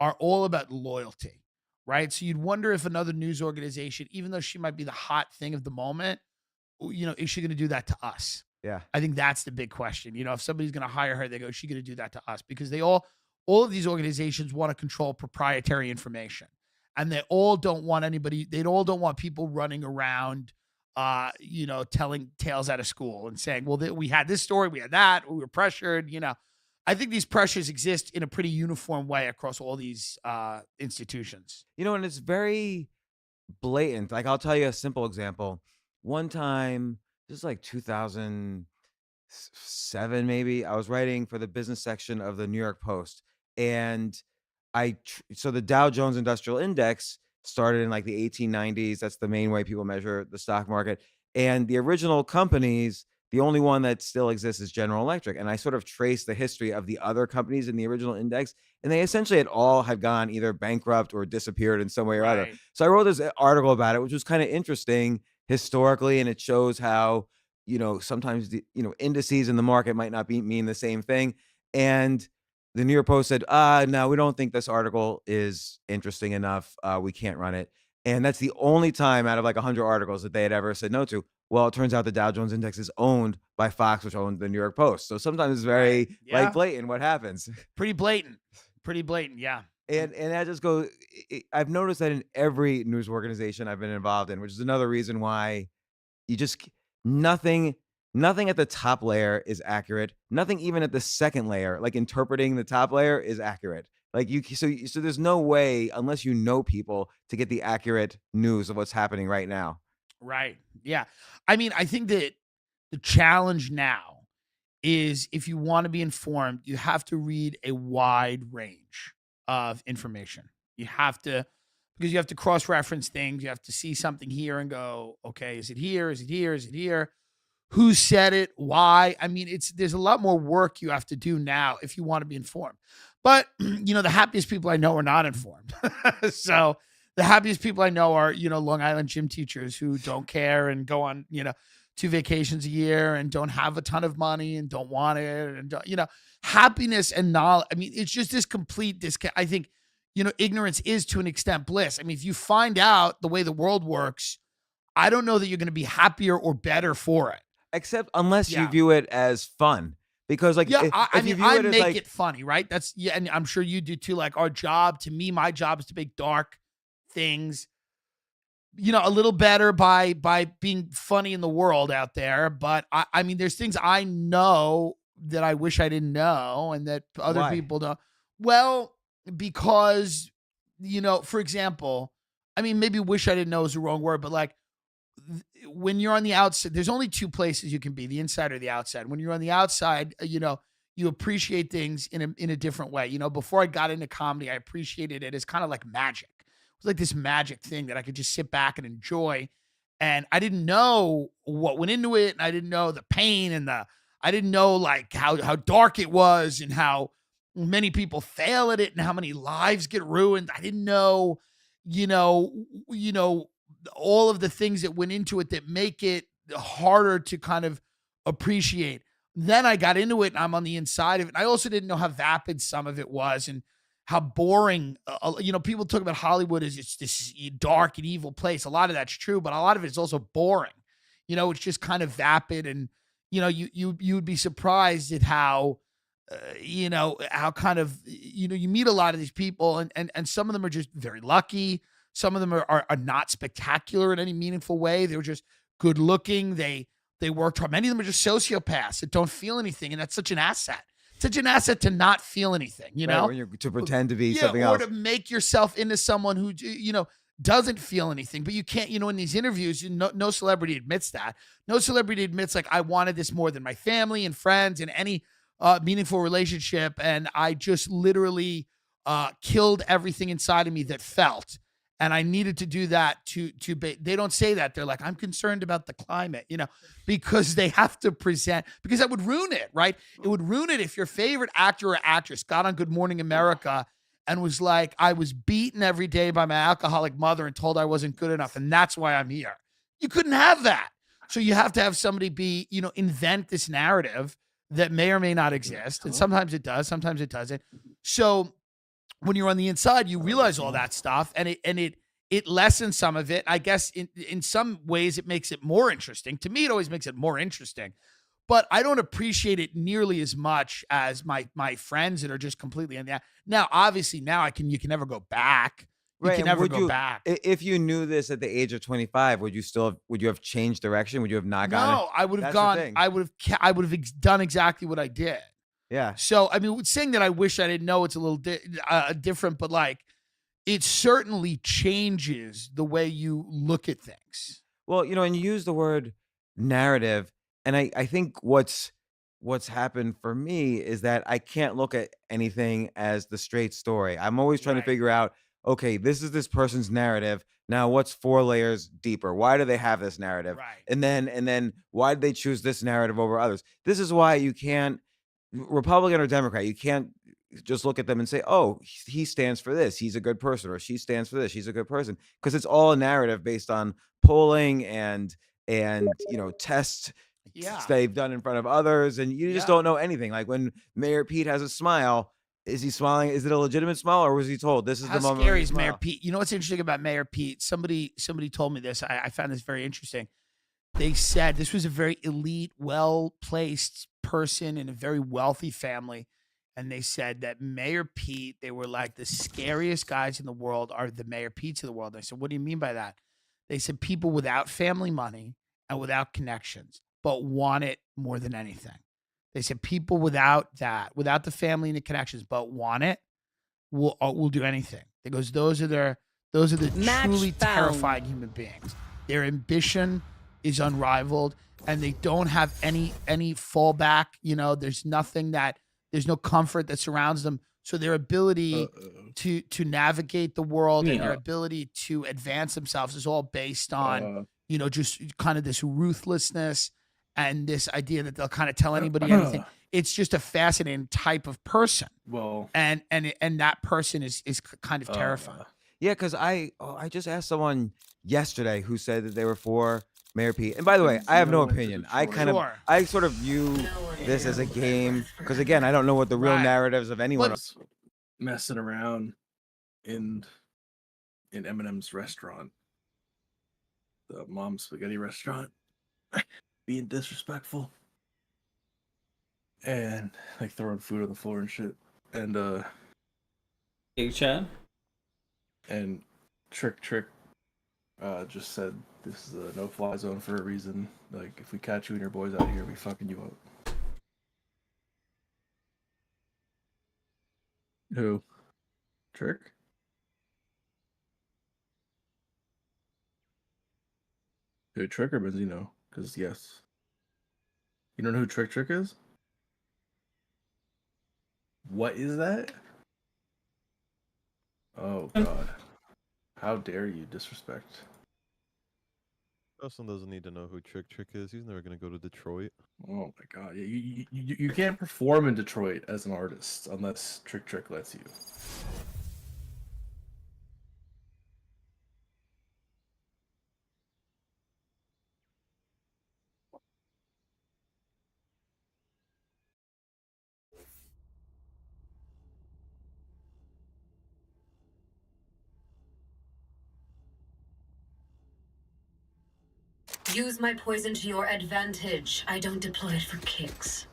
are all about loyalty, right? So you'd wonder if another news organization, even though she might be the hot thing of the moment, you know, is she going to do that to us? Yeah. I think that's the big question. You know, if somebody's going to hire her, they go, is she going to do that to us? Because all of these organizations want to control proprietary information, and they all don't want people running around, you know, telling tales out of school and saying, well, we had this story, we had that, we were pressured, you know. I think these pressures exist in a pretty uniform way across all these institutions. You know, and it's very blatant. Like, I'll tell you a simple example. One time, this is like 2007, maybe, I was writing for the business section of the New York Post. And so the Dow Jones Industrial Index started in like the 1890s. That's the main way people measure the stock market. And the original companies, the only one that still exists is General Electric. And I sort of traced the history of the other companies in the original index, and they essentially had gone either bankrupt or disappeared in some way or other. So I wrote this article about it, which was kind of interesting historically, and it shows how, you know, sometimes the, you know, indices in the market might not mean the same thing. And the New York Post said, no, we don't think this article is interesting enough. We can't run it. And that's the only time out of like 100 articles that they had ever said no to. Well, it turns out the Dow Jones Index is owned by Fox, which owns the New York Post. So sometimes it's very like blatant what happens. Pretty blatant, yeah. And that just goes, I've noticed that in every news organization I've been involved in, which is another reason why you just, nothing at the top layer is accurate. Nothing even at the second layer, like interpreting the top layer, is accurate. Like so there's no way, unless you know people, to get the accurate news of what's happening right now. Right. Yeah. I mean, I think that the challenge now is, if you want to be informed, you have to read a wide range of information. You have to, because you have to cross-reference things. You have to see something here and go, okay, is it here? Is it here? Is it here? Who said it? Why? I mean, there's a lot more work you have to do now if you want to be informed. But, you know, the happiest people I know are not informed. So the happiest people I know are, you know, Long Island gym teachers who don't care and go on, you know, 2 vacations a year and don't have a ton of money and don't want it. And, you know, happiness and knowledge. I mean, it's just this complete disconnect. I think, you know, ignorance is to an extent bliss. I mean, if you find out the way the world works, I don't know that you're going to be happier or better for it. Except unless you view it as fun. Because like, I make it funny, right? That's, and I'm sure you do too. Like, my job is to make dark things, you know, a little better by being funny in the world out there. But I mean, there's things I know that I wish I didn't know, and that other people don't. Well, because, you know, for example, I mean, maybe wish I didn't know is the wrong word, but like, when you're on the outside, there's only 2 places you can be, the inside or the outside. When you're on the outside, you know, you appreciate things in a different way. You know, before I got into comedy, I appreciated it as kind of like magic. It was like this magic thing that I could just sit back and enjoy. And I didn't know what went into it. And I didn't know the pain and I didn't know like how dark it was and how many people fail at it and how many lives get ruined. I didn't know, you know, all of the things that went into it that make it harder to kind of appreciate. Then I got into it and I'm on the inside of it. And I also didn't know how vapid some of it was and how boring, you know, people talk about Hollywood as it's this dark and evil place. A lot of that's true, but a lot of it is also boring. You know, it's just kind of vapid. And, you know, you would be surprised at how, you know, how kind of, you know, you meet a lot of these people and some of them are just very lucky. Some of them are not spectacular in any meaningful way. They were just good looking. They worked hard. Many of them are just sociopaths that don't feel anything. And that's such an asset. Such an asset to not feel anything, you know? To pretend to be something else. Or to make yourself into someone who, you know, doesn't feel anything. But you can't, you know, in these interviews, no celebrity admits that. No celebrity admits, like, I wanted this more than my family and friends and any meaningful relationship. And I just literally killed everything inside of me that felt. And I needed to do that they don't say that. They're like, I'm concerned about the climate, you know, because they have to present, because that would ruin it, right? It would ruin it if your favorite actor or actress got on Good Morning America and was like, I was beaten every day by my alcoholic mother and told I wasn't good enough. And that's why I'm here. You couldn't have that. So you have to have somebody be, you know, invent this narrative that may or may not exist. And sometimes it does, sometimes it doesn't. So when you're on the inside, you realize all that stuff, and it lessens some of it. I guess in some ways it makes it more interesting. To me, it always makes it more interesting. but I don't appreciate it nearly as much as my friends that are just completely on that. Now, obviously, now you can never go back. You can and never would go back. If you knew this at the age of 25, would you have changed direction? Would you have not gone? No, I would have That's the gone. thing. I would have done exactly what I did. Yeah. So I mean, saying that I wish I didn't know, it's a little different, but like, it certainly changes the way you look at things. Well, and you use the word narrative, and I think what's happened for me is that I can't look at anything as the straight story. I'm always trying to figure out, okay, this is this person's narrative. Now, what's 4 layers deeper? Why do they have this narrative? Right. And then why did they choose this narrative over others? This is why you can't, Republican or Democrat, you can't just look at them and say, oh, he stands for this, he's a good person, or she stands for this, she's a good person, because it's all a narrative based on polling and tests they've done in front of others, and you just don't know anything. Like when Mayor Pete has a smile, is he smiling? Is it a legitimate smile, or was he told this is How the moment? scary is Mayor Pete? You know what's interesting about Mayor Pete? Somebody told me this. I found this very interesting. They said this was a very elite, well-placed person in a very wealthy family. And they said that Mayor Pete, they were like, the scariest guys in the world are the Mayor Petes of the world. I said, what do you mean by that? They said people without family money and without connections, but want it more than anything. They said people without that, without the family and the connections, but want it, will do anything. They goes, those are the Match truly found. terrifying human beings. Their ambition is unrivaled, and they don't have any fallback. There's nothing there's no comfort that surrounds them. So their ability to navigate the world and their ability to advance themselves is all based on, just kind of this ruthlessness and this idea that they'll kind of tell anybody anything. It's just a fascinating type of person. Well, and that person is kind of terrifying. Yeah, because I just asked someone yesterday who said that they were for Mayor Pete. And by the way, I have no opinion. I sort of view this as a game because, again, I don't know what the real narratives of anyone are. Messing around in Eminem's restaurant, the Mom's Spaghetti restaurant, being disrespectful and like throwing food on the floor and shit. And Big Chad and Trick just said this is a no-fly zone for a reason. Like, if we catch you and your boys out here, we fucking you up. Who? Trick? Who, Trick or Benzino? Because, yes. You don't know who Trick is? What is that? Oh, God. How dare you disrespect? Justin doesn't need to know who Trick is. He's never gonna go to Detroit. Oh my God! You can't perform in Detroit as an artist unless Trick lets you. Use my poison to your advantage. I don't deploy it for kicks.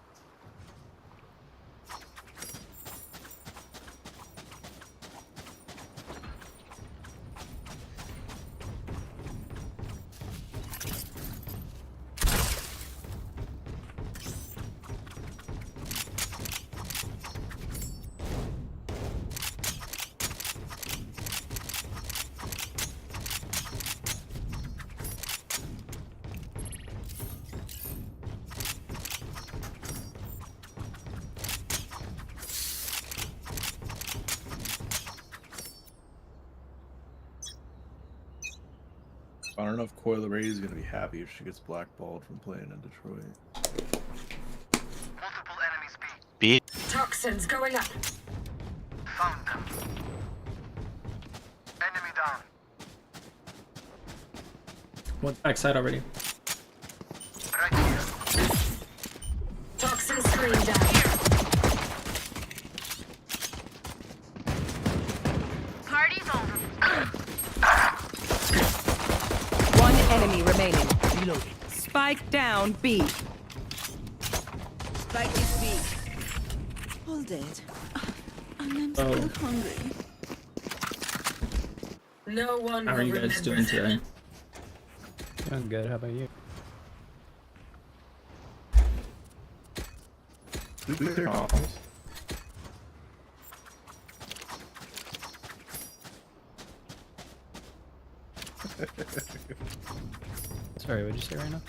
I don't know if Coyle Ray is going to be happy if she gets blackballed from playing in Detroit. Multiple enemies B. Toxins going up. Found them. Enemy down. What's backside already? Right here. Toxin screen down. Party's over. One enemy remaining. Reloading. Spike down B. Spike is B. All dead. And I'm still hungry. No one How are you guys doing today? I'm good. How about you? Sorry, what'd you say right now?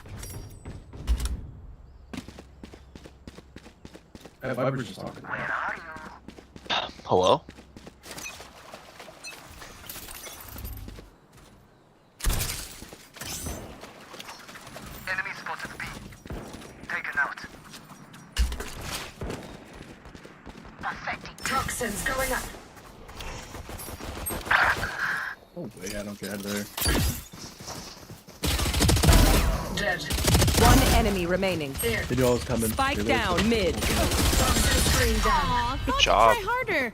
Viper's just talking. Hello? Enemy spotted B. Taken out. Toxins going up. Oh wait, I don't get out of there. Dead. One enemy remaining. Here. They do always come in. Spike They down listen. mid. Toxin screen down. Aw, Good thought job. you'd try harder.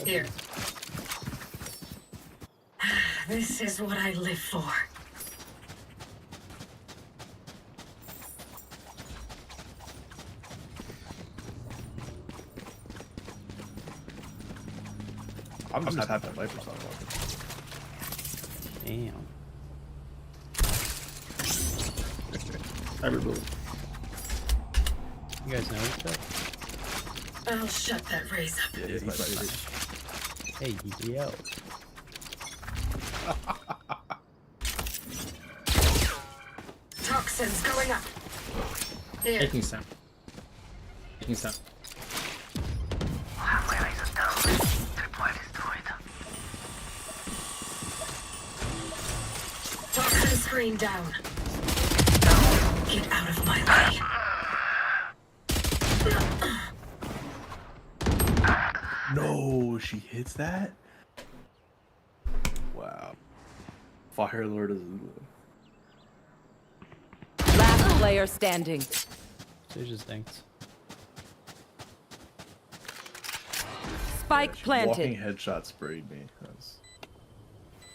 Here. This is what I live for. I'm just happy that Viper's not walking. Damn. Cyberbully. You guys know each other? I'll shut that race up. Yeah, he's right. Hey, yo. Toxins going up. Here. Taking some. Taking some. Toxin screen down. Get out of my way. No, she hits that? Wow. Fire Lord is Last player standing. She just thinks. Spike Walking planted. headshot sprayed me. That's...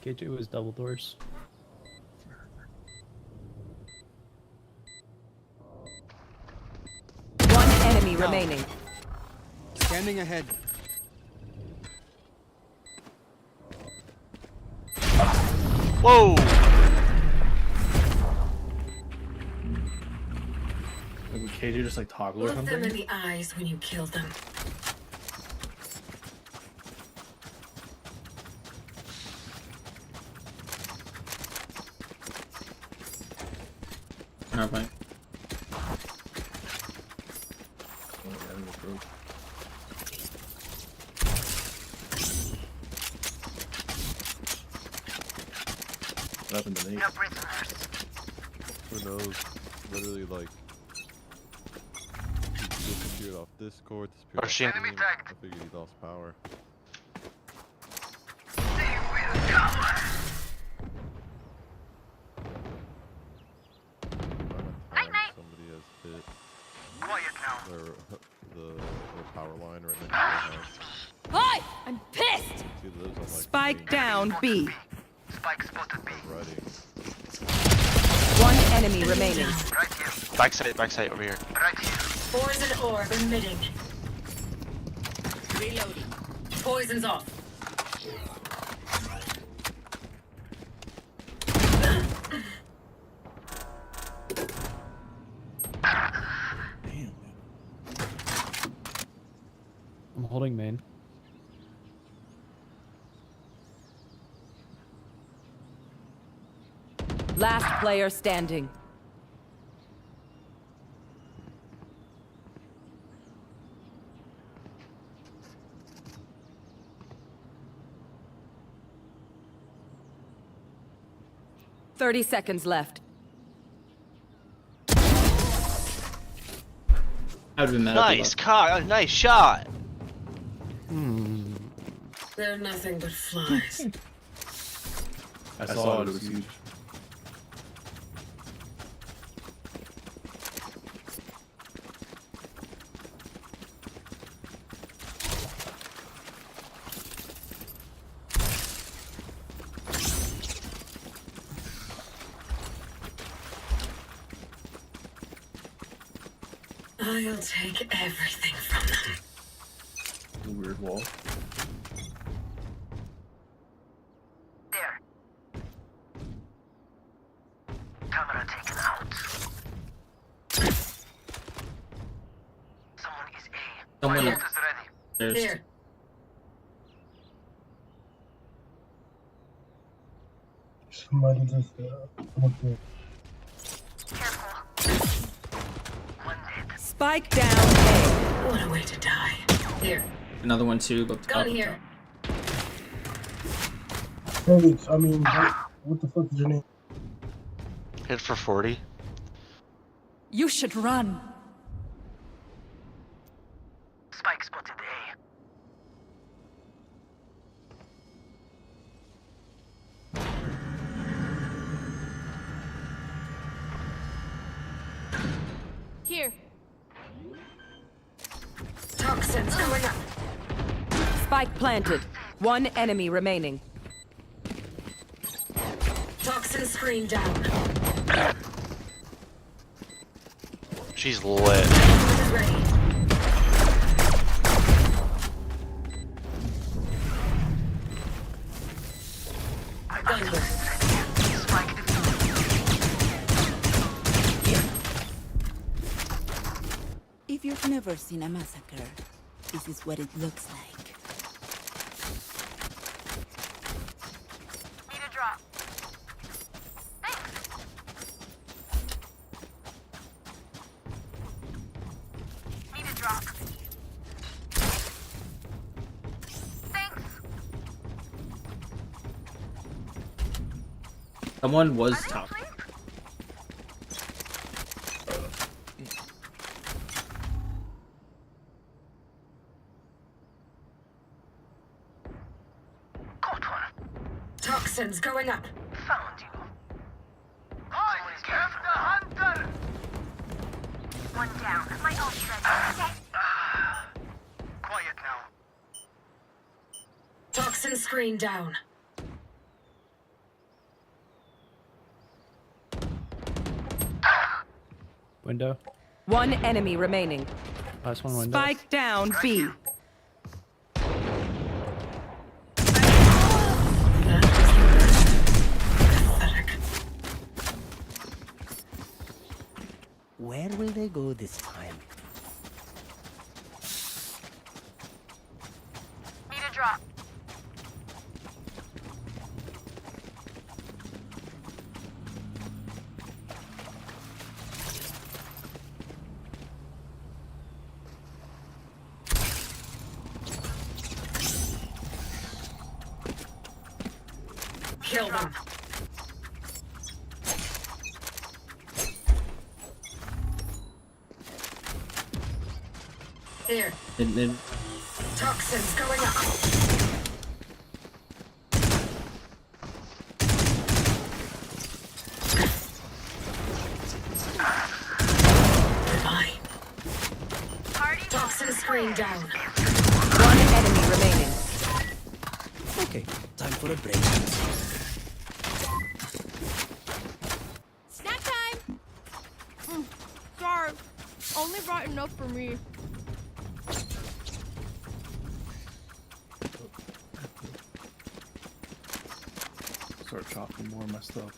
KJ was double doors. One enemy remaining. Scanning ahead. Whoa! Like, would KJ just like toggle or Look them in something? the eyes when you kill them. Not fine. Oh, yeah, I'm just broke. What happened to Nate? Who knows? Literally, like, he disappeared off Discord, disappeared off Rushing. Steam. I figured he lost power. Somebody has hit their power line right next to their house. Hi! I'm pissed! He lives on, like, Spike down B. Spike spotted B. Reading. One enemy remaining. Backside over here. Right here. Poison orb emitting. Reloading. Poison's off. Damn. I'm holding main. Last player standing. Thirty seconds left. I'd been mad Nice nice shot. They're nothing but flies. I saw it, it was huge. I'll take everything from them. A weird wall. There. Camera taken out. Someone is A. Someone My is- ult is ready. There's Here. Somebody just Spike down A. What a way to die. Here. another one too, but top Gun of here. Felix, I mean, what the fuck is your name? Hit for 40. You should run. Spike spotted A. Here. Toxins going up. Spike planted. One enemy remaining. Toxin screen down. She's lit. Is ready. Gun here. If you've never seen a massacre, this is what it looks like. Need a drop. Need a drop. Thanks. someone was top. Toxins going up. Found you. I am the hunter. One down. My ult's ready. Quiet now. Toxin screen down. Window. One enemy remaining. Last one window. Spike down B. Where will they go this time? Need a drop. Kill them. Here. Mid. Toxins going up. Goodbye. Toxin screen down. One enemy remaining. Okay, time for a break. Snack time! Sorry, only brought enough for me. Start chopping more of my stuff.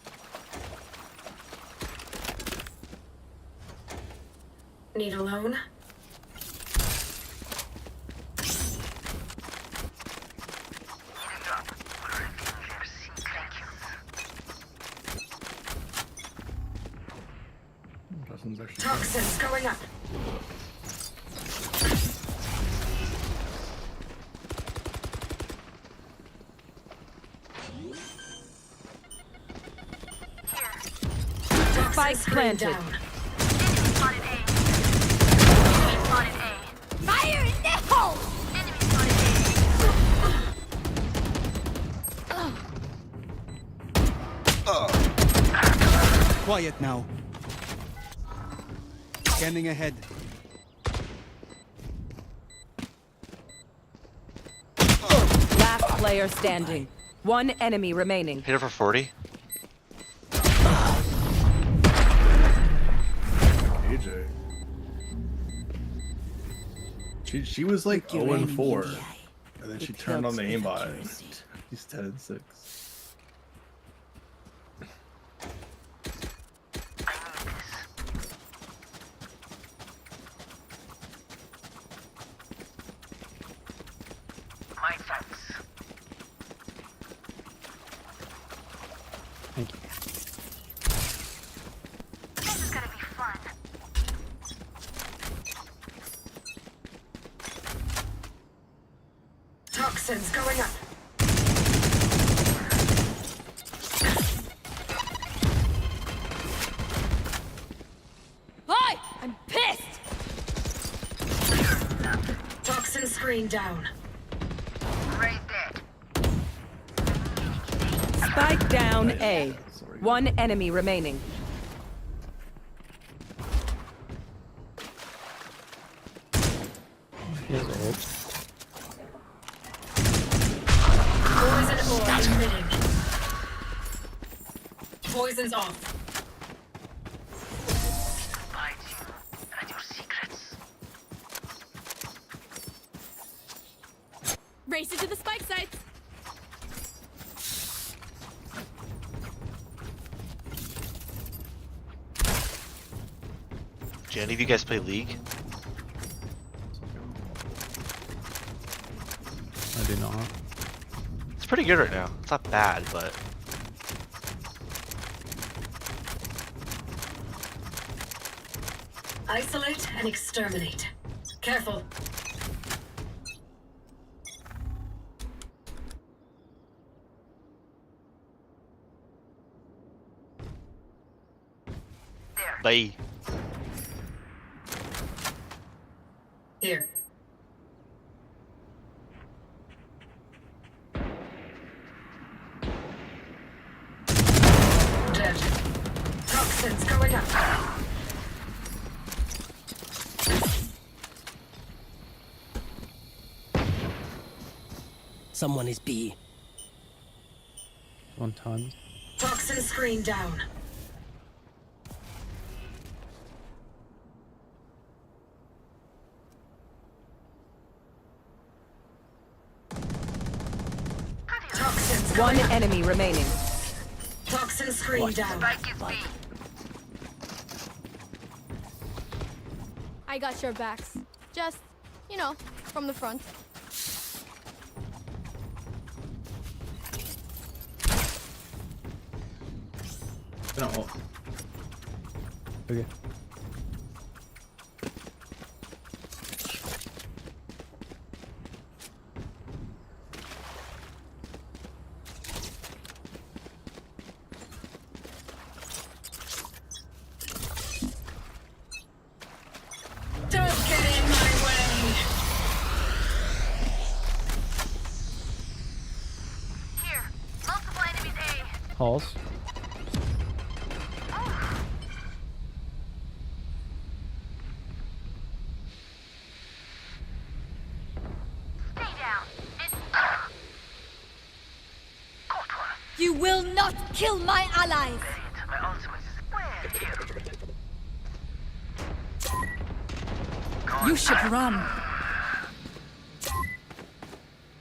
Need a loan? Justin's actually Toxins going up. Spike planted. Fire in the hole! Quiet now. Scanning ahead. Last player standing. One enemy remaining. Hit her for 40. AJ. She was like Look your 0 and enemy 4, in the eye. and then she It turned on helps the with aimbot. accuracy. She's 10 and 6. My thanks. Thank you. This is gonna be fun. Toxins going up. Hi! I'm pissed! Toxin screen down. Raise dead. Spike down A. One enemy remaining. He has ult. Poison orb emitting. Poison's off. Find you and your secrets. Race it to the spike sites! Do any of you guys play League? I do not. It's pretty good right now. It's not bad, but Isolate and exterminate. Careful. bye. Here. Dead. Toxins going up. Someone is B. 1 ton. Toxin screen down. Toxins One going up. enemy remaining. Toxin screen down. I got your backs. Just, you know, from the front. No. Okay. Don't get in my way. Here, multiple enemies A. Halls. Stay down. You will not kill my allies! My ultimate is where here. You should run.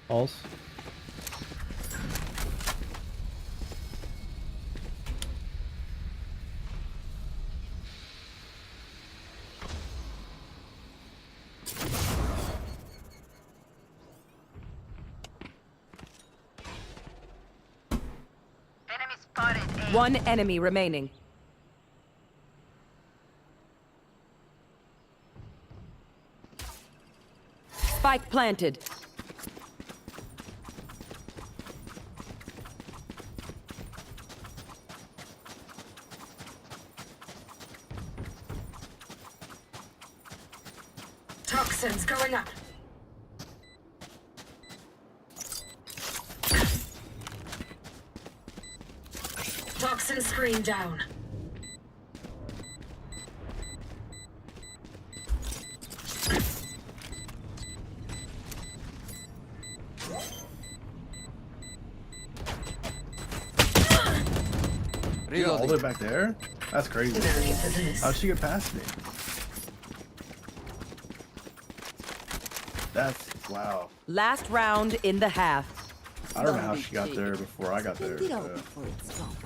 Halls. Enemy spotted A. One enemy remaining. Spike planted. Toxins going up. Toxin screen down. Yeah, all the way back there? That's crazy. How'd she get past me? That's wow. Last round in the half. I don't know how she got there before I got there. Get it out before it's gone.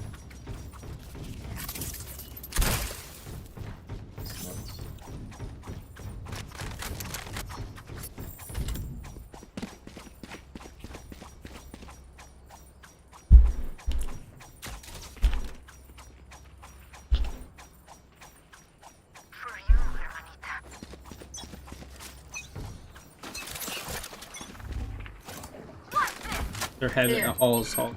They're heavy. All assault.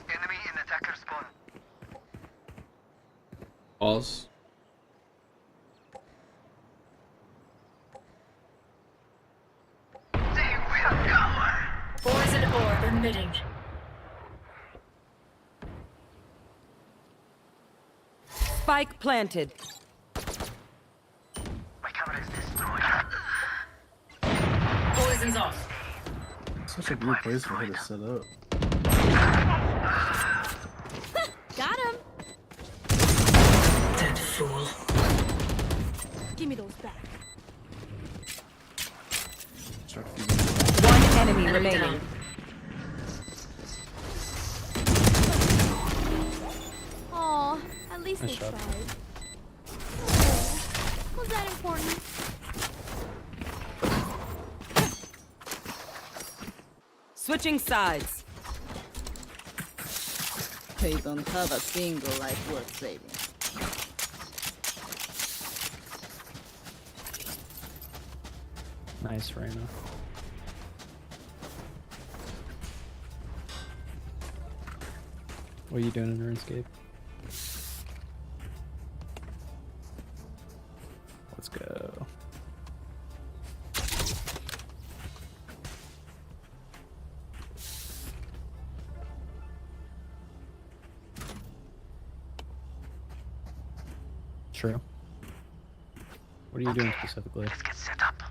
Enemy in attacker spawn. Balls. They will cover. Poison orb emitting. Spike planted. My camera is destroyed. Poison's off. Such a weird place for her to set up. Got him. Dead fool. Give me those back. One enemy remaining. down. Aw, at least Nice they shot. tried. Was that important? Switching sides. They don't have a single life worth saving. Nice, Reyna. What are you doing in RuneScape? Let's go. True. What are you doing specifically? Let's get set up.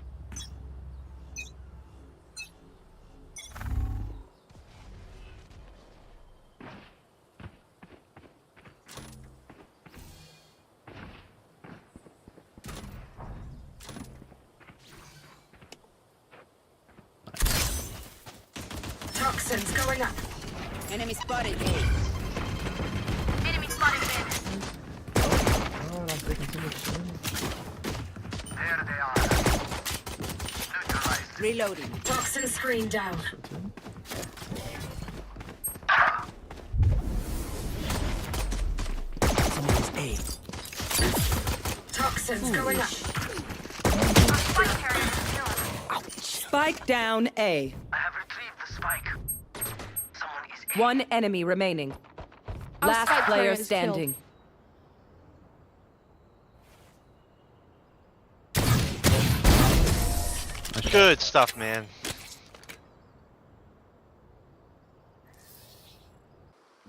Toxins going up. Enemy spotted A. Enemy spotted mid. There they are. Neutralized. Reloading. Toxin screen down. Someone's A. Toxins going up. Spike carrier killed. Spike down A. I have retrieved the spike. Someone is A. One enemy remaining. Our Last spike player carrier is standing. Good stuff, man.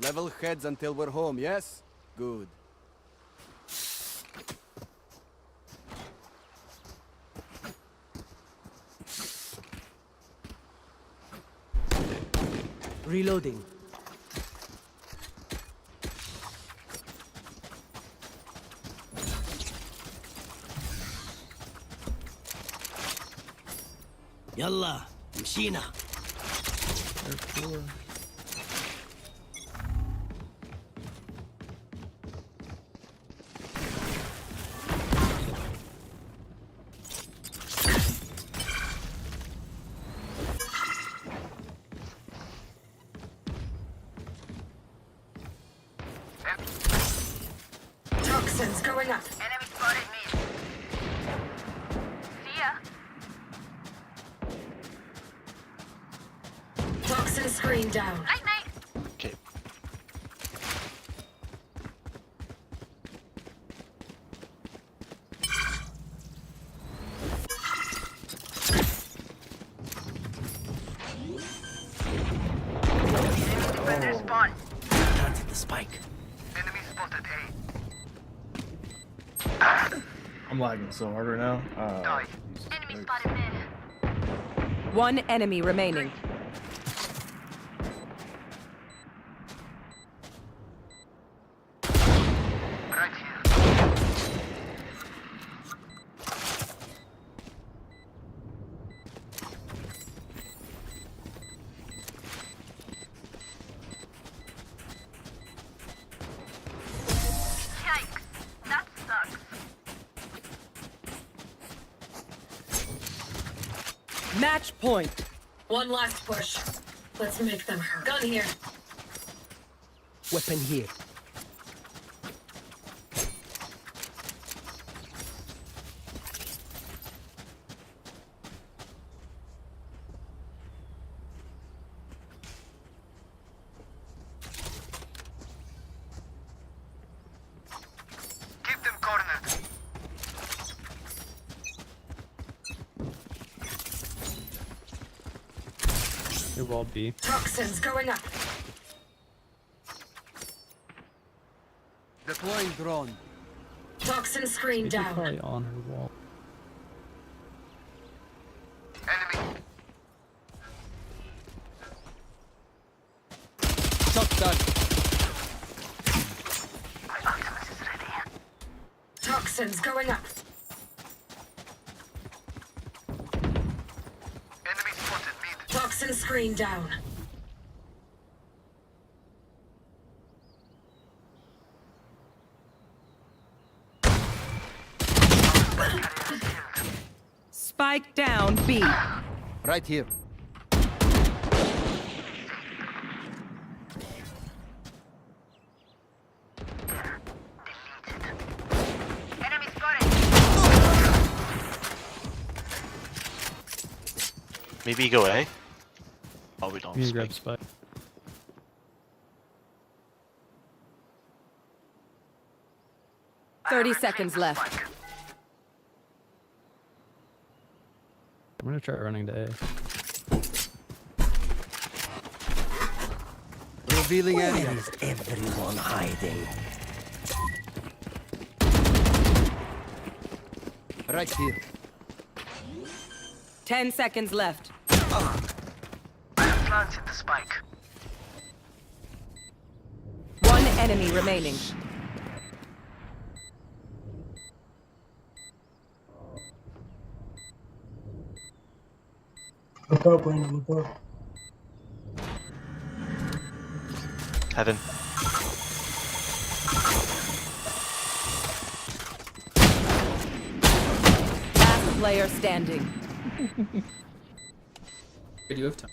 Level heads until we're home, yes? Good. Reloading. Yalla, مشينا. Toxins going up. Enemy spotted mid. See ya. Toxin screen down. Night night. Okay. Enemy defender spawn. Planted the spike. Enemy spotted I'm lagging so hard right now. A. Die. Jesus Enemy Christ. spotted mid. One enemy remaining. Right here. Match point. One last push. Let's make them hurt. Gun here. Weapon here. Keep them cornered. Your wall B. Toxins going up. Deploying drone. Toxin screen She's down. probably on her wall. Enemy. Shot done. My ultimate is ready. Toxins going up. Enemy spotted mid. Toxin screen down. Spike down B. Right here. Enemy spotted. Maybe go A. Oh, we don't. You can Spike. grab spike. Thirty seconds left. I'm gonna try running to A. Revealing area. Where is everyone hiding? Right here. 10 seconds left. Planted the spike. One enemy remaining. Look up, Brandon, look up. Heaven. Last player standing. Good, you have time.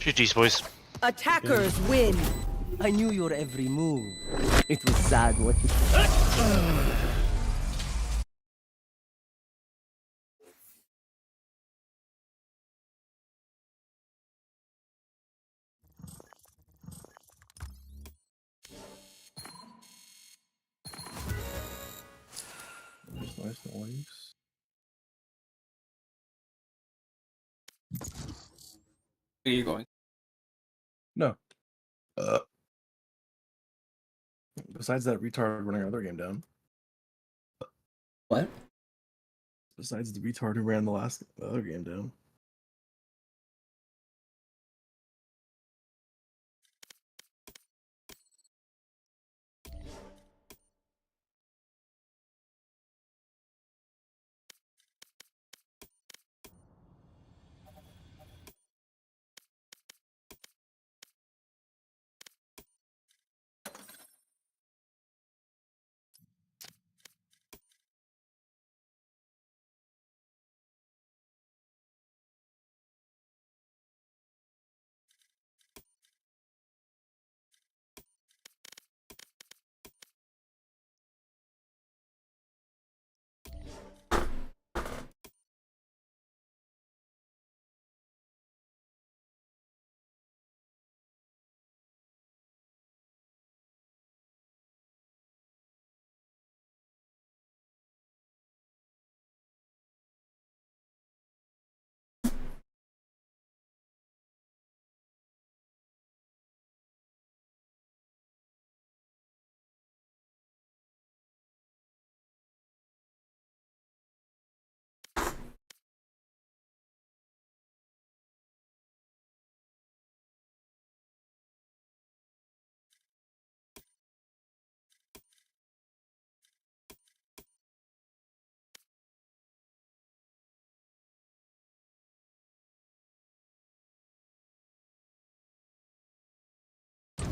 GG's, boys. Attackers win. I knew your every move. It was sad watching. Nice noise. Where are you going? No. Besides that retard running our other game down. What? Besides the retard who ran the other game down.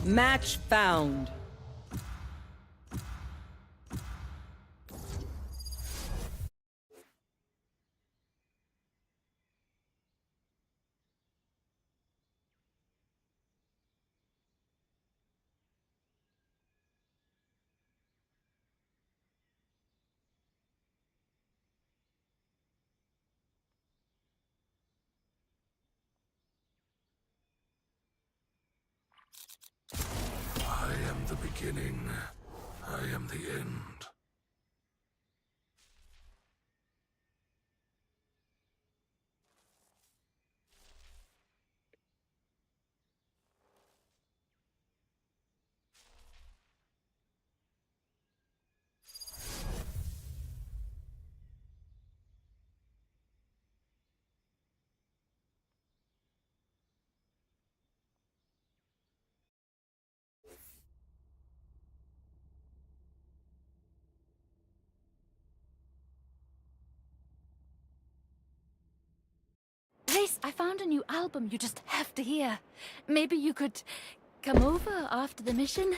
Match found. I am the beginning. I am the end. Grace, I found a new album you just have to hear. Maybe you could come over after the mission?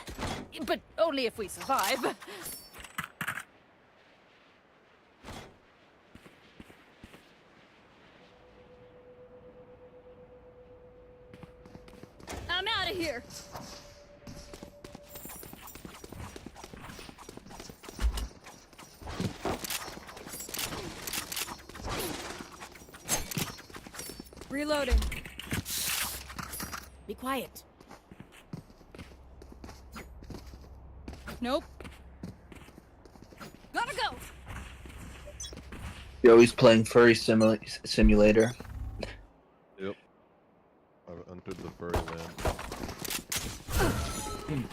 But only if we survive. I'm out of here. Reloading. Be quiet. Nope. Gotta go. You're always playing Furry Simulator. Yep. I've entered the furry land.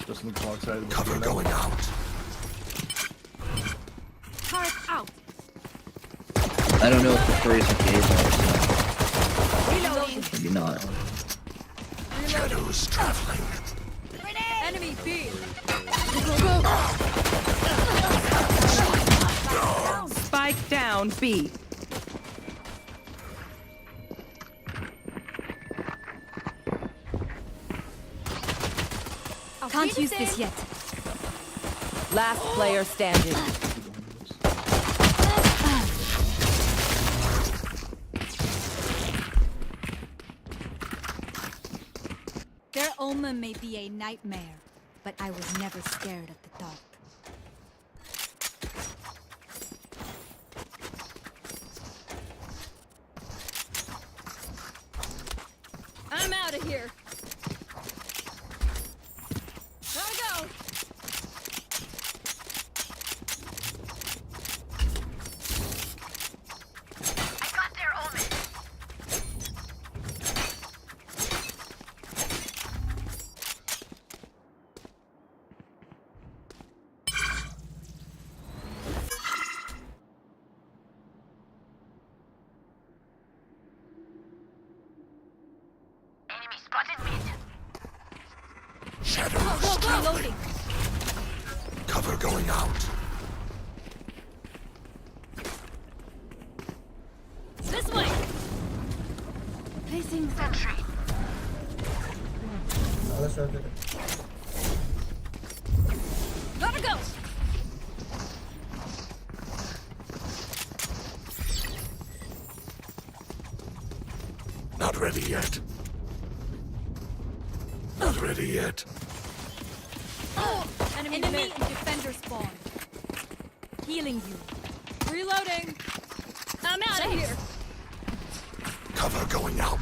Just looks so excited. Cover going out. Turret out. I don't know if the furries are gay though, Reloading. so maybe not. Shadows traveling. Enemy B. Spike down B. Can't use this yet. Last player standing. Their omen may be a nightmare, but I was never scared of the dark. I'm out of here. Gotta go. I got their omen. Enemy spotted mid. Shadows traveling. Cover going out. This way. Placing Sentry. Gotta go. Not ready yet. Not ready yet. Enemy and defender spawn. Healing you. Reloading. I'm out of here. Cover going out.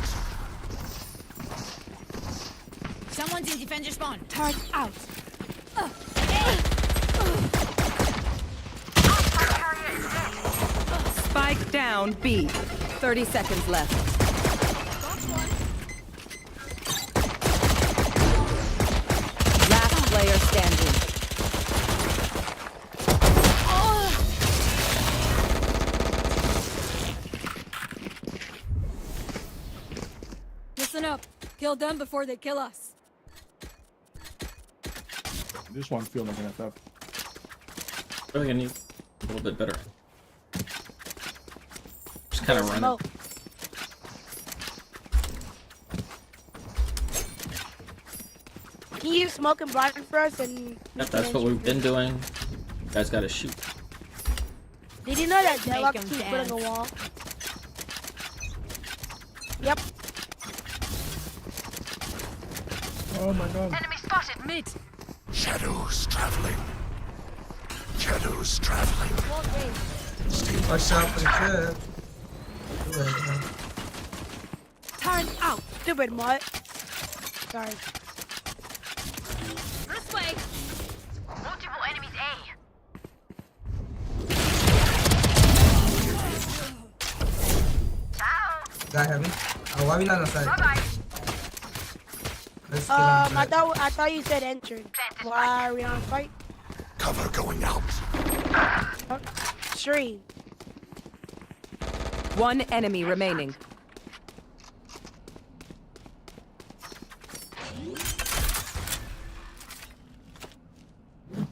Someone's in defender spawn. turret out. Spike down B. 30 seconds left. Last player standing. Listen up. Kill them before they kill us. This one feels like an FF. I think I need a little bit better. Just kind of run it. Can you smoke and blind for us? And Yep, that's what we've been doing. You guys gotta shoot. Did you know that Make Deadlock 'em keeps putting a dance. wall? Yep. Oh my god. Enemy spotted mid. Shadows traveling. Shadows traveling. Watch out for the trap. Turn out. Stupid mutt. Sorry. This way. Multiple enemies A. Got heavy. Oh, why we not on side? Let's get on I thought you said entered. Why are we on fight? Cover going out. Stream. One enemy remaining.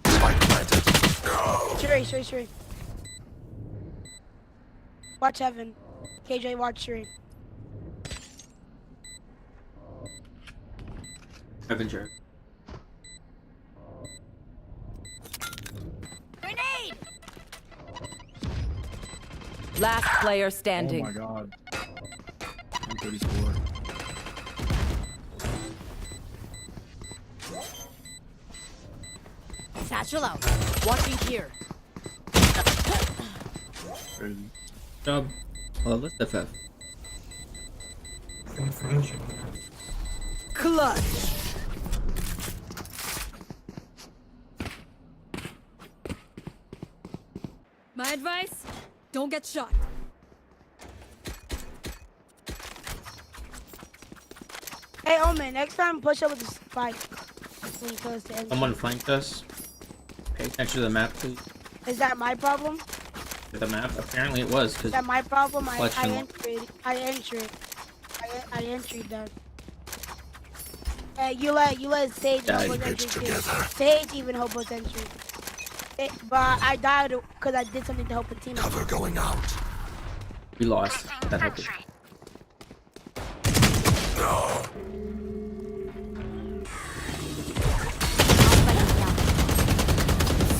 Spike planted. Stream. Watch heaven. KJ, watch stream. Avenger. Grenade! Last player Oh standing. my god. 134. Satchel out. Watching here. Crazy. Job. Well, let's FF. Clutch. My advice: don't get shot. Hey, Omen, next time push up with the spike. When you close to end. Someone flanked us. Pay attention to the map, please. Is that my problem? The map? Apparently it was, Is because that my problem? I Collection. entered that. Hey, you let Sage Died. help us Teammates entry too. together. Sage even help us entry. But I died because I did something to help a team. Cover going out. we lost. That helped.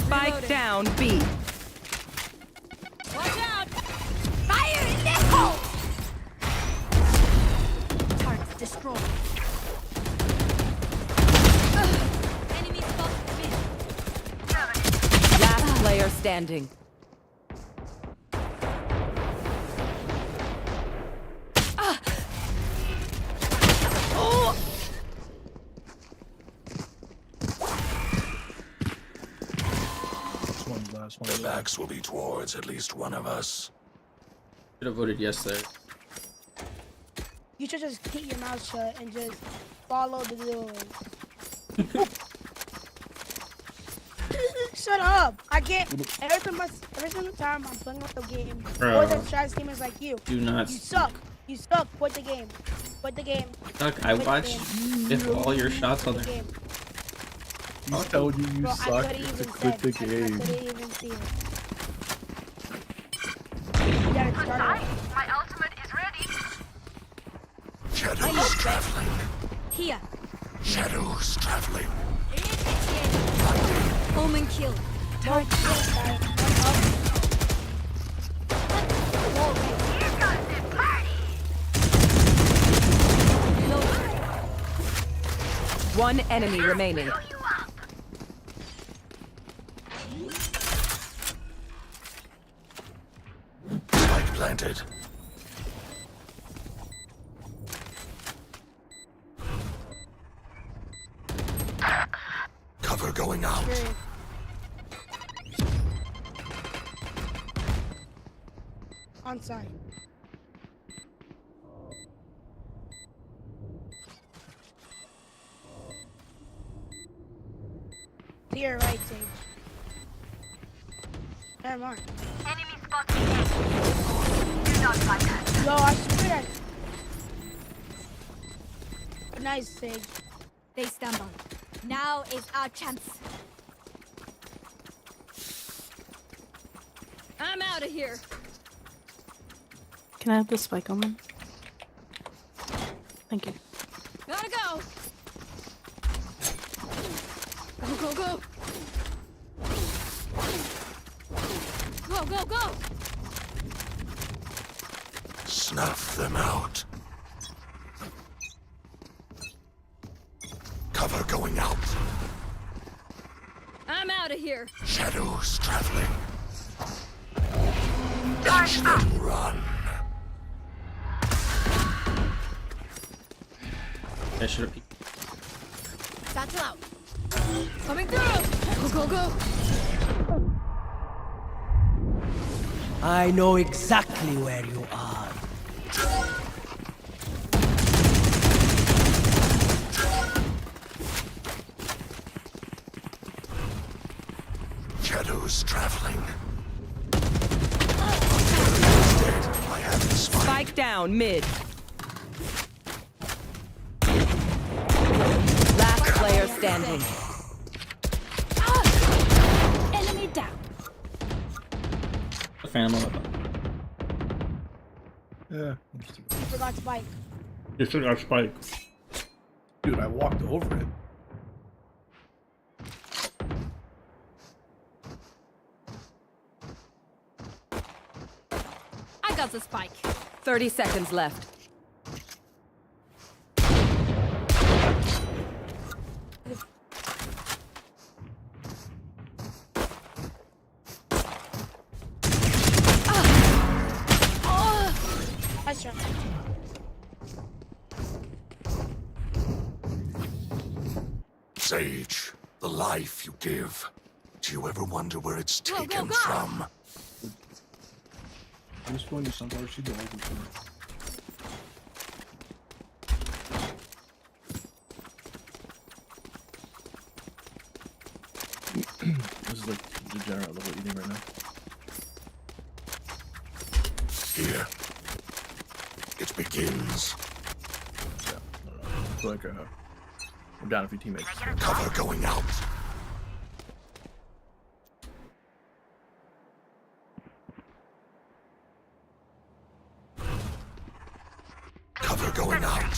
Spike down B. Watch out! Fire in the hole! Targets destroyed. Enemy spotted mid. Last player standing. Last one. Their backs will be towards at least one of us. Should have voted yes there. You should just keep your mouth shut and just follow the rules. Shut up! I can't. Every single time I'm playing with the game, Bro. or the trash teamers like you. Do not You suck. You suck. Quit the game. Quit the game. suck. I watched if all your shots on Quit the there. game. He's telling you you Bro, I suck couldn't to even quit the I game. couldn't even see it. You gotta start it. My ultimate is ready. Shadows traveling. Here. Shadows traveling. Omen kill. Target kill. One enemy remaining. Spike planted. Cover going out. On side. To your right, Sage. Never mind. Enemy spotted A. Do not fight that. Yo, I swear. Nice, Sage. They stumble. Now is our chance. I'm out of here. Can I have the spike on? Thank you. Gotta go. them out. Cover going out. I'm out of here. Shadows traveling. Watch them run. I should have peeked. Satchel out. Coming through. Go, go, go. I know exactly where you are. Shadows traveling. Spike down mid. Last player standing. Enemy down. The Phantom on the Yeah. You forgot Spike. You still got Spike. Dude, I walked over it. I got the spike. 30 seconds left. Nice try. Sage, the life you give. Do you ever wonder where it's Go, go, taken go. from? I'm just going to Sunflower. She's the only one. This is like degenerate level eating right now. Here. It begins. Yeah, I don't know. I feel like I'm down a few teammates. Cover going out. Cover going out.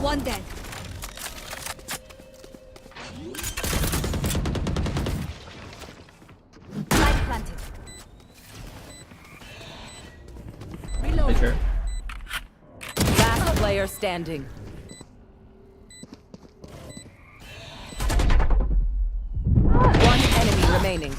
One dead. Light planted. Reload. Sure. Last player standing. One enemy remaining.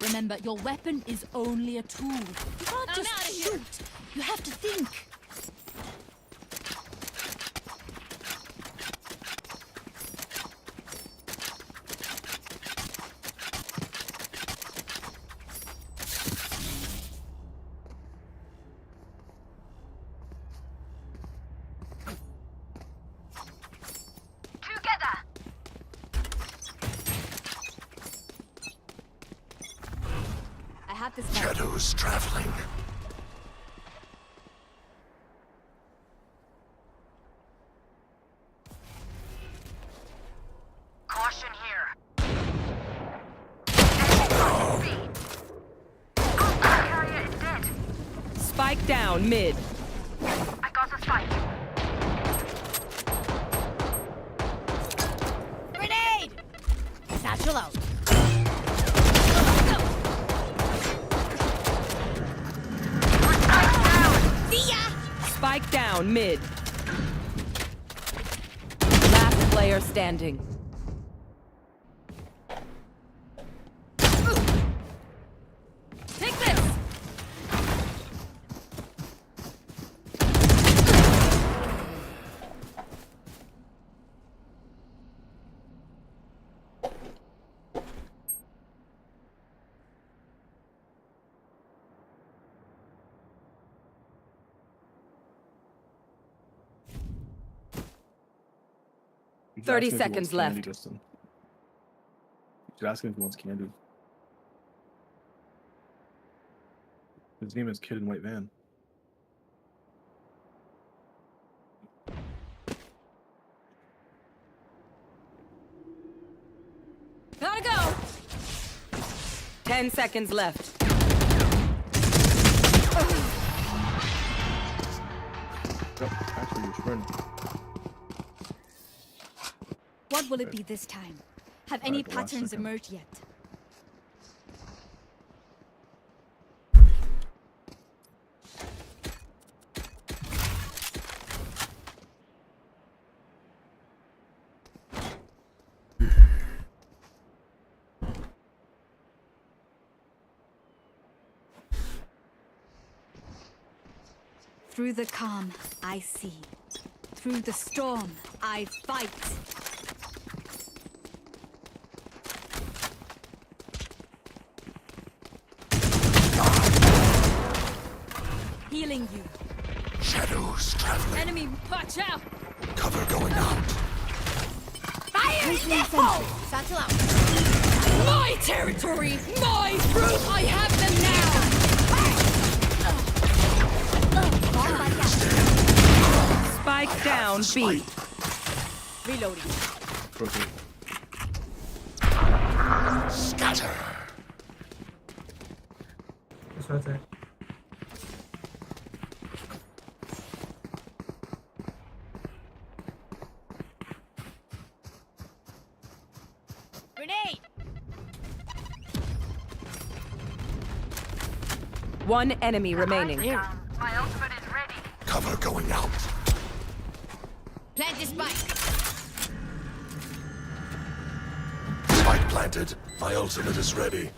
Remember, your weapon is only a tool. You can't I'm just outta here. shoot. You have to think. I have this. Shadows traveling. Caution here. Carrier is dead. Spike down mid. I got a spike. Grenade! Satchel out. See ya! Spike down mid. Last player standing. Take this. He's 30 asking if he wants seconds candy, left. Justin. He's asking if he wants candy. His name is Kid in White Van. Gotta go. 10 seconds left. Actually, you're sprinting. What will it be this time? Have any the last patterns second. emerged yet? Through the calm, I see. Through the storm, I fight. Healing you. Shadows traveling. Enemy, watch out! Cover going out. Fire in the hole! Satchel out. My territory! My truth! I have them now! Spike down B. Reloading. Proceed. Scatter. It's right there. Grenade! One enemy remaining. My ultimate is ready. Cover going out. Plant the spike. Spike planted. My ultimate is ready.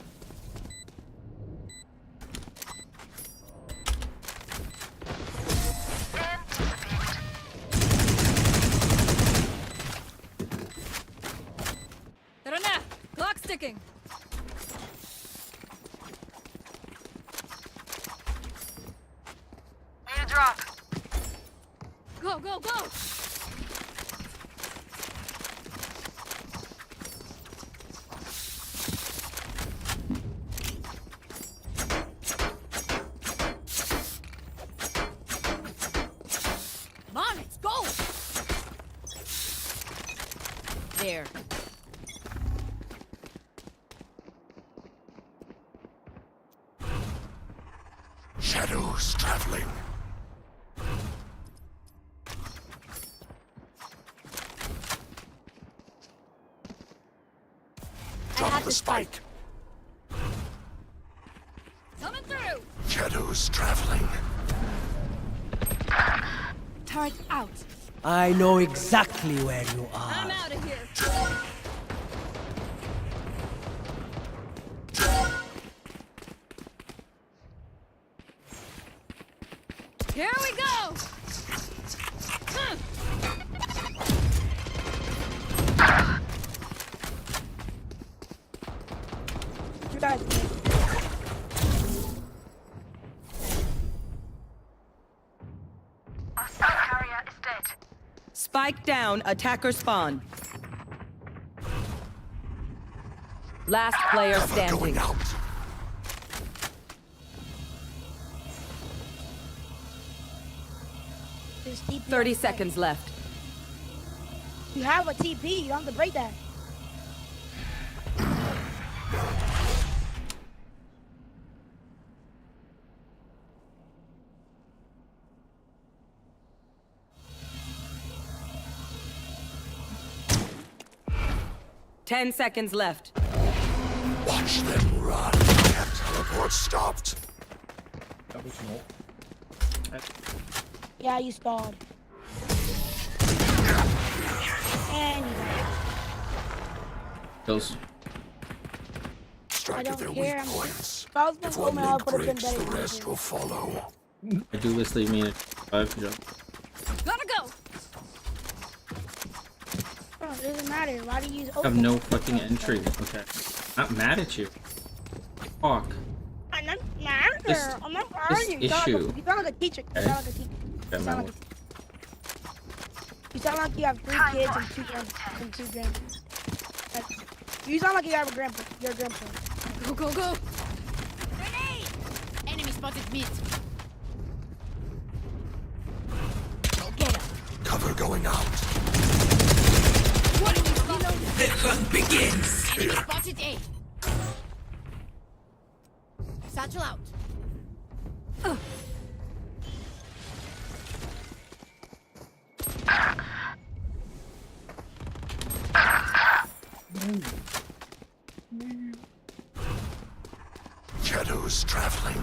Granat! Clock sticking! Need a drop. Go, go, go! Come on, let's go! There. Shadows traveling. Drop the spike. Coming through! Shadows traveling. Turret out! I know exactly where you are. I'm out of here! Here we go! You guys, Our spike carrier is dead. Spike down, attacker spawn. Last player Cover standing. going out. this TP. 30 seconds left. You have a TP. You don't have to break that. Ten seconds left. Watch them run. Teleport stopped. That was small. Yeah, you stalled. And you died. Kills. I Strike at their don't weak care. points. If I was If the one woman, I link would have been breaks, better. the than rest you. will follow. I do literally mean it. 5 jump. Gotta go! Bro, it doesn't matter. Why do you use I have no fucking entry. Okay. Not mad at you. Fuck. I'm not mad. This- I'm not this arguing. issue. You sound like a teacher. You Okay. sound like a teacher. Okay, You sound man. like you sound like you have 3 kids and 2 grandparents. You sound like you have a grandpa. Your grandpa. Go, go, go! Grenade! Enemy spotted mid. Go get him. Cover going out. What are you The hunt begins. Enemy spotted A. Satchel out. Shadows traveling.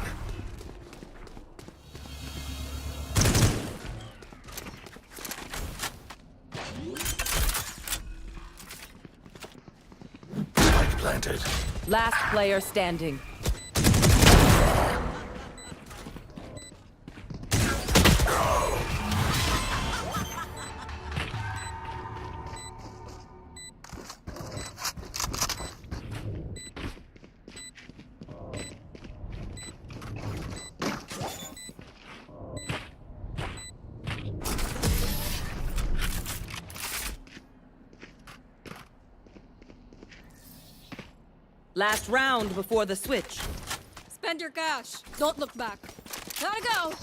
Spike planted. Last player standing. Last round before the switch. Spend your cash. Don't look back. Gotta go.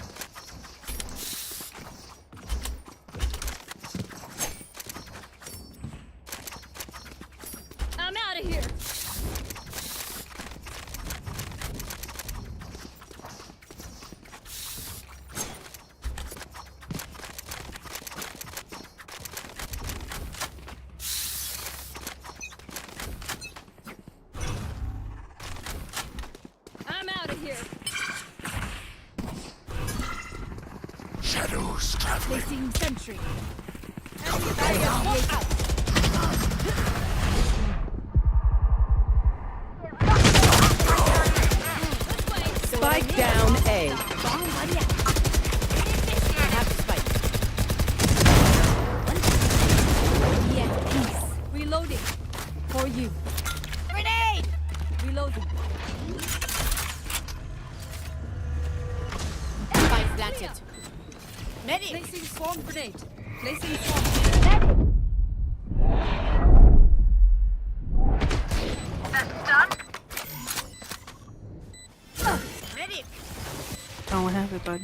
I'm out of here. I'm out of here. Shadows traveling. Placing sentry. Cover going out. Spike down A. Reloading. For you. Grenade! Reloading. Spike planted. Medic! Placing swarm grenade. Placing swarm grenade. Medic! Don't have it, bud.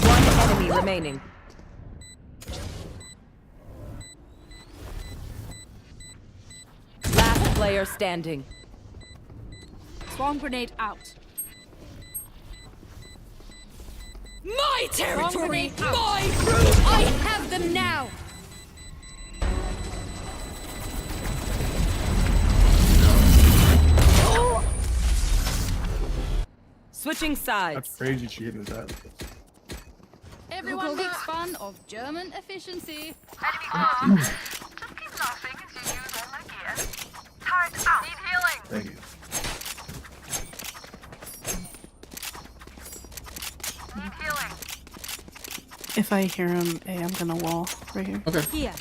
One enemy remaining. Last player standing. Swarm grenade out. My territory! My group! I have them now! Switching sides. That's crazy she hit his head. Everyone makes fun of German efficiency. Thank you. If I hear him, I'm gonna wall right here. Okay. Here.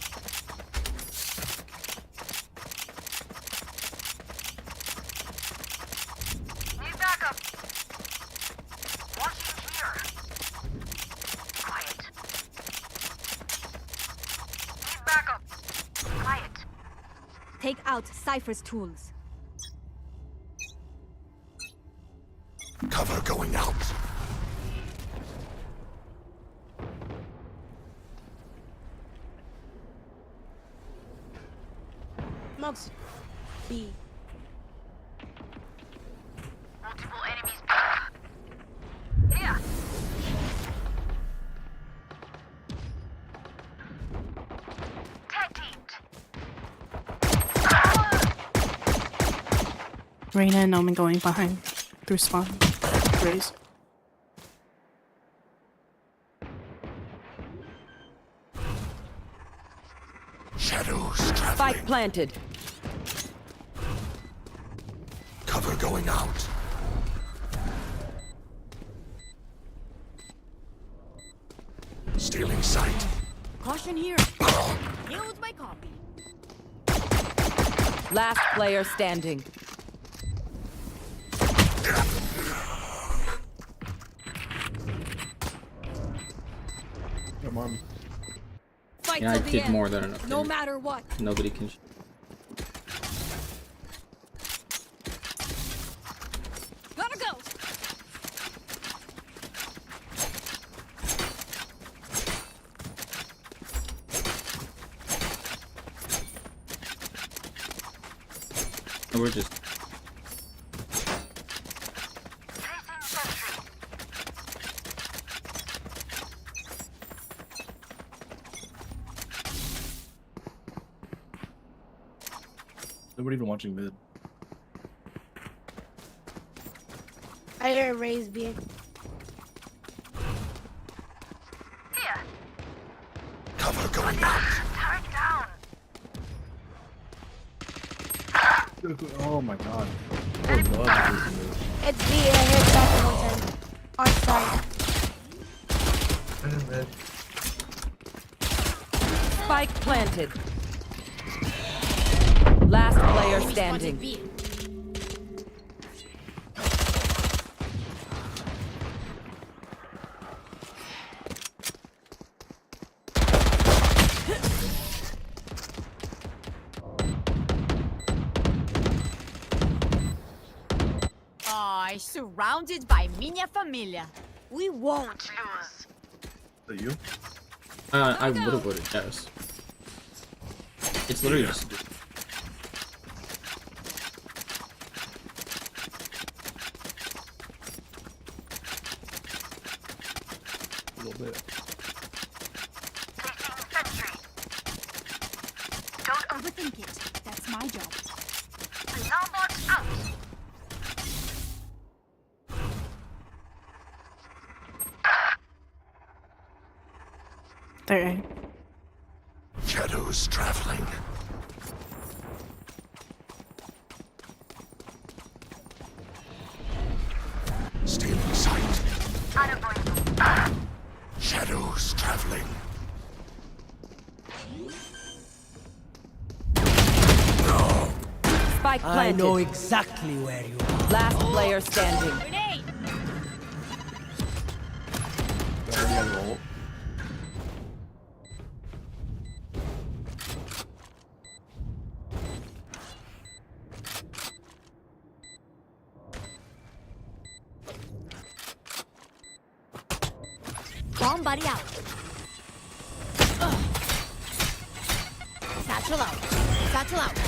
Need backup. Watching here. Quiet. Need backup. Quiet. Take out Cypher's tools. Cover going out. Smokes. B. Multiple enemies. Here. Tag teamed. Reyna and Omen going behind through spawn. Raise. Shadows traveling. Spike planted. Cover going out. Stealing sight. Caution here. Here's my copy. Last player standing. Come on. Fight Yeah, I till the did end. more than enough. No damage. matter what. Nobody can. Gotta go. And we're just. Nobody even watching mid. I hear a raise B. Cover going out. Oh my god. I love this move. It's B. I hear second one time. On side. Spike planted. Last player standing. Surrounded by minha família. We won't lose. Is that you? I would have voted yes. It's literally just. A little bit. Don't overthink it. That's my job. There. Shadows traveling. Stealing sight. Shadows traveling. Spike planted. I know exactly where you are. Last player standing. Already on roll. Bomb buddy out. Satchel out. Satchel out.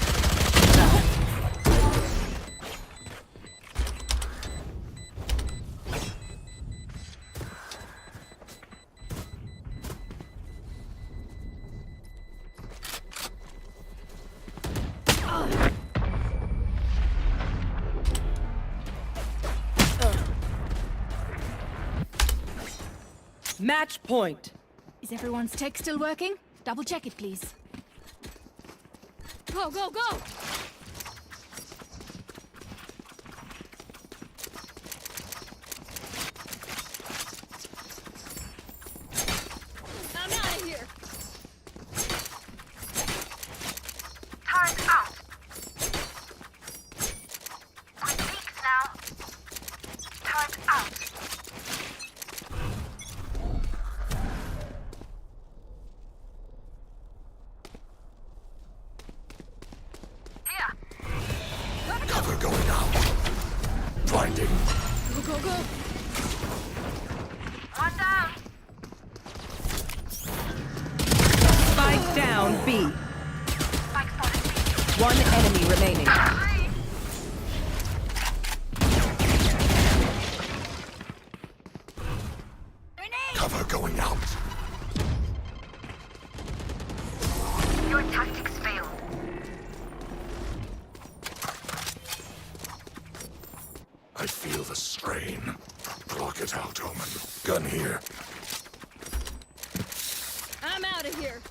Match point. Is everyone's tech still working? Double check it, please. Go, go, go! I'm out of here! Turret out. Quick peeks now. Turret out. Cover going out. Blinding. Go, go, go! One down. Spike down B. Spike spotted. One enemy remaining. Cover going out. Your tactics failed. I feel the strain. Block it out, Omen. Gun here. I'm out of here!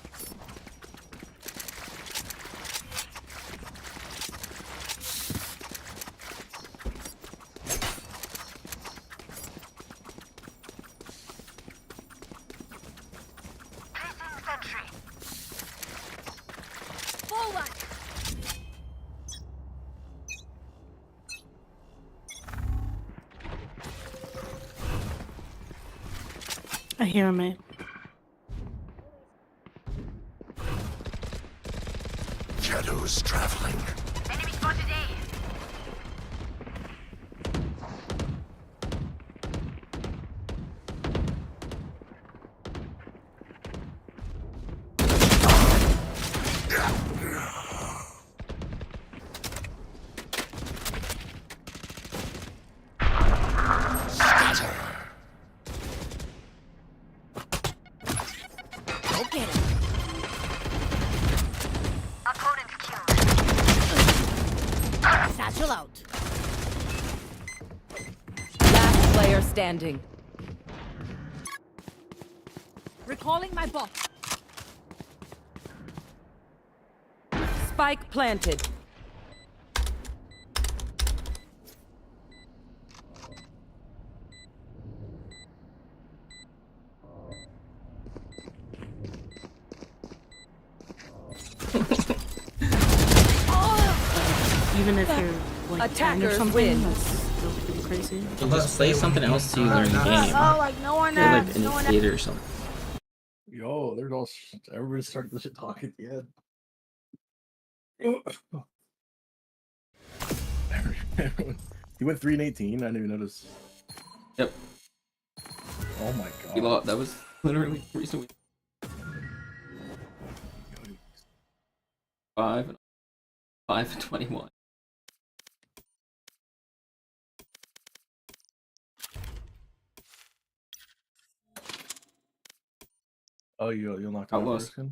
Placing sentry. Forward! I hear him, man. Shadows traveling. Enemy spotted A. Go get him. Satchel out. Last player standing. Recalling my bot. Spike planted. Even if you're like 10 or Attackers something, win. that's still pretty crazy. And just play something else till you learn the game. Oh, like no one Play like has. an No one theater or something. Yo, there's all everybody started the shit talking at the end. He went 3-18. I didn't even notice. Yep. Oh my We god. lost. That was literally recently. 5 and 21. Oh, you'll knock out Outlaws. first.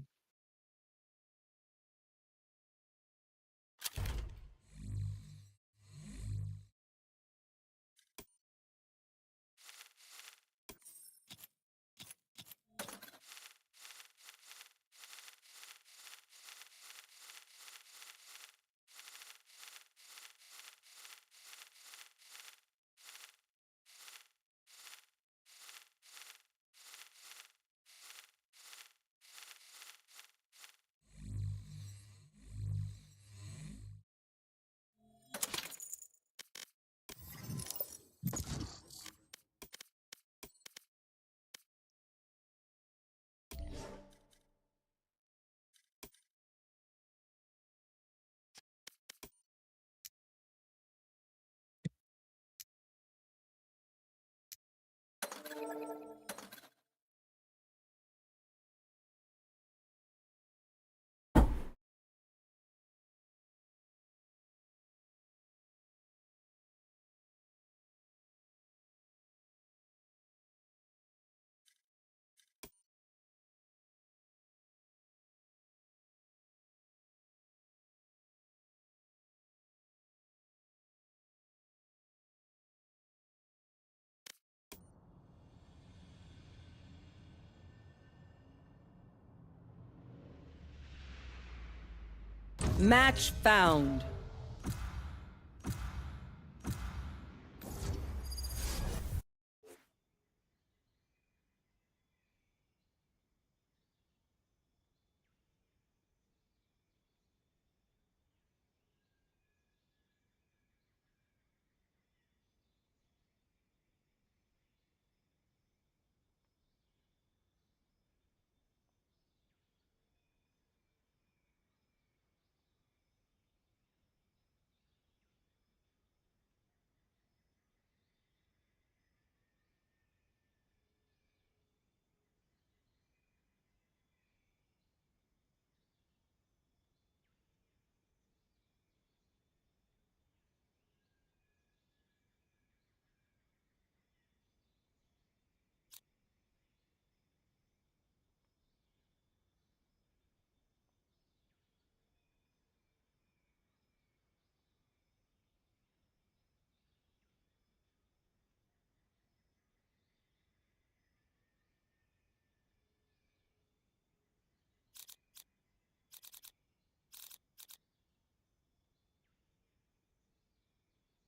Match found.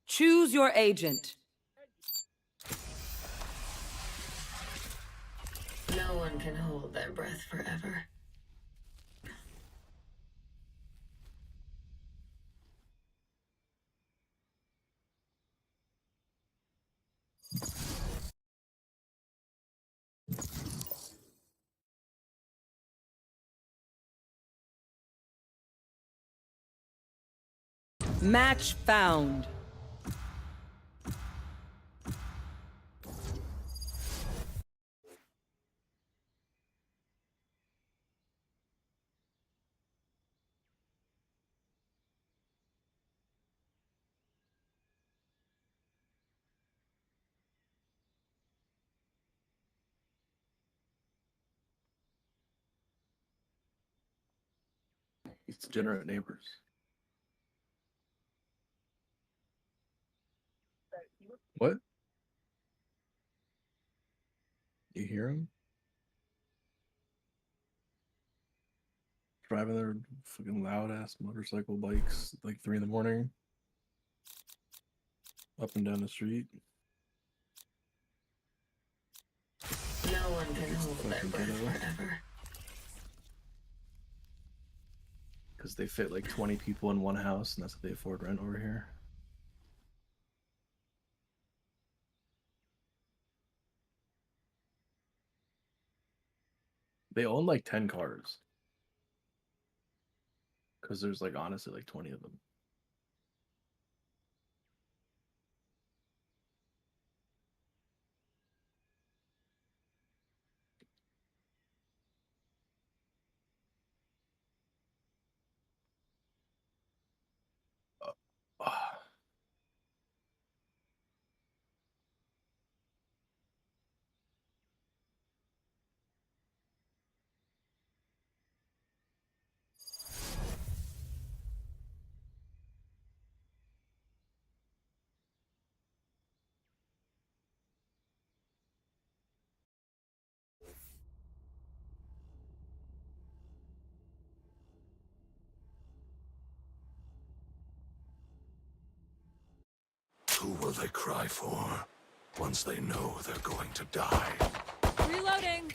Choose your agent. No one can hold their breath forever. Match found. These degenerate neighbors. What? You hear him? Driving their fucking loud ass motorcycle bikes at like 3 in the morning. Up and down the street. No one can hold their breath forever. Because they fit like 20 people in one house, and that's what they afford rent over here. They own like 10 cars. Because there's like honestly like 20 of them. Who will they cry for once they know they're going to die? Reloading.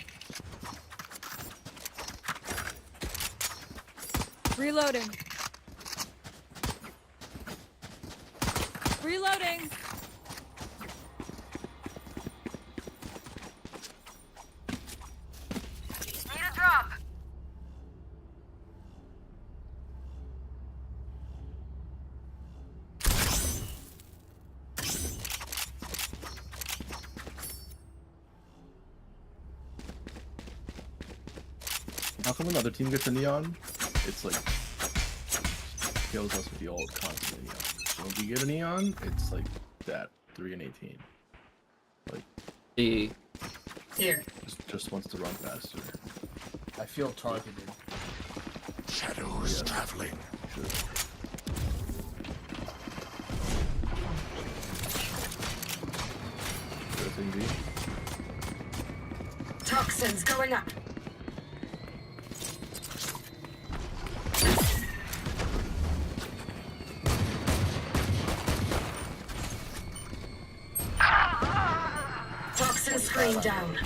Reloading. Reloading. Need a drop. How come when the other team gets a neon, it's like kills us with the old constant neon. So when we get a neon, it's like that 3 and 18. Like Here. just wants to run faster. I feel targeted. Shadows traveling. Sure. Thing B. Toxins going up. Toxin screen down.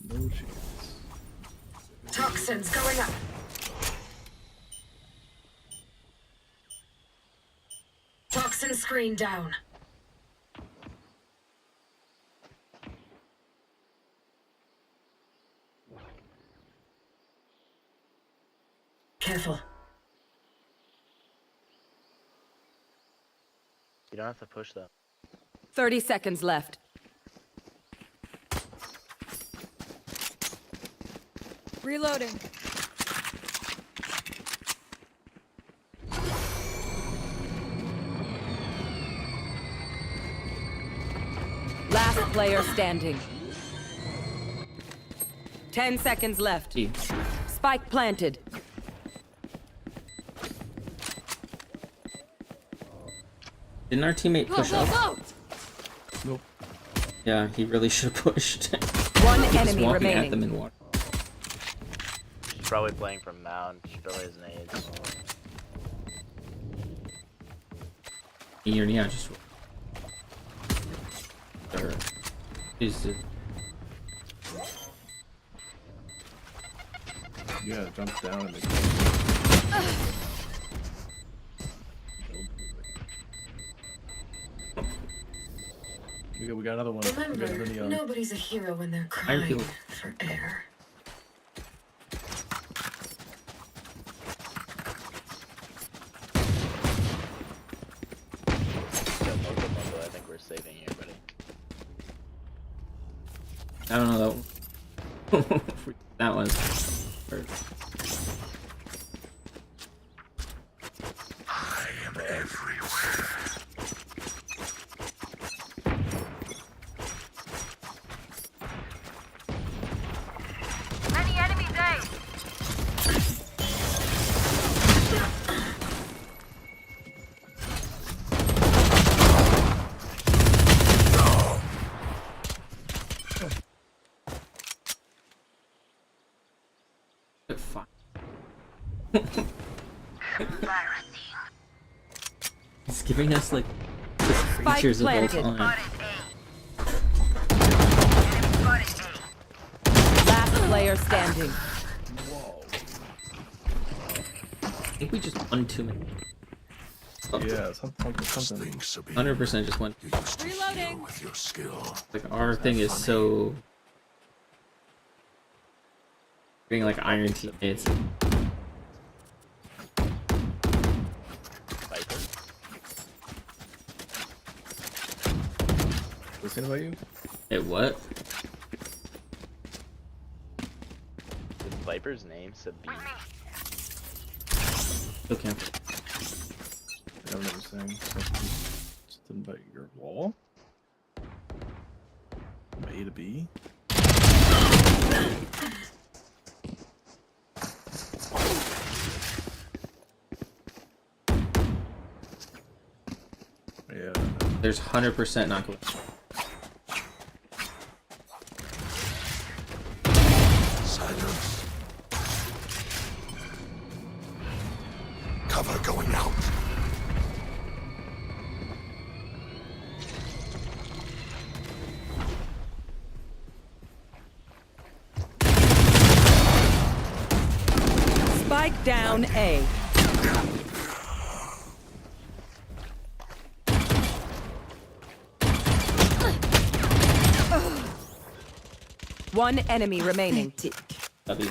No chance. Toxins going up. Toxin screen down. Careful. You don't have to push them. 30 seconds left. Reloading. Last player standing. 10 seconds left. Spike planted. Didn't our teammate push up? Nope. Yeah, he really should have pushed. One He was enemy walking remaining. at them in water. She's probably playing from Mount. She probably has nades. Yeah, just. Or, is it? Yeah, jump down and make we got another one. We got Remember, another neon. nobody's a hero when they're I crying feel- for air. I think we're saving here, buddy. I don't know that. That was. I am everywhere. Serena's like the creatures of all time. Last player standing. I think we just won too many. Yeah, something. 100% just went. Reloading. With your skill. Like our thing is so being like iron teammates. Viper. What's it about you? Hey, what? Is Viper's name Sabine? Okay. I've never saying something about your wall. From A to B. Yeah. There's 100% not going. Silence. Cover going out. Spike down A. One enemy remaining. W.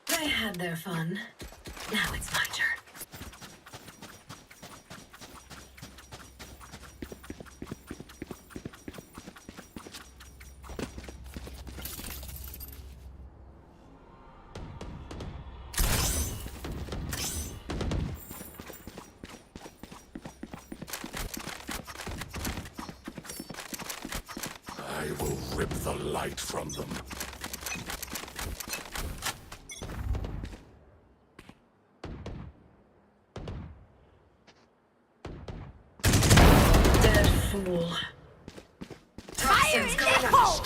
They had their fun. Now it's my turn. I will rip the light from them. Dead fool. Toxins going up.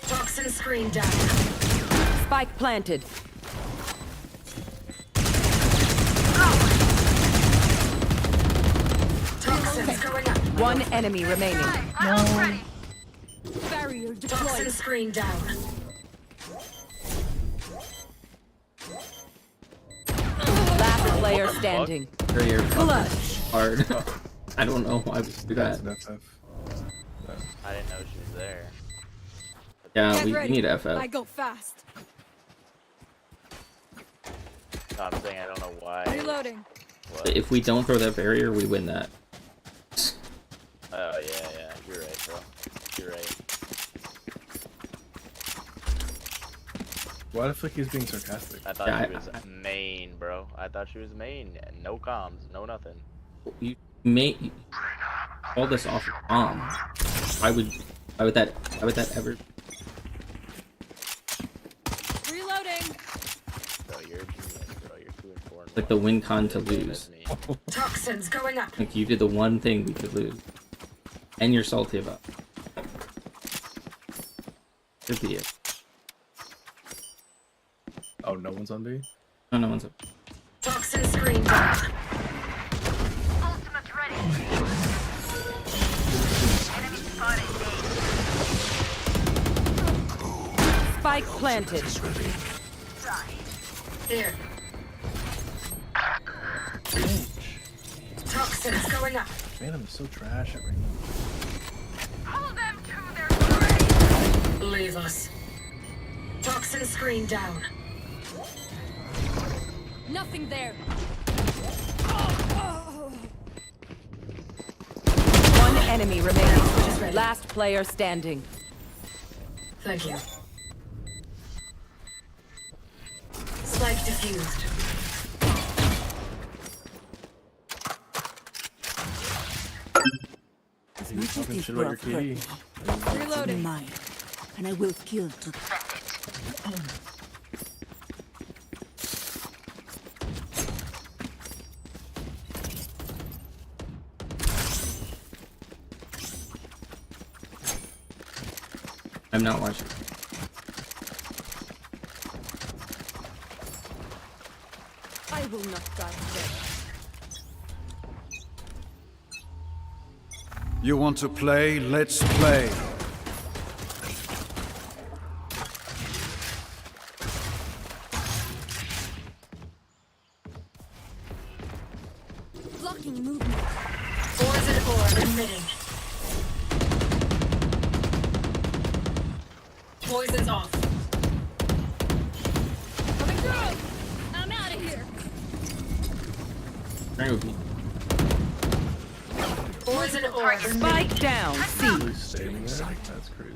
Toxin screen down. Spike planted. Toxins going up. One enemy remaining. No. Barrier deployed. Toxin screen down. Last player standing. Barrier Clutch. hard. I don't know why we do that. I didn't know she was there. Yeah, Get we ready. need FF. I go fast. No, I'm saying I don't know why. Reloading. What? If we don't throw that barrier, we win that. Oh yeah, you're right, bro. You're right. Why the flick he's being sarcastic? I thought Yeah, she was main, bro. I thought she was main. No comms, no nothing. You may call this off your bomb. Why would that ever? Reloading. Bro, you're a genius, bro. You're 2 and 4 and Like the 1. win con to You're the same lose. as me. Toxins going up. Like you did the one thing we could lose, and you're salty about it. Could be it. Oh, no one's on B? No, no one's up. Toxin screen down. Ultimate ready. Enemy spotted. Spike planted. Here. Toxins going up. Phantom is so trash at right now. Pull them to their grave. Leave us. Toxin screen down. Nothing there. One enemy remaining. Last player standing. Thank you. Spike diffused. As much as Talking this shit about your growth hurt me, KD. it's Reloading. mine, and I will kill to I'm not watching. I will not die today. You want to play? Let's play. Blocking movement. Poison orb emitting. Poison's off. Coming through. I'm out of here. Triangle B. Poison orb emitting. Spike down. C. Really standing there? That's crazy.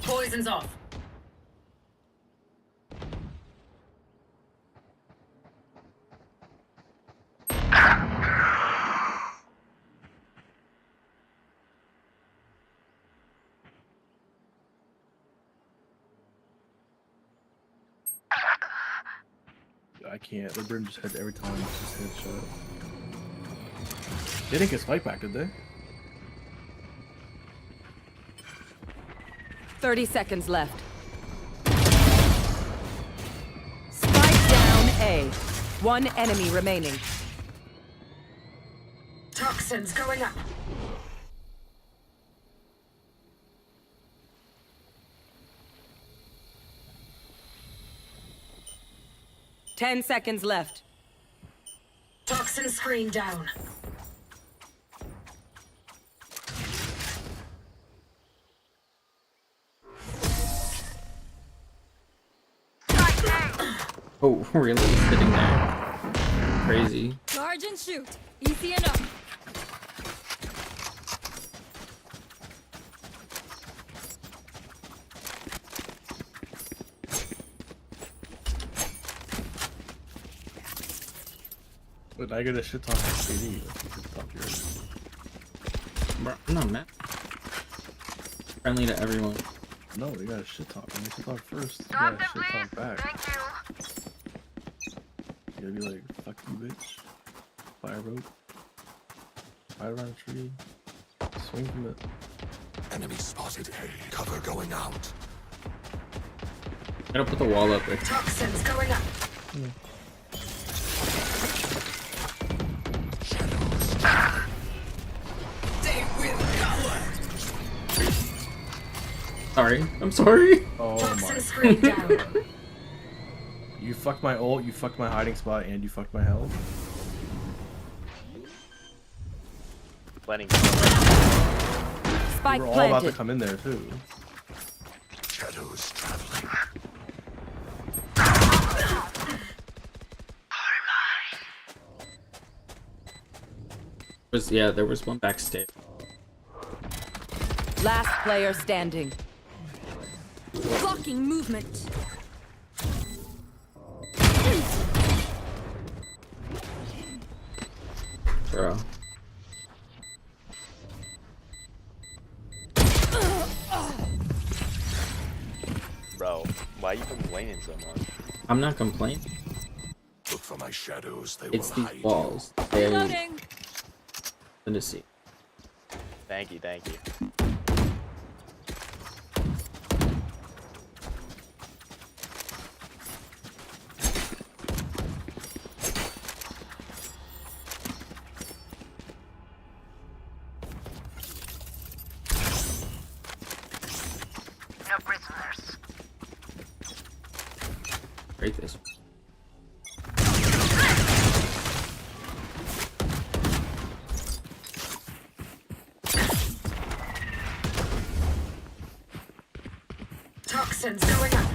Poison's off. I can't. The brim just hit every time. It's just headshot. They didn't get spike back, did they? 30 seconds left. Spike down A. One enemy remaining. Toxins going up. Ten seconds left. Toxin screen down. Oh, really? Sitting there. Crazy. Charge and shoot. Easy enough. But I get a shit talk from KD. That's a shit talk here. Bro, I'm not mad. Friendly to everyone. No, you gotta shit talk. When you shit talk first, you gotta shit talk back. You gotta be like, fuck you, bitch. Fire rope. Fire around a tree. Swing from it. Enemy spotted A. Cover going out. Gotta put the wall up there. Toxins going up. They will cover. Sorry. I'm sorry. Oh Toxin my. screen down. You fucked my ult, you fucked my hiding spot, and you fucked my health. Planning. Spike We were all about to planted. come in there too. Shadows traveling. Yeah, there was one backstage. Last player standing. Blocking movement. Bro. Bro, why are you complaining so much? I'm not complaining. Look for my shadows. They It's will these hide walls. They're Reloading. gonna see. Thank you, thank you. No prisoners. Break this. Toxins going up.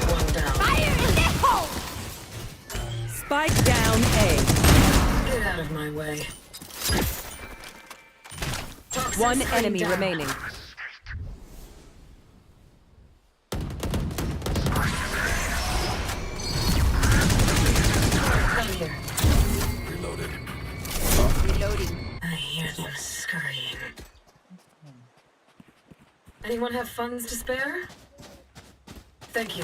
One down. Fire in the hole. Spike down A. Get out of my way. Toxin One screen enemy down. remaining. Come here. Reloaded. Reloading. I hear them scurrying. Anyone have funds to spare? Thank you.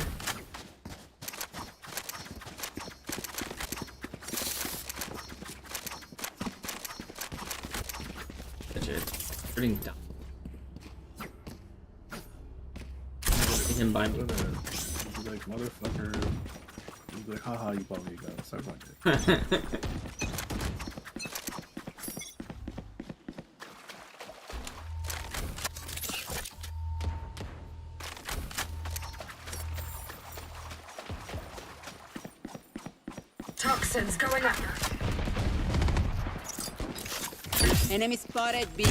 Hurting down. Him by me. He's like, motherfucker. He's like, haha, you bought me a gun. Sorry about it. Toxins going up. Enemy spotted B.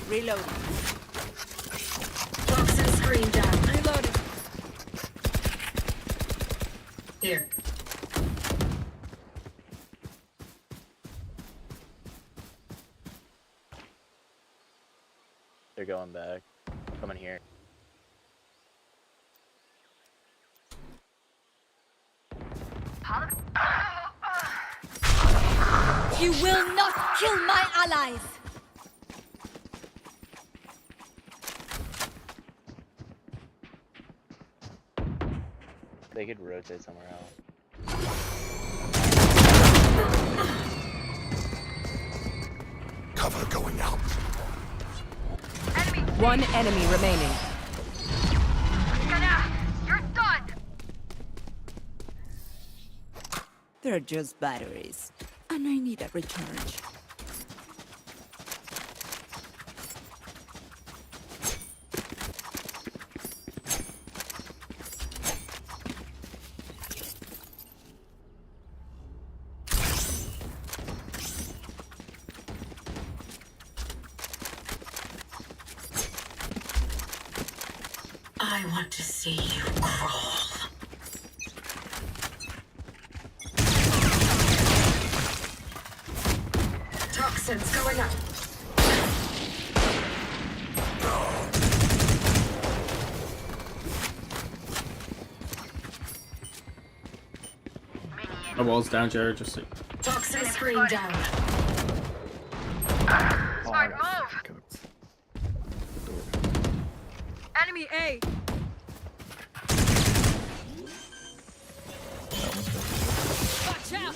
Reloading. Toxin screen down. Reloading. Here. They're going back. Coming here. You will not kill my allies! They could rotate somewhere else. Cover going out. One enemy remaining. You're done. They're just batteries. And I need a recharge. I want to see you crawl. Toxins going up. The wall's down, Jared. Just like. Toxin screen down. Smart move. Enemy A! Watch out!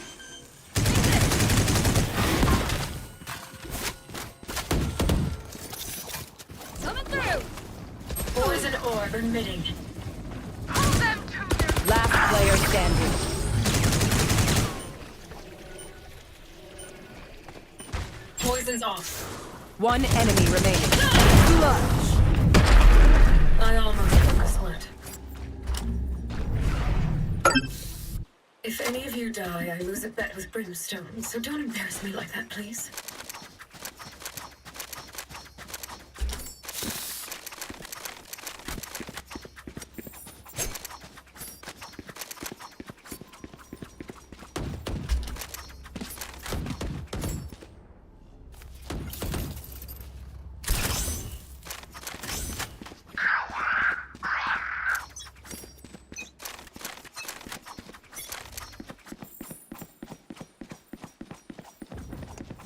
Coming through! Poison orb emitting. Last player standing. Poison's off. One enemy remaining. I almost took a sweat. If any of you die, I lose a bet with Brimstone, so don't embarrass me like that, please.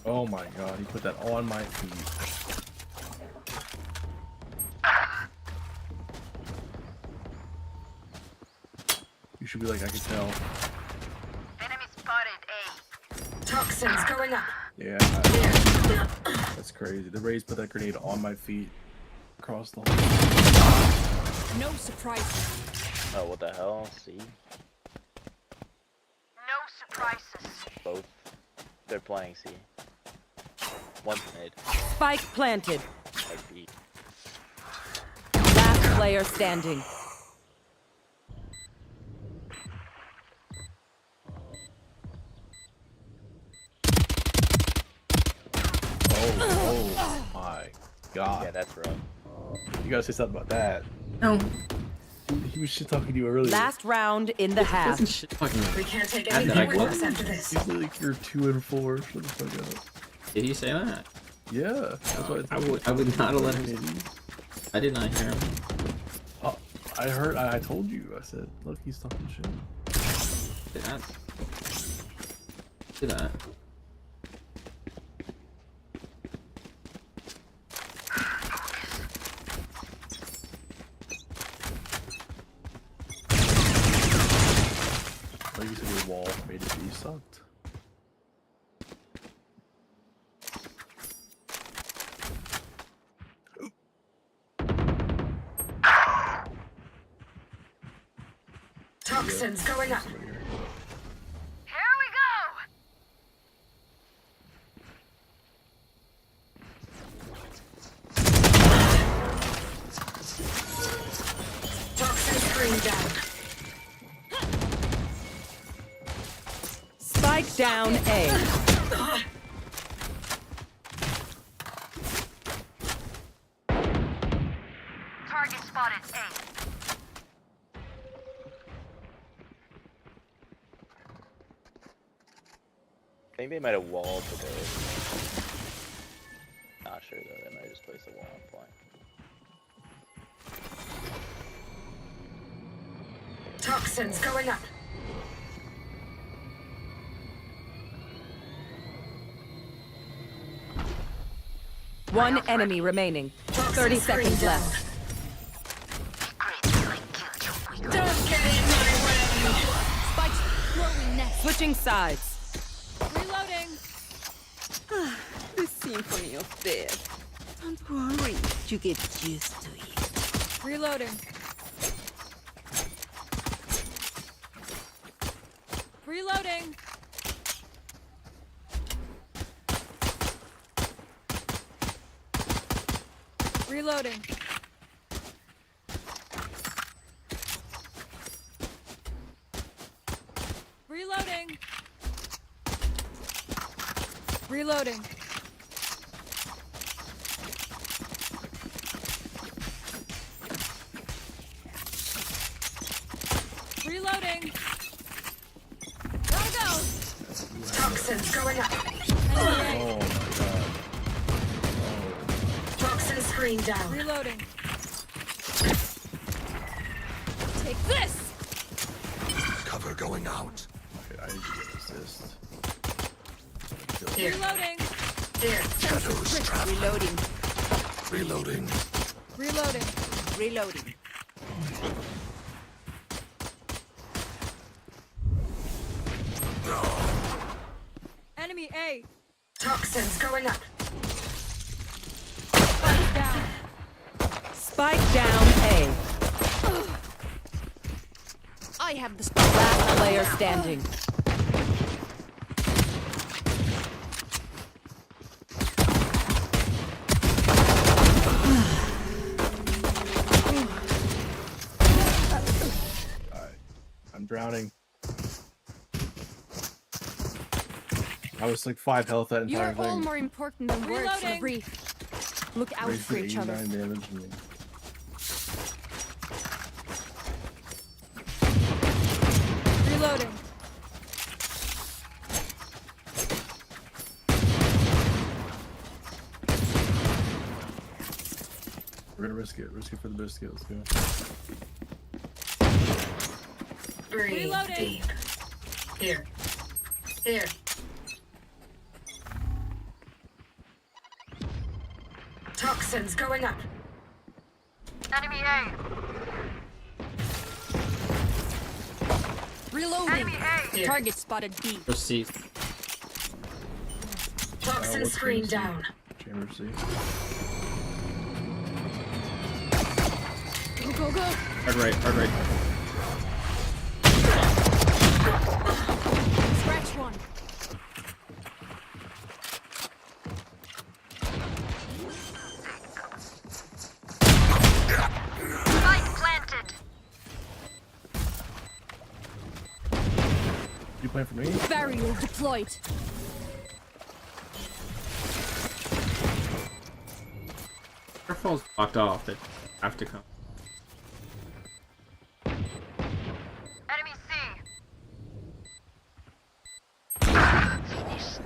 Oh my god, he put that on my feet. You should be like, I can tell. Enemy spotted A. Toxins going up. Yeah. That's crazy. The Rays put that grenade on my feet. Across the whole. No surprises. Oh, what the hell? See? No surprises. Both. They're playing C. One's mid. Spike planted. Like B. Last player standing. Oh my god. Yeah, that's rough. You gotta say something about that. No. He was shit talking to you earlier. Last round in the half. We can't take anything with us after this. He's like, you're 2 and 4. Shut the fuck up. Did he say that? Yeah. That's what I would not have let him. I did not hear him. Oh, I heard. I told you. I said, look, he's talking shit. Did that? Did that? Like you said, your wall made it be sucked. Toxins going up. Here we go! Toxin screen down. Spike down A. Target spotted A. I think they might have walled the base. Not sure though, they might have just placed a wall on point. Toxins going up. One enemy remaining. 30 seconds left. Don't get in my way. Spike's throwing nest. Switching sides. Reloading. The symphony of death. Don't worry, you get used to it. Reloading. Reloading. Reloading. Reloading. Reloading. Reloading. Gotta go. Toxins going up. Oh my god. Toxin screen down. Reloading. Take this. Cover going out. Okay, I need to get assist. Here. Reloading. Here. Shadows traveling. Reloading. Reloading. Reloading. Reloading. Enemy A. Toxins going up. Spike down. Spike down A. I have the spike. Last player standing. Alright. I'm drowning. I was like 5 health that You entire are all thing. more important than words for Reloading. brief. Look out Raised for to each other. 89 damage and Reloading. we're gonna risk it. Risk it for the biscuit. Let's go. Breathe Reloading. deep. Here. Here. Toxins going up. Enemy A. Reloading. Enemy A. Here. Target spotted B. Proceed. Toxin what's screen chamber C? down. Chamber C. Go, go, go. Hard right, hard right. Scratch one. Spike planted. You playing for me? Barrier deployed. Our phone's blocked off. They have to come. Enemy C. Finished.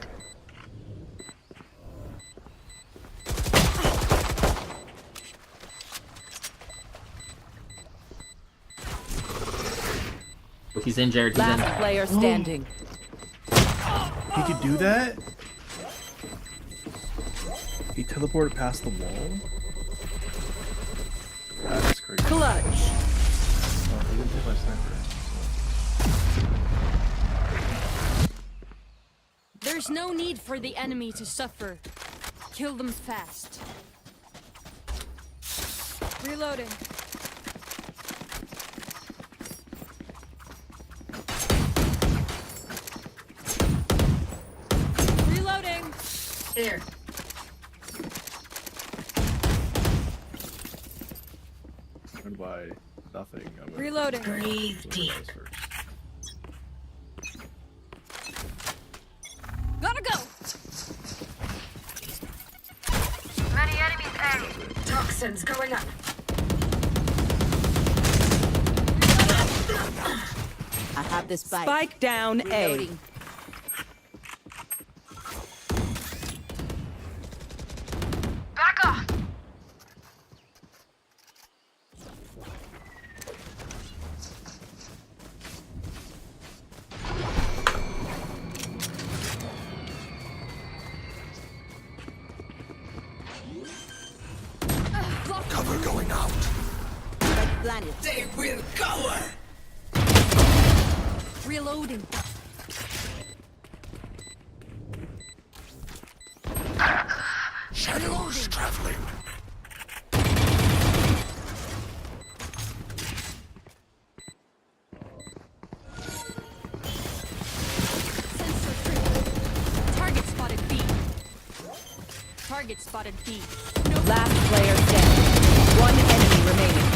Oh, he's in, Jared. He's in. Last player standing. He could do that? He teleported past the wall? That's crazy. Clutch. Oh, he didn't take my sniper. There's no need for the enemy to suffer. Kill them fast. Reloading. Here. And by nothing. I'm gonna Reloading. Breathe deep. Gotta go. Many enemies A. Toxins going up. I have the spike. Spike down A. Reloading. Back off. Cover going out. Spike planted. They will cover. Reloading. Shadows traveling. Sensor triggered. Target spotted B. Target spotted B. Last player standing. One enemy remaining.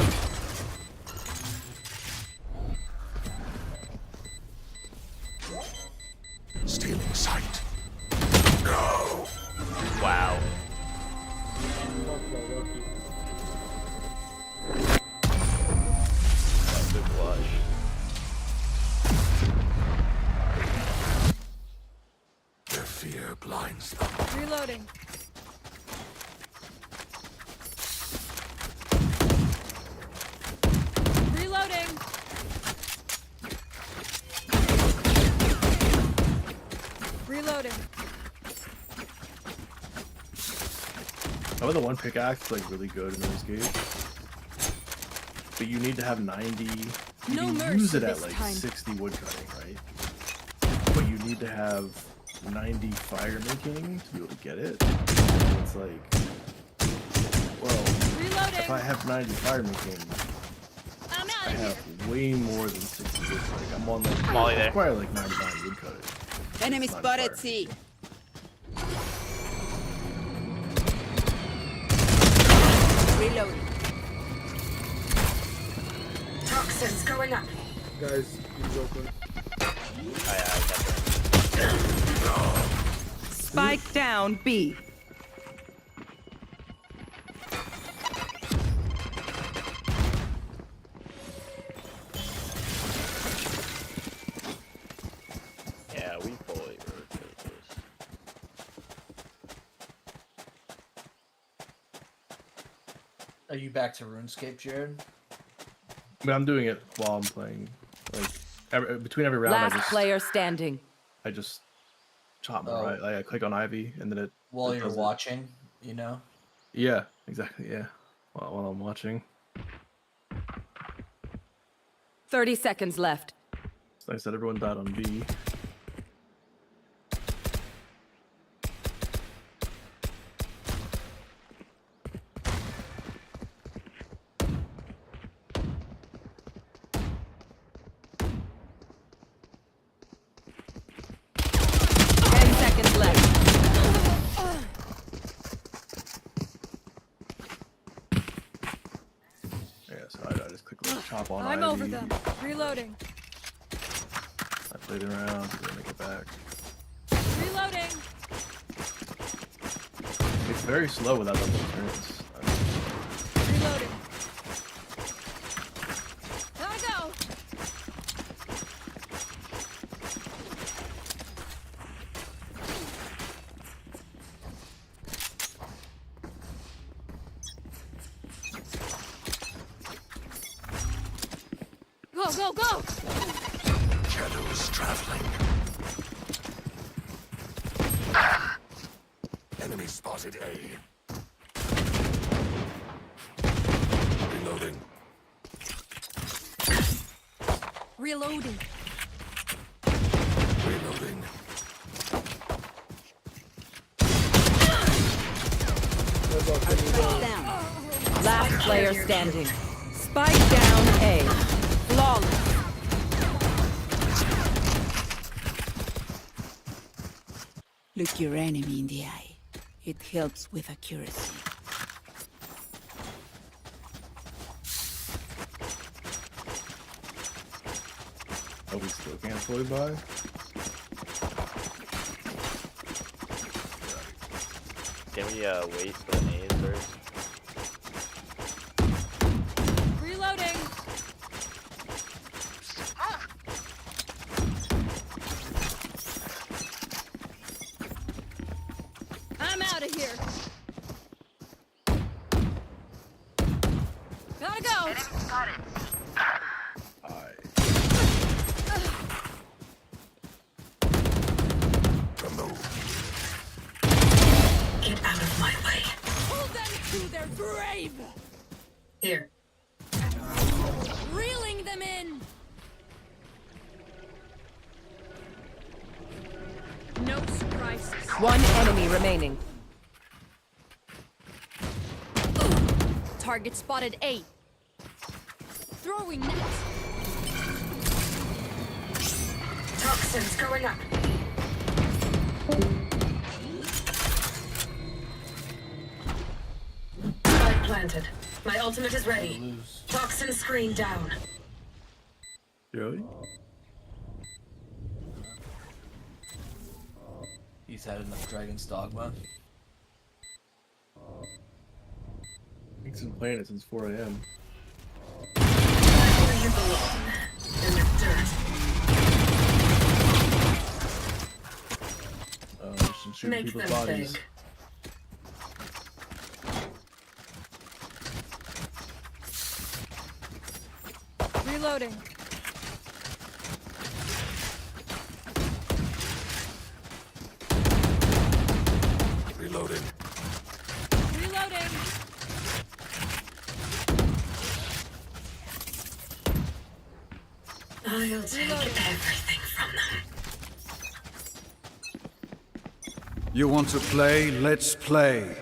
Stealing sight. No. Wow. That's a clutch. Their fear blinds them. Reloading. Reloading. Reloading. Some of the one pickaxe is like really good in this game. But you need to have 90. You No can mercy use it at this like time. 60 wood cutting, right? But you need to have 90 fire making to be able to get it. And it's like, well, if I have 90 fire making, I'm out I of here. have way more than 60 wood cutting. I'm on like, Molly I there. require like 99 wood cutting. Enemy Not spotted fire. C. Reloading. Toxins going up. Guys, he's open. Spike down B. Yeah, we fully rotate this. Are you back to RuneScape, Jared? I mean, I'm doing it while I'm playing. Like between every round, Last player standing. I just chop my Oh. right. Like, I click on Ivy, and then it. While it you're does it. watching, you know? Yeah, exactly. Yeah, while I'm watching. 30 seconds left. Like I said, everyone died on B. Seconds left. Yeah, so I just click like, chop on I'm Ivy. over them. Reloading. I played around, then make it back. Reloading. It's very slow without double experience. Reloading. Gotta go. Go, go, go! Shadows traveling. Enemy spotted A. Reloading. Reloading. Reloading. Last player standing. Spike down A. Flawless. Look your enemy in the eye. It helps with accuracy. Oh, we still can't fully buy? Can we wait for the nades first? Reloading. I'm out of here. Gotta go. Get out of my way. Pull them to their grave. Here. Reeling them in. No surprises. One enemy remaining. Target spotted A. Throwing net. Toxins going up. Spike planted. My ultimate is ready. Toxin screen down. Really? He's had enough Dragon's Dogma. He's been playing it since 4 a.m. Where you belong. In the dirt. Just shooting Make people's them bodies. think. Reloading. Reloading. Reloading. I'll take everything from them. You want to play? Let's play.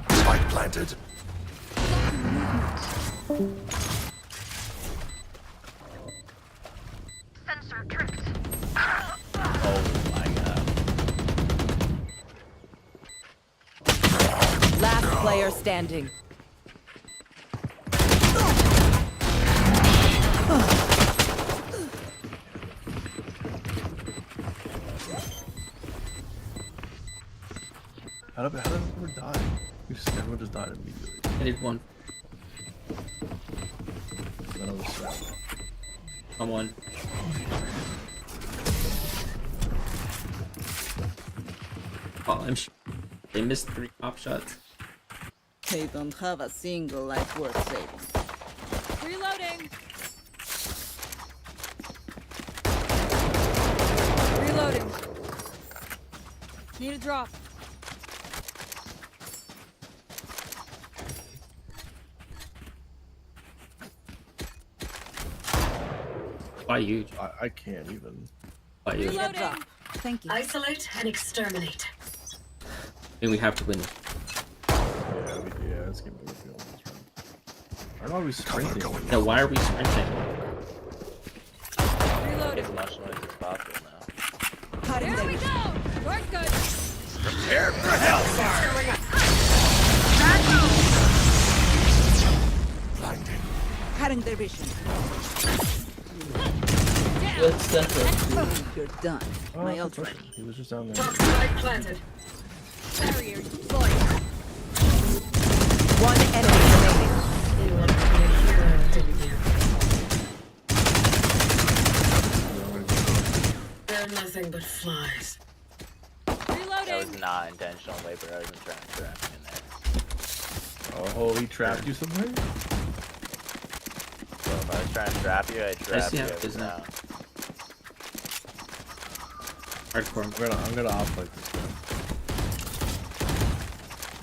Spike planted. Sensor tripped. Oh my god. Last player standing. How did everyone die? Everyone just died immediately. I did one. None of us survived. I'm one. Oh, they missed 3 pop shots. They don't have a single life worth saving. Reloading. Reloading. Need a drop. Why you? I can't even. Why you? Reloading. Thank you. Isolate and exterminate. I think we have to win. Yeah, this game doesn't feel this round. I don't know why we sprinting. Yeah, why are we sprinting? Make as much noise as possible now. There we go. We're good. Prepare for hellfire. Blinding. Cutting their vision. What's that? You're done. My ult ready. He was just down there. Spike planted. Barrier deployed. One enemy remaining. They're nothing but flies. That was not intentional labor. I wasn't trying to trap him in there. Oh, he trapped you somewhere? So if I was trying to trap you, I'd trap you ICF is now. Hardcore. I'm gonna off like this guy.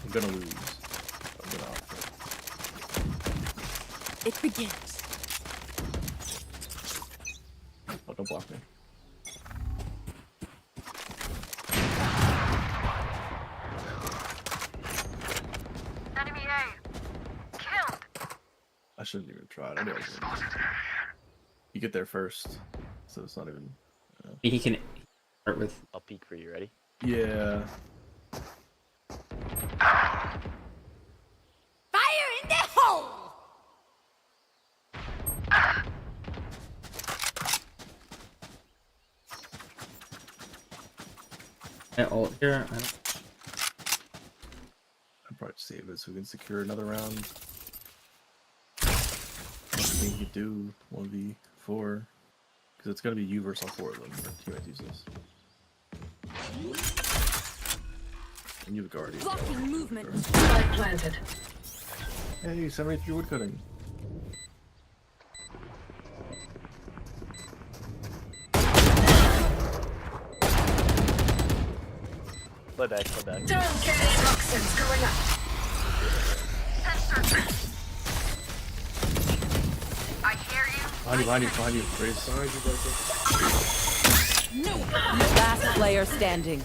I'm gonna lose. I'm gonna off. It begins. Oh, don't block me. I shouldn't even try it. I knew I was gonna- You get there first, so it's not even. He can start with. I'll peek for you. Ready? Yeah. Fire in the hole! Ult here. I don't... I'd probably save it so we can secure another round. I think you do 1v4 because it's gonna be you versus all 4 of them. Or teammates use this. And you have a guardian. Blocking movement. Spike planted. Hey, 73 woodcutting. Play back. Don't get any toxins going up. I hear you. Behind you, Grace. Behind you, Viper. No. Last player standing.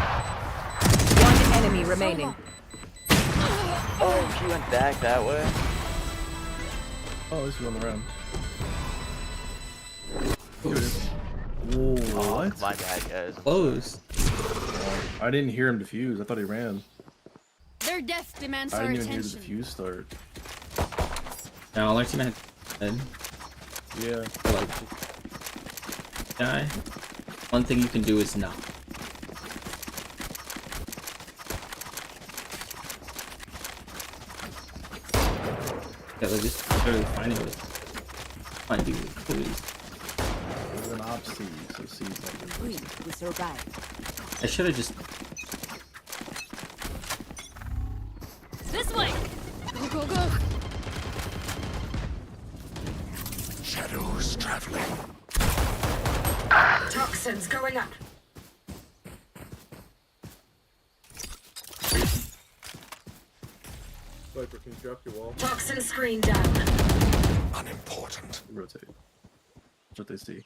One enemy remaining. Oh, she went back that way. Oh, this is on the round. Here it is. Whoa, Oh, what? my bad, guys. Close. I didn't hear him defuse. I thought he ran. Their death demands I our didn't even hear the attention. defuse start. Now, our team had dead. Yeah. Like, guy. One thing you can do is not. Yeah, they're just literally finding it. Find people with clues. There's an op C, so C's like We survive. I should have just. This way! Go, go, go! Shadows traveling. Toxins going up. Viper, can you drop your wall? Toxin screen down. Unimportant. rotate. That's what they see.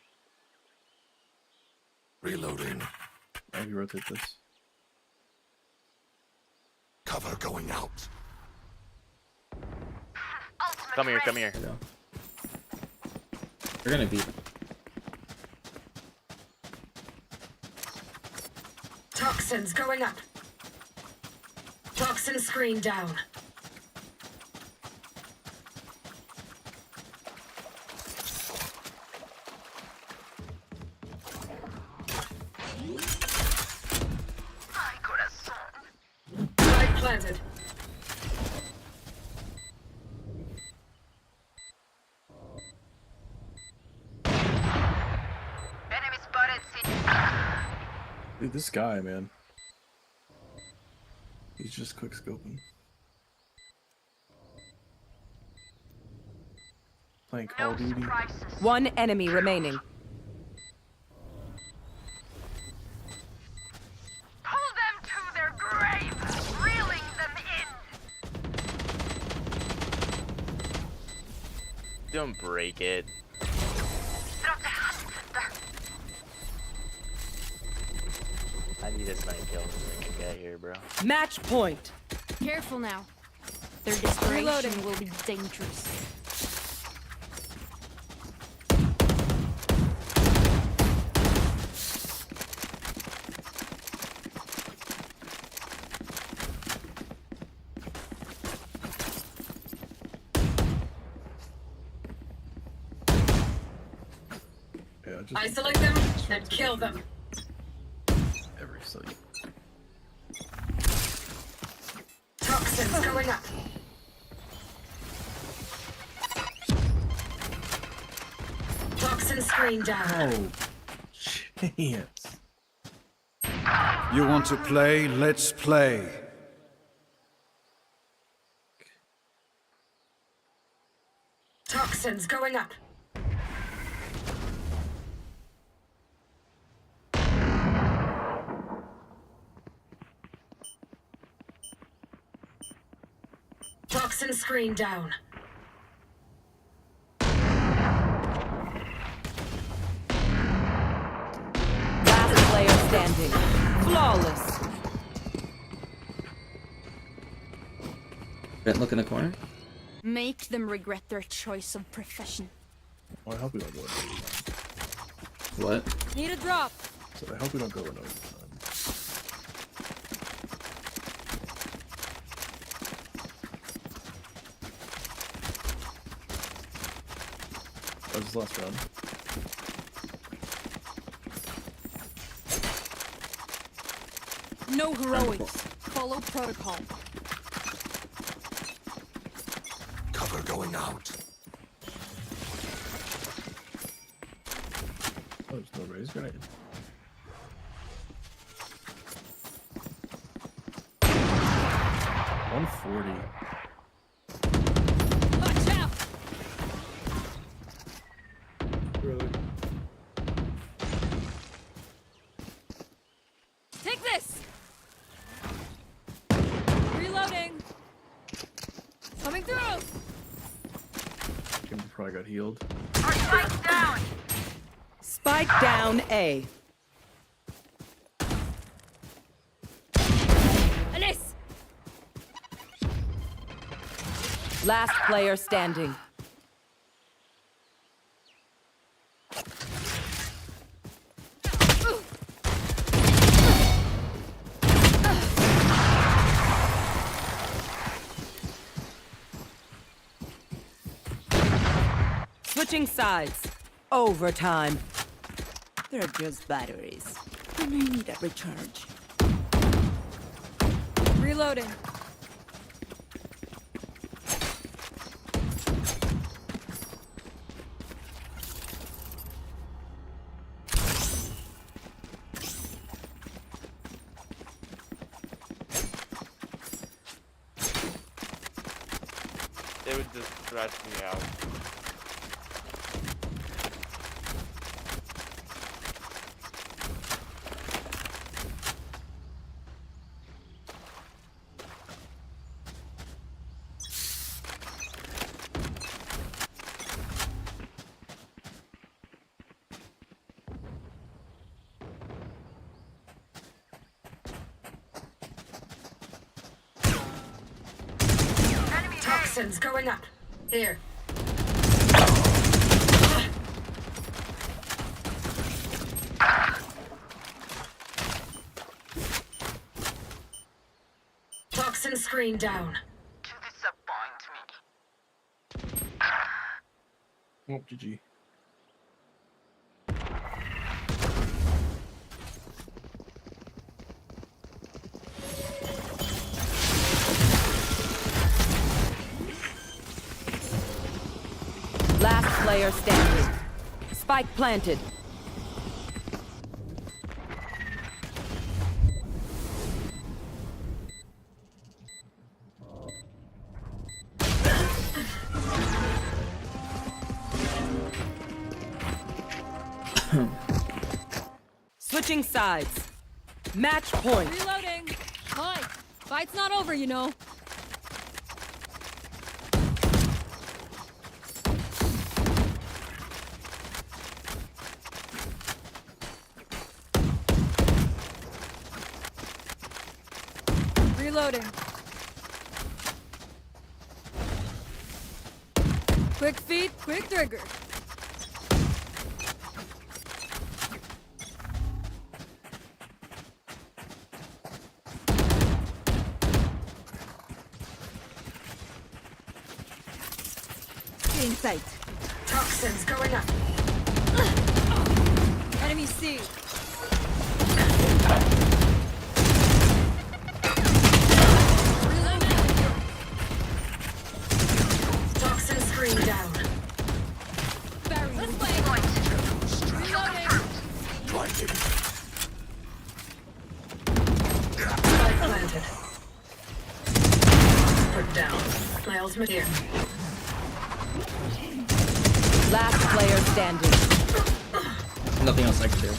Reloading. How do you rotate this? Cover going out. Come here. They're gonna be. Toxins going up. Toxin screen down. Spike planted. Enemy spotted. Dude, this guy, man. He's just quick scoping. Playing Call of Duty. One enemy remaining. Pull them to their grave, reeling them in. Don't break it. I need as many kills as I can get here, bro. Match point. Careful now. Their desperation will be dangerous. Yeah, just Isolate them and kill them. every site. Toxins going up. Toxin screen down. Oh, chance. You want to play? Let's play. Toxins going up. Toxin screen down. standing. Flawless. Don't look in the corner. Make them regret their choice of profession. Well, I hope we don't go into What? Need a drop. So I hope we don't go into overtime. That was the last round. No heroics. Follow protocol. Cover going out. Oh, there's no raise grenade. $140. Watch out! Really? Take this! Reloading! Coming through! Kim probably got healed. Spike down. Spike down A. Alice! Last player standing. Switching sides. Overtime. They're just batteries. And I need a recharge. Reloading. They would just stress me out. Toxins going up. Here. Toxin screen down. Oh, GG. Last player standing. Spike planted. Switching sides. Match point. Reloading. Hi. Fight's not over, you know. Reloading. Quick feet, quick trigger. In sight. Toxins going up. Enemy C. Toxin screen down. Barry, this way. Reloading. Spike planted. Put down. My ultimate here. Last player standing. Nothing else I can do.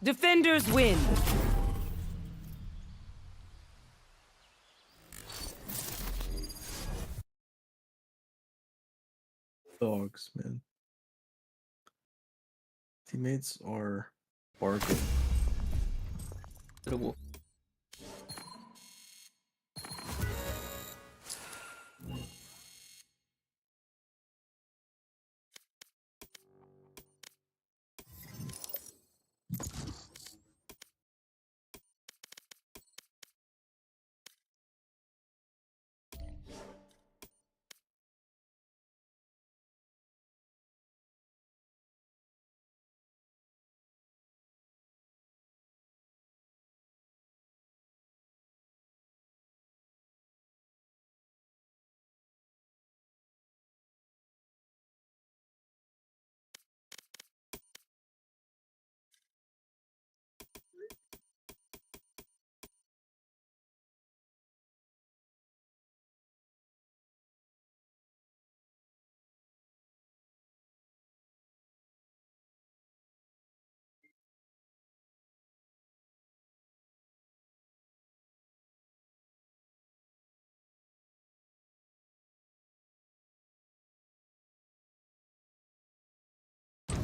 Defenders win. Dogs, man. Teammates are barking. Little wolf.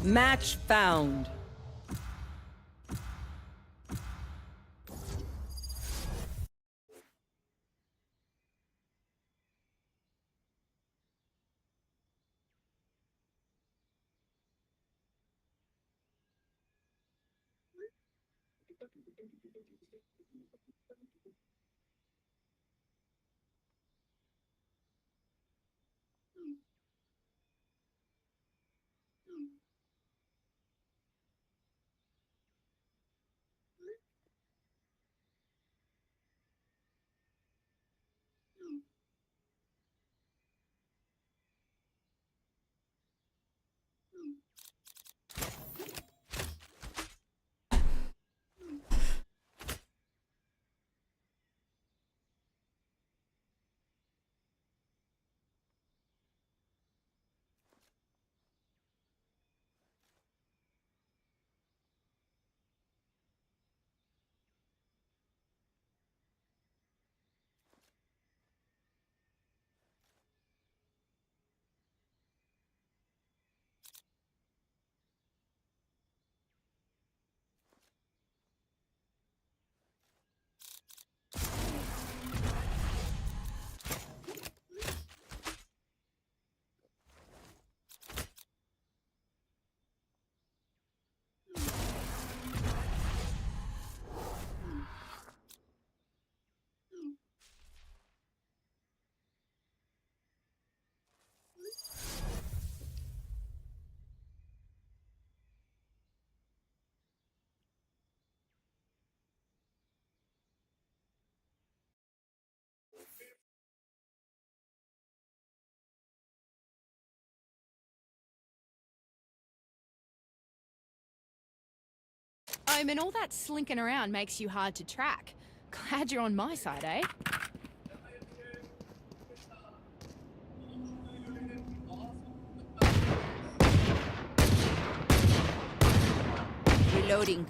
Match found. I mean, all that slinking around makes you hard to track. Glad you're on my side, eh? Reloading.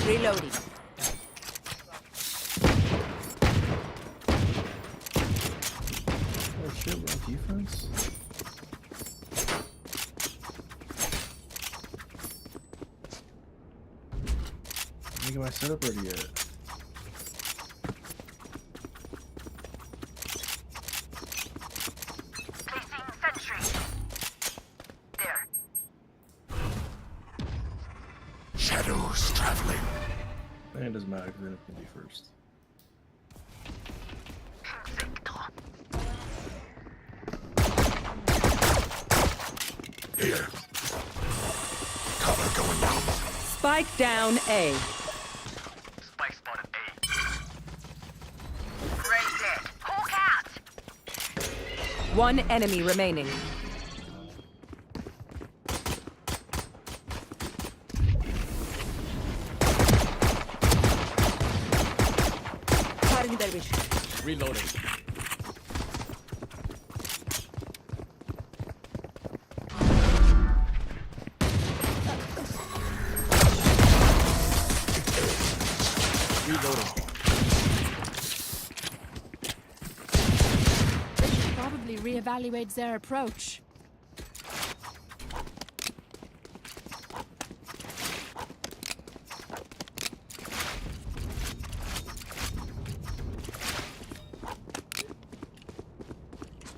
Reloading. Oh shit, we're on defense? I didn't get my setup ready yet. Shadows traveling. And it doesn't matter because then it can be first. Here. Cover going down. Spike down A. Spike spotted A. Ray dead. Hawk out. One enemy remaining. Reloading. Reloading. reevaluate their approach.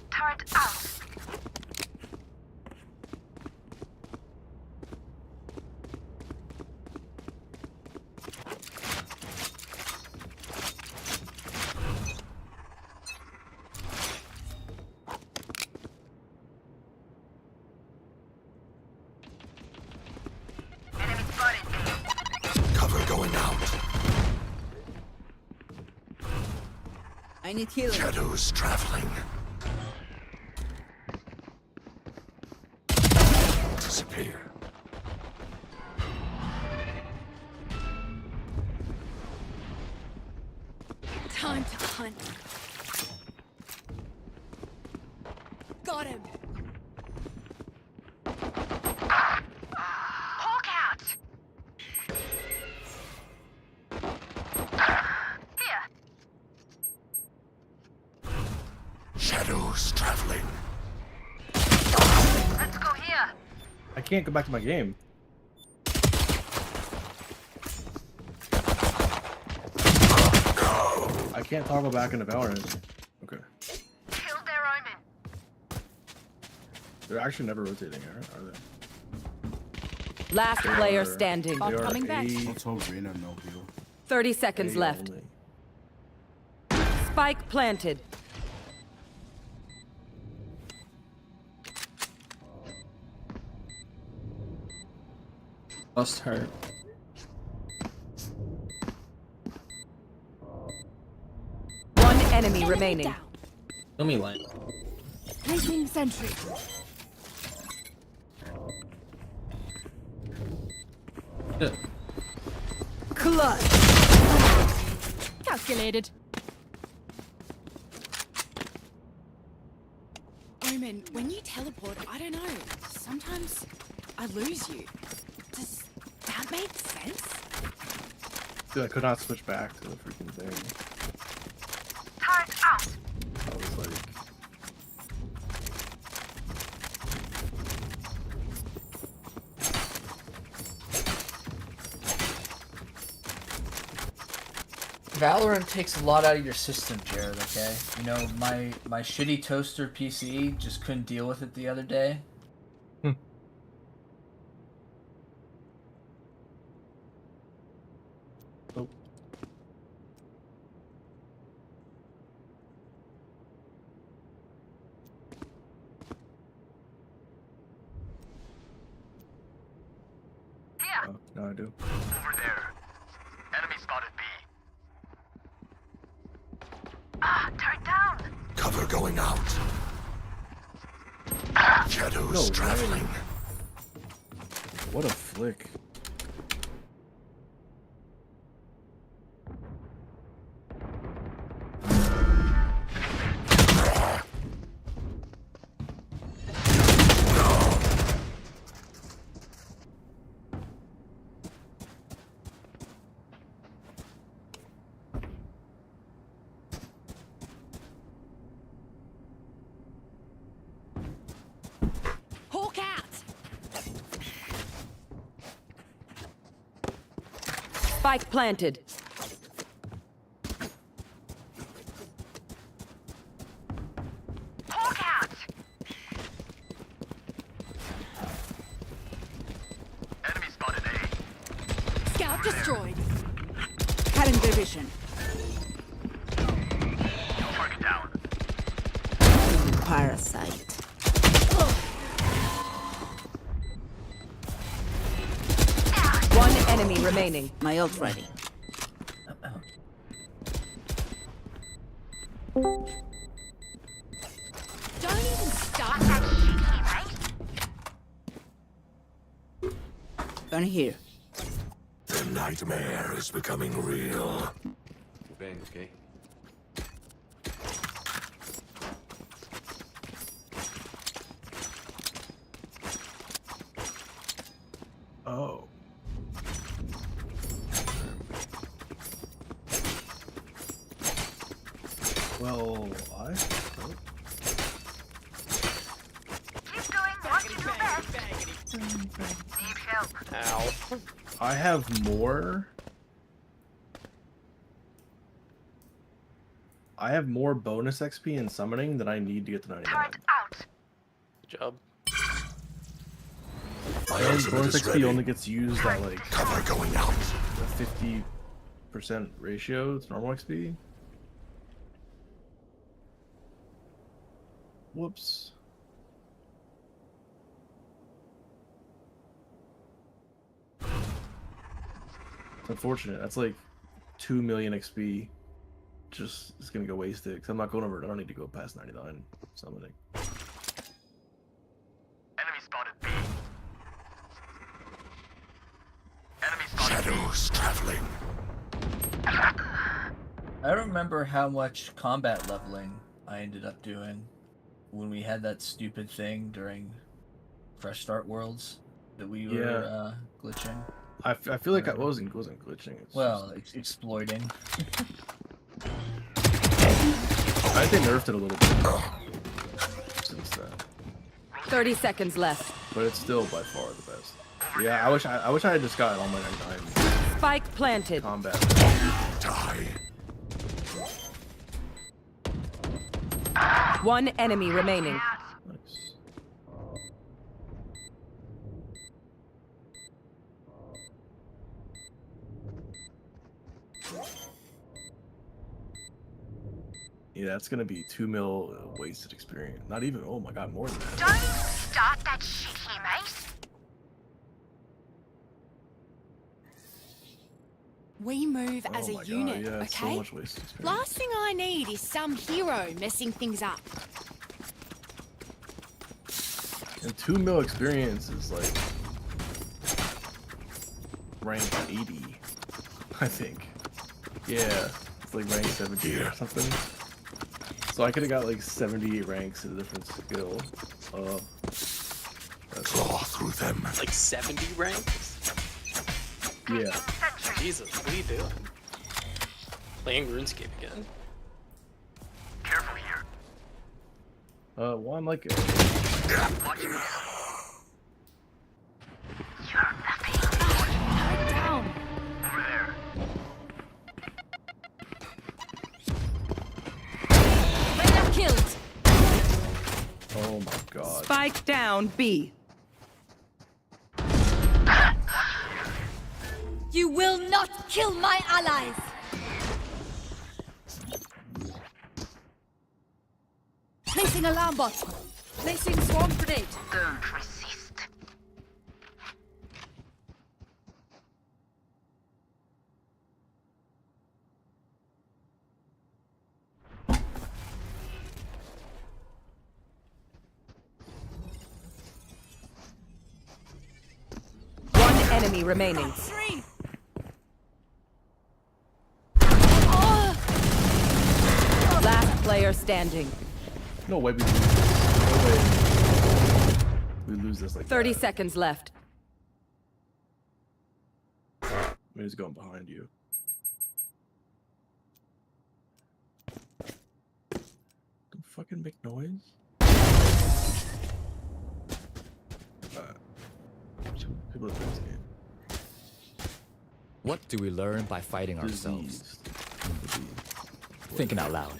Turret out. Cover going out. I need healing. Shadows traveling. Disappear. Time to hunt. Got him. Hawk out. Here. Shadows traveling. Let's go here. I can't go back to my game. I can't toggle back into Valorant. Okay. Kill their omen. They're actually never rotating, are they? Last They player are- standing. they are Coming back. A- Let's hope Reyna no heal. 30 seconds A left. only. Spike planted. Lost her. One enemy remaining. Kill me, Lion. Placing sentry. Yeah. Clutch. Calculated. Omen, when you teleport, I don't know. Sometimes I lose you. Does that make sense? Dude, I could not switch back to the freaking thing. Turret out. I was like, Valorant takes a lot out of your system, Jared, okay? You know, my shitty toaster PC just couldn't deal with it the other day. oh. Here. Oh, no, I do. Over there. Enemy spotted B. Ah, turret down. Cover going out. Shadows No way. traveling. What a flick. Hawk out! Spike planted. Hawk out. Enemy spotted A. Scout destroyed. Current division. Target down. Parasite. One enemy remaining. My ult ready. Don't even start. Gonna here. The nightmare is becoming real. Bang, okay? Oh. Well, I. Oh. I have more. I have more bonus XP in summoning than I need to get to 99. Good job. And bonus XP only gets used at like Cover going out. a 50% ratio to normal XP. Whoops. It's unfortunate. That's like 2 million XP. Just it's gonna go wasted because I'm not going over. I don't need to go past 99 summoning. Enemy spotted B. Enemy spotted Shadows traveling. I don't remember how much combat leveling I ended up doing when we had that stupid thing during Fresh Start Worlds that we were glitching. I feel like I wasn't glitching. It's Well, exploiting. I think they nerfed it a little bit since then, 30 seconds left. but it's still by far the best. Yeah, I wish I had just gotten all my 99 Spike planted. combat. Die. One enemy remaining. Nice. Yeah, that's gonna be 2 mil wasted experience. Not even. Oh my god, more than that. Don't start that shit here, mate. We move as Oh a my god, unit, yeah, it's so okay? much wasted experience. Last thing I need is some hero messing things up. And 2 mil experience is like rank 80, I think. Yeah, it's like rank 70 or something. So I could have got like 78 ranks in a different skill. Claw through them. Like 70 ranks? Yeah. Jesus, what are you doing? Playing RuneScape again? Careful here. Well, I'm like. Watch me. Down. Over there. Reyna killed. Oh my god. Spike down B. You will not kill my allies. Placing alarm bot. Placing swarm grenade. Don't resist. One enemy remaining. Three. Last player standing. No way we lose this. No way. We lose this like 30 that. seconds left. Maybe he's going behind you. Don't fucking make noise. People at this game. What do we learn by fighting ourselves? Diseased. Thinking out loud.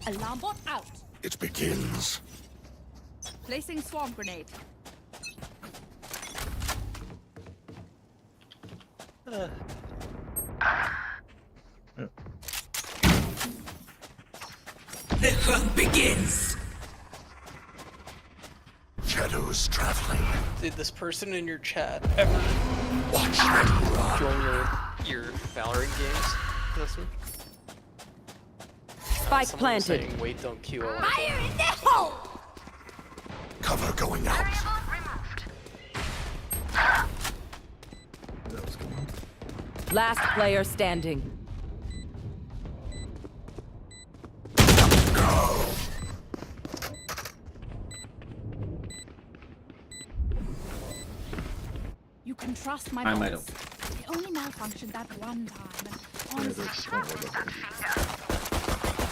Alarm bot out. It begins. Placing swarm grenade. The hunt begins. Shadows traveling. Did this person in your chat ever Watch them run. join your Valorant games? Listen. Spike Someone was planted. saying, wait, don't queue. Fire in the hole. Cover going out. That was going on. Last player standing. trust my I boss. might have. They only malfunctioned that one time, and Yeah, honestly, don't worry about that.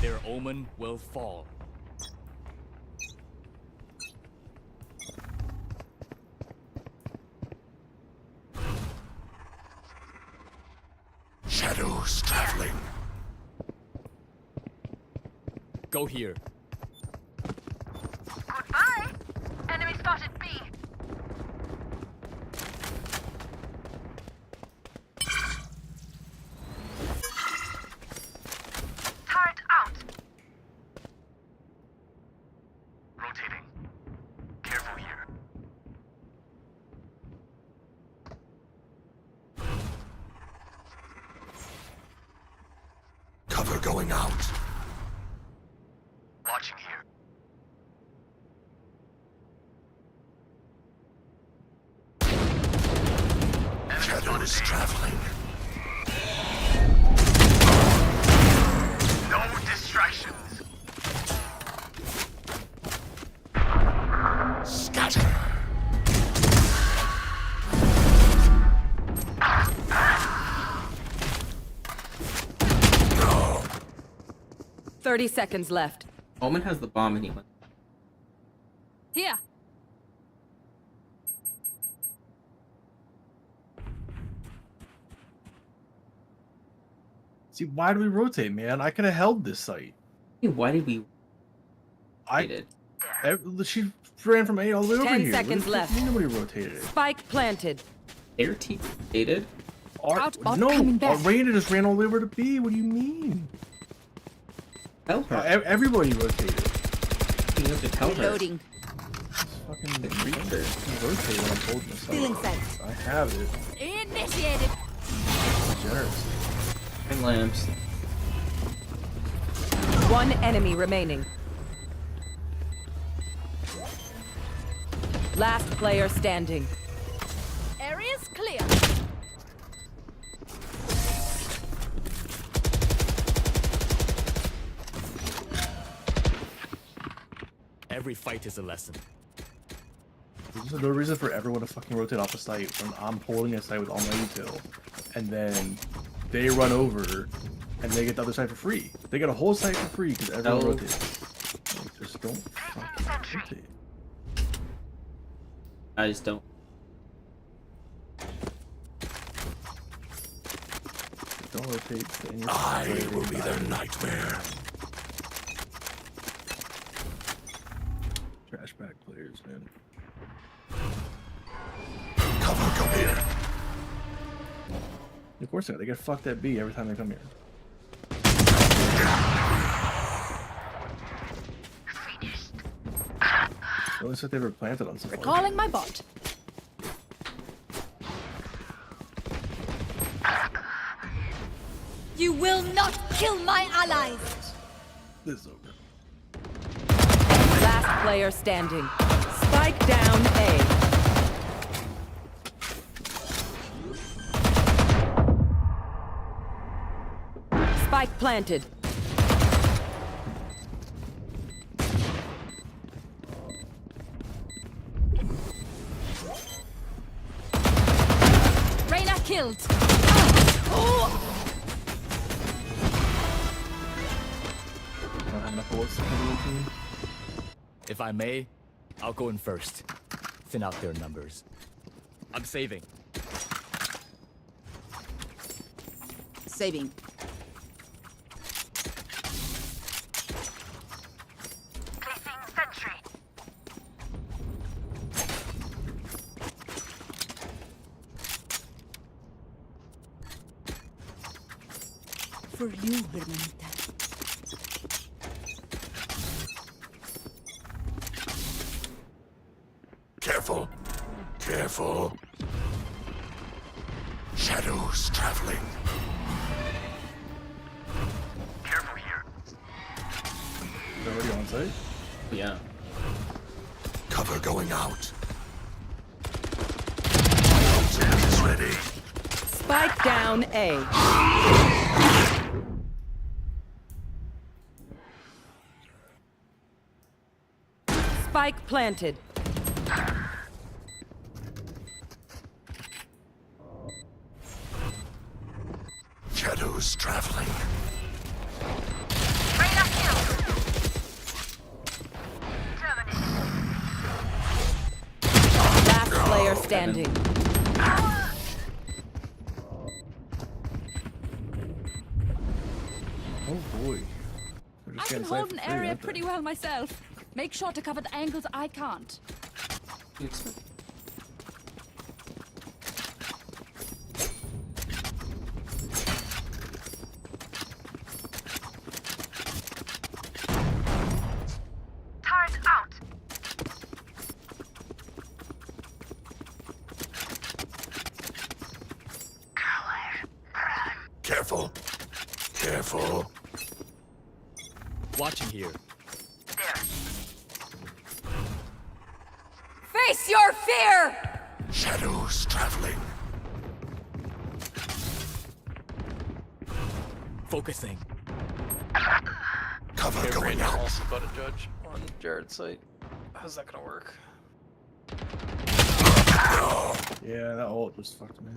Their omen will fall. Shadows traveling. Go here. Goodbye. Enemy spotted B. Turret out. Rotating. Careful here. Cover going out. Watching here. Shadows traveling. No distractions. Scatter. 30 seconds left. Omen has the bomb anyway. here. See, why do we rotate, man? I could have held this site. Why did we? She ran from A all the way over 10 here. seconds left. Nobody rotated it. Spike planted. Their team rotated. No, Arena just ran all the way over to B. What do you mean? Tell her. Everybody rotated. You have to tell her. Reloading. Fucking rotated when I'm holding this. Still inside. I have it. Initiated. Generous. And lamps. One enemy remaining. Last player standing. Area's clear. Every fight is a lesson. There's no reason for everyone to fucking rotate off the site when I'm holding a site with all my util, and then they run over and they get the other side for free. They get a whole site for free because everyone rotates. Like, just don't fucking rotate. I just don't. Don't rotate. I will be their nightmare. Trash bag players, man. Cover, go here. Of course they get fucked at B every time they come here. It looks like they were planted on something. Recalling my bot. You will not kill my allies. This is over. Last player standing. Spike down A. Spike planted. Reyna killed. Don't have enough bullets to kill the team. If I may, I'll go in first. Thin out their numbers. I'm saving. Saving. Placing sentry. For you, Hermanita. Careful. Careful. Shadows traveling. Careful here. They're already on site? Yeah. Cover going out. down A. Spike planted. Shadows traveling. Last player standing. Oh boy. I can hold an area pretty well myself. Make sure to cover the angles I can't. Turret out. Careful. Careful. Watching here. Face your fear! Shadows traveling. Focusing. Cover going out. Also got a judge on Jared's site. How's that gonna work? Yeah, that ult just fucked me.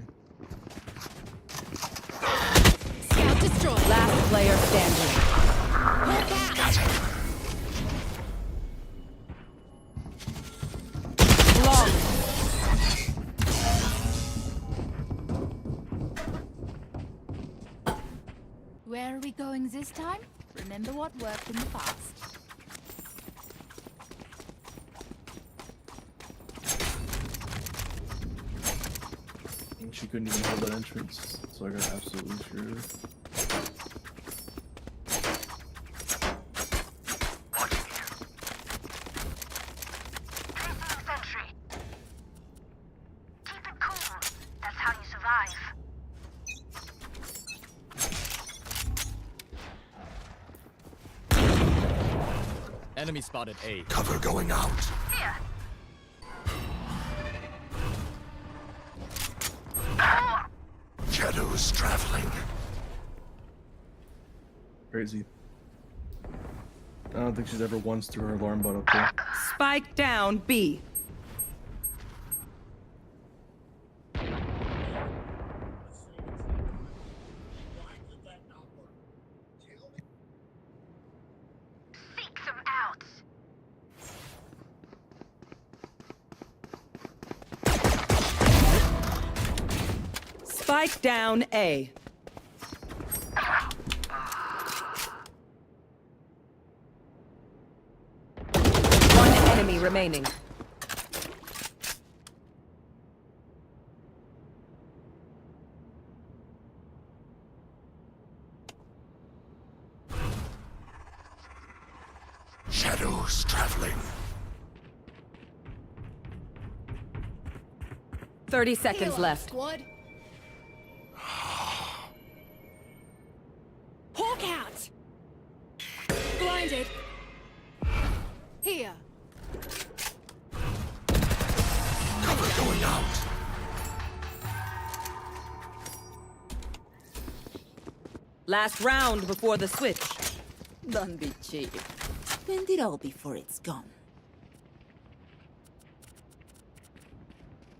Scout destroyed. Last player standing. Where are we going this time? Remember what worked in the past. She couldn't even hold that entrance, so I got absolutely screwed. Sentry. Keep it cool. That's how you survive. Enemy spotted A. Cover going out. Here. Shadows traveling. Crazy. I don't think she's ever once threw her alarm bell up there. Spike down B. Seek them out. Spike down A. One enemy remaining. Shadows traveling. 30 seconds left. Squad. Hawk out. Blinded. Here. Cover going out. Last round before the switch. Don't be cheap. Spend it all before it's gone.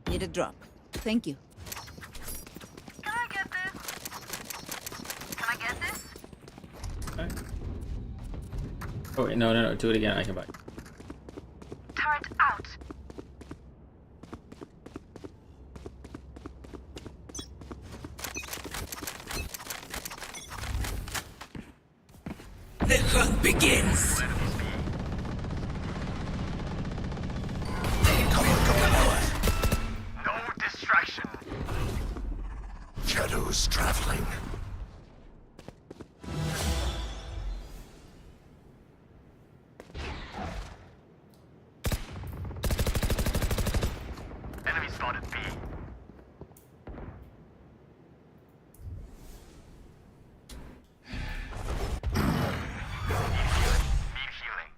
Need a drop. Thank you. Can I get this? Can I get this? Oh wait, no, do it again. I can buy. Turret out. The hunt begins. Cover going out. No distraction. Shadows traveling. Enemy spotted B. Need healing.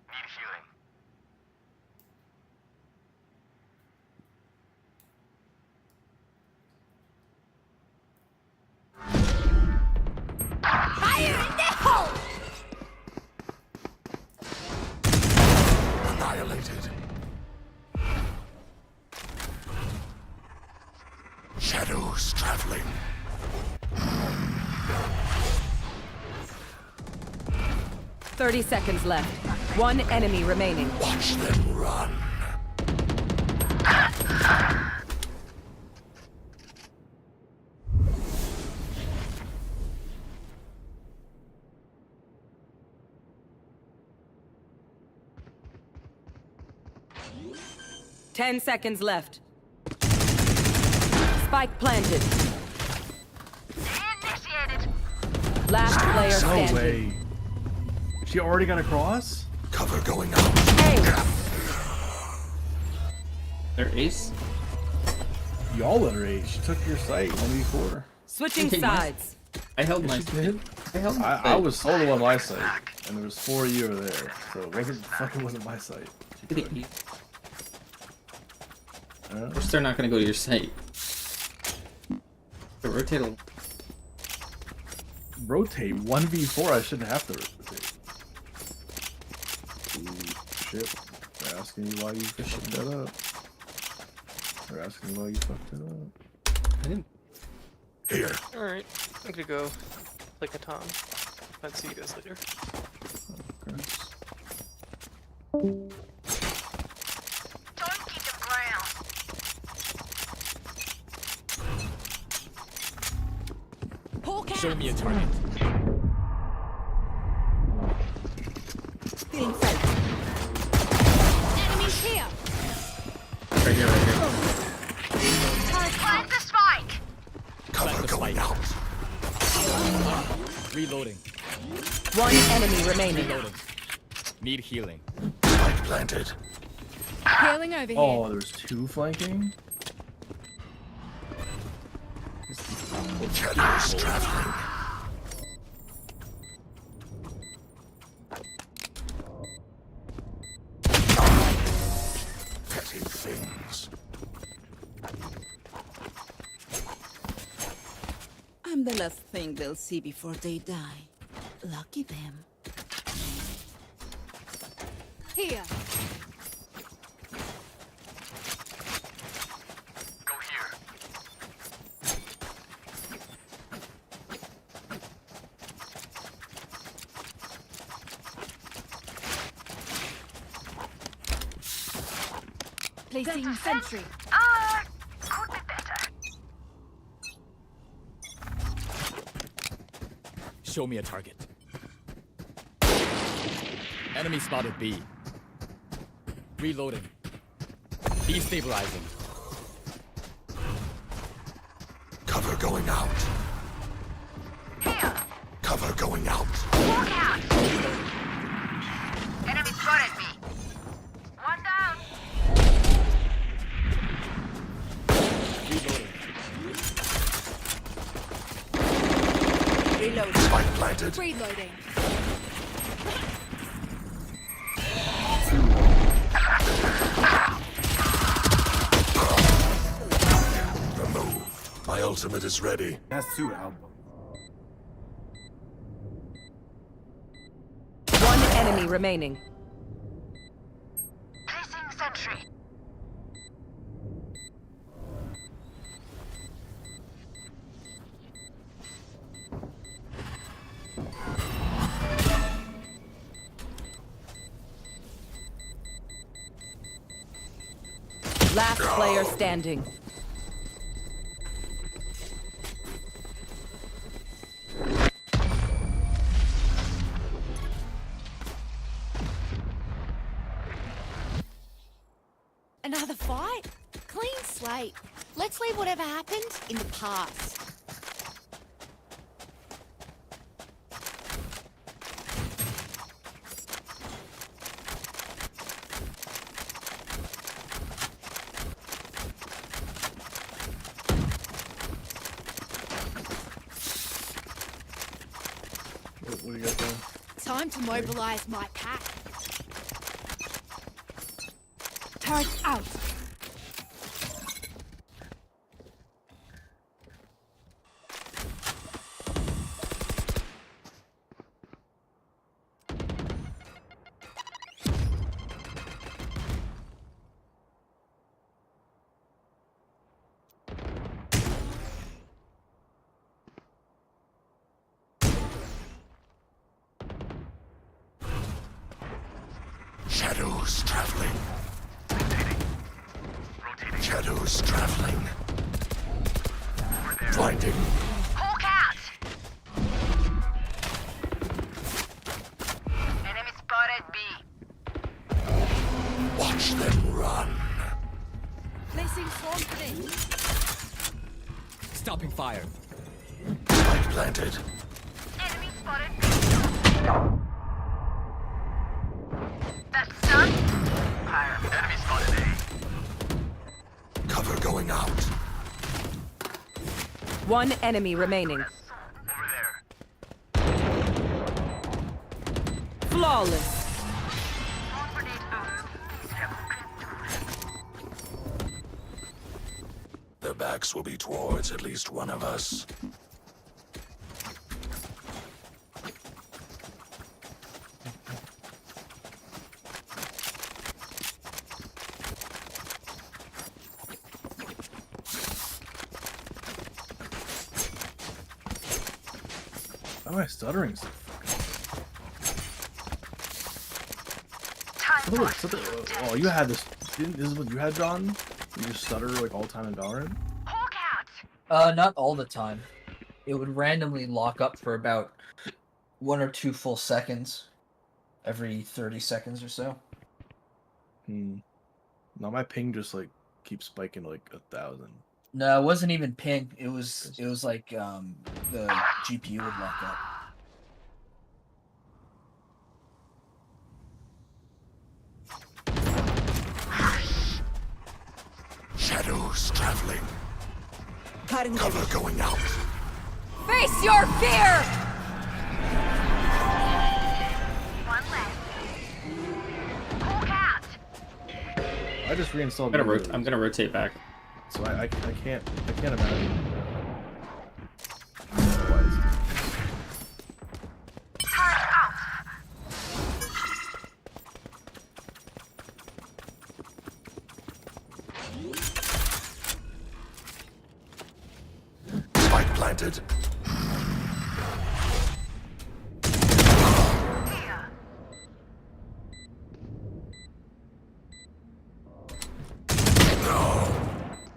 Need healing. 30 seconds left. One enemy remaining. Watch them run. Ten seconds left. Spike planted. Last player No standing. way. She already got across? Cover going out. They're ace. Y'all let her ace. She took your sight 1v4. Switching Okay, nice. sides. I held my. She did? I held my. I was solo on my site, and there was 4 of you over there, so it wasn't my site. Of course, they're not gonna go to your site. So rotate a. Rotate 1v4. I shouldn't have to rotate. Ooh, shit. They're asking you why you fucked that up. They're asking you why you fucked it up. I didn't. Here. Alright, I'm gonna go play Catan. I'll see you guys later. Show me a target. Enemies here. Right here, right here. Plant the spike. Cover going out. Reloading. One enemy remaining. Reloading. Need healing. Spike planted. Healing over here. Oh, there's 2 flanking? Shadows traveling. Petty things. I'm the last thing they'll see before they die. Lucky them. Here. Go here. Placing sentry. Could be better. Show me a target. Enemy spotted B. Reloading. Destabilizing. Cover going out. Here. Cover going out. Walk out. Enemy spotted me. One down. Reloading. Reloading. Spike planted. Reloading. Remove. My ultimate is ready. That's 2 album. One enemy remaining. Placing sentry. Last player standing. Another fight? Clean slate. Let's leave whatever happened in the past. What do you got there? Time to mobilize my pack. Turret out. Shadows traveling. Shadows traveling. Blinding. Hawk out! Enemy spotted B. Watch them run. Placing swarm grenade. Stopping fire. Spike planted. Enemy spotted B. That's done. Fire. Enemy spotted A. Cover going out. One enemy remaining. Flawless. Their backs will be towards at least one of us. Why am I stuttering so fucking? Oh, you had this. This is what you had, John? You just stutter like all the time in Valorant? Not all the time. It would randomly lock up for about 1 or 2 full seconds every 30 seconds or so. No, my ping just like keeps spiking like 1,000. No, it wasn't even ping. It was like the GPU would lock up. Shadows traveling. Cover going out. Face your fear! One left. Hawk out! I just reinstalled. I'm gonna rotate back. So I can't imagine. Spike planted.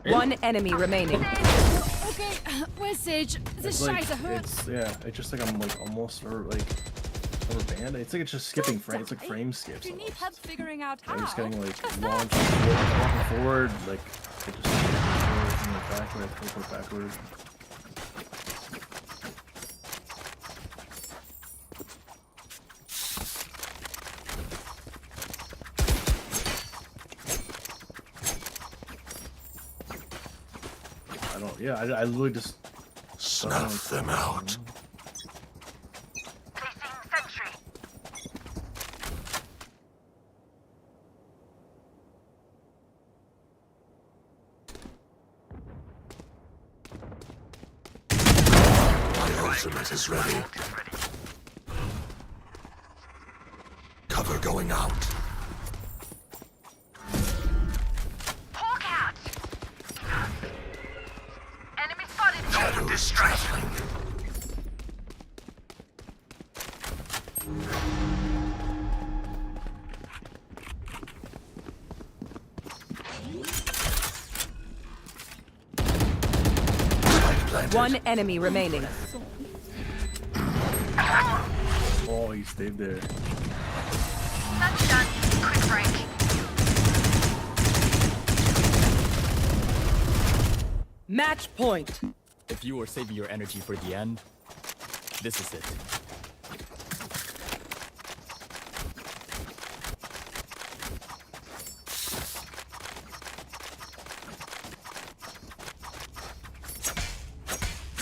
One enemy remaining. Okay, where's Sage? This It's like, scheiße hurts. it's just like I'm like almost rubber band. It's like it's just skipping frame. It's like frame skips. You need help figuring out how. I'm just getting like launched walking forward, like it just forward, backward, backward. I don't. Yeah, I literally just snuff them out. Ultimate is ready. Cover going out. Hawk out! Enemy spotted. Shadows traveling. One enemy remaining. Oh, he stayed there. That's done. Quick break. Match point. If you were saving your energy for the end, this is it.